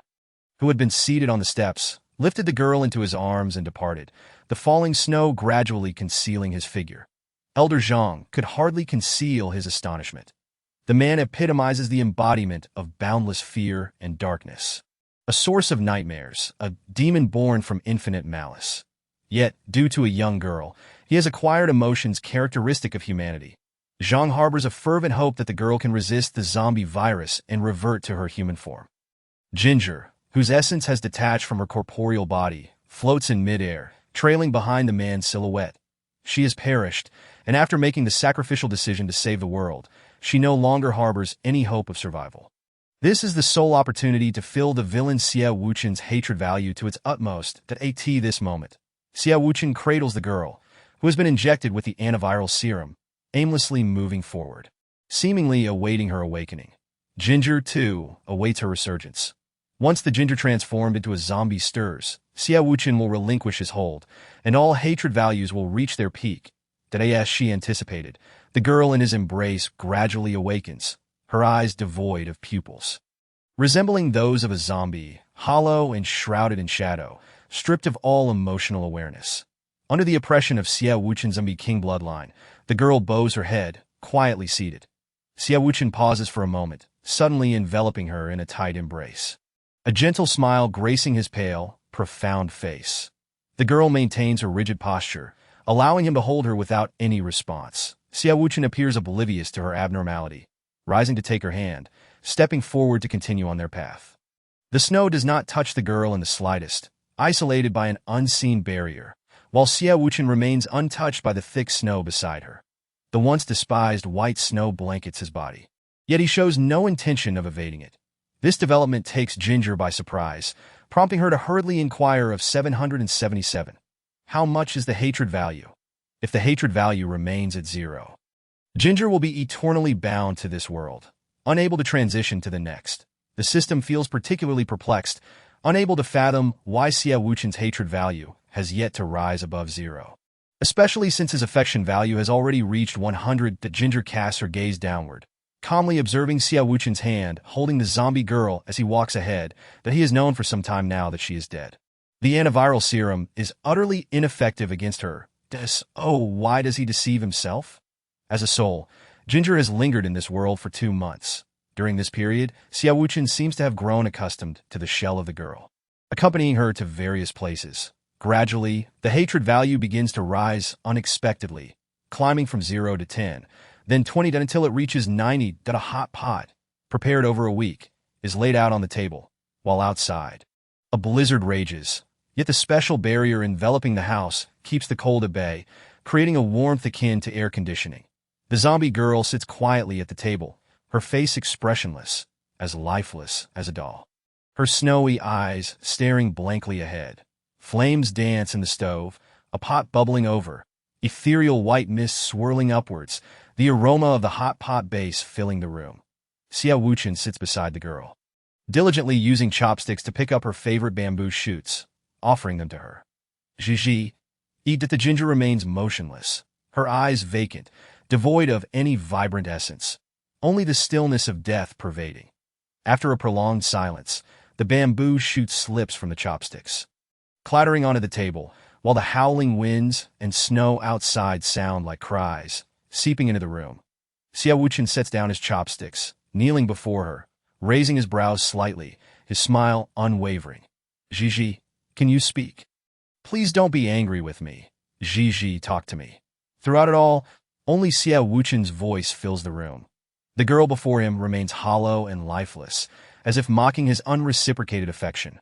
who had been seated on the steps, lifted the girl into his arms and departed, the falling snow gradually concealing his figure. Elder Zhang could hardly conceal his astonishment. The man epitomizes the embodiment of boundless fear and darkness, a source of nightmares, a demon born from infinite malice. Yet, due to a young girl, he has acquired emotions characteristic of humanity. Zhang harbors a fervent hope that the girl can resist the zombie virus and revert to her human form. Ginger, whose essence has detached from her corporeal body, floats in midair, trailing behind the man's silhouette. She has perished, and after making the sacrificial decision to save the world, she no longer harbors any hope of survival. This is the sole opportunity to fill the villain Xie Wuchen's hatred value to its utmost at this moment. Xie Wuchen cradles the girl, who has been injected with the antiviral serum, aimlessly moving forward, seemingly awaiting her awakening. Ginger, too, awaits her resurgence. Once the Ginger transformed into a zombie stirs, Xie Wuchen will relinquish his hold, and all hatred values will reach their peak. As she anticipated, the girl in his embrace gradually awakens, her eyes devoid of pupils. Resembling those of a zombie, hollow and shrouded in shadow, stripped of all emotional awareness. Under the oppression of Xie Wuchen's zombie king bloodline, the girl bows her head, quietly seated. Xie Wuchen pauses for a moment, suddenly enveloping her in a tight embrace. A gentle smile gracing his pale, profound face. The girl maintains her rigid posture, allowing him to hold her without any response. Xie Wuchen appears oblivious to her abnormality, rising to take her hand, stepping forward to continue on their path. The snow does not touch the girl in the slightest, isolated by an unseen barrier, while Xie Wuchen remains untouched by the thick snow beside her. The once despised white snow blankets his body, yet he shows no intention of evading it. This development takes Ginger by surprise, prompting her to hurriedly inquire of 777. How much is the hatred value? If the hatred value remains at 0, Ginger will be eternally bound to this world, unable to transition to the next. The system feels particularly perplexed, unable to fathom why Xie Wuchen's hatred value has yet to rise above 0. Especially since his affection value has already reached 100. That Ginger casts her gaze downward, calmly observing Xie Wuchen's hand holding the zombie girl as he walks ahead, that he has known for some time now that she is dead. The antiviral serum is utterly ineffective against her. Why does he deceive himself? As a soul, Ginger has lingered in this world for 2 months. During this period, Xie Wuchen seems to have grown accustomed to the shell of the girl, accompanying her to various places. Gradually, the hatred value begins to rise unexpectedly, climbing from 0 to 10, then 20 until it reaches 90. A hot pot, prepared over a week, is laid out on the table, while outside a blizzard rages. Yet the special barrier enveloping the house keeps the cold at bay, creating a warmth akin to air conditioning. The zombie girl sits quietly at the table, her face expressionless, as lifeless as a doll. Her snowy eyes staring blankly ahead. Flames dance in the stove, a pot bubbling over, ethereal white mist swirling upwards, the aroma of the hot pot base filling the room. Xie Wuchen sits beside the girl, diligently using chopsticks to pick up her favorite bamboo shoots, offering them to her. Gigi, the Ginger remains motionless, her eyes vacant, devoid of any vibrant essence, only the stillness of death pervading. After a prolonged silence, the bamboo shoot slips from the chopsticks, clattering onto the table, while the howling winds and snow outside sound like cries, seeping into the room. Xie Wuchen sets down his chopsticks, kneeling before her, raising his brows slightly, his smile unwavering. Gigi, can you speak? Please don't be angry with me. Gigi, talk to me. Throughout it all, only Xie Wuchen's voice fills the room. The girl before him remains hollow and lifeless, as if mocking his unreciprocated affection.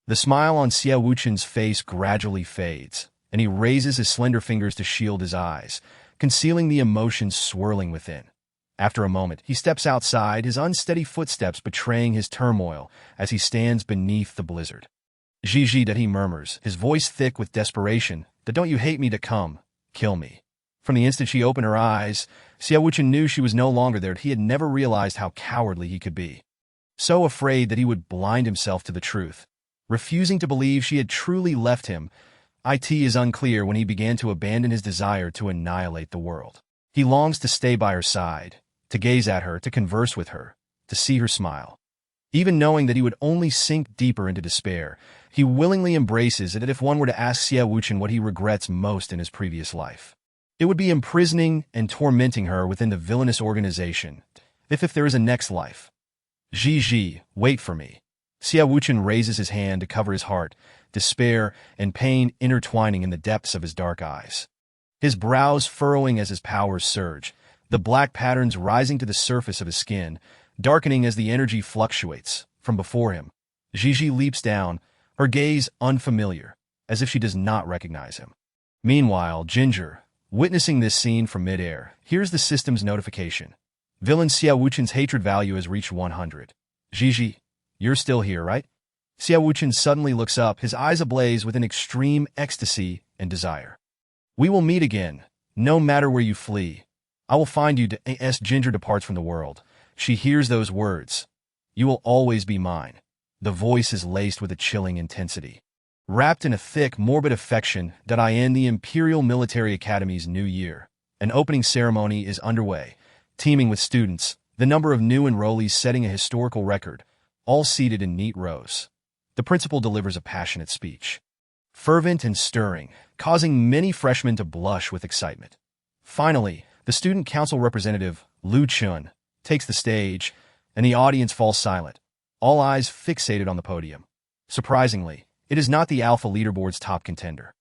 The smile on Xie Wuchen's face gradually fades, and he raises his slender fingers to shield his eyes, concealing the emotions swirling within. After a moment, he steps outside, his unsteady footsteps betraying his turmoil as he stands beneath the blizzard. Gigi, he murmurs, his voice thick with desperation, don't you hate me to come, kill me. From the instant she opened her eyes, Xie Wuchen knew she was no longer there. He had never realized how cowardly he could be. So afraid that he would blind himself to the truth, refusing to believe she had truly left him. It is unclear when he began to abandon his desire to annihilate the world. He longs to stay by her side, to gaze at her, to converse with her, to see her smile. Even knowing that he would only sink deeper into despair, he willingly embraces it. If one were to ask Xie Wuchen what he regrets most in his previous life, it would be imprisoning and tormenting her within the villainous organization. If there is a next life. Gigi, wait for me. Xie Wuchen raises his hand to cover his heart, despair and pain intertwining in the depths of his dark eyes. His brows furrowing as his powers surge, the black patterns rising to the surface of his skin, darkening as the energy fluctuates. From before him, Gigi leaps down, her gaze unfamiliar, as if she does not recognize him. Meanwhile, Ginger, witnessing this scene from midair, hears the system's notification. Villain Xie Wuchen's hatred value has reached 100. Gigi, you're still here, right? Xiao Wuchen suddenly looks up, his eyes ablaze with an extreme ecstasy and desire. We will meet again, no matter where you flee. I will find you. As Ginger departs from the world, she hears those words. You will always be mine. The voice is laced with a chilling intensity. Wrapped in a thick, morbid affection, I end the Imperial Military Academy's new year. An opening ceremony is underway, teeming with students, the number of new enrollees setting a historical record, all seated in neat rows. The principal delivers a passionate speech. Fervent and stirring, causing many freshmen to blush with excitement. Finally, the student council representative, Lu Chun, takes the stage, and the audience falls silent, all eyes fixated on the podium. Surprisingly, it is not the Alpha Leaderboard's top contender.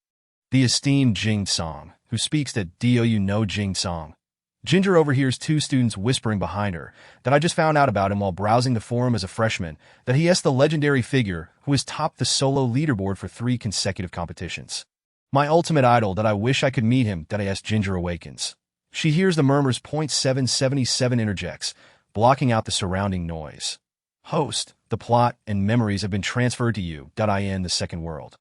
The esteemed Jing Song, who speaks to "Do you know Jing Song?" Ginger overhears two students whispering behind her that I just found out about him while browsing the forum as a freshman, that he is the legendary figure who has topped the solo leaderboard for 3 consecutive competitions. My ultimate idol that I wish I could meet him, as Ginger awakens. She hears the murmurs. 777 interjects, blocking out the surrounding noise. Host, the plot and memories have been transferred to you. In the second world.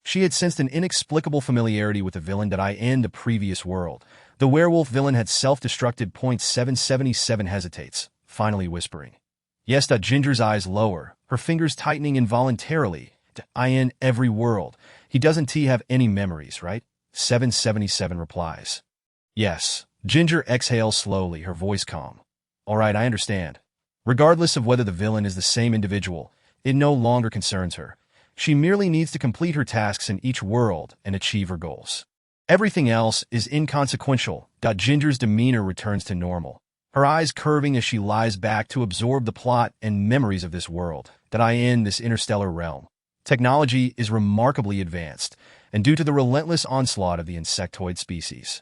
She had sensed an inexplicable familiarity with the villain in the previous world. The werewolf villain had self-destructed. 777 hesitates, finally whispering. Yes. Ginger's eyes lower, her fingers tightening involuntarily. In every world. He doesn't have any memories, right? 777 replies. Yes. Ginger exhales slowly, her voice calm. All right, I understand. Regardless of whether the villain is the same individual, it no longer concerns her. She merely needs to complete her tasks in each world and achieve her goals. Everything else is inconsequential. Ginger's demeanor returns to normal, her eyes curving as she lies back to absorb the plot and memories of this world. In this interstellar realm, technology is remarkably advanced, and due to the relentless onslaught of the insectoid species,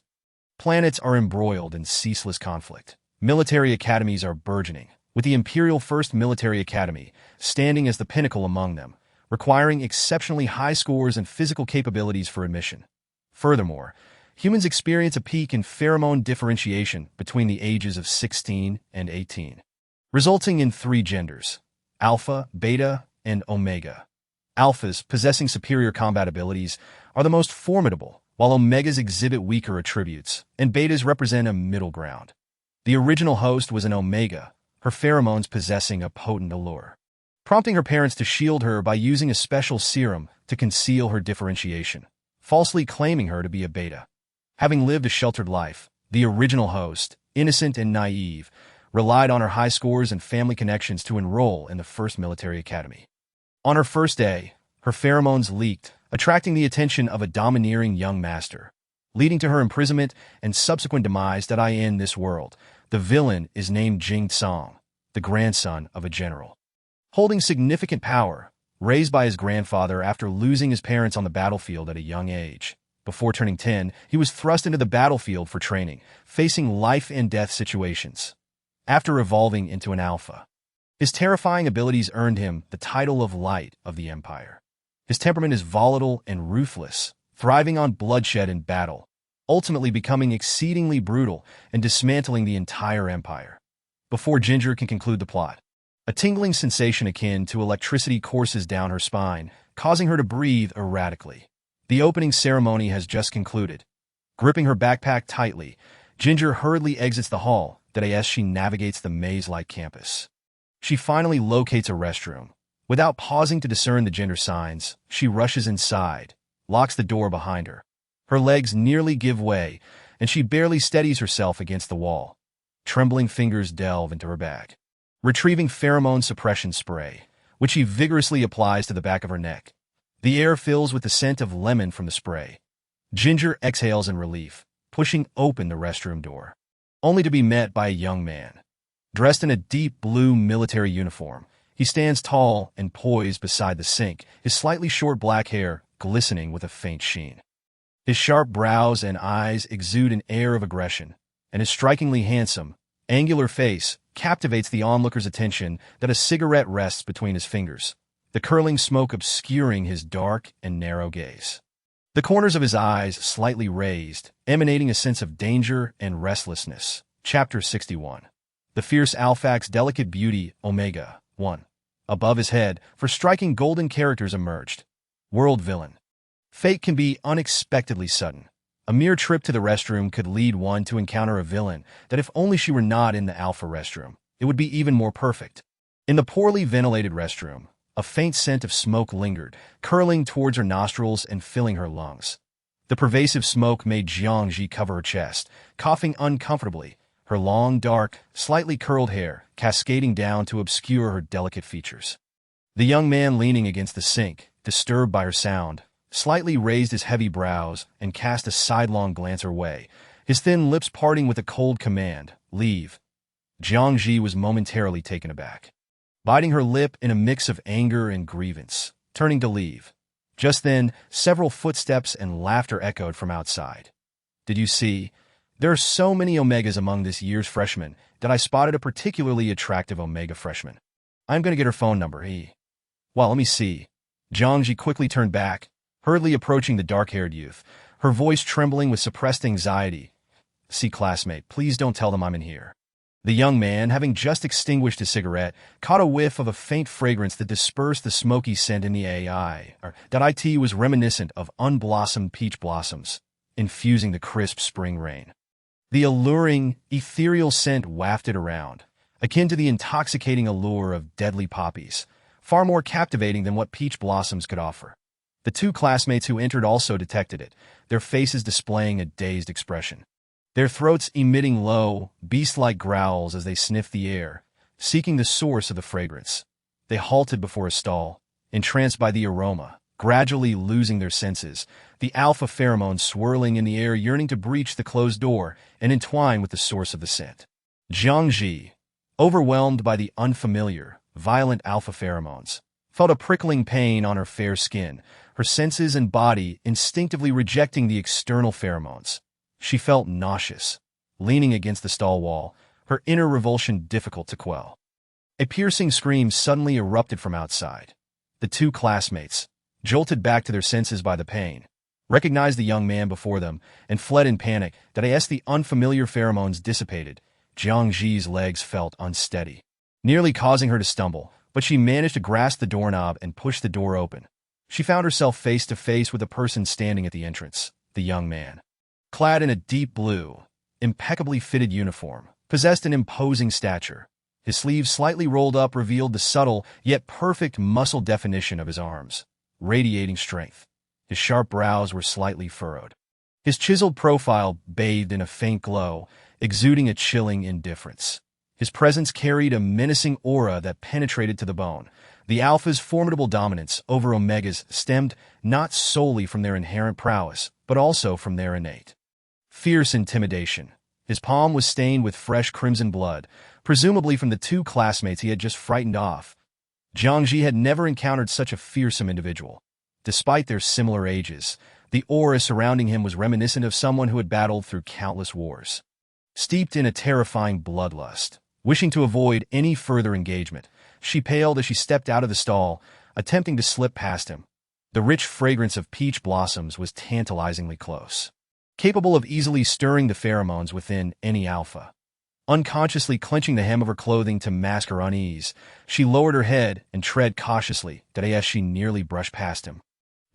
planets are embroiled in ceaseless conflict. Military academies are burgeoning, with the Imperial First Military Academy standing as the pinnacle among them, requiring exceptionally high scores and physical capabilities for admission. Furthermore, humans experience a peak in pheromone differentiation between the ages of 16 and 18, resulting in 3 genders: Alpha, Beta, and Omega. Alphas, possessing superior combat abilities, are the most formidable, while Omegas exhibit weaker attributes, and Betas represent a middle ground. The original host was an Omega, her pheromones possessing a potent allure, prompting her parents to shield her by using a special serum to conceal her differentiation, falsely claiming her to be a Beta. Having lived a sheltered life, the original host, innocent and naive, relied on her high scores and family connections to enroll in the First Military Academy. On her first day, her pheromones leaked, attracting the attention of a domineering young master, leading to her imprisonment and subsequent demise. In this world, the villain is named Jing Song, the grandson of a general, holding significant power, raised by his grandfather after losing his parents on the battlefield at a young age. Before turning 10, he was thrust into the battlefield for training, facing life-and-death situations. After evolving into an alpha, his terrifying abilities earned him the title of Light of the Empire. His temperament is volatile and ruthless, thriving on bloodshed and battle, ultimately becoming exceedingly brutal and dismantling the entire empire. Before Ginger can conclude the plot, a tingling sensation akin to electricity courses down her spine, causing her to breathe erratically. The opening ceremony has just concluded. Gripping her backpack tightly, Ginger hurriedly exits the hall as she navigates the maze-like campus. She finally locates a restroom. Without pausing to discern the gender signs, she rushes inside, locks the door behind her. Her legs nearly give way, and she barely steadies herself against the wall. Trembling fingers delve into her bag, retrieving pheromone suppression spray, which she vigorously applies to the back of her neck. The air fills with the scent of lemon from the spray. Ginger exhales in relief, pushing open the restroom door, only to be met by a young man. Dressed in a deep blue military uniform, he stands tall and poised beside the sink, his slightly short black hair glistening with a faint sheen. His sharp brows and eyes exude an air of aggression, and his strikingly handsome, angular face captivates the onlooker's attention. A cigarette rests between his fingers, the curling smoke obscuring his dark and narrow gaze. The corners of his eyes slightly raised, emanating a sense of danger and restlessness. Chapter 61. The Fierce Alphac's Delicate Beauty, Omega 1. Above his head, for striking golden characters emerged. World villain. Fate can be unexpectedly sudden. A mere trip to the restroom could lead one to encounter a villain that if only she were not in the alpha restroom, it would be even more perfect. In the poorly ventilated restroom, a faint scent of smoke lingered, curling towards her nostrils and filling her lungs. The pervasive smoke made Jiang Zhi cover her chest, coughing uncomfortably, her long, dark, slightly curled hair cascading down to obscure her delicate features. The young man leaning against the sink, disturbed by her sound, slightly raised his heavy brows and cast a sidelong glance her way, his thin lips parting with a cold command, "Leave." Jiang Zhi was momentarily taken aback, biting her lip in a mix of anger and grievance, turning to leave. Just then, several footsteps and laughter echoed from outside. "Did you see? There are so many Omegas among this year's freshmen that I spotted a particularly attractive Omega freshman. I'm going to get her phone number, Well, let me see." Jiang Zhi quickly turned back, hurriedly approaching the dark-haired youth, her voice trembling with suppressed anxiety. "See, classmate, please don't tell them I'm in here." The young man, having just extinguished his cigarette, caught a whiff of a faint fragrance that dispersed the smoky scent in the that was reminiscent of unblossomed peach blossoms, infusing the crisp spring rain. The alluring, ethereal scent wafted around, akin to the intoxicating allure of deadly poppies, far more captivating than what peach blossoms could offer. The two classmates who entered also detected it, their faces displaying a dazed expression, their throats emitting low, beast-like growls as they sniffed the air, seeking the source of the fragrance. They halted before a stall, entranced by the aroma, gradually losing their senses, the alpha pheromones swirling in the air, yearning to breach the closed door and entwine with the source of the scent. Jiang Zhi, overwhelmed by the unfamiliar, violent alpha pheromones, felt a prickling pain on her fair skin, her senses and body instinctively rejecting the external pheromones. She felt nauseous, leaning against the stall wall, her inner revulsion difficult to quell. A piercing scream suddenly erupted from outside. The two classmates, jolted back to their senses by the pain, recognized the young man before them and fled in panic. As the unfamiliar pheromones dissipated, Jiang Zhi's legs felt unsteady, nearly causing her to stumble, but she managed to grasp the doorknob and push the door open. She found herself face to face with a person standing at the entrance, the young man. Clad in a deep blue, impeccably fitted uniform, possessed an imposing stature. His sleeves slightly rolled up revealed the subtle yet perfect muscle definition of his arms, radiating strength. His sharp brows were slightly furrowed, his chiseled profile bathed in a faint glow, exuding a chilling indifference. His presence carried a menacing aura that penetrated to the bone. The Alpha's formidable dominance over Omegas stemmed not solely from their inherent prowess, but also from their innate fierce intimidation. His palm was stained with fresh crimson blood, presumably from the two classmates he had just frightened off. Jiang Zhi had never encountered such a fearsome individual. Despite their similar ages, the aura surrounding him was reminiscent of someone who had battled through countless wars. Steeped in a terrifying bloodlust, wishing to avoid any further engagement, she paled as she stepped out of the stall, attempting to slip past him. The rich fragrance of peach blossoms was tantalizingly close, capable of easily stirring the pheromones within any alpha. Unconsciously clenching the hem of her clothing to mask her unease, she lowered her head and tread cautiously as she nearly brushed past him.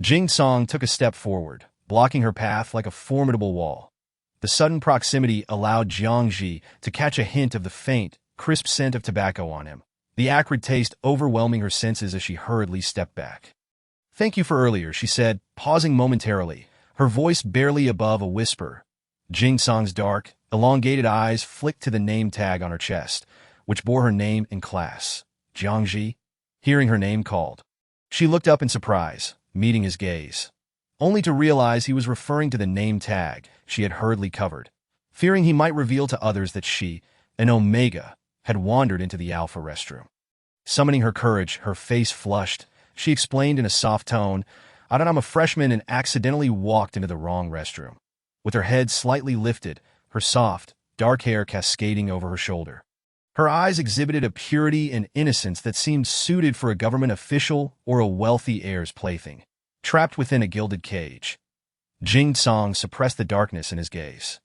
Jing Song took a step forward, blocking her path like a formidable wall. The sudden proximity allowed Jiang Zhi to catch a hint of the faint, crisp scent of tobacco on him, the acrid taste overwhelming her senses as she hurriedly stepped back. "Thank you for earlier," she said, pausing momentarily, her voice barely above a whisper. Jing Song's dark, elongated eyes flicked to the name tag on her chest, which bore her name and class, Jiang Zhi. Hearing her name called, she looked up in surprise, meeting his gaze, only to realize he was referring to the name tag she had hurriedly covered, fearing he might reveal to others that she, an Omega, had wandered into the Alpha restroom. Summoning her courage, her face flushed, she explained in a soft tone, "I'm a freshman and accidentally walked into the wrong restroom." With her head slightly lifted, her soft, dark hair cascading over her shoulder, her eyes exhibited a purity and innocence that seemed suited for a government official or a wealthy heir's plaything, trapped within a gilded cage. Jing Song suppressed the darkness in his gaze,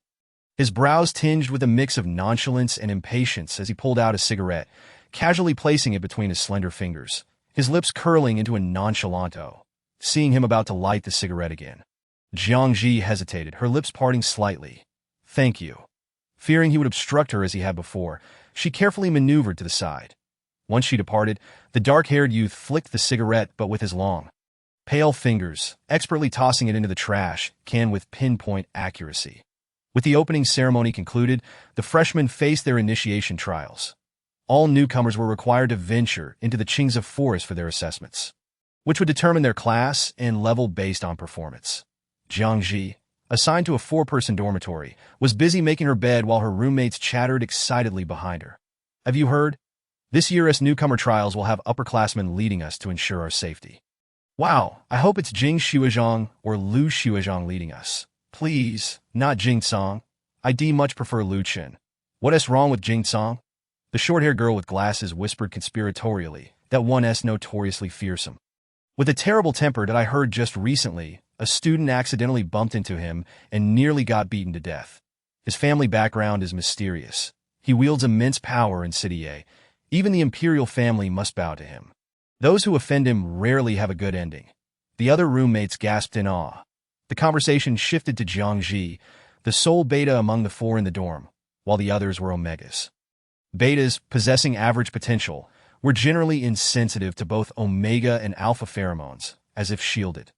his brows tinged with a mix of nonchalance and impatience as he pulled out a cigarette, casually placing it between his slender fingers, his lips curling into a nonchalant O, seeing him about to light the cigarette again. Jiang Zhi hesitated, her lips parting slightly. "Thank you." Fearing he would obstruct her as he had before, she carefully maneuvered to the side. Once she departed, the dark-haired youth flicked the cigarette but with his long, pale fingers, expertly tossing it into the trash can with pinpoint accuracy. With the opening ceremony concluded, the freshmen faced their initiation trials. All newcomers were required to venture into the Qingze forest for their assessments, which would determine their class and level based on performance. Jiang Zhi, assigned to a 4-person dormitory, was busy making her bed while her roommates chattered excitedly behind her. "Have you heard? This year's newcomer trials will have upperclassmen leading us to ensure our safety." "Wow, I hope it's Jing Xuezhang or Lu Xuezhang leading us. Please, not Jing Song. I much prefer Lu Chen. What is wrong with Jing Song?" The short-haired girl with glasses whispered conspiratorially, "That one's notoriously fearsome. With a terrible temper that I heard just recently, a student accidentally bumped into him and nearly got beaten to death. His family background is mysterious. He wields immense power in City A. Even the imperial family must bow to him. Those who offend him rarely have a good ending." The other roommates gasped in awe. The conversation shifted to Jiang Zhi, the sole beta among the 4 in the dorm, while the others were omegas. Betas, possessing average potential, were generally insensitive to both omega and alpha pheromones, as if shielded.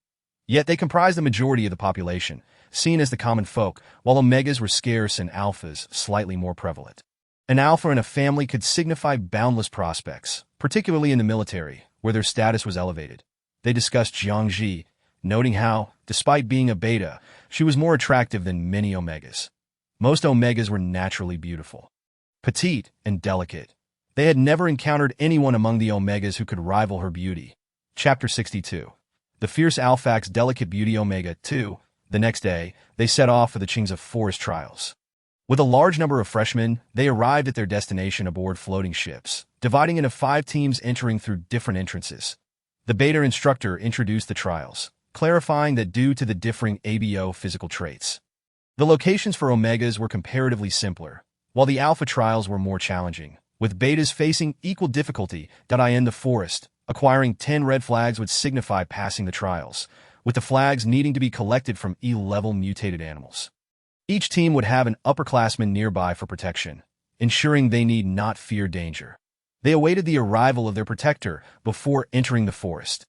Yet they comprised the majority of the population, seen as the common folk, while omegas were scarce and alphas slightly more prevalent. An alpha in a family could signify boundless prospects, particularly in the military, where their status was elevated. They discussed Jiang Zhi, noting how, despite being a beta, she was more attractive than many omegas. Most omegas were naturally beautiful, petite, and delicate. They had never encountered anyone among the omegas who could rival her beauty. Chapter 62. The fierce Alphax delicate beauty Omega 2. The next day, they set off for the Qingze forest trials. With a large number of freshmen, they arrived at their destination aboard floating ships, dividing into 5 teams entering through different entrances. The beta instructor introduced the trials, clarifying that due to the differing ABO physical traits, the locations for omegas were comparatively simpler, while the alpha trials were more challenging, with betas facing equal difficulty. In the forest, acquiring 10 red flags would signify passing the trials, with the flags needing to be collected from E-level mutated animals. Each team would have an upperclassman nearby for protection, ensuring they need not fear danger. They awaited the arrival of their protector before entering the forest.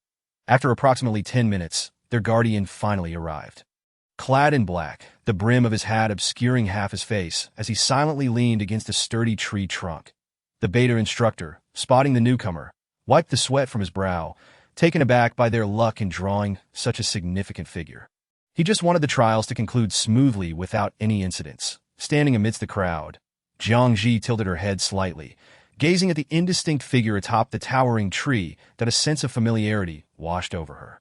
After approximately 10 minutes, their guardian finally arrived. Clad in black, the brim of his hat obscuring half his face as he silently leaned against a sturdy tree trunk. The beta instructor, spotting the newcomer, wiped the sweat from his brow, taken aback by their luck in drawing such a significant figure. He just wanted the trials to conclude smoothly without any incidents. Standing amidst the crowd, Jiang Zhi tilted her head slightly, gazing at the indistinct figure atop the towering tree that a sense of familiarity washed over her.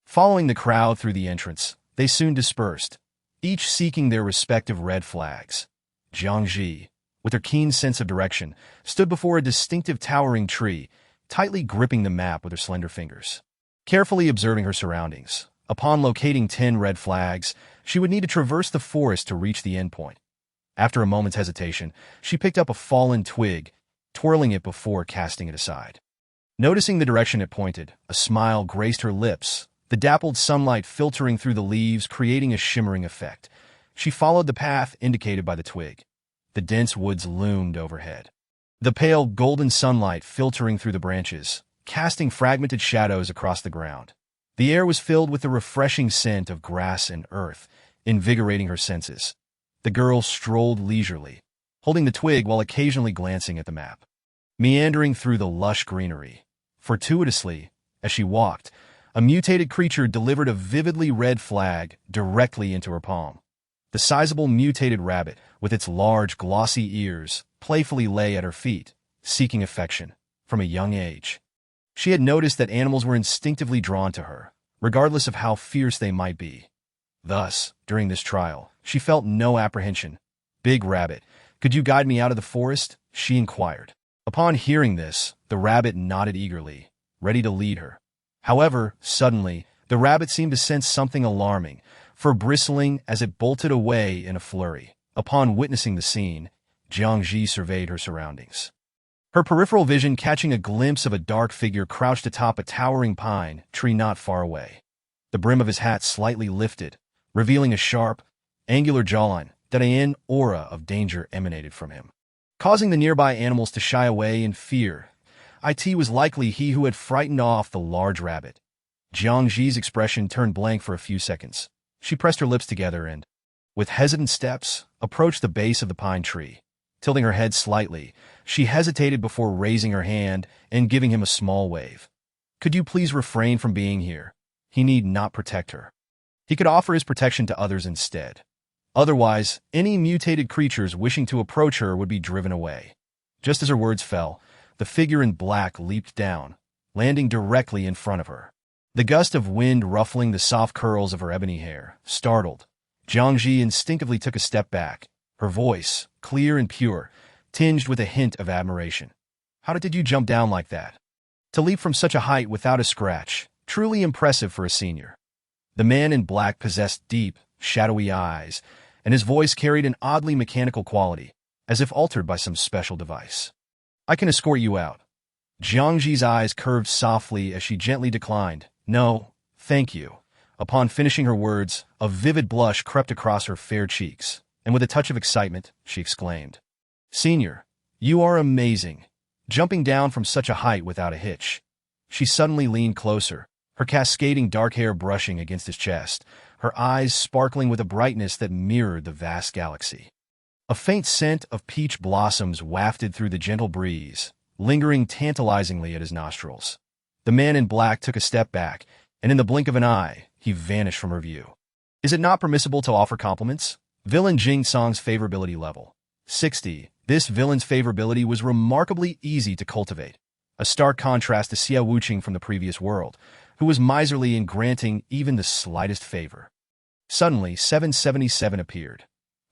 Following the crowd through the entrance, they soon dispersed, each seeking their respective red flags. Jiang Zhi, with her keen sense of direction, stood before a distinctive towering tree, tightly gripping the map with her slender fingers. Carefully observing her surroundings, upon locating 10 red flags, she would need to traverse the forest to reach the endpoint. After a moment's hesitation, she picked up a fallen twig, twirling it before casting it aside. Noticing the direction it pointed, a smile graced her lips, the dappled sunlight filtering through the leaves creating a shimmering effect. She followed the path indicated by the twig. The dense woods loomed overhead, the pale golden sunlight filtering through the branches, casting fragmented shadows across the ground. The air was filled with the refreshing scent of grass and earth, invigorating her senses. The girl strolled leisurely, holding the twig while occasionally glancing at the map. Meandering through the lush greenery, fortuitously, as she walked, a mutated creature delivered a vividly red flag directly into her palm. The sizable mutated rabbit, with its large, glossy ears, playfully lay at her feet, seeking affection from a young age. She had noticed that animals were instinctively drawn to her, regardless of how fierce they might be. Thus, during this trial, she felt no apprehension. "Big rabbit, could you guide me out of the forest?" she inquired. Upon hearing this, the rabbit nodded eagerly, ready to lead her. However, suddenly, the rabbit seemed to sense something alarming, for bristling as it bolted away in a flurry. Upon witnessing the scene, Jiang Zhi surveyed her surroundings. her peripheral vision catching a glimpse of a dark figure crouched atop a towering pine tree not far away. The brim of his hat slightly lifted, revealing a sharp, angular jawline that an aura of danger emanated from him, causing the nearby animals to shy away in fear. It was likely he who had frightened off the large rabbit. Jiang Zhi's expression turned blank for a few seconds. She pressed her lips together and, with hesitant steps, approached the base of the pine tree. Tilting her head slightly, she hesitated before raising her hand and giving him a small wave. Could you please refrain from being here? He need not protect her. He could offer his protection to others instead. Otherwise, any mutated creatures wishing to approach her would be driven away. Just as her words fell, the figure in black leaped down, landing directly in front of her. The gust of wind ruffling the soft curls of her ebony hair, startled. Jiang Zhi instinctively took a step back, her voice, clear and pure, tinged with a hint of admiration. How did you jump down like that? To leap from such a height without a scratch, truly impressive for a senior. The man in black possessed deep, shadowy eyes, and his voice carried an oddly mechanical quality, as if altered by some special device. I can escort you out. Jiang Zhi's eyes curved softly as she gently declined. No, thank you. Upon finishing her words, a vivid blush crept across her fair cheeks, and with a touch of excitement, she exclaimed, Senior, you are amazing. Jumping down from such a height without a hitch. She suddenly leaned closer, her cascading dark hair brushing against his chest, her eyes sparkling with a brightness that mirrored the vast galaxy. A faint scent of peach blossoms wafted through the gentle breeze, lingering tantalizingly at his nostrils. The man in black took a step back, and in the blink of an eye, he vanished from her view. Is it not permissible to offer compliments? Villain Jing Song's favorability level. 60. This villain's favorability was remarkably easy to cultivate, a stark contrast to Xia Wuqing from the previous world, who was miserly in granting even the slightest favor. Suddenly, 777 appeared.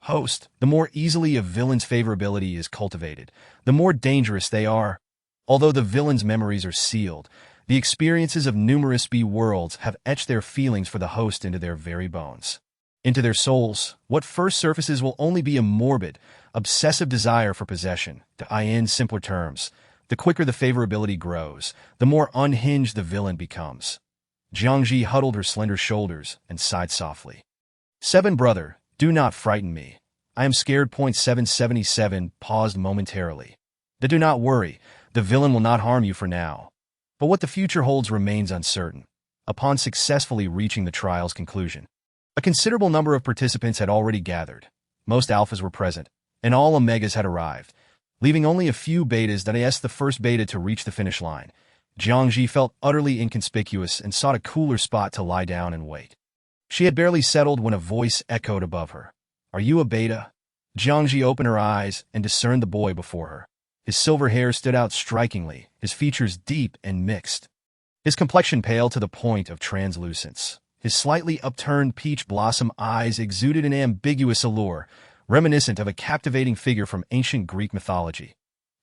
Host, the more easily a villain's favorability is cultivated, the more dangerous they are. Although the villain's memories are sealed, the experiences of numerous B-worlds have etched their feelings for the host into their very bones. Into their souls, what first surfaces will only be a morbid, obsessive desire for possession. In simpler terms, the quicker the favorability grows, the more unhinged the villain becomes. Jiang Zhi huddled her slender shoulders and sighed softly. Seven brother, do not frighten me. I am scared. 777 paused momentarily. Do not worry, the villain will not harm you for now. But what the future holds remains uncertain. Upon successfully reaching the trial's conclusion, a considerable number of participants had already gathered. Most alphas were present, and all omegas had arrived, leaving only a few betas that asked the first beta to reach the finish line. Jiang Zhi felt utterly inconspicuous and sought a cooler spot to lie down and wait. She had barely settled when a voice echoed above her. Are you a beta? Jiang Zhi opened her eyes and discerned the boy before her. His silver hair stood out strikingly, his features deep and mixed. His complexion pale to the point of translucence. His slightly upturned peach blossom eyes exuded an ambiguous allure, reminiscent of a captivating figure from ancient Greek mythology.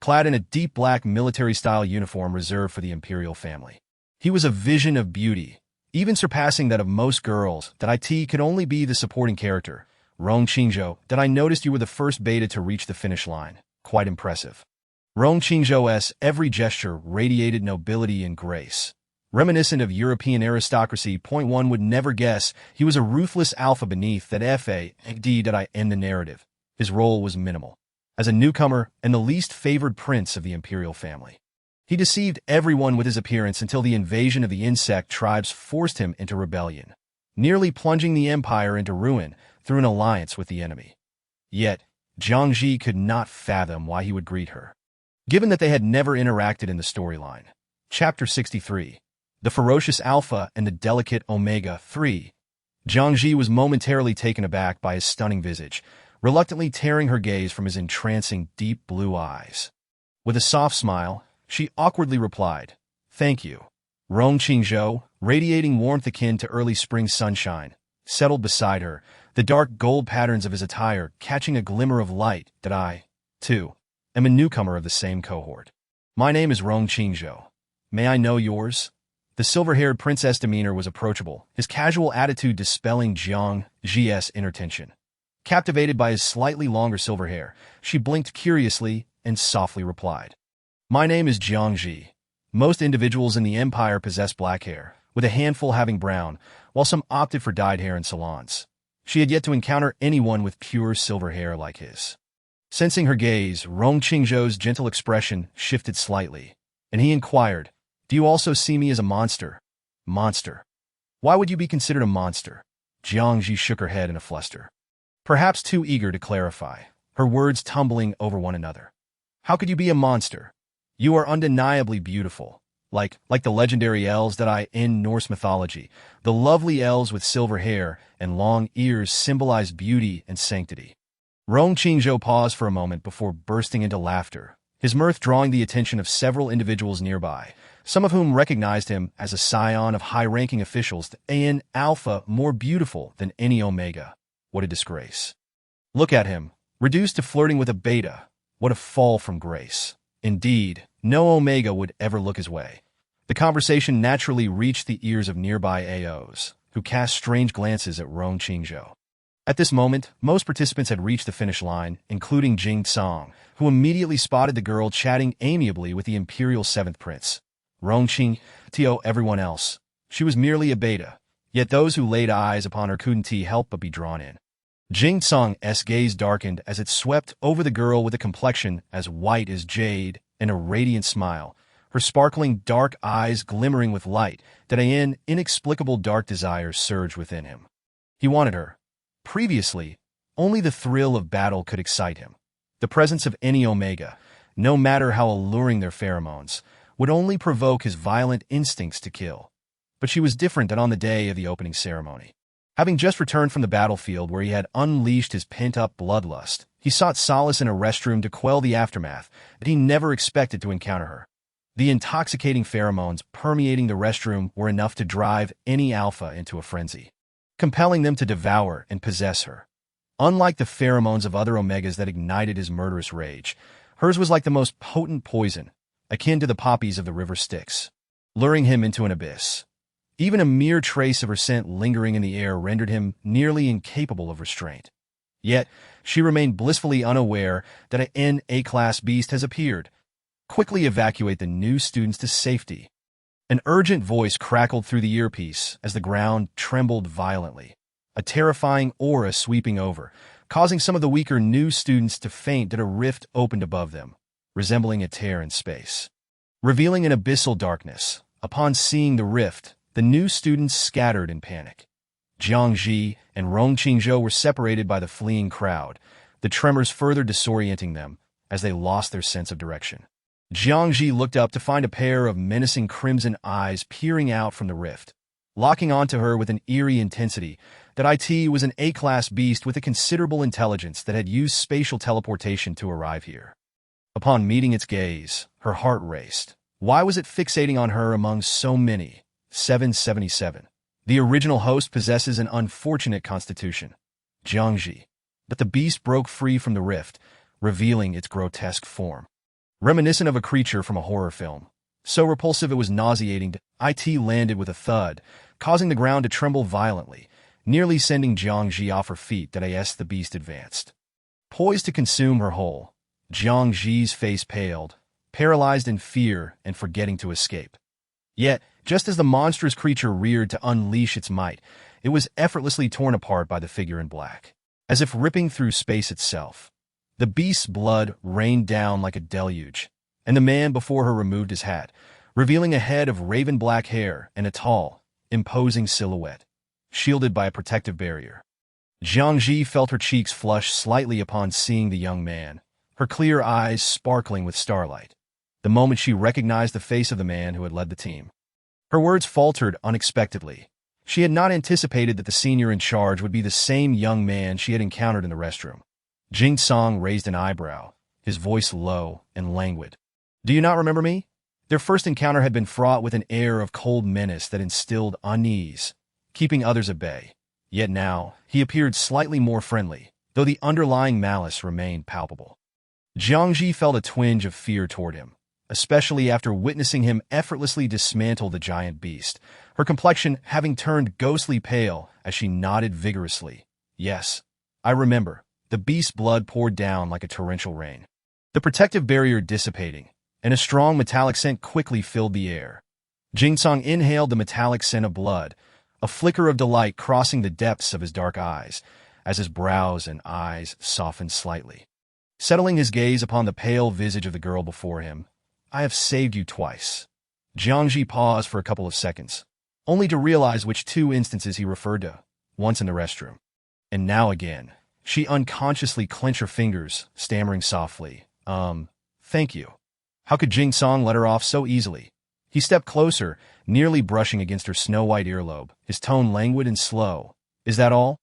Clad in a deep black military-style uniform reserved for the imperial family, he was a vision of beauty, even surpassing that of most girls. It could only be the supporting character, Rong Qingzhou. I noticed you were the first beta to reach the finish line. Quite impressive. Rong Qingzhou's every gesture radiated nobility and grace. Reminiscent of European aristocracy. One would never guess he was a ruthless alpha beneath that in the narrative. His role was minimal. As a newcomer and the least favored prince of the imperial family, he deceived everyone with his appearance until the invasion of the insect tribes forced him into rebellion, nearly plunging the empire into ruin through an alliance with the enemy. Yet, Jiang Zhi could not fathom why he would greet her, given that they had never interacted in the storyline. Chapter 63. The Ferocious Alpha and the Delicate Omega 3. Jiang Zhi was momentarily taken aback by his stunning visage, reluctantly tearing her gaze from his entrancing deep blue eyes. With a soft smile, she awkwardly replied, Thank you. Rong Qingzhou, radiating warmth akin to early spring sunshine, settled beside her, the dark gold patterns of his attire catching a glimmer of light. I, too, am a newcomer of the same cohort. My name is Rong Qingzhou. May I know yours? The silver-haired prince's demeanor was approachable, his casual attitude dispelling Jiang Zhi's inner tension. Captivated by his slightly longer silver hair, she blinked curiously and softly replied, My name is Jiang Zhi. Most individuals in the empire possess black hair, with a handful having brown, while some opted for dyed hair in salons. She had yet to encounter anyone with pure silver hair like his. Sensing her gaze, Rong Qingzhou's gentle expression shifted slightly, and he inquired, "Do you also see me as a monster?" "Monster? Why would you be considered a monster?" Jiang Zhi shook her head in a fluster, perhaps too eager to clarify, her words tumbling over one another. "How could you be a monster? You are undeniably beautiful, like the legendary elves that in Norse mythology. The lovely elves with silver hair and long ears symbolize beauty and sanctity." Rong Qingzhou paused for a moment before bursting into laughter, his mirth drawing the attention of several individuals nearby, some of whom recognized him as a scion of high-ranking officials, an alpha more beautiful than any omega. What a disgrace. Look at him, reduced to flirting with a beta. What a fall from grace. Indeed, no omega would ever look his way. The conversation naturally reached the ears of nearby AOs, who cast strange glances at Rong Qingzhou. At this moment, most participants had reached the finish line, including Jing Tsang, who immediately spotted the girl chatting amiably with the Imperial 7th Prince. Rong Qingzhou, everyone else. She was merely a beta, yet those who laid eyes upon her couldn't help but be drawn in. Jing Tsang's gaze darkened as it swept over the girl with a complexion as white as jade and a radiant smile, her sparkling dark eyes glimmering with light that an inexplicable dark desire surged within him. He wanted her. Previously, only the thrill of battle could excite him. The presence of any omega, no matter how alluring their pheromones, would only provoke his violent instincts to kill. But she was different than on the day of the opening ceremony. Having just returned from the battlefield where he had unleashed his pent-up bloodlust, he sought solace in a restroom to quell the aftermath, but he never expected to encounter her. The intoxicating pheromones permeating the restroom were enough to drive any alpha into a frenzy, compelling them to devour and possess her. Unlike the pheromones of other omegas that ignited his murderous rage, hers was like the most potent poison, akin to the poppies of the river Styx, luring him into an abyss. Even a mere trace of her scent lingering in the air rendered him nearly incapable of restraint. Yet, she remained blissfully unaware that an A-class beast has appeared. Quickly evacuate the new students to safety. An urgent voice crackled through the earpiece as the ground trembled violently, a terrifying aura sweeping over, causing some of the weaker new students to faint that a rift opened above them, resembling a tear in space, revealing an abyssal darkness. Upon seeing the rift, the new students scattered in panic. Jiang Zhi and Rong Qingzhou were separated by the fleeing crowd, the tremors further disorienting them as they lost their sense of direction. Jiang Zhi looked up to find a pair of menacing crimson eyes peering out from the rift, locking onto her with an eerie intensity that it was an A-class beast with a considerable intelligence that had used spatial teleportation to arrive here. Upon meeting its gaze, her heart raced. Why was it fixating on her among so many? 777. The original host possesses an unfortunate constitution. Jiang Zhi. But the beast broke free from the rift, revealing its grotesque form. Reminiscent of a creature from a horror film. So repulsive it was nauseating, it landed with a thud, causing the ground to tremble violently, nearly sending Jiang Zhi off her feet as the beast advanced. Poised to consume her whole, Jiang Zhi's face paled, paralyzed in fear and forgetting to escape. Yet, just as the monstrous creature reared to unleash its might, it was effortlessly torn apart by the figure in black, as if ripping through space itself. The beast's blood rained down like a deluge, and the man before her removed his hat, revealing a head of raven-black hair and a tall, imposing silhouette, shielded by a protective barrier. Jiang Zhi felt her cheeks flush slightly upon seeing the young man, her clear eyes sparkling with starlight, the moment she recognized the face of the man who had led the team. Her words faltered unexpectedly. She had not anticipated that the senior in charge would be the same young man she had encountered in the restroom. Jing Tsang raised an eyebrow, his voice low and languid. "Do you not remember me?" Their first encounter had been fraught with an air of cold menace that instilled unease, keeping others at bay. Yet now, he appeared slightly more friendly, though the underlying malice remained palpable. Jiang Zhi felt a twinge of fear toward him, especially after witnessing him effortlessly dismantle the giant beast, her complexion having turned ghostly pale as she nodded vigorously. "Yes, I remember." The beast's blood poured down like a torrential rain, the protective barrier dissipating, and a strong metallic scent quickly filled the air. Jingsong inhaled the metallic scent of blood, a flicker of delight crossing the depths of his dark eyes, as his brows and eyes softened slightly. Settling his gaze upon the pale visage of the girl before him, "I have saved you twice." Jiang Zhi paused for a couple of seconds, only to realize which two instances he referred to, once in the restroom, and now again. She unconsciously clenched her fingers, stammering softly, thank you." How could Jingsong let her off so easily? He stepped closer, nearly brushing against her snow-white earlobe, his tone languid and slow. "Is that all?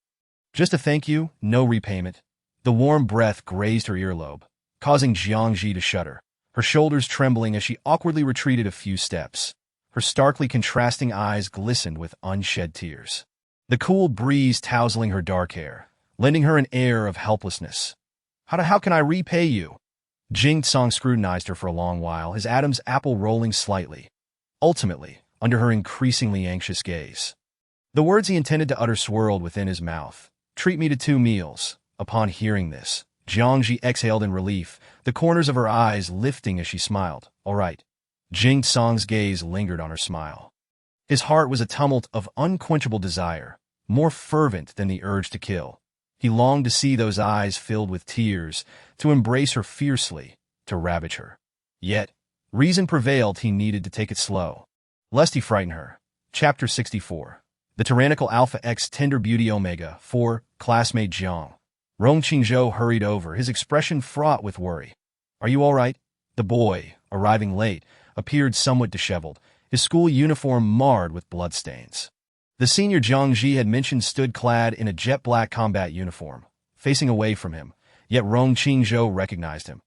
Just a thank you, no repayment?" The warm breath grazed her earlobe, causing Jiang Zhi to shudder, her shoulders trembling as she awkwardly retreated a few steps. Her starkly contrasting eyes glistened with unshed tears, the cool breeze tousling her dark hair, lending her an air of helplessness. How can I repay you?" Jingsong scrutinized her for a long while, his Adam's apple rolling slightly. Ultimately, under her increasingly anxious gaze, the words he intended to utter swirled within his mouth. "Treat me to 2 meals." Upon hearing this, Jiang Zhi exhaled in relief, the corners of her eyes lifting as she smiled. "All right." Jingsong's gaze lingered on her smile. His heart was a tumult of unquenchable desire, more fervent than the urge to kill. He longed to see those eyes filled with tears, to embrace her fiercely, to ravage her. Yet, reason prevailed he needed to take it slow, lest he frighten her. Chapter 64. The Tyrannical Alpha X Tender Beauty Omega 4, Classmate Jiang. Rong Qingzhou hurried over, his expression fraught with worry. "Are you all right?" The boy, arriving late, appeared somewhat disheveled, his school uniform marred with bloodstains. The senior Jiang Zhi had mentioned stood clad in a jet-black combat uniform, facing away from him, yet Rong Qingzhou recognized him.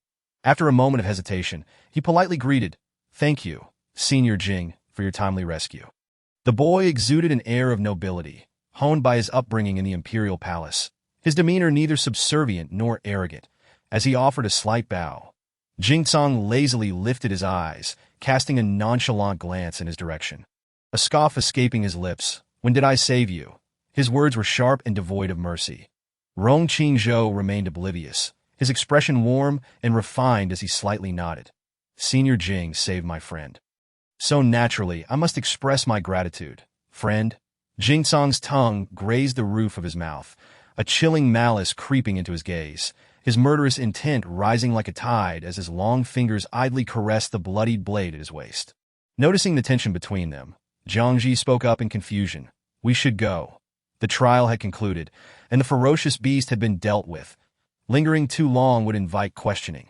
After a moment of hesitation, he politely greeted, "Thank you, Senior Jing, for your timely rescue." The boy exuded an air of nobility, honed by his upbringing in the imperial palace, his demeanor neither subservient nor arrogant, as he offered a slight bow. Jingsong lazily lifted his eyes, casting a nonchalant glance in his direction, a scoff escaping his lips. "When did I save you?" His words were sharp and devoid of mercy. Rong Qingzhou remained oblivious, his expression warm and refined as he slightly nodded. "Senior Jing saved my friend. So naturally, I must express my gratitude." "Friend?" Jingsong's tongue grazed the roof of his mouth, a chilling malice creeping into his gaze, his murderous intent rising like a tide as his long fingers idly caressed the bloodied blade at his waist. Noticing the tension between them, Jiang Zhi spoke up in confusion. "We should go." The trial had concluded, and the ferocious beast had been dealt with. Lingering too long would invite questioning.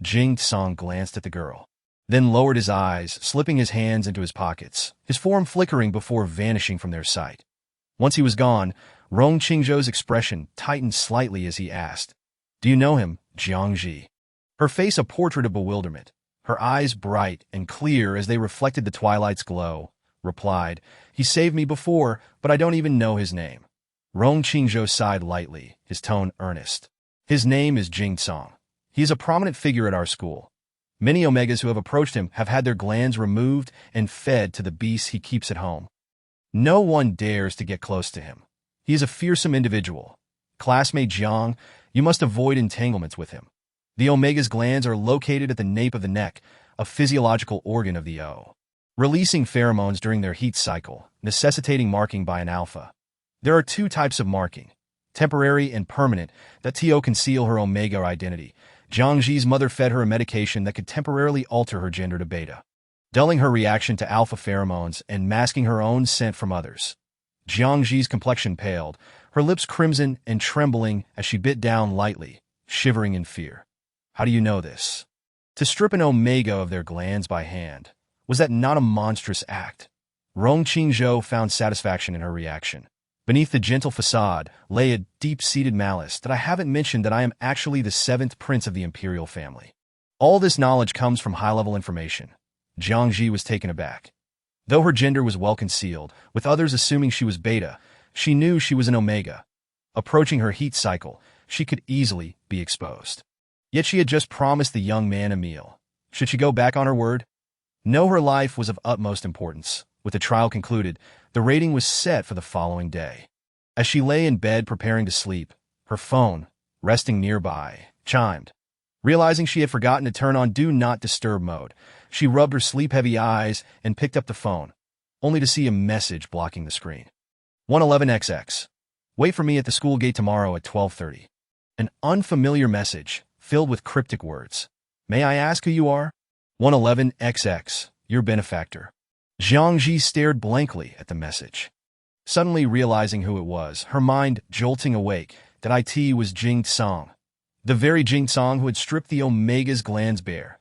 Jingsong glanced at the girl, then lowered his eyes, slipping his hands into his pockets, his form flickering before vanishing from their sight. Once he was gone, Rong Qingzhou's expression tightened slightly as he asked, "Do you know him, Jiang Zhi?" Her face a portrait of bewilderment, her eyes bright and clear as they reflected the twilight's glow, replied, "He saved me before, but I don't even know his name." Rong Qingzhou sighed lightly, his tone earnest. "His name is Jingsong. He is a prominent figure at our school. Many Omegas who have approached him have had their glands removed and fed to the beasts he keeps at home. No one dares to get close to him. He is a fearsome individual. Classmate Jiang, you must avoid entanglements with him. The Omega's glands are located at the nape of the neck, a physiological organ of the O, releasing pheromones during their heat cycle, necessitating marking by an alpha. There are 2 types of marking, temporary and permanent, that to conceal her Omega identity. Jiang Zhi's mother fed her a medication that could temporarily alter her gender to beta, dulling her reaction to alpha pheromones and masking her own scent from others. Jiang Zhi's complexion paled, her lips crimson and trembling as she bit down lightly, shivering in fear. "How do you know this?" To strip an Omega of their glands by hand, was that not a monstrous act? Rong Qingzhou found satisfaction in her reaction. Beneath the gentle facade lay a deep-seated malice that I haven't mentioned that I am actually the 7th prince of the imperial family. All this knowledge comes from high-level information. Jiang Zhi was taken aback. Though her gender was well concealed, with others assuming she was beta, she knew she was an Omega. Approaching her heat cycle, she could easily be exposed. Yet she had just promised the young man a meal. Should she go back on her word? No, her life was of utmost importance. With the trial concluded, the rating was set for the following day. As she lay in bed preparing to sleep, her phone, resting nearby, chimed. Realizing she had forgotten to turn on Do Not Disturb mode, she rubbed her sleep-heavy eyes and picked up the phone, only to see a message blocking the screen. 111XX. Wait for me at the school gate tomorrow at 12:30. An unfamiliar message, filled with cryptic words. May I ask who you are? 111XX, your benefactor. Jiang Zhi stared blankly at the message. Suddenly realizing who it was, her mind jolting awake, that it was Jing Tsang. The very Jing Tsang who had stripped the Omega's glands bare.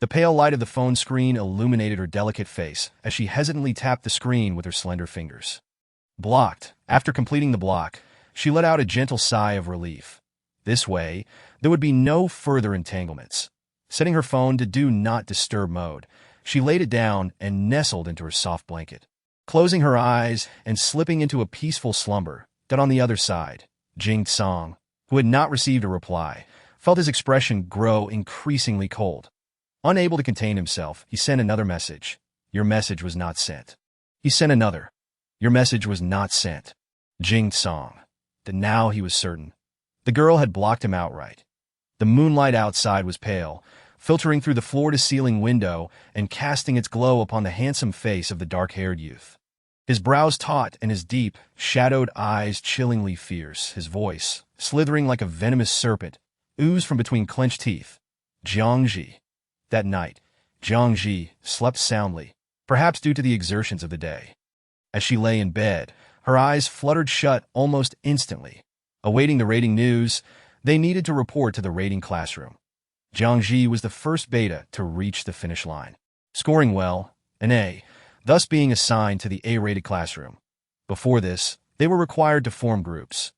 The pale light of the phone screen illuminated her delicate face as she hesitantly tapped the screen with her slender fingers. Blocked. After completing the block, she let out a gentle sigh of relief. This way, there would be no further entanglements. Setting her phone to Do Not Disturb mode, she laid it down and nestled into her soft blanket. Closing her eyes and slipping into a peaceful slumber, that on the other side, Jing Tsang, who had not received a reply, felt his expression grow increasingly cold. Unable to contain himself, he sent another message. Your message was not sent. He sent another. Your message was not sent. Jing Tsang. That now he was certain. The girl had blocked him outright. The moonlight outside was pale, filtering through the floor-to-ceiling window and casting its glow upon the handsome face of the dark-haired youth. His brows taut and his deep, shadowed eyes chillingly fierce, his voice, slithering like a venomous serpent, oozed from between clenched teeth. Jiang Zhi. That night, Jiang Zhi slept soundly, perhaps due to the exertions of the day. As she lay in bed, her eyes fluttered shut almost instantly. Awaiting the rating news, they needed to report to the rating classroom. Jiang Zhi was the first beta to reach the finish line, scoring well, an A, thus being assigned to the A-rated classroom. Before this, they were required to form groups.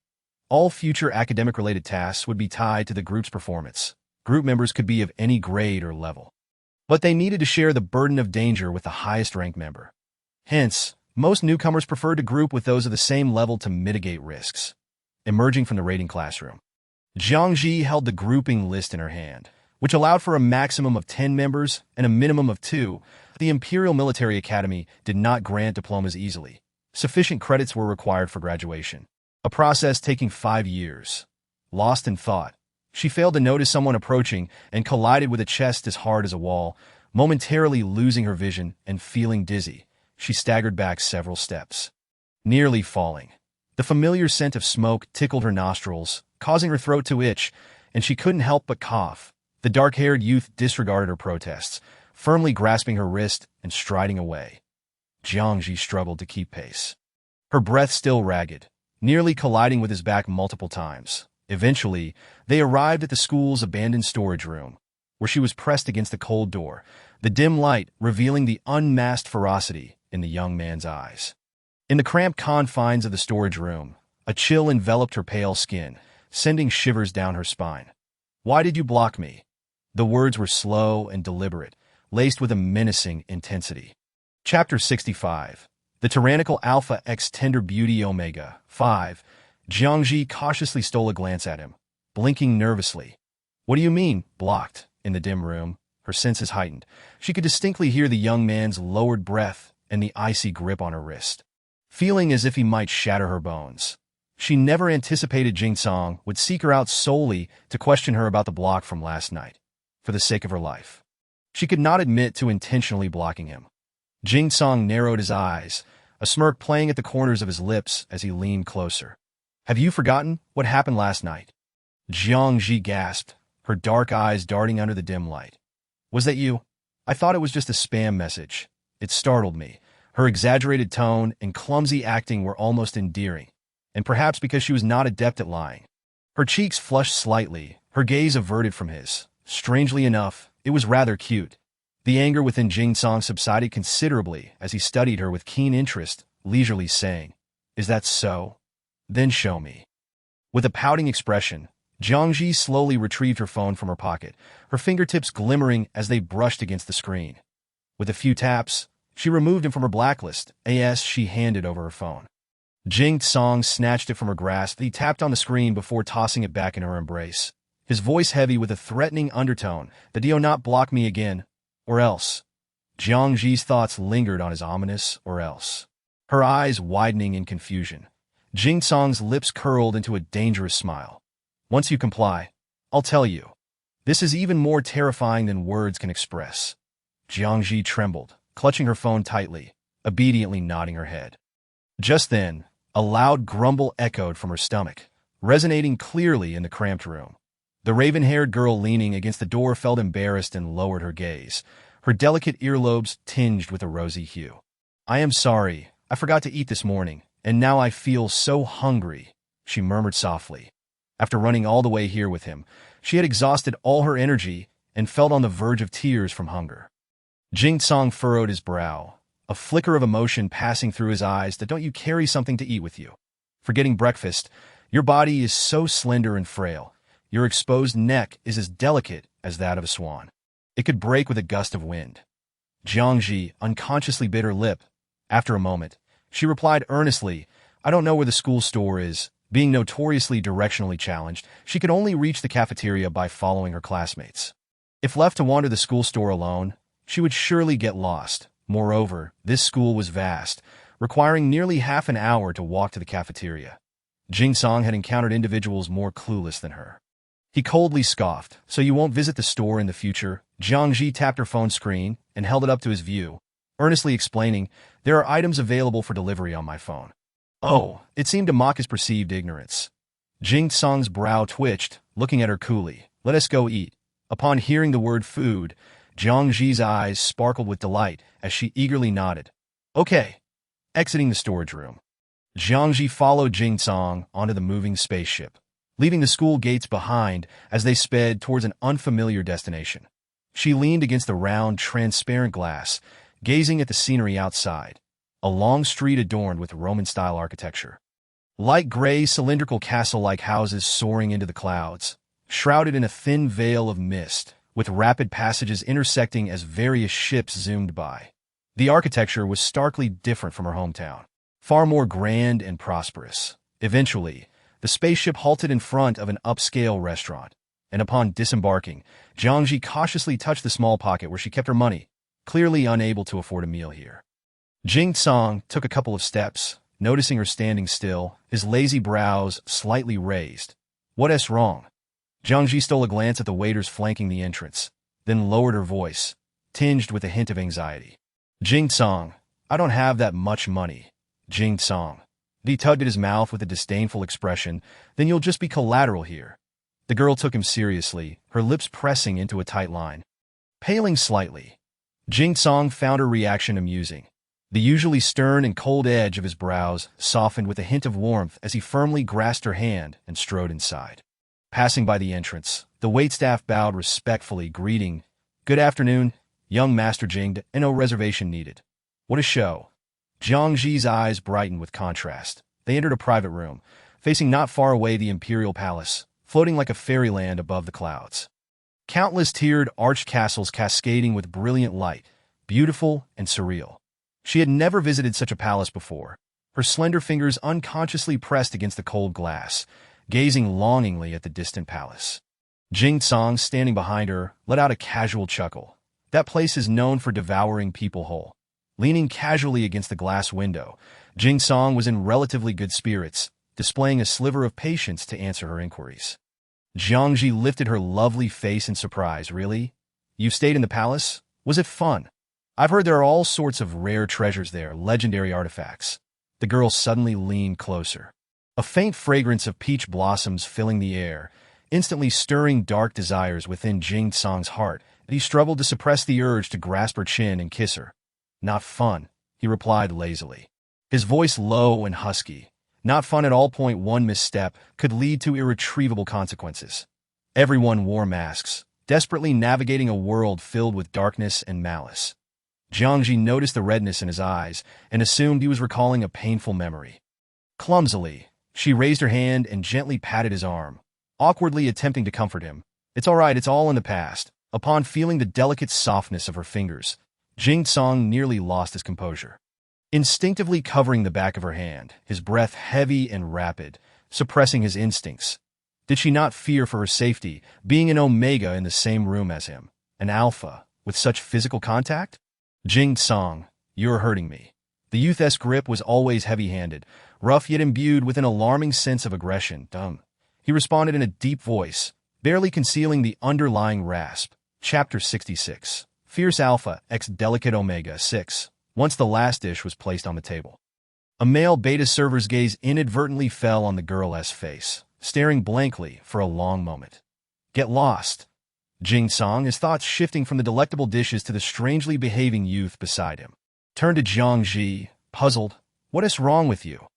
All future academic-related tasks would be tied to the group's performance. Group members could be of any grade or level. But they needed to share the burden of danger with the highest-ranked member. Hence, most newcomers preferred to group with those of the same level to mitigate risks. Emerging from the rating classroom, Jiang Zhi held the grouping list in her hand, which allowed for a maximum of 10 members and a minimum of 2. The Imperial Military Academy did not grant diplomas easily. Sufficient credits were required for graduation, a process taking 5 years. Lost in thought, she failed to notice someone approaching and collided with a chest as hard as a wall. Momentarily losing her vision and feeling dizzy, she staggered back several steps, nearly falling. The familiar scent of smoke tickled her nostrils, causing her throat to itch, and she couldn't help but cough. The dark-haired youth disregarded her protests, firmly grasping her wrist and striding away. Jiang Zhi struggled to keep pace, her breath still ragged, nearly colliding with his back multiple times. Eventually, they arrived at the school's abandoned storage room, where she was pressed against the cold door, the dim light revealing the unmasked ferocity in the young man's eyes. In the cramped confines of the storage room, a chill enveloped her pale skin, sending shivers down her spine. Why did you block me? The words were slow and deliberate, laced with a menacing intensity. Chapter 65. The Tyrannical Alpha X Tender Beauty Omega. 5. Jiang Zhi cautiously stole a glance at him, blinking nervously. What do you mean, blocked? In the dim room, her senses heightened. She could distinctly hear the young man's lowered breath and the icy grip on her wrist, feeling as if he might shatter her bones. She never anticipated Jing Tsang would seek her out solely to question her about the block from last night, for the sake of her life. She could not admit to intentionally blocking him. Jing Tsang narrowed his eyes, a smirk playing at the corners of his lips as he leaned closer. Have you forgotten what happened last night? Jiang Zhi gasped, her dark eyes darting under the dim light. Was that you? I thought it was just a spam message. It startled me. Her exaggerated tone and clumsy acting were almost endearing, and perhaps because she was not adept at lying. Her cheeks flushed slightly, her gaze averted from his. Strangely enough, it was rather cute. The anger within Jing Tsang subsided considerably as he studied her with keen interest, leisurely saying, Is that so? Then show me. With a pouting expression, Jiang Zhi slowly retrieved her phone from her pocket, her fingertips glimmering as they brushed against the screen. With a few taps, she removed him from her blacklist, as she handed over her phone. Jing Tsang snatched it from her grasp. He tapped on the screen before tossing it back in her embrace, his voice heavy with a threatening undertone. That do not block me again, or else. Jiang Zhi's thoughts lingered on his ominous or else, her eyes widening in confusion. Jing Tsang's lips curled into a dangerous smile. Once you comply, I'll tell you. This is even more terrifying than words can express. Jiang Zhi trembled, clutching her phone tightly, obediently nodding her head. Just then, a loud grumble echoed from her stomach, resonating clearly in the cramped room. The raven-haired girl leaning against the door felt embarrassed and lowered her gaze, her delicate earlobes tinged with a rosy hue. "I am sorry, I forgot to eat this morning, and now I feel so hungry," she murmured softly. After running all the way here with him, she had exhausted all her energy and felt on the verge of tears from hunger. Jing Tsang furrowed his brow, a flicker of emotion passing through his eyes. "That don't you carry something to eat with you? Forgetting breakfast, your body is so slender and frail. Your exposed neck is as delicate as that of a swan. It could break with a gust of wind." Jiang Zhi unconsciously bit her lip. After a moment, she replied earnestly, "I don't know where the school store is." Being notoriously directionally challenged, she could only reach the cafeteria by following her classmates. If left to wander the school store alone, she would surely get lost. Moreover, this school was vast, requiring nearly half an hour to walk to the cafeteria. Jing Tsang had encountered individuals more clueless than her. He coldly scoffed, "So you won't visit the store in the future?" Jiang Zhi tapped her phone screen and held it up to his view, earnestly explaining, "There are items available for delivery on my phone." Oh, it seemed to mock his perceived ignorance. Jing Tsang's brow twitched, looking at her coolly. "Let us go eat." Upon hearing the word food, Jiang Zhi's eyes sparkled with delight as she eagerly nodded. "Okay." Exiting the storage room, Jiang Zhi followed Jing Tsang onto the moving spaceship, leaving the school gates behind as they sped towards an unfamiliar destination. She leaned against the round, transparent glass, gazing at the scenery outside, a long street adorned with Roman-style architecture. Light gray, cylindrical castle-like houses soaring into the clouds, shrouded in a thin veil of mist, with rapid passages intersecting as various ships zoomed by. The architecture was starkly different from her hometown, far more grand and prosperous. Eventually, the spaceship halted in front of an upscale restaurant, and upon disembarking, Jiang Zhi cautiously touched the small pocket where she kept her money, clearly unable to afford a meal here. Jing Tsang took a couple of steps, noticing her standing still, his lazy brows slightly raised. "What's wrong?" Jiang Zhi stole a glance at the waiters flanking the entrance, then lowered her voice, tinged with a hint of anxiety. "Jing Tsang, I don't have that much money." Jing Tsang. He tugged at his mouth with a disdainful expression. "Then you'll just be collateral here." The girl took him seriously, her lips pressing into a tight line. Paling slightly, Jing Tsang found her reaction amusing. The usually stern and cold edge of his brows softened with a hint of warmth as he firmly grasped her hand and strode inside. Passing by the entrance, the waitstaff bowed respectfully, greeting, "Good afternoon, young Master Jing, and no reservation needed." "What a show." Jiang Zhi's eyes brightened with contrast. They entered a private room, facing not far away the imperial palace, floating like a fairyland above the clouds. Countless tiered arched castles cascading with brilliant light, beautiful and surreal. She had never visited such a palace before, her slender fingers unconsciously pressed against the cold glass, gazing longingly at the distant palace. Jing Tsang, standing behind her, let out a casual chuckle. "That place is known for devouring people whole." Leaning casually against the glass window, Jing Tsang was in relatively good spirits, displaying a sliver of patience to answer her inquiries. Jiang Zhi lifted her lovely face in surprise. "Really? You stayed in the palace? Was it fun? I've heard there are all sorts of rare treasures there, legendary artifacts." The girl suddenly leaned closer. A faint fragrance of peach blossoms filling the air, instantly stirring dark desires within Jing Tsang's heart, and he struggled to suppress the urge to grasp her chin and kiss her. "Not fun," he replied lazily, his voice low and husky. "Not fun at all. One misstep could lead to irretrievable consequences." Everyone wore masks, desperately navigating a world filled with darkness and malice. Jiang Zhi noticed the redness in his eyes and assumed he was recalling a painful memory. Clumsily, she raised her hand and gently patted his arm, awkwardly attempting to comfort him. "It's all right, it's all in the past." Upon feeling the delicate softness of her fingers, Jing Tsang nearly lost his composure. Instinctively covering the back of her hand, his breath heavy and rapid, suppressing his instincts. Did she not fear for her safety, being an Omega in the same room as him, an Alpha, with such physical contact? "Jing Tsang, you're hurting me." The youth's grip was always heavy-handed, rough yet imbued with an alarming sense of aggression. "Dumb," he responded in a deep voice, barely concealing the underlying rasp. Chapter 66. Fierce Alpha x Delicate Omega 6. Once the last dish was placed on the table, a male beta server's gaze inadvertently fell on the girl's face, staring blankly for a long moment. Get lost. Jing Song, his thoughts shifting from the delectable dishes to the strangely behaving youth beside him, turned to Jiang Zhi, puzzled. What is wrong with you?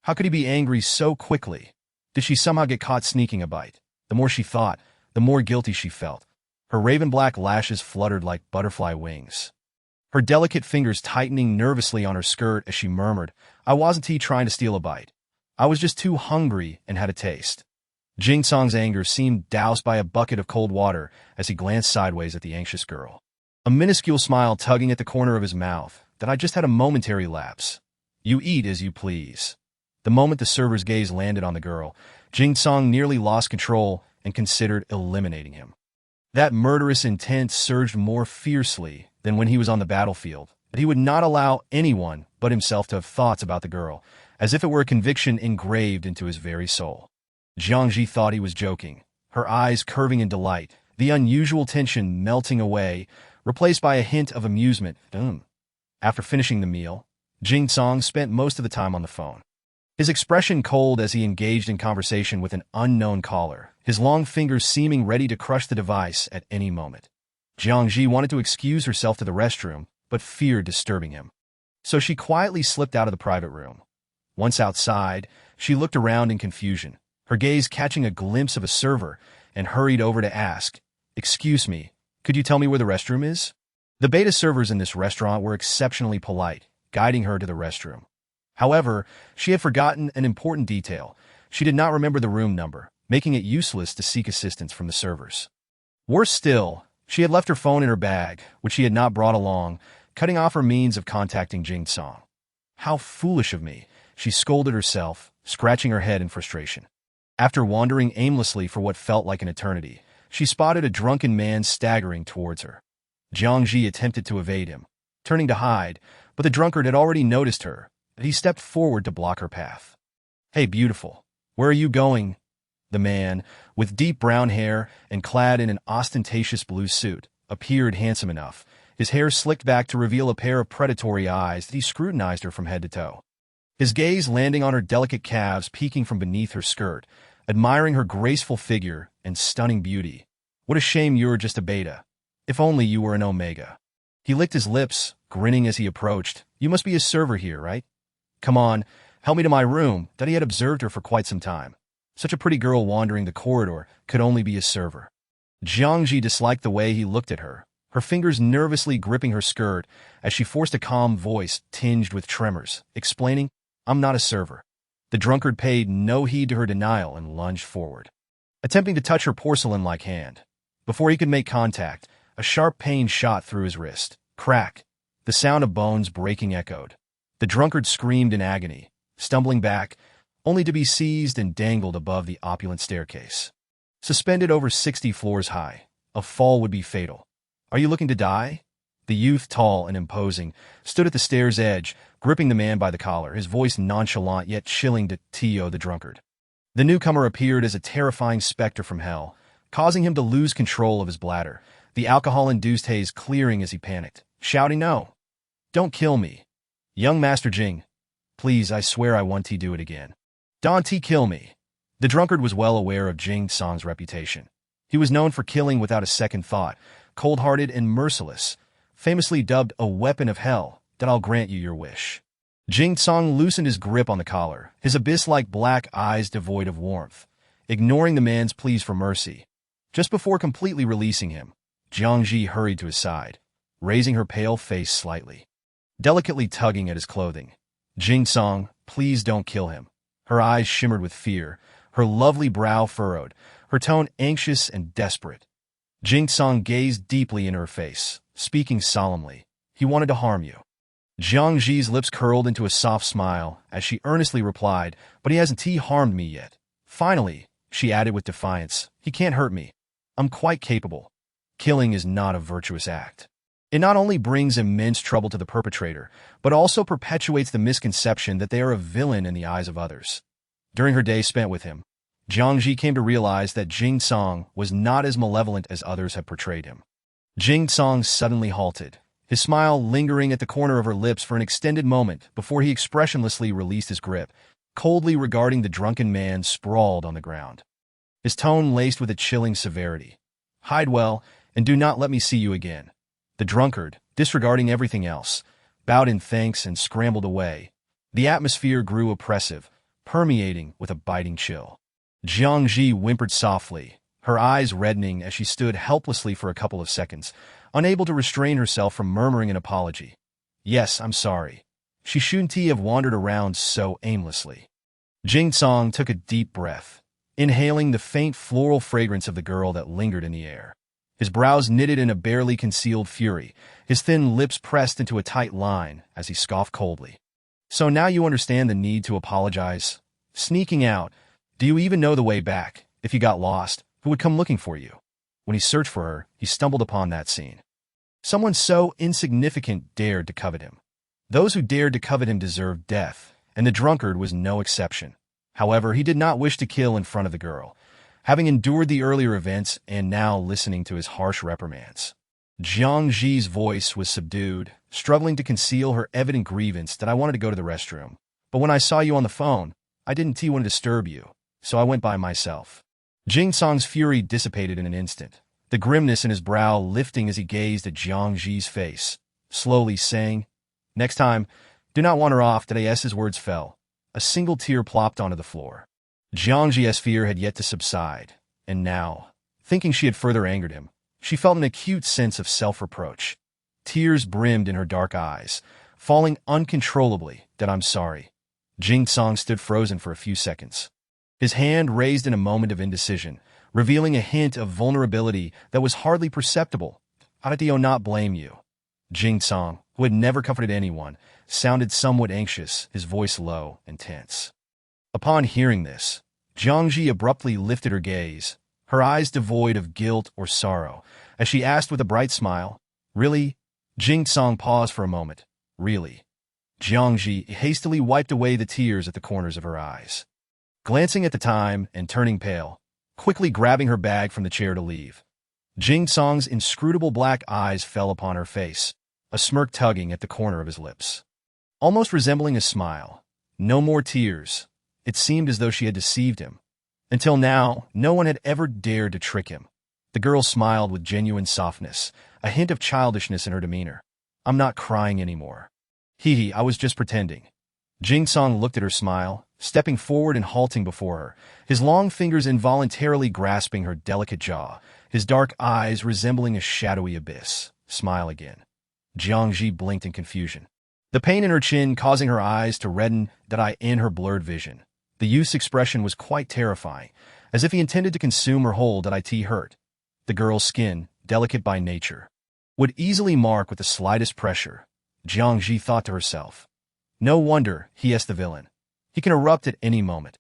How could he be angry so quickly? Did she somehow get caught sneaking a bite? The more she thought, the more guilty she felt. Her raven-black lashes fluttered like butterfly wings, her delicate fingers tightening nervously on her skirt as she murmured, I wasn't trying to steal a bite. I was just too hungry and had a taste. Jing Song's anger seemed doused by a bucket of cold water as he glanced sideways at the anxious girl, a minuscule smile tugging at the corner of his mouth. That I just had a momentary lapse. You eat as you please. The moment the server's gaze landed on the girl, Jing Song nearly lost control and considered eliminating him. That murderous intent surged more fiercely than when he was on the battlefield, that he would not allow anyone but himself to have thoughts about the girl, as if it were a conviction engraved into his very soul. Jiang Zhi thought he was joking, her eyes curving in delight, the unusual tension melting away, replaced by a hint of amusement. After finishing the meal, Jing Song spent most of the time on the phone, his expression cold as he engaged in conversation with an unknown caller, his long fingers seeming ready to crush the device at any moment. Jiang Zhi wanted to excuse herself to the restroom, but feared disturbing him. So she quietly slipped out of the private room. Once outside, she looked around in confusion, her gaze catching a glimpse of a server, and hurried over to ask, Excuse me, could you tell me where the restroom is? The beta servers in this restaurant were exceptionally polite, guiding her to the restroom. However, she had forgotten an important detail. She did not remember the room number, making it useless to seek assistance from the servers. Worse still, she had left her phone in her bag, which she had not brought along, cutting off her means of contacting Jing Song. How foolish of me, she scolded herself, scratching her head in frustration. After wandering aimlessly for what felt like an eternity, she spotted a drunken man staggering towards her. Jiang Zhi attempted to evade him, turning to hide, but the drunkard had already noticed her. He stepped forward to block her path. Hey, beautiful, where are you going? The man, with deep brown hair and clad in an ostentatious blue suit, appeared handsome enough, his hair slicked back to reveal a pair of predatory eyes that he scrutinized her from head to toe, his gaze landing on her delicate calves peeking from beneath her skirt, admiring her graceful figure and stunning beauty. What a shame you were just a beta. If only you were an omega. He licked his lips, grinning as he approached. You must be a server here, right? Come on, help me to my room. That he had observed her for quite some time. Such a pretty girl wandering the corridor could only be a server. Jiang Zhi disliked the way he looked at her, her fingers nervously gripping her skirt as she forced a calm voice tinged with tremors, explaining, I'm not a server. The drunkard paid no heed to her denial and lunged forward, attempting to touch her porcelain-like hand. Before he could make contact, a sharp pain shot through his wrist. Crack! The sound of bones breaking echoed. The drunkard screamed in agony, stumbling back, only to be seized and dangled above the opulent staircase. Suspended over 60 floors high, a fall would be fatal. Are you looking to die? The youth, tall and imposing, stood at the stair's edge, gripping the man by the collar, his voice nonchalant yet chilling to Tio the drunkard. The newcomer appeared as a terrifying specter from hell, causing him to lose control of his bladder, the alcohol-induced haze clearing as he panicked, shouting, No! Don't kill me! Young Master Jing, please, I swear I won't do it again. Don't kill me. The drunkard was well aware of Jing Song's reputation. He was known for killing without a second thought, cold-hearted and merciless, famously dubbed a weapon of hell. That I'll grant you your wish. Jing Song loosened his grip on the collar, his abyss-like black eyes devoid of warmth, ignoring the man's pleas for mercy. Just before completely releasing him, Jiang Zhi hurried to his side, raising her pale face slightly, delicately tugging at his clothing. Jing Song, please don't kill him. Her eyes shimmered with fear, her lovely brow furrowed, her tone anxious and desperate. Jing Song gazed deeply in her face, speaking solemnly. He wanted to harm you. Jiang Zhi's lips curled into a soft smile as she earnestly replied, but he hasn't harmed me yet. Finally, she added with defiance, he can't hurt me. I'm quite capable. Killing is not a virtuous act. It not only brings immense trouble to the perpetrator, but also perpetuates the misconception that they are a villain in the eyes of others. During her day spent with him, Jiang Zhi came to realize that Jing Song was not as malevolent as others had portrayed him. Jing Song suddenly halted, his smile lingering at the corner of her lips for an extended moment before he expressionlessly released his grip, coldly regarding the drunken man sprawled on the ground. His tone laced with a chilling severity. "Hide well, and do not let me see you again." The drunkard, disregarding everything else, bowed in thanks and scrambled away. The atmosphere grew oppressive, permeating with a biting chill. Jiang Zhi whimpered softly, her eyes reddening as she stood helplessly for a couple of seconds, unable to restrain herself from murmuring an apology. "Yes, I'm sorry. She shouldn't have wandered around so aimlessly." Jing Song took a deep breath, inhaling the faint floral fragrance of the girl that lingered in the air. His brows knitted in a barely concealed fury, his thin lips pressed into a tight line as he scoffed coldly. "So now you understand the need to apologize? Sneaking out. Do you even know the way back? If you got lost, who would come looking for you?" When he searched for her, he stumbled upon that scene. Someone so insignificant dared to covet him. Those who dared to covet him deserved death, and the drunkard was no exception. However, he did not wish to kill in front of the girl, having endured the earlier events and now listening to his harsh reprimands. Jiang Zhi's voice was subdued, struggling to conceal her evident grievance that "I wanted to go to the restroom. But when I saw you on the phone, I didn't want to disturb you, so I went by myself." Jing Song's fury dissipated in an instant, the grimness in his brow lifting as he gazed at Jiang Zhi's face, slowly saying, "Next time, do not wander off today." As his words fell, a single tear plopped onto the floor. Jiang Zhi's fear had yet to subside, and now, thinking she had further angered him, she felt an acute sense of self-reproach. Tears brimmed in her dark eyes, falling uncontrollably. "That I'm sorry." Jing Song stood frozen for a few seconds, his hand raised in a moment of indecision, revealing a hint of vulnerability that was hardly perceptible. "I do not blame you." Jing Song, who had never comforted anyone, sounded somewhat anxious, his voice low and tense. Upon hearing this, Jiang Zhi abruptly lifted her gaze, her eyes devoid of guilt or sorrow, as she asked with a bright smile, "Really?" Jing Song paused for a moment. "Really?" Jiang Zhi hastily wiped away the tears at the corners of her eyes. Glancing at the time and turning pale, quickly grabbing her bag from the chair to leave, Jing Song's inscrutable black eyes fell upon her face, a smirk tugging at the corner of his lips. Almost resembling a smile. No more tears. It seemed as though she had deceived him. Until now, no one had ever dared to trick him. The girl smiled with genuine softness, a hint of childishness in her demeanor. "I'm not crying anymore. I was just pretending." Jing Song looked at her smile, stepping forward and halting before her, his long fingers involuntarily grasping her delicate jaw, his dark eyes resembling a shadowy abyss. "Smile again." Jiang Zhi blinked in confusion, the pain in her chin causing her eyes to redden in her blurred vision. The youth's expression was quite terrifying, as if he intended to consume her whole. Hurt. The girl's skin, delicate by nature, would easily mark with the slightest pressure. Jiang Zhi thought to herself. No wonder he's the villain. He can erupt at any moment.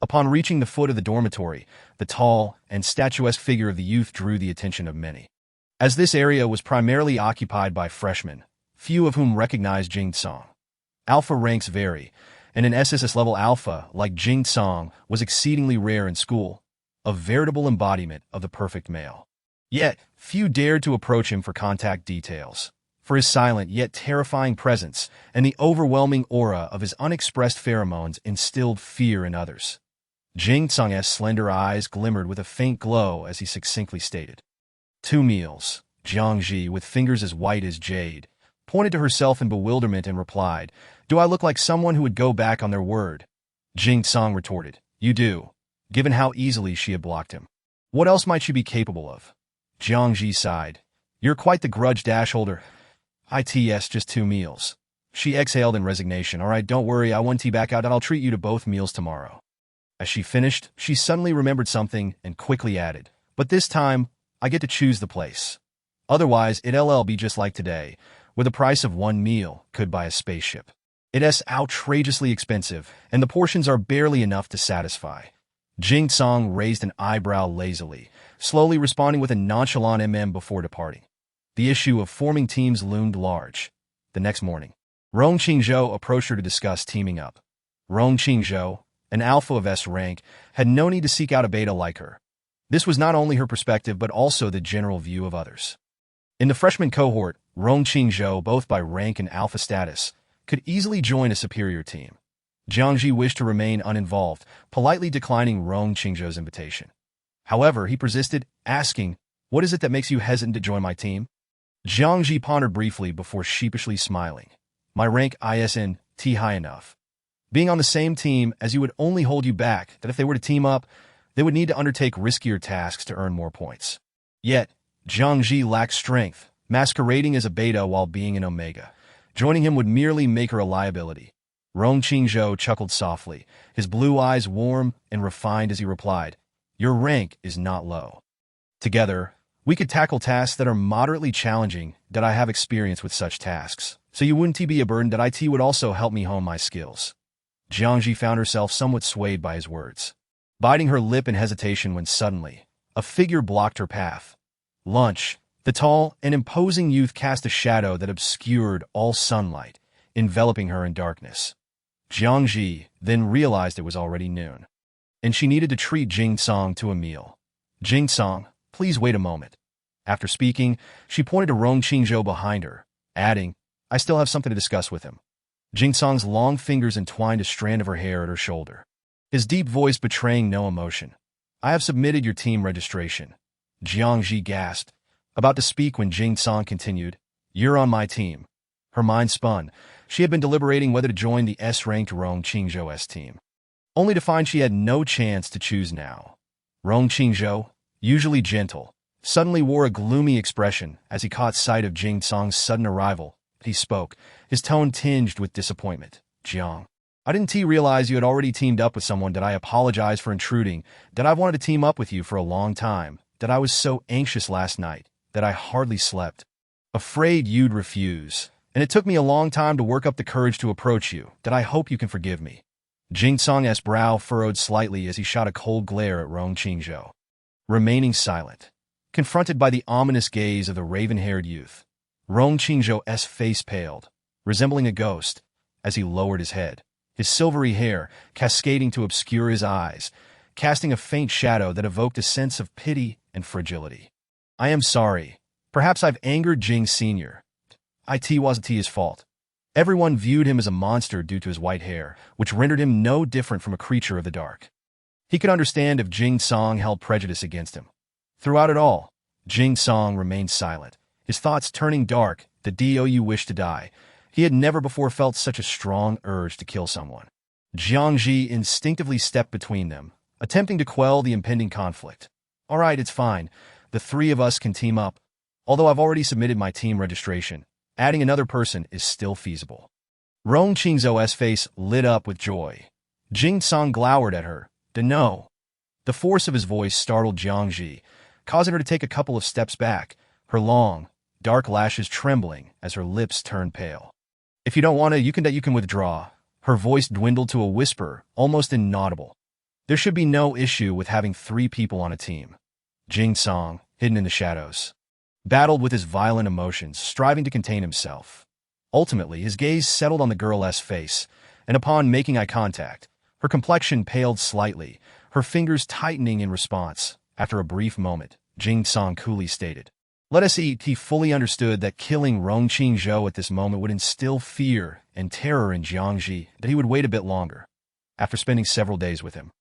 Upon reaching the foot of the dormitory, the tall and statuesque figure of the youth drew the attention of many. As this area was primarily occupied by freshmen, few of whom recognized Jing Song. Alpha ranks vary, and an SSS level alpha like Jing Song was exceedingly rare in school, a veritable embodiment of the perfect male. Yet, few dared to approach him for contact details, for his silent yet terrifying presence and the overwhelming aura of his unexpressed pheromones instilled fear in others. Jing Song's slender eyes glimmered with a faint glow as he succinctly stated. 2 meals. Jiang Zhi, with fingers as white as jade, pointed to herself in bewilderment and replied, "Do I look like someone who would go back on their word?" Jing Song retorted, "You do," given how easily she had blocked him. What else might she be capable of? Jiang Zhi sighed. "You're quite the grudge holder. It's just 2 meals. She exhaled in resignation. "All right, don't worry, I won't tea back out and I'll treat you to both meals tomorrow." As she finished, she suddenly remembered something and quickly added, "But this time, I get to choose the place. Otherwise, it'll be just like today, where the price of 1 meal could buy a spaceship. It's outrageously expensive, and the portions are barely enough to satisfy." Jing Song raised an eyebrow lazily, slowly responding with a nonchalant before departing. The issue of forming teams loomed large. The next morning, Rong Qingzhou approached her to discuss teaming up. Rong Qingzhou, an alpha of S rank, had no need to seek out a beta like her. This was not only her perspective but also the general view of others. In the freshman cohort, Rong Qingzhou, both by rank and alpha status, could easily join a superior team. Jiang Zhi wished to remain uninvolved, politely declining Rong Qingzhou's invitation. However, he persisted, asking, "What is it that makes you hesitant to join my team?" Jiang Zhi pondered briefly before sheepishly smiling. "My rank isn't high enough. Being on the same team as you would only hold you back that if they were to team up, they would need to undertake riskier tasks to earn more points." Yet, Jiang Zhi lacked strength, masquerading as a beta while being an omega. Joining him would merely make her a liability. Rong Qingzhou chuckled softly, his blue eyes warm and refined as he replied, "Your rank is not low. Together, we could tackle tasks that are moderately challenging that I have experience with such tasks, so you wouldn't be a burden that IT would also help me hone my skills." Jiang Zhi found herself somewhat swayed by his words, biting her lip in hesitation when suddenly, a figure blocked her path. Lunch, the tall and imposing youth cast a shadow that obscured all sunlight, enveloping her in darkness. Jiang Zhi then realized it was already noon, and she needed to treat Jing Song to a meal. "Jing Song, please wait a moment." After speaking, she pointed to Rong Qingzhou behind her, adding, "I still have something to discuss with him." Jing Song's long fingers entwined a strand of her hair at her shoulder, his deep voice betraying no emotion. "I have submitted your team registration." Jiang Zhi gasped, about to speak when Jing Song continued, "You're on my team." Her mind spun. She had been deliberating whether to join the S-ranked Rong Qingzhou's team, only to find she had no chance to choose now. Rong Qingzhou, usually gentle, suddenly wore a gloomy expression as he caught sight of Jing Song's sudden arrival. He spoke, his tone tinged with disappointment. "Jiang, I didn't realize you had already teamed up with someone. That I apologize for intruding, that I've wanted to team up with you for a long time, that I was so anxious last night, that I hardly slept. Afraid you'd refuse, and it took me a long time to work up the courage to approach you, that I hope you can forgive me." Jing Song's brow furrowed slightly as he shot a cold glare at Rong Qingzhou, remaining silent, confronted by the ominous gaze of the raven-haired youth. Rong Qingzhou's face paled, resembling a ghost, as he lowered his head, his silvery hair cascading to obscure his eyes, casting a faint shadow that evoked a sense of pity and fragility. "I am sorry. Perhaps I've angered Jing Sr. It wasn't his fault." Everyone viewed him as a monster due to his white hair, which rendered him no different from a creature of the dark. He could understand if Jing Song held prejudice against him. Throughout it all, Jing Song remained silent, his thoughts turning dark. The Dou wished to die. He had never before felt such a strong urge to kill someone. Jiang Zhi instinctively stepped between them, attempting to quell the impending conflict. "All right, it's fine. The three of us can team up. Although I've already submitted my team registration, adding another person is still feasible." Rong Qingzhou's face lit up with joy. Jing Song glowered at her. "No." The force of his voice startled Jiang Zhi, causing her to take a couple of steps back, her long, dark lashes trembling as her lips turned pale. "If you don't want to, you can withdraw." Her voice dwindled to a whisper, almost inaudible. There should be no issue with having 3 people on a team. Jing Song, hidden in the shadows, battled with his violent emotions, striving to contain himself. Ultimately, his gaze settled on the girl's face, and upon making eye contact, her complexion paled slightly, her fingers tightening in response. After a brief moment, Jing Song coolly stated, "Let us eat." He fully understood that killing Rong Qingzhou at this moment would instill fear and terror in Jiang Zhi, that he would wait a bit longer. After spending several days with him,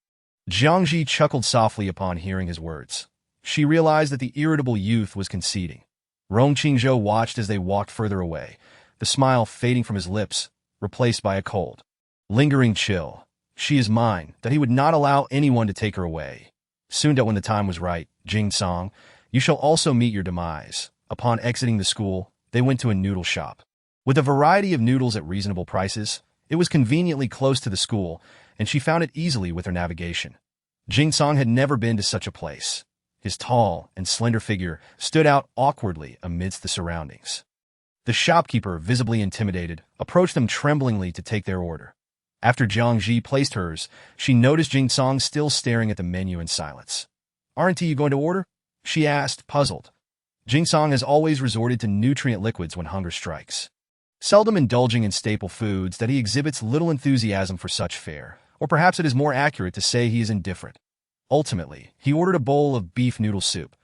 Jiang Zhi chuckled softly upon hearing his words. She realized that the irritable youth was conceding. Rong Qingzhou watched as they walked further away, the smile fading from his lips, replaced by a cold, lingering chill. She is mine, that he would not allow anyone to take her away. Soon, that when the time was right, Jing Song, you shall also meet your demise. Upon exiting the school, they went to a noodle shop. With a variety of noodles at reasonable prices, it was conveniently close to the school, and she found it easily with her navigation. Jing Song had never been to such a place. His tall and slender figure stood out awkwardly amidst the surroundings. The shopkeeper, visibly intimidated, approached them tremblingly to take their order. After Jiang Zhi placed hers, she noticed Jing Song still staring at the menu in silence. "Aren't you going to order?" she asked, puzzled. Jing Song has always resorted to nutrient liquids when hunger strikes, seldom indulging in staple foods, that he exhibits little enthusiasm for such fare. or perhaps it is more accurate to say he is indifferent. Ultimately, he ordered a bowl of beef noodle soup,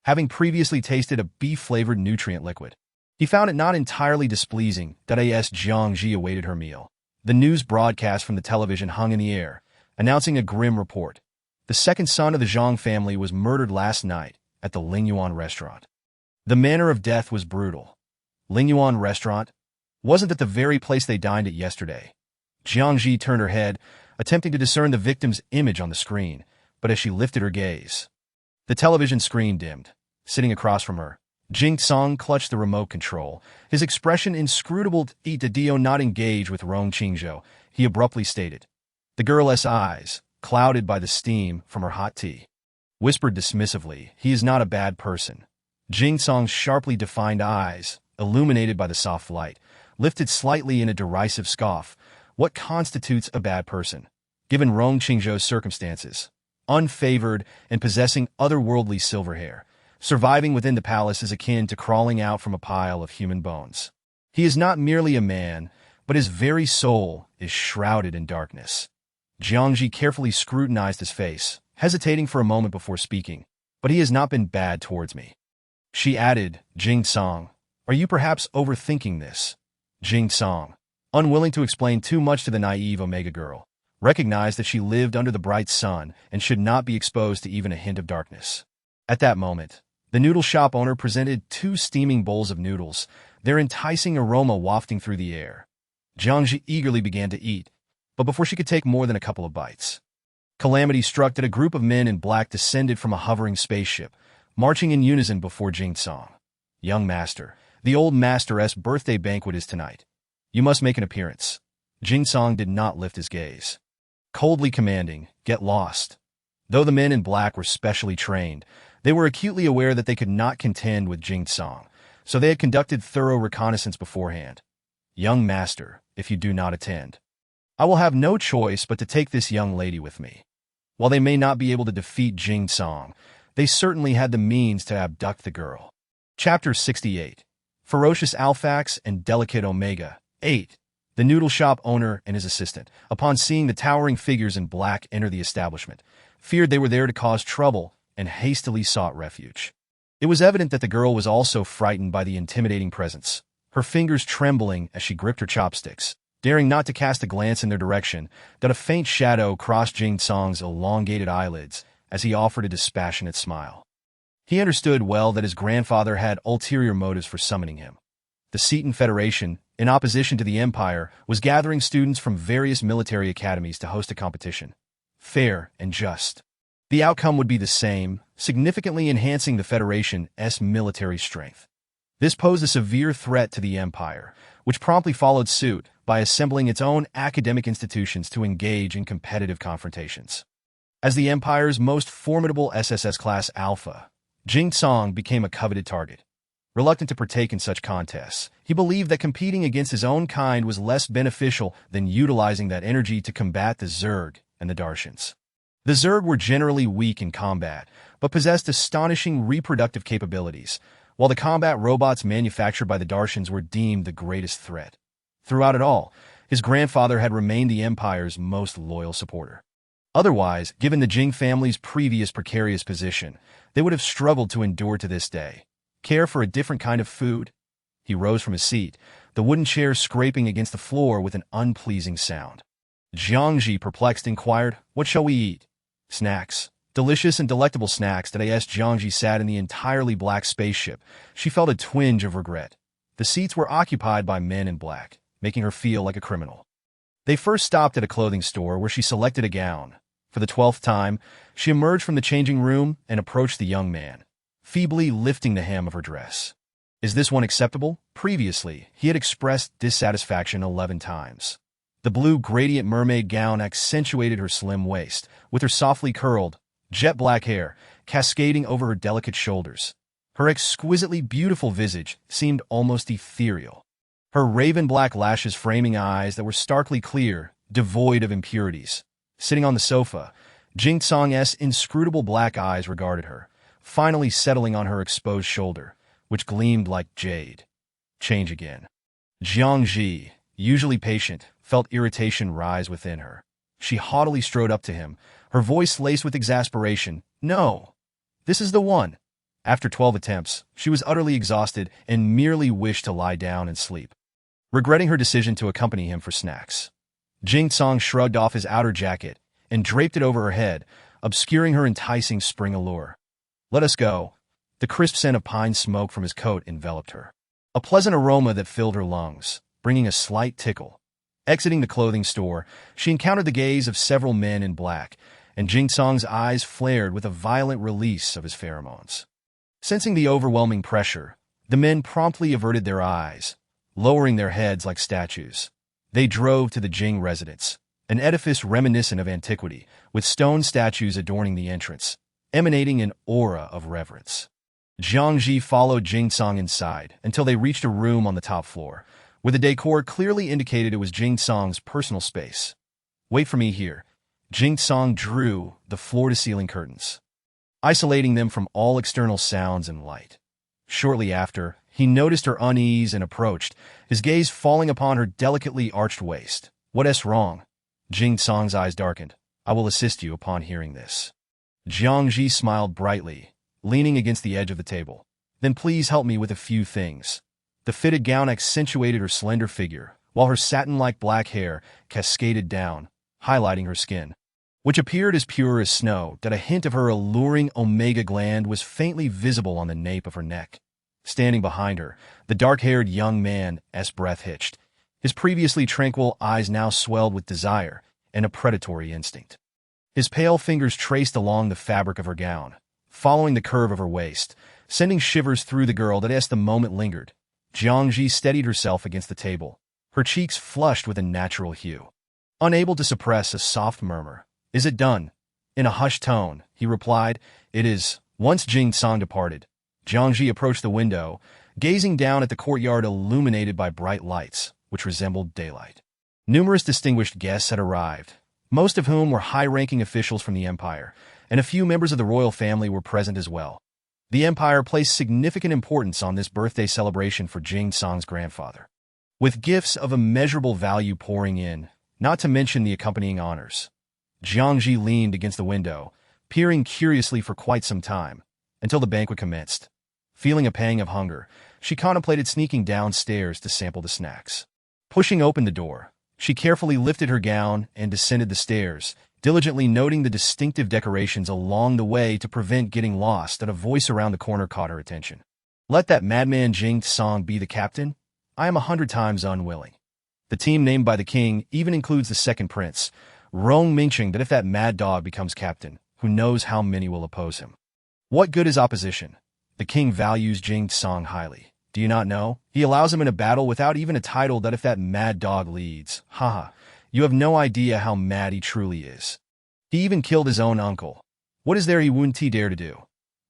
having previously tasted a beef-flavored nutrient liquid. He found it not entirely displeasing that as Jiang Zhi awaited her meal. The news broadcast from the television hung in the air, announcing a grim report. The second son of the Zhang family was murdered last night at the Lingyuan restaurant. The manner of death was brutal. Lingyuan restaurant? Wasn't that the very place they dined at yesterday? Jiang Zhi turned her head, attempting to discern the victim's image on the screen, but as she lifted her gaze, the television screen dimmed. Sitting across from her, Jing Song clutched the remote control, his expression inscrutable. "Eat the dio not engage with Rong Qingzhou," he abruptly stated. The girl's eyes, clouded by the steam from her hot tea, whispered dismissively, "He is not a bad person." Jing Song's sharply defined eyes, illuminated by the soft light, lifted slightly in a derisive scoff. What constitutes a bad person? Given Rong Qingzhou's circumstances, unfavored and possessing otherworldly silver hair, surviving within the palace is akin to crawling out from a pile of human bones. He is not merely a man, but his very soul is shrouded in darkness. Jiang Zhi carefully scrutinized his face, hesitating for a moment before speaking. "But he has not been bad towards me." She added, "Jing Song, are you perhaps overthinking this?" Jing Song, unwilling to explain too much to the naive Omega girl, recognized that she lived under the bright sun and should not be exposed to even a hint of darkness. At that moment, the noodle shop owner presented 2 steaming bowls of noodles, their enticing aroma wafting through the air. Jiang Zhi eagerly began to eat, but before she could take more than a couple of bites, calamity struck that a group of men in black descended from a hovering spaceship, marching in unison before Jing Song. "Young master, the old master's birthday banquet is tonight. You must make an appearance." Jing Song did not lift his gaze. Coldly commanding, "Get lost." Though the men in black were specially trained, they were acutely aware that they could not contend with Jing Song, so they had conducted thorough reconnaissance beforehand. "Young master, if you do not attend, I will have no choice but to take this young lady with me." While they may not be able to defeat Jing Song, they certainly had the means to abduct the girl. Chapter 68. Ferocious Alphax and Delicate Omega. 8. The noodle shop owner and his assistant, upon seeing the towering figures in black enter the establishment, feared they were there to cause trouble and hastily sought refuge. It was evident that the girl was also frightened by the intimidating presence, her fingers trembling as she gripped her chopsticks, daring not to cast a glance in their direction, that a faint shadow crossed Jing Song's elongated eyelids as he offered a dispassionate smile. He understood well that his grandfather had ulterior motives for summoning him. The Seton Federation, in opposition to the Empire, was gathering students from various military academies to host a competition. Fair and just. The outcome would be the same, significantly enhancing the Federation's military strength. This posed a severe threat to the Empire, which promptly followed suit by assembling its own academic institutions to engage in competitive confrontations. As the Empire's most formidable SSS Class Alpha, Jing Song became a coveted target. Reluctant to partake in such contests, he believed that competing against his own kind was less beneficial than utilizing that energy to combat the Zerg and the Darshans. The Zerg were generally weak in combat, but possessed astonishing reproductive capabilities, while the combat robots manufactured by the Darshans were deemed the greatest threat. Throughout it all, his grandfather had remained the Empire's most loyal supporter. Otherwise, given the Jing family's previous precarious position, they would have struggled to endure to this day. Care for a different kind of food? He rose from his seat, the wooden chair scraping against the floor with an unpleasing sound. Jiang Zhi, perplexed, inquired, "What shall we eat?" "Snacks. Delicious and delectable snacks." That as Jiang Zhi sat in the entirely black spaceship, she felt a twinge of regret. The seats were occupied by men in black, making her feel like a criminal. They first stopped at a clothing store where she selected a gown. For the 12th time, she emerged from the changing room and approached the young man, feebly lifting the hem of her dress. "Is this one acceptable?" Previously, he had expressed dissatisfaction 11 times. The blue gradient mermaid gown accentuated her slim waist, with her softly curled, jet-black hair cascading over her delicate shoulders. Her exquisitely beautiful visage seemed almost ethereal, her raven-black lashes framing eyes that were starkly clear, devoid of impurities. Sitting on the sofa, Jing Song's inscrutable black eyes regarded her, finally settling on her exposed shoulder, which gleamed like jade. Change again. Jiang Zhi, usually patient, felt irritation rise within her. She haughtily strode up to him, her voice laced with exasperation. "No, this is the one." After 12 attempts, she was utterly exhausted and merely wished to lie down and sleep, regretting her decision to accompany him for snacks. Jing Tsang shrugged off his outer jacket and draped it over her head, obscuring her enticing spring allure. "Let us go." The crisp scent of pine smoke from his coat enveloped her, a pleasant aroma that filled her lungs, bringing a slight tickle. Exiting the clothing store, she encountered the gaze of several men in black, and Jing Tsang's eyes flared with a violent release of his pheromones. Sensing the overwhelming pressure, the men promptly averted their eyes, lowering their heads like statues. They drove to the Jing residence, an edifice reminiscent of antiquity, with stone statues adorning the entrance, emanating an aura of reverence. Jiang Zhi followed Jing Tsang inside until they reached a room on the top floor, where the decor clearly indicated it was Jing Tsang's personal space. "Wait for me here." Jing Tsang drew the floor-to-ceiling curtains, isolating them from all external sounds and light. Shortly after, he noticed her unease and approached, his gaze falling upon her delicately arched waist. "What's wrong?" Jing Tsang's eyes darkened. "I will assist you upon hearing this." Jiang Zhi smiled brightly, leaning against the edge of the table. "Then please help me with a few things." The fitted gown accentuated her slender figure, while her satin-like black hair cascaded down, highlighting her skin, which appeared as pure as snow, that a hint of her alluring omega gland was faintly visible on the nape of her neck. Standing behind her, the dark-haired young man's breath hitched, his previously tranquil eyes now swelled with desire and a predatory instinct. His pale fingers traced along the fabric of her gown, following the curve of her waist, sending shivers through the girl that as the moment lingered. Jiang Zhi steadied herself against the table, her cheeks flushed with a natural hue. Unable to suppress a soft murmur. "Is it done?" In a hushed tone, he replied, "It is." Once Jing Tsang departed, Jiang Zhi approached the window, gazing down at the courtyard illuminated by bright lights, which resembled daylight. Numerous distinguished guests had arrived, most of whom were high-ranking officials from the empire, and a few members of the royal family were present as well. The empire placed significant importance on this birthday celebration for Jing Tsang's grandfather, with gifts of immeasurable value pouring in, not to mention the accompanying honors. Jiang Zhi leaned against the window, peering curiously for quite some time, until the banquet commenced. Feeling a pang of hunger, she contemplated sneaking downstairs to sample the snacks. Pushing open the door, she carefully lifted her gown and descended the stairs, diligently noting the distinctive decorations along the way to prevent getting lost, and a voice around the corner caught her attention. "Let that madman Jing Tsang be the captain? I am 100 times unwilling." The team named by the king even includes the second prince, Rong mentioning that if that mad dog becomes captain, who knows how many will oppose him. What good is opposition? The king values Jing Tsang highly. Do you not know? He allows him in a battle without even a title that if that mad dog leads. Haha. You have no idea how mad he truly is. He even killed his own uncle. What is there he wouldn't dare to do?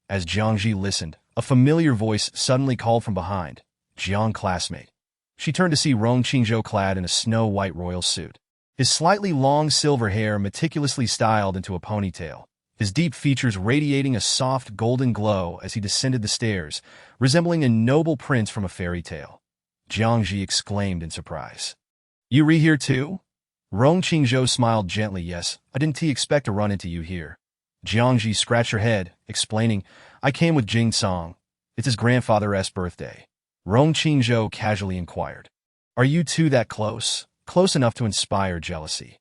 As Jiang Zhi listened, a familiar voice suddenly called from behind. "Jiang, classmate." She turned to see Rong Qingzhou clad in a snow-white royal suit, his slightly long silver hair meticulously styled into a ponytail, his deep features radiating a soft golden glow as he descended the stairs, resembling a noble prince from a fairy tale. Jiang Zhi exclaimed in surprise. "You here too?" Rong Qingzhou smiled gently. "Yes, I didn't expect to run into you here." Jiang Zhi scratched her head, explaining, "I came with Jing Tsang. It's his grandfather's birthday." Rong Qingzhou casually inquired, "Are you two that close? Close enough to inspire jealousy?"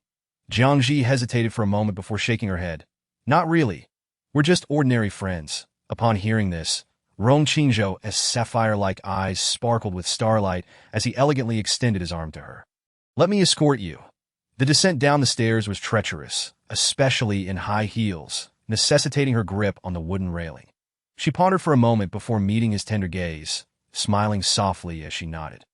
Jiang Zhi hesitated for a moment before shaking her head. "Not really. We're just ordinary friends." Upon hearing this, Rong Qingzhou's sapphire-like eyes sparkled with starlight as he elegantly extended his arm to her. "Let me escort you." The descent down the stairs was treacherous, especially in high heels, necessitating her grip on the wooden railing. She pondered for a moment before meeting his tender gaze, smiling softly as she nodded.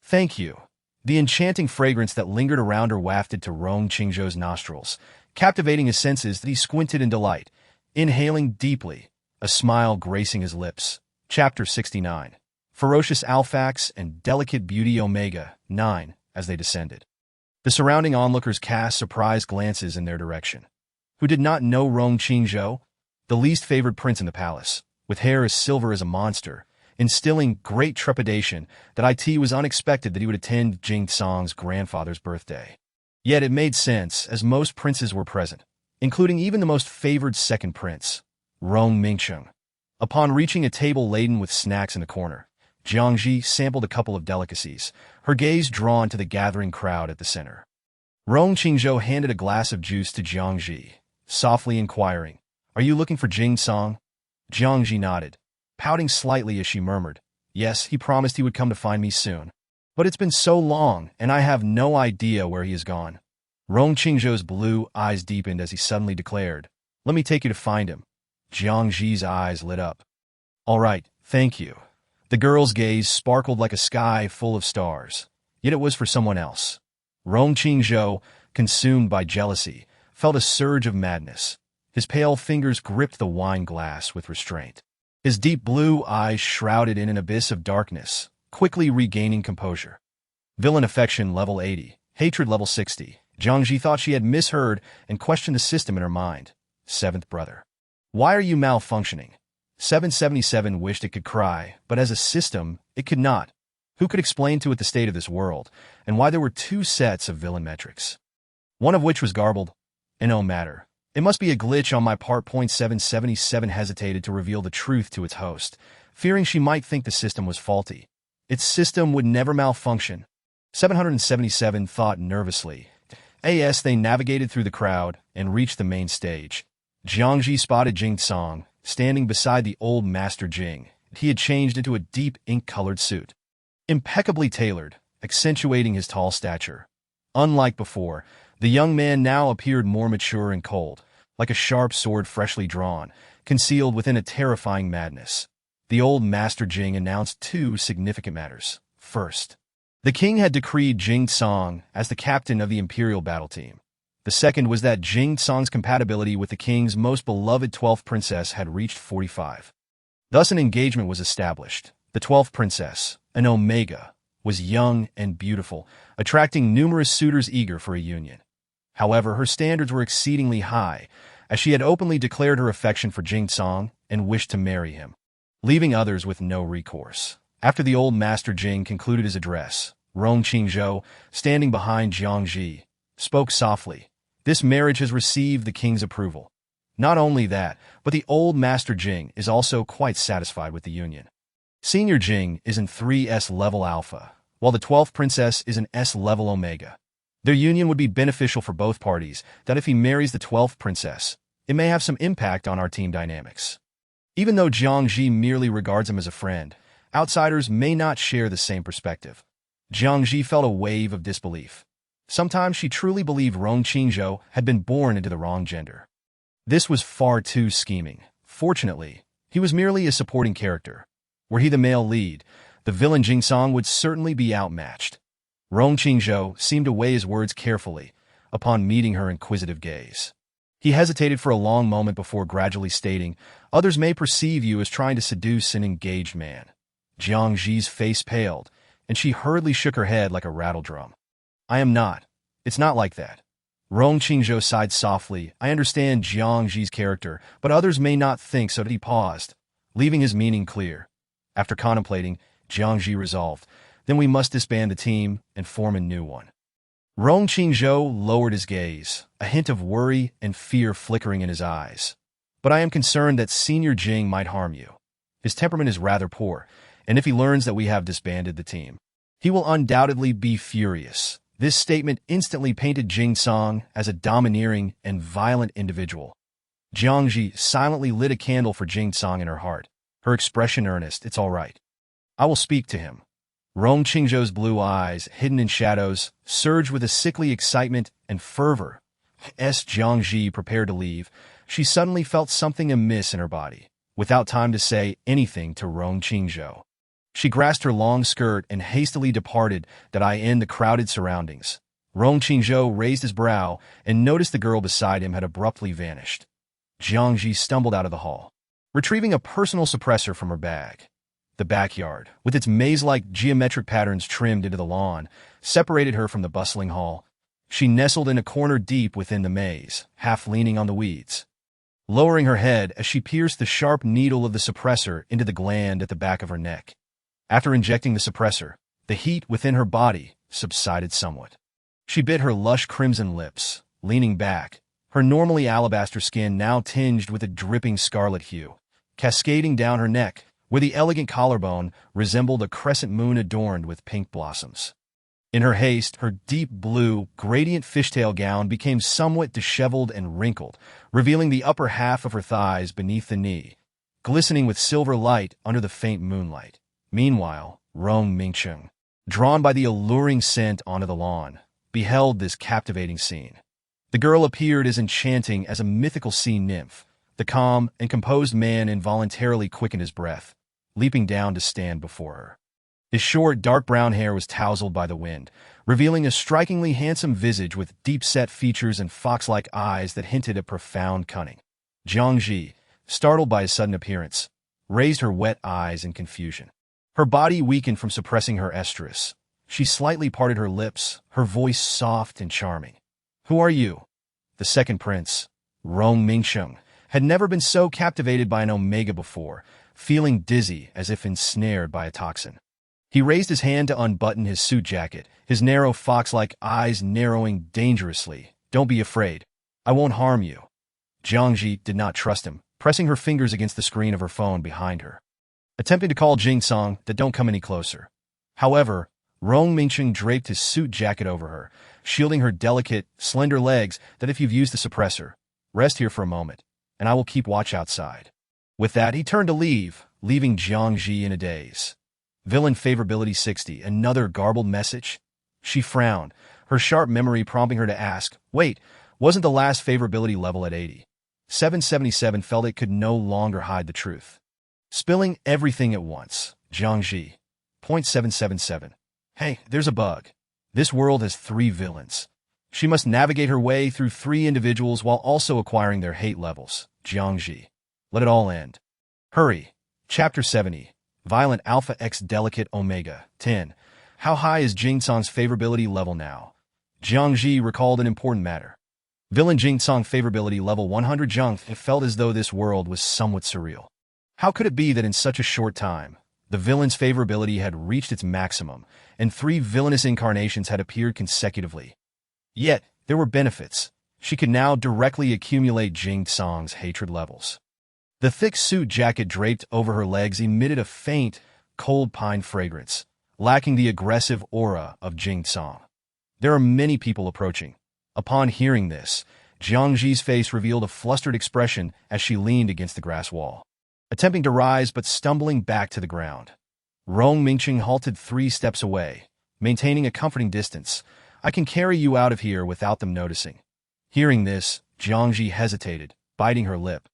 "Thank you." The enchanting fragrance that lingered around her wafted to Rong Qingzhou's nostrils, captivating his senses that he squinted in delight, inhaling deeply, a smile gracing his lips. Chapter 69. Ferocious Alphax and Delicate Beauty Omega 9 as they descended. The surrounding onlookers cast surprised glances in their direction. Who did not know Rong Qingzhou, the least favored prince in the palace, with hair as silver as a monster, instilling great trepidation that it was unexpected that he would attend Jing Tsang's grandfather's birthday. Yet it made sense, as most princes were present, including even the most favored second prince, Rong Mingcheng. Upon reaching a table laden with snacks in the corner, Jiang Zhi sampled a couple of delicacies, her gaze drawn to the gathering crowd at the center. Rong Qingzhou handed a glass of juice to Jiang Zhi, softly inquiring, "Are you looking for Jing Song?" Jiang Zhi nodded, pouting slightly as she murmured, "Yes, he promised he would come to find me soon. But it's been so long, and I have no idea where he has gone." Rong Qingzhou's blue eyes deepened as he suddenly declared, "Let me take you to find him." Jiang Zhi's eyes lit up. "All right, thank you." The girl's gaze sparkled like a sky full of stars, yet it was for someone else. Rong Qingzhou, consumed by jealousy, felt a surge of madness. His pale fingers gripped the wine glass with restraint. His deep blue eyes shrouded in an abyss of darkness, quickly regaining composure. Villain affection level 80, hatred level 60. Jiang Zhi thought she had misheard and questioned the system in her mind. Seventh brother. "Why are you malfunctioning?" 777 wished it could cry, but as a system, it could not. Who could explain to it the state of this world, and why there were two sets of villain metrics? One of which was garbled. And no matter. It must be a glitch on my part. 777 hesitated to reveal the truth to its host, fearing she might think the system was faulty. Its system would never malfunction. 777 thought nervously. As they navigated through the crowd and reached the main stage, Jiang Zhi spotted Jing Song, standing beside the old Master Jing. He had changed into a deep ink-colored suit, impeccably tailored, accentuating his tall stature. Unlike before, the young man now appeared more mature and cold, like a sharp sword freshly drawn, concealed within a terrifying madness. The old Master Jing announced two significant matters. First, the king had decreed Jing Song as the captain of the imperial battle team. The second was that Jing Song's compatibility with the king's most beloved 12th princess had reached 45. Thus an engagement was established. The 12th princess, an Omega, was young and beautiful, attracting numerous suitors eager for a union. However, her standards were exceedingly high, as she had openly declared her affection for Jing Song and wished to marry him, leaving others with no recourse. After the old Master Jing concluded his address, Rong Qingzhou, standing behind Jiang Zhi, spoke softly. "This marriage has received the king's approval. Not only that, but the old Master Jing is also quite satisfied with the union. Senior Jing is in 3S level Alpha, while the 12th princess is an S level Omega. Their union would be beneficial for both parties, that if he marries the 12th princess, it may have some impact on our team dynamics." Even though Jiang Zhi merely regards him as a friend, outsiders may not share the same perspective. Jiang Zhi felt a wave of disbelief. Sometimes she truly believed Rong Qingzhou had been born into the wrong gender. This was far too scheming. Fortunately, he was merely a supporting character. Were he the male lead, the villain Jing Song would certainly be outmatched. Rong Qingzhou seemed to weigh his words carefully upon meeting her inquisitive gaze. He hesitated for a long moment before gradually stating, "Others may perceive you as trying to seduce an engaged man." Jiang Zhi's face paled, and she hurriedly shook her head like a rattledrum. "I am not. It's not like that." Rong Qingzhou sighed softly. "I understand Jiang Zhi's character, but others may not think so." He paused, leaving his meaning clear. After contemplating, Jiang Zhi resolved, "Then we must disband the team and form a new one." Rong Qingzhou lowered his gaze, a hint of worry and fear flickering in his eyes. "But I am concerned that Senior Jing might harm you. His temperament is rather poor, and if he learns that we have disbanded the team, he will undoubtedly be furious." This statement instantly painted Jing Song as a domineering and violent individual. Jiang Zhi silently lit a candle for Jing Song in her heart, her expression earnest. "It's all right. I will speak to him." Rong Qingzhou's blue eyes, hidden in shadows, surged with a sickly excitement and fervor. As Jiang Zhi prepared to leave, she suddenly felt something amiss in her body, without time to say anything to Rong Qingzhou. She grasped her long skirt and hastily departed that I end the crowded surroundings. Rong Qingzhou raised his brow and noticed the girl beside him had abruptly vanished. Jiang Zhi stumbled out of the hall, retrieving a personal suppressor from her bag. The backyard, with its maze-like geometric patterns trimmed into the lawn, separated her from the bustling hall. She nestled in a corner deep within the maze, half leaning on the weeds, lowering her head as she pierced the sharp needle of the suppressor into the gland at the back of her neck. After injecting the suppressor, the heat within her body subsided somewhat. She bit her lush crimson lips, leaning back, her normally alabaster skin now tinged with a dripping scarlet hue, cascading down her neck, where the elegant collarbone resembled a crescent moon adorned with pink blossoms. In her haste, her deep blue, gradient fishtail gown became somewhat disheveled and wrinkled, revealing the upper half of her thighs beneath the knee, glistening with silver light under the faint moonlight. Meanwhile, Rong Mingcheng, drawn by the alluring scent onto the lawn, beheld this captivating scene. The girl appeared as enchanting as a mythical sea nymph. The calm and composed man involuntarily quickened his breath, leaping down to stand before her. His short, dark brown hair was tousled by the wind, revealing a strikingly handsome visage with deep-set features and fox-like eyes that hinted at profound cunning. Jiang Zhi, startled by his sudden appearance, raised her wet eyes in confusion. Her body weakened from suppressing her estrus. She slightly parted her lips, her voice soft and charming. "Who are you?" The second prince, Rong Mingcheng, had never been so captivated by an omega before, feeling dizzy as if ensnared by a toxin. He raised his hand to unbutton his suit jacket, his narrow fox-like eyes narrowing dangerously. "Don't be afraid. I won't harm you." Jiang Zhi did not trust him, pressing her fingers against the screen of her phone behind her, attempting to call Jing Song that don't come any closer. However, Rong Mingcheng draped his suit jacket over her, shielding her delicate, slender legs that if you've used the suppressor, rest here for a moment, and I will keep watch outside. With that, he turned to leave, leaving Jiang Zhi in a daze. Villain favorability 60, another garbled message? She frowned, her sharp memory prompting her to ask, wait, wasn't the last favorability level at 80? 777 felt it could no longer hide the truth. Spilling everything at once, Jiang Zhi. .777. Hey, there's a bug. This world has 3 villains. She must navigate her way through 3 individuals while also acquiring their hate levels. Jiang Zhi. Let it all end. Hurry. Chapter 70. Violent Alpha X Delicate Omega. 10. How high is Jing Song's favorability level now? Jiang Zhi recalled an important matter. Villain Jing Song favorability level 100 Jiang. It felt as though this world was somewhat surreal. How could it be that in such a short time, the villain's favorability had reached its maximum, and 3 villainous incarnations had appeared consecutively? Yet, there were benefits. She could now directly accumulate Jing Song's hatred levels. The thick suit jacket draped over her legs emitted a faint, cold pine fragrance, lacking the aggressive aura of Jing Song. There are many people approaching. Upon hearing this, Jiang Zhi's face revealed a flustered expression as she leaned against the grass wall, attempting to rise but stumbling back to the ground. Rong Mingcheng halted 3 steps away, maintaining a comforting distance. "I can carry you out of here without them noticing." Hearing this, Jiang Zhi hesitated, biting her lip.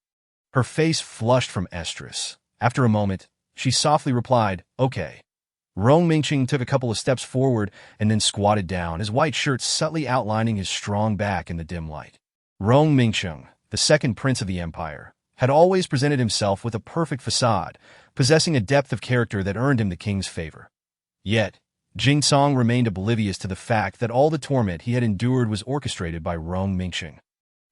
Her face flushed from estrus. After a moment, she softly replied, "Okay." Rong Mingcheng took a couple of steps forward and then squatted down, his white shirt subtly outlining his strong back in the dim light. Rong Mingcheng, the second prince of the empire, had always presented himself with a perfect facade, possessing a depth of character that earned him the king's favor. Yet, Jing Song remained oblivious to the fact that all the torment he had endured was orchestrated by Rong Mingcheng.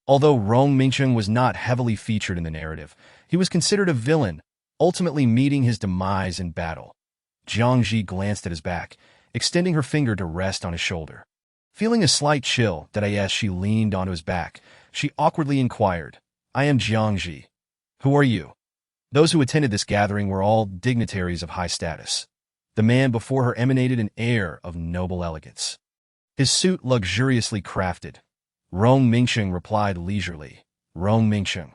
Although Rong Mingcheng was not heavily featured in the narrative, he was considered a villain, ultimately meeting his demise in battle. Jiang Zhi glanced at his back, extending her finger to rest on his shoulder. Feeling a slight chill that as she leaned onto his back, she awkwardly inquired, "I am Jiang Zhi. Who are you?" Those who attended this gathering were all dignitaries of high status. The man before her emanated an air of noble elegance, his suit luxuriously crafted. Rong Mingcheng replied leisurely, "Rong Mingcheng."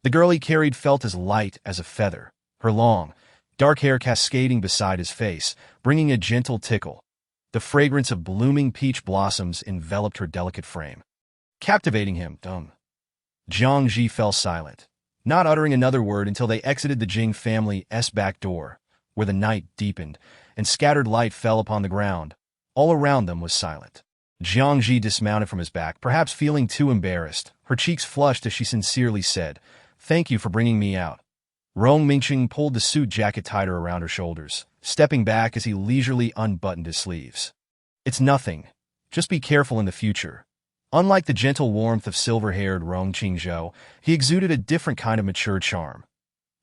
The girl he carried felt as light as a feather, her long, dark hair cascading beside his face, bringing a gentle tickle. The fragrance of blooming peach blossoms enveloped her delicate frame, captivating him. Jiang Zhi fell silent, not uttering another word until they exited the Jing family's back door, where the night deepened and scattered light fell upon the ground. All around them was silent. Jiang Zhi dismounted from his back, perhaps feeling too embarrassed. Her cheeks flushed as she sincerely said, "Thank you for bringing me out." Rong Mingcheng pulled the suit jacket tighter around her shoulders, stepping back as he leisurely unbuttoned his sleeves. "It's nothing. Just be careful in the future." Unlike the gentle warmth of silver-haired Rong Qingzhou, he exuded a different kind of mature charm.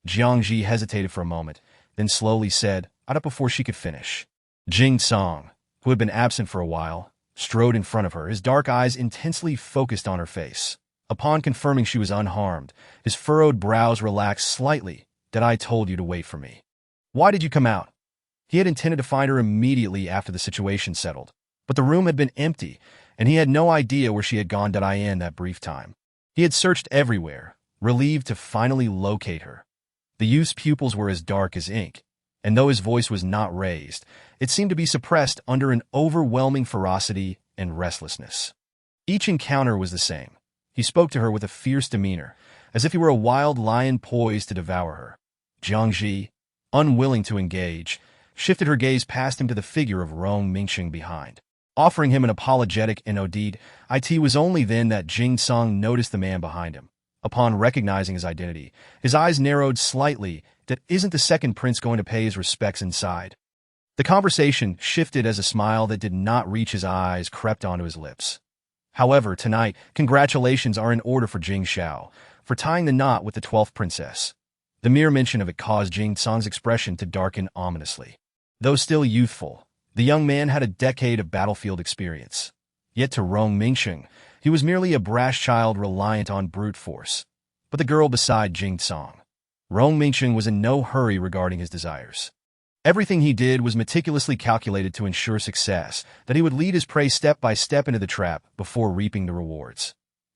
Jiang Zhi hesitated for a moment, then slowly said, "Out before she could finish." Jing Song, who had been absent for a while, strode in front of her, his dark eyes intensely focused on her face. Upon confirming she was unharmed, his furrowed brows relaxed slightly. "That I told you to wait for me. Why did you come out?" He had intended to find her immediately after the situation settled, but the room had been empty, and he had no idea where she had gone in that brief time. He had searched everywhere, relieved to finally locate her. The youth's pupils were as dark as ink, and though his voice was not raised, it seemed to be suppressed under an overwhelming ferocity and restlessness. Each encounter was the same. He spoke to her with a fierce demeanor, as if he were a wild lion poised to devour her. Jiang Zhi, unwilling to engage, shifted her gaze past him to the figure of Rong Mingxing behind. Offering him an apologetic and odied, it was only then that Jing Song noticed the man behind him. Upon recognizing his identity, his eyes narrowed slightly. "That isn't the second prince going to pay his respects inside?" The conversation shifted as a smile that did not reach his eyes crept onto his lips. "However, tonight, congratulations are in order for Jing Xiao, for tying the knot with the 12th princess." The mere mention of it caused Jing Song's expression to darken ominously. Though still youthful, the young man had a decade of battlefield experience. Yet to Rong Mingxing, he was merely a brash child reliant on brute force. But the girl beside Jing Song, Rong Mingxing, was in no hurry regarding his desires. Everything he did was meticulously calculated to ensure success, that he would lead his prey step by step into the trap before reaping the rewards.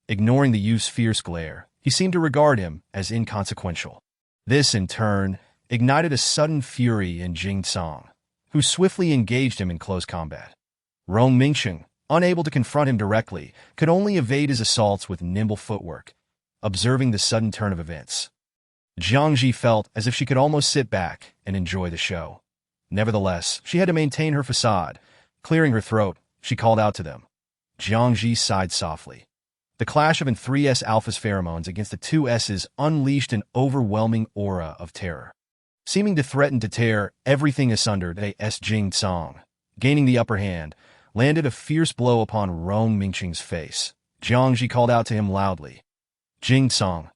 Ignoring the youth's fierce glare, he seemed to regard him as inconsequential. This, in turn, ignited a sudden fury in Jing Song, who swiftly engaged him in close combat. Rong Mingxing, unable to confront him directly, could only evade his assaults with nimble footwork. Observing the sudden turn of events, Jiang Zhi felt as if she could almost sit back and enjoy the show. Nevertheless, she had to maintain her facade. Clearing her throat, she called out to them. Jiang Zhi sighed softly. The clash of an 3S alpha's pheromones against the 2S's unleashed an overwhelming aura of terror. Seeming to threaten to tear everything asunder, Jing Song, gaining the upper hand, landed a fierce blow upon Rong Mingxing's face. Jiang Zhi called out to him loudly. "Jing Song."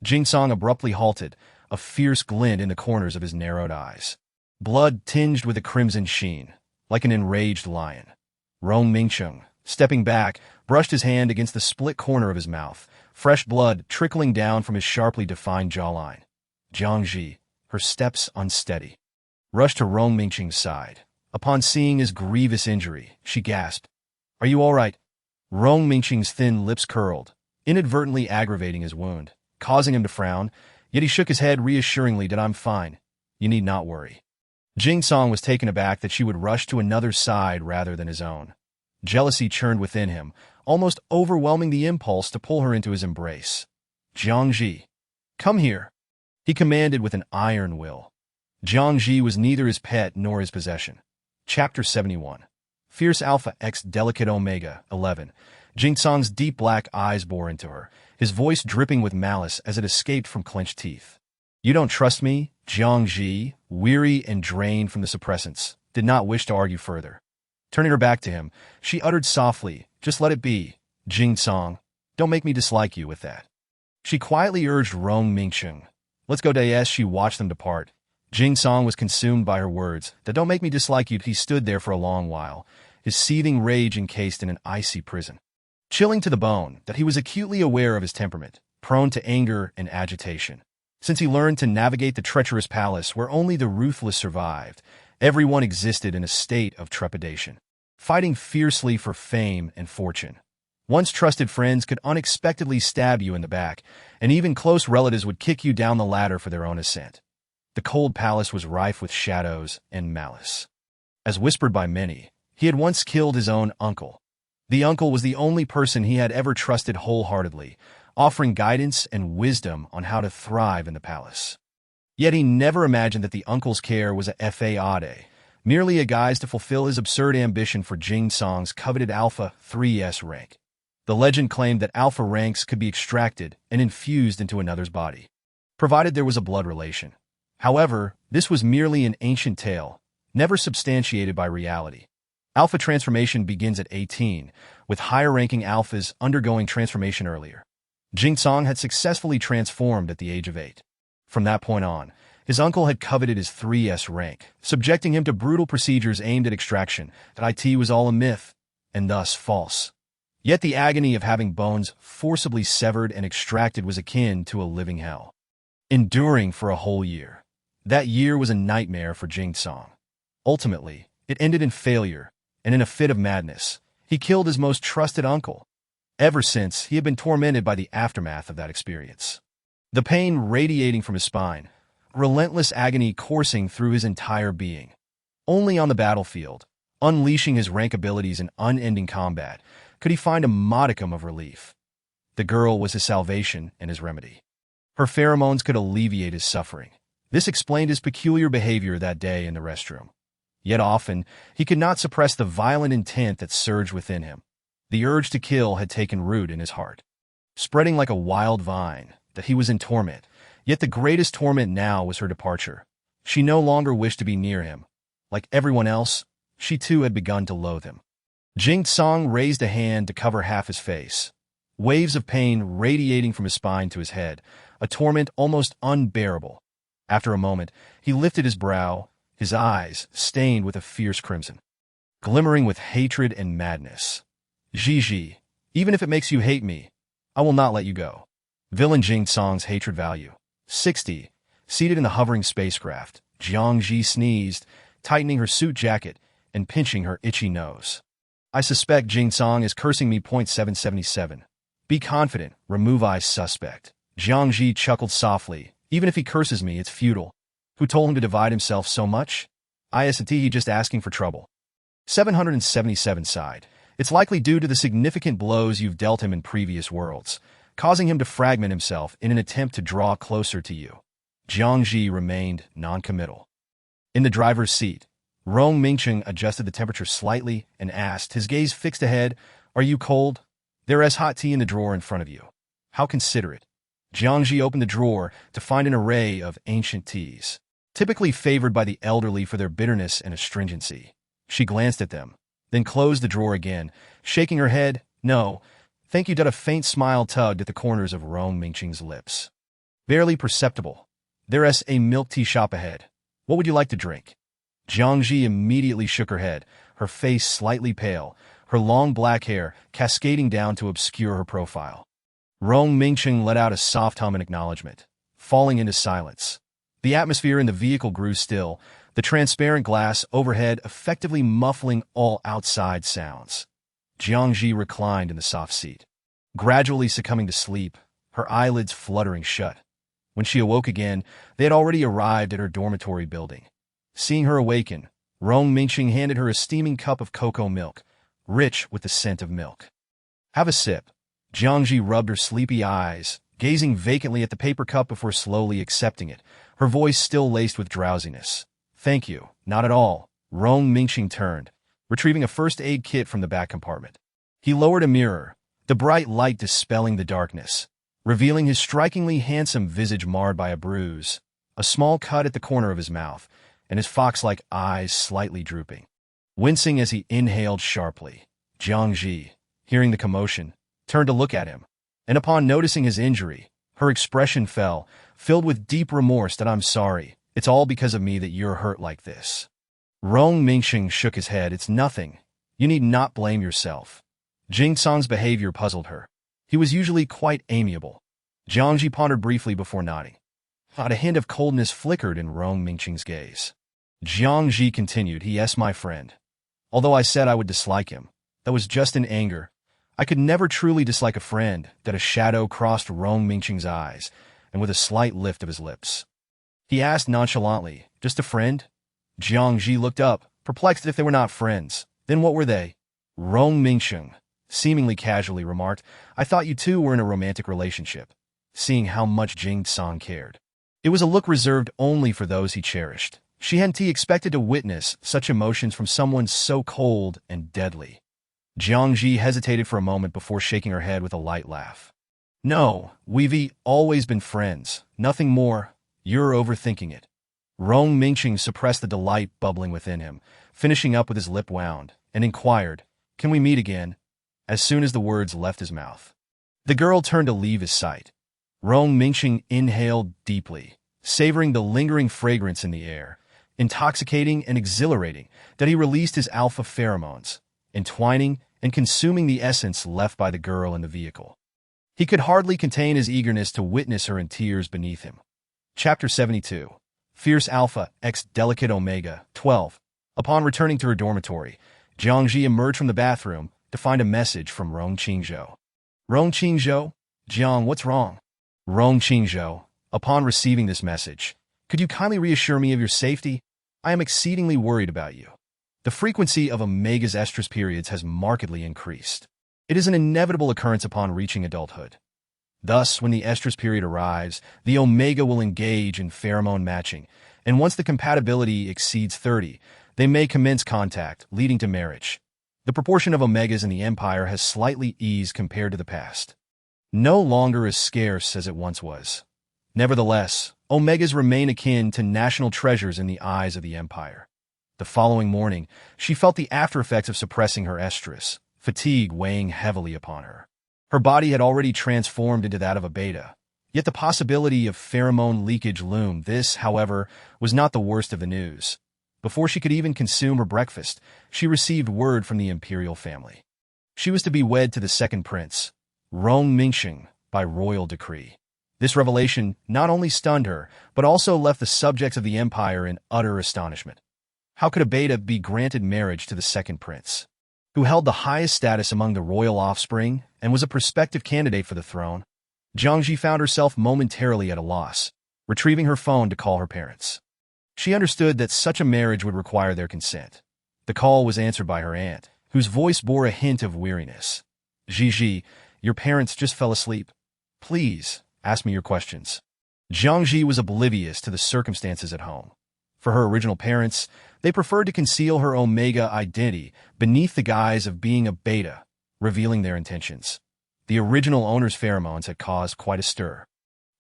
Jing Song abruptly halted, a fierce glint in the corners of his narrowed eyes. Blood tinged with a crimson sheen, like an enraged lion. Rong Mingxing, stepping back, brushed his hand against the split corner of his mouth, fresh blood trickling down from his sharply defined jawline. Jiang Zhi, her steps unsteady, rushed to Rong Mingxing's side. Upon seeing his grievous injury, she gasped, "Are you all right?" Rong Mingxing's thin lips curled, inadvertently aggravating his wound, causing him to frown, yet he shook his head reassuringly. "That I'm fine. You need not worry." Jing Song was taken aback that she would rush to another's side rather than his own. Jealousy churned within him, almost overwhelming the impulse to pull her into his embrace. "Jiang Zhi, come here," he commanded with an iron will. Jiang Zhi was neither his pet nor his possession. Chapter 71. Fierce Alpha X Delicate Omega 11. Jing Song's deep black eyes bore into her, his voice dripping with malice as it escaped from clenched teeth. "You don't trust me?" Jiang Zhi, weary and drained from the suppressants, did not wish to argue further. Turning her back to him, she uttered softly, "Just let it be, Jing Song. Don't make me dislike you with that." She quietly urged Rong Mingxing. "Let's go." As she watched them depart, Jing Song was consumed by her words. "That don't make me dislike you." He stood there for a long while, his seething rage encased in an icy prison. Chilling to the bone, that he was acutely aware of his temperament, prone to anger and agitation. Since he learned to navigate the treacherous palace where only the ruthless survived, everyone existed in a state of trepidation, fighting fiercely for fame and fortune. Once trusted friends could unexpectedly stab you in the back, and even close relatives would kick you down the ladder for their own ascent. The cold palace was rife with shadows and malice. As whispered by many, he had once killed his own uncle. The uncle was the only person he had ever trusted wholeheartedly, offering guidance and wisdom on how to thrive in the palace. Yet he never imagined that the uncle's care was a fade, merely a guise to fulfill his absurd ambition for Jing Song's coveted Alpha 3S rank. The legend claimed that Alpha ranks could be extracted and infused into another's body, provided there was a blood relation. However, this was merely an ancient tale, never substantiated by reality. Alpha transformation begins at 18, with higher-ranking alphas undergoing transformation earlier. Jing Song had successfully transformed at the age of 8. From that point on, his uncle had coveted his 3S rank, subjecting him to brutal procedures aimed at extraction. That it was all a myth. and thus false. Yet the agony of having bones forcibly severed and extracted was akin to a living hell. Enduring for a whole year. That year was a nightmare for Jiang Zhi. Ultimately, it ended in failure, and in a fit of madness, he killed his most trusted uncle. Ever since, he had been tormented by the aftermath of that experience. The pain radiating from his spine, relentless agony coursing through his entire being. Only on the battlefield, unleashing his rank abilities in unending combat, could he find a modicum of relief. The girl was his salvation and his remedy. Her pheromones could alleviate his suffering. This explained his peculiar behavior that day in the restroom. Yet often, he could not suppress the violent intent that surged within him. The urge to kill had taken root in his heart, spreading like a wild vine, that he was in torment. Yet the greatest torment now was her departure. She no longer wished to be near him. Like everyone else, she too had begun to loathe him. Jiang Zhi raised a hand to cover half his face. Waves of pain radiating from his spine to his head, a torment almost unbearable. After a moment, he lifted his brow, his eyes stained with a fierce crimson, glimmering with hatred and madness. Zhi, even if it makes you hate me, I will not let you go. Villain Jiang Zhi's hatred value. 60. Seated in the hovering spacecraft, Jiang Zhi sneezed, tightening her suit jacket and pinching her itchy nose. I suspect Jiang Zhi is cursing me. 777. Be confident, remove I suspect. Jiang Zhi chuckled softly. Even if he curses me, it's futile. Who told him to divide himself so much? He just asking for trouble. 777 sighed. It's likely due to the significant blows you've dealt him in previous worlds, causing him to fragment himself in an attempt to draw closer to you. Jiang Zhi remained non-committal. In the driver's seat, Rong Mingcheng adjusted the temperature slightly and asked, his gaze fixed ahead, "Are you cold? There is hot tea in the drawer in front of you." How considerate. Jiang Zhi opened the drawer to find an array of ancient teas, typically favored by the elderly for their bitterness and astringency. She glanced at them, then closed the drawer again, shaking her head. "No, thank you." A faint smile tugged at the corners of Rong Mingcheng's lips. Barely perceptible. There's a milk tea shop ahead. What would you like to drink? Jiang Zhi immediately shook her head, her face slightly pale, her long black hair cascading down to obscure her profile. Rong Mingcheng let out a soft hum in acknowledgement, falling into silence. The atmosphere in the vehicle grew still, the transparent glass overhead effectively muffling all outside sounds. Jiang Zhi reclined in the soft seat, gradually succumbing to sleep, her eyelids fluttering shut. When she awoke again, they had already arrived at her dormitory building. Seeing her awaken, Rong Mingcheng handed her a steaming cup of cocoa milk, rich with the scent of milk. "Have a sip." Jiang Zhi rubbed her sleepy eyes, gazing vacantly at the paper cup before slowly accepting it, her voice still laced with drowsiness. "Thank you, not at all." Rong Mingcheng turned, retrieving a first aid kit from the back compartment. He lowered a mirror, the bright light dispelling the darkness, revealing his strikingly handsome visage marred by a bruise, a small cut at the corner of his mouth, and his fox-like eyes slightly drooping. Wincing as he inhaled sharply, Jiang Zhi, hearing the commotion, turned to look at him, and upon noticing his injury, her expression fell, filled with deep remorse. "I'm sorry. It's all because of me that you're hurt like this." Rong Mingcheng shook his head. "It's nothing. You need not blame yourself." Jiang Zhi's behavior puzzled her. He was usually quite amiable. Jiang Zhi pondered briefly before nodding. A hint of coldness flickered in Rong Mingcheng's gaze. Jiang Zhi continued, "He my friend. Although I said I would dislike him, that was just in anger. I could never truly dislike a friend." That a shadow crossed Rong Mingcheng's eyes, and with a slight lift of his lips, he asked nonchalantly, "Just a friend?" Jiang Zhi looked up, perplexed. If they were not friends, then what were they? Rong Mingcheng seemingly casually remarked, "I thought you two were in a romantic relationship," seeing how much Jiang Zhi cared. It was a look reserved only for those he cherished. She hadn't expected to witness such emotions from someone so cold and deadly. Jiang Zhi hesitated for a moment before shaking her head with a light laugh. "No, we've always been friends. Nothing more. You're overthinking it." Rong Mingcheng suppressed the delight bubbling within him, finishing up with his lip wound, and inquired, "Can we meet again?" as soon as the words left his mouth. The girl turned to leave his sight. Rong Mingcheng inhaled deeply, savoring the lingering fragrance in the air, intoxicating and exhilarating, that he released his alpha pheromones, entwining and consuming the essence left by the girl in the vehicle. He could hardly contain his eagerness to witness her in tears beneath him. Chapter 72. Fierce Alpha x Delicate Omega 12. Upon returning to her dormitory, Jiang Zhi emerged from the bathroom to find a message from Rong Qingzhou. Rong Qingzhou? Jiang, what's wrong? Rong Qingzhou, upon receiving this message, could you kindly reassure me of your safety? I am exceedingly worried about you. The frequency of Omega's estrus periods has markedly increased. It is an inevitable occurrence upon reaching adulthood. Thus, when the estrus period arrives, the Omega will engage in pheromone matching, and once the compatibility exceeds 30, they may commence contact, leading to marriage. The proportion of Omegas in the Empire has slightly eased compared to the past. No longer as scarce as it once was. Nevertheless, Omegas remain akin to national treasures in the eyes of the Empire. The following morning, she felt the after-effects of suppressing her estrus, fatigue weighing heavily upon her. Her body had already transformed into that of a beta, yet the possibility of pheromone leakage loomed. This, however, was not the worst of the news. Before she could even consume her breakfast, she received word from the imperial family. She was to be wed to the second prince, Rong Mingxing, by royal decree. This revelation not only stunned her, but also left the subjects of the empire in utter astonishment. How could a beta be granted marriage to the second prince, who held the highest status among the royal offspring and was a prospective candidate for the throne? Jiang Zhi found herself momentarily at a loss, retrieving her phone to call her parents. She understood that such a marriage would require their consent. The call was answered by her aunt, whose voice bore a hint of weariness. Zhi, your parents just fell asleep. Please, ask me your questions. Jiang Zhi was oblivious to the circumstances at home. For her original parents, they preferred to conceal her Omega identity beneath the guise of being a beta, revealing their intentions. The original owner's pheromones had caused quite a stir,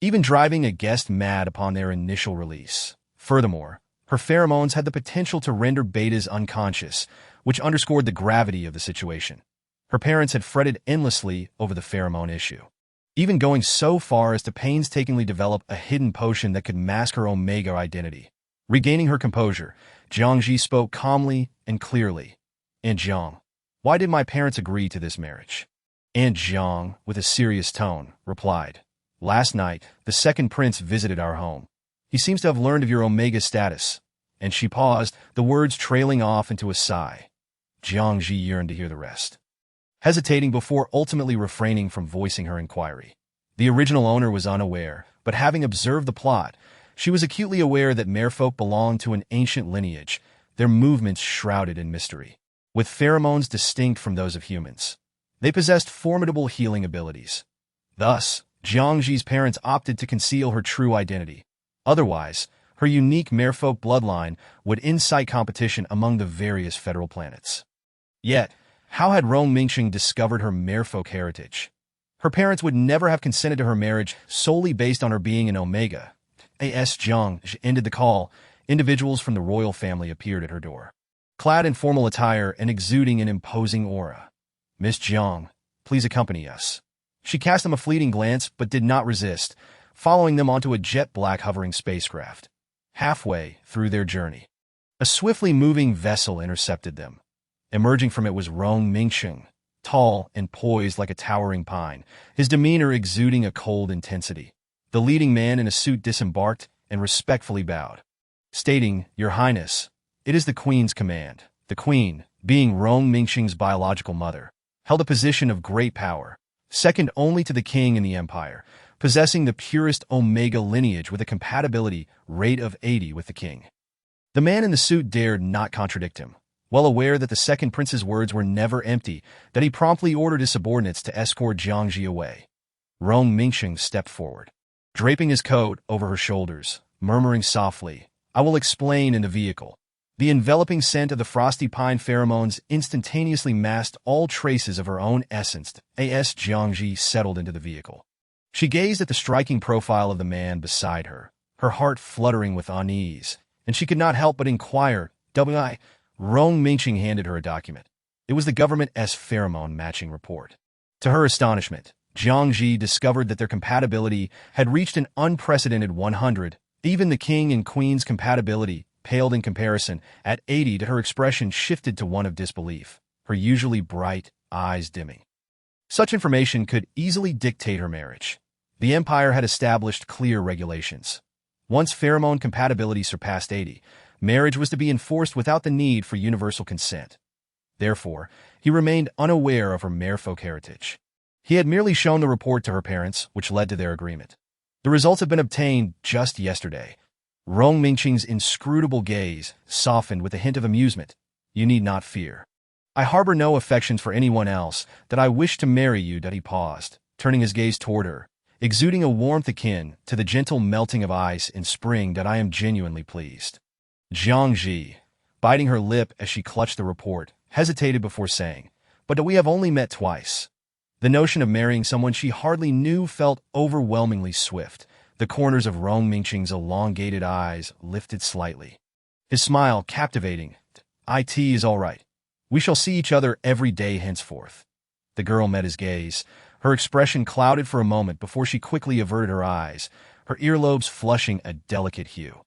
even driving a guest mad upon their initial release. Furthermore, her pheromones had the potential to render betas unconscious, which underscored the gravity of the situation. Her parents had fretted endlessly over the pheromone issue, even going so far as to painstakingly develop a hidden potion that could mask her Omega identity. Regaining her composure, Jiang Zhi spoke calmly and clearly. Aunt Jiang, why did my parents agree to this marriage? Aunt Jiang, with a serious tone, replied, Last night, the second prince visited our home. He seems to have learned of your Omega status. And she paused, the words trailing off into a sigh. Jiang Zhi yearned to hear the rest, hesitating before ultimately refraining from voicing her inquiry. The original owner was unaware, but having observed the plot, she was acutely aware that merfolk belonged to an ancient lineage, their movements shrouded in mystery. With pheromones distinct from those of humans, they possessed formidable healing abilities. Thus, Jiang Zhi's parents opted to conceal her true identity. Otherwise, her unique merfolk bloodline would incite competition among the various federal planets. Yet, how had Rong Mingxing discovered her merfolk heritage? Her parents would never have consented to her marriage solely based on her being an Omega. As Jiang Zhi ended the call, individuals from the royal family appeared at her door, clad in formal attire and exuding an imposing aura. Miss Jiang, please accompany us. She cast them a fleeting glance but did not resist, following them onto a jet-black hovering spacecraft. Halfway through their journey, a swiftly moving vessel intercepted them. Emerging from it was Rong Mingxing, tall and poised like a towering pine, his demeanor exuding a cold intensity. The leading man in a suit disembarked and respectfully bowed, stating, Your Highness, it is the Queen's command. The Queen, being Rong Mingxing's biological mother, held a position of great power, second only to the king in the empire, possessing the purest Omega lineage with a compatibility rate of 80 with the king. The man in the suit dared not contradict him, well aware that the second prince's words were never empty, that he promptly ordered his subordinates to escort Jiang Zhi away. Rong Mingxing stepped forward, draping his coat over her shoulders, murmuring softly, I will explain in the vehicle. The enveloping scent of the frosty pine pheromones instantaneously masked all traces of her own essence. As Jiang Zhi settled into the vehicle, she gazed at the striking profile of the man beside her, her heart fluttering with unease, and she could not help but inquire, "W.I.?" Rong Mingxing handed her a document. It was the government's pheromone matching report. To her astonishment, Jiang Zhi discovered that their compatibility had reached an unprecedented 100. Even the king and queen's compatibility paled in comparison. At 80, her expression shifted to one of disbelief. Her usually bright eyes dimming. Such information could easily dictate her marriage. The empire had established clear regulations. Once pheromone compatibility surpassed 80, marriage was to be enforced without the need for universal consent. Therefore, he remained unaware of her merfolk heritage. He had merely shown the report to her parents, which led to their agreement. The results had been obtained just yesterday. Rong Mingqing's inscrutable gaze softened with a hint of amusement. You need not fear. I harbor no affections for anyone else, that I wish to marry you. He paused, turning his gaze toward her, exuding a warmth akin to the gentle melting of ice in spring. That I am genuinely pleased. Jiang Zhi, biting her lip as she clutched the report, hesitated before saying, but we have only met twice. The notion of marrying someone she hardly knew felt overwhelmingly swift. The corners of Rong Mingqing's elongated eyes lifted slightly. His smile captivating. It is all right. We shall see each other every day henceforth. The girl met his gaze. Her expression clouded for a moment before she quickly averted her eyes, her earlobes flushing a delicate hue.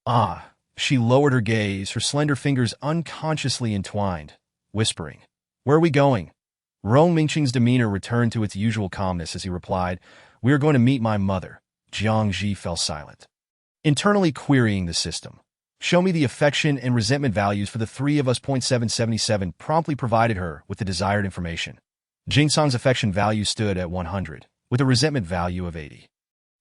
Ah! She lowered her gaze, her slender fingers unconsciously entwined, whispering, Where are we going? Rong Mingqing's demeanor returned to its usual calmness as he replied, We are going to meet my mother. Jiang Zhi fell silent, internally querying the system. Show me the affection and resentment values for the three of us. 777 promptly provided her with the desired information. Jingsang's affection value stood at 100, with a resentment value of 80.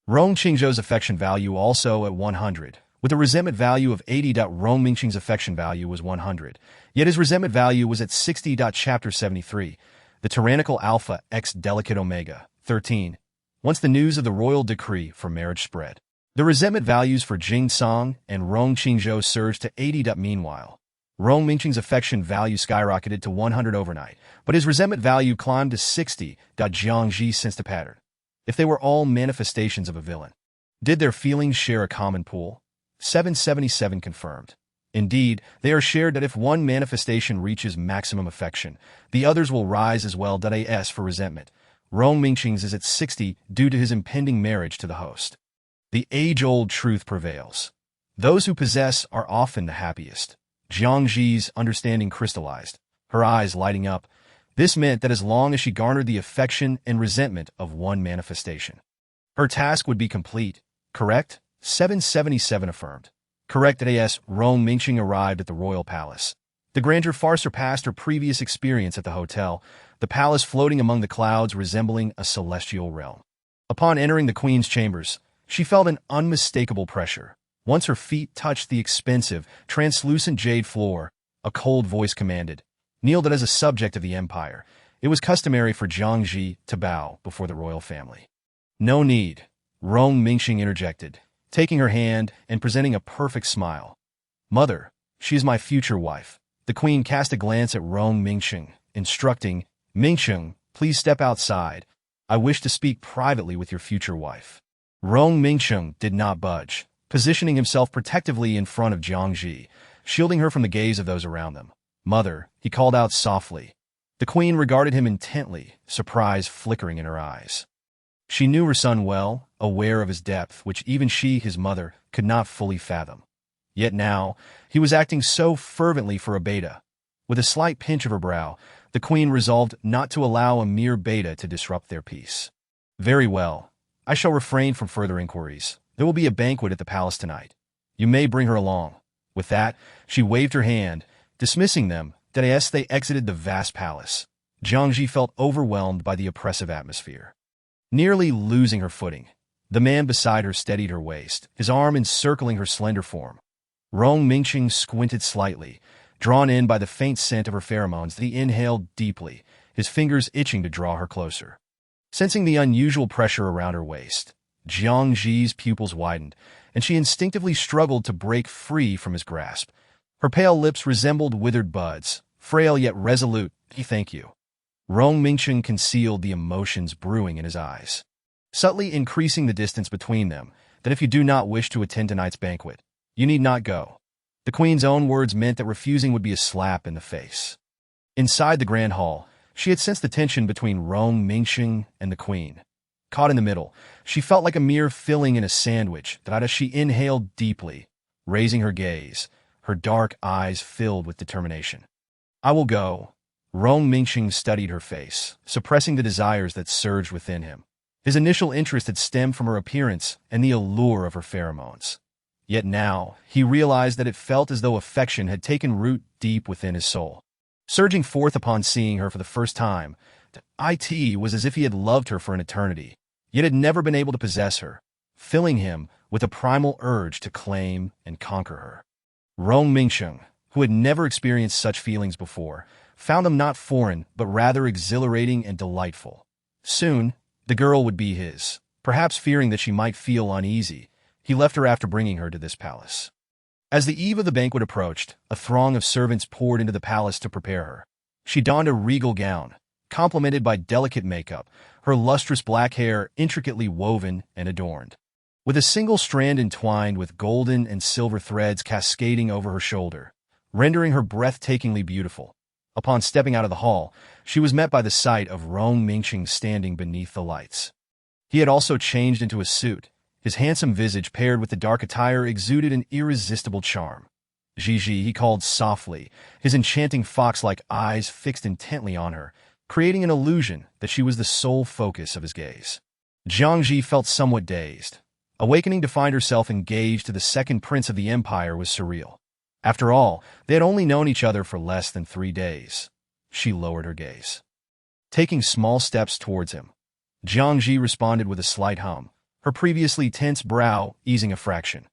Rong Qingzhou's affection value also at 100, with a resentment value of 80. Rong Mingqing's affection value was 100, yet his resentment value was at 60. Chapter 73, The Tyrannical Alpha X Delicate Omega, 13. Once the news of the royal decree for marriage spread, the resentment values for Jingsang and Rong Qingzhou surged to 80. Meanwhile, Rong Mingqing's affection value skyrocketed to 100 overnight, but his resentment value climbed to 60. Jiang Zhi sensed a pattern. If they were all manifestations of a villain, did their feelings share a common pool? 777 confirmed. Indeed, they are shared that if one manifestation reaches maximum affection, the others will rise as well. As for resentment, Rong Mingqing's is at 60 due to his impending marriage to the host. The age-old truth prevails. Those who possess are often the happiest. Jiang Zhi's understanding crystallized, her eyes lighting up. This meant that as long as she garnered the affection and resentment of one manifestation, her task would be complete. Correct? 777 affirmed. Correct. As Rong Mingqing arrived at the royal palace, the grandeur far surpassed her previous experience at the hotel, the palace floating among the clouds resembling a celestial realm. Upon entering the queen's chambers, she felt an unmistakable pressure. Once her feet touched the expensive, translucent jade floor, a cold voice commanded, Kneel. That as a subject of the empire, it was customary for Jiang Zhi to bow before the royal family. No need, Rong Mingqing interjected, taking her hand and presenting a perfect smile. Mother, she is my future wife. The queen cast a glance at Rong Mingqing, instructing, Mingqing, please step outside. I wish to speak privately with your future wife. Rong Mingqing did not budge, positioning himself protectively in front of Jiang Zhi, shielding her from the gaze of those around them. Mother, he called out softly. The queen regarded him intently, surprise flickering in her eyes. She knew her son well, aware of his depth, which even she, his mother, could not fully fathom. Yet now, he was acting so fervently for a beta. With a slight pinch of her brow, the queen resolved not to allow a mere beta to disrupt their peace. Very well. I shall refrain from further inquiries. There will be a banquet at the palace tonight. You may bring her along. With that, she waved her hand, dismissing them. As they exited the vast palace, Jiang Zhi felt overwhelmed by the oppressive atmosphere. Nearly losing her footing, the man beside her steadied her waist, his arm encircling her slender form. Rong Mingqing squinted slightly, drawn in by the faint scent of her pheromones that he inhaled deeply, his fingers itching to draw her closer. Sensing the unusual pressure around her waist, Jiang Zhi's pupils widened, and she instinctively struggled to break free from his grasp. Her pale lips resembled withered buds, frail yet resolute. Thank you. Rong Mingqing concealed the emotions brewing in his eyes, subtly increasing the distance between them, that if you do not wish to attend tonight's banquet, you need not go. The queen's own words meant that refusing would be a slap in the face. Inside the grand hall, she had sensed the tension between Rong Mingqing and the queen. Caught in the middle, she felt like a mere filling in a sandwich. As she inhaled deeply, raising her gaze, her dark eyes filled with determination. I will go. Rong Mingxing studied her face, suppressing the desires that surged within him. His initial interest had stemmed from her appearance and the allure of her pheromones. Yet now, he realized that it felt as though affection had taken root deep within his soul. Surging forth upon seeing her for the first time, it was as if he had loved her for an eternity, yet had never been able to possess her, filling him with a primal urge to claim and conquer her. Rong Mingxing, who had never experienced such feelings before, found them not foreign, but rather exhilarating and delightful. Soon, the girl would be his. Perhaps fearing that she might feel uneasy, he left her after bringing her to this palace. As the eve of the banquet approached, a throng of servants poured into the palace to prepare her. She donned a regal gown, complemented by delicate makeup, her lustrous black hair intricately woven and adorned. With a single strand entwined with golden and silver threads cascading over her shoulder, rendering her breathtakingly beautiful. Upon stepping out of the hall, she was met by the sight of Rong Mingxing standing beneath the lights. He had also changed into a suit. His handsome visage paired with the dark attire exuded an irresistible charm. Gigi, he called softly, his enchanting fox-like eyes fixed intently on her, creating an illusion that she was the sole focus of his gaze. Jiang Zhi felt somewhat dazed. Awakening to find herself engaged to the second prince of the empire was surreal. After all, they had only known each other for less than 3 days. She lowered her gaze. Taking small steps towards him, Jiang Zhi responded with a slight hum, her previously tense brow easing a fraction.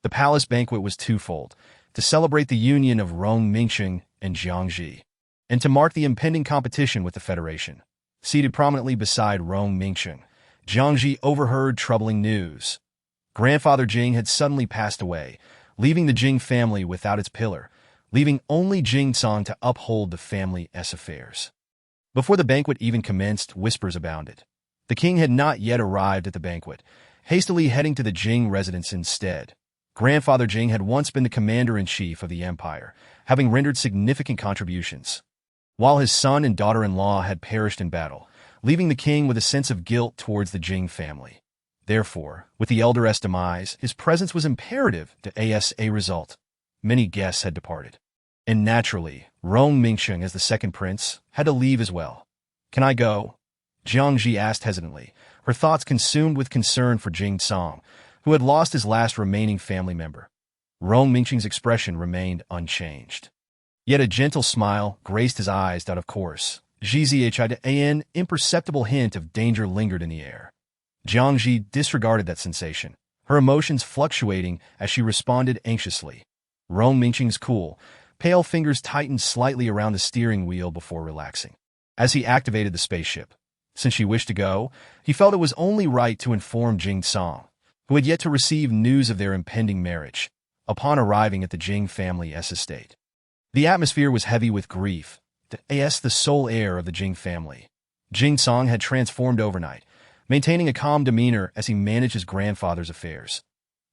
The palace banquet was twofold, to celebrate the union of Rong Mingxing and Jiang Zhi, and to mark the impending competition with the Federation. Seated prominently beside Rong Mingxing, Jiang Zhi overheard troubling news. Grandfather Jing had suddenly passed away, leaving the Jing family without its pillar, leaving only Jing Song to uphold the family's affairs. Before the banquet even commenced, whispers abounded. The king had not yet arrived at the banquet, hastily heading to the Jing residence instead. Grandfather Jing had once been the commander-in-chief of the empire, having rendered significant contributions, while his son and daughter-in-law had perished in battle, leaving the king with a sense of guilt towards the Jing family. Therefore, with the elder's demise, his presence was imperative to as a result. Many guests had departed. And naturally, Rong Mingxing, as the second prince, had to leave as well. "Can I go?" Jiang Zhi asked hesitantly, her thoughts consumed with concern for Jing Song, who had lost his last remaining family member. Rong Mingxing's expression remained unchanged. Yet a gentle smile graced his eyes that, of course, an imperceptible hint of danger lingered in the air. Jiang Zhi disregarded that sensation, her emotions fluctuating as she responded anxiously. Rong Mingxing's cool, pale fingers tightened slightly around the steering wheel before relaxing. As he activated the spaceship, since she wished to go, he felt it was only right to inform Jing Song, who had yet to receive news of their impending marriage, upon arriving at the Jing family's estate. The atmosphere was heavy with grief. The sole heir of the Jing family, Jing Song, had transformed overnight, maintaining a calm demeanor as he managed his grandfather's affairs.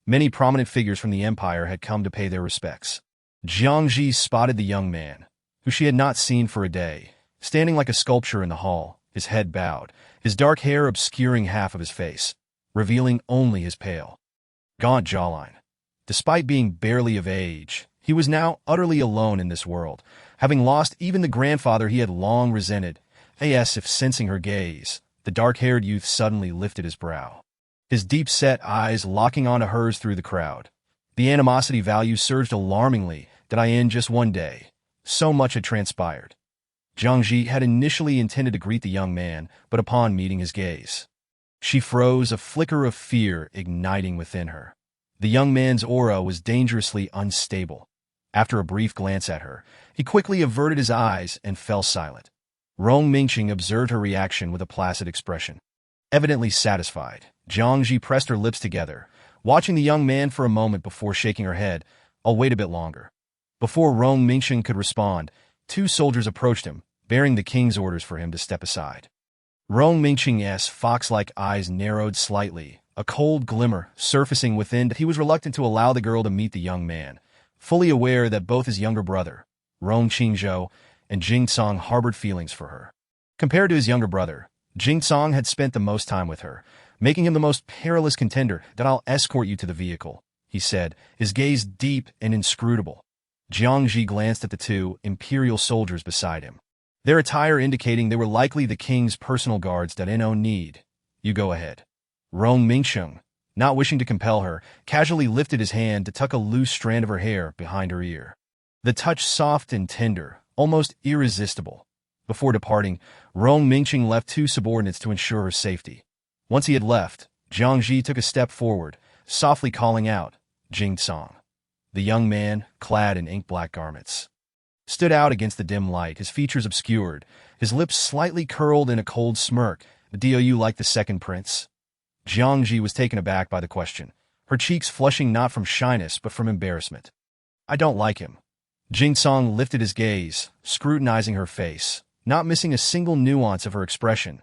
Many prominent figures from the empire had come to pay their respects. Jiang Zhi spotted the young man, who she had not seen for a day, standing like a sculpture in the hall, his head bowed, his dark hair obscuring half of his face, revealing only his pale, gaunt jawline. Despite being barely of age, he was now utterly alone in this world, having lost even the grandfather he had long resented. If sensing her gaze, the dark-haired youth suddenly lifted his brow, his deep-set eyes locking onto hers through the crowd. The animosity value surged alarmingly. In just one day, so much had transpired. Jiang Zhi had initially intended to greet the young man, but upon meeting his gaze, she froze, a flicker of fear igniting within her. The young man's aura was dangerously unstable. After a brief glance at her, he quickly averted his eyes and fell silent. Rong Mingxing observed her reaction with a placid expression. Evidently satisfied, Jiang Zhi pressed her lips together, watching the young man for a moment before shaking her head. "I'll wait a bit longer." Before Rong Mingxing could respond, 2 soldiers approached him, bearing the king's orders for him to step aside. Rong Mingxing's fox-like eyes narrowed slightly, a cold glimmer surfacing within, but he was reluctant to allow the girl to meet the young man, fully aware that both his younger brother, Rong Qingzhou, and Jing Song harbored feelings for her. Compared to his younger brother, Jing Song had spent the most time with her, making him the most perilous contender. "I'll escort you to the vehicle," he said, his gaze deep and inscrutable. Jiang Zhi glanced at the 2 imperial soldiers beside him. their attire indicating they were likely the king's personal guards. No need. You go ahead. Rong Mingsheng, not wishing to compel her, casually lifted his hand to tuck a loose strand of her hair behind her ear. The touch soft and tender, almost irresistible. Before departing, Rong Mingsheng left 2 subordinates to ensure her safety. Once he had left, Jiang Zhi took a step forward, softly calling out, Jing Song. The young man, clad in ink-black garments, stood out against the dim light, his features obscured, his lips slightly curled in a cold smirk. Do you like the second prince? Jiang Zhi was taken aback by the question, her cheeks flushing not from shyness but from embarrassment. I don't like him. Jing Song lifted his gaze, scrutinizing her face, not missing a single nuance of her expression.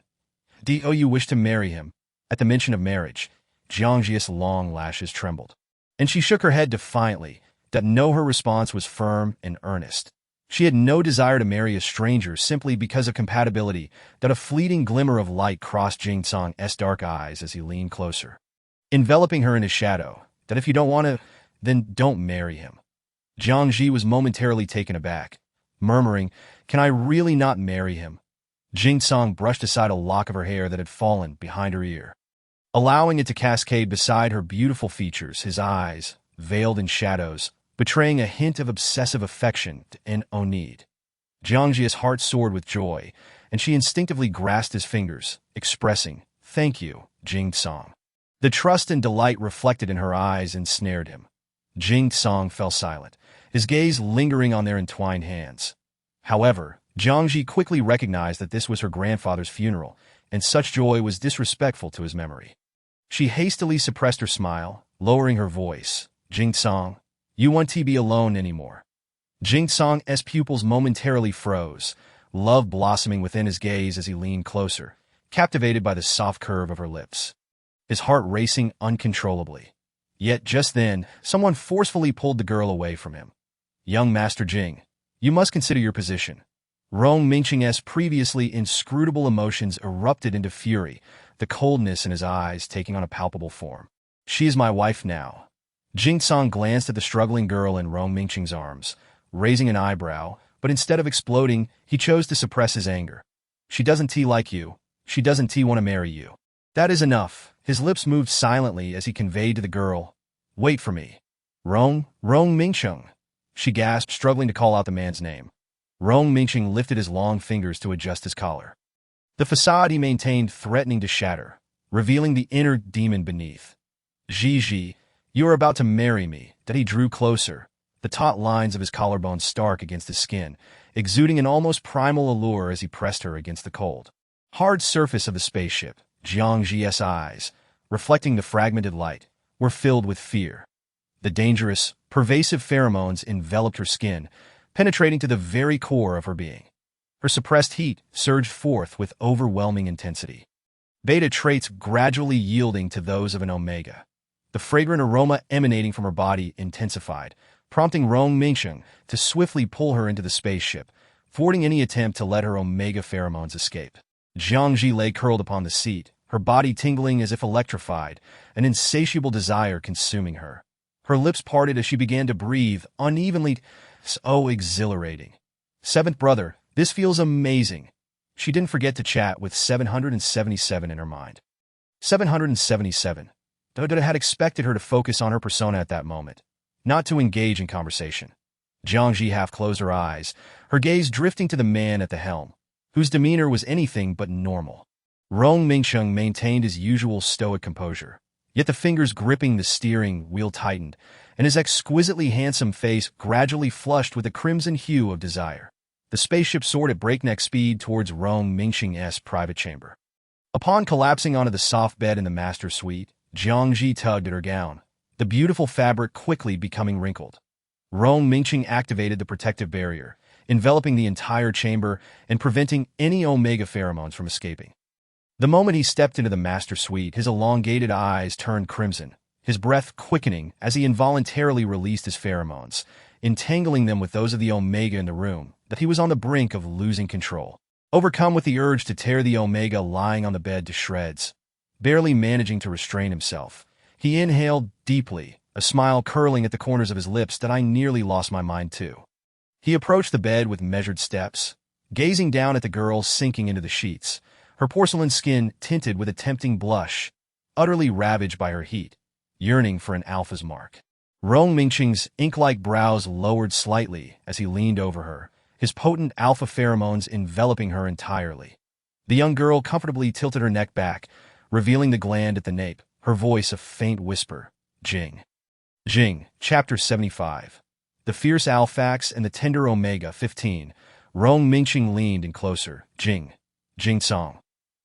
Do you wish to marry him? At the mention of marriage, Jiang Zhi's long lashes trembled, and she shook her head defiantly. No, her response was firm and earnest. She had no desire to marry a stranger simply because of compatibility. A fleeting glimmer of light crossed Jing Song's dark eyes as he leaned closer, enveloping her in his shadow. If you don't want to, then don't marry him. Jiang Zhi was momentarily taken aback, murmuring, Can I really not marry him? Jing Song brushed aside a lock of her hair that had fallen behind her ear, allowing it to cascade beside her beautiful features, his eyes, veiled in shadows, betraying a hint of obsessive affection and no need. Jiang Zhi's heart soared with joy, and she instinctively grasped his fingers, expressing, Thank you, Jing Song. The trust and delight reflected in her eyes ensnared him. Jing Song fell silent, his gaze lingering on their entwined hands. However, Jiang Zhi quickly recognized that this was her grandfather's funeral, and such joy was disrespectful to his memory. She hastily suppressed her smile, lowering her voice. Jing Song, you won't be alone anymore. Jing Song's pupils momentarily froze, love blossoming within his gaze as he leaned closer, captivated by the soft curve of her lips, his heart racing uncontrollably. Yet just then, someone forcefully pulled the girl away from him. Young Master Jing, you must consider your position. Rong Mingsheng's previously inscrutable emotions erupted into fury, the coldness in his eyes taking on a palpable form. She is my wife now. Jing Song glanced at the struggling girl in Rong Mingsheng's arms, raising an eyebrow, but instead of exploding, he chose to suppress his anger. She doesn't like you. She doesn't want to marry you. That is enough. His lips moved silently as he conveyed to the girl, Wait for me. Rong Mingsheng. She gasped, struggling to call out the man's name. Rong Mingsheng lifted his long fingers to adjust his collar. The facade he maintained threatening to shatter, revealing the inner demon beneath. Zhi, you are about to marry me. He drew closer, the taut lines of his collarbone stark against his skin, exuding an almost primal allure as he pressed her against the cold, hard surface of the spaceship. Jiang Zhi's eyes, reflecting the fragmented light, were filled with fear. The dangerous, pervasive pheromones enveloped her skin, penetrating to the very core of her being. Her suppressed heat surged forth with overwhelming intensity, beta traits gradually yielding to those of an omega. The fragrant aroma emanating from her body intensified, prompting Rong Mingsheng to swiftly pull her into the spaceship, thwarting any attempt to let her omega pheromones escape. Jiang Zhi lay curled upon the seat, her body tingling as if electrified, an insatiable desire consuming her. Her lips parted as she began to breathe unevenly. So exhilarating. Seventh brother, this feels amazing. She didn't forget to chat with 777 in her mind. 777. Doda had expected her to focus on her persona at that moment, not to engage in conversation. Jiang Zhi half closed her eyes, her gaze drifting to the man at the helm, whose demeanor was anything but normal. Rong Mingsheng maintained his usual stoic composure, yet the fingers gripping the steering wheel tightened, and his exquisitely handsome face gradually flushed with a crimson hue of desire. The spaceship soared at breakneck speed towards Rong Mingsheng's private chamber. Upon collapsing onto the soft bed in the master suite, Jiang Zhi tugged at her gown, the beautiful fabric quickly becoming wrinkled. Rong Mingsheng activated the protective barrier, enveloping the entire chamber and preventing any omega pheromones from escaping. The moment he stepped into the master suite, his elongated eyes turned crimson, his breath quickening as he involuntarily released his pheromones, entangling them with those of the omega in the room, that he was on the brink of losing control. Overcome with the urge to tear the omega lying on the bed to shreds, barely managing to restrain himself, he inhaled deeply, a smile curling at the corners of his lips that I nearly lost my mind too. He approached the bed with measured steps, gazing down at the girl sinking into the sheets, her porcelain skin tinted with a tempting blush, utterly ravaged by her heat, yearning for an alpha's mark. Rong Mingqing's ink-like brows lowered slightly as he leaned over her, his potent alpha pheromones enveloping her entirely. The young girl comfortably tilted her neck back, revealing the gland at the nape, her voice a faint whisper. Jing. Chapter 75. The fierce Alphax and the tender Omega 15. Rong Mingqing leaned in closer. Jing Song.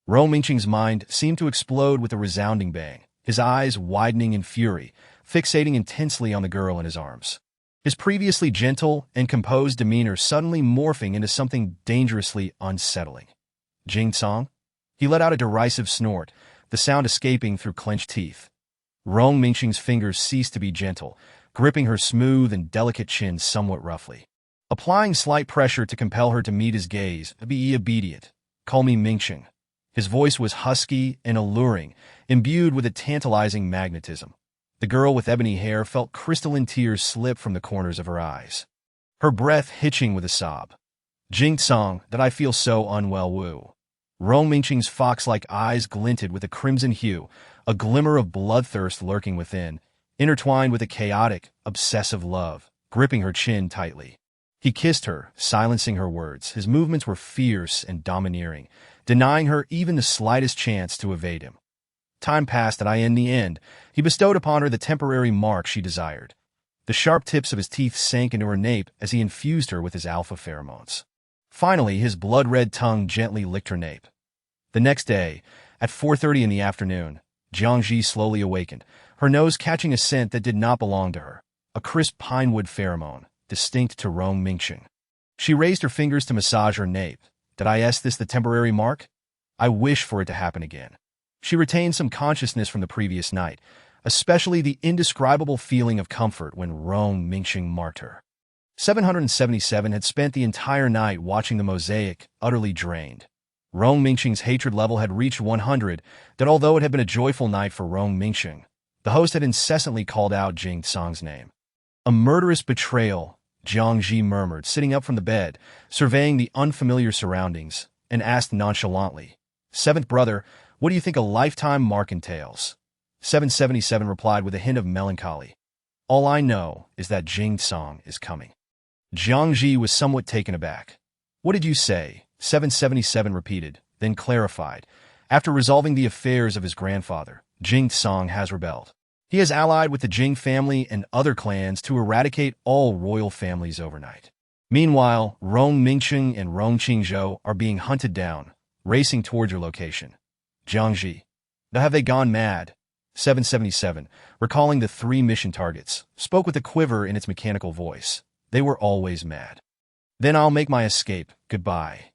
Rong Mingqing's mind seemed to explode with a resounding bang, his eyes widening in fury, fixating intensely on the girl in his arms. His previously gentle and composed demeanor suddenly morphing into something dangerously unsettling. Jing Song? He let out a derisive snort, the sound escaping through clenched teeth. Rong Mingqing's fingers ceased to be gentle, gripping her smooth and delicate chin somewhat roughly. Applying slight pressure to compel her to meet his gaze. Be obedient. Call me Mingqing. His voice was husky and alluring, imbued with a tantalizing magnetism. The girl with ebony hair felt crystalline tears slip from the corners of her eyes, her breath hitching with a sob. Jing Song, that I feel so unwell woo. Rong Mingqing's fox-like eyes glinted with a crimson hue, a glimmer of bloodthirst lurking within, intertwined with a chaotic, obsessive love, gripping her chin tightly. He kissed her, silencing her words. His movements were fierce and domineering, denying her even the slightest chance to evade him. Time passed, and in the end, he bestowed upon her the temporary mark she desired. The sharp tips of his teeth sank into her nape as he infused her with his alpha pheromones. Finally, his blood-red tongue gently licked her nape. The next day, at 4:30 in the afternoon, Jiang Zhi slowly awakened, her nose catching a scent that did not belong to her, a crisp pinewood pheromone, distinct to Rong Mingqing. She raised her fingers to massage her nape. Did I ask this the temporary mark? I wish for it to happen again. She retained some consciousness from the previous night, especially the indescribable feeling of comfort when Rong Mingqing marked her. 777 had spent the entire night watching the mosaic, utterly drained. Rong Mingqing's hatred level had reached 100, that although it had been a joyful night for Rong Mingqing, the host had incessantly called out Jing Song's name. A murderous betrayal, Jiang Zhi murmured, sitting up from the bed, surveying the unfamiliar surroundings, and asked nonchalantly, "Seventh brother, what do you think a lifetime mark entails?" 777 replied with a hint of melancholy. "All I know is that Jing Song is coming." Jiang Zhi was somewhat taken aback. "What did you say?" 777 repeated, then clarified. After resolving the affairs of his grandfather, Jing Song has rebelled. He has allied with the Jing family and other clans to eradicate all royal families overnight. Meanwhile, Rong Mingqing and Rong Qingzhou are being hunted down, racing toward your location. Jiang Zhi. Now have they gone mad? 777, recalling the 3 mission targets, spoke with a quiver in its mechanical voice. They were always mad. Then I'll make my escape. Goodbye.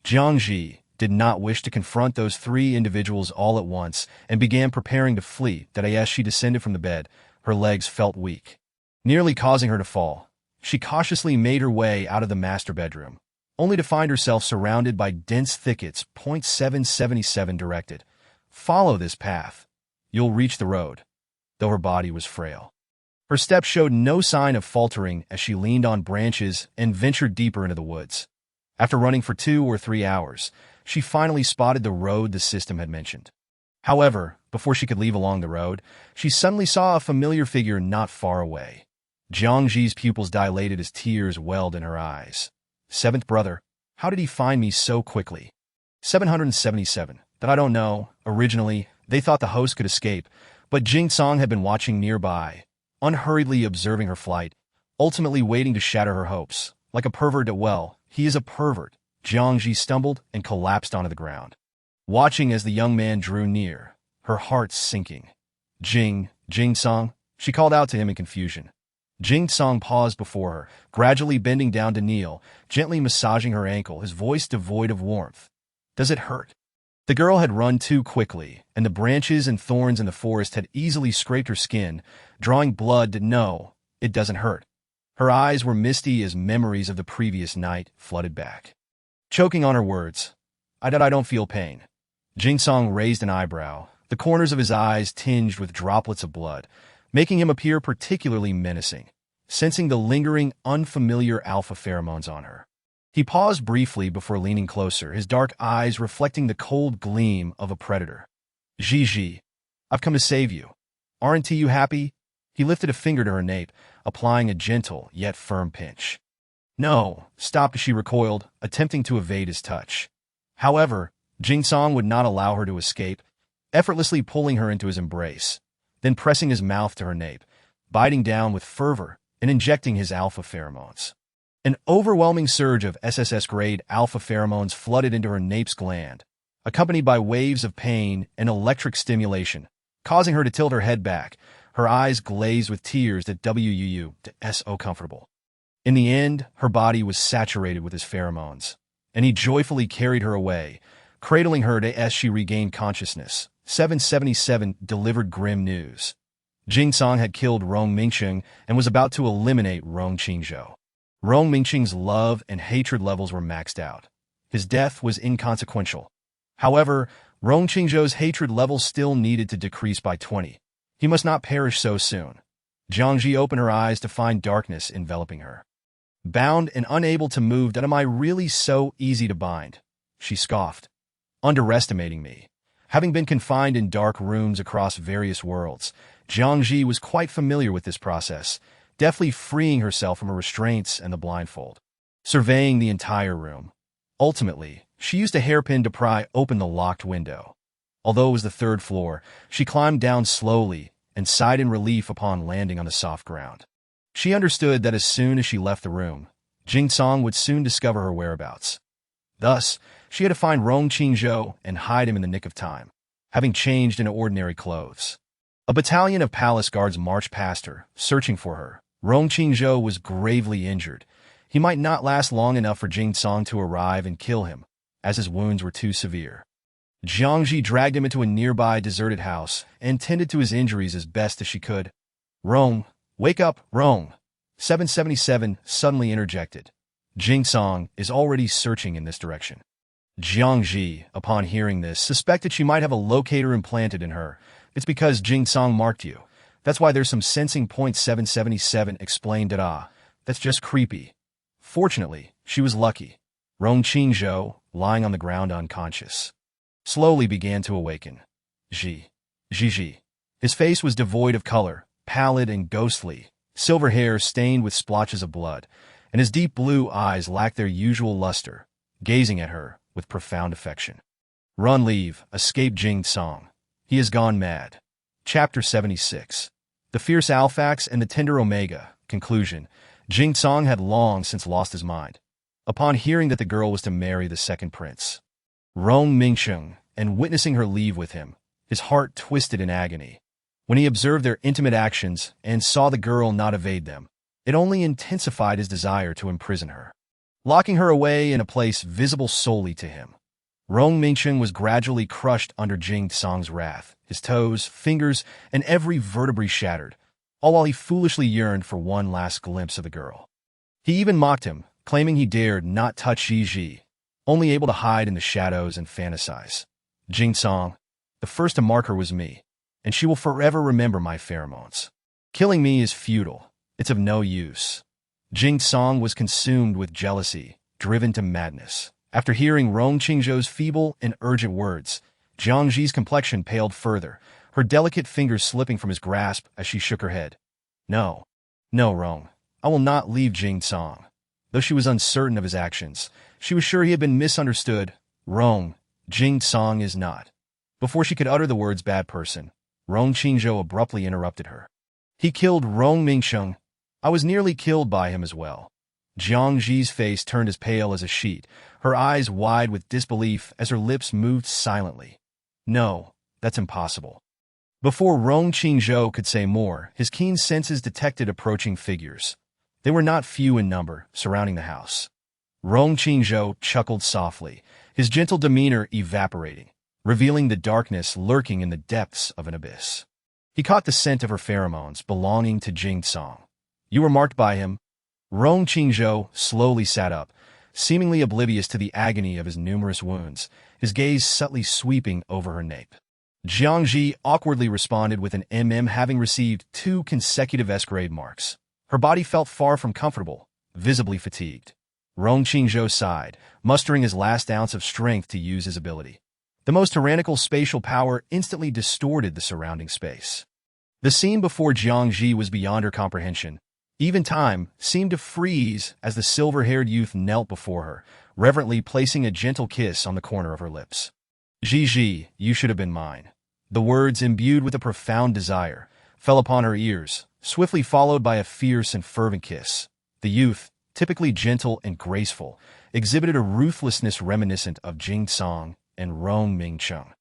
Jiang Zhi did not wish to confront those 3 individuals all at once and began preparing to flee. That as she descended from the bed, her legs felt weak, nearly causing her to fall. She cautiously made her way out of the master bedroom, only to find herself surrounded by dense thickets. 777 directed, "Follow this path. You'll reach the road." Though her body was frail, her steps showed no sign of faltering as she leaned on branches and ventured deeper into the woods. After running for 2 or 3 hours, she finally spotted the road the system had mentioned. However, before she could leave along the road, she suddenly saw a familiar figure not far away. Jiang Zhi's pupils dilated as tears welled in her eyes. "Seventh brother, how did he find me so quickly?" 777, that I don't know. Originally, they thought the host could escape, but Jing Song had been watching nearby, unhurriedly observing her flight, ultimately waiting to shatter her hopes. Like a pervert he is a pervert. Jiang Zhi stumbled and collapsed onto the ground, watching as the young man drew near, her heart sinking. Jing Song, she called out to him in confusion. Jing Song paused before her, gradually bending down to kneel, gently massaging her ankle, his voice devoid of warmth. "Does it hurt?" The girl had run too quickly, and the branches and thorns in the forest had easily scraped her skin, drawing blood to no, it doesn't hurt. Her eyes were misty as memories of the previous night flooded back. Choking on her words, I don't feel pain." Jing Song raised an eyebrow, the corners of his eyes tinged with droplets of blood, making him appear particularly menacing, sensing the lingering, unfamiliar alpha pheromones on her. He paused briefly before leaning closer, his dark eyes reflecting the cold gleam of a predator. Zhi, I've come to save you. Aren't you happy? He lifted a finger to her nape, applying a gentle yet firm pinch. No, stopped as she recoiled, attempting to evade his touch. However, Jingsong would not allow her to escape, effortlessly pulling her into his embrace, then pressing his mouth to her nape, biting down with fervor and injecting his alpha pheromones. An overwhelming surge of SSS-grade alpha pheromones flooded into her nape's gland, accompanied by waves of pain and electric stimulation, causing her to tilt her head back, her eyes glazed with tears that so comfortable. In the end, her body was saturated with his pheromones, and he joyfully carried her away, cradling her as she regained consciousness. 777 delivered grim news. Jingsong had killed Rong Mingcheng and was about to eliminate Rong Qingzhou. Rong Mingcheng's love and hatred levels were maxed out. His death was inconsequential. However, Rong Qingzhou's hatred levels still needed to decrease by 20. He must not perish so soon. Jiang Zhi opened her eyes to find darkness enveloping her. Bound and unable to move, am I really so easy to bind? She scoffed. Underestimating me. Having been confined in dark rooms across various worlds, Jiang Zhi was quite familiar with this process, deftly freeing herself from her restraints and the blindfold, surveying the entire room. Ultimately, she used a hairpin to pry open the locked window. Although it was the third floor, she climbed down slowly and sighed in relief upon landing on the soft ground. She understood that as soon as she left the room, Jingsong would soon discover her whereabouts. Thus, she had to find Rong Qingzhou and hide him in the nick of time, having changed into ordinary clothes. A battalion of palace guards marched past her, searching for her. Rong Qingzhou was gravely injured. He might not last long enough for Jingsong to arrive and kill him, as his wounds were too severe. Jiang Zhi dragged him into a nearby deserted house and tended to his injuries as best as she could. Rong, wake up, Rong! 777 suddenly interjected. Jingsong is already searching in this direction. Jiang Zhi, upon hearing this, suspected she might have a locator implanted in her. It's because Jingsong marked you. That's why there's some sensing point. 777 explained it. That's just creepy. Fortunately, she was lucky. Rong Qingzhou, lying on the ground unconscious, slowly began to awaken. Zhi. His face was devoid of color, pallid and ghostly, silver hair stained with splotches of blood, and his deep blue eyes lacked their usual luster, gazing at her with profound affection. Run, leave, escape Jingsong. He has gone mad. Chapter 76. The Fierce Alphax and the Tender Omega. Conclusion. Jingsong had long since lost his mind. Upon hearing that the girl was to marry the second prince, Rong Mingcheng, and witnessing her leave with him, his heart twisted in agony. When he observed their intimate actions and saw the girl not evade them, it only intensified his desire to imprison her, locking her away in a place visible solely to him. Rong Mingcheng was gradually crushed under Jingsong's wrath, his toes, fingers, and every vertebrae shattered, all while he foolishly yearned for one last glimpse of the girl. He even mocked him, claiming he dared not touch Zhi, only able to hide in the shadows and fantasize. Jingsong, the first to mark her was me, and she will forever remember my pheromones. Killing me is futile. It's of no use. Jingsong was consumed with jealousy, driven to madness. After hearing Rong Qingzhou's feeble and urgent words, Jiang Zhi's complexion paled further, her delicate fingers slipping from his grasp as she shook her head. No, Rong. I will not leave Jingsong. Though she was uncertain of his actions, she was sure he had been misunderstood. Rong, Jingsong is not. Before she could utter the words bad person, Rong Qingzhou abruptly interrupted her. He killed Rong Mingcheng. I was nearly killed by him as well. Jiang Zhi's face turned as pale as a sheet, her eyes wide with disbelief as her lips moved silently. No, that's impossible. Before Rong Qingzhou could say more, his keen senses detected approaching figures. They were not few in number, surrounding the house. Rong Qingzhou chuckled softly, his gentle demeanor evaporating, revealing the darkness lurking in the depths of an abyss. He caught the scent of her pheromones belonging to Jingsong. You were marked by him. Rong Qingzhou slowly sat up, seemingly oblivious to the agony of his numerous wounds, his gaze subtly sweeping over her nape. Jiang Zhi awkwardly responded with an having received 2 consecutive S-grade marks. Her body felt far from comfortable, visibly fatigued. Rong Qingzhou sighed, mustering his last ounce of strength to use his ability. The most tyrannical spatial power instantly distorted the surrounding space. The scene before Jiang Zhi was beyond her comprehension. Even time seemed to freeze as the silver-haired youth knelt before her, reverently placing a gentle kiss on the corner of her lips. Zhi, you should have been mine. The words, imbued with a profound desire, fell upon her ears, swiftly followed by a fierce and fervent kiss. The youth, typically gentle and graceful, exhibited a ruthlessness reminiscent of Jing Song and Rong Mingcheng.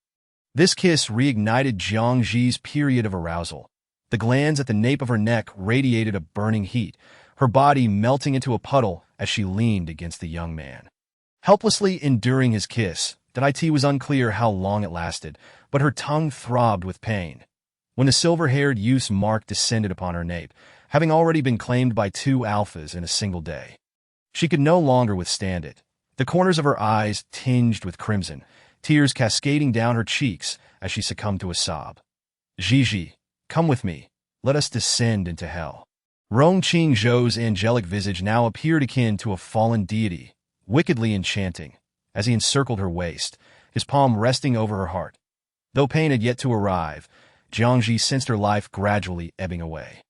This kiss reignited Jiang Zhi's period of arousal. The glands at the nape of her neck radiated a burning heat, her body melting into a puddle as she leaned against the young man. Helplessly enduring his kiss, it was unclear how long it lasted, but her tongue throbbed with pain. When the silver-haired youth's mark descended upon her nape, having already been claimed by 2 alphas in a single day, she could no longer withstand it. The corners of her eyes tinged with crimson, tears cascading down her cheeks as she succumbed to a sob. Zhi, come with me. Let us descend into hell. Rong Qingzhou's angelic visage now appeared akin to a fallen deity, wickedly enchanting, as he encircled her waist, his palm resting over her heart. Though pain had yet to arrive, Jiang Zhi sensed her life gradually ebbing away.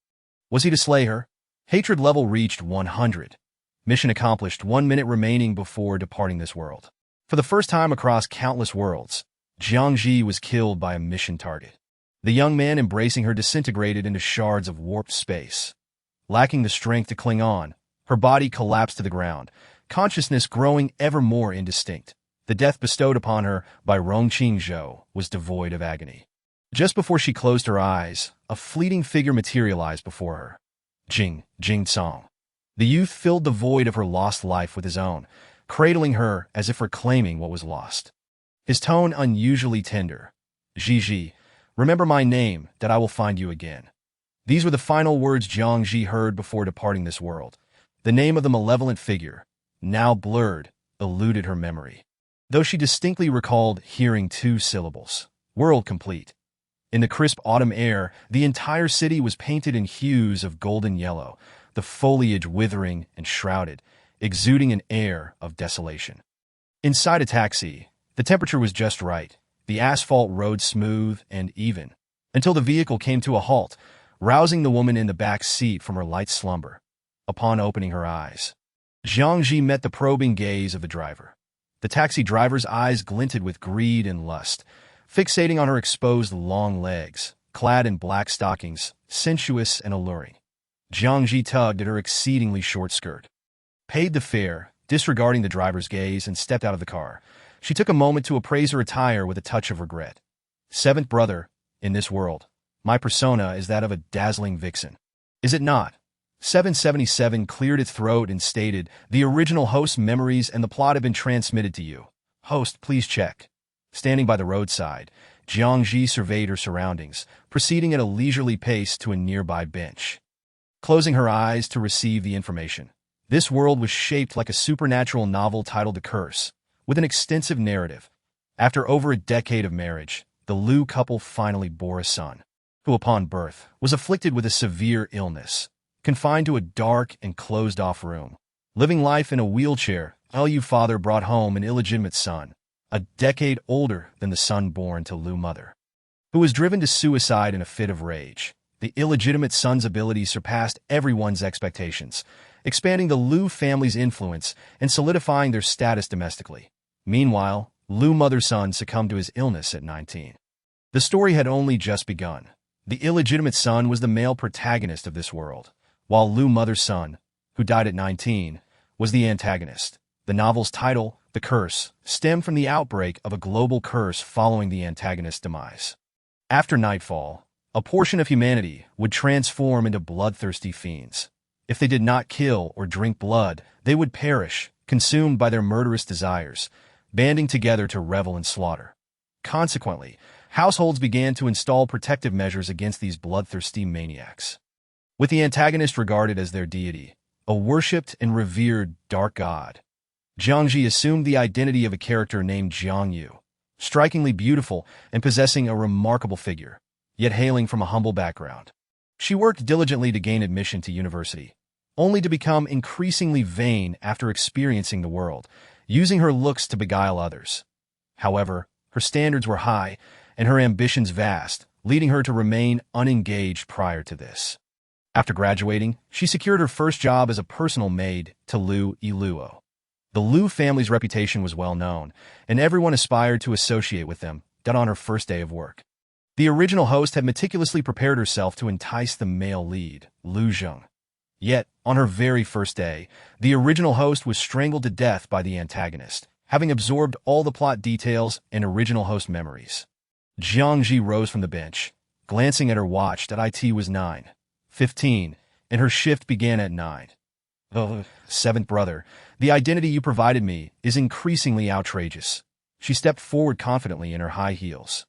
Was he to slay her? Hatred level reached 100. Mission accomplished, 1 minute remaining before departing this world. For the first time across countless worlds, Jiang Zhi was killed by a mission target. The young man embracing her disintegrated into shards of warped space. Lacking the strength to cling on, her body collapsed to the ground, consciousness growing ever more indistinct. The death bestowed upon her by Rong Qingzhou was devoid of agony. Just before she closed her eyes, a fleeting figure materialized before her. Jing Song. The youth filled the void of her lost life with his own, cradling her as if reclaiming what was lost. His tone unusually tender. Zhi, remember my name, that I will find you again. These were the final words Jiang Zhi heard before departing this world. The name of the malevolent figure, now blurred, eluded her memory, though she distinctly recalled hearing 2 syllables. World complete. In the crisp autumn air, the entire city was painted in hues of golden yellow, the foliage withering and shrouded, exuding an air of desolation. Inside a taxi, the temperature was just right, the asphalt rode smooth and even, until the vehicle came to a halt, rousing the woman in the back seat from her light slumber. Upon opening her eyes, Jiang Zhi met the probing gaze of the driver. The taxi driver's eyes glinted with greed and lust, fixating on her exposed long legs, clad in black stockings, sensuous and alluring. Jiang Zhi tugged at her exceedingly short skirt, paid the fare, disregarding the driver's gaze, and stepped out of the car. She took a moment to appraise her attire with a touch of regret. 7th brother, in this world, my persona is that of a dazzling vixen. Is it not? 777 cleared its throat and stated, the original host's memories and the plot have been transmitted to you. Host, please check. Standing by the roadside, Jiang Zhi surveyed her surroundings, proceeding at a leisurely pace to a nearby bench. Closing her eyes to receive the information. This world was shaped like a supernatural novel titled The Curse, with an extensive narrative. After over a decade of marriage, the Liu couple finally bore a son, who upon birth was afflicted with a severe illness. Confined to a dark and closed-off room, living life in a wheelchair, Liu father brought home an illegitimate son, a decade older than the son born to Liu mother, who was driven to suicide in a fit of rage. The illegitimate son's abilities surpassed everyone's expectations, expanding the Liu family's influence and solidifying their status domestically. Meanwhile, Liu mother's son succumbed to his illness at 19. The story had only just begun. The illegitimate son was the male protagonist of this world, while Liu mother's son, who died at 19, was the antagonist. The novel's title, The Curse, stemmed from the outbreak of a global curse following the antagonist's demise. After nightfall, a portion of humanity would transform into bloodthirsty fiends. If they did not kill or drink blood, they would perish, consumed by their murderous desires, banding together to revel in slaughter. Consequently, households began to install protective measures against these bloodthirsty maniacs. With the antagonist regarded as their deity, a worshipped and revered dark god, Jiang Zhi assumed the identity of a character named Jiang Yu, strikingly beautiful and possessing a remarkable figure, yet hailing from a humble background. She worked diligently to gain admission to university, only to become increasingly vain after experiencing the world, using her looks to beguile others. However, her standards were high and her ambitions vast, leading her to remain unengaged prior to this. After graduating, she secured her first job as a personal maid to Liu Yiluo. The Liu family's reputation was well known, and everyone aspired to associate with them, done on her first day of work. The original host had meticulously prepared herself to entice the male lead, Liu Zheng. Yet, on her very first day, the original host was strangled to death by the antagonist, having absorbed all the plot details and original host memories. Jiang Zhi rose from the bench, glancing at her watch that it was 9:15, and her shift began at 9. "Oh, seventh brother, the identity you provided me is increasingly outrageous." She stepped forward confidently in her high heels.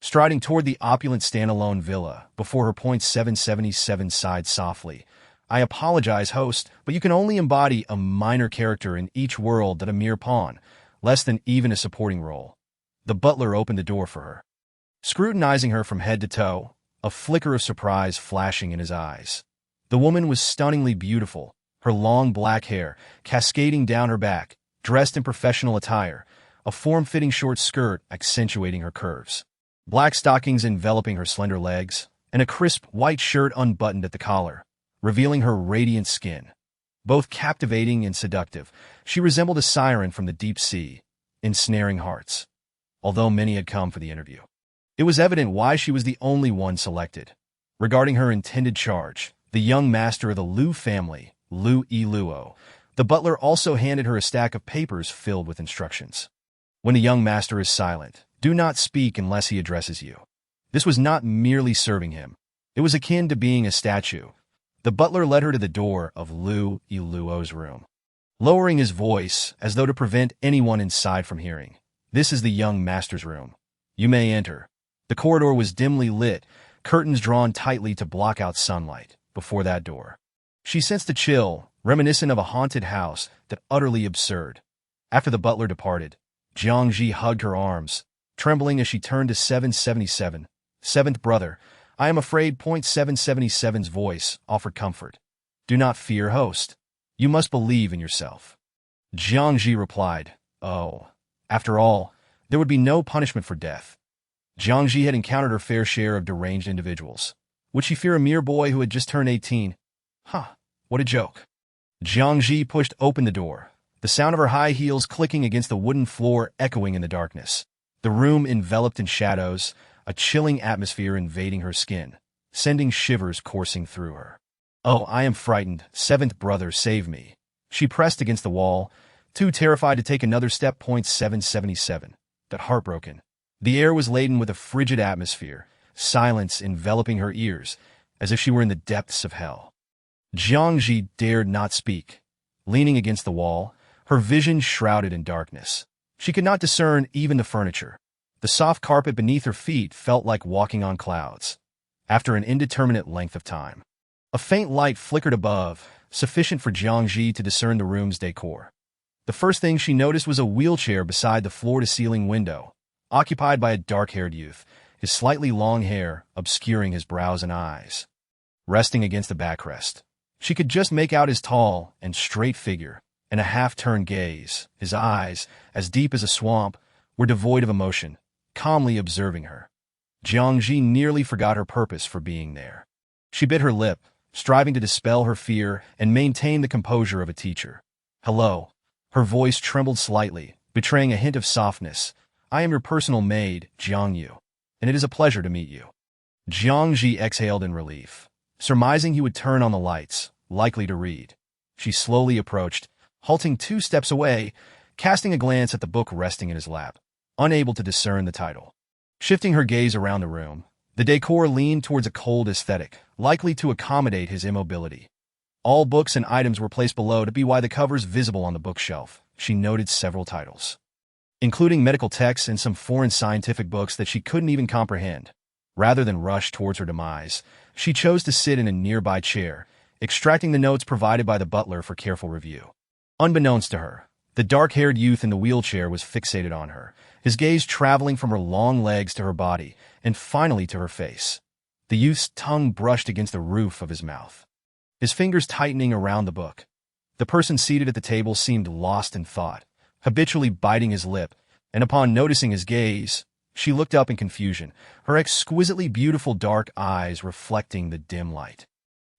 Striding toward the opulent standalone villa, before her .777 sighed softly, "I apologize, host, but you can only embody a minor character in each world that a mere pawn, less than even a supporting role." The butler opened the door for her, scrutinizing her from head to toe, a flicker of surprise flashing in his eyes. The woman was stunningly beautiful, her long black hair cascading down her back, dressed in professional attire, a form-fitting short skirt accentuating her curves, black stockings enveloping her slender legs, and a crisp white shirt unbuttoned at the collar, revealing her radiant skin. Both captivating and seductive, she resembled a siren from the deep sea, ensnaring hearts. Although many had come for the interview, it was evident why she was the only one selected. Regarding her intended charge, the young master of the Liu family, Liu Yiluo, the butler also handed her a stack of papers filled with instructions. When a young master is silent, do not speak unless he addresses you. This was not merely serving him. It was akin to being a statue. The butler led her to the door of Liu Yiluo's room, lowering his voice as though to prevent anyone inside from hearing. "This is the young master's room. You may enter." The corridor was dimly lit, curtains drawn tightly to block out sunlight. Before that door, she sensed a chill, reminiscent of a haunted house, that utterly absurd. After the butler departed, Jiang Zhi hugged her arms, trembling as she turned to 777. "Seventh brother, I am afraid .777's voice offered comfort. Do not fear, host. You must believe in yourself." Jiang Zhi replied, "Oh, after all, there would be no punishment for death." Jiang Zhi had encountered her fair share of deranged individuals. Would she fear a mere boy who had just turned 18? What a joke. Jiang Zhi pushed open the door, the sound of her high heels clicking against the wooden floor echoing in the darkness. The room enveloped in shadows, a chilling atmosphere invading her skin, sending shivers coursing through her. "Oh, I am frightened. Seventh brother, save me." She pressed against the wall, too terrified to take another step. .777. But heartbroken. The air was laden with a frigid atmosphere, silence enveloping her ears, as if she were in the depths of hell. Jiang Zhi dared not speak. Leaning against the wall, her vision shrouded in darkness. She could not discern even the furniture. The soft carpet beneath her feet felt like walking on clouds. After an indeterminate length of time, a faint light flickered above, sufficient for Jiang Zhi to discern the room's decor. The first thing she noticed was a wheelchair beside the floor-to-ceiling window, occupied by a dark-haired youth, his slightly long hair obscuring his brows and eyes. Resting against the backrest, she could just make out his tall and straight figure, and a half-turned gaze. His eyes, as deep as a swamp, were devoid of emotion, calmly observing her. Jiang Zhi nearly forgot her purpose for being there. She bit her lip, striving to dispel her fear and maintain the composure of a teacher. "Hello." Her voice trembled slightly, betraying a hint of softness. "I am your personal maid, Jiang Yu, and it is a pleasure to meet you." Jiang Zhi exhaled in relief, surmising he would turn on the lights, likely to read. She slowly approached, halting 2 steps away, casting a glance at the book resting in his lap, unable to discern the title. Shifting her gaze around the room, the decor leaned towards a cold aesthetic, likely to accommodate his immobility. All books and items were placed below to be why the covers visible on the bookshelf. She noted several titles, including medical texts and some foreign scientific books that she couldn't even comprehend. Rather than rush towards her demise, she chose to sit in a nearby chair, extracting the notes provided by the butler for careful review. Unbeknownst to her, the dark-haired youth in the wheelchair was fixated on her, his gaze traveling from her long legs to her body, and finally to her face. The youth's tongue brushed against the roof of his mouth. his fingers tightening around the book. The person seated at the table seemed lost in thought, habitually biting his lip, and upon noticing his gaze, she looked up in confusion, her exquisitely beautiful dark eyes reflecting the dim light.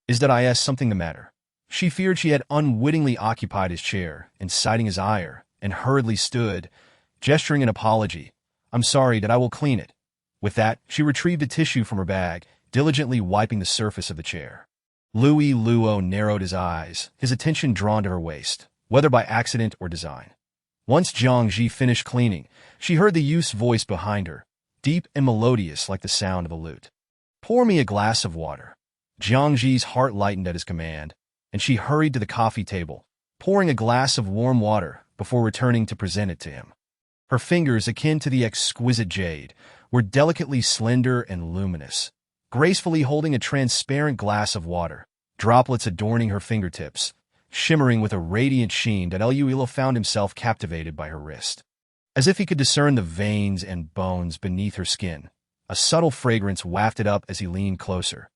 Is that something the matter? She feared she had unwittingly occupied his chair, inciting his ire, and hurriedly stood, gesturing an apology. I'm sorry that I will clean it. With that, she retrieved a tissue from her bag, diligently wiping the surface of the chair. Louis Luo narrowed his eyes, his attention drawn to her waist, whether by accident or design. Once Jiang Zhi finished cleaning, she heard the youth's voice behind her, deep and melodious like the sound of a lute. Pour me a glass of water. Jiang Zhi's heart lightened at his command, and she hurried to the coffee table, pouring a glass of warm water before returning to present it to him. Her fingers, akin to the exquisite jade, were delicately slender and luminous, gracefully holding a transparent glass of water, droplets adorning her fingertips, shimmering with a radiant sheen that Eluilo found himself captivated by her wrist. As if he could discern the veins and bones beneath her skin, a subtle fragrance wafted up as he leaned closer.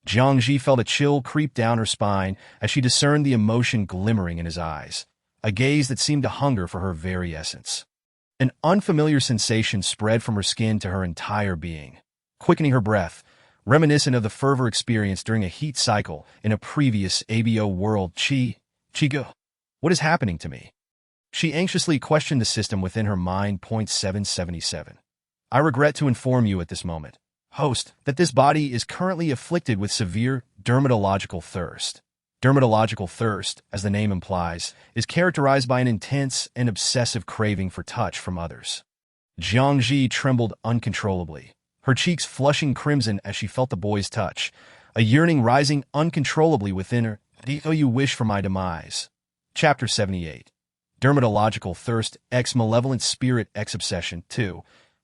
Jiang Zhi felt a chill creep down her spine as she discerned the emotion glimmering in his eyes, a gaze that seemed to hunger for her very essence. An unfamiliar sensation spread from her skin to her entire being, quickening her breath, reminiscent of the fervor experienced during a heat cycle in a previous ABO world. Chigo, what is happening to me? She anxiously questioned the system within her mind. 777. I regret to inform you at this moment, host, that this body is currently afflicted with severe dermatological thirst. Dermatological thirst, as the name implies, is characterized by an intense and obsessive craving for touch from others. Jiang Zhi trembled uncontrollably, her cheeks flushing crimson as she felt the boy's touch, a yearning rising uncontrollably within her. Do you wish for my demise? Chapter 78. Dermatological thirst x malevolent spirit x obsession. 2.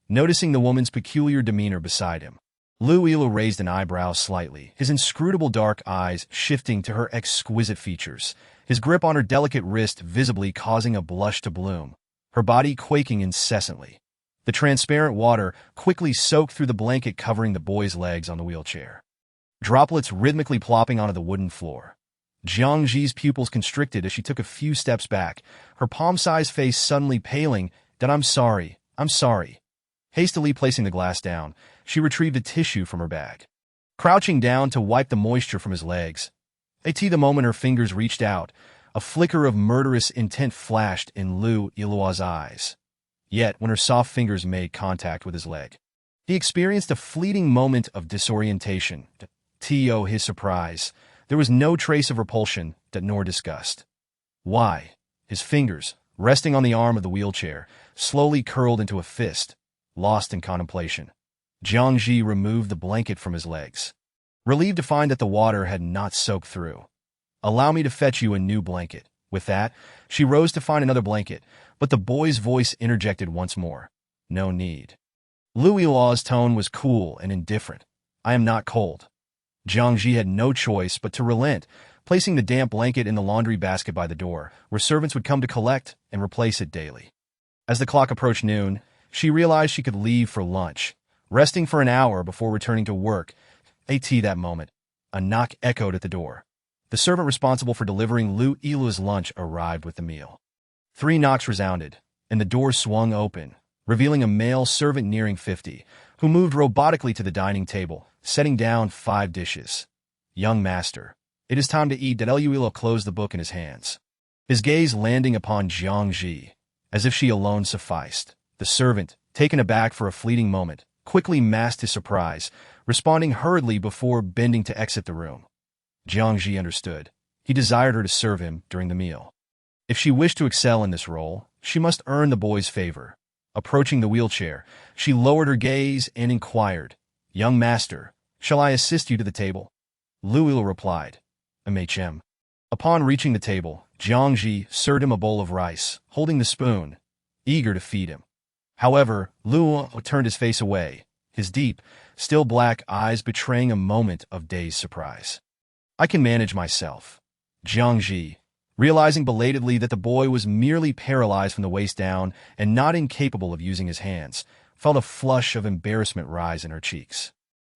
Noticing the woman's peculiar demeanor beside him, Luilo raised an eyebrow slightly, his inscrutable dark eyes shifting to her exquisite features, his grip on her delicate wrist visibly causing a blush to bloom, her body quaking incessantly. The transparent water quickly soaked through the blanket covering the boy's legs on the wheelchair, droplets rhythmically plopping onto the wooden floor. Jiang Zhi's pupils constricted as she took a few steps back, her palm-sized face suddenly paling. I'm sorry. Hastily placing the glass down, she retrieved a tissue from her bag. Crouching down to wipe the moisture from his legs, the moment her fingers reached out, a flicker of murderous intent flashed in Lu Ilua's eyes. Yet, when her soft fingers made contact with his leg, he experienced a fleeting moment of disorientation. To his surprise, there was no trace of repulsion, nor disgust. Why? His fingers, resting on the arm of the wheelchair, slowly curled into a fist, lost in contemplation. Jiang Zhi removed the blanket from his legs, relieved to find that the water had not soaked through. Allow me to fetch you a new blanket. With that, she rose to find another blanket, but the boy's voice interjected once more. No need. Louis Law's tone was cool and indifferent. I am not cold. Jiang Zhi had no choice but to relent, placing the damp blanket in the laundry basket by the door, where servants would come to collect and replace it daily. As the clock approached noon, she realized she could leave for lunch, resting for an hour before returning to work. That moment, a knock echoed at the door. The servant responsible for delivering Lu Ilu's lunch arrived with the meal. 3 knocks resounded, and the door swung open, revealing a male servant nearing 50, who moved robotically to the dining table, setting down 5 dishes. Young master, it is time to eat. Eluilo closed the book in his hands, his gaze landing upon Jiang Zhi, as if she alone sufficed. The servant, taken aback for a fleeting moment, quickly masked his surprise, responding hurriedly before bending to exit the room. Jiang Zhi understood. He desired her to serve him during the meal. If she wished to excel in this role, she must earn the boy's favor. Approaching the wheelchair, she lowered her gaze and inquired, Young master, shall I assist you to the table? Luil replied, MHM. Upon reaching the table, Jiang Zhi served him a bowl of rice, holding the spoon, eager to feed him. However, Luo turned his face away, his deep, still black eyes betraying a moment of dazed surprise. I can manage myself. Jiang Zhi, realizing belatedly that the boy was merely paralyzed from the waist down and not incapable of using his hands, felt a flush of embarrassment rise in her cheeks.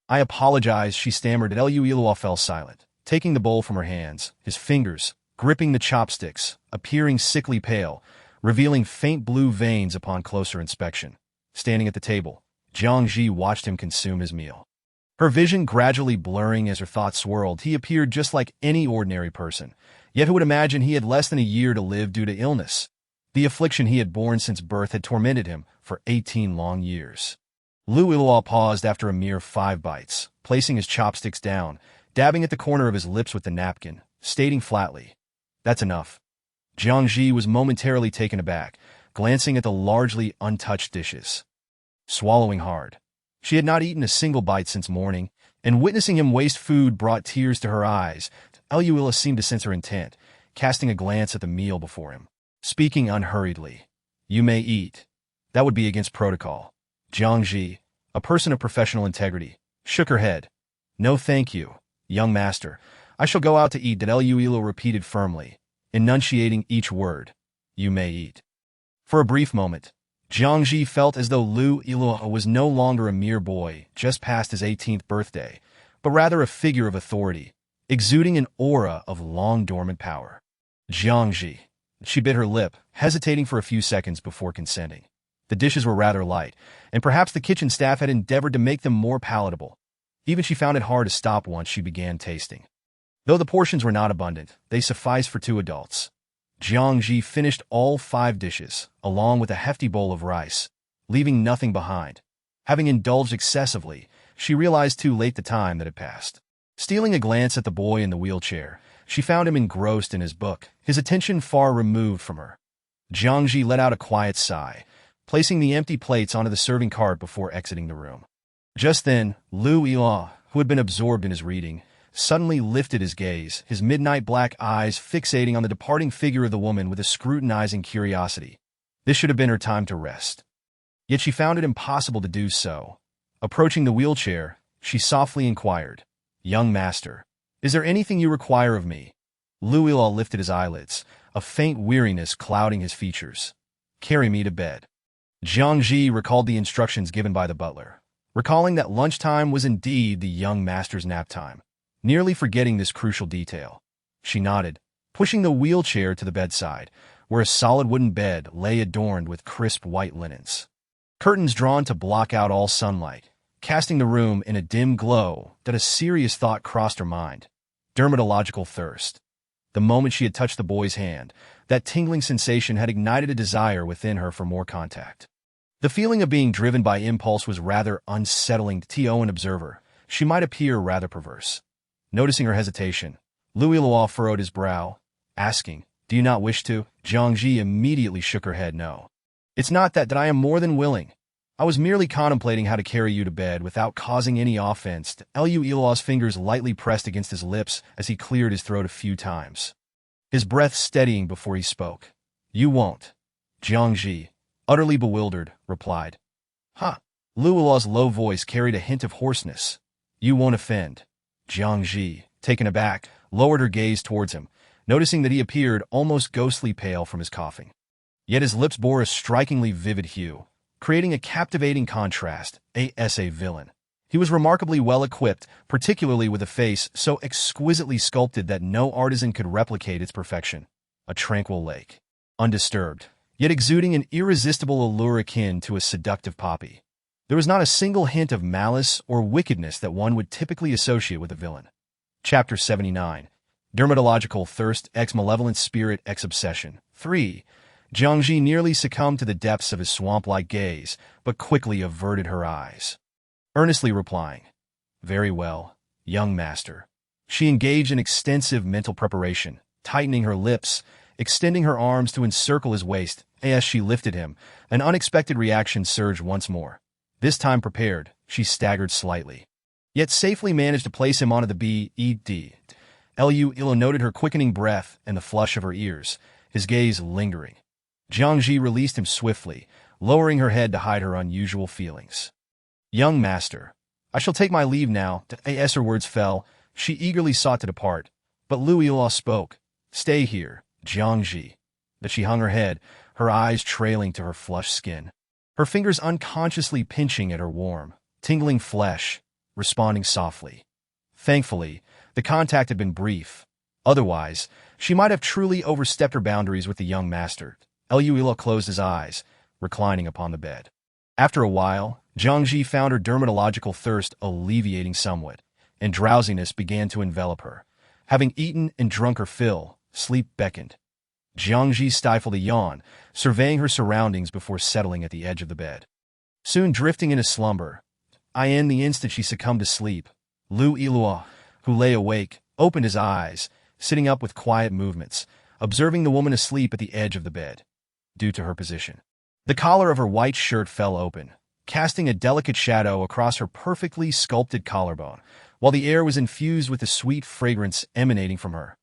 I apologize, she stammered. Luo fell silent, taking the bowl from her hands, his fingers, gripping the chopsticks, appearing sickly pale, revealing faint blue veins upon closer inspection. Standing at the table, Jiang Zhi watched him consume his meal. Her vision gradually blurring as her thoughts swirled, he appeared just like any ordinary person, yet who would imagine he had less than a year to live due to illness? The affliction he had borne since birth had tormented him for 18 long years. Lu Iluo paused after a mere 5 bites, placing his chopsticks down, dabbing at the corner of his lips with the napkin, stating flatly, "That's enough." Jiang Zhi was momentarily taken aback, glancing at the largely untouched dishes. Swallowing hard. She had not eaten a single bite since morning, and witnessing him waste food brought tears to her eyes. Luila seemed to sense her intent, casting a glance at the meal before him. Speaking unhurriedly, "You may eat." That would be against protocol. Jiang Zhi, a person of professional integrity, shook her head. "No thank you, young master. I shall go out to eat," Luila repeated firmly, enunciating each word. "You may eat." For a brief moment, Jiang Zhi felt as though Lu Iluo was no longer a mere boy just past his 18th birthday, but rather a figure of authority, exuding an aura of long-dormant power. Jiang Zhi. She bit her lip, hesitating for a few seconds before consenting. The dishes were rather light, and perhaps the kitchen staff had endeavored to make them more palatable. Even she found it hard to stop once she began tasting. Though the portions were not abundant, they sufficed for 2 adults. Jiang Zhi finished all 5 dishes, along with a hefty bowl of rice, leaving nothing behind. Having indulged excessively, she realized too late the time that had passed. Stealing a glance at the boy in the wheelchair, she found him engrossed in his book, his attention far removed from her. Jiang Zhi let out a quiet sigh, placing the empty plates onto the serving cart before exiting the room. Just then, Lu Iluo, who had been absorbed in his reading, suddenly lifted his gaze, his midnight black eyes fixating on the departing figure of the woman with a scrutinizing curiosity. This should have been her time to rest. Yet she found it impossible to do so. Approaching the wheelchair, she softly inquired, "Young master, is there anything you require of me?" Lu Iluo lifted his eyelids, a faint weariness clouding his features. "Carry me to bed." Jiang Zhi recalled the instructions given by the butler, recalling that lunchtime was indeed the young master's nap time. Nearly forgetting this crucial detail, she nodded, pushing the wheelchair to the bedside, where a solid wooden bed lay adorned with crisp white linens. Curtains drawn to block out all sunlight, casting the room in a dim glow that a serious thought crossed her mind. Dermatological thirst. The moment she had touched the boy's hand, that tingling sensation had ignited a desire within her for more contact. The feeling of being driven by impulse was rather unsettling to an observer. She might appear rather perverse. Noticing her hesitation, Lu Iluo furrowed his brow, asking, "Do you not wish to?" Jiang Zhi immediately shook her head no. "It's not that I am more than willing. I was merely contemplating how to carry you to bed without causing any offense." Lu Iluo's fingers lightly pressed against his lips as he cleared his throat a few times, his breath steadying before he spoke. "You won't." Jiang Zhi, utterly bewildered, replied. "Huh." Lu Iluo's low voice carried a hint of hoarseness. "You won't offend." Jiang Zhi, taken aback, lowered her gaze towards him, noticing that he appeared almost ghostly pale from his coughing. Yet his lips bore a strikingly vivid hue, creating a captivating contrast, as a villain. He was remarkably well equipped, particularly with a face so exquisitely sculpted that no artisan could replicate its perfection. A tranquil lake, undisturbed, yet exuding an irresistible allure akin to a seductive poppy. There was not a single hint of malice or wickedness that one would typically associate with a villain. Chapter 79. Dermatological Thirst X Malevolent Spirit X Obsession. 3. Jiang Zhi nearly succumbed to the depths of his swamp-like gaze, but quickly averted her eyes. Earnestly replying, "Very well, young master." She engaged in extensive mental preparation, tightening her lips, extending her arms to encircle his waist. As she lifted him, an unexpected reaction surged once more. This time prepared, she staggered slightly, yet safely managed to place him onto the bed. Lu Iluo noted her quickening breath and the flush of her ears, his gaze lingering. Jiang Zhi released him swiftly, lowering her head to hide her unusual feelings. "Young master, I shall take my leave now." As her words fell, she eagerly sought to depart, but Lu Iluo spoke. "Stay here, Jiang Zhi." That she hung her head, her eyes trailing to her flushed skin, her fingers unconsciously pinching at her warm, tingling flesh, responding softly. Thankfully, The contact had been brief. Otherwise, she might have truly overstepped her boundaries with the young master. Luila closed his eyes, reclining upon the bed. After a while, Jiang Zhi found her dermatological thirst alleviating somewhat, and drowsiness began to envelop her. Having eaten and drunk her fill, sleep beckoned. Jiang Zhi stifled a yawn, surveying her surroundings before settling at the edge of the bed. Soon drifting into slumber, in the instant she succumbed to sleep, Lu Ilua, who lay awake, opened his eyes, sitting up with quiet movements, observing the woman asleep at the edge of the bed. Due to her position, the collar of her white shirt fell open, casting a delicate shadow across her perfectly sculpted collarbone, while the air was infused with the sweet fragrance emanating from her.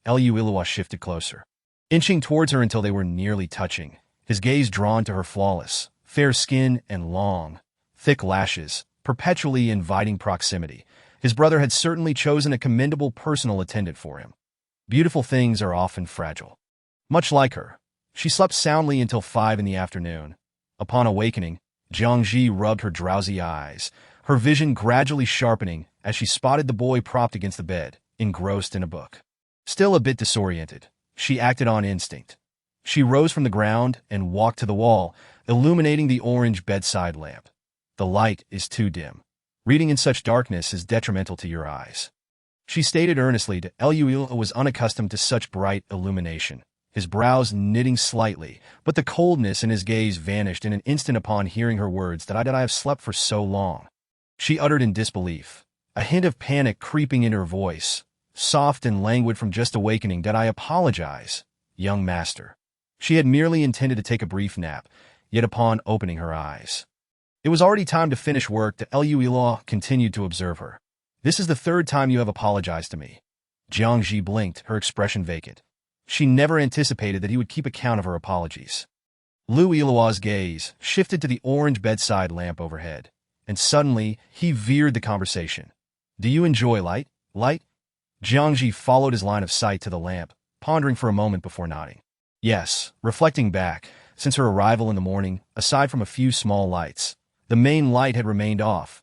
Lu Ilua shifted closer, inching towards her until they were nearly touching, his gaze drawn to her flawless, fair skin and long, thick lashes, perpetually inviting proximity. His brother had certainly chosen a commendable personal attendant for him. Beautiful things are often fragile. Much like her, she slept soundly until 5 in the afternoon. Upon awakening, Jiang Zhi rubbed her drowsy eyes, her vision gradually sharpening as she spotted the boy propped against the bed, engrossed in a book. Still a bit disoriented, she acted on instinct. She rose from the ground and walked to the wall, illuminating the orange bedside lamp. The light is too dim. Reading in such darkness is detrimental to your eyes. She stated earnestly to Luila was unaccustomed to such bright illumination, his brows knitting slightly, but the coldness in his gaze vanished in an instant upon hearing her words that I have slept for so long. She uttered in disbelief, a hint of panic creeping into her voice, soft and languid from just awakening. Did I apologize, young master? She had merely intended to take a brief nap, yet upon opening her eyes, it was already time to finish work. The Luila continued to observe her. This is the 3rd time you have apologized to me. Jiang Zhi blinked, her expression vacant. She never anticipated that he would keep account of her apologies. Lu Ilua's gaze shifted to the orange bedside lamp overhead, and suddenly he veered the conversation. Do you enjoy light? Light? Jiang Zhi followed his line of sight to the lamp, pondering for a moment before nodding. Yes, reflecting back, since her arrival in the morning, aside from a few small lights, the main light had remained off.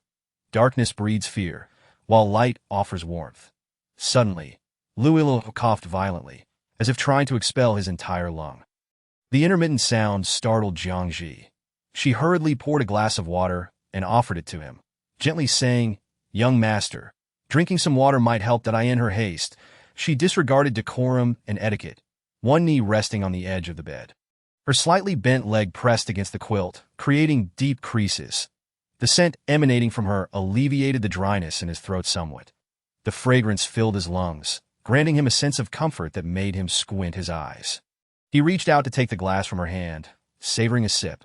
Darkness breeds fear, while light offers warmth. Suddenly, Lu Ilua coughed violently, as if trying to expel his entire lung. The intermittent sound startled Jiang Zhi. She hurriedly poured a glass of water and offered it to him, gently saying, Young master, drinking some water might help. In her haste, she disregarded decorum and etiquette, one knee resting on the edge of the bed. Her slightly bent leg pressed against the quilt, creating deep creases. The scent emanating from her alleviated the dryness in his throat somewhat. The fragrance filled his lungs, granting him a sense of comfort that made him squint his eyes. He reached out to take the glass from her hand, savoring a sip.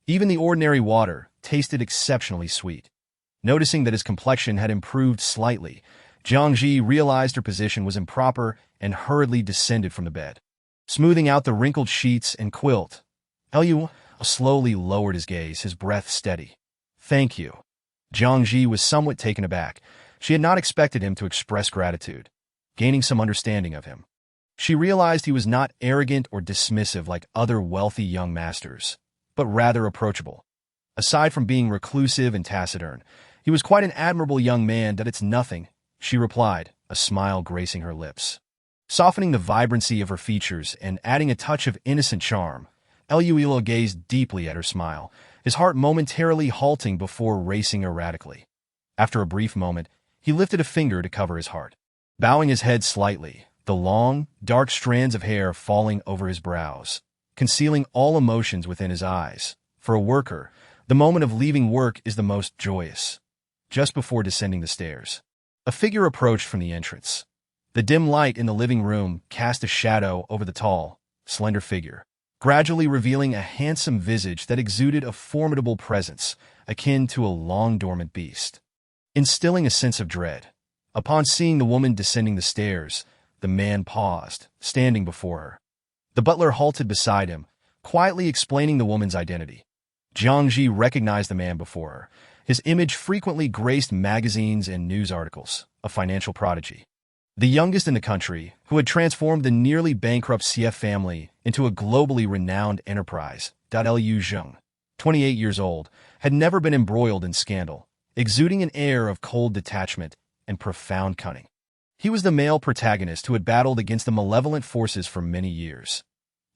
Even the ordinary water tasted exceptionally sweet. Noticing that his complexion had improved slightly, Jiang Zhi realized her position was improper and hurriedly descended from the bed. Smoothing out the wrinkled sheets and quilt, Lu slowly lowered his gaze, his breath steady. Thank you. Jiang Zhi was somewhat taken aback. She had not expected him to express gratitude, gaining some understanding of him. She realized he was not arrogant or dismissive like other wealthy young masters, but rather approachable. Aside from being reclusive and taciturn, he was quite an admirable young man. That it's nothing, she replied, a smile gracing her lips. Softening the vibrancy of her features and adding a touch of innocent charm, Luila gazed deeply at her smile, his heart momentarily halting before racing erratically. After a brief moment, he lifted a finger to cover his heart. Bowing his head slightly, the long, dark strands of hair falling over his brows, concealing all emotions within his eyes. For a worker, the moment of leaving work is the most joyous. Just before descending the stairs, a figure approached from the entrance. The dim light in the living room cast a shadow over the tall, slender figure, gradually revealing a handsome visage that exuded a formidable presence, akin to a long-dormant beast. Instilling a sense of dread, upon seeing the woman descending the stairs, the man paused, standing before her. The butler halted beside him, quietly explaining the woman's identity. Jiang Zhi recognized the man before her. His image frequently graced magazines and news articles, a financial prodigy. The youngest in the country, who had transformed the nearly bankrupt CF family into a globally renowned enterprise. Liu Zheng, 28 years old, had never been embroiled in scandal, exuding an air of cold detachment and profound cunning. He was the male protagonist who had battled against the malevolent forces for many years.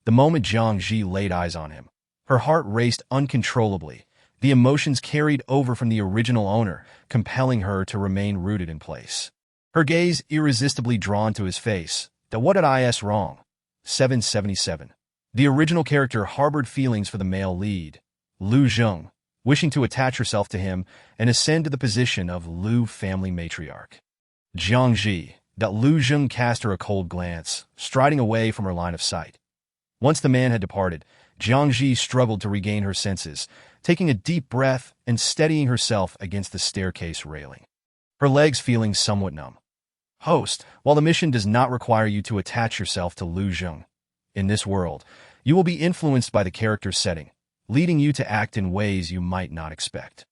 The moment Jiang Zhi laid eyes on him, her heart raced uncontrollably, the emotions carried over from the original owner, compelling her to remain rooted in place. Her gaze irresistibly drawn to his face. What did I wrong? 777. The original character harbored feelings for the male lead, Lu Zheng, wishing to attach herself to him and ascend to the position of Lu family matriarch. Jiang Zhi, Lu Zheng cast her a cold glance, striding away from her line of sight. Once the man had departed, Jiang Zhi struggled to regain her senses, taking a deep breath and steadying herself against the staircase railing, her legs feeling somewhat numb. Host, while the mission does not require you to attach yourself to Lu Zheng, in this world, you will be influenced by the character's setting, leading you to act in ways you might not expect.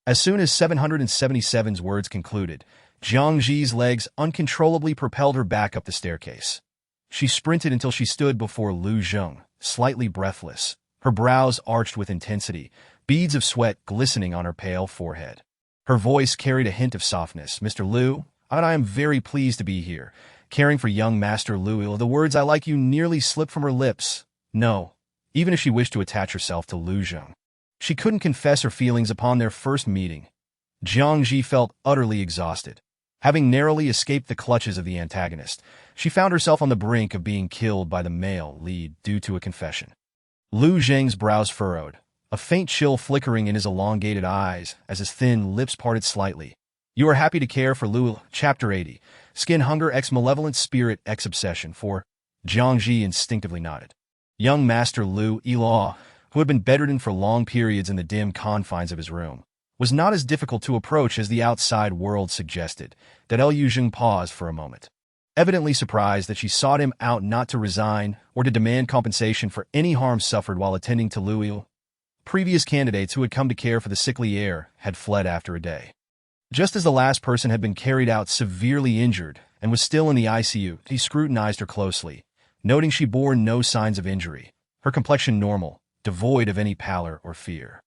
As soon as 777's words concluded, Jiang Zhi's legs uncontrollably propelled her back up the staircase. She sprinted until she stood before Lu Zheng, slightly breathless, her brows arched with intensity, beads of sweat glistening on her pale forehead. Her voice carried a hint of softness. Mr. Lu, I am very pleased to be here, caring for young Master Lu. The words "I like you" nearly slipped from her lips. No, even if she wished to attach herself to Lu Zheng, she couldn't confess her feelings upon their first meeting. Jiang Zhi felt utterly exhausted. Having narrowly escaped the clutches of the antagonist, she found herself on the brink of being killed by the male lead due to a confession. Lu Zheng's brows furrowed, a faint chill flickering in his elongated eyes as his thin lips parted slightly. You are happy to care for Lu. Chapter 80. Skin hunger x malevolent spirit x obsession. 4. Jiang Zhi instinctively nodded. Young Master Lu Elaw, who had been bedridden for long periods in the dim confines of his room, was not as difficult to approach as the outside world suggested. Lu Zheng paused for a moment, evidently surprised that she sought him out not to resign or to demand compensation for any harm suffered while attending to Lu. Previous candidates who had come to care for the sickly heir had fled after a day. Just as the last person had been carried out severely injured and was still in the ICU, he scrutinized her closely, noting she bore no signs of injury, her complexion normal, devoid of any pallor or fear.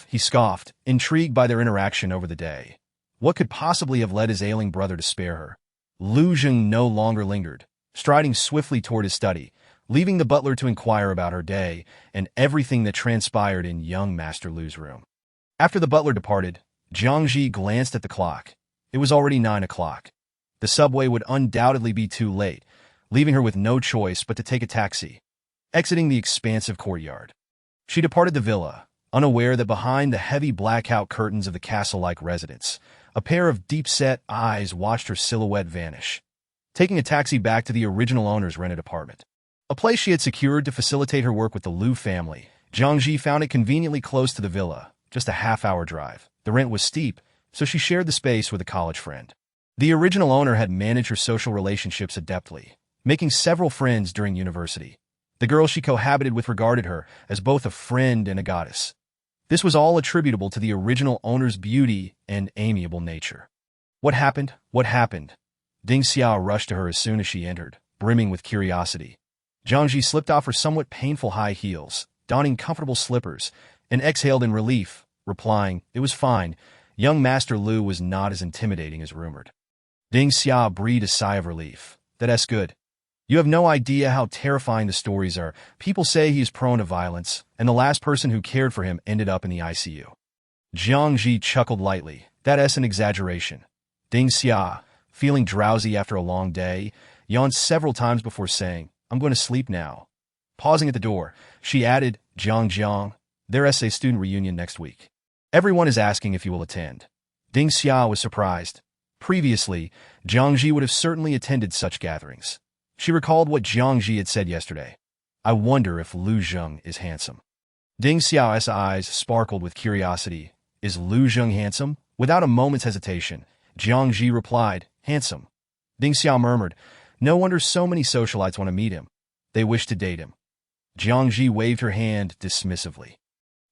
He scoffed, intrigued by their interaction over the day. What could possibly have led his ailing brother to spare her? Lu Zheng no longer lingered, striding swiftly toward his study, leaving the butler to inquire about her day and everything that transpired in young Master Lu's room. After the butler departed, Jiang Zhi glanced at the clock. It was already 9 o'clock. The subway would undoubtedly be too late, leaving her with no choice but to take a taxi. Exiting the expansive courtyard, she departed the villa, unaware that behind the heavy blackout curtains of the castle-like residence, a pair of deep-set eyes watched her silhouette vanish. Taking a taxi back to the original owner's rented apartment, a place she had secured to facilitate her work with the Lu family, Jiang Zhi found it conveniently close to the villa, just a half-hour drive. The rent was steep, so she shared the space with a college friend. The original owner had managed her social relationships adeptly, making several friends during university. The girl she cohabited with regarded her as both a friend and a goddess. This was all attributable to the original owner's beauty and amiable nature. What happened? What happened? Ding Xiao rushed to her as soon as she entered, brimming with curiosity. Jiang Zhi slipped off her somewhat painful high heels, donning comfortable slippers, and exhaled in relief, replying, "It was fine. Young Master Lu was not as intimidating as rumored." Ding Xiao breathed a sigh of relief. "That's good. You have no idea how terrifying the stories are. People say he is prone to violence, and the last person who cared for him ended up in the ICU." Jiang Zhi chuckled lightly. "That's an exaggeration." Ding Xia, feeling drowsy after a long day, yawned several times before saying, "I'm going to sleep now." Pausing at the door, she added, Jiang, there's a student reunion next week. Everyone is asking if you will attend." Ding Xia was surprised. Previously, Jiang Zhi would have certainly attended such gatherings. She recalled what Jiang Zhi had said yesterday. "I wonder if Lu Zheng is handsome." Ding Xiao's eyes sparkled with curiosity. "Is Lu Zheng handsome?" Without a moment's hesitation, Jiang Zhi replied, "Handsome." Ding Xiao murmured, "No wonder so many socialites want to meet him. They wish to date him." Jiang Zhi waved her hand dismissively.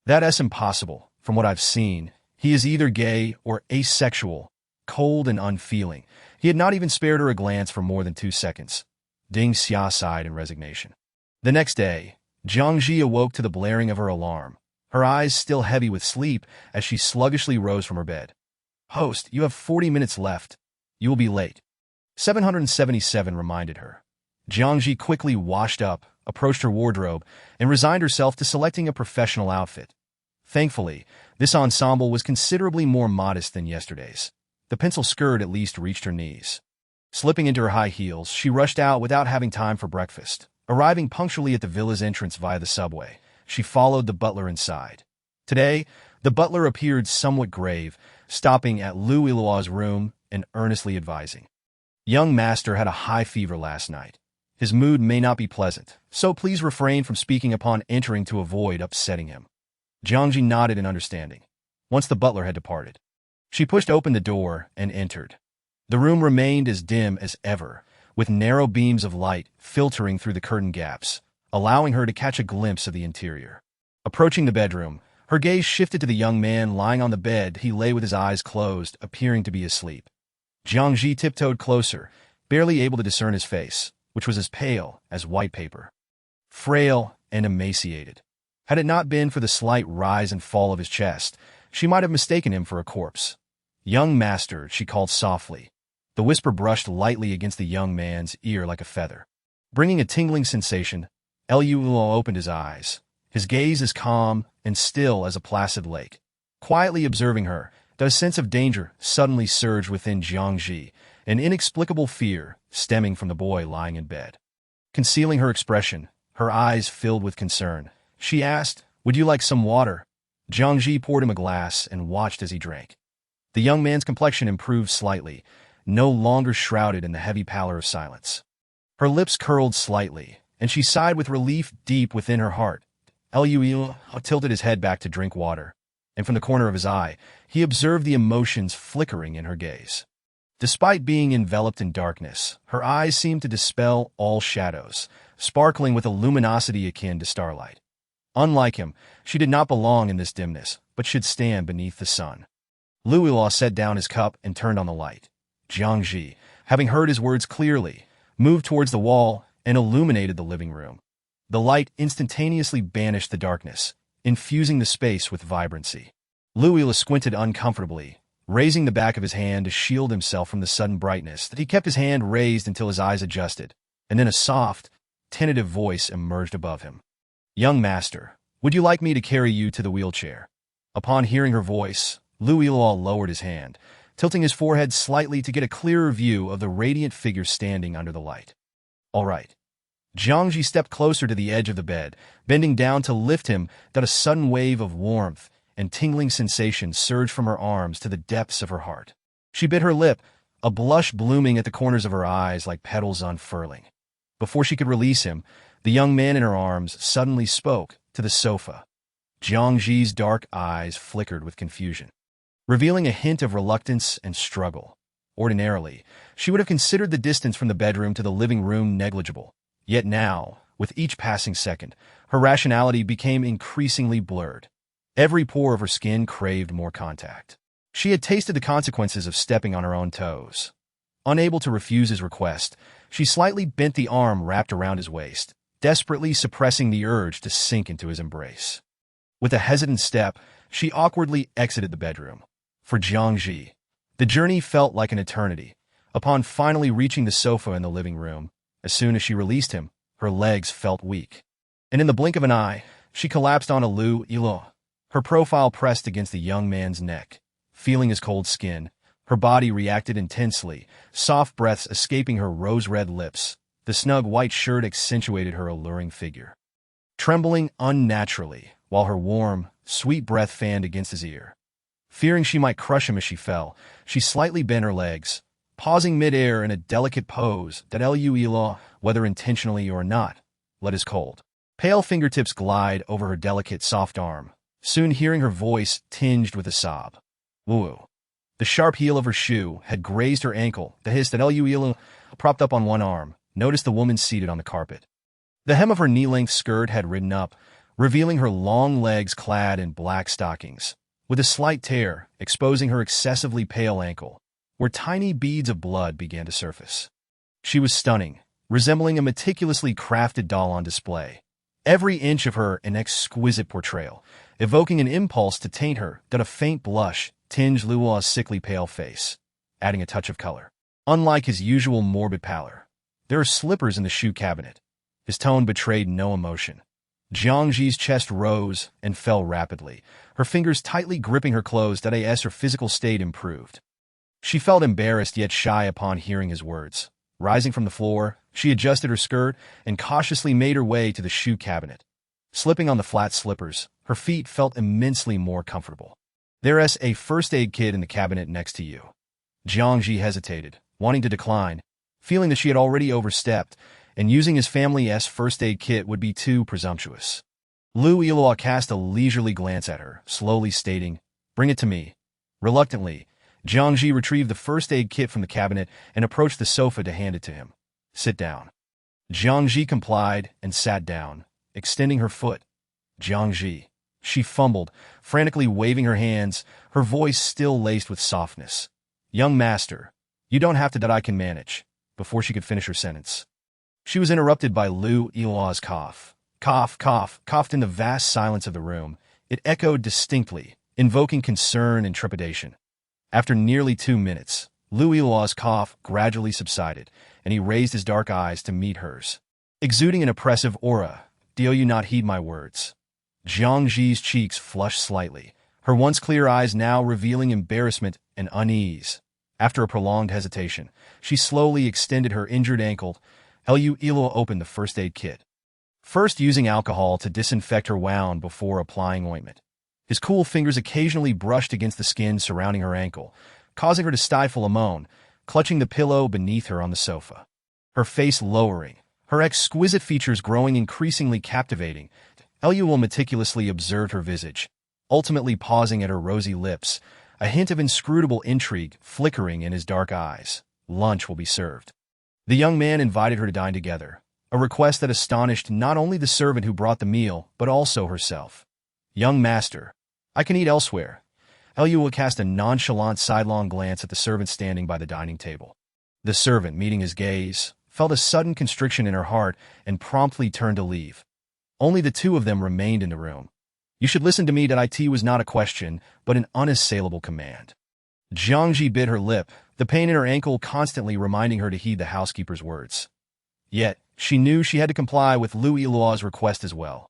"That's impossible. From what I've seen, he is either gay or asexual, cold and unfeeling." He had not even spared her a glance for more than 2 seconds. Ding Xia sighed in resignation. The next day, Jiang Zhi awoke to the blaring of her alarm, her eyes still heavy with sleep as she sluggishly rose from her bed. "Host, you have 40 minutes left. You will be late." 777 reminded her. Jiang Zhi quickly washed up, approached her wardrobe, and resigned herself to selecting a professional outfit. Thankfully, this ensemble was considerably more modest than yesterday's. The pencil skirt at least reached her knees. Slipping into her high heels, she rushed out without having time for breakfast. Arriving punctually at the villa's entrance via the subway, she followed the butler inside. Today, the butler appeared somewhat grave, stopping at Lu Yiluo's room and earnestly advising. Young master had a high fever last night. His mood may not be pleasant, so please refrain from speaking upon entering to avoid upsetting him. Jiang Zhi nodded in understanding. Once the butler had departed, she pushed open the door and entered. The room remained as dim as ever, with narrow beams of light filtering through the curtain gaps, allowing her to catch a glimpse of the interior. Approaching the bedroom, her gaze shifted to the young man lying on the bed. He lay with his eyes closed, appearing to be asleep. Jiang Zhi tiptoed closer, barely able to discern his face, which was as pale as white paper. Frail and emaciated. Had it not been for the slight rise and fall of his chest, she might have mistaken him for a corpse. "Young master," she called softly. The whisper brushed lightly against the young man's ear like a feather. Bringing a tingling sensation, Lu opened his eyes, his gaze as calm and still as a placid lake. Quietly observing her, a sense of danger suddenly surged within Jiang Zhi, an inexplicable fear stemming from the boy lying in bed. Concealing her expression, her eyes filled with concern, she asked, "Would you like some water?" Jiang Zhi poured him a glass and watched as he drank. The young man's complexion improved slightly, no longer shrouded in the heavy pallor of silence. Her lips curled slightly, and she sighed with relief deep within her heart. Lu tilted his head back to drink water, and from the corner of his eye, he observed the emotions flickering in her gaze. Despite being enveloped in darkness, her eyes seemed to dispel all shadows, sparkling with a luminosity akin to starlight. Unlike him, she did not belong in this dimness, but should stand beneath the sun. Lu Yiluo set down his cup and turned on the light. Jiang Zhi, having heard his words clearly, moved towards the wall and illuminated the living room. The light instantaneously banished the darkness, infusing the space with vibrancy. Lu Yiluo squinted uncomfortably, raising the back of his hand to shield himself from the sudden brightness. He kept his hand raised until his eyes adjusted, and then a soft, tentative voice emerged above him. "Young master, would you like me to carry you to the wheelchair?" Upon hearing her voice, Lu Yiluo lowered his hand, tilting his forehead slightly to get a clearer view of the radiant figure standing under the light. "All right." Jiang Zhi stepped closer to the edge of the bed, bending down to lift him. That a sudden wave of warmth and tingling sensation surged from her arms to the depths of her heart. She bit her lip, a blush blooming at the corners of her eyes like petals unfurling. Before she could release him, the young man in her arms suddenly spoke to the sofa. Jiang Zhi's dark eyes flickered with confusion, revealing a hint of reluctance and struggle. Ordinarily, she would have considered the distance from the bedroom to the living room negligible. Yet now, with each passing second, her rationality became increasingly blurred. Every pore of her skin craved more contact. She had tasted the consequences of stepping on her own toes. Unable to refuse his request, she slightly bent the arm wrapped around his waist, desperately suppressing the urge to sink into his embrace. With a hesitant step, she awkwardly exited the bedroom. For Jiang Zhi, the journey felt like an eternity. Upon finally reaching the sofa in the living room, as soon as she released him, her legs felt weak. And in the blink of an eye, she collapsed onto Lu Yiluo, her profile pressed against the young man's neck. Feeling his cold skin, her body reacted intensely, soft breaths escaping her rose-red lips. The snug white shirt accentuated her alluring figure. Trembling unnaturally, while her warm, sweet breath fanned against his ear. Fearing she might crush him as she fell, she slightly bent her legs, pausing mid-air in a delicate pose that Lu Yiluo, whether intentionally or not, let his cold, pale fingertips glide over her delicate, soft arm, soon hearing her voice tinged with a sob. "Woo." The sharp heel of her shoe had grazed her ankle. The hiss that Lu Yiluo, propped up on one arm, noticed the woman seated on the carpet. The hem of her knee-length skirt had ridden up, revealing her long legs clad in black stockings, with a slight tear exposing her excessively pale ankle, where tiny beads of blood began to surface. She was stunning, resembling a meticulously crafted doll on display, every inch of her an exquisite portrayal, evoking an impulse to taint her that a faint blush tinged Luo's sickly pale face, adding a touch of color. Unlike his usual morbid pallor, there are slippers in the shoe cabinet. His tone betrayed no emotion. Jiang Zhi's chest rose and fell rapidly, her fingers tightly gripping her clothes as her physical state improved. She felt embarrassed yet shy upon hearing his words. Rising from the floor, she adjusted her skirt and cautiously made her way to the shoe cabinet. Slipping on the flat slippers, her feet felt immensely more comfortable. There's a first aid kit in the cabinet next to you. Jiang Zhi hesitated, wanting to decline, feeling that she had already overstepped, and using his family's first aid kit would be too presumptuous. Lu Yilua cast a leisurely glance at her, slowly stating, "Bring it to me." Reluctantly, Jiang Zhi retrieved the first aid kit from the cabinet and approached the sofa to hand it to him. "Sit down." Jiang Zhi complied and sat down, extending her foot. "Jiang Zhi," she fumbled, frantically waving her hands, her voice still laced with softness. "Young master, you don't have to that I can manage." Before she could finish her sentence, she was interrupted by Lu Yilua's cough. Coughed in the vast silence of the room. It echoed distinctly, invoking concern and trepidation. After nearly 2 minutes, Lu Yilua's cough gradually subsided, and he raised his dark eyes to meet hers. Exuding an oppressive aura, "Do you not heed my words?" Jiang Zhi's cheeks flushed slightly, her once clear eyes now revealing embarrassment and unease. After a prolonged hesitation, she slowly extended her injured ankle. Lu Yilua opened the first aid kit, first using alcohol to disinfect her wound before applying ointment. His cool fingers occasionally brushed against the skin surrounding her ankle, causing her to stifle a moan, clutching the pillow beneath her on the sofa. Her face lowering, her exquisite features growing increasingly captivating, Lu meticulously observed her visage, ultimately pausing at her rosy lips, a hint of inscrutable intrigue flickering in his dark eyes. Lunch will be served. The young man invited her to dine together, a request that astonished not only the servant who brought the meal, but also herself. "Young master, I can eat elsewhere." Lu cast a nonchalant sidelong glance at the servant standing by the dining table. The servant, meeting his gaze, felt a sudden constriction in her heart and promptly turned to leave. Only the two of them remained in the room. "You should listen to me that it was not a question, but an unassailable command." Jiang Zhi bit her lip, the pain in her ankle constantly reminding her to heed the housekeeper's words. Yet, she knew she had to comply with Lu Yilua's request as well.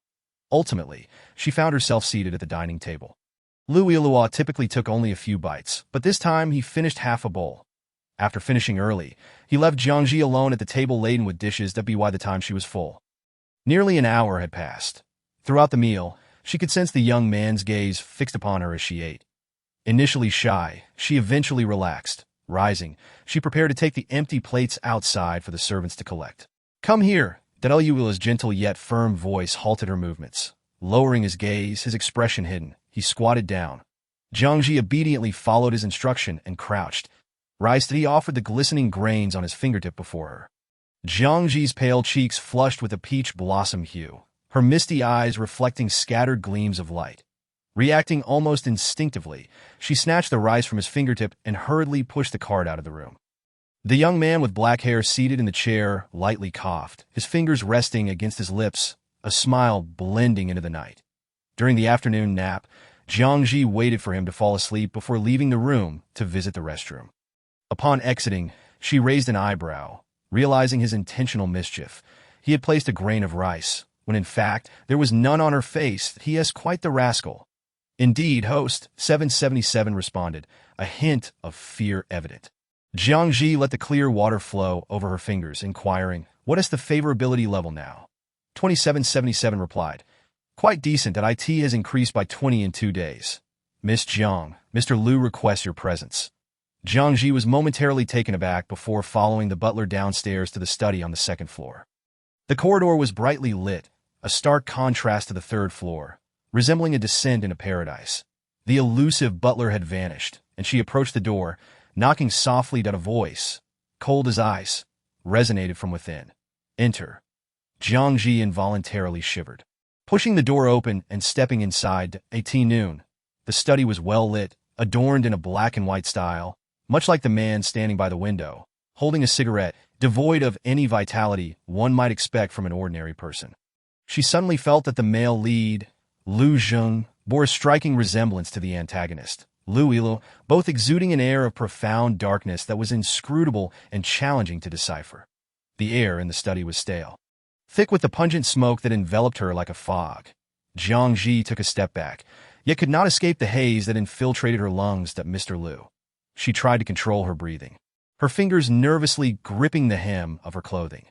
Ultimately, she found herself seated at the dining table. Lu Yilua typically took only a few bites, but this time he finished half a bowl. After finishing early, he left Jiang Zhi alone at the table laden with dishes by the time she was full. Nearly an hour had passed. Throughout the meal, she could sense the young man's gaze fixed upon her as she ate. Initially shy, she eventually relaxed. Rising, she prepared to take the empty plates outside for the servants to collect. "Come here." Lu's gentle yet firm voice halted her movements. Lowering his gaze, his expression hidden, he squatted down. Jiang Zhi obediently followed his instruction and crouched. He offered the glistening grains on his fingertip before her. Jiang Zhi's pale cheeks flushed with a peach blossom hue, her misty eyes reflecting scattered gleams of light. Reacting almost instinctively, she snatched the rice from his fingertip and hurriedly pushed the cart out of the room. The young man with black hair seated in the chair lightly coughed, his fingers resting against his lips, a smile blending into the night. During the afternoon nap, Jiang Zhi waited for him to fall asleep before leaving the room to visit the restroom. Upon exiting, she raised an eyebrow, realizing his intentional mischief. He had placed a grain of rice, when in fact there was none on her face. He is quite the rascal. "Indeed, host," 777 responded, a hint of fear evident. Jiang Zhi let the clear water flow over her fingers, inquiring, "What is the favorability level now?" 2777 replied, "Quite decent. That IT has increased by 20 in 2 days. Miss Jiang, Mr. Lu requests your presence." Jiang Zhi was momentarily taken aback before following the butler downstairs to the study on the second floor. The corridor was brightly lit, a stark contrast to the third floor, resembling a descent into paradise. The elusive butler had vanished, and she approached the door, knocking softly that a voice, cold as ice, resonated from within. "Enter." Jiang Zhi involuntarily shivered. Pushing the door open and stepping inside, 18 noon. The study was well lit, adorned in a black and white style, much like the man standing by the window, holding a cigarette, devoid of any vitality one might expect from an ordinary person. She suddenly felt that the male lead, Lu Zheng, bore a striking resemblance to the antagonist, Lu Ilu, both exuding an air of profound darkness that was inscrutable and challenging to decipher. The air in the study was stale, thick with the pungent smoke that enveloped her like a fog. Jiang Zhi took a step back, yet could not escape the haze that infiltrated her lungs. That Mr. Lu. She tried to control her breathing, her fingers nervously gripping the hem of her clothing.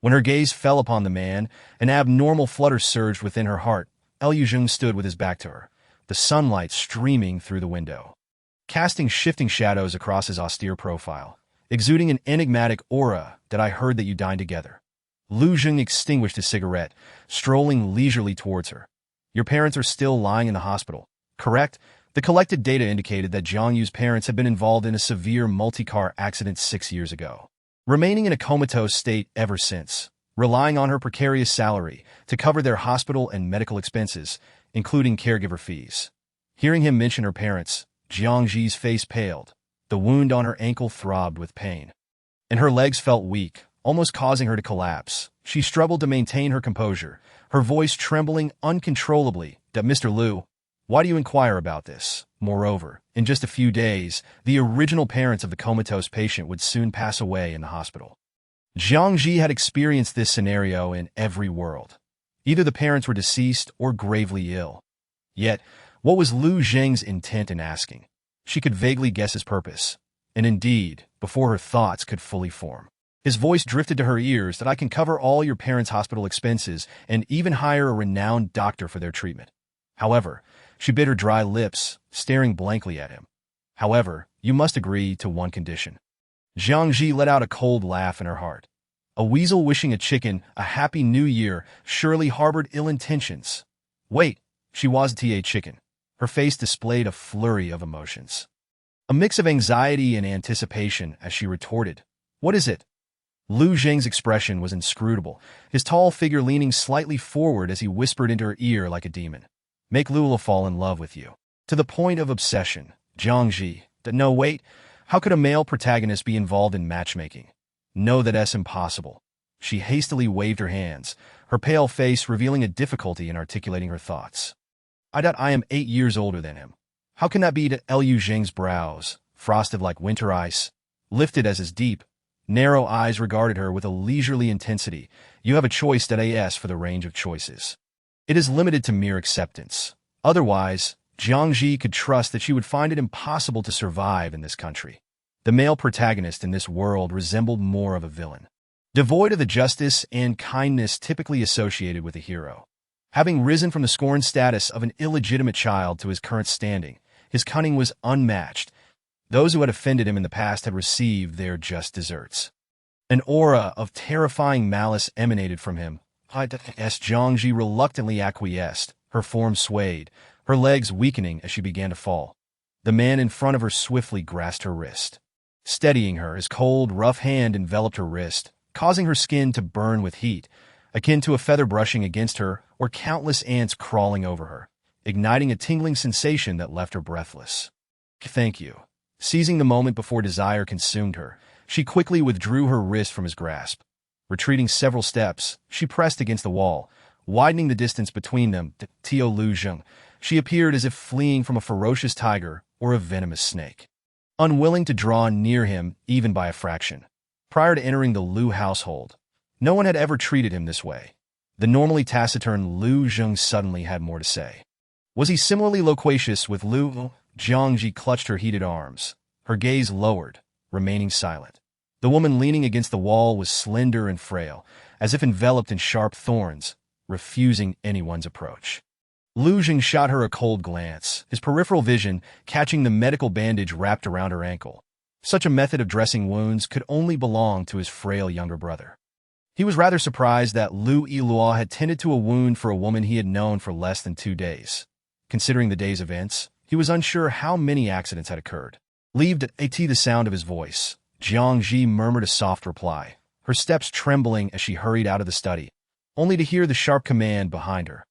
When her gaze fell upon the man, an abnormal flutter surged within her heart. Liu Zheng stood with his back to her, the sunlight streaming through the window, casting shifting shadows across his austere profile, exuding an enigmatic aura. That I heard that you dined together. Liu Zheng extinguished his cigarette, strolling leisurely towards her. Your parents are still lying in the hospital, correct? The collected data indicated that Jiang Yu's parents had been involved in a severe multi-car accident 6 years ago, remaining in a comatose state ever since, relying on her precarious salary to cover their hospital and medical expenses, including caregiver fees. Hearing him mention her parents, Jiang Zhi's face paled. The wound on her ankle throbbed with pain, and her legs felt weak, almost causing her to collapse. She struggled to maintain her composure, her voice trembling uncontrollably. Mr. Lu, why do you inquire about this? Moreover, in just a few days, the original parents of the comatose patient would soon pass away in the hospital. Jiang Zhi had experienced this scenario in every world. Either the parents were deceased or gravely ill. Yet, what was Liu Zheng's intent in asking? She could vaguely guess his purpose, and indeed, before her thoughts could fully form, his voice drifted to her ears. That I can cover all your parents' hospital expenses and even hire a renowned doctor for their treatment. However, she bit her dry lips, staring blankly at him. However, you must agree to one condition. Jiang Zhi let out a cold laugh in her heart. A weasel wishing a chicken a happy new year surely harbored ill intentions. Wait, she was a chicken. Her face displayed a flurry of emotions, a mix of anxiety and anticipation as she retorted, "What is it?" Liu Zheng's expression was inscrutable, his tall figure leaning slightly forward as he whispered into her ear like a demon. "Make Lula fall in love with you, to the point of obsession." Jiang Zhi, no wait, how could a male protagonist be involved in matchmaking? No, that's impossible. She hastily waved her hands, her pale face revealing a difficulty in articulating her thoughts. I am 8 years older than him. How can that be? Liu Zheng's brows, frosted like winter ice, lifted as his deep, narrow eyes regarded her with a leisurely intensity. You have a choice. As for the range of choices, it is limited to mere acceptance. Otherwise, Jiang Zhi could trust that she would find it impossible to survive in this country. The male protagonist in this world resembled more of a villain, devoid of the justice and kindness typically associated with a hero. Having risen from the scorned status of an illegitimate child to his current standing, his cunning was unmatched. Those who had offended him in the past had received their just deserts. An aura of terrifying malice emanated from him. Jiang Zhi reluctantly acquiesced, her form swayed, her legs weakening as she began to fall. The man in front of her swiftly grasped her wrist. Steadying her, his cold, rough hand enveloped her wrist, causing her skin to burn with heat, akin to a feather brushing against her or countless ants crawling over her, igniting a tingling sensation that left her breathless. Thank you. Seizing the moment before desire consumed her, she quickly withdrew her wrist from his grasp. Retreating several steps, she pressed against the wall, widening the distance between them. Liu Zheng, she appeared as if fleeing from a ferocious tiger or a venomous snake, unwilling to draw near him even by a fraction. Prior to entering the Liu household, no one had ever treated him this way. The normally taciturn Liu Zheng suddenly had more to say. Was he similarly loquacious with Liu? Jiang Zhi clutched her heated arms, her gaze lowered, remaining silent. The woman leaning against the wall was slender and frail, as if enveloped in sharp thorns, refusing anyone's approach. Liu Zheng shot her a cold glance, his peripheral vision catching the medical bandage wrapped around her ankle. Such a method of dressing wounds could only belong to his frail younger brother. He was rather surprised that Liu Yilua had tended to a wound for a woman he had known for less than 2 days. Considering the day's events, he was unsure how many accidents had occurred. Leaved at the sound of his voice, Jiang Zhi murmured a soft reply, her steps trembling as she hurried out of the study, only to hear the sharp command behind her.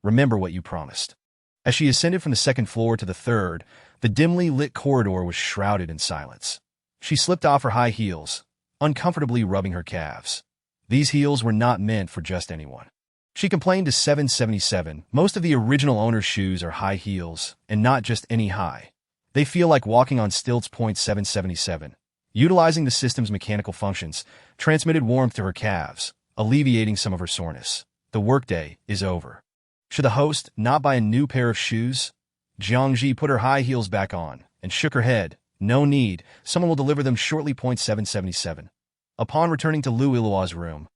Remember what you promised. As she ascended from the 2nd floor to the 3rd, the dimly lit corridor was shrouded in silence. She slipped off her high heels, uncomfortably rubbing her calves. These heels were not meant for just anyone. She complained to 777, most of the original owner's shoes are high heels, and not just any high. They feel like walking on stilts. 777. Utilizing the system's mechanical functions, transmitted warmth to her calves, alleviating some of her soreness. The workday is over. Should the host not buy a new pair of shoes? Jiang Zhi put her high heels back on and shook her head. No need, someone will deliver them shortly. 777. Upon returning to Lu Ilua's room,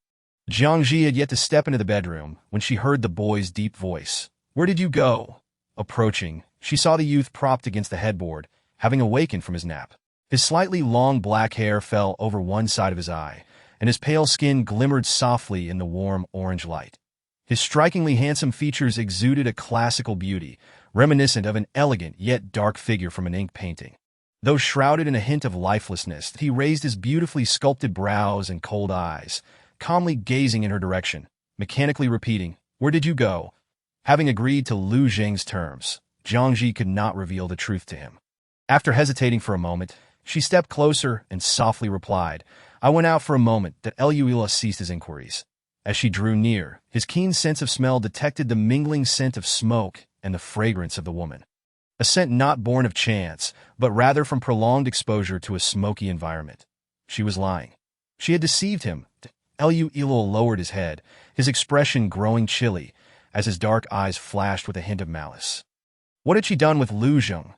Jiang Zhi had yet to step into the bedroom when she heard the boy's deep voice. "Where did you go?" Approaching, she saw the youth propped against the headboard, having awakened from his nap. His slightly long black hair fell over one side of his eye, and his pale skin glimmered softly in the warm orange light. His strikingly handsome features exuded a classical beauty, reminiscent of an elegant yet dark figure from an ink painting. Though shrouded in a hint of lifelessness, he raised his beautifully sculpted brows and cold eyes, calmly gazing in her direction, mechanically repeating, "Where did you go?" Having agreed to Lu Zheng's terms, Jiang Zhi could not reveal the truth to him. After hesitating for a moment, she stepped closer and softly replied, "I went out for a moment." That Luila ceased his inquiries. As she drew near, his keen sense of smell detected the mingling scent of smoke and the fragrance of the woman. A scent not born of chance, but rather from prolonged exposure to a smoky environment. She was lying. She had deceived him. Luila lowered his head, his expression growing chilly, as his dark eyes flashed with a hint of malice. What had she done with Lu Zheng?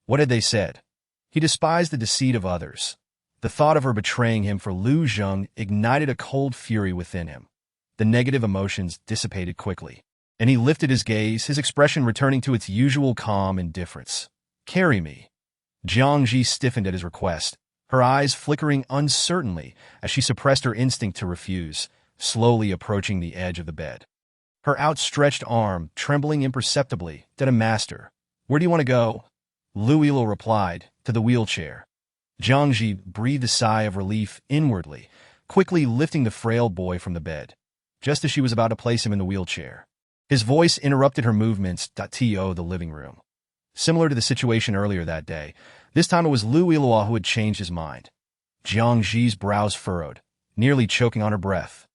What had they said? He despised the deceit of others. The thought of her betraying him for Lu Zheng ignited a cold fury within him. The negative emotions dissipated quickly, and he lifted his gaze, his expression returning to its usual calm indifference. "Carry me." Jiang Zhi stiffened at his request, her eyes flickering uncertainly as she suppressed her instinct to refuse, slowly approaching the edge of the bed. Her outstretched arm trembling imperceptibly. "Did a master. Where do you want to go?" Lu Ilo replied, "To the wheelchair." Jiang Zhi breathed a sigh of relief inwardly, quickly lifting the frail boy from the bed, just as she was about to place him in the wheelchair. His voice interrupted her movements. To the living room. Similar to the situation earlier that day, this time it was Lu Ilua who had changed his mind. Jiang Zhi's brows furrowed, nearly choking on her breath.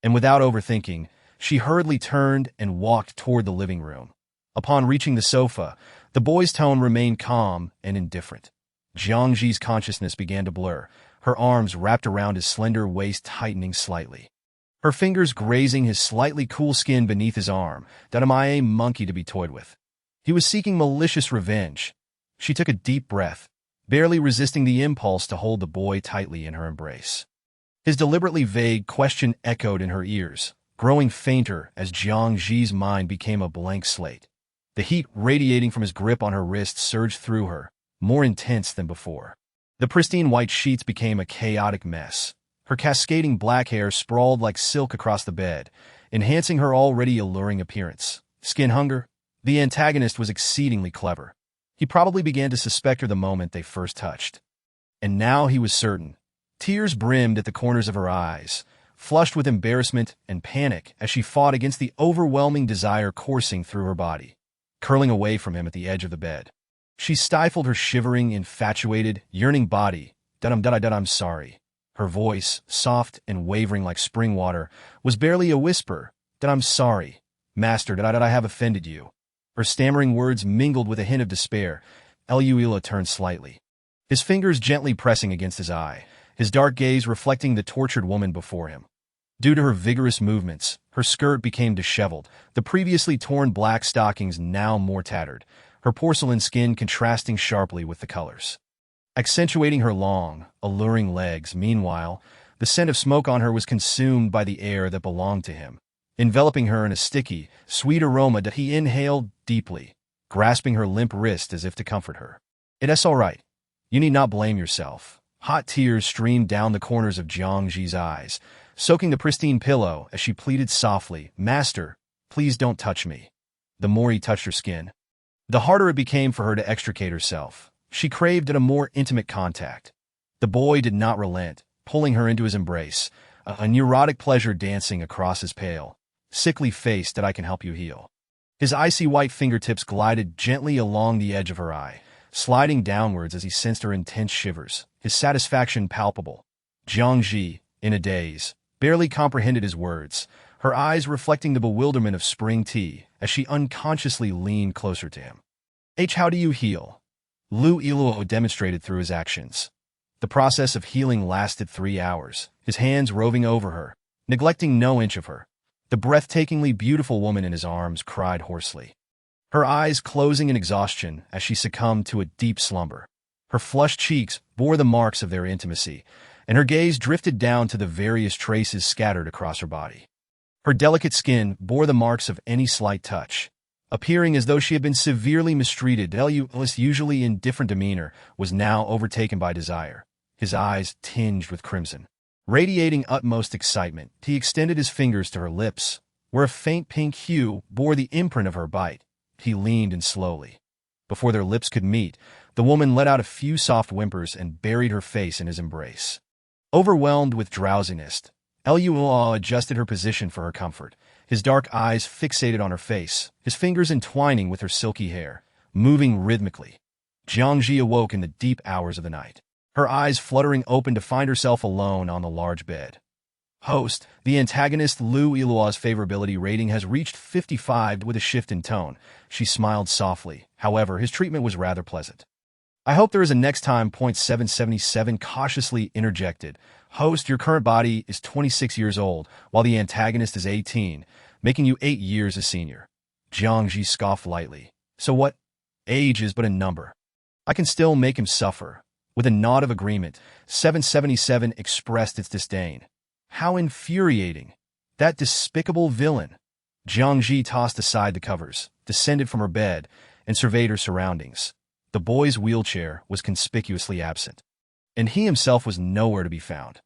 And without overthinking, she hurriedly turned and walked toward the living room. Upon reaching the sofa, the boy's tone remained calm and indifferent. Jiang Zhi's consciousness began to blur, her arms wrapped around his slender waist tightening slightly. Her fingers grazing his slightly cool skin beneath his arm. That am I a monkey to be toyed with? He was seeking malicious revenge. She took a deep breath, barely resisting the impulse to hold the boy tightly in her embrace. His deliberately vague question echoed in her ears, growing fainter as Jiang Zhi's mind became a blank slate. The heat radiating from his grip on her wrist surged through her, more intense than before. The pristine white sheets became a chaotic mess. Her cascading black hair sprawled like silk across the bed, enhancing her already alluring appearance. Skin hunger? The antagonist was exceedingly clever. He probably began to suspect her the moment they first touched. And now he was certain. Tears brimmed at the corners of her eyes, flushed with embarrassment and panic as she fought against the overwhelming desire coursing through her body, curling away from him at the edge of the bed. She stifled her shivering, infatuated, yearning body. I'm sorry. Her voice, soft and wavering like spring water, was barely a whisper. I'm sorry. Master, did I have offended you? Her stammering words mingled with a hint of despair. Luila turned slightly, his fingers gently pressing against his eye, his dark gaze reflecting the tortured woman before him. Due to her vigorous movements, her skirt became disheveled, the previously torn black stockings now more tattered, her porcelain skin contrasting sharply with the colors. Accentuating her long, alluring legs, meanwhile, the scent of smoke on her was consumed by the air that belonged to him, enveloping her in a sticky, sweet aroma that he inhaled deeply, grasping her limp wrist as if to comfort her. "It's all right. You need not blame yourself." Hot tears streamed down the corners of Jiang Zhi's eyes, soaking the pristine pillow as she pleaded softly, "Master, please don't touch me." The more he touched her skin, the harder it became for her to extricate herself. She craved a more intimate contact. The boy did not relent, pulling her into his embrace, a neurotic pleasure dancing across his pale, sickly face. "That I can help you heal." His icy white fingertips glided gently along the edge of her eye, sliding downwards as he sensed her intense shivers, his satisfaction palpable. Jiang Zhi, in a daze, barely comprehended his words, her eyes reflecting the bewilderment of spring tea as she unconsciously leaned closer to him. "How do you heal?" Lu Iluo demonstrated through his actions. The process of healing lasted 3 hours, his hands roving over her, neglecting no inch of her. The breathtakingly beautiful woman in his arms cried hoarsely, her eyes closing in exhaustion as she succumbed to a deep slumber. Her flushed cheeks bore the marks of their intimacy, and her gaze drifted down to the various traces scattered across her body. Her delicate skin bore the marks of any slight touch, appearing as though she had been severely mistreated. Elias, usually indifferent demeanor, was now overtaken by desire, his eyes tinged with crimson. Radiating utmost excitement, he extended his fingers to her lips, where a faint pink hue bore the imprint of her bite. He leaned in slowly. Before their lips could meet, the woman let out a few soft whimpers and buried her face in his embrace. Overwhelmed with drowsiness, Luo adjusted her position for her comfort, his dark eyes fixated on her face, his fingers entwining with her silky hair, moving rhythmically. Jiang Zhi awoke in the deep hours of the night, her eyes fluttering open to find herself alone on the large bed. Host, the antagonist Lu Iluo's favorability rating has reached 55 with a shift in tone. She smiled softly. However, his treatment was rather pleasant. I hope there is a next time. 777 cautiously interjected. Host, your current body is 26 years old, while the antagonist is 18, making you 8 years a senior. Jiang Zhi scoffed lightly. So what? Age is but a number. I can still make him suffer. With a nod of agreement, 777 expressed its disdain. How infuriating! That despicable villain! Jiang Zhi tossed aside the covers, descended from her bed, and surveyed her surroundings. The boy's wheelchair was conspicuously absent, and he himself was nowhere to be found.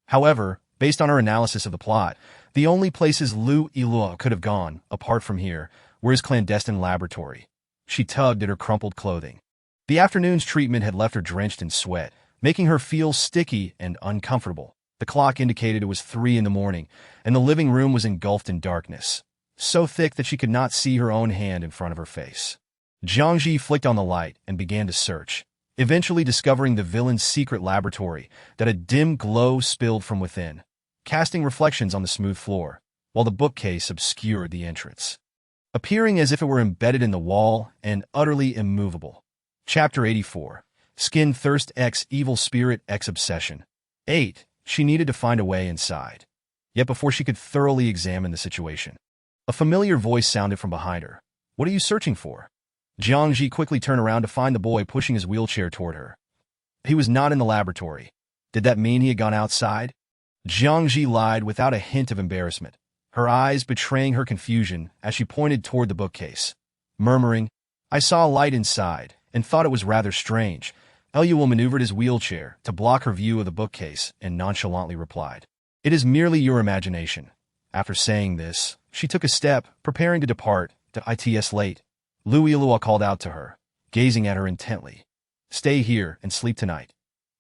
However, based on her analysis of the plot, the only places Lu Iluo could have gone, apart from here, were his clandestine laboratory. She tugged at her crumpled clothing. The afternoon's treatment had left her drenched in sweat, making her feel sticky and uncomfortable. The clock indicated it was 3 in the morning, and the living room was engulfed in darkness, so thick that she could not see her own hand in front of her face. Jiang Zhi flicked on the light and began to search, eventually discovering the villain's secret laboratory that a dim glow spilled from within, casting reflections on the smooth floor, while the bookcase obscured the entrance, appearing as if it were embedded in the wall and utterly immovable. Chapter 84. Skin Thirst X Evil Spirit X Obsession. 8. She needed to find a way inside. Yet before she could thoroughly examine the situation, a familiar voice sounded from behind her. What are you searching for? Jiang Zhi quickly turned around to find the boy pushing his wheelchair toward her. He was not in the laboratory. Did that mean he had gone outside? Jiang Zhi lied without a hint of embarrassment, her eyes betraying her confusion as she pointed toward the bookcase, murmuring, I saw a light inside and thought it was rather strange. Luo maneuvered his wheelchair to block her view of the bookcase and nonchalantly replied, It is merely your imagination. After saying this, she took a step, preparing to depart. It's late. Lu Iluo called out to her, gazing at her intently. Stay here and sleep tonight.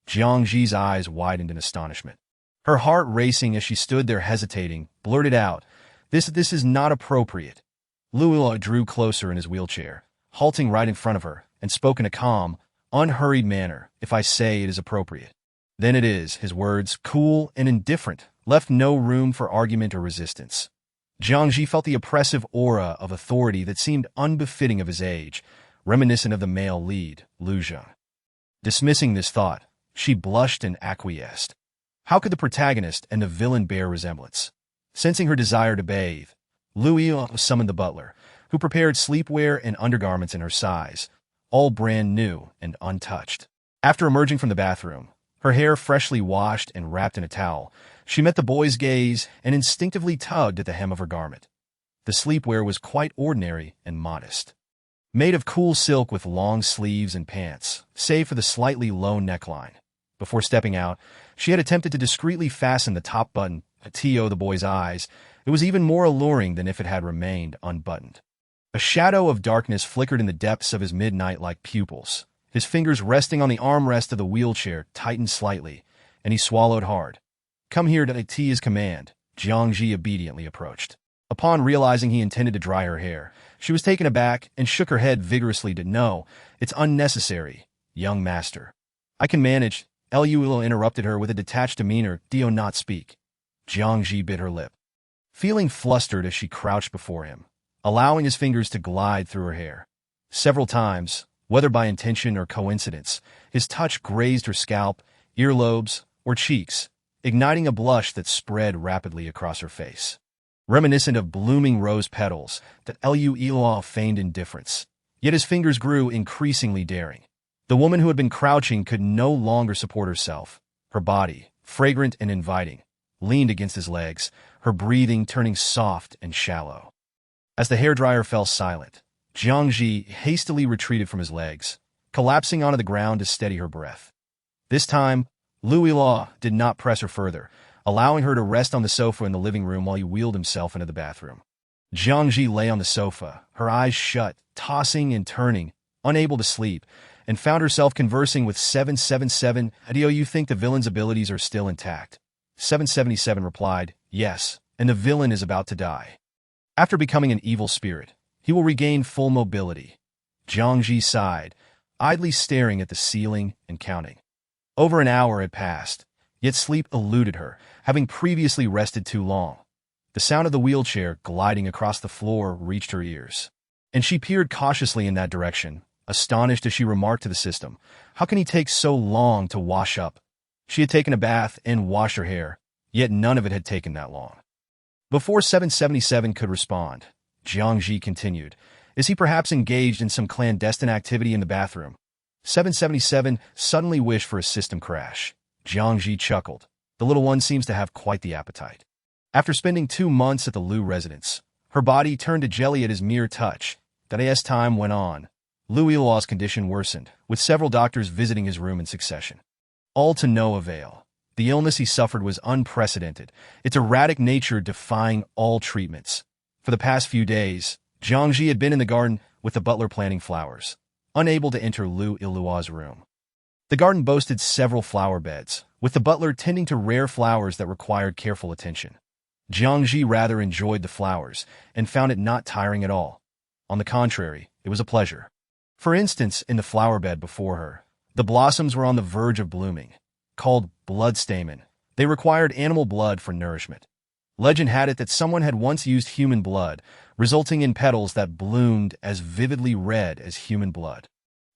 Jiang Zhi's eyes widened in astonishment. Her heart racing as she stood there hesitating, blurted out, This is not appropriate. Lu Iluo drew closer in his wheelchair, halting right in front of her, and spoke in a calm, unhurried manner. If I say it is appropriate, then it is. His words, cool and indifferent, left no room for argument or resistance. Jiang Zhi felt the oppressive aura of authority that seemed unbefitting of his age, reminiscent of the male lead, Lu Zheng. Dismissing this thought, she blushed and acquiesced. How could the protagonist and the villain bear resemblance? Sensing her desire to bathe, Lu Iluo summoned the butler, who prepared sleepwear and undergarments in her size, all brand new and untouched. After emerging from the bathroom, her hair freshly washed and wrapped in a towel, she met the boy's gaze and instinctively tugged at the hem of her garment. The sleepwear was quite ordinary and modest, made of cool silk with long sleeves and pants, save for the slightly low neckline. Before stepping out, she had attempted to discreetly fasten the top button. To the boy's eyes, it was even more alluring than if it had remained unbuttoned. A shadow of darkness flickered in the depths of his midnight-like pupils. His fingers resting on the armrest of the wheelchair tightened slightly, and he swallowed hard. Come here at his command. Jiang Zhi obediently approached. Upon realizing he intended to dry her hair, she was taken aback and shook her head vigorously to no, it's unnecessary, young master. I can manage. Luo interrupted her with a detached demeanor. Do not speak. Jiang Zhi bit her lip, feeling flustered as she crouched before him, allowing his fingers to glide through her hair. Several times, Whether by intention or coincidence, his touch grazed her scalp, earlobes, or cheeks, igniting a blush that spread rapidly across her face. Reminiscent of blooming rose petals, that Lu feigned indifference. Yet his fingers grew increasingly daring. The woman who had been crouching could no longer support herself. Her body, fragrant and inviting, leaned against his legs, her breathing turning soft and shallow. As the hairdryer fell silent, Jiang Zhi hastily retreated from his legs, collapsing onto the ground to steady her breath. This time, Lu Yilao did not press her further, allowing her to rest on the sofa in the living room while he wheeled himself into the bathroom. Jiang Zhi lay on the sofa, her eyes shut, tossing and turning, unable to sleep, and found herself conversing with 777. Do you think the villain's abilities are still intact? 777 replied, yes, and the villain is about to die. After becoming an evil spirit, he will regain full mobility. Jiang Zhi sighed, idly staring at the ceiling and counting. Over an hour had passed, yet sleep eluded her, having previously rested too long. The sound of the wheelchair gliding across the floor reached her ears, and she peered cautiously in that direction, astonished as she remarked to the system, how can he take so long to wash up? She had taken a bath and washed her hair, yet none of it had taken that long. Before 777 could respond, Jiang Zhi continued, is he perhaps engaged in some clandestine activity in the bathroom? 777 suddenly wished for a system crash. Jiang Zhi chuckled. The little one seems to have quite the appetite. After spending 2 months at the Lu residence, her body turned to jelly at his mere touch. That as time went on, Lu Yilao's condition worsened, with several doctors visiting his room in succession. All to no avail. The illness he suffered was unprecedented, its erratic nature defying all treatments. For the past few days, Jiang Zhi had been in the garden with the butler planting flowers, unable to enter Lu Yilao's room. The garden boasted several flower beds, with the butler tending to rare flowers that required careful attention. Jiang Zhi rather enjoyed the flowers and found it not tiring at all. On the contrary, it was a pleasure. For instance, in the flower bed before her, the blossoms were on the verge of blooming. Called blood stamen, they required animal blood for nourishment. Legend had it that someone had once used human blood, resulting in petals that bloomed as vividly red as human blood.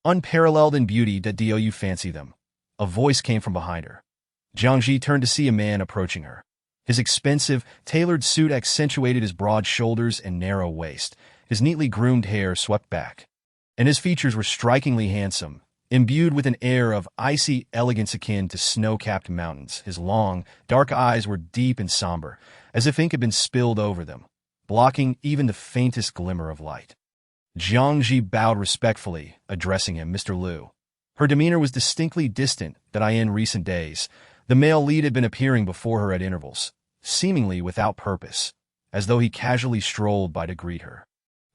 Unparalleled in beauty, do you fancy them? A voice came from behind her. Jiang Zhi turned to see a man approaching her. His expensive, tailored suit accentuated his broad shoulders and narrow waist. His neatly groomed hair swept back, and his features were strikingly handsome, imbued with an air of icy elegance akin to snow-capped mountains. His long, dark eyes were deep and somber, as if ink had been spilled over them, blocking even the faintest glimmer of light. Jiang Zhi bowed respectfully, addressing him, Mr. Lu. Her demeanor was distinctly distant that in recent days, the male lead had been appearing before her at intervals, seemingly without purpose, as though he casually strolled by to greet her.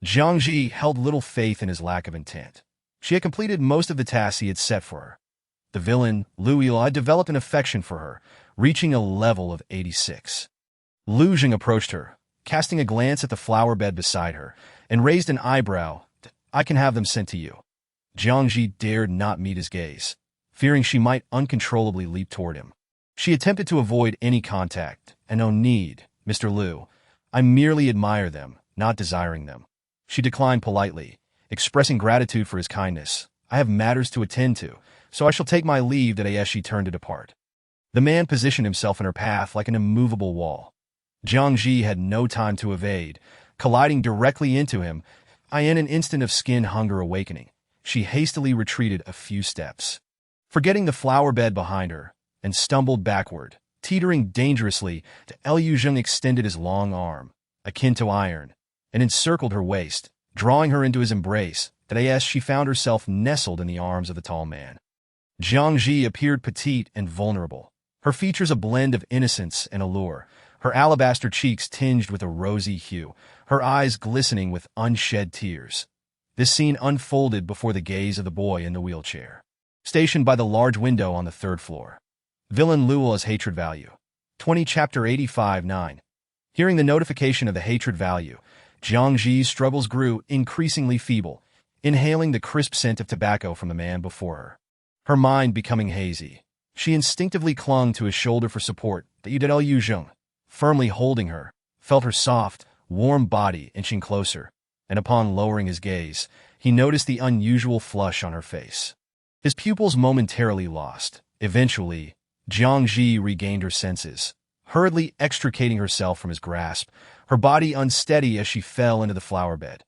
Jiang Zhi held little faith in his lack of intent. She had completed most of the tasks he had set for her. The villain, Lu Yilao, had developed an affection for her, reaching a level of 86. Lu Jing approached her, casting a glance at the flower bed beside her, and raised an eyebrow. I can have them sent to you. Jiang Zhi dared not meet his gaze, fearing she might uncontrollably leap toward him. She attempted to avoid any contact, and no need, Mr. Lu. I merely admire them, not desiring them. She declined politely, expressing gratitude for his kindness. I have matters to attend to, so I shall take my leave. As she turned to depart, the man positioned himself in her path like an immovable wall. Jiang Zhi had no time to evade, colliding directly into him. In an instant of skin hunger awakening, she hastily retreated a few steps, forgetting the flower bed behind her, and stumbled backward, teetering dangerously. Lu Jing extended his long arm, akin to iron, and encircled her waist, drawing her into his embrace. As she found herself nestled in the arms of the tall man. Jiang Zhi appeared petite and vulnerable, her features a blend of innocence and allure, her alabaster cheeks tinged with a rosy hue, her eyes glistening with unshed tears. This scene unfolded before the gaze of the boy in the wheelchair, stationed by the large window on the 3rd floor. Villain Lu Yilao's hatred value. 20 Chapter 85-9. Hearing the notification of the hatred value, Jiang Zhi's struggles grew increasingly feeble, inhaling the crisp scent of tobacco from the man before her. Her mind becoming hazy, she instinctively clung to his shoulder for support. Lu Jing, firmly holding her, felt her soft, warm body inching closer, and upon lowering his gaze, he noticed the unusual flush on her face. His pupils momentarily lost. Eventually, Jiang Zhi regained her senses, hurriedly extricating herself from his grasp, her body unsteady as she fell into the flower bed.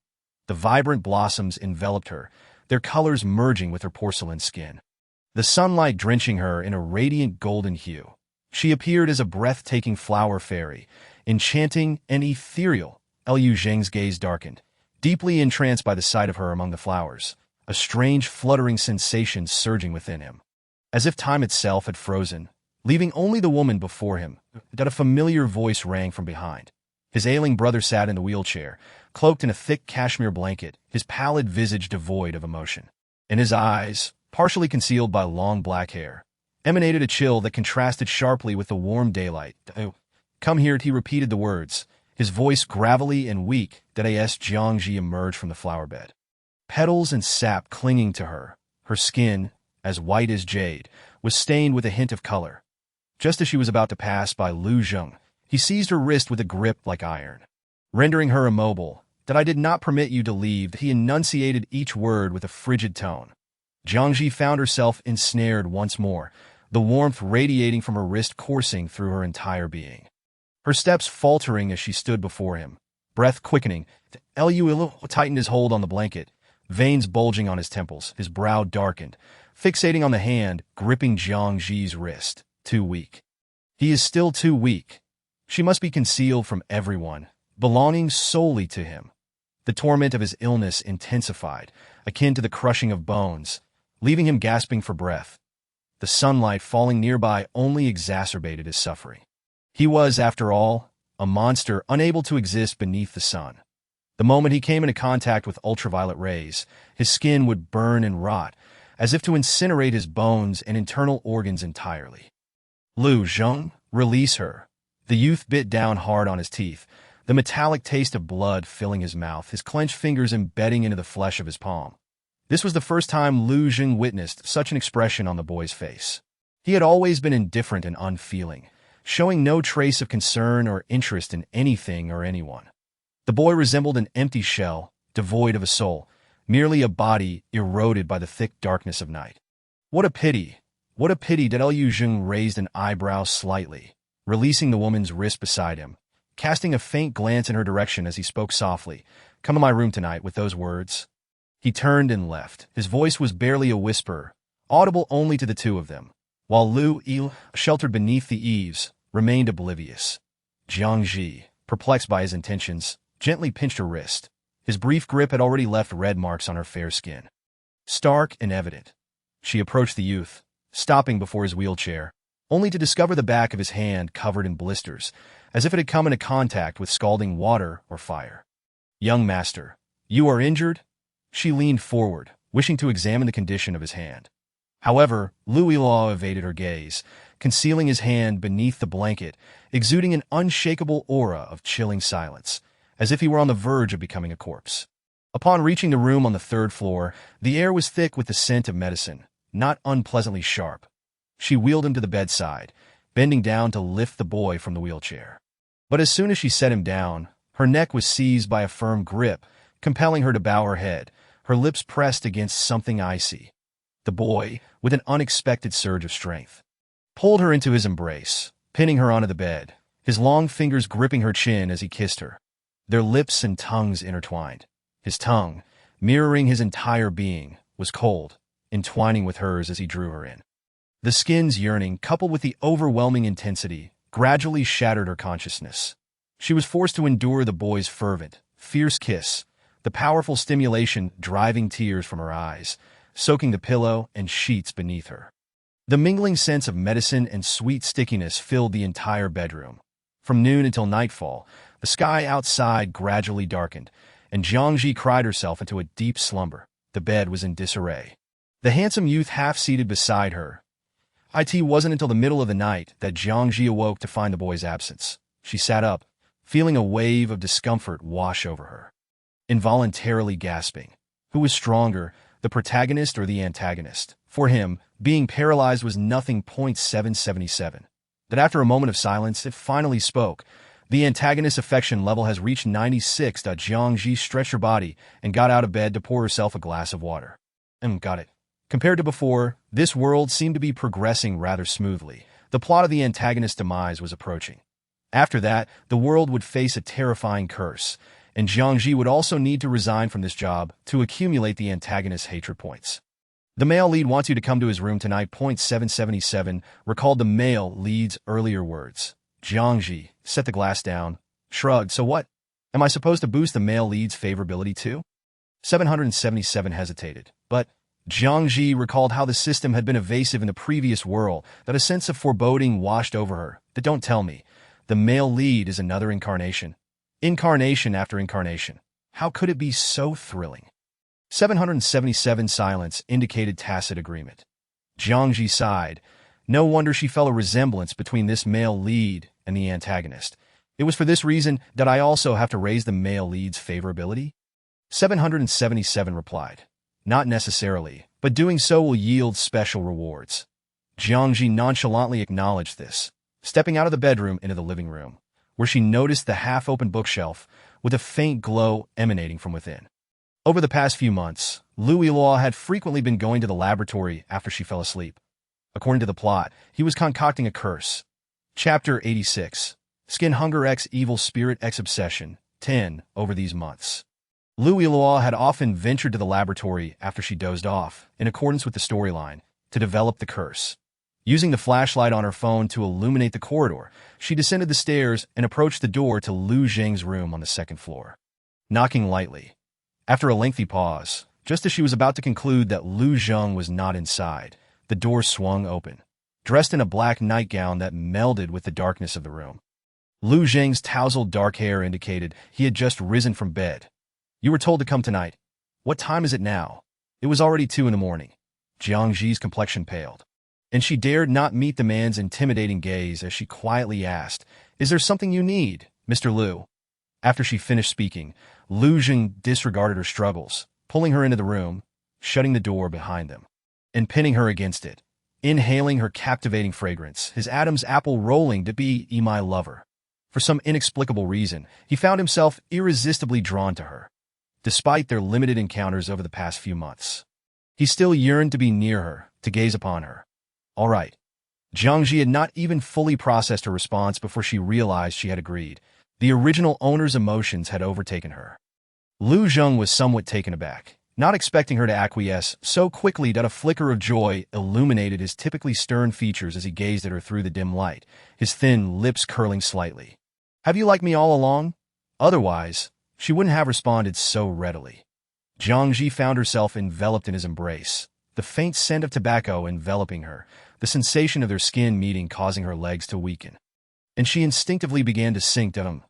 The vibrant blossoms enveloped her, their colors merging with her porcelain skin. The sunlight drenching her in a radiant golden hue. She appeared as a breathtaking flower fairy, enchanting and ethereal. Liu Zheng's gaze darkened, deeply entranced by the sight of her among the flowers, a strange fluttering sensation surging within him. As if time itself had frozen, leaving only the woman before him, that a familiar voice rang from behind. His ailing brother sat in the wheelchair, cloaked in a thick cashmere blanket, his pallid visage devoid of emotion. In his eyes, partially concealed by long black hair, emanated a chill that contrasted sharply with the warm daylight. "Oh, come here," he repeated the words, his voice gravelly and weak. As Jiang Zhi emerged from the flower bed, petals and sap clinging to her, her skin, as white as jade, was stained with a hint of color. Just as she was about to pass by Lu Zheng, he seized her wrist with a grip like iron, rendering her immobile. "That I did not permit you to leave," he enunciated each word with a frigid tone. Jiang Zhi found herself ensnared once more, the warmth radiating from her wrist coursing through her entire being. Her steps faltering as she stood before him, breath quickening. Liu tightened his hold on the blanket, veins bulging on his temples, his brow darkened, fixating on the hand gripping Jiang Zhi's wrist. Too weak. He is still too weak. She must be concealed from everyone, belonging solely to him. The torment of his illness intensified, akin to the crushing of bones, leaving him gasping for breath. The sunlight falling nearby only exacerbated his suffering. He was, after all, a monster unable to exist beneath the sun. The moment he came into contact with ultraviolet rays, his skin would burn and rot, as if to incinerate his bones and internal organs entirely. "Lu Zheng, release her." The youth bit down hard on his teeth, the metallic taste of blood filling his mouth, his clenched fingers embedding into the flesh of his palm. This was the first time Lu Zheng witnessed such an expression on the boy's face. He had always been indifferent and unfeeling, showing no trace of concern or interest in anything or anyone. The boy resembled an empty shell, devoid of a soul, merely a body eroded by the thick darkness of night. "What a pity! What a pity!" Liu Zheng raised an eyebrow slightly, releasing the woman's wrist beside him, casting a faint glance in her direction as he spoke softly. "Come to my room tonight." With those words, he turned and left. His voice was barely a whisper, audible only to the two of them, while Lu Il, sheltered beneath the eaves, remained oblivious. Jiang Zhi, perplexed by his intentions, gently pinched her wrist. His brief grip had already left red marks on her fair skin, stark and evident. She approached the youth, stopping before his wheelchair, only to discover the back of his hand covered in blisters, as if it had come into contact with scalding water or fire. "Young master, you are injured?" She leaned forward, wishing to examine the condition of his hand. However, Lu Ilaw evaded her gaze, concealing his hand beneath the blanket, exuding an unshakable aura of chilling silence, as if he were on the verge of becoming a corpse. Upon reaching the room on the third floor, the air was thick with the scent of medicine, not unpleasantly sharp. She wheeled him to the bedside, bending down to lift the boy from the wheelchair. But as soon as she set him down, her neck was seized by a firm grip, compelling her to bow her head, her lips pressed against something icy. The boy, with an unexpected surge of strength, pulled her into his embrace, pinning her onto the bed, his long fingers gripping her chin as he kissed her. Their lips and tongues intertwined. His tongue, mirroring his entire being, was cold, entwining with hers as he drew her in. The skin's yearning, coupled with the overwhelming intensity, gradually shattered her consciousness. She was forced to endure the boy's fervent, fierce kiss, the powerful stimulation driving tears from her eyes, soaking the pillow and sheets beneath her. The mingling sense of medicine and sweet stickiness filled the entire bedroom. From noon until nightfall, the sky outside gradually darkened, and Jiang Zhi cried herself into a deep slumber. The bed was in disarray. The handsome youth half-seated beside her. It wasn't until the middle of the night that Jiang Zhi awoke to find the boy's absence. She sat up, feeling a wave of discomfort wash over her, involuntarily gasping. Who was stronger, the protagonist or the antagonist? For him, being paralyzed was nothing. 777. That after a moment of silence, it finally spoke, The antagonist's affection level has reached 96. Jiang Zhi stretched her body and got out of bed to pour herself a glass of water. Got it. Compared to before, this world seemed to be progressing rather smoothly. The plot of the antagonist's demise was approaching. After that, the world would face a terrifying curse, and Jiang Zhi would also need to resign from this job to accumulate the antagonist's hatred points. The male lead wants you to come to his room tonight. Point 777 recalled the male lead's earlier words. Jiang Zhi set the glass down, shrugged. So what? Am I supposed to boost the male lead's favorability too? 777 hesitated, but Jiang Zhi recalled how the system had been evasive in the previous world, that a sense of foreboding washed over her. That don't tell me. The male lead is another incarnation. Incarnation after incarnation. How could it be so thrilling? 777 silence indicated tacit agreement. Jiang Zhi sighed. No wonder she felt a resemblance between this male lead and the antagonist. It was for this reason that I also have to raise the male lead's favorability? 777 replied. Not necessarily, but doing so will yield special rewards. Jiang Zhi nonchalantly acknowledged this, stepping out of the bedroom into the living room, where she noticed the half-open bookshelf with a faint glow emanating from within. Over the past few months, Louis Law had frequently been going to the laboratory after she fell asleep. According to the plot, he was concocting a curse. Chapter 86. Skin Hunger x Evil Spirit x Obsession. 10. Over these months, Louis Law had often ventured to the laboratory after she dozed off, in accordance with the storyline, to develop the curse. Using the flashlight on her phone to illuminate the corridor, she descended the stairs and approached the door to Lu Zheng's room on the second floor. Knocking lightly. After a lengthy pause, just as she was about to conclude that Lu Zheng was not inside, the door swung open, dressed in a black nightgown that melded with the darkness of the room. Lu Zheng's tousled dark hair indicated he had just risen from bed. You were told to come tonight. What time is it now? It was already 2 in the morning. Jiang Zhi's complexion paled, and she dared not meet the man's intimidating gaze as she quietly asked, Is there something you need, Mr. Lu? After she finished speaking, Lu Zheng disregarded her struggles, pulling her into the room, shutting the door behind them, and pinning her against it, inhaling her captivating fragrance, his Adam's apple rolling to be my lover. For some inexplicable reason, he found himself irresistibly drawn to her. Despite their limited encounters over the past few months, he still yearned to be near her, to gaze upon her. All right. Jiang Zhi had not even fully processed her response before she realized she had agreed. The original owner's emotions had overtaken her. Lu Zheng was somewhat taken aback, not expecting her to acquiesce so quickly that a flicker of joy illuminated his typically stern features as he gazed at her through the dim light, his thin lips curling slightly. Have you liked me all along? Otherwise, she wouldn't have responded so readily. Jiang Zhi found herself enveloped in his embrace, the faint scent of tobacco enveloping her, the sensation of their skin meeting causing her legs to weaken. And she instinctively began to sink to him.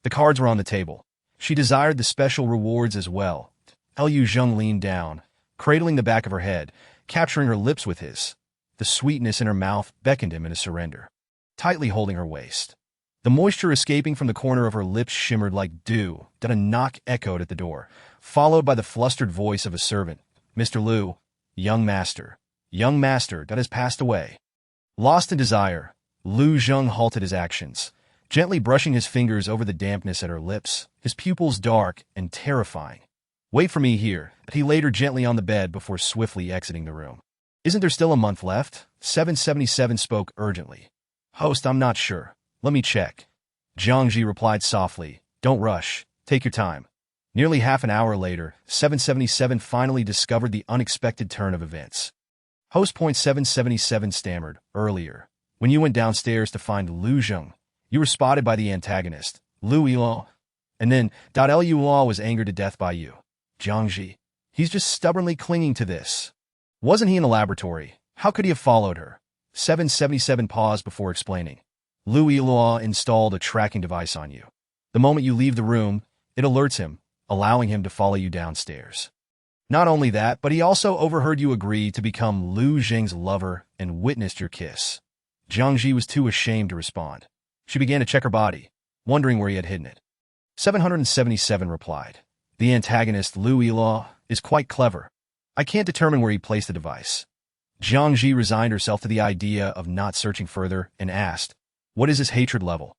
The cards were on the table. She desired the special rewards as well. Lu Zheng leaned down, cradling the back of her head, capturing her lips with his. The sweetness in her mouth beckoned him into surrender, tightly holding her waist. The moisture escaping from the corner of her lips shimmered like dew that a knock echoed at the door, followed by the flustered voice of a servant. Mr. Lu, young master that has passed away. Lost in desire, Lu Zheng halted his actions, gently brushing his fingers over the dampness at her lips, his pupils dark and terrifying. Wait for me here, he laid her gently on the bed before swiftly exiting the room. Isn't there still a month left? 777 spoke urgently. Host, I'm not sure. Let me check. Jiang Zhi replied softly. Don't rush. Take your time. Nearly half an hour later, 777 finally discovered the unexpected turn of events. Host. 777 stammered. Earlier, when you went downstairs to find Lu Zheng, you were spotted by the antagonist, Louis Law. And then, Lu Law was angered to death by you. Jiang Zhi. He's just stubbornly clinging to this. Wasn't he in the laboratory? How could he have followed her? 777 paused before explaining. Louis Law installed a tracking device on you. The moment you leave the room, it alerts him, allowing him to follow you downstairs. Not only that, but he also overheard you agree to become Lu Zheng's lover and witnessed your kiss. Jiang Zhi was too ashamed to respond. She began to check her body, wondering where he had hidden it. 777 replied. The antagonist, Louis Law, is quite clever. I can't determine where he placed the device. Jiang Zhi resigned herself to the idea of not searching further and asked, What is his hatred level?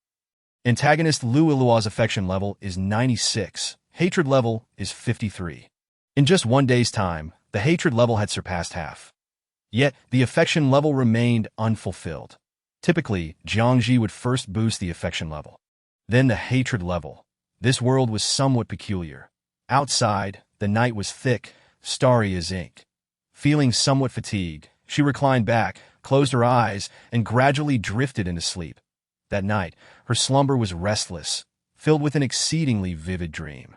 Antagonist Lu Ilua's affection level is 96. Hatred level is 53. In just one day's time, the hatred level had surpassed half. Yet, the affection level remained unfulfilled. Typically, Jiang Zhi would first boost the affection level. Then the hatred level. This world was somewhat peculiar. Outside, the night was thick, starry as ink. Feeling somewhat fatigued, she reclined back, closed her eyes, and gradually drifted into sleep. That night, her slumber was restless, filled with an exceedingly vivid dream.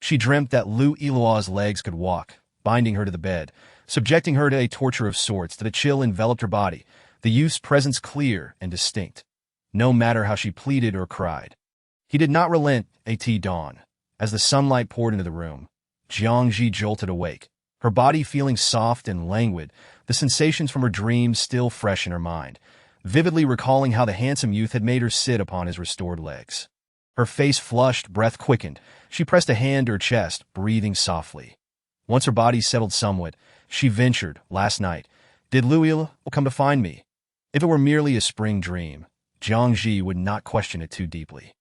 She dreamt that Lu Ilua's legs could walk, binding her to the bed, subjecting her to a torture of sorts that a chill enveloped her body, the youth's presence clear and distinct, no matter how she pleaded or cried. He did not relent at dawn. As the sunlight poured into the room, Jiang Zhi jolted awake, her body feeling soft and languid, the sensations from her dreams still fresh in her mind, vividly recalling how the handsome youth had made her sit upon his restored legs. Her face flushed, breath quickened. She pressed a hand to her chest, breathing softly. Once her body settled somewhat, she ventured, last night, did Lu Ilu come to find me? If it were merely a spring dream, Jiang Zhi would not question it too deeply.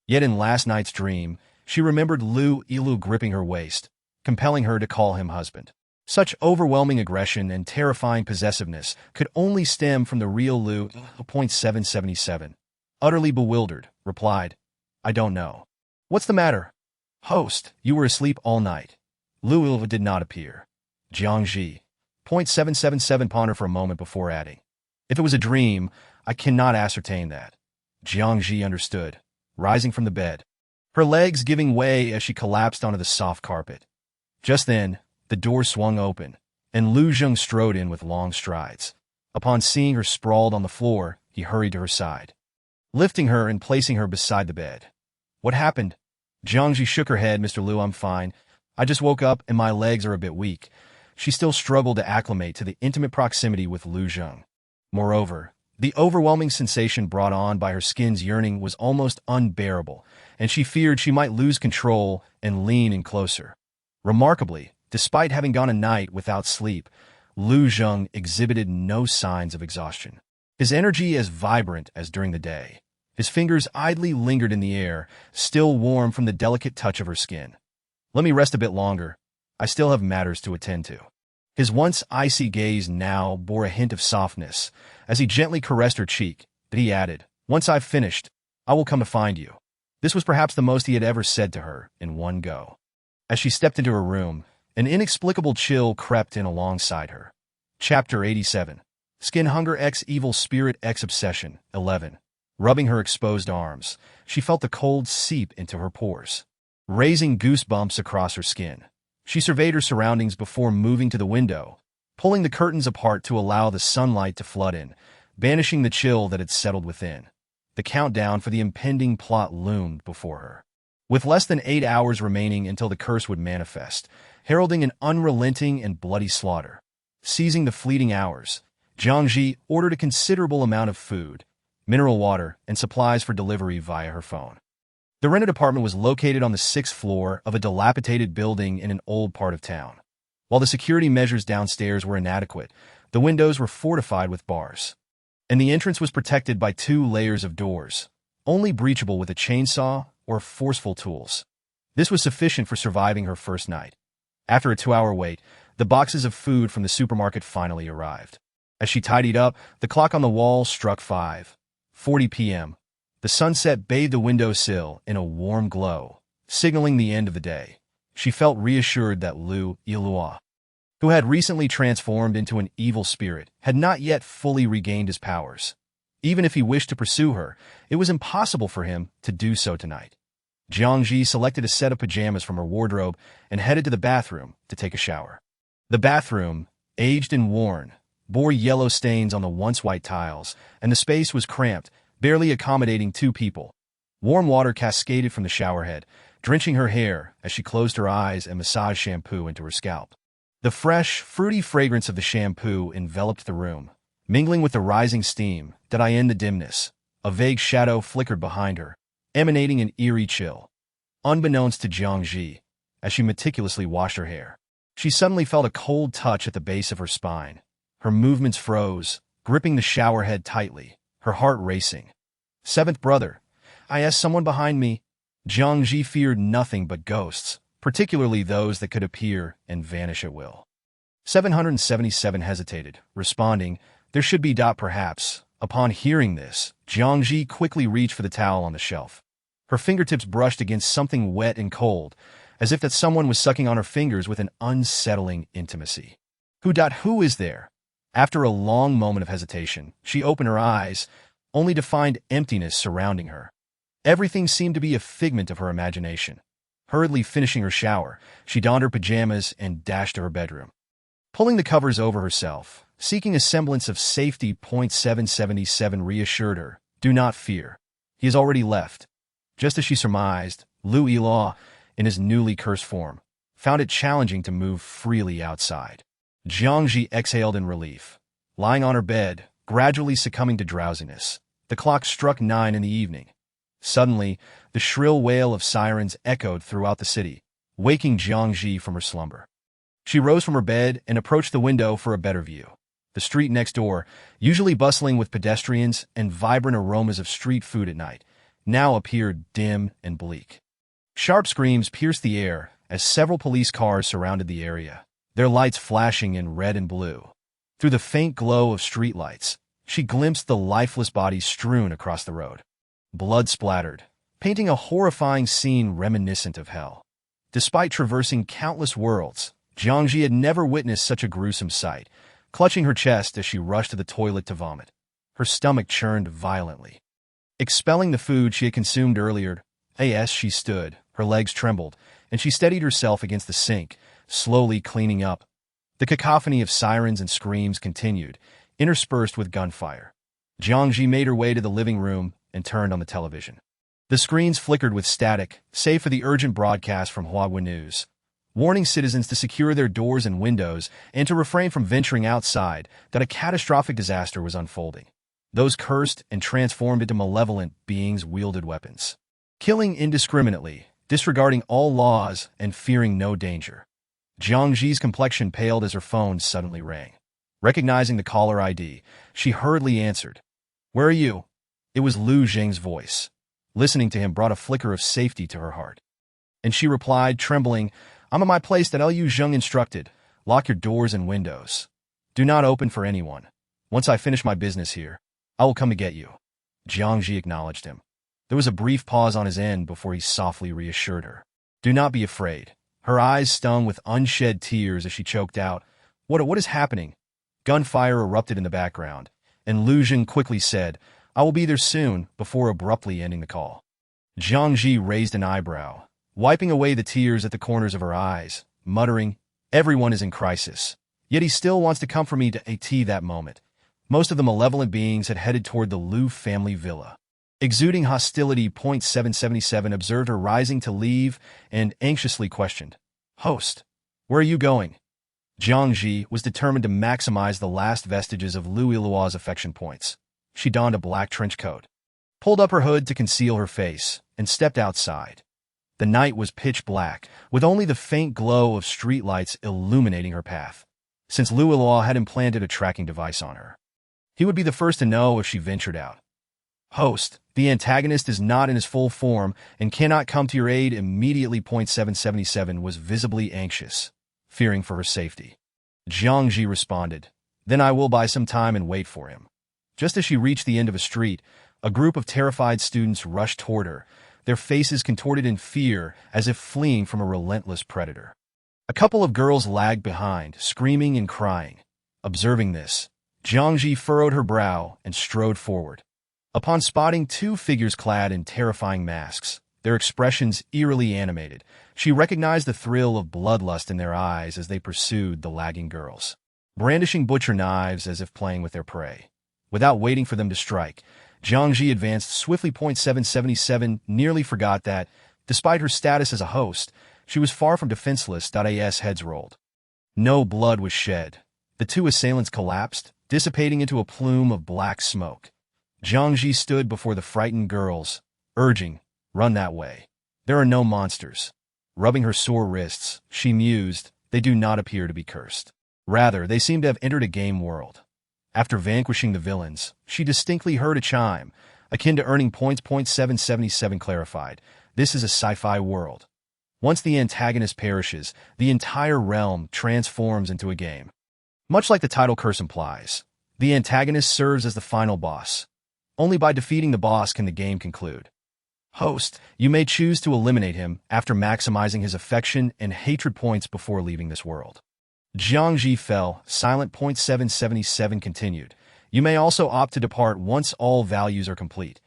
Yet in last night's dream, she remembered Lu Ilu gripping her waist, compelling her to call him husband. Such overwhelming aggression and terrifying possessiveness could only stem from the real Lu. 777. Utterly bewildered, replied, I don't know. What's the matter? Host, you were asleep all night. Lu Ilu did not appear. Jiang Zhi. 777 pondered for a moment before adding, if it was a dream, I cannot ascertain that. Jiang Zhi understood, rising from the bed, her legs giving way as she collapsed onto the soft carpet. Just then, the door swung open, and Lu Zheng strode in with long strides. Upon seeing her sprawled on the floor, he hurried to her side, lifting her and placing her beside the bed. What happened? Jiang Zhi shook her head. Mr. Lu, I'm fine. I just woke up and my legs are a bit weak. She still struggled to acclimate to the intimate proximity with Lu Zheng. Moreover, the overwhelming sensation brought on by her skin's yearning was almost unbearable, and she feared she might lose control and lean in closer. Remarkably, despite having gone a night without sleep, Lu Zheng exhibited no signs of exhaustion. His energy as vibrant as during the day. His fingers idly lingered in the air, still warm from the delicate touch of her skin. Let me rest a bit longer. I still have matters to attend to. His once icy gaze now bore a hint of softness. As he gently caressed her cheek, but he added, once I've finished, I will come to find you. This was perhaps the most he had ever said to her in one go. As she stepped into her room, an inexplicable chill crept in alongside her. Chapter 87. Skin Hunger x Evil Spirit x Obsession. 11. Rubbing her exposed arms, she felt the cold seep into her pores, raising goosebumps across her skin. She surveyed her surroundings before moving to the window, pulling the curtains apart to allow the sunlight to flood in, banishing the chill that had settled within. The countdown for the impending plot loomed before her. With less than 8 hours remaining until the curse would manifest, heralding an unrelenting and bloody slaughter. Seizing the fleeting hours, Jiang Zhi ordered a considerable amount of food, mineral water, and supplies for delivery via her phone. The rented apartment was located on the 6th floor of a dilapidated building in an old part of town. While the security measures downstairs were inadequate, the windows were fortified with bars, and the entrance was protected by 2 layers of doors, only breachable with a chainsaw or forceful tools. This was sufficient for surviving her first night. After a 2-hour wait, the boxes of food from the supermarket finally arrived. As she tidied up, the clock on the wall struck 5:40 p.m. The sunset bathed the windowsill in a warm glow, signaling the end of the day. She felt reassured that Lu Ilu, who had recently transformed into an evil spirit, had not yet fully regained his powers. Even if he wished to pursue her, it was impossible for him to do so tonight. Jiang Zhi selected a set of pajamas from her wardrobe and headed to the bathroom to take a shower. The bathroom, aged and worn, bore yellow stains on the once white tiles, and the space was cramped, barely accommodating 2 people. Warm water cascaded from the showerhead, drenching her hair as she closed her eyes and massaged shampoo into her scalp. The fresh, fruity fragrance of the shampoo enveloped the room, mingling with the rising steam that in the dimness. A vague shadow flickered behind her, emanating an eerie chill. Unbeknownst to Jiang Zhi, as she meticulously washed her hair, she suddenly felt a cold touch at the base of her spine. Her movements froze, gripping the showerhead tightly, her heart racing. 7th brother, I asked someone behind me. Jiang Zhi feared nothing but ghosts, particularly those that could appear and vanish at will. 777 hesitated, responding, there should be. Perhaps. Upon hearing this, Jiang Zhi quickly reached for the towel on the shelf. Her fingertips brushed against something wet and cold, as if that someone was sucking on her fingers with an unsettling intimacy. Who is there? After a long moment of hesitation, she opened her eyes, only to find emptiness surrounding her. Everything seemed to be a figment of her imagination. Hurriedly finishing her shower, she donned her pajamas and dashed to her bedroom. Pulling the covers over herself, seeking a semblance of safety, 777 reassured her, do not fear. He has already left. Just as she surmised, Lu Yilaw, in his newly cursed form, found it challenging to move freely outside. Jiang Zhi exhaled in relief. Lying on her bed, gradually succumbing to drowsiness, the clock struck 9 in the evening. Suddenly, the shrill wail of sirens echoed throughout the city, waking Jiang Zhi from her slumber. She rose from her bed and approached the window for a better view. The street next door, usually bustling with pedestrians and vibrant aromas of street food at night, now appeared dim and bleak. Sharp screams pierced the air as several police cars surrounded the area, their lights flashing in red and blue. Through the faint glow of streetlights, she glimpsed the lifeless bodies strewn across the road. Blood splattered, painting a horrifying scene reminiscent of hell. Despite traversing countless worlds, Jiang Zhi had never witnessed such a gruesome sight, clutching her chest as she rushed to the toilet to vomit. Her stomach churned violently. Expelling the food she had consumed earlier, as she stood, her legs trembled, and she steadied herself against the sink, slowly cleaning up. The cacophony of sirens and screams continued, interspersed with gunfire. Jiang Zhi made her way to the living room and turned on the television. The screens flickered with static, save for the urgent broadcast from Huawei News, warning citizens to secure their doors and windows and to refrain from venturing outside, that a catastrophic disaster was unfolding. Those cursed and transformed into malevolent beings wielded weapons, killing indiscriminately, disregarding all laws and fearing no danger. Jiang Zhi's complexion paled as her phone suddenly rang. Recognizing the caller ID, she hurriedly answered. "Where are you?" It was Lu Zheng's voice. Listening to him brought a flicker of safety to her heart. And she replied, trembling, "I'm at my place that Lu Zheng instructed. Lock your doors and windows. Do not open for anyone. Once I finish my business here, I will come to get you." Jiang Zhi acknowledged him. There was a brief pause on his end before he softly reassured her. "Do not be afraid." Her eyes stung with unshed tears as she choked out, What is happening?" Gunfire erupted in the background, and Lu Zheng quickly said, "I will be there soon," before abruptly ending the call. Jiang Zhi raised an eyebrow, wiping away the tears at the corners of her eyes, muttering, "Everyone is in crisis. Yet he still wants to come for me to at that moment." Most of the malevolent beings had headed toward the Lu family villa. Exuding hostility, 777 observed her rising to leave and anxiously questioned, "Host, where are you going?" Jiang Zhi was determined to maximize the last vestiges of Lu Yilua's affection points. She donned a black trench coat, pulled up her hood to conceal her face, and stepped outside. The night was pitch black, with only the faint glow of streetlights illuminating her path. Since Lu Yilua had implanted a tracking device on her, he would be the first to know if she ventured out. "Host, the antagonist is not in his full form and cannot come to your aid immediately." 777 was visibly anxious, fearing for her safety. Jiang Zhi responded, "Then I will buy some time and wait for him." Just as she reached the end of a street, a group of terrified students rushed toward her, their faces contorted in fear as if fleeing from a relentless predator. A couple of girls lagged behind, screaming and crying. Observing this, Jiang Zhi furrowed her brow and strode forward. Upon spotting two figures clad in terrifying masks, their expressions eerily animated, she recognized the thrill of bloodlust in their eyes as they pursued the lagging girls, brandishing butcher knives as if playing with their prey. Without waiting for them to strike, Jiang Zhi advanced swiftly. 777 nearly forgot that, despite her status as a host, she was far from defenseless. As heads rolled, no blood was shed. The two assailants collapsed, dissipating into a plume of black smoke. Jiang Zhi stood before the frightened girls, urging, "Run that way. There are no monsters." Rubbing her sore wrists, she mused, "They do not appear to be cursed. Rather, they seem to have entered a game world." After vanquishing the villains, she distinctly heard a chime, akin to earning points. 777 clarified. This is a sci-fi world. Once the antagonist perishes, the entire realm transforms into a game. Much like the title curse implies, the antagonist serves as the final boss. Only by defeating the boss can the game conclude. Host, you may choose to eliminate him after maximizing his affection and hatred points before leaving this world. Jiang Zhi fell, silent. 777 continued. You may also opt to depart once all values are complete.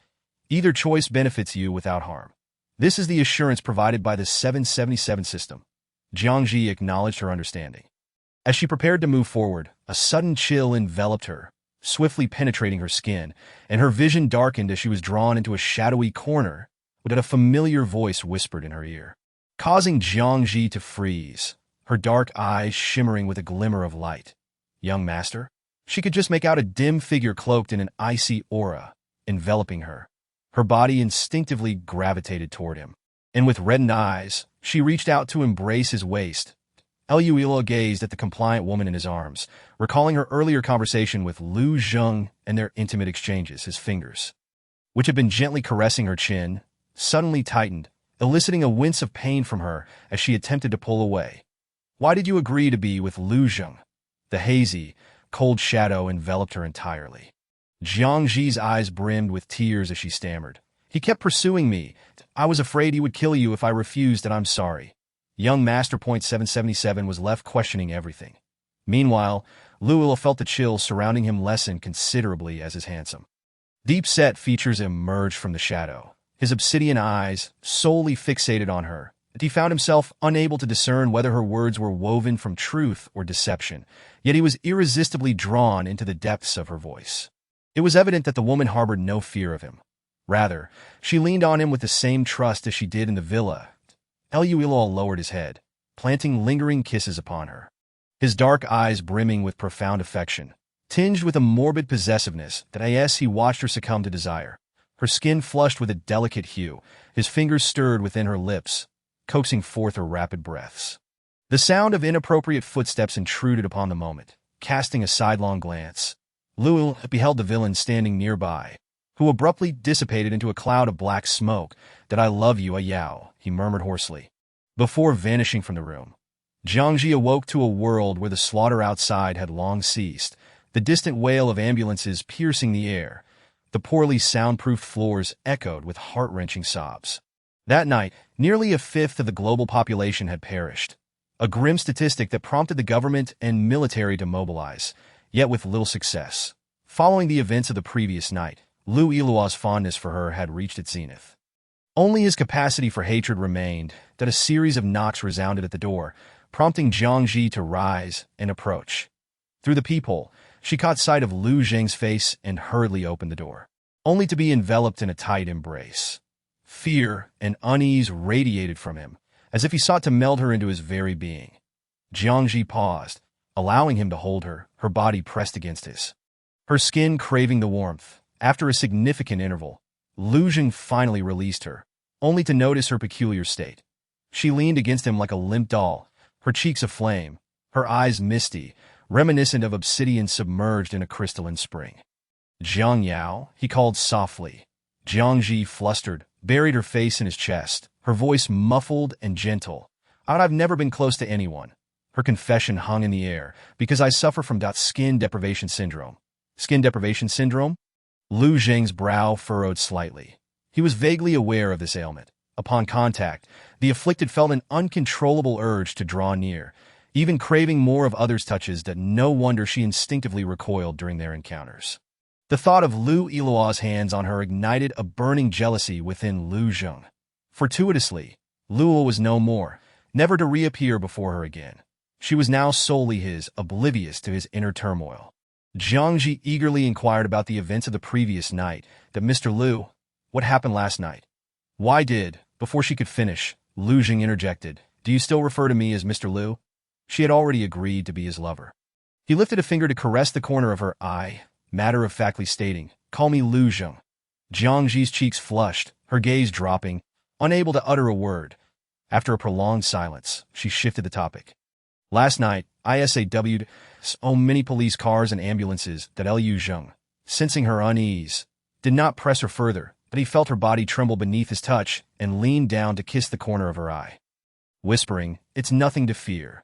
Either choice benefits you without harm. This is the assurance provided by the 777 system. Jiang Zhi acknowledged her understanding. As she prepared to move forward, a sudden chill enveloped her, swiftly penetrating her skin, and her vision darkened as she was drawn into a shadowy corner that a familiar voice whispered in her ear, causing Jiang Zhi to freeze, her dark eyes shimmering with a glimmer of light. Young master? She could just make out a dim figure cloaked in an icy aura, enveloping her. Her body instinctively gravitated toward him, and with reddened eyes, she reached out to embrace his waist. Luilo gazed at the compliant woman in his arms, recalling her earlier conversation with Lu Zheng and their intimate exchanges. His fingers, which had been gently caressing her chin, suddenly tightened, eliciting a wince of pain from her as she attempted to pull away. Why did you agree to be with Lu Zheng? The hazy, cold shadow enveloped her entirely. Jiang Zhi's eyes brimmed with tears as she stammered. He kept pursuing me. I was afraid he would kill you if I refused, and I'm sorry. Young Master. 777 was left questioning everything. Meanwhile, Luila felt the chill surrounding him lessen considerably as his handsome, deep-set features emerged from the shadow. His obsidian eyes, solely fixated on her, he found himself unable to discern whether her words were woven from truth or deception, yet he was irresistibly drawn into the depths of her voice. It was evident that the woman harbored no fear of him. Rather, she leaned on him with the same trust as she did in the villa. Luilol lowered his head, planting lingering kisses upon her, his dark eyes brimming with profound affection, tinged with a morbid possessiveness that he watched her succumb to desire. Her skin flushed with a delicate hue, his fingers stirred within her lips, coaxing forth her rapid breaths. The sound of inappropriate footsteps intruded upon the moment. Casting a sidelong glance, Luil beheld the villain standing nearby, who abruptly dissipated into a cloud of black smoke. That I love you, Yao, he murmured hoarsely, before vanishing from the room. Jiang Zhi awoke to a world where the slaughter outside had long ceased, the distant wail of ambulances piercing the air. The poorly soundproofed floors echoed with heart-wrenching sobs. That night, nearly a fifth of the global population had perished, a grim statistic that prompted the government and military to mobilize, yet with little success. Following the events of the previous night, Lu Ilua's fondness for her had reached its zenith. Only his capacity for hatred remained, that a series of knocks resounded at the door, prompting Jiang Zhi to rise and approach. Through the peephole, she caught sight of Lu Zheng's face and hurriedly opened the door, only to be enveloped in a tight embrace. Fear and unease radiated from him, as if he sought to meld her into his very being. Jiang Zhi paused, allowing him to hold her, her body pressed against his, her skin craving the warmth. After a significant interval, Lu Zheng finally released her, only to notice her peculiar state. She leaned against him like a limp doll, her cheeks aflame, her eyes misty, reminiscent of obsidian submerged in a crystalline spring. Jiang Yao, he called softly. Jiang Zhi, flustered, buried her face in his chest, her voice muffled and gentle. I've never been close to anyone. Her confession hung in the air, because I suffer from skin deprivation syndrome. Skin deprivation syndrome? Lu Zheng's brow furrowed slightly. He was vaguely aware of this ailment. Upon contact, the afflicted felt an uncontrollable urge to draw near, even craving more of others' touches. That no wonder she instinctively recoiled during their encounters. The thought of Lu Ilua's hands on her ignited a burning jealousy within Lu Zheng. Fortuitously, Luo was no more, never to reappear before her again. She was now solely his, oblivious to his inner turmoil. Jiang Zhi eagerly inquired about the events of the previous night. That Mr. Lu, what happened last night? Why did, before she could finish, Lu Zheng interjected, do you still refer to me as Mr. Lu? She had already agreed to be his lover. He lifted a finger to caress the corner of her eye, matter-of-factly stating, call me Lu Zheng. Jiang Zhi's cheeks flushed, her gaze dropping, unable to utter a word. After a prolonged silence, she shifted the topic. Last night, so many police cars and ambulances. That Lu Zheng, sensing her unease, did not press her further, but he felt her body tremble beneath his touch and leaned down to kiss the corner of her eye. Whispering, "It's nothing to fear,"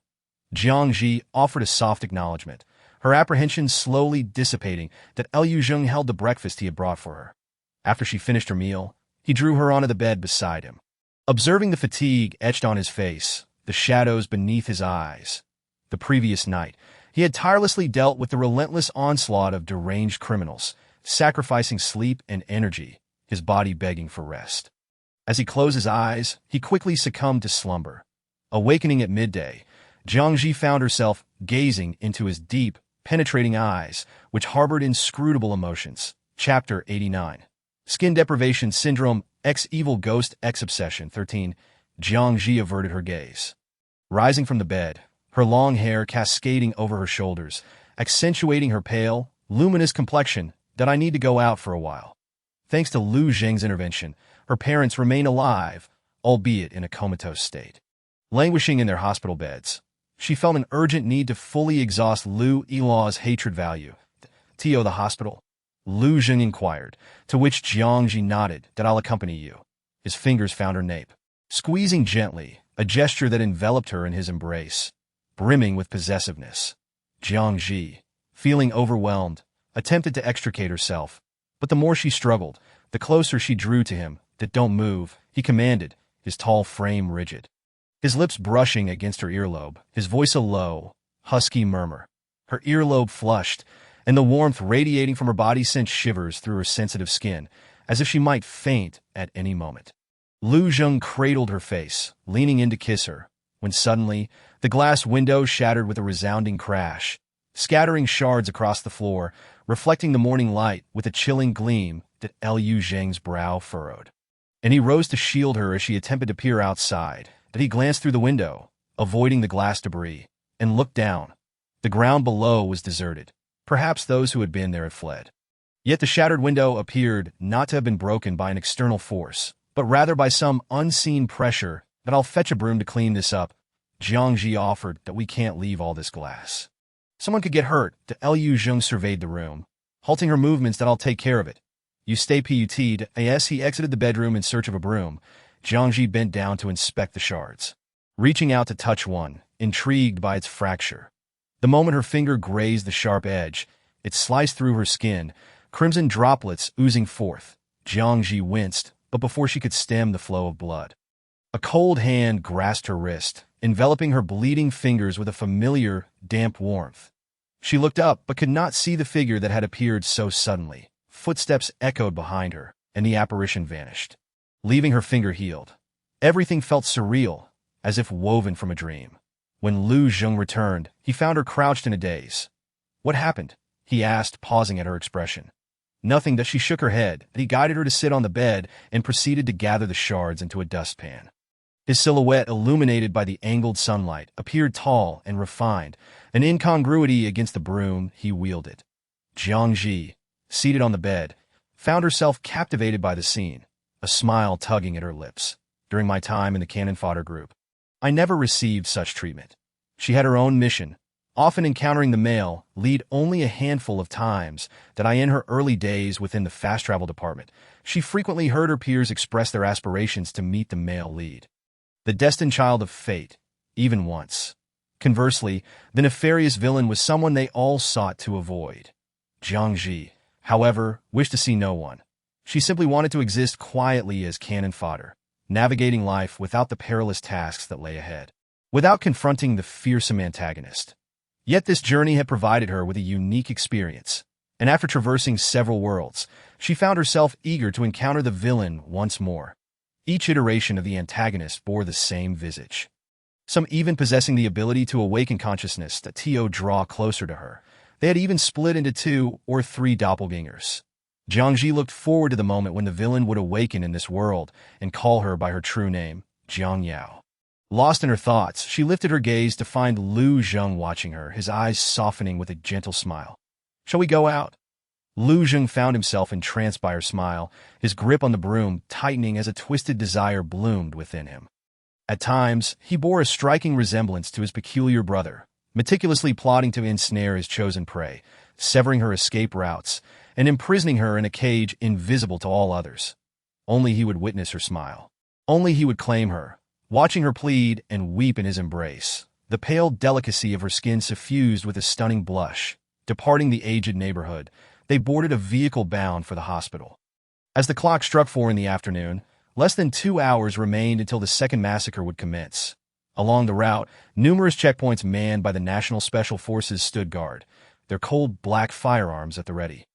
Jiang Zhi offered a soft acknowledgement, her apprehension slowly dissipating that Liu Zheng held the breakfast he had brought for her. After she finished her meal, he drew her onto the bed beside him. Observing the fatigue etched on his face, the shadows beneath his eyes. The previous night, he had tirelessly dealt with the relentless onslaught of deranged criminals, sacrificing sleep and energy, his body begging for rest. As he closed his eyes, he quickly succumbed to slumber. Awakening at midday, Jiang Zhi found herself gazing into his deep, penetrating eyes, which harbored inscrutable emotions. Chapter 89. Skin Deprivation Syndrome, X-Evil Ghost X-Obsession 13. Jiang Zhi averted her gaze. Rising from the bed, her long hair cascading over her shoulders, accentuating her pale, luminous complexion, "That I need to go out for a while." Thanks to Liu Zheng's intervention, her parents remain alive, albeit in a comatose state. Languishing in their hospital beds, she felt an urgent need to fully exhaust Liu Yilaw's hatred value. "To the hospital?" Liu Zheng inquired, to which Jiang Zhi nodded. "That I'll accompany you." His fingers found her nape, squeezing gently, a gesture that enveloped her in his embrace, brimming with possessiveness. Jiang Zhi, feeling overwhelmed, attempted to extricate herself, but the more she struggled, the closer she drew to him. "That don't move," he commanded, his tall frame rigid. His lips brushing against her earlobe, his voice a low, husky murmur. Her earlobe flushed, and the warmth radiating from her body sent shivers through her sensitive skin, as if she might faint at any moment. Liu Zheng cradled her face, leaning in to kiss her, when suddenly the glass window shattered with a resounding crash, scattering shards across the floor, reflecting the morning light with a chilling gleam that Liu Zheng's brow furrowed. And he rose to shield her as she attempted to peer outside. That he glanced through the window, avoiding the glass debris, and looked down. The ground below was deserted. Perhaps those who had been there had fled. Yet the shattered window appeared not to have been broken by an external force, but rather by some unseen pressure. "That I'll fetch a broom to clean this up," Jiang Zhi offered. "That we can't leave all this glass. Someone could get hurt." Liu Zheng surveyed the room, halting her movements. "That I'll take care of it. You stay put." As he exited the bedroom in search of a broom, Jiang Zhi bent down to inspect the shards, reaching out to touch one, intrigued by its fracture. The moment her finger grazed the sharp edge, it sliced through her skin, crimson droplets oozing forth. Jiang Zhi winced, but before she could stem the flow of blood, a cold hand grasped her wrist, enveloping her bleeding fingers with a familiar, damp warmth. She looked up, but could not see the figure that had appeared so suddenly. Footsteps echoed behind her, and the apparition vanished, leaving her finger healed. Everything felt surreal, as if woven from a dream. When Liu Zheng returned, he found her crouched in a daze. "What happened?" he asked, pausing at her expression. "Nothing." That she shook her head. That he guided her to sit on the bed and proceeded to gather the shards into a dustpan. His silhouette, illuminated by the angled sunlight, appeared tall and refined, an incongruity against the broom he wielded. Jiang Zhi, seated on the bed, found herself captivated by the scene, a smile tugging at her lips. "During my time in the cannon fodder group, I never received such treatment." She had her own mission, often encountering the male lead only a handful of times. That in her early days within the fast travel department, she frequently heard her peers express their aspirations to meet the male lead, the destined child of fate, even once. Conversely, the nefarious villain was someone they all sought to avoid. Jiang Zhi, however, wished to see no one. She simply wanted to exist quietly as cannon fodder, navigating life without the perilous tasks that lay ahead, without confronting the fearsome antagonist. Yet this journey had provided her with a unique experience, and after traversing several worlds, she found herself eager to encounter the villain once more. Each iteration of the antagonist bore the same visage, some even possessing the ability to awaken consciousness to draw closer to her. They had even split into 2 or 3 doppelgangers. Jiang Zhi looked forward to the moment when the villain would awaken in this world and call her by her true name, Jiang Yao. Lost in her thoughts, she lifted her gaze to find Liu Zheng watching her, his eyes softening with a gentle smile. "Shall we go out?" Liu Zheng found himself entranced by her smile, his grip on the broom tightening as a twisted desire bloomed within him. At times, he bore a striking resemblance to his peculiar brother, meticulously plotting to ensnare his chosen prey, severing her escape routes, and imprisoning her in a cage invisible to all others. Only he would witness her smile. Only he would claim her, watching her plead and weep in his embrace, the pale delicacy of her skin suffused with a stunning blush. Departing the aged neighborhood, they boarded a vehicle bound for the hospital. As the clock struck 4 in the afternoon, less than 2 hours remained until the second massacre would commence. Along the route, numerous checkpoints manned by the National Special Forces stood guard, their cold black firearms at the ready.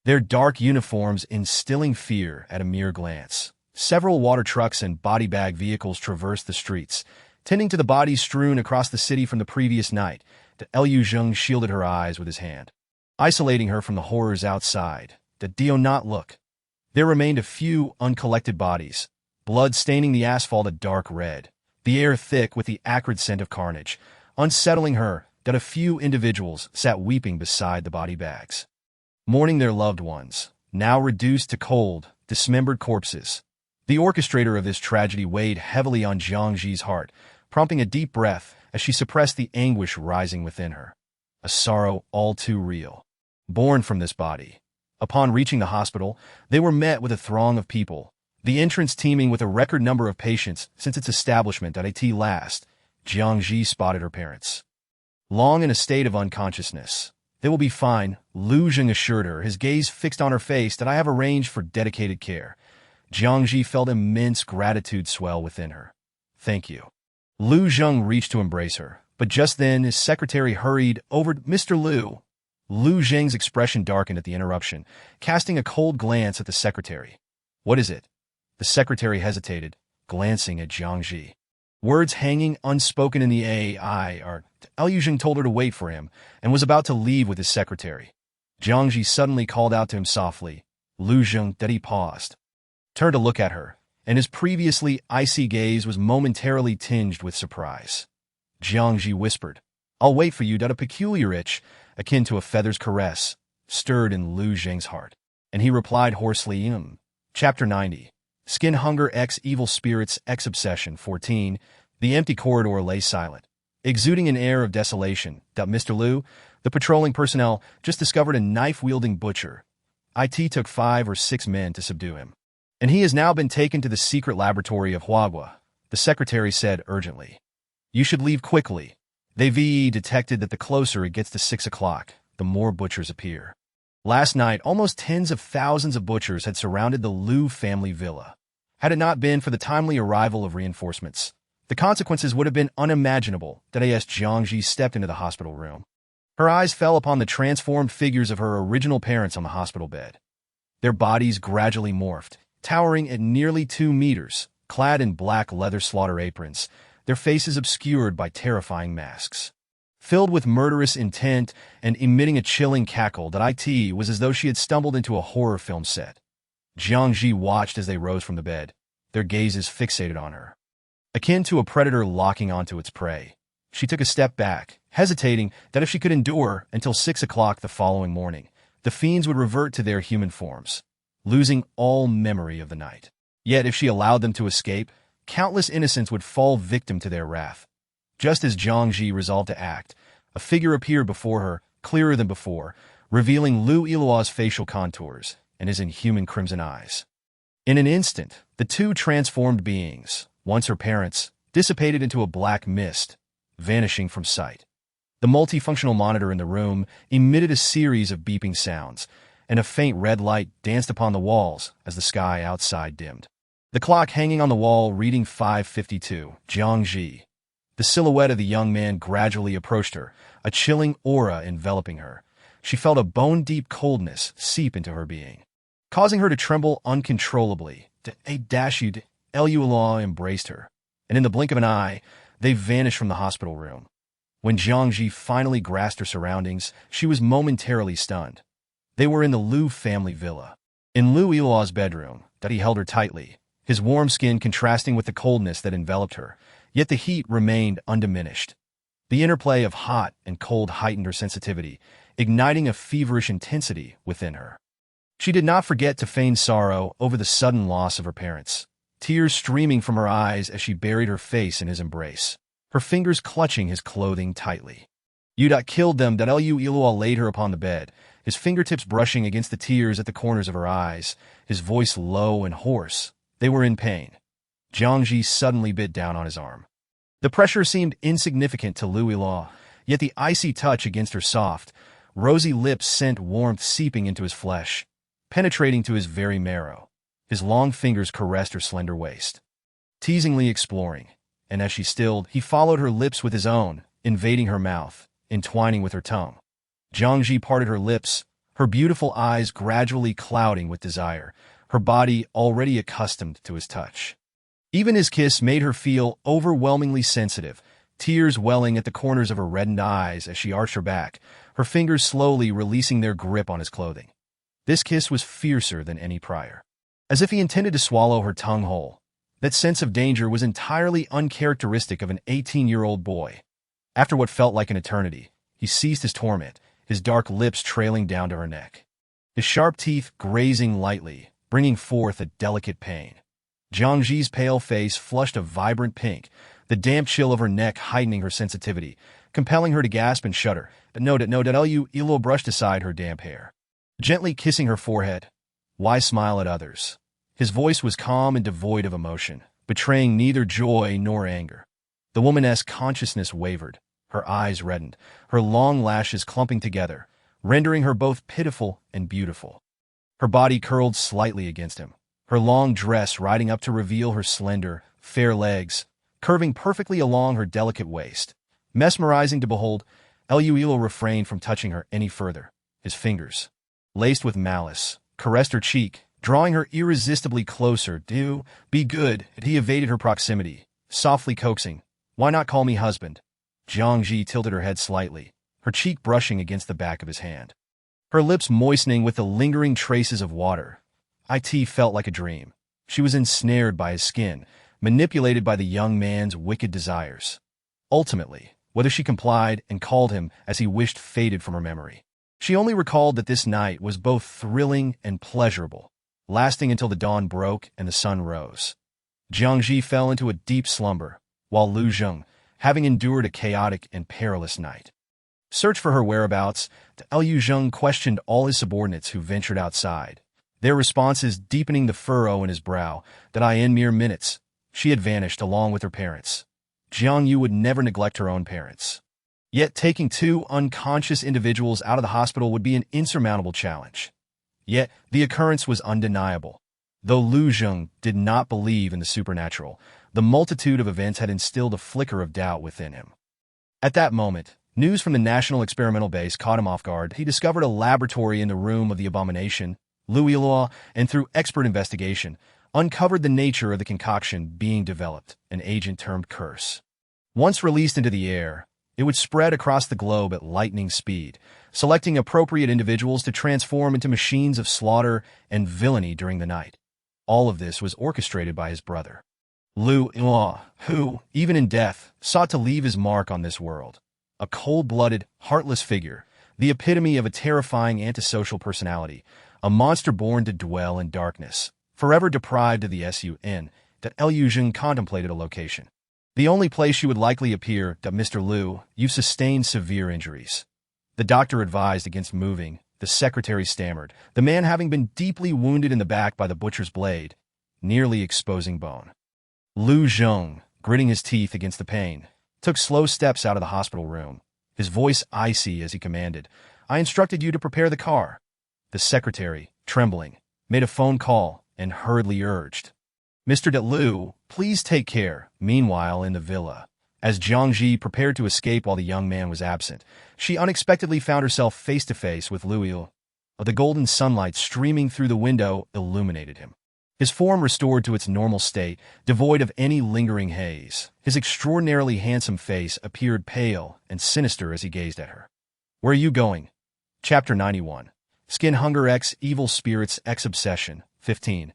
Their dark uniforms instilling fear at a mere glance. Several water trucks and body bag vehicles traversed the streets, tending to the bodies strewn across the city from the previous night. Liu Zheng shielded her eyes with his hand, isolating her from the horrors outside. Do not look. There remained a few uncollected bodies, blood staining the asphalt a dark red, the air thick with the acrid scent of carnage. Unsettling her, that a few individuals sat weeping beside the body bags, mourning their loved ones, now reduced to cold, dismembered corpses. The orchestrator of this tragedy weighed heavily on Jiang Zhi's heart, prompting a deep breath as she suppressed the anguish rising within her. A sorrow all too real, born from this body. Upon reaching the hospital, they were met with a throng of people, the entrance teeming with a record number of patients since its establishment at last. Jiang Zhi spotted her parents, long in a state of unconsciousness. They will be fine, Liu Zheng assured her, his gaze fixed on her face. That I have arranged for dedicated care. Jiang Zhi felt immense gratitude swell within her. Thank you. Liu Zheng reached to embrace her, but just then his secretary hurried over. Mr. Liu. Liu Zheng's expression darkened at the interruption, casting a cold glance at the secretary. What is it? The secretary hesitated, glancing at Jiang Zhi. Words hanging unspoken in the air. Liu Zheng told her to wait for him and was about to leave with his secretary. Jiang Zhi suddenly called out to him softly. Liu Zheng. He paused, turned to look at her, and his previously icy gaze was momentarily tinged with surprise. Jiang Zhi whispered, I'll wait for you. A peculiar itch, akin to a feather's caress, stirred in Liu Zheng's heart, and he replied hoarsely, Chapter 90. Skin Hunger x Evil Spirits x Obsession 14. The empty corridor lay silent, exuding an air of desolation. Mr. Liu, the patrolling personnel, just discovered a knife-wielding butcher. It took 5 or 6 men to subdue him, and he has now been taken to the secret laboratory of Huagua, the secretary said urgently. You should leave quickly. They've detected that the closer it gets to 6 o'clock, the more butchers appear. Last night, almost tens of thousands of butchers had surrounded the Liu family villa. Had it not been for the timely arrival of reinforcements, the consequences would have been unimaginable. As Jiang Zhi stepped into the hospital room, her eyes fell upon the transformed figures of her original parents on the hospital bed. Their bodies gradually morphed, towering at nearly 2 meters, clad in black leather slaughter aprons, their faces obscured by terrifying masks. Filled with murderous intent and emitting a chilling cackle, it was as though she had stumbled into a horror film set. Jiang Zhi watched as they rose from the bed, their gazes fixated on her, akin to a predator locking onto its prey. She took a step back, hesitating that if she could endure until 6 o'clock the following morning, the fiends would revert to their human forms, losing all memory of the night. Yet if she allowed them to escape, countless innocents would fall victim to their wrath. Just as Jiang Zhi resolved to act, a figure appeared before her, clearer than before, revealing Liu Yiluo's facial contours and his inhuman crimson eyes. In an instant, the two transformed beings, once her parents, dissipated into a black mist, vanishing from sight. The multifunctional monitor in the room emitted a series of beeping sounds, and a faint red light danced upon the walls as the sky outside dimmed. The clock hanging on the wall reading 5:52. Jiang Zhi. The silhouette of the young man gradually approached her, a chilling aura enveloping her. She felt a bone-deep coldness seep into her being, causing her to tremble uncontrollably. Liu embraced her, and in the blink of an eye, they vanished from the hospital room. When Jiang Zhi finally grasped her surroundings, she was momentarily stunned. They were in the Liu family villa. In Liu Yiluo's bedroom, he held her tightly, his warm skin contrasting with the coldness that enveloped her, yet the heat remained undiminished. The interplay of hot and cold heightened her sensitivity, igniting a feverish intensity within her. She did not forget to feign sorrow over the sudden loss of her parents, tears streaming from her eyes as she buried her face in his embrace, her fingers clutching his clothing tightly. You killed them. Liu Yiluo laid her upon the bed, his fingertips brushing against the tears at the corners of her eyes, his voice low and hoarse. They were in pain. Jiang Zhi suddenly bit down on his arm. The pressure seemed insignificant to Liu Yiluo, yet the icy touch against her soft, rosy lips sent warmth seeping into his flesh, penetrating to his very marrow. His long fingers caressed her slender waist, teasingly exploring, and as she stilled, he followed her lips with his own, invading her mouth, entwining with her tongue. Jiang Zhi parted her lips, her beautiful eyes gradually clouding with desire, her body already accustomed to his touch. Even his kiss made her feel overwhelmingly sensitive, tears welling at the corners of her reddened eyes as she arched her back, her fingers slowly releasing their grip on his clothing. This kiss was fiercer than any prior, as if he intended to swallow her tongue whole. That sense of danger was entirely uncharacteristic of an 18-year-old boy. After what felt like an eternity, he ceased his torment, his dark lips trailing down to her neck, his sharp teeth grazing lightly, bringing forth a delicate pain. Jiang Zhi's pale face flushed a vibrant pink, the damp chill of her neck heightening her sensitivity, compelling her to gasp and shudder. Liu Yiluo brushed aside her damp hair, gently kissing her forehead. Why smile at others? His voice was calm and devoid of emotion, betraying neither joy nor anger. The woman's consciousness wavered, her eyes reddened, her long lashes clumping together, rendering her both pitiful and beautiful. Her body curled slightly against him, her long dress riding up to reveal her slender, fair legs, curving perfectly along her delicate waist. Mesmerizing to behold, Liu Yiluo refrained from touching her any further. His fingers, laced with malice, caressed her cheek, drawing her irresistibly closer. "Do be good." He evaded her proximity, softly coaxing, "Why not call me husband?" Jiang Zhi tilted her head slightly, her cheek brushing against the back of his hand, her lips moistening with the lingering traces of water. It felt like a dream. She was ensnared by his skin, manipulated by the young man's wicked desires. Ultimately, whether she complied and called him as he wished faded from her memory. She only recalled that this night was both thrilling and pleasurable, lasting until the dawn broke and the sun rose. Jiang Zhi fell into a deep slumber, while Liu Zheng, having endured a chaotic and perilous night, searched for her whereabouts. Liu Zheng questioned all his subordinates who ventured outside, their responses deepening the furrow in his brow. In mere minutes, she had vanished along with her parents. Jiang Yu would never neglect her own parents. Yet taking two unconscious individuals out of the hospital would be an insurmountable challenge. Yet the occurrence was undeniable. Though Liu Zheng did not believe in the supernatural, the multitude of events had instilled a flicker of doubt within him. At that moment, news from the National Experimental Base caught him off guard. He discovered a laboratory in the room of the abomination, Liu Yiluo, and through expert investigation, uncovered the nature of the concoction being developed, an agent termed curse. Once released into the air, it would spread across the globe at lightning speed, selecting appropriate individuals to transform into machines of slaughter and villainy during the night. All of this was orchestrated by his brother, Liu Yiluo, who, even in death, sought to leave his mark on this world. A cold-blooded, heartless figure, the epitome of a terrifying antisocial personality, a monster born to dwell in darkness, forever deprived of the sun. Liu Zheng contemplated a location. The only place she would likely appear. "Mr. Liu, you've sustained severe injuries." The doctor advised against moving. The secretary stammered, the man having been deeply wounded in the back by the butcher's blade, nearly exposing bone. Liu Zheng, gritting his teeth against the pain, took slow steps out of the hospital room, his voice icy as he commanded, "I instructed you to prepare the car." The secretary, trembling, made a phone call and hurriedly urged, "Mr. Liu, please take care." Meanwhile, in the villa, as Jiang Zhi prepared to escape while the young man was absent, she unexpectedly found herself face-to-face with Liu Yiluo. The golden sunlight streaming through the window illuminated him, his form restored to its normal state, devoid of any lingering haze. His extraordinarily handsome face appeared pale and sinister as he gazed at her. "Where are you going?" Chapter 91. Skin Hunger X Evil Spirits X Obsession. 15.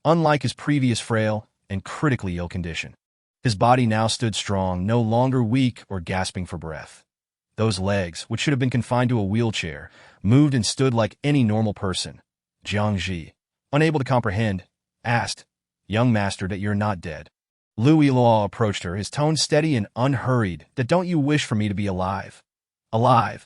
Unlike his previous frail and critically ill condition, his body now stood strong, no longer weak or gasping for breath. Those legs, which should have been confined to a wheelchair, moved and stood like any normal person. Jiang Zhi, unable to comprehend, asked, "Young master, that you're not dead?" Liu Yiluo approached her, his tone steady and unhurried. "That don't you wish for me to be alive?" "Alive?"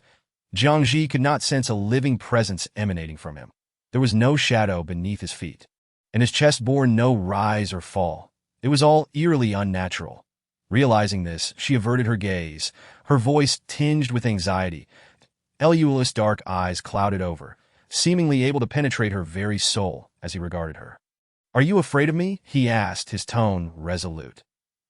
Jiang Zhi could not sense a living presence emanating from him. There was no shadow beneath his feet, and his chest bore no rise or fall. It was all eerily unnatural. Realizing this, she averted her gaze, her voice tinged with anxiety. Elua's dark eyes clouded over, seemingly able to penetrate her very soul as he regarded her. "Are you afraid of me?" he asked, his tone resolute.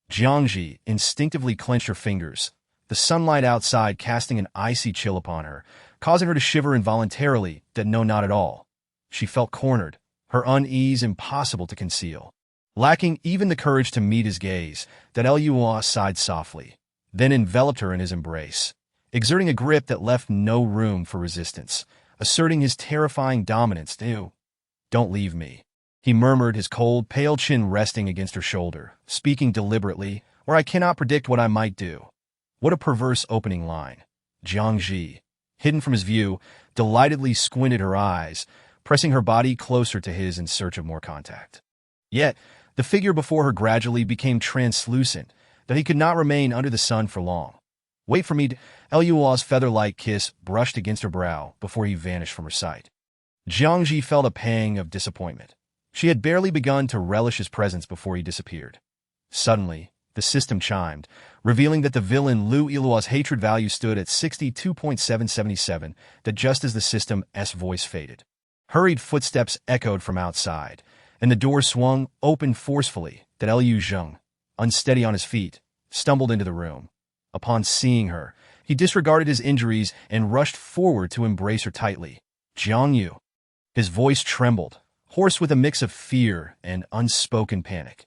Jiang Zhi instinctively clenched her fingers, the sunlight outside casting an icy chill upon her, causing her to shiver involuntarily, no, not at all. She felt cornered, her unease impossible to conceal. Lacking even the courage to meet his gaze, Elua sighed softly, then enveloped her in his embrace, exerting a grip that left no room for resistance, asserting his terrifying dominance. "Don't leave me," he murmured, his cold, pale chin resting against her shoulder, speaking deliberately, "or I cannot predict what I might do." What a perverse opening line. Jiang Zhi, hidden from his view, delightedly squinted her eyes, pressing her body closer to his in search of more contact. Yet, the figure before her gradually became translucent, that he could not remain under the sun for long. "Wait for me." Elua's feather-like kiss brushed against her brow before he vanished from her sight. Jiang Zhi felt a pang of disappointment. She had barely begun to relish his presence before he disappeared. Suddenly, the system chimed, revealing that the villain Lu Elua's hatred value stood at 62.777, that just as the system's voice faded. Hurried footsteps echoed from outside, and the door swung open forcefully, that Liu Zheng, unsteady on his feet, stumbled into the room. Upon seeing her, he disregarded his injuries and rushed forward to embrace her tightly. "Jiang Yu." His voice trembled, hoarse with a mix of fear and unspoken panic.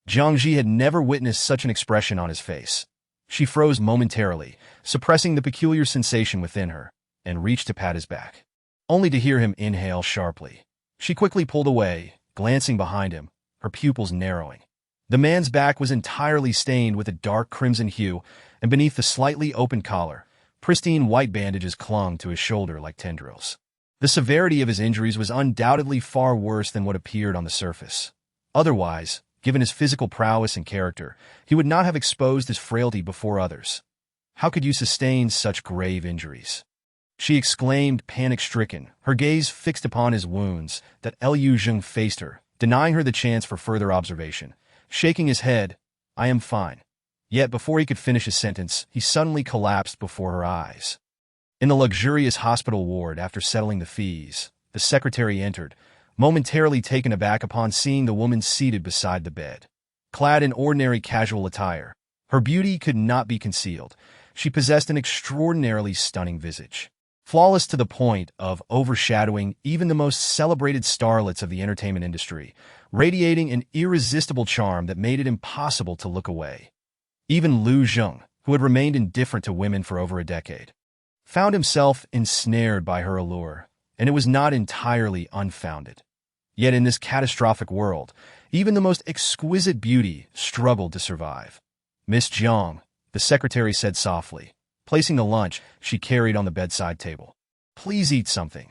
Jiang Zhi had never witnessed such an expression on his face. She froze momentarily, suppressing the peculiar sensation within her, and reached to pat his back, only to hear him inhale sharply. She quickly pulled away, glancing behind him, her pupils narrowing. The man's back was entirely stained with a dark crimson hue, and beneath the slightly open collar, pristine white bandages clung to his shoulder like tendrils. The severity of his injuries was undoubtedly far worse than what appeared on the surface. Otherwise, given his physical prowess and character, he would not have exposed his frailty before others. "How could you sustain such grave injuries?" she exclaimed, panic-stricken, her gaze fixed upon his wounds. That Liu Zheng faced her, denying her the chance for further observation. Shaking his head, "I am fine." Yet before he could finish his sentence, he suddenly collapsed before her eyes. In the luxurious hospital ward, after settling the fees, the secretary entered, momentarily taken aback upon seeing the woman seated beside the bed. Clad in ordinary casual attire, her beauty could not be concealed. She possessed an extraordinarily stunning visage, flawless to the point of overshadowing even the most celebrated starlets of the entertainment industry, radiating an irresistible charm that made it impossible to look away. Even Liu Zheng, who had remained indifferent to women for over a decade, found himself ensnared by her allure, and it was not entirely unfounded. Yet in this catastrophic world, even the most exquisite beauty struggled to survive. "Miss Jiang," the secretary said softly, placing the lunch she carried on the bedside table. "Please eat something."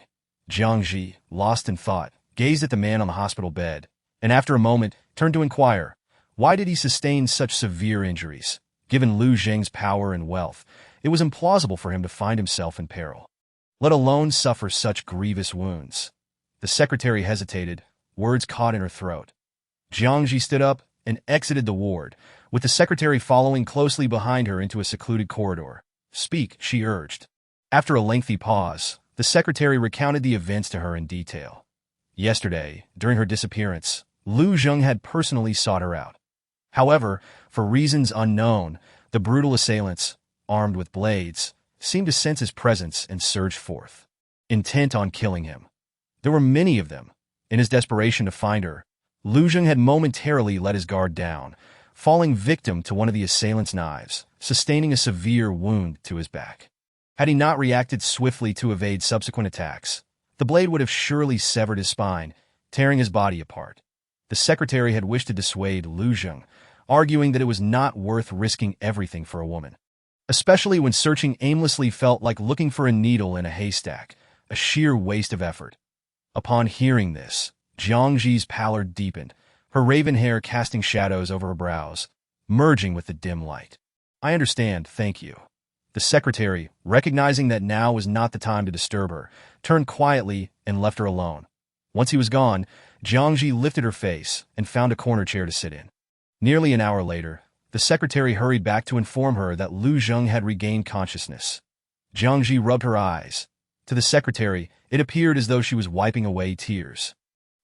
Jiang Zhi, lost in thought, gazed at the man on the hospital bed, and after a moment turned to inquire, why did he sustain such severe injuries? Given Liu Zheng's power and wealth, it was implausible for him to find himself in peril, let alone suffer such grievous wounds. The secretary hesitated, words caught in her throat. Jiang Zhi stood up and exited the ward, with the secretary following closely behind her into a secluded corridor. "Speak," she urged. After a lengthy pause, the secretary recounted the events to her in detail. Yesterday, during her disappearance, Liu Zheng had personally sought her out. However, for reasons unknown, the brutal assailants, armed with blades, seemed to sense his presence and surged forth, intent on killing him. There were many of them. In his desperation to find her, Liu Zheng had momentarily let his guard down, falling victim to one of the assailants' knives, sustaining a severe wound to his back. Had he not reacted swiftly to evade subsequent attacks, the blade would have surely severed his spine, tearing his body apart. The secretary had wished to dissuade Liu Zheng, arguing that it was not worth risking everything for a woman, especially when searching aimlessly felt like looking for a needle in a haystack, a sheer waste of effort. Upon hearing this, Jiang Zhi's pallor deepened, her raven hair casting shadows over her brows, merging with the dim light. "I understand, thank you." The secretary, recognizing that now was not the time to disturb her, turned quietly and left her alone. Once he was gone, Jiang Zhi lifted her face and found a corner chair to sit in. Nearly an hour later, the secretary hurried back to inform her that Lu Zheng had regained consciousness. Jiang Zhi rubbed her eyes. To the secretary, it appeared as though she was wiping away tears.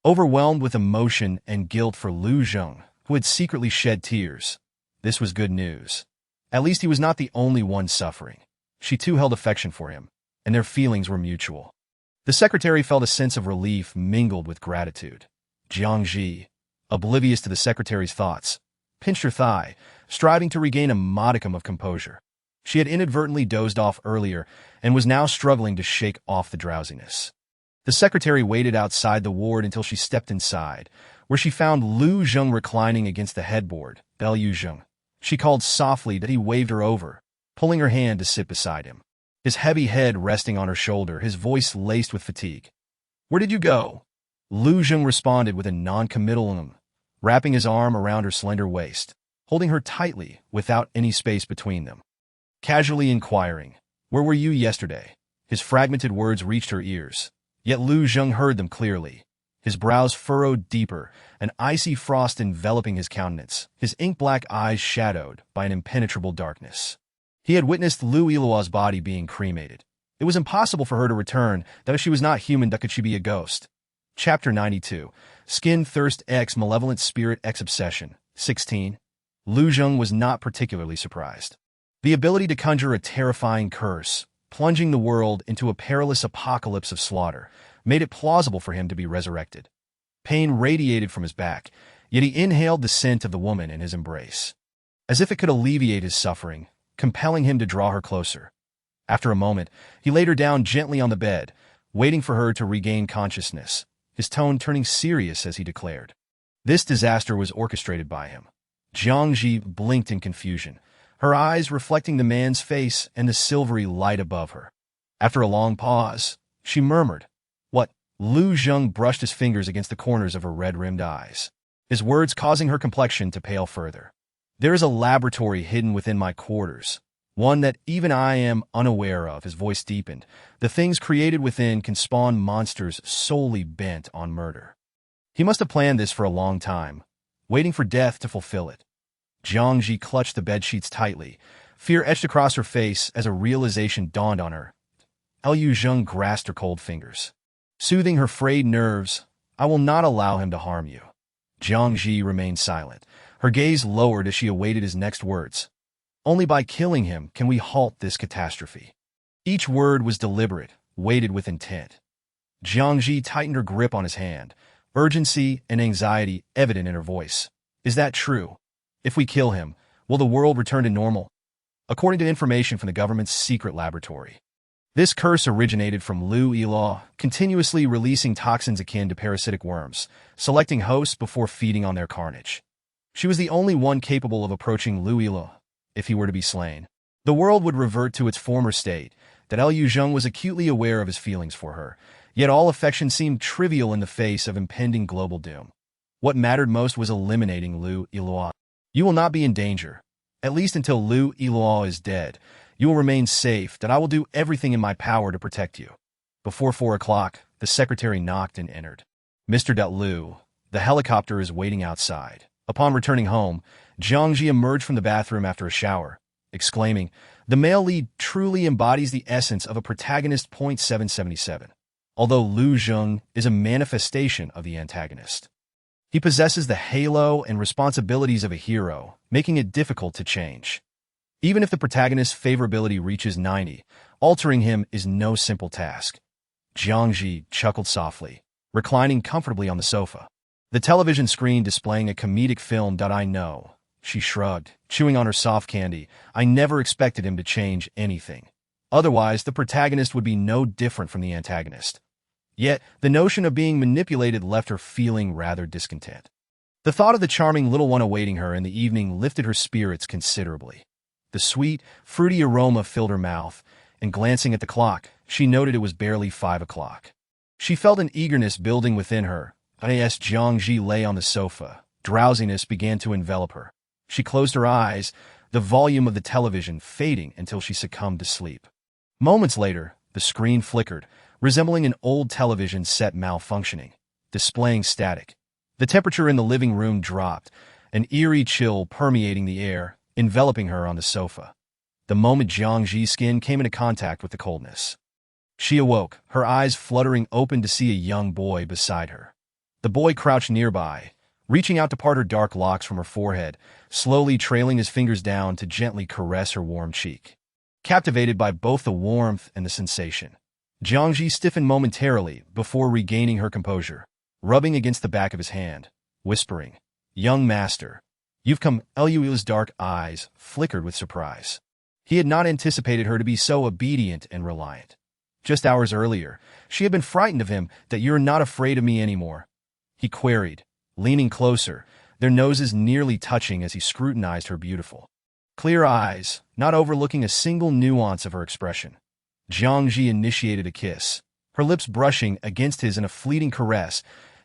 Overwhelmed with emotion and guilt for Lu Zheng, who had secretly shed tears, this was good news. At least he was not the only one suffering. She too held affection for him, and their feelings were mutual. The secretary felt a sense of relief mingled with gratitude. Jiang Zhi, oblivious to the secretary's thoughts, pinched her thigh, striving to regain a modicum of composure. She had inadvertently dozed off earlier and was now struggling to shake off the drowsiness. The secretary waited outside the ward until she stepped inside, where she found Lu Zheng reclining against the headboard. Lu Zheng. She called softly that he waved her over, pulling her hand to sit beside him. His heavy head resting on her shoulder, his voice laced with fatigue. "Where did you go?" Lu Zheng responded with a non-committal wrapping his arm around her slender waist, holding her tightly without any space between them. Casually inquiring, "Where were you yesterday?" His fragmented words reached her ears, yet Lu Zheng heard them clearly. His brows furrowed deeper, an icy frost enveloping his countenance, his ink-black eyes shadowed by an impenetrable darkness. He had witnessed Lu Yilua's body being cremated. It was impossible for her to return, that if she was not human, that could she be a ghost. Chapter 92. Skin Thirst X Malevolent Spirit X Obsession. 16. Lu Zheng was not particularly surprised. The ability to conjure a terrifying curse, plunging the world into a perilous apocalypse of slaughter, made it plausible for him to be resurrected. Pain radiated from his back, yet he inhaled the scent of the woman in his embrace, as if it could alleviate his suffering, compelling him to draw her closer. After a moment, he laid her down gently on the bed, waiting for her to regain consciousness, his tone turning serious as he declared, "This disaster was orchestrated by him." Jiang Zhi blinked in confusion, her eyes reflecting the man's face and the silvery light above her. After a long pause, she murmured, "What?" Lu Zheng brushed his fingers against the corners of her red-rimmed eyes, his words causing her complexion to pale further. "There is a laboratory hidden within my quarters, one that even I am unaware of." His voice deepened. "The things created within can spawn monsters solely bent on murder." He must have planned this for a long time, waiting for death to fulfill it. Jiang Zhi clutched the bedsheets tightly, fear etched across her face as a realization dawned on her. Lu Zheng grasped her cold fingers, soothing her frayed nerves. "I will not allow him to harm you." Jiang Zhi remained silent, her gaze lowered as she awaited his next words. "Only by killing him can we halt this catastrophe." Each word was deliberate, weighted with intent. Jiang Zhi tightened her grip on his hand, urgency and anxiety evident in her voice. "Is that true? If we kill him, will the world return to normal?" According to information from the government's secret laboratory, this curse originated from Lu Yilua, continuously releasing toxins akin to parasitic worms, selecting hosts before feeding on their carnage. She was the only one capable of approaching Lu Yilua. If he were to be slain, the world would revert to its former state. That Lu Zheng was acutely aware of his feelings for her, yet all affection seemed trivial in the face of impending global doom. What mattered most was eliminating Lu Yilua. "You will not be in danger. At least until Lu Yilua is dead, you will remain safe, that I will do everything in my power to protect you." Before 4 o'clock, the secretary knocked and entered. "Mr. Lu, the helicopter is waiting outside." Upon returning home, Jiang Zhi emerged from the bathroom after a shower, exclaiming, "The male lead truly embodies the essence of a protagonist. 777. Although Lu Zheng is a manifestation of the antagonist, he possesses the halo and responsibilities of a hero, making it difficult to change. Even if the protagonist's favorability reaches 90, altering him is no simple task." Jiang Zhi chuckled softly, reclining comfortably on the sofa, the television screen displaying a comedic film. "I know," she shrugged, chewing on her soft candy. "I never expected him to change anything. Otherwise, the protagonist would be no different from the antagonist." Yet, the notion of being manipulated left her feeling rather discontent. The thought of the charming little one awaiting her in the evening lifted her spirits considerably. The sweet, fruity aroma filled her mouth, and glancing at the clock, she noted it was barely 5 o'clock. She felt an eagerness building within her. As Jiang Zhi lay on the sofa, drowsiness began to envelop her. She closed her eyes, the volume of the television fading until she succumbed to sleep. Moments later, the screen flickered, resembling an old television set malfunctioning, displaying static. The temperature in the living room dropped, an eerie chill permeating the air, enveloping her on the sofa. The moment Jiang Zhi's skin came into contact with the coldness, she awoke, her eyes fluttering open to see a young boy beside her. The boy crouched nearby, reaching out to part her dark locks from her forehead, slowly trailing his fingers down to gently caress her warm cheek. Captivated by both the warmth and the sensation, Jiang Zhi stiffened momentarily before regaining her composure, rubbing against the back of his hand, whispering, "Young master, you've come." Luo's dark eyes flickered with surprise. He had not anticipated her to be so obedient and reliant. Just hours earlier, she had been frightened of him. "That you're not afraid of me anymore?" he queried, leaning closer, their noses nearly touching as he scrutinized her beautiful, clear eyes, not overlooking a single nuance of her expression. Jiang Zhi initiated a kiss, her lips brushing against his in a fleeting caress.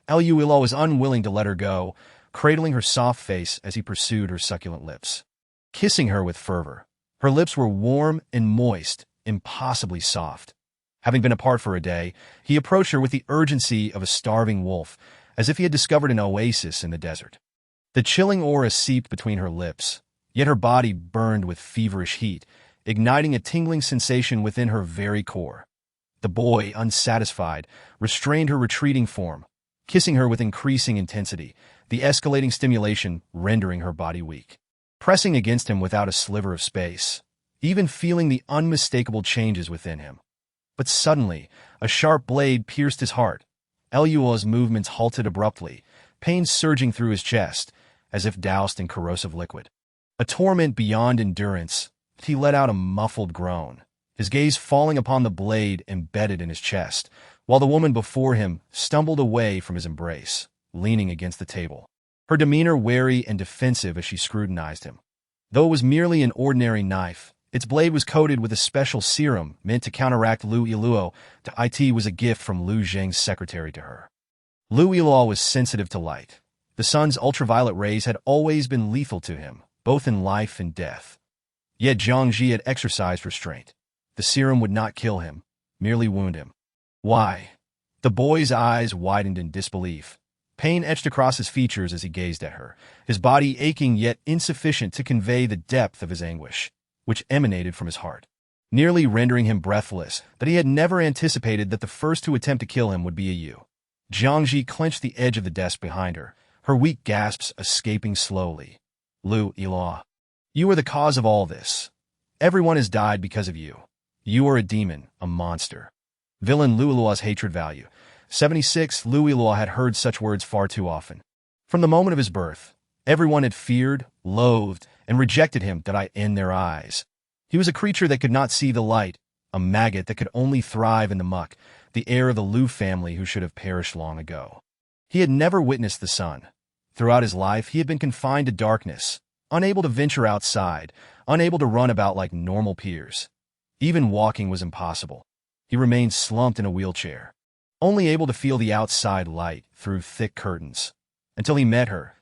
Luo was unwilling to let her go, cradling her soft face as he pursued her succulent lips, kissing her with fervor. Her lips were warm and moist, impossibly soft. Having been apart for a day, he approached her with the urgency of a starving wolf, as if he had discovered an oasis in the desert. The chilling aura seeped between her lips, yet her body burned with feverish heat, igniting a tingling sensation within her very core. The boy, unsatisfied, restrained her retreating form, kissing her with increasing intensity, the escalating stimulation rendering her body weak. Pressing against him without a sliver of space, even feeling the unmistakable changes within him. But suddenly, a sharp blade pierced his heart. Luo's movements halted abruptly, pain surging through his chest, as if doused in corrosive liquid. A torment beyond endurance, he let out a muffled groan, his gaze falling upon the blade embedded in his chest, while the woman before him stumbled away from his embrace, leaning against the table, her demeanor wary and defensive as she scrutinized him. Though it was merely an ordinary knife, its blade was coated with a special serum meant to counteract Lu Yiluo. It was a gift from Lu Zheng's secretary to her. Lu Yiluo was sensitive to light. The sun's ultraviolet rays had always been lethal to him, both in life and death. Yet Jiang Zhi had exercised restraint. The serum would not kill him, merely wound him. Why? The boy's eyes widened in disbelief. Pain etched across his features as he gazed at her, his body aching yet insufficient to convey the depth of his anguish, which emanated from his heart, nearly rendering him breathless. That he had never anticipated that the first to attempt to kill him would be a Yu. Jiang Zhi clenched the edge of the desk behind her, her weak gasps escaping slowly. "Lu Yiluo, you are the cause of all this. Everyone has died because of you. You are a demon, a monster." Villain Lu Yiluo's hatred value. 76. Lu Yiluo had heard such words far too often. From the moment of his birth, everyone had feared, loathed, and rejected him in their eyes. He was a creature that could not see the light, a maggot that could only thrive in the muck, the heir of the Lu family who should have perished long ago. He had never witnessed the sun. Throughout his life, he had been confined to darkness, unable to venture outside, unable to run about like normal peers. Even walking was impossible. He remained slumped in a wheelchair, only able to feel the outside light through thick curtains. Until he met her.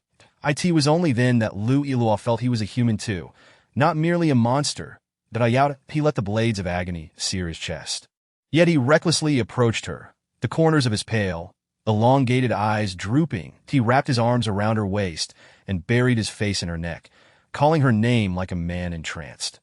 It was only then that Lu Yiluo felt he was a human too, not merely a monster. He let the blades of agony sear his chest. Yet he recklessly approached her, the corners of his pale, elongated eyes drooping. He wrapped his arms around her waist and buried his face in her neck, calling her name like a man entranced.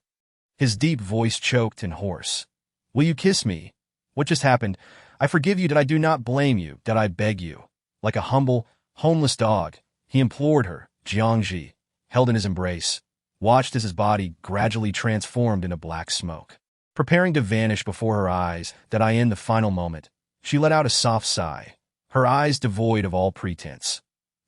His deep voice choked and hoarse. "Will you kiss me? What just happened? I forgive you. I do not blame you. I beg you." Like a humble, homeless dog, he implored her. Jiang Zhi, held in his embrace, watched as his body gradually transformed into black smoke, preparing to vanish before her eyes. In the final moment, she let out a soft sigh, her eyes devoid of all pretense.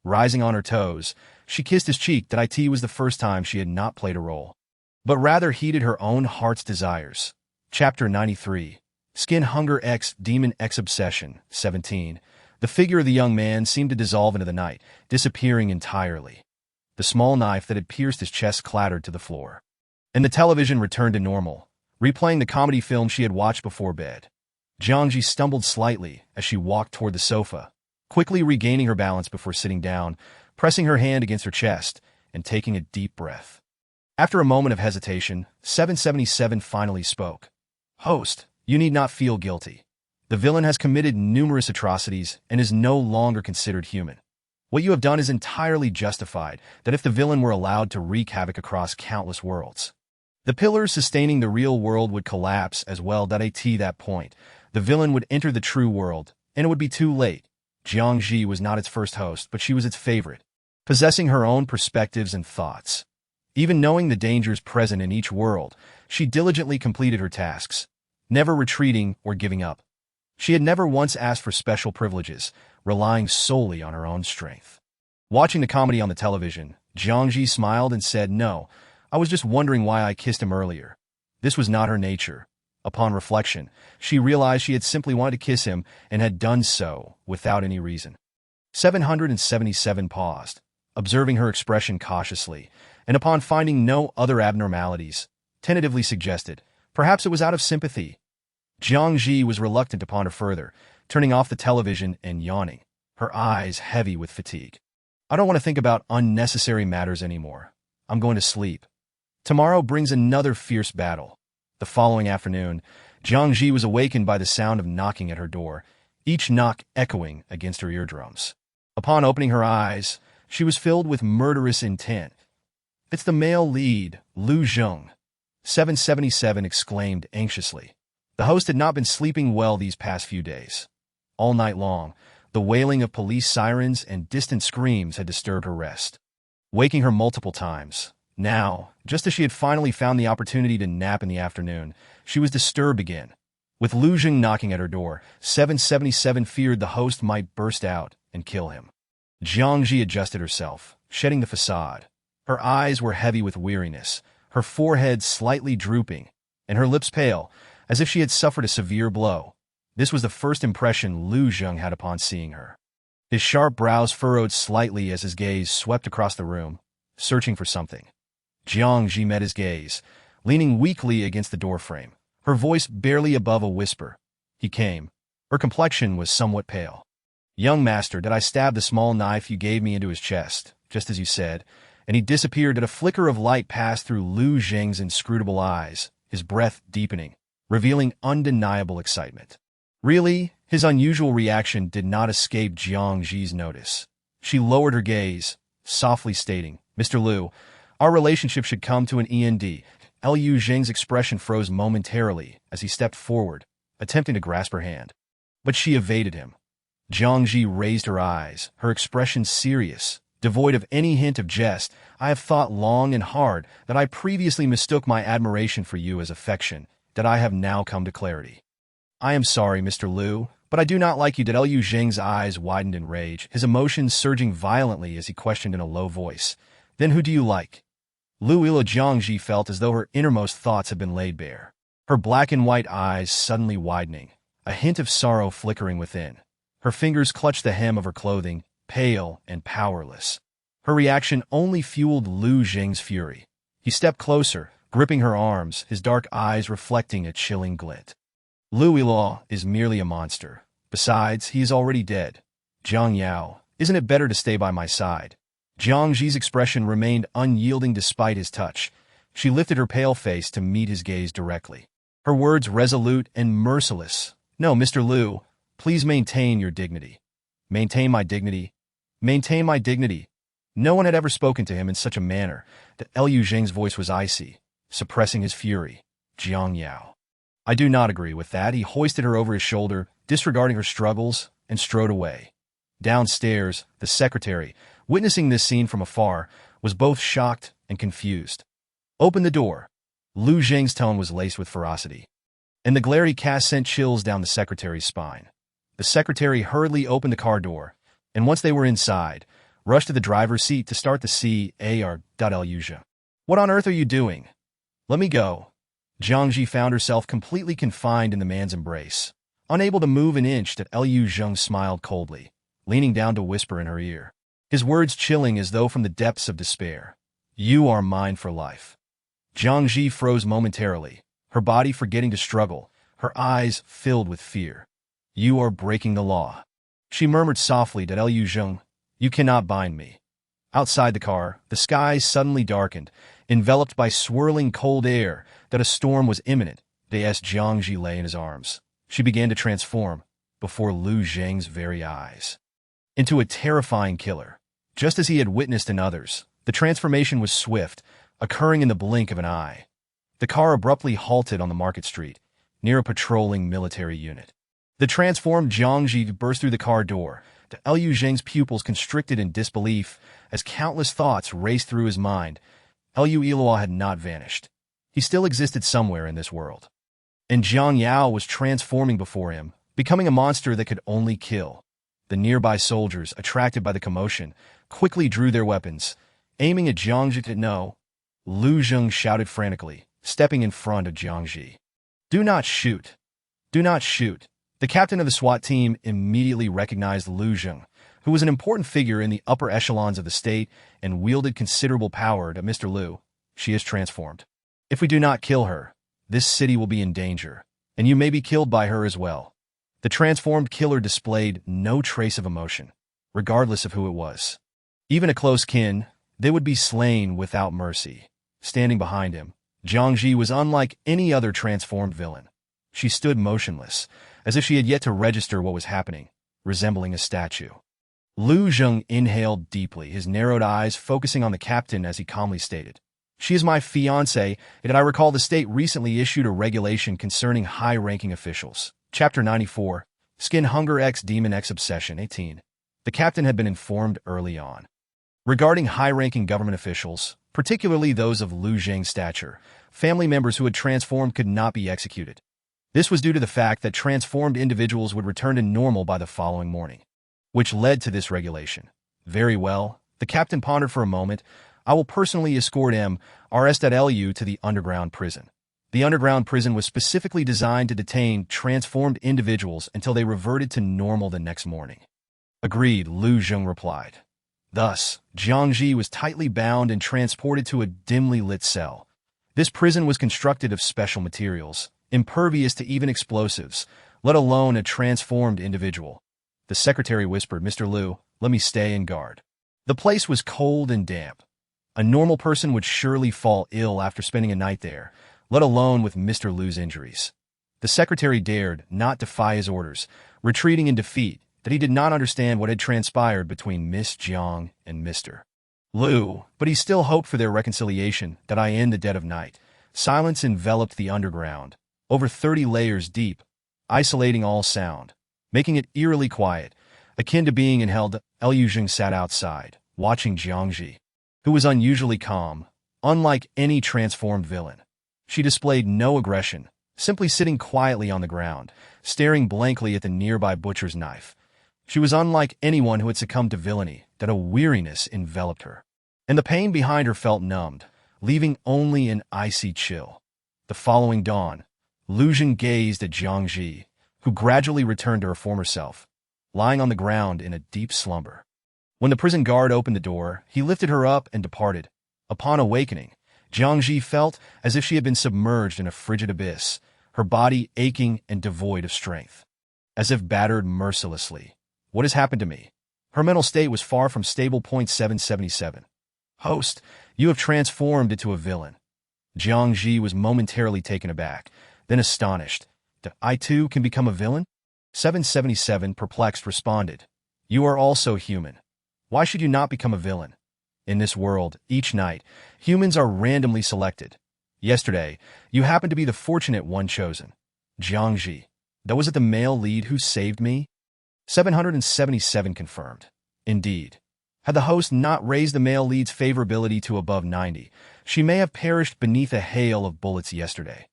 Rising on her toes, she kissed his cheek. It was the first time she had not played a role, but rather heeded her own heart's desires. Chapter 93. Skin Hunger X Demon X Obsession. 17. The figure of the young man seemed to dissolve into the night, disappearing entirely. The small knife that had pierced his chest clattered to the floor, and the television returned to normal, replaying the comedy film she had watched before bed. Jiang Zhi stumbled slightly as she walked toward the sofa, quickly regaining her balance before sitting down, pressing her hand against her chest and taking a deep breath. After a moment of hesitation, 777 finally spoke. Host, you need not feel guilty. The villain has committed numerous atrocities and is no longer considered human. What you have done is entirely justified, that if the villain were allowed to wreak havoc across countless worlds, the pillars sustaining the real world would collapse as well. At that point, the villain would enter the true world, and it would be too late. Jiang Zhi was not its first host, but she was its favorite, possessing her own perspectives and thoughts. Even knowing the dangers present in each world, she diligently completed her tasks, never retreating or giving up. She had never once asked for special privileges, relying solely on her own strength. Watching the comedy on the television, Jiang Zhi smiled and said, "No, I was just wondering why I kissed him earlier." This was not her nature. Upon reflection, she realized she had simply wanted to kiss him and had done so without any reason. 777 paused, observing her expression cautiously, and upon finding no other abnormalities, tentatively suggested, perhaps it was out of sympathy. Jiang Zhi was reluctant to ponder further, turning off the television and yawning, her eyes heavy with fatigue. "I don't want to think about unnecessary matters anymore. I'm going to sleep. Tomorrow brings another fierce battle." The following afternoon, Jiang Zhi was awakened by the sound of knocking at her door, each knock echoing against her eardrums. Upon opening her eyes, she was filled with murderous intent. "It's the male lead, Lu Zheng," 777 exclaimed anxiously. The host had not been sleeping well these past few days. All night long, the wailing of police sirens and distant screams had disturbed her rest, waking her multiple times. Now, just as she had finally found the opportunity to nap in the afternoon, she was disturbed again. With Lu Zheng knocking at her door, 777 feared the host might burst out and kill him. Jiang Zhi adjusted herself, shedding the facade. Her eyes were heavy with weariness, her forehead slightly drooping, and her lips pale, as if she had suffered a severe blow. This was the first impression Lu Zheng had upon seeing her. His sharp brows furrowed slightly as his gaze swept across the room, searching for something. Jiang Zhi met his gaze, leaning weakly against the doorframe, her voice barely above a whisper. He came. Her complexion was somewhat pale. "Young master, did I stab the small knife you gave me into his chest, just as you said?" And he disappeared. At a flicker of light passed through Lu Zheng's inscrutable eyes, his breath deepening, revealing undeniable excitement. Really, his unusual reaction did not escape Jiang Zhi's notice. She lowered her gaze, softly stating, "Mr. Lu, our relationship should come to an end." Liu Zheng's expression froze momentarily as he stepped forward, attempting to grasp her hand. But she evaded him. Jiang Zhi raised her eyes, her expression serious, devoid of any hint of jest. "I have thought long and hard that I previously mistook my admiration for you as affection, that I have now come to clarity. I am sorry, Mr. Lu, but I do not like you." Liu Zheng's eyes widened in rage, his emotions surging violently as he questioned in a low voice, "Then who do you like?" Jiang Zhi felt as though her innermost thoughts had been laid bare, her black and white eyes suddenly widening, a hint of sorrow flickering within. Her fingers clutched the hem of her clothing, pale and powerless. Her reaction only fueled Lu Zheng's fury. He stepped closer, gripping her arms, his dark eyes reflecting a chilling glint. "Lu Yilao is merely a monster. Besides, he is already dead. Jiang Yao, isn't it better to stay by my side?" Jiang Zhi's expression remained unyielding despite his touch. She lifted her pale face to meet his gaze directly, her words resolute and merciless. "No, Mr. Lu, please maintain your dignity." "Maintain my dignity? Maintain my dignity?" No one had ever spoken to him in such a manner. Liu Zheng's voice was icy, suppressing his fury. "Jiang Yao, I do not agree with that." He hoisted her over his shoulder, disregarding her struggles, and strode away. Downstairs, the secretary, witnessing this scene from afar, was both shocked and confused. "Open the door." Lu Zheng's tone was laced with ferocity, and the glare he cast sent chills down the secretary's spine. The secretary hurriedly opened the car door, and once they were inside, rushed to the driver's seat to start the car. Liu Zheng, "What on earth are you doing? Let me go." Jiang Zhi found herself completely confined in the man's embrace, unable to move an inch. Liu Zheng smiled coldly, leaning down to whisper in her ear, his words chilling as though from the depths of despair. "You are mine for life." Jiang Zhi froze momentarily, her body forgetting to struggle, her eyes filled with fear. "You are breaking the law," she murmured softly to Liu Zheng. "You cannot bind me. Outside the car, the sky suddenly darkened, enveloped by swirling cold air that a storm was imminent. As Jiang Zhi lay in his arms, she began to transform, before Lu Zheng's very eyes, into a terrifying killer. Just as he had witnessed in others, the transformation was swift, occurring in the blink of an eye. The car abruptly halted on the market street, near a patrolling military unit. The transformed Jiang Zhi burst through the car door. Lu Zheng's pupils constricted in disbelief as countless thoughts raced through his mind. Lu Ilua had not vanished. He still existed somewhere in this world. And Jiang Yao was transforming before him, becoming a monster that could only kill. The nearby soldiers, attracted by the commotion, quickly drew their weapons, aiming at Jiang Zhi. No, Lu Zheng shouted frantically, stepping in front of Jiang Zhi. Do not shoot. Do not shoot. The captain of the SWAT team immediately recognized Lu Zheng, who was an important figure in the upper echelons of the state and wielded considerable power. To Mr. Lu, she is transformed. If we do not kill her, this city will be in danger, and you may be killed by her as well. The transformed killer displayed no trace of emotion, regardless of who it was. Even a close kin, they would be slain without mercy. Standing behind him, Jiang Zhi was unlike any other transformed villain. She stood motionless, as if she had yet to register what was happening, resembling a statue. Lu Zheng inhaled deeply, his narrowed eyes focusing on the captain as he calmly stated, "She is my fiancée, and I recall the state recently issued a regulation concerning high-ranking officials." Chapter 94, Skin Hunger X Demon X Obsession 18. The captain had been informed early on. Regarding high-ranking government officials, particularly those of Lu Zheng's stature, family members who had transformed could not be executed. This was due to the fact that transformed individuals would return to normal by the following morning, which led to this regulation. Very well, the captain pondered for a moment. I will personally escort MRS.LU to the underground prison. The underground prison was specifically designed to detain transformed individuals until they reverted to normal the next morning. Agreed, Lu Zheng replied. Thus, Jiang Zhi was tightly bound and transported to a dimly lit cell. This prison was constructed of special materials, impervious to even explosives, let alone a transformed individual. The secretary whispered, "Mr. Lu, let me stay and guard." The place was cold and damp. A normal person would surely fall ill after spending a night there, let alone with Mr. Lu's injuries. The secretary dared not defy his orders, retreating in defeat that he did not understand what had transpired between Miss Jiang and Mr. Lu, but he still hoped for their reconciliation that in the dead of night. Silence enveloped the underground, over 30 layers deep, isolating all sound, making it eerily quiet, akin to being in hell. Lu Zheng sat outside, watching Jiang Zhi, who was unusually calm, unlike any transformed villain. She displayed no aggression, simply sitting quietly on the ground, staring blankly at the nearby butcher's knife. She was unlike anyone who had succumbed to villainy, that a weariness enveloped her, and the pain behind her felt numbed, leaving only an icy chill. The following dawn, Lu Zheng gazed at Jiang Zhi, who gradually returned to her former self, lying on the ground in a deep slumber. When the prison guard opened the door, he lifted her up and departed. Upon awakening, Jiang Zhi felt as if she had been submerged in a frigid abyss, her body aching and devoid of strength, as if battered mercilessly. What has happened to me? Her mental state was far from stable. 777. Host, you have transformed into a villain. Jiang Zhi was momentarily taken aback, then astonished. I too can become a villain? 777, perplexed, responded. You are also human. Why should you not become a villain? In this world, each night, humans are randomly selected. Yesterday, you happened to be the fortunate one chosen. Jiang Zhi. That was it the male lead who saved me? 777 confirmed. Indeed. Had the host not raised the male lead's favorability to above 90, she may have perished beneath a hail of bullets yesterday.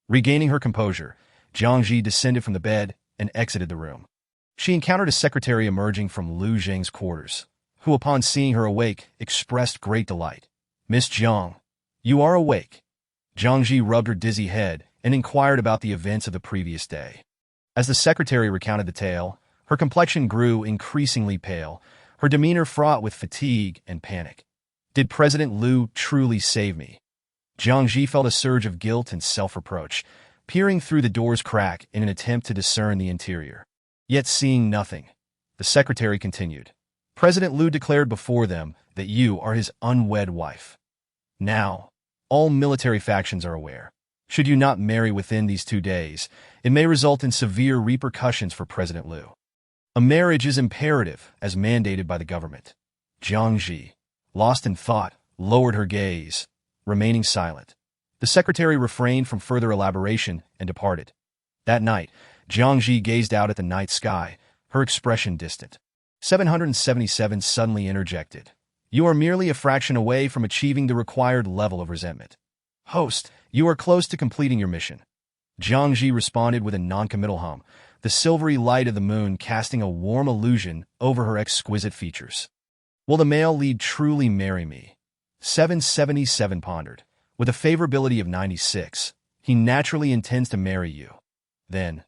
Regaining her composure, Jiang Zhi descended from the bed and exited the room. She encountered a secretary emerging from Lu Zheng's quarters, who, upon seeing her awake, expressed great delight. Miss Jiang, you are awake. Jiang Zhi rubbed her dizzy head and inquired about the events of the previous day. As the secretary recounted the tale, her complexion grew increasingly pale, her demeanor fraught with fatigue and panic. Did President Lu truly save me? Jiang Zhi felt a surge of guilt and self-reproach, peering through the door's crack in an attempt to discern the interior. Yet seeing nothing, the secretary continued. President Liu declared before them that you are his unwed wife. Now, all military factions are aware. Should you not marry within these 2 days, it may result in severe repercussions for President Liu. A marriage is imperative, as mandated by the government. Jiang Zhi, lost in thought, lowered her gaze, remaining silent. The secretary refrained from further elaboration and departed. That night, Jiang Zhi gazed out at the night sky, her expression distant. 777 suddenly interjected. You are merely a fraction away from achieving the required level of resentment. Host, you are close to completing your mission. Jiang Zhi responded with a noncommittal hum, the silvery light of the moon casting a warm illusion over her exquisite features. Will the male lead truly marry me? 777 pondered. With a favorability of 96, he naturally intends to marry you. Then,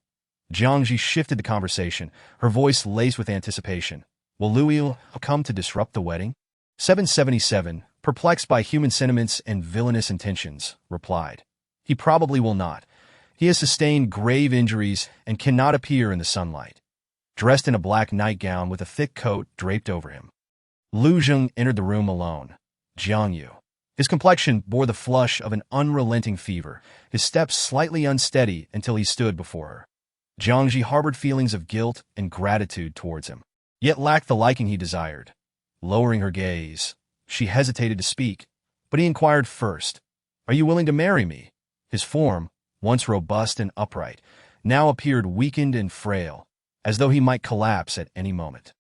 Jiang Zhi shifted the conversation, her voice laced with anticipation. Will Liu come to disrupt the wedding? 777, perplexed by human sentiments and villainous intentions, replied. He probably will not. He has sustained grave injuries and cannot appear in the sunlight. Dressed in a black nightgown with a thick coat draped over him, Liu Zheng entered the room alone. Jiang Yu. His complexion bore the flush of an unrelenting fever, his steps slightly unsteady until he stood before her. Jiang Zhi harbored feelings of guilt and gratitude towards him, yet lacked the liking he desired. Lowering her gaze, she hesitated to speak, but he inquired first, Are you willing to marry me? His form, once robust and upright, now appeared weakened and frail, as though he might collapse at any moment.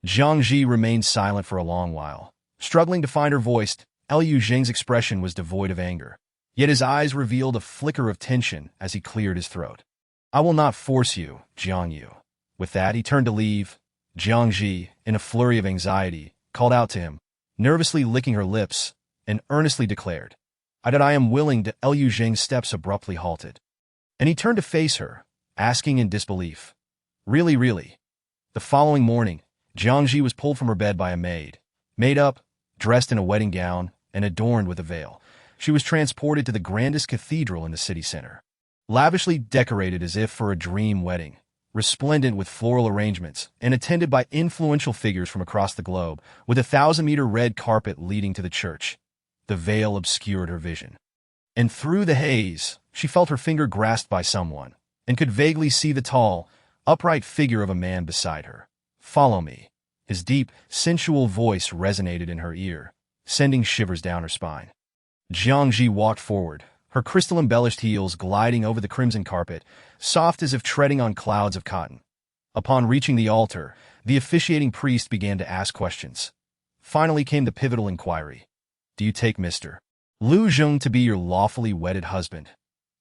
Jiang Zhi remained silent for a long while, struggling to find her voice. Liu Zheng's expression was devoid of anger, yet his eyes revealed a flicker of tension as he cleared his throat. I will not force you, Jiang Yu. With that, he turned to leave. Jiang Zhi, in a flurry of anxiety, called out to him, nervously licking her lips, and earnestly declared, I am willing to. Liu Zheng's steps abruptly halted, and he turned to face her, asking in disbelief, Really, really? The following morning, Jiang Zhi was pulled from her bed by a maid. Made up, dressed in a wedding gown, and adorned with a veil, she was transported to the grandest cathedral in the city center. Lavishly decorated as if for a dream wedding, resplendent with floral arrangements, and attended by influential figures from across the globe, with a 1,000-meter red carpet leading to the church. The veil obscured her vision, and through the haze, she felt her finger grasped by someone, and could vaguely see the tall, upright figure of a man beside her. Follow me. His deep, sensual voice resonated in her ear, sending shivers down her spine. Jiang Zhi walked forward, her crystal-embellished heels gliding over the crimson carpet, soft as if treading on clouds of cotton. Upon reaching the altar, the officiating priest began to ask questions. Finally came the pivotal inquiry. Do you take Mr. Liu Zheng to be your lawfully wedded husband?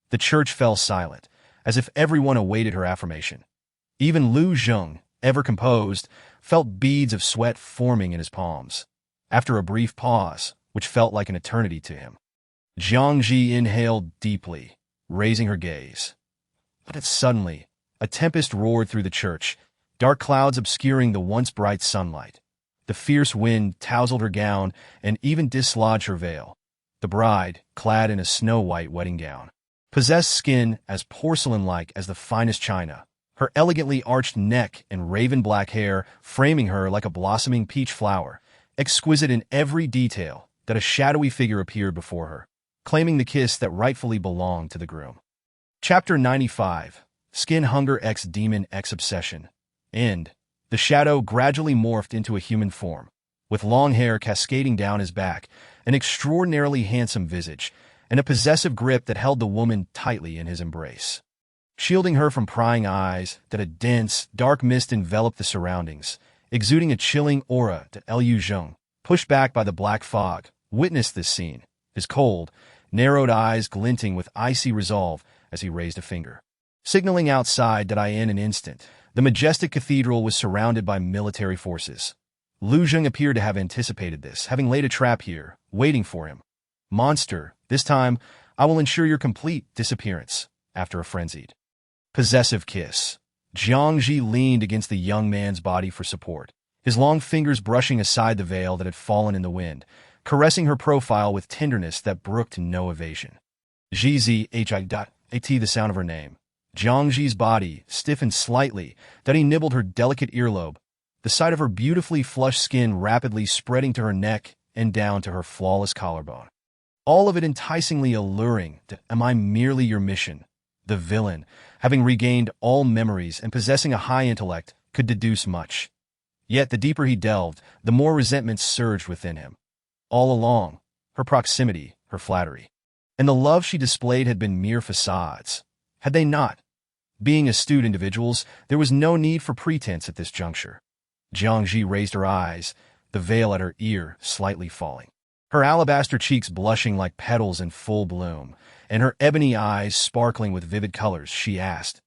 The church fell silent, as if everyone awaited her affirmation. Even Liu Zheng, ever composed, felt beads of sweat forming in his palms. After a brief pause, which felt like an eternity to him, Jiang Zhi inhaled deeply, raising her gaze. But suddenly, a tempest roared through the church, dark clouds obscuring the once bright sunlight. The fierce wind tousled her gown and even dislodged her veil. The bride, clad in a snow-white wedding gown, possessed skin as porcelain-like as the finest china, her elegantly arched neck and raven-black hair framing her like a blossoming peach flower, exquisite in every detail, that a shadowy figure appeared before her, claiming the kiss that rightfully belonged to the groom. Chapter 95, Skin Hunger x Demon x Obsession. End. The shadow gradually morphed into a human form, with long hair cascading down his back, an extraordinarily handsome visage, and a possessive grip that held the woman tightly in his embrace. Shielding her from prying eyes, that a dense, dark mist enveloped the surroundings, exuding a chilling aura that Liu Zheng, pushed back by the black fog, witnessed this scene, his cold, narrowed eyes glinting with icy resolve as he raised a finger, signaling outside that in an instant, the majestic cathedral was surrounded by military forces. Liu Zheng appeared to have anticipated this, having laid a trap here, waiting for him. Monster, this time, I will ensure your complete disappearance, after a frenzied, possessive kiss. Jiang Zhi leaned against the young man's body for support, his long fingers brushing aside the veil that had fallen in the wind, caressing her profile with tenderness that brooked no evasion. Zhi, the sound of her name. Jiang Zhi's body stiffened slightly, that he nibbled her delicate earlobe. the sight of her beautifully flushed skin rapidly spreading to her neck and down to her flawless collarbone. All of it enticingly alluring to "Am I merely your mission?" The villain, having regained all memories and possessing a high intellect, could deduce much. Yet the deeper he delved, the more resentment surged within him. All along, her proximity, her flattery, and the love she displayed had been mere facades. Had they not? Being astute individuals, there was no need for pretense at this juncture. Jiang Zhi raised her eyes, the veil at her ear slightly falling. Her alabaster cheeks blushing like petals in full bloom, and her ebony eyes sparkling with vivid colors, she asked,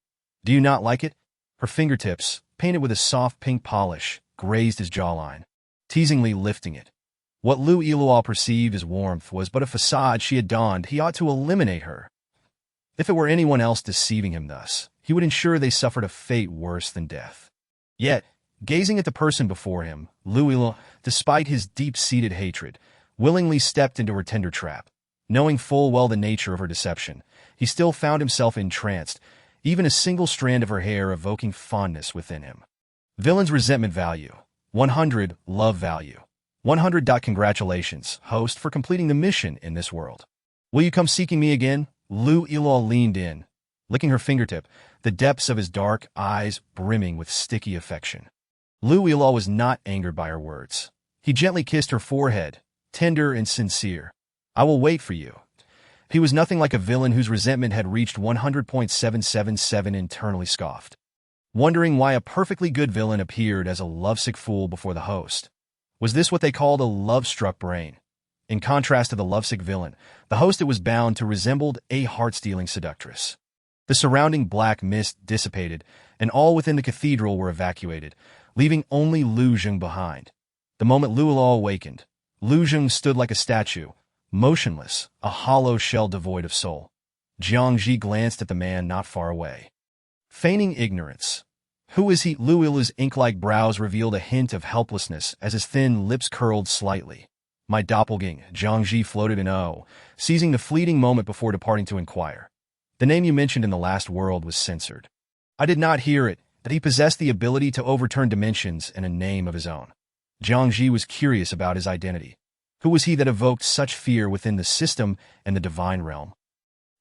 "Do you not like it?" Her fingertips, painted with a soft pink polish, grazed his jawline, teasingly lifting it. What Lu Yiluo perceived as warmth was but a facade she had donned. He ought to eliminate her. If it were anyone else deceiving him thus, he would ensure they suffered a fate worse than death. Yet, gazing at the person before him, Lu Yiluo, despite his deep-seated hatred, willingly stepped into her tender trap. Knowing full well the nature of her deception, he still found himself entranced, even a single strand of her hair evoking fondness within him. Villain's resentment value, 100. Love value, 100. Congratulations, host, for completing the mission in this world. Will you come seeking me again? Lu Yiluo leaned in, licking her fingertip, the depths of his dark eyes brimming with sticky affection. Lu Yiluo was not angered by her words. He gently kissed her forehead, tender and sincere. "I will wait for you." He was nothing like a villain whose resentment had reached 100.777, internally scoffed, wondering why a perfectly good villain appeared as a lovesick fool before the host. Was this what they called a love-struck brain? In contrast to the lovesick villain, the host it was bound to resembled a heart-stealing seductress. The surrounding black mist dissipated, and all within the cathedral were evacuated, leaving only Lu Zheng behind. The moment Lu Yiluo awakened, Lu Zheng stood like a statue, motionless, a hollow shell devoid of soul. Jiang Zhi glanced at the man not far away, feigning ignorance. "Who is he?" Lu Yiluo's ink-like brows revealed a hint of helplessness as his thin lips curled slightly. "My doppelganger," Jiang Zhi floated in awe, seizing the fleeting moment before departing to inquire. "The name you mentioned in the last world was censored. I did not hear it, that he possessed the ability to overturn dimensions and a name of his own." Jiang Zhi was curious about his identity. Who was he that evoked such fear within the system and the divine realm?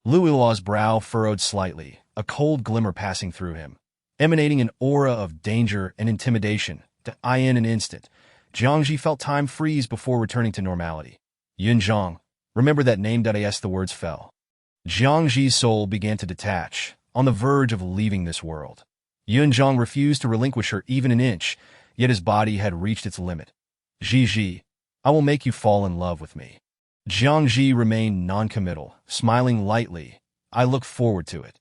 Lu Yiluo's brow furrowed slightly, a cold glimmer passing through him, emanating an aura of danger and intimidation. In an instant, Jiang Zhi felt time freeze before returning to normality. "Yun Zhang, remember that name." As the words fell, Jiang Zhi's soul began to detach, on the verge of leaving this world. Yun Zhang refused to relinquish her even an inch, yet his body had reached its limit. "Zhi, I will make you fall in love with me." Jiang Zhi remained noncommittal, smiling lightly. "I look forward to it."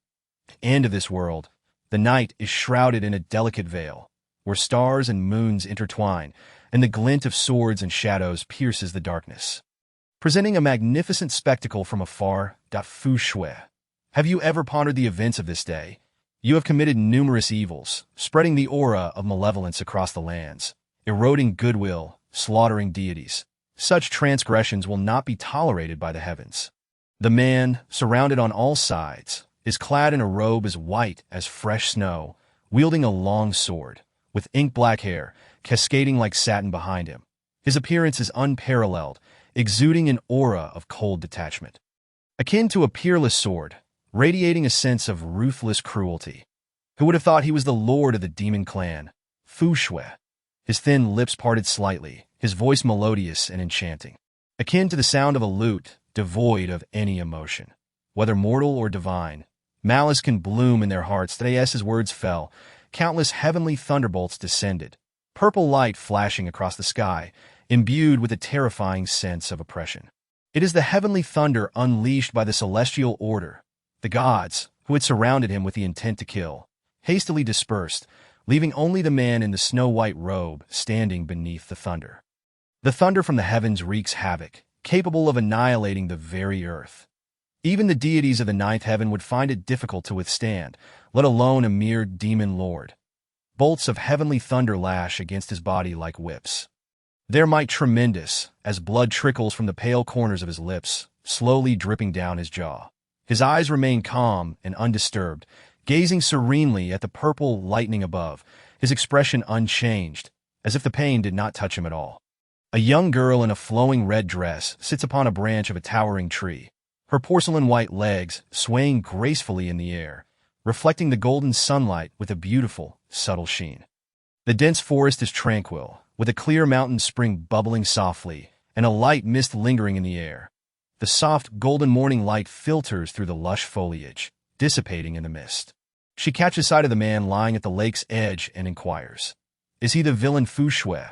The end of this world, the night is shrouded in a delicate veil, where stars and moons intertwine, and the glint of swords and shadows pierces the darkness, presenting a magnificent spectacle from afar. Fu Shui. Have you ever pondered the events of this day? You have committed numerous evils, spreading the aura of malevolence across the lands, eroding goodwill, slaughtering deities. Such transgressions will not be tolerated by the heavens. The man, surrounded on all sides, is clad in a robe as white as fresh snow, wielding a long sword, with ink-black hair, cascading like satin behind him. His appearance is unparalleled, exuding an aura of cold detachment, akin to a perilous sword, radiating a sense of ruthless cruelty. Who would have thought he was the lord of the demon clan? Fu Shui. His thin lips parted slightly, his voice melodious and enchanting, akin to the sound of a lute, devoid of any emotion. Whether mortal or divine, malice can bloom in their hearts. As his words fell, countless heavenly thunderbolts descended, purple light flashing across the sky, imbued with a terrifying sense of oppression. It is the heavenly thunder unleashed by the celestial order. The gods, who had surrounded him with the intent to kill, hastily dispersed, leaving only the man in the snow-white robe standing beneath the thunder. The thunder from the heavens wreaks havoc, capable of annihilating the very earth. Even the deities of the ninth heaven would find it difficult to withstand, let alone a mere demon lord. Bolts of heavenly thunder lash against his body like whips, their might tremendous as blood trickles from the pale corners of his lips, slowly dripping down his jaw. His eyes remain calm and undisturbed, gazing serenely at the purple lightning above, his expression unchanged, as if the pain did not touch him at all. A young girl in a flowing red dress sits upon a branch of a towering tree, her porcelain-white legs swaying gracefully in the air, reflecting the golden sunlight with a beautiful, subtle sheen. The dense forest is tranquil, with a clear mountain spring bubbling softly and a light mist lingering in the air. The soft, golden morning light filters through the lush foliage, dissipating in the mist. She catches sight of the man lying at the lake's edge and inquires, "Is he the villain Fu Shui?"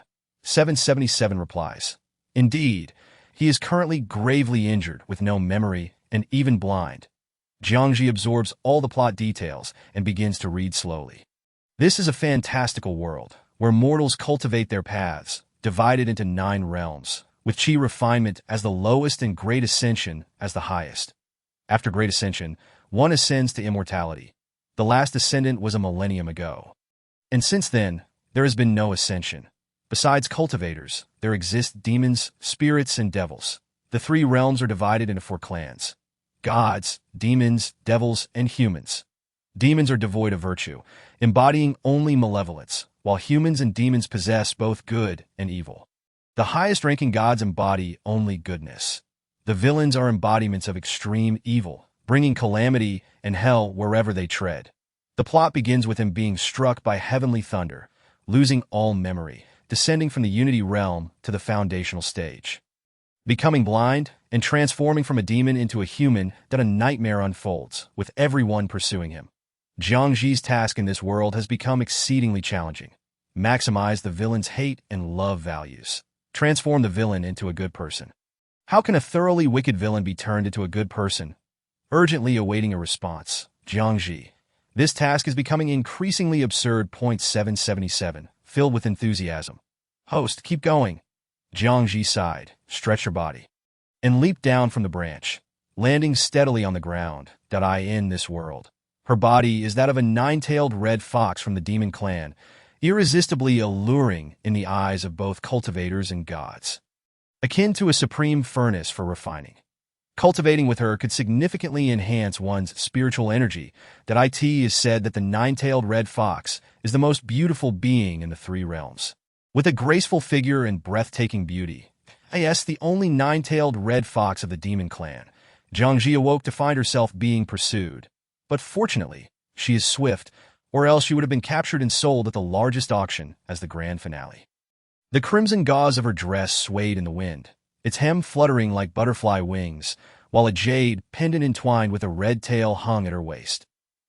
777 replies, "Indeed, he is currently gravely injured with no memory and even blind." Jiang Zhi absorbs all the plot details and begins to read slowly. This is a fantastical world where mortals cultivate their paths, divided into 9 realms, with chi refinement as the lowest and great ascension as the highest. After great ascension, one ascends to immortality. The last ascendant was a millennium ago. And since then, there has been no ascension. Besides cultivators, there exist demons, spirits, and devils. The 3 realms are divided into 4 clans: gods, demons, devils, and humans. Demons are devoid of virtue, embodying only malevolence, while humans and demons possess both good and evil. The highest-ranking gods embody only goodness. The villains are embodiments of extreme evil, bringing calamity and hell wherever they tread. The plot begins with him being struck by heavenly thunder, losing all memory, descending from the Unity realm to the foundational stage, becoming blind and transforming from a demon into a human. That a nightmare unfolds, with everyone pursuing him. Jiang Zhi's task in this world has become exceedingly challenging. Maximize the villain's hate and love values. Transform the villain into a good person. How can a thoroughly wicked villain be turned into a good person? Urgently awaiting a response, Jiang Zhi. This task is becoming increasingly absurd. 777, filled with enthusiasm. Host, keep going. Jiang Zhi sighed, stretched her body, and leaped down from the branch, landing steadily on the ground. In this world, her body is that of a 9-tailed red fox from the demon clan, irresistibly alluring in the eyes of both cultivators and gods. Akin to a supreme furnace for refining. Cultivating with her could significantly enhance one's spiritual energy. It is said that the 9-tailed red fox is the most beautiful being in the 3 realms. With a graceful figure and breathtaking beauty, the only 9-tailed red fox of the demon clan, Jiang Zhi awoke to find herself being pursued. But fortunately, she is swift, or else she would have been captured and sold at the largest auction as the grand finale. The crimson gauze of her dress swayed in the wind, its hem fluttering like butterfly wings, while a jade pendant entwined with a red tail hung at her waist.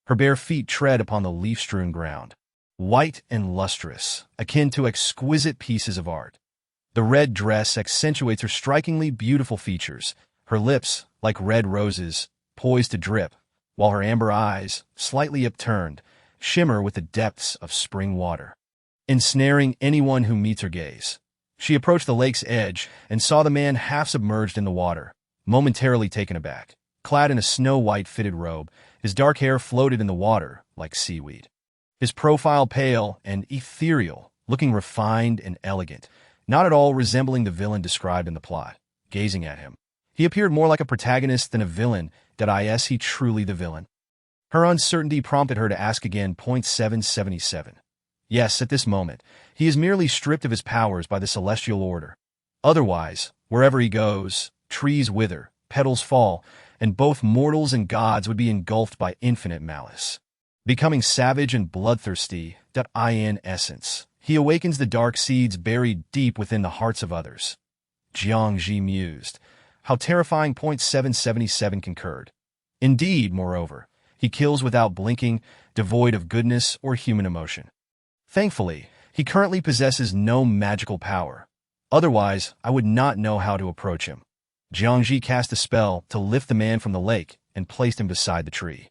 Her bare feet tread upon the leaf-strewn ground, white and lustrous, akin to exquisite pieces of art. The red dress accentuates her strikingly beautiful features, her lips, like red roses, poised to drip, while her amber eyes, slightly upturned, shimmer with the depths of spring water, ensnaring anyone who meets her gaze. She approached the lake's edge and saw the man half submerged in the water, momentarily taken aback. Clad in a snow-white fitted robe, his dark hair floated in the water like seaweed. His profile pale and ethereal, looking refined and elegant, not at all resembling the villain described in the plot. Gazing at him, he appeared more like a protagonist than a villain. Is he truly the villain? Her uncertainty prompted her to ask again. 777. Yes, at this moment, he is merely stripped of his powers by the celestial order. Otherwise, wherever he goes, trees wither, petals fall, and both mortals and gods would be engulfed by infinite malice. Becoming savage and bloodthirsty, in essence, he awakens the dark seeds buried deep within the hearts of others. Jiang Zhi mused. How terrifying. 777 concurred. Indeed, moreover, he kills without blinking, devoid of goodness or human emotion. Thankfully, he currently possesses no magical power. Otherwise, I would not know how to approach him. Jiang Zhi cast a spell to lift the man from the lake and placed him beside the tree.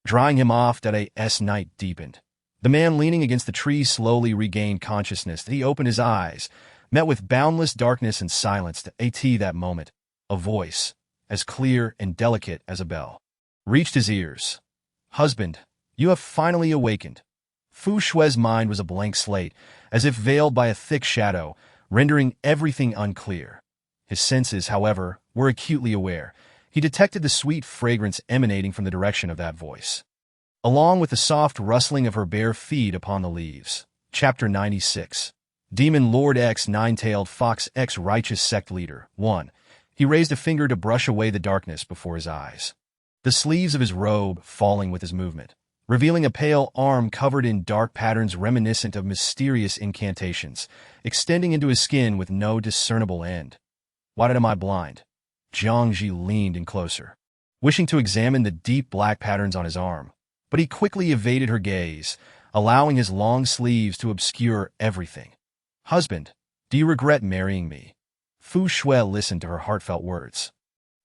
Drying him off, night deepened. The man leaning against the tree slowly regained consciousness. He opened his eyes, met with boundless darkness and silence. That moment, a voice, as clear and delicate as a bell, reached his ears. Husband, you have finally awakened. Fu Shui's mind was a blank slate, as if veiled by a thick shadow, rendering everything unclear. His senses, however, were acutely aware. He detected the sweet fragrance emanating from the direction of that voice, along with the soft rustling of her bare feet upon the leaves. Chapter 96. Demon Lord X, nine-tailed fox X, righteous sect leader. 1. He raised a finger to brush away the darkness before his eyes. The sleeves of his robe falling with his movement, revealing a pale arm covered in dark patterns reminiscent of mysterious incantations, extending into his skin with no discernible end. Why am I blind? Jiang Zhi leaned in closer, wishing to examine the deep black patterns on his arm, but he quickly evaded her gaze, allowing his long sleeves to obscure everything. Husband, do you regret marrying me? Fu Shui listened to her heartfelt words,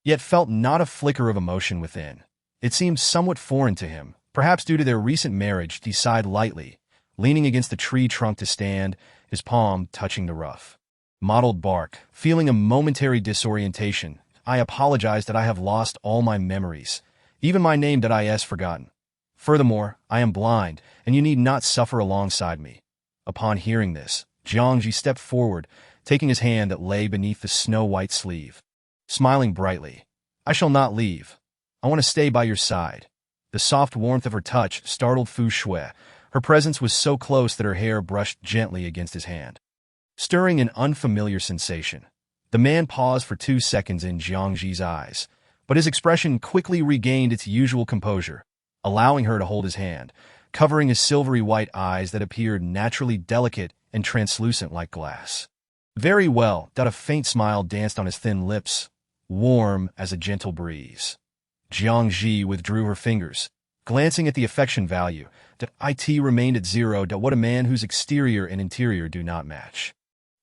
yet felt not a flicker of emotion within. It seemed somewhat foreign to him, perhaps due to their recent marriage. He sighed lightly, leaning against the tree trunk to stand, his palm touching the rough, mottled bark. Feeling a momentary disorientation, I apologize that I have lost all my memories, even my name that I has forgotten. Furthermore, I am blind, and you need not suffer alongside me. Upon hearing this, Jiang Zhi stepped forward, taking his hand that lay beneath the snow-white sleeve. Smiling brightly, I shall not leave. I want to stay by your side. The soft warmth of her touch startled Fu Shui. Her presence was so close that her hair brushed gently against his hand, stirring an unfamiliar sensation. The man paused for 2 seconds in Jiang Zhi's eyes, but his expression quickly regained its usual composure, allowing her to hold his hand, covering his silvery white eyes that appeared naturally delicate and translucent like glass. Very well, that a faint smile danced on his thin lips, warm as a gentle breeze. Jiang Zhi withdrew her fingers, glancing at the affection value. That it remained at 0. What a man whose exterior and interior do not match.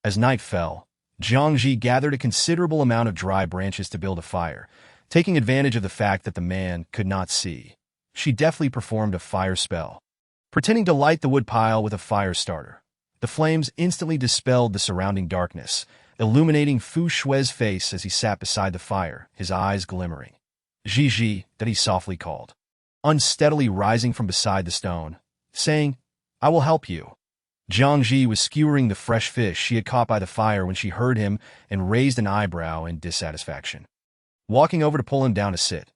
As night fell, Jiang Zhi gathered a considerable amount of dry branches to build a fire, taking advantage of the fact that the man could not see. She deftly performed a fire spell, pretending to light the wood pile with a fire starter. The flames instantly dispelled the surrounding darkness, illuminating Fu Shui's face as he sat beside the fire, his eyes glimmering. Zhi, that he softly called, unsteadily rising from beside the stone, saying, I will help you. Jiang Zhi was skewering the fresh fish she had caught by the fire when she heard him and raised an eyebrow in dissatisfaction. Walking over to pull him down to sit.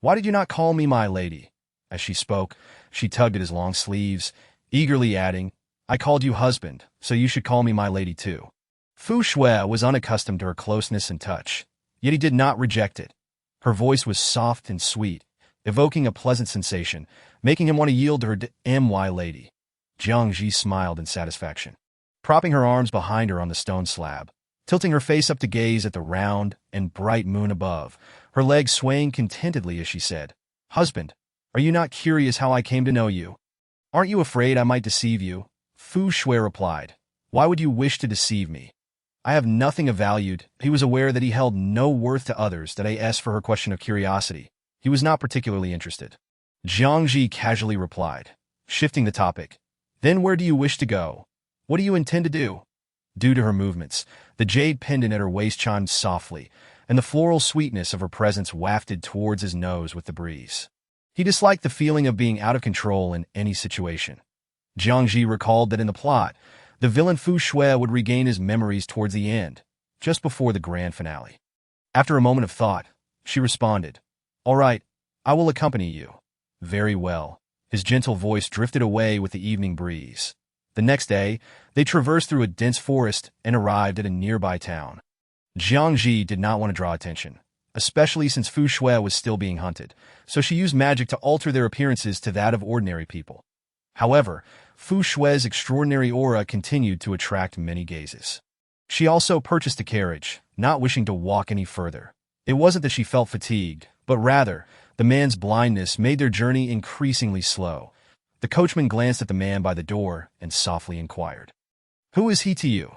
Why did you not call me my lady? As she spoke, she tugged at his long sleeves, eagerly adding, I called you husband, so you should call me my lady too. Fu Shui was unaccustomed to her closeness and touch, yet he did not reject it. Her voice was soft and sweet, evoking a pleasant sensation, making him want to yield to her my lady. Jiang Zhi smiled in satisfaction, propping her arms behind her on the stone slab, tilting her face up to gaze at the round and bright moon above, her legs swaying contentedly as she said, Husband, are you not curious how I came to know you? Aren't you afraid I might deceive you? Fu Shui replied, Why would you wish to deceive me? I have nothing of value. He was aware that he held no worth to others. That I asked for her question of curiosity. He was not particularly interested. Jiang Zhi casually replied, shifting the topic. Then where do you wish to go? What do you intend to do? Due to her movements, the jade pendant at her waist chimed softly, and the floral sweetness of her presence wafted towards his nose with the breeze. He disliked the feeling of being out of control in any situation. Jiang Zhi recalled that in the plot, the villain Fu Shui would regain his memories towards the end, just before the grand finale. After a moment of thought, she responded, All right, I will accompany you. Very well. His gentle voice drifted away with the evening breeze. The next day, they traversed through a dense forest and arrived at a nearby town. Jiang Zhi did not want to draw attention, especially since Fu Shui was still being hunted, so she used magic to alter their appearances to that of ordinary people. However, Fu Shui's extraordinary aura continued to attract many gazes. She also purchased a carriage, not wishing to walk any further. It wasn't that she felt fatigued, but rather, the man's blindness made their journey increasingly slow. The coachman glanced at the man by the door and softly inquired, Who is he to you?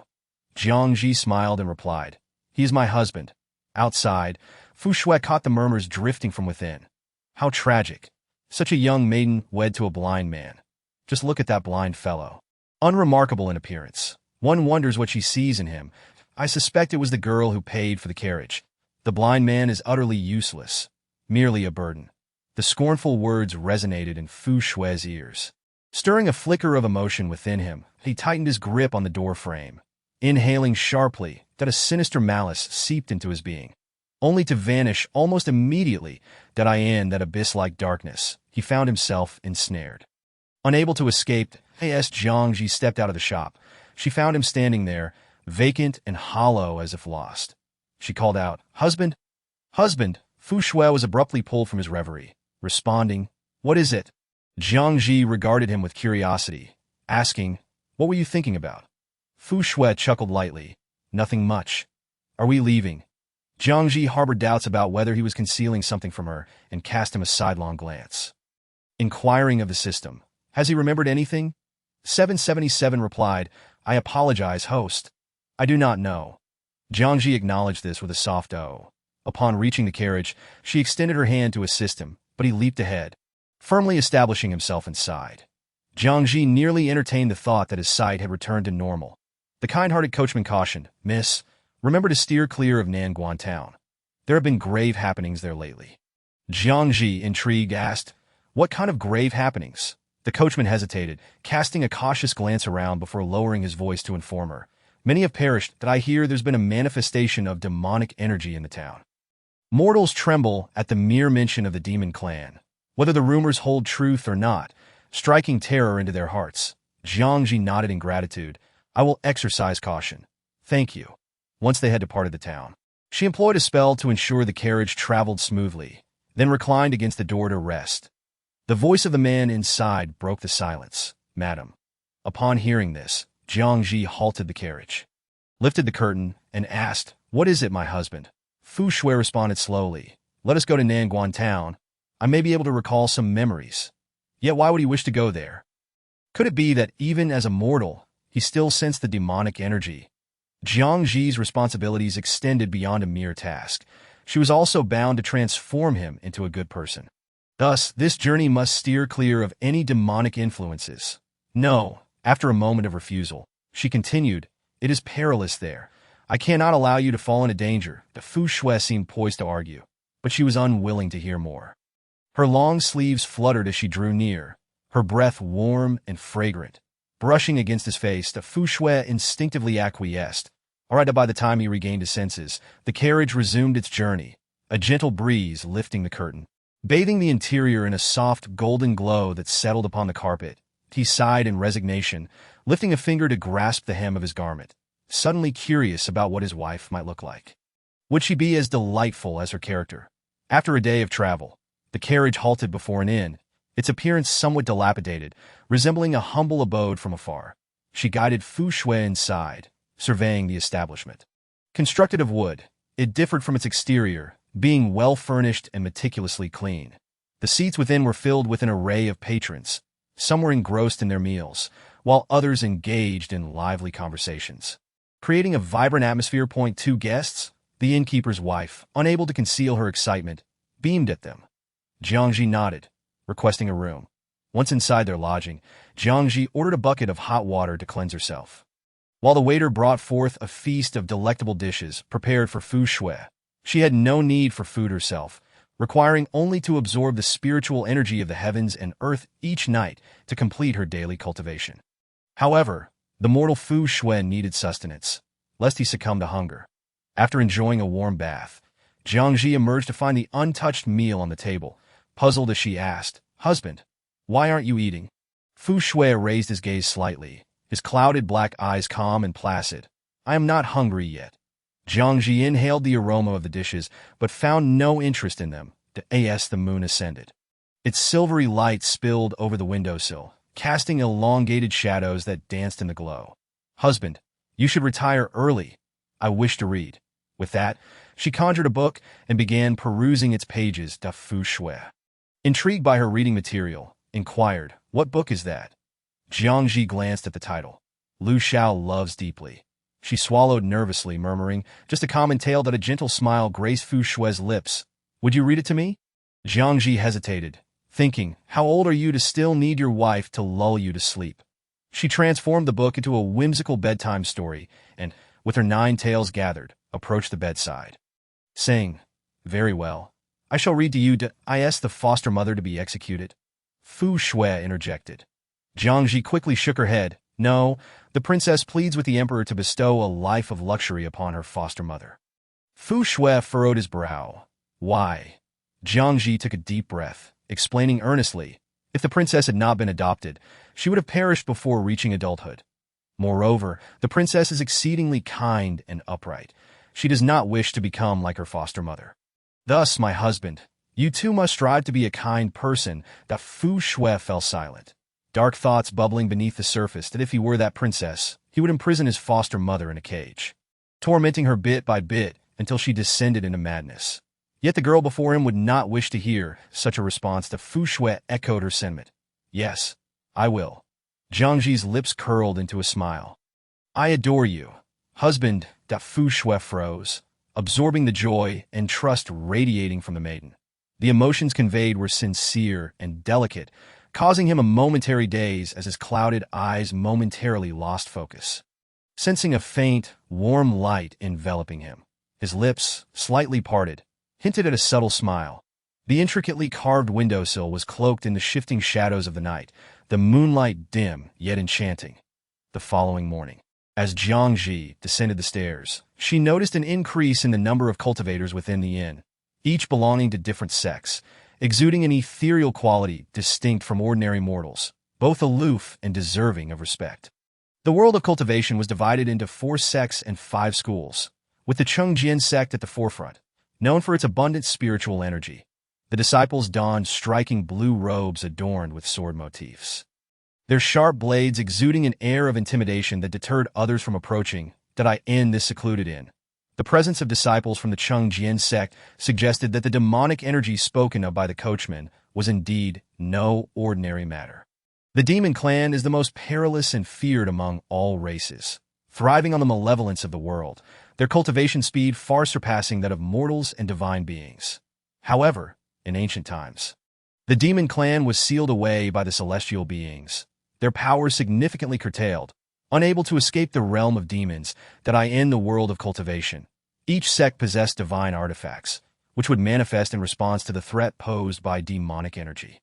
Jiang Zhi smiled and replied, He is my husband. Outside, Fu Shui caught the murmurs drifting from within. How tragic. Such a young maiden wed to a blind man. Just look at that blind fellow. Unremarkable in appearance. One wonders what she sees in him. I suspect it was the girl who paid for the carriage. The blind man is utterly useless. Merely a burden. The scornful words resonated in Fu Shui's ears. Stirring a flicker of emotion within him, he tightened his grip on the door frame, inhaling sharply that a sinister malice seeped into his being, only to vanish almost immediately. That in that abyss-like darkness, he found himself ensnared. Unable to escape, Jiang Zhi stepped out of the shop, she found him standing there, vacant and hollow as if lost. She called out, "Husband? Husband!" Fu Shui was abruptly pulled from his reverie, responding, "What is it?" Jiang Zhi regarded him with curiosity, asking, "What were you thinking about?" Fu Shui chuckled lightly, "Nothing much. Are we leaving?" Jiang Zhi harbored doubts about whether he was concealing something from her and cast him a sidelong glance. Inquiring of the system, "Has he remembered anything?" 777 replied, "I apologize, host. I do not know." Jiang Zhi acknowledged this with a soft "oh." Upon reaching the carriage, she extended her hand to assist him, but he leaped ahead, firmly establishing himself inside. Jiang Zhi nearly entertained the thought that his sight had returned to normal. The kind-hearted coachman cautioned, "Miss, remember to steer clear of Nanguan town. There have been grave happenings there lately." Jiang Zhi, intrigued, asked, "What kind of grave happenings?" The coachman hesitated, casting a cautious glance around before lowering his voice to inform her, "Many have perished, that I hear there's been a manifestation of demonic energy in the town." Mortals tremble at the mere mention of the demon clan, whether the rumors hold truth or not, striking terror into their hearts. Jiang Zhi nodded in gratitude. "I will exercise caution. Thank you." Once they had departed the town, she employed a spell to ensure the carriage traveled smoothly, then reclined against the door to rest. The voice of the man inside broke the silence. "Madam." Upon hearing this, Jiang Zhi halted the carriage, lifted the curtain, and asked, "What is it, my husband?" Fu Shui responded slowly, "Let us go to Nanguan town. I may be able to recall some memories." Yet why would he wish to go there? Could it be that even as a mortal, he still sensed the demonic energy? Jiang Zhi's responsibilities extended beyond a mere task. She was also bound to transform him into a good person. Thus, this journey must steer clear of any demonic influences. "No." After a moment of refusal, she continued, "It is perilous there. I cannot allow you to fall into danger." The Fu Shui seemed poised to argue, but she was unwilling to hear more. Her long sleeves fluttered as she drew near, her breath warm and fragrant. Brushing against his face, the Fu Shui instinctively acquiesced. All right, by the time he regained his senses, the carriage resumed its journey, a gentle breeze lifting the curtain, bathing the interior in a soft golden glow that settled upon the carpet. He sighed in resignation, lifting a finger to grasp the hem of his garment, suddenly curious about what his wife might look like. Would she be as delightful as her character? After a day of travel, the carriage halted before an inn, its appearance somewhat dilapidated, resembling a humble abode from afar. She guided Fu Shui inside, surveying the establishment. Constructed of wood, it differed from its exterior, being well-furnished and meticulously clean. The seats within were filled with an array of patrons. Some were engrossed in their meals, while others engaged in lively conversations. Creating a vibrant atmosphere. Two guests, the innkeeper's wife, unable to conceal her excitement, beamed at them. Jiang Zhi nodded, requesting a room. Once inside their lodging, Jiang Zhi ordered a bucket of hot water to cleanse herself, while the waiter brought forth a feast of delectable dishes prepared for Fu Shui. She had no need for food herself, requiring only to absorb the spiritual energy of the heavens and earth each night to complete her daily cultivation. However, the mortal Fu Shui needed sustenance, lest he succumb to hunger. After enjoying a warm bath, Jiang Zhi emerged to find the untouched meal on the table. Puzzled as she asked, "Husband, why aren't you eating?" Fu Shui raised his gaze slightly, his clouded black eyes calm and placid. "I am not hungry yet." Jiang Zhi inhaled the aroma of the dishes, but found no interest in them. The moon ascended. Its silvery light spilled over the windowsill, casting elongated shadows that danced in the glow. "Husband, you should retire early. I wish to read." With that, she conjured a book and began perusing its pages. Fu Shui, intrigued by her reading material, inquired, "What book is that?" Jiang Zhi glanced at the title. "Lu Xiao Loves Deeply." She swallowed nervously, murmuring, "Just a common tale." That a gentle smile graced Fu Shui's lips. "Would you read it to me?" Jiang Zhi hesitated, thinking, "How old are you to still need your wife to lull you to sleep?" She transformed the book into a whimsical bedtime story and, with her 9 tales gathered, approached the bedside, saying, "Very well. I shall read to you. Is the foster mother to be executed?" Fu Shui interjected. Jiang Zhi quickly shook her head. "No, the princess pleads with the emperor to bestow a life of luxury upon her foster mother." Fu Shui furrowed his brow. "Why?" Jiang Zhi took a deep breath, explaining earnestly, "If the princess had not been adopted, she would have perished before reaching adulthood. Moreover, the princess is exceedingly kind and upright. She does not wish to become like her foster mother. Thus, my husband, you too must strive to be a kind person. That Fu Shui fell silent, dark thoughts bubbling beneath the surface that if he were that princess, he would imprison his foster mother in a cage, tormenting her bit by bit until she descended into madness. Yet the girl before him would not wish to hear such a response. To Fu Shui echoed her sentiment. Yes, I will. Jiang Zhi's lips curled into a smile. I adore you, husband. Fu Shui froze, absorbing the joy and trust radiating from the maiden. The emotions conveyed were sincere and delicate, causing him a momentary daze as his clouded eyes momentarily lost focus. Sensing a faint, warm light enveloping him, his lips, slightly parted, hinted at a subtle smile. The intricately carved windowsill was cloaked in the shifting shadows of the night, the moonlight dim yet enchanting. The following morning, as Jiang Zhi descended the stairs, she noticed an increase in the number of cultivators within the inn, each belonging to different sects, exuding an ethereal quality distinct from ordinary mortals, both aloof and deserving of respect. The world of cultivation was divided into 4 sects and 5 schools, with the Chengjian sect at the forefront, known for its abundant spiritual energy. The disciples donned striking blue robes adorned with sword motifs, their sharp blades exuding an air of intimidation that deterred others from approaching. Did I end this secluded inn? The presence of disciples from the Chengjian sect suggested that the demonic energy spoken of by the coachman was indeed no ordinary matter. The demon clan is the most perilous and feared among all races, thriving on the malevolence of the world, their cultivation speed far surpassing that of mortals and divine beings. However, in ancient times, the demon clan was sealed away by the celestial beings, their power significantly curtailed, unable to escape the realm of demons. That I in the world of cultivation, each sect possessed divine artifacts, which would manifest in response to the threat posed by demonic energy.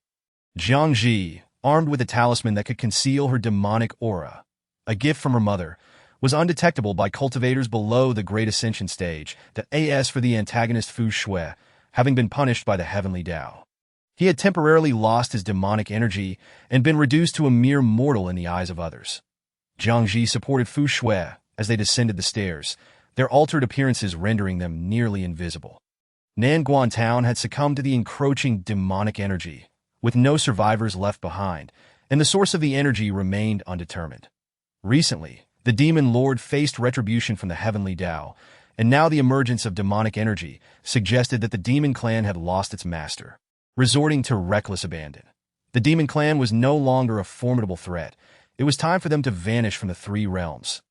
Jiang Zhi, armed with a talisman that could conceal her demonic aura, a gift from her mother, was undetectable by cultivators below the Great Ascension stage. The as for the antagonist Fu Shui, having been punished by the heavenly Tao, he had temporarily lost his demonic energy and been reduced to a mere mortal in the eyes of others. Jiang Zhi supported Fu Shui as they descended the stairs, their altered appearances rendering them nearly invisible. Nanguan Town had succumbed to the encroaching demonic energy, with no survivors left behind, and the source of the energy remained undetermined. Recently, the demon lord faced retribution from the heavenly Tao, and now the emergence of demonic energy suggested that the demon clan had lost its master, resorting to reckless abandon. The demon clan was no longer a formidable threat. It was time for them to vanish from the 3 realms.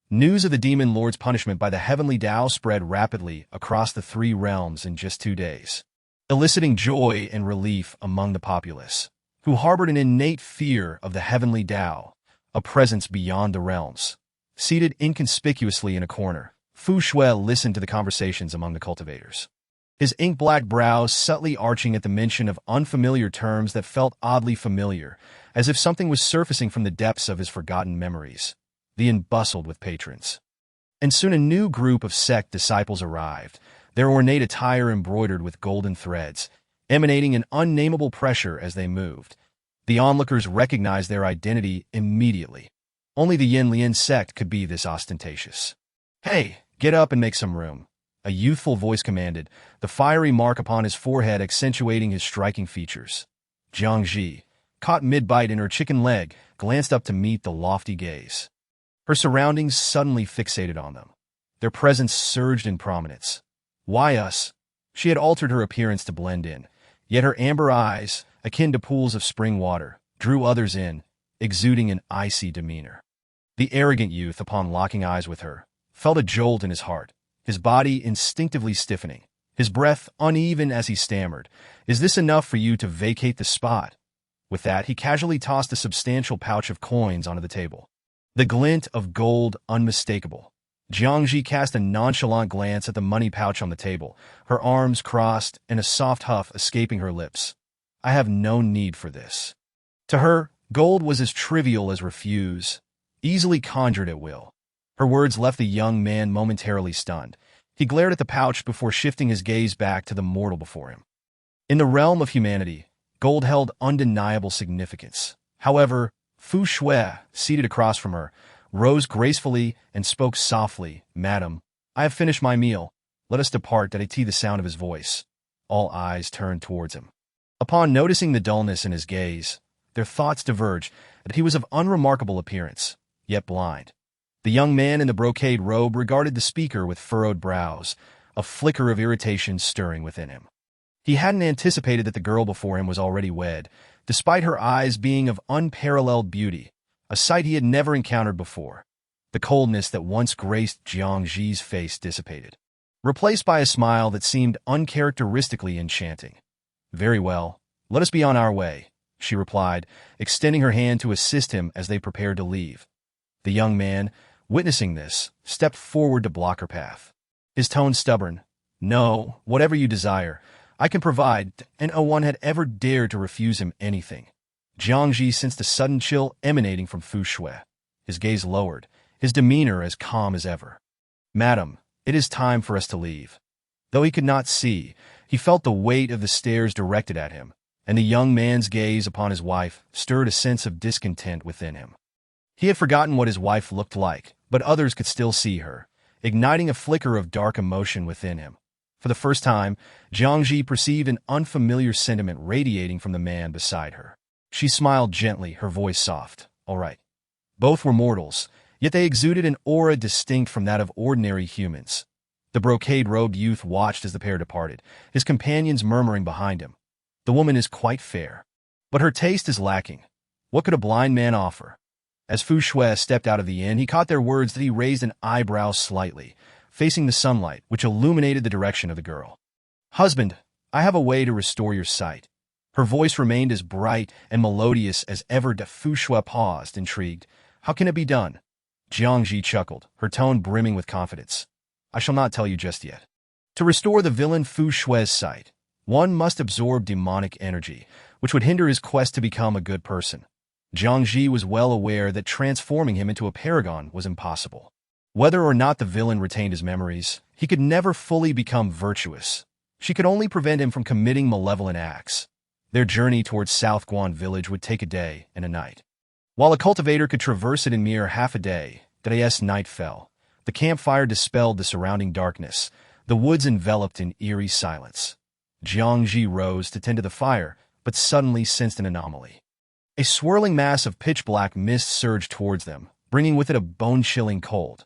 News of the demon lord's punishment by the heavenly Tao spread rapidly across the 3 realms in just 2 days, eliciting joy and relief among the populace, who harbored an innate fear of the heavenly Tao, a presence beyond the realms. Seated inconspicuously in a corner, Fu Shui listened to the conversations among the cultivators, his ink-black brows subtly arching at the mention of unfamiliar terms that felt oddly familiar, as if something was surfacing from the depths of his forgotten memories. The inn bustled with patrons, and soon a new group of sect disciples arrived, their ornate attire embroidered with golden threads, emanating an unnameable pressure as they moved. The onlookers recognized their identity immediately. Only the Yin Lian sect could be this ostentatious. "Hey, get up and make some room," a youthful voice commanded, the fiery mark upon his forehead accentuating his striking features. Jiang Zhi, caught mid-bite in her chicken leg, glanced up to meet the lofty gaze. Her surroundings suddenly fixated on them. Their presence surged in prominence. Why us? She had altered her appearance to blend in, yet her amber eyes, akin to pools of spring water, drew others in, exuding an icy demeanor. The arrogant youth, upon locking eyes with her, felt a jolt in his heart, his body instinctively stiffening, his breath uneven as he stammered, "Is this enough for you to vacate the spot?" With that, he casually tossed a substantial pouch of coins onto the table, the glint of gold unmistakable. Jiang Zhi cast a nonchalant glance at the money pouch on the table, her arms crossed and a soft huff escaping her lips. "I have no need for this." To her, gold was as trivial as refuse, easily conjured at will. Her words left the young man momentarily stunned. He glared at the pouch before shifting his gaze back to the mortal before him. In the realm of humanity, gold held undeniable significance. However, Fu Shui, seated across from her, rose gracefully and spoke softly. "Madam, I have finished my meal. Let us depart." Did I the sound of his voice? All eyes turned towards him. Upon noticing the dullness in his gaze, their thoughts diverged that he was of unremarkable appearance, yet blind. The young man in the brocade robe regarded the speaker with furrowed brows, a flicker of irritation stirring within him. He hadn't anticipated that the girl before him was already wed, despite her eyes being of unparalleled beauty, a sight he had never encountered before. The coldness that once graced Jiang Zhi's face dissipated, replaced by a smile that seemed uncharacteristically enchanting. "Very well, let us be on our way," she replied, extending her hand to assist him as they prepared to leave. The young man, witnessing this, stepped forward to block her path. His tone stubborn. "No, whatever you desire, I can provide," and no one had ever dared to refuse him anything. Jiang Zhi sensed a sudden chill emanating from Fu Shui. His gaze lowered, his demeanor as calm as ever. "Madam, it is time for us to leave." Though he could not see, he felt the weight of the stares directed at him, and the young man's gaze upon his wife stirred a sense of discontent within him. He had forgotten what his wife looked like, but others could still see her, igniting a flicker of dark emotion within him. For the first time, Jiang Zhi perceived an unfamiliar sentiment radiating from the man beside her. She smiled gently, her voice soft. "All right." Both were mortals, yet they exuded an aura distinct from that of ordinary humans. The brocade-robed youth watched as the pair departed, his companions murmuring behind him. "The woman is quite fair, but her taste is lacking. What could a blind man offer?" As Fu Shui stepped out of the inn, he caught their words that he raised an eyebrow slightly, facing the sunlight, which illuminated the direction of the girl. "Husband, I have a way to restore your sight." Her voice remained as bright and melodious as ever. Fu Shui paused, intrigued. "How can it be done?" Jiang Zhi chuckled, her tone brimming with confidence. "I shall not tell you just yet. To restore the villain Fu Shui's sight, one must absorb demonic energy, which would hinder his quest to become a good person." Jiang Zhi was well aware that transforming him into a paragon was impossible. Whether or not the villain retained his memories, he could never fully become virtuous. She could only prevent him from committing malevolent acts. Their journey towards South Guan village would take a day and a night. While a cultivator could traverse it in mere half a day, as night fell, the campfire dispelled the surrounding darkness, the woods enveloped in eerie silence. Jiang Zhi rose to tend to the fire, but suddenly sensed an anomaly. A swirling mass of pitch-black mist surged towards them, bringing with it a bone-chilling cold.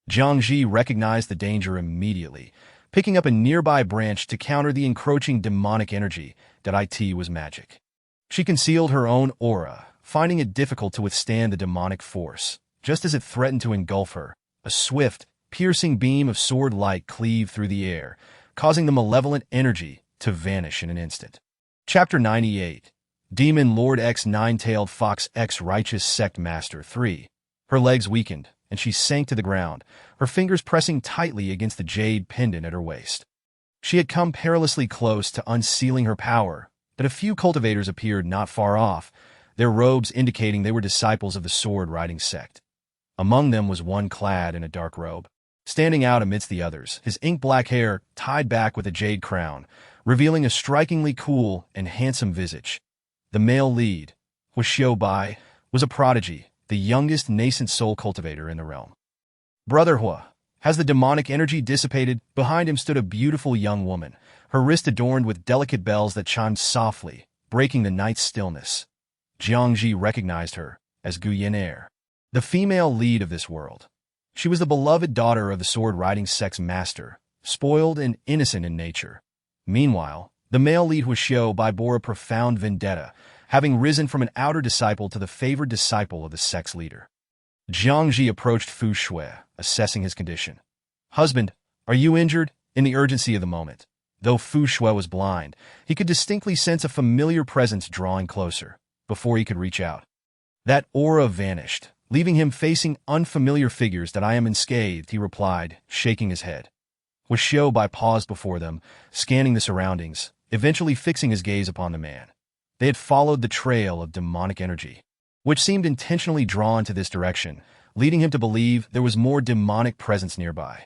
Jiang Zhi recognized the danger immediately, picking up a nearby branch to counter the encroaching demonic energy. It was magic. She concealed her own aura, finding it difficult to withstand the demonic force. Just as it threatened to engulf her, a swift, piercing beam of sword light cleaved through the air, causing the malevolent energy to vanish in an instant. Chapter 98. Demon Lord X Nine-Tailed Fox X Righteous Sect Master 3. Her legs weakened, and she sank to the ground, her fingers pressing tightly against the jade pendant at her waist. She had come perilously close to unsealing her power, but a few cultivators appeared not far off, their robes indicating they were disciples of the sword-riding sect. Among them was one clad in a dark robe, standing out amidst the others, his ink-black hair tied back with a jade crown, revealing a strikingly cool and handsome visage. The male lead, Xiao Bai, was a prodigy, the youngest nascent soul cultivator in the realm. "Brother Hua, has the demonic energy dissipated?" Behind him stood a beautiful young woman, her wrist adorned with delicate bells that chimed softly, breaking the night's stillness. Jiang Zhi recognized her as Gu Yan'er, the female lead of this world. She was the beloved daughter of the sword-riding sect's master, spoiled and innocent in nature. Meanwhile, the male lead Xiao Bai bore a profound vendetta, having risen from an outer disciple to the favored disciple of the sect's leader. Jiang Zhi approached Fu Shui, assessing his condition. "Husband, are you injured?" In the urgency of the moment, though Fu Shui was blind, he could distinctly sense a familiar presence drawing closer. Before he could reach out, that aura vanished, leaving him facing unfamiliar figures. "I am unscathed," he replied, shaking his head. Xiao Bai paused before them, scanning the surroundings, eventually fixing his gaze upon the man. They had followed the trail of demonic energy, which seemed intentionally drawn to this direction, leading him to believe there was more demonic presence nearby.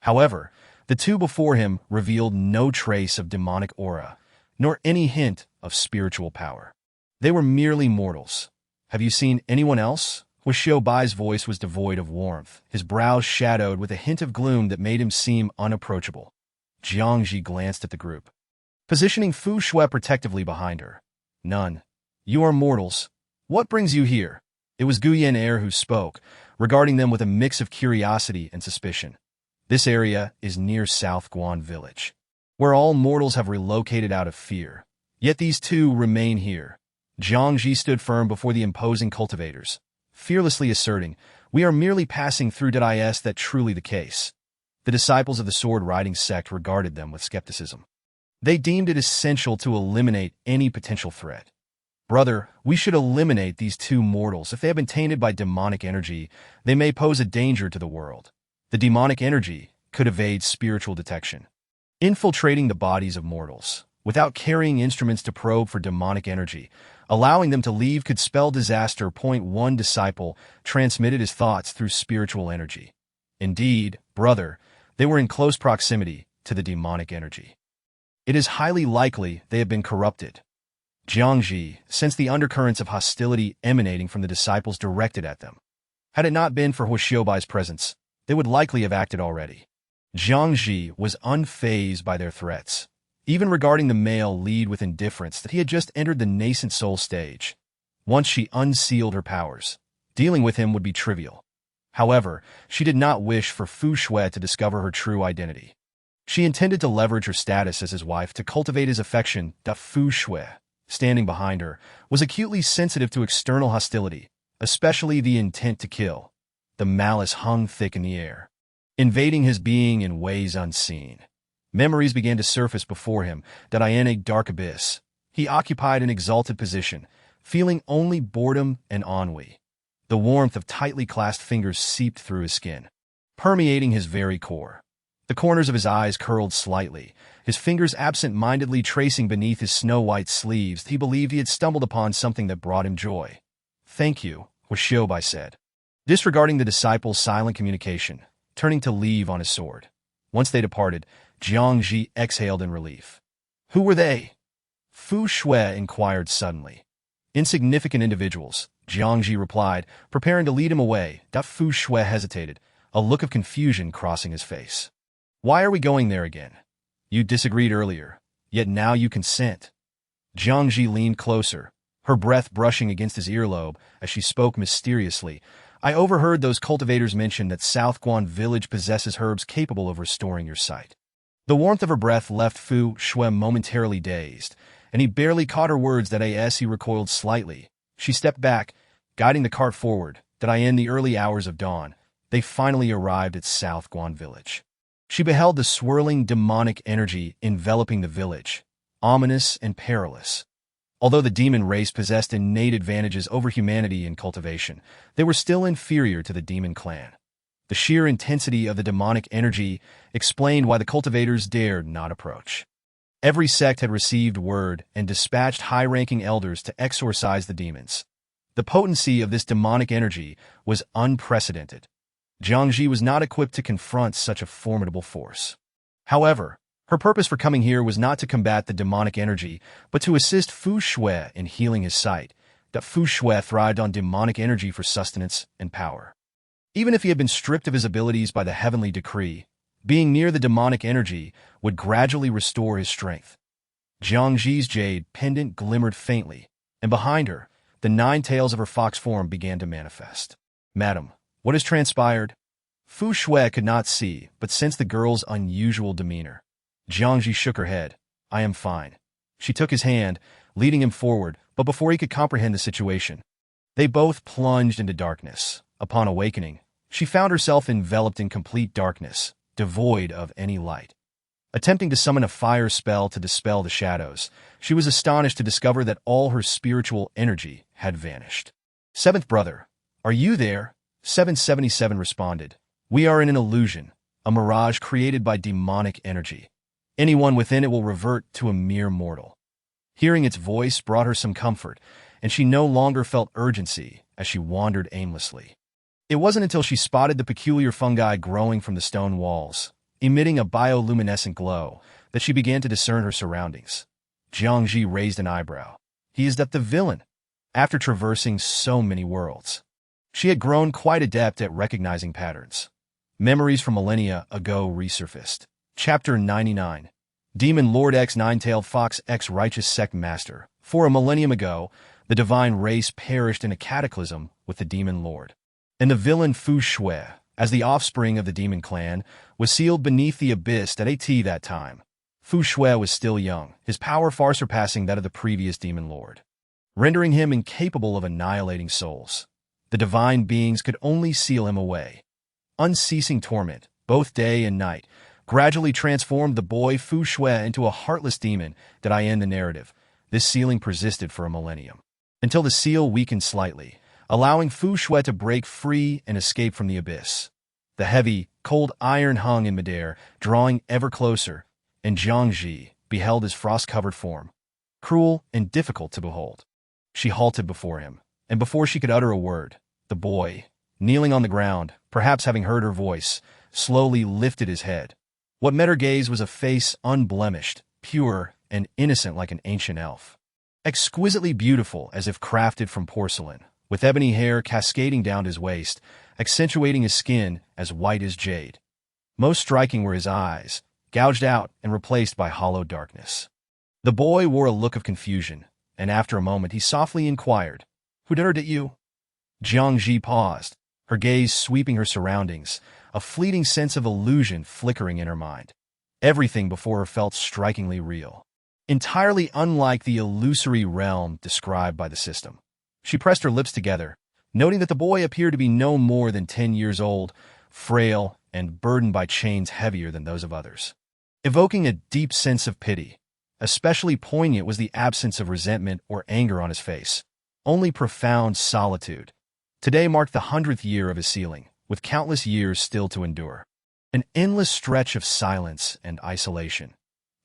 However, the two before him revealed no trace of demonic aura, nor any hint of spiritual power. They were merely mortals. "Have you seen anyone else?" Xiao Bai's voice was devoid of warmth, his brows shadowed with a hint of gloom that made him seem unapproachable. Jiang Zhi glanced at the group, positioning Fu Shui protectively behind her. None. You are mortals. What brings you here? It was Gu Yan'er who spoke, regarding them with a mix of curiosity and suspicion. This area is near South Guan Village, where all mortals have relocated out of fear. Yet these two remain here. Jiang Zhi stood firm before the imposing cultivators, fearlessly asserting, "We are merely passing through. Is that truly the case?" The disciples of the sword-riding sect regarded them with skepticism. They deemed it essential to eliminate any potential threat. Brother, we should eliminate these two mortals. If they have been tainted by demonic energy, they may pose a danger to the world. The demonic energy could evade spiritual detection, infiltrating the bodies of mortals. Without carrying instruments to probe for demonic energy, allowing them to leave could spell disaster. One disciple transmitted his thoughts through spiritual energy. Indeed, brother, they were in close proximity to the demonic energy. It is highly likely they have been corrupted. Jiang Zhi sensed the undercurrents of hostility emanating from the disciples directed at them. Had it not been for Xiao Bai's presence, they would likely have acted already. Jiang Zhi was unfazed by their threats, even regarding the male lead with indifference that he had just entered the nascent soul stage. Once she unsealed her powers, dealing with him would be trivial. However, she did not wish for Fu Shui to discover her true identity. She intended to leverage her status as his wife to cultivate his affection. Fu Shui, standing behind her, was acutely sensitive to external hostility, especially the intent to kill. The malice hung thick in the air, invading his being in ways unseen. Memories began to surface before him, in a dark abyss. He occupied an exalted position, feeling only boredom and ennui. The warmth of tightly clasped fingers seeped through his skin, permeating his very core. The corners of his eyes curled slightly, his fingers absent-mindedly tracing beneath his snow-white sleeves. He believed he had stumbled upon something that brought him joy. "Thank you," Xiao Bai said, disregarding the disciples' silent communication, turning to leave on his sword. Once they departed, Jiang Zhi exhaled in relief. "Who were they?" Fu Shui inquired suddenly. "Insignificant individuals," Jiang Zhi replied, preparing to lead him away. Fu Shui hesitated, a look of confusion crossing his face. "Why are we going there again? You disagreed earlier, yet now you consent." Jiang Zhi leaned closer, her breath brushing against his earlobe as she spoke mysteriously. "I overheard those cultivators mention that South Guan Village possesses herbs capable of restoring your sight." The warmth of her breath left Fu Shui momentarily dazed, and he barely caught her words. As he recoiled slightly, she stepped back, guiding the cart forward. In the early hours of dawn, they finally arrived at South Guan Village. She beheld the swirling demonic energy enveloping the village, ominous and perilous. Although the demon race possessed innate advantages over humanity in cultivation, they were still inferior to the demon clan. The sheer intensity of the demonic energy explained why the cultivators dared not approach. Every sect had received word and dispatched high-ranking elders to exorcise the demons. The potency of this demonic energy was unprecedented. Jiang Zhi was not equipped to confront such a formidable force. However, her purpose for coming here was not to combat the demonic energy, but to assist Fu Shui in healing his sight. Fu Shui thrived on demonic energy for sustenance and power. Even if he had been stripped of his abilities by the heavenly decree, being near the demonic energy would gradually restore his strength. Jiang Zhi's jade pendant glimmered faintly, and behind her, the 9 tails of her fox form began to manifest. "Madam, what has transpired?" Fu Shui could not see, but sensed the girl's unusual demeanor. Jiang Zhi shook her head. "I am fine." She took his hand, leading him forward, but before he could comprehend the situation, they both plunged into darkness. Upon awakening, she found herself enveloped in complete darkness, devoid of any light. Attempting to summon a fire spell to dispel the shadows, she was astonished to discover that all her spiritual energy had vanished. "Seventh brother, are you there?" 777 responded. "We are in an illusion, a mirage created by demonic energy. Anyone within it will revert to a mere mortal." Hearing its voice brought her some comfort, and she no longer felt urgency as she wandered aimlessly. It wasn't until she spotted the peculiar fungi growing from the stone walls, emitting a bioluminescent glow, that she began to discern her surroundings. Jiang Zhi raised an eyebrow. "He is the villain, after traversing so many worlds." She had grown quite adept at recognizing patterns. Memories from millennia ago resurfaced. Chapter 99. Demon Lord X Nine-Tailed Fox X Righteous Sect Master. For a millennium ago, the divine race perished in a cataclysm with the demon lord. And the villain Fu Shui, as the offspring of the demon clan, was sealed beneath the abyss at that time. Fu Shui was still young, his power far surpassing that of the previous demon lord, rendering him incapable of annihilating souls. The divine beings could only seal him away. Unceasing torment, both day and night, gradually transformed the boy Fu Shui into a heartless demon that I end the narrative. This sealing persisted for a millennium, until the seal weakened slightly, allowing Fu Shui to break free and escape from the abyss. The heavy, cold iron hung in midair, drawing ever closer, and Jiang Zhi beheld his frost-covered form, cruel and difficult to behold. She halted before him, and before she could utter a word, the boy, kneeling on the ground, perhaps having heard her voice, slowly lifted his head. What met her gaze was a face unblemished, pure, and innocent like an ancient elf. Exquisitely beautiful as if crafted from porcelain, with ebony hair cascading down his waist, accentuating his skin as white as jade. Most striking were his eyes, gouged out and replaced by hollow darkness. The boy wore a look of confusion, and after a moment he softly inquired, "Who dared you?" Jiang Zhi paused, her gaze sweeping her surroundings, a fleeting sense of illusion flickering in her mind. Everything before her felt strikingly real, entirely unlike the illusory realm described by the system. She pressed her lips together, noting that the boy appeared to be no more than 10 years old, frail, and burdened by chains heavier than those of others, evoking a deep sense of pity. Especially poignant was the absence of resentment or anger on his face, only profound solitude. Today marked the 100th year of his sealing, with countless years still to endure. An endless stretch of silence and isolation.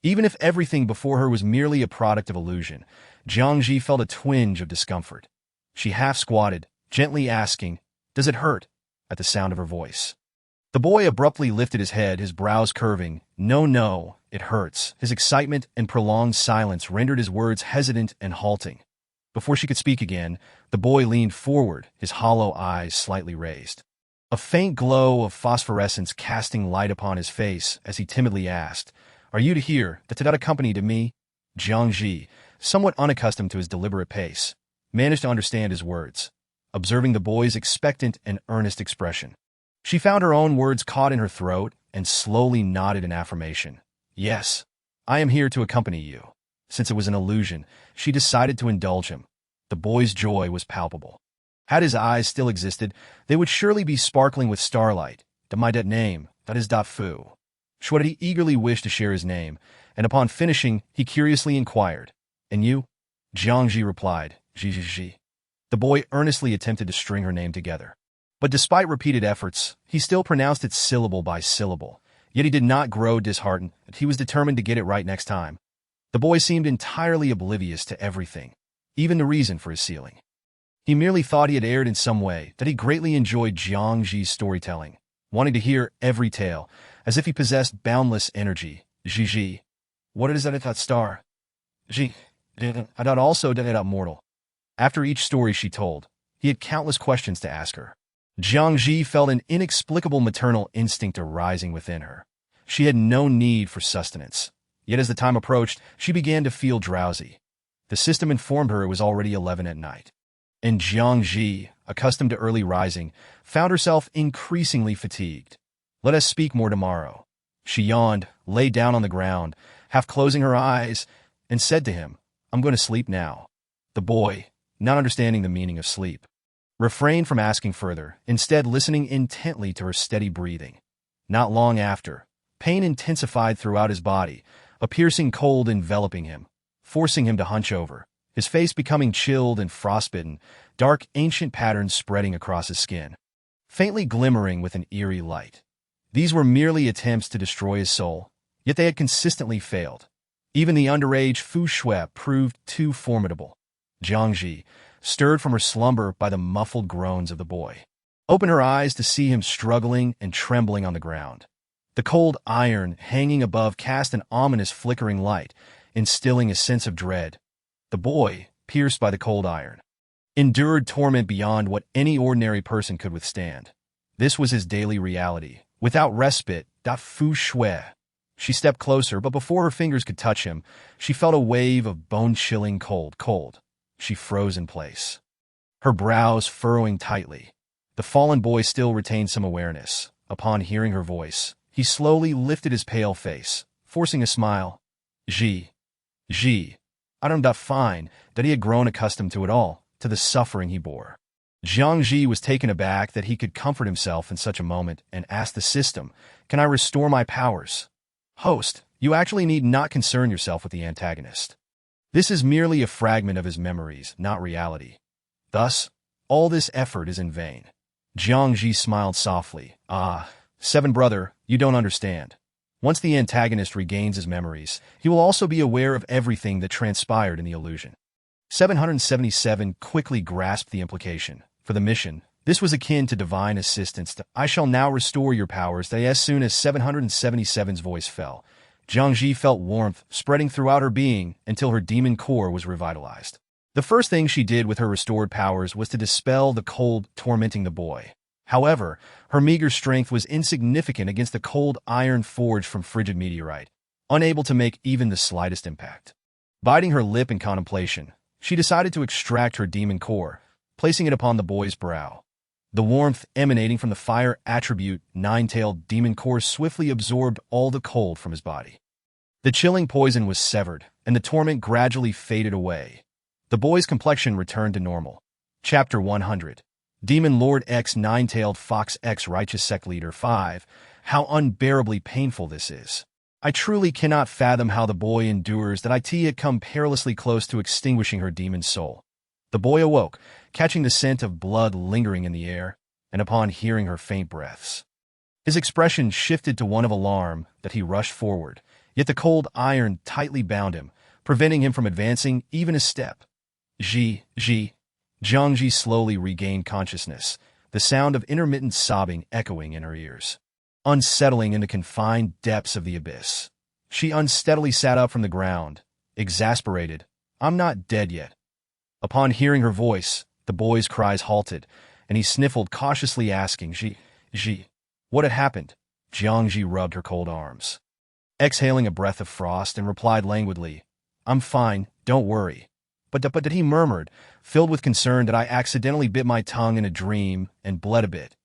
Even if everything before her was merely a product of illusion, Jiang Zhi felt a twinge of discomfort. She half-squatted, gently asking, "Does it hurt?" at the sound of her voice. The boy abruptly lifted his head, his brows curving. No, it hurts." His excitement and prolonged silence rendered his words hesitant and halting. Before she could speak again, the boy leaned forward, his hollow eyes slightly raised. A faint glow of phosphorescence casting light upon his face as he timidly asked, "Are you to hear that to accompany to me?" Jiang Zhi, somewhat unaccustomed to his deliberate pace, managed to understand his words, observing the boy's expectant and earnest expression. She found her own words caught in her throat and slowly nodded in affirmation. "Yes, I am here to accompany you." Since it was an illusion, she decided to indulge him. The boy's joy was palpable. Had his eyes still existed, they would surely be sparkling with starlight. My name, that is Fu. Shui eagerly wished to share his name, and upon finishing, he curiously inquired, "And you?" Jiang Zhi replied, "Zhi." The boy earnestly attempted to string her name together. But despite repeated efforts, he still pronounced it syllable by syllable. Yet he did not grow disheartened. He was determined to get it right next time. The boy seemed entirely oblivious to everything, even the reason for his sealing. He merely thought he had erred in some way, that he greatly enjoyed Jiang Zhi's storytelling, wanting to hear every tale, as if he possessed boundless energy. Zhi. What is that star? Zhi. I thought also that mortal. After each story she told, he had countless questions to ask her. Jiang Zhi felt an inexplicable maternal instinct arising within her. She had no need for sustenance. Yet as the time approached, she began to feel drowsy. The system informed her it was already 11 at night. And Jiang Zhi, accustomed to early rising, found herself increasingly fatigued. "Let us speak more tomorrow." She yawned, lay down on the ground, half closing her eyes, and said to him, "I'm going to sleep now." The boy, not understanding the meaning of sleep, refrained from asking further, instead listening intently to her steady breathing. Not long after, pain intensified throughout his body, a piercing cold enveloping him, forcing him to hunch over, his face becoming chilled and frostbitten, dark ancient patterns spreading across his skin, faintly glimmering with an eerie light. These were merely attempts to destroy his soul, yet they had consistently failed. Even the underage Fu Shui proved too formidable. Jiang Zhi, stirred from her slumber by the muffled groans of the boy, opened her eyes to see him struggling and trembling on the ground. The cold iron hanging above cast an ominous flickering light, instilling a sense of dread. The boy, pierced by the cold iron, endured torment beyond what any ordinary person could withstand. This was his daily reality, without respite. Fu shui. She stepped closer, but before her fingers could touch him, she felt a wave of bone-chilling cold. She froze in place, her brows furrowing tightly. The fallen boy still retained some awareness. Upon hearing her voice, he slowly lifted his pale face, forcing a smile. Ji. I don't fine that he had grown accustomed to it all, to the suffering he bore. Jiang Zhi was taken aback that he could comfort himself in such a moment and asked the system, "Can I restore my powers?" Host, you actually need not concern yourself with the antagonist. This is merely a fragment of his memories, not reality. Thus, all this effort is in vain. Jiang Zhi smiled softly. Seven brother, you don't understand. Once the antagonist regains his memories, he will also be aware of everything that transpired in the illusion. 777 quickly grasped the implication. For the mission, this was akin to divine assistance. I shall now restore your powers. As soon as 777's voice fell, Jiang Zhi felt warmth spreading throughout her being until her demon core was revitalized. The first thing she did with her restored powers was to dispel the cold tormenting the boy. However, her meager strength was insignificant against the cold iron forged from frigid meteorite, unable to make even the slightest impact. Biting her lip in contemplation, she decided to extract her demon core, placing it upon the boy's brow. The warmth emanating from the fire attribute nine-tailed demon core swiftly absorbed all the cold from his body. The chilling poison was severed, and the torment gradually faded away. The boy's complexion returned to normal. Chapter 100. Demon Lord X Nine-Tailed Fox X Righteous Sect Leader 5. How unbearably painful this is. I truly cannot fathom how the boy endures that it had come perilously close to extinguishing her demon soul. The boy awoke, catching the scent of blood lingering in the air, and upon hearing her faint breaths, his expression shifted to one of alarm that he rushed forward, yet the cold iron tightly bound him, preventing him from advancing even a step. Jiang Zhi slowly regained consciousness, the sound of intermittent sobbing echoing in her ears. Unsettling in the confined depths of the abyss, she unsteadily sat up from the ground, exasperated. I'm not dead yet. Upon hearing her voice, the boy's cries halted, and he sniffled cautiously, asking, Ji, what had happened? Jiang Zhi rubbed her cold arms, exhaling a breath of frost, and replied languidly, I'm fine, don't worry. But he murmured, filled with concern, that I accidentally bit my tongue in a dream and bled a bit.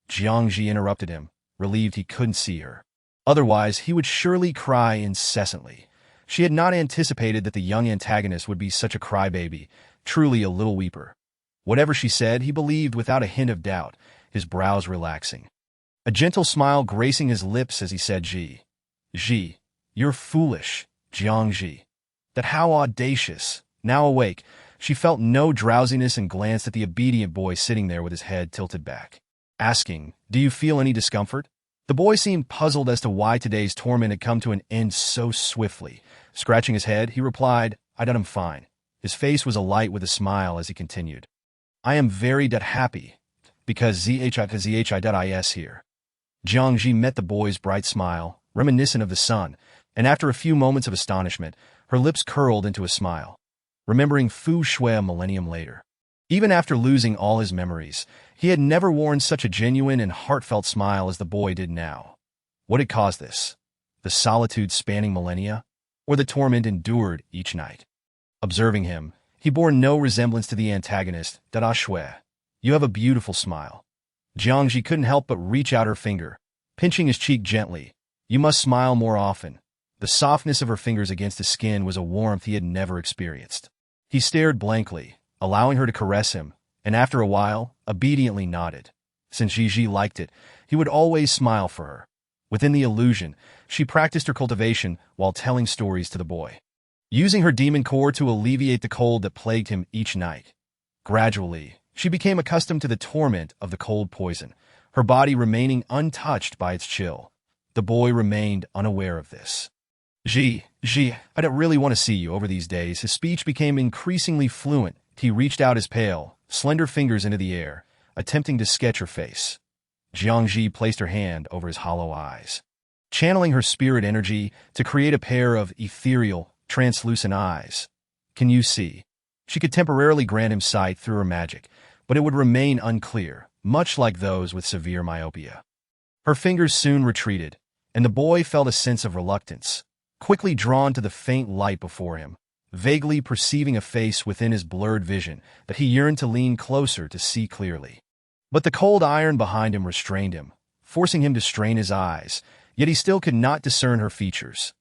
Jiang Zhi interrupted him, relieved he couldn't see her. Otherwise, he would surely cry incessantly. She had not anticipated that the young antagonist would be such a crybaby, truly a little weeper. Whatever she said, he believed without a hint of doubt, his brows relaxing. A gentle smile gracing his lips as he said, Ji, you're foolish, Jiang Zhi. That how audacious. Now awake, she felt no drowsiness and glanced at the obedient boy sitting there with his head tilted back, asking, do you feel any discomfort? The boy seemed puzzled as to why today's torment had come to an end so swiftly. Scratching his head, he replied, I'm fine. His face was alight with a smile as he continued, I am very happy, because ZHIS here. Jiang Zhi met the boy's bright smile, reminiscent of the sun, and after a few moments of astonishment, her lips curled into a smile, remembering Fu Shui a millennium later. Even after losing all his memories, he had never worn such a genuine and heartfelt smile as the boy did now. What had caused this? The solitude spanning millennia, or the torment endured each night? Observing him, he bore no resemblance to the antagonist. Shui, you have a beautiful smile. Jiang Zhi couldn't help but reach out her finger, pinching his cheek gently. You must smile more often. The softness of her fingers against his skin was a warmth he had never experienced. He stared blankly, allowing her to caress him, and after a while, obediently nodded. Since Ji liked it, he would always smile for her. Within the illusion, she practiced her cultivation while telling stories to the boy, using her demon core to alleviate the cold that plagued him each night. Gradually, she became accustomed to the torment of the cold poison, her body remaining untouched by its chill. The boy remained unaware of this. Ji, I don't really want to see you over these days. His speech became increasingly fluent. He reached out his pale, slender fingers into the air, attempting to sketch her face. Jiang Zhi placed her hand over his hollow eyes, channeling her spirit energy to create a pair of ethereal, translucent eyes. Can you see? She could temporarily grant him sight through her magic, but it would remain unclear, much like those with severe myopia. Her fingers soon retreated, and the boy felt a sense of reluctance, quickly drawn to the faint light before him, vaguely perceiving a face within his blurred vision that he yearned to lean closer to see clearly. But the cold iron behind him restrained him, forcing him to strain his eyes, yet he still could not discern her features.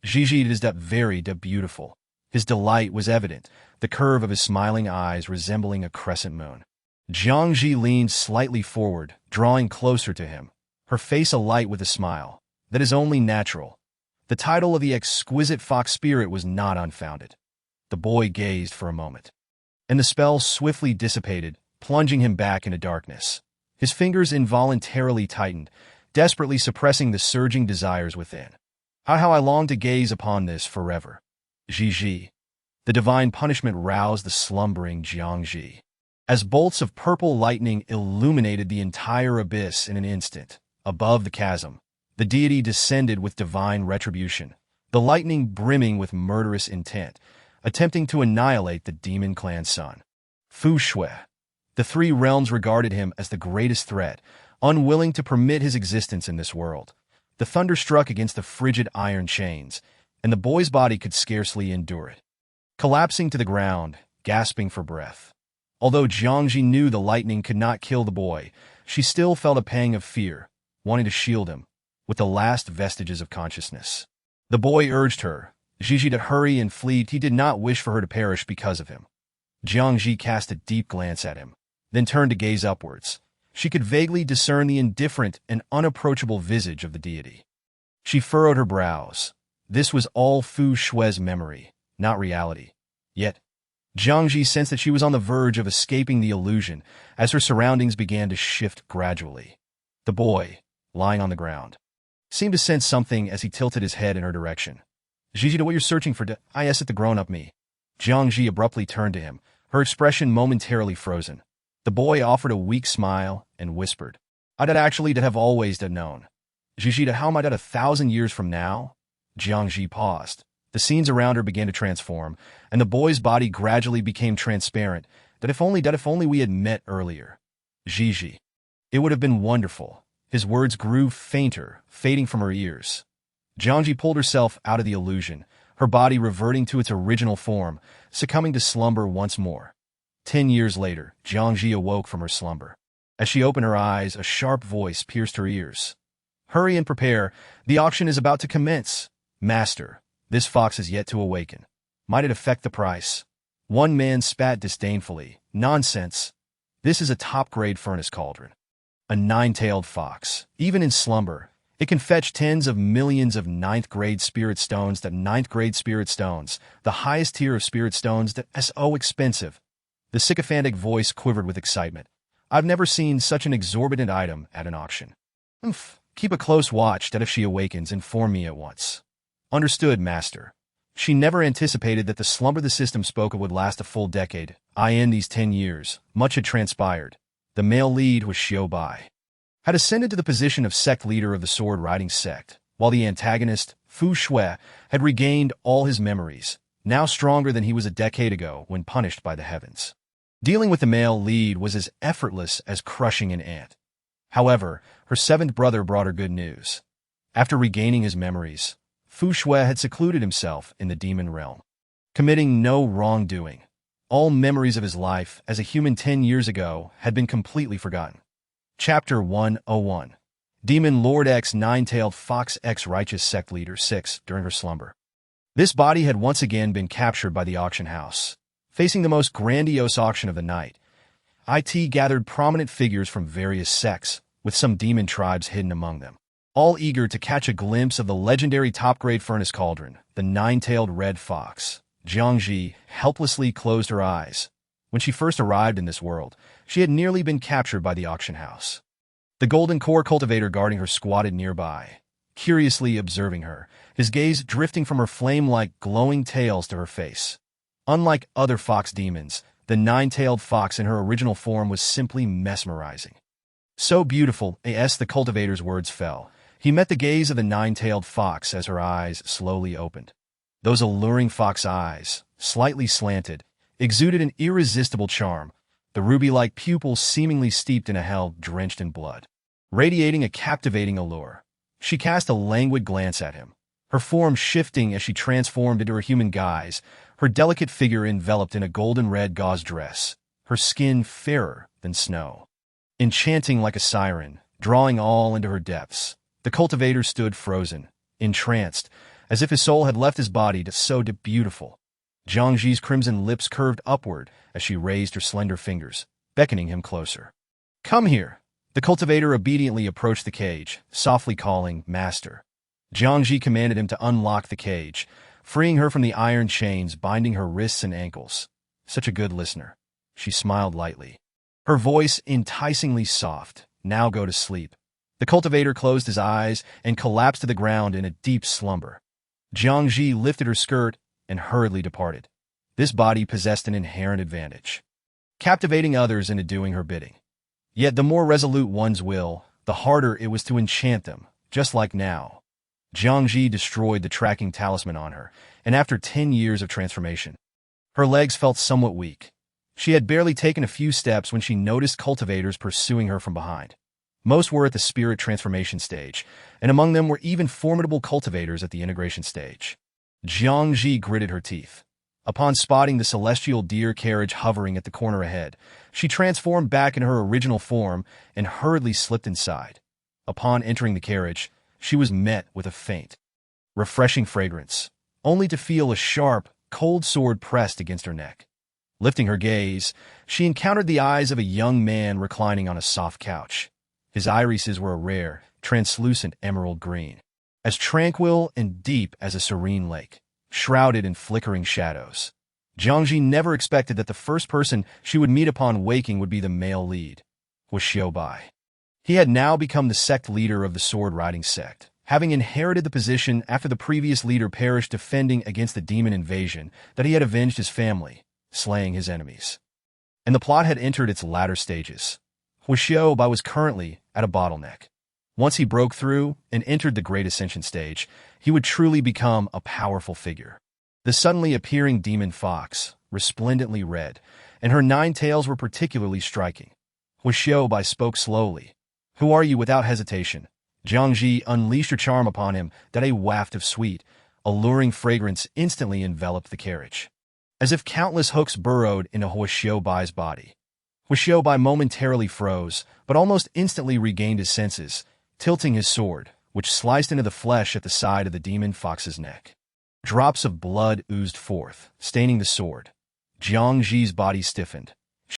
Zhi is that very beautiful. His delight was evident, the curve of his smiling eyes resembling a crescent moon. Jiang Zhi leaned slightly forward, drawing closer to him, her face alight with a smile that is only natural. The title of the exquisite fox spirit was not unfounded. The boy gazed for a moment, and the spell swiftly dissipated, plunging him back into darkness. His fingers involuntarily tightened, desperately suppressing the surging desires within. How I longed to gaze upon this forever. Zhi. The divine punishment roused the slumbering Jiang Zhi. As bolts of purple lightning illuminated the entire abyss in an instant, above the chasm, the deity descended with divine retribution, the lightning brimming with murderous intent, attempting to annihilate the demon clan's son. Fu Shui. The three realms regarded him as the greatest threat, unwilling to permit his existence in this world. The thunder struck against the frigid iron chains, and the boy's body could scarcely endure it. Collapsing to the ground, gasping for breath. Although Jiang Zhi knew the lightning could not kill the boy, she still felt a pang of fear, wanting to shield him, with the last vestiges of consciousness. The boy urged her, Zhi, to hurry and flee. He did not wish for her to perish because of him. Jiang Zhi cast a deep glance at him, then turned to gaze upwards. She could vaguely discern the indifferent and unapproachable visage of the deity. She furrowed her brows. This was all Fu Shui's memory, not reality. Yet, Jiang Zhi sensed that she was on the verge of escaping the illusion as her surroundings began to shift gradually. The boy, lying on the ground, seemed to sense something as he tilted his head in her direction. Zhi, what you're searching for? I asked the grown-up me. Jiang Zhi abruptly turned to him, her expression momentarily frozen. The boy offered a weak smile and whispered, I'd actually have always known. Zhi, how am I 1,000 years from now? Jiang Zhi paused. The scenes around her began to transform, and the boy's body gradually became transparent, that if only we had met earlier. Zhi. It would have been wonderful. His words grew fainter, fading from her ears. Jiang Zhi pulled herself out of the illusion, her body reverting to its original form, succumbing to slumber once more. 10 years later, Jiang Zhi awoke from her slumber. As she opened her eyes, a sharp voice pierced her ears. Hurry and prepare, the auction is about to commence. Master, this fox is yet to awaken. Might it affect the price? One man spat disdainfully. Nonsense. This is a top-grade furnace cauldron. A 9-tailed fox. Even in slumber, it can fetch tens of millions of 9th-grade spirit stones. That 9th-grade spirit stones, the highest tier of spirit stones, that is so expensive. The sycophantic voice quivered with excitement. I've never seen such an exorbitant item at an auction. Keep a close watch that if she awakens, inform me at once. Understood, Master. She never anticipated that the slumber the system spoke of would last a full decade. In these 10 years, much had transpired. The male lead was Xiu Bai, had ascended to the position of sect leader of the sword-riding sect, while the antagonist, Fu Shui, had regained all his memories, now stronger than he was a decade ago when punished by the heavens. Dealing with the male lead was as effortless as crushing an ant. However, her 7th brother brought her good news. After regaining his memories, Fu Shui had secluded himself in the demon realm, committing no wrongdoing. All memories of his life as a human 10 years ago had been completely forgotten. Chapter 101. Demon Lord X 9-tailed Fox X Righteous Sect Leader 6 during her slumber. This body had once again been captured by the auction house. Facing the most grandiose auction of the night, IT gathered prominent figures from various sects, with some demon tribes hidden among them, all eager to catch a glimpse of the legendary top-grade furnace cauldron, the 9-tailed red fox. Jiang Zhi helplessly closed her eyes. When she first arrived in this world, she had nearly been captured by the auction house. The golden core cultivator guarding her squatted nearby, curiously observing her, his gaze drifting from her flame-like glowing tails to her face. Unlike other fox demons, the 9-tailed fox in her original form was simply mesmerizing. So beautiful, as the cultivator's words fell, he met the gaze of the 9-tailed fox as her eyes slowly opened. Those alluring fox eyes, slightly slanted, exuded an irresistible charm, the ruby-like pupils seemingly steeped in a hell drenched in blood, radiating a captivating allure. She cast a languid glance at him, her form shifting as she transformed into her human guise, her delicate figure enveloped in a golden-red gauze dress, her skin fairer than snow. Enchanting like a siren, drawing all into her depths, the cultivator stood frozen, entranced, as if his soul had left his body to so beautiful. Jiang Zhi's crimson lips curved upward as she raised her slender fingers, beckoning him closer. "Come here." The cultivator obediently approached the cage, softly calling, "Master." Jiang Zhi commanded him to unlock the cage, freeing her from the iron chains binding her wrists and ankles. Such a good listener. She smiled lightly, her voice enticingly soft. "Now go to sleep." The cultivator closed his eyes and collapsed to the ground in a deep slumber. Jiang Zhi lifted her skirt and hurriedly departed. This body possessed an inherent advantage, captivating others into doing her bidding. Yet the more resolute one's will, the harder it was to enchant them, just like now. Jiang Zhi destroyed the tracking talisman on her, and after 10 years of transformation, her legs felt somewhat weak. She had barely taken a few steps when she noticed cultivators pursuing her from behind. Most were at the spirit transformation stage, and among them were even formidable cultivators at the integration stage. Jiang Zhi gritted her teeth. Upon spotting the celestial deer carriage hovering at the corner ahead, she transformed back into her original form and hurriedly slipped inside. Upon entering the carriage, she was met with a faint, refreshing fragrance, only to feel a sharp, cold sword pressed against her neck. Lifting her gaze, she encountered the eyes of a young man reclining on a soft couch. His irises were a rare, translucent emerald green, as tranquil and deep as a serene lake, shrouded in flickering shadows. Jiang Zhi never expected that the first person she would meet upon waking would be the male lead, was Bai. He had now become the sect leader of the sword-riding sect, having inherited the position after the previous leader perished defending against the demon invasion that he had avenged his family, slaying his enemies. And the plot had entered its latter stages. Bai was currently at a bottleneck. Once he broke through and entered the Great Ascension stage, he would truly become a powerful figure. The suddenly appearing demon fox, resplendently red, and her 9 tails were particularly striking. Bai spoke slowly. "Who are you?" Without hesitation, Jiang Zhi unleashed her charm upon him that a waft of sweet, alluring fragrance instantly enveloped the carriage. As if countless hooks burrowed into Bai's body. Bai momentarily froze, but almost instantly regained his senses, tilting his sword, which sliced into the flesh at the side of the demon fox's neck. Drops of blood oozed forth, staining the sword. Jiang Zhi's body stiffened,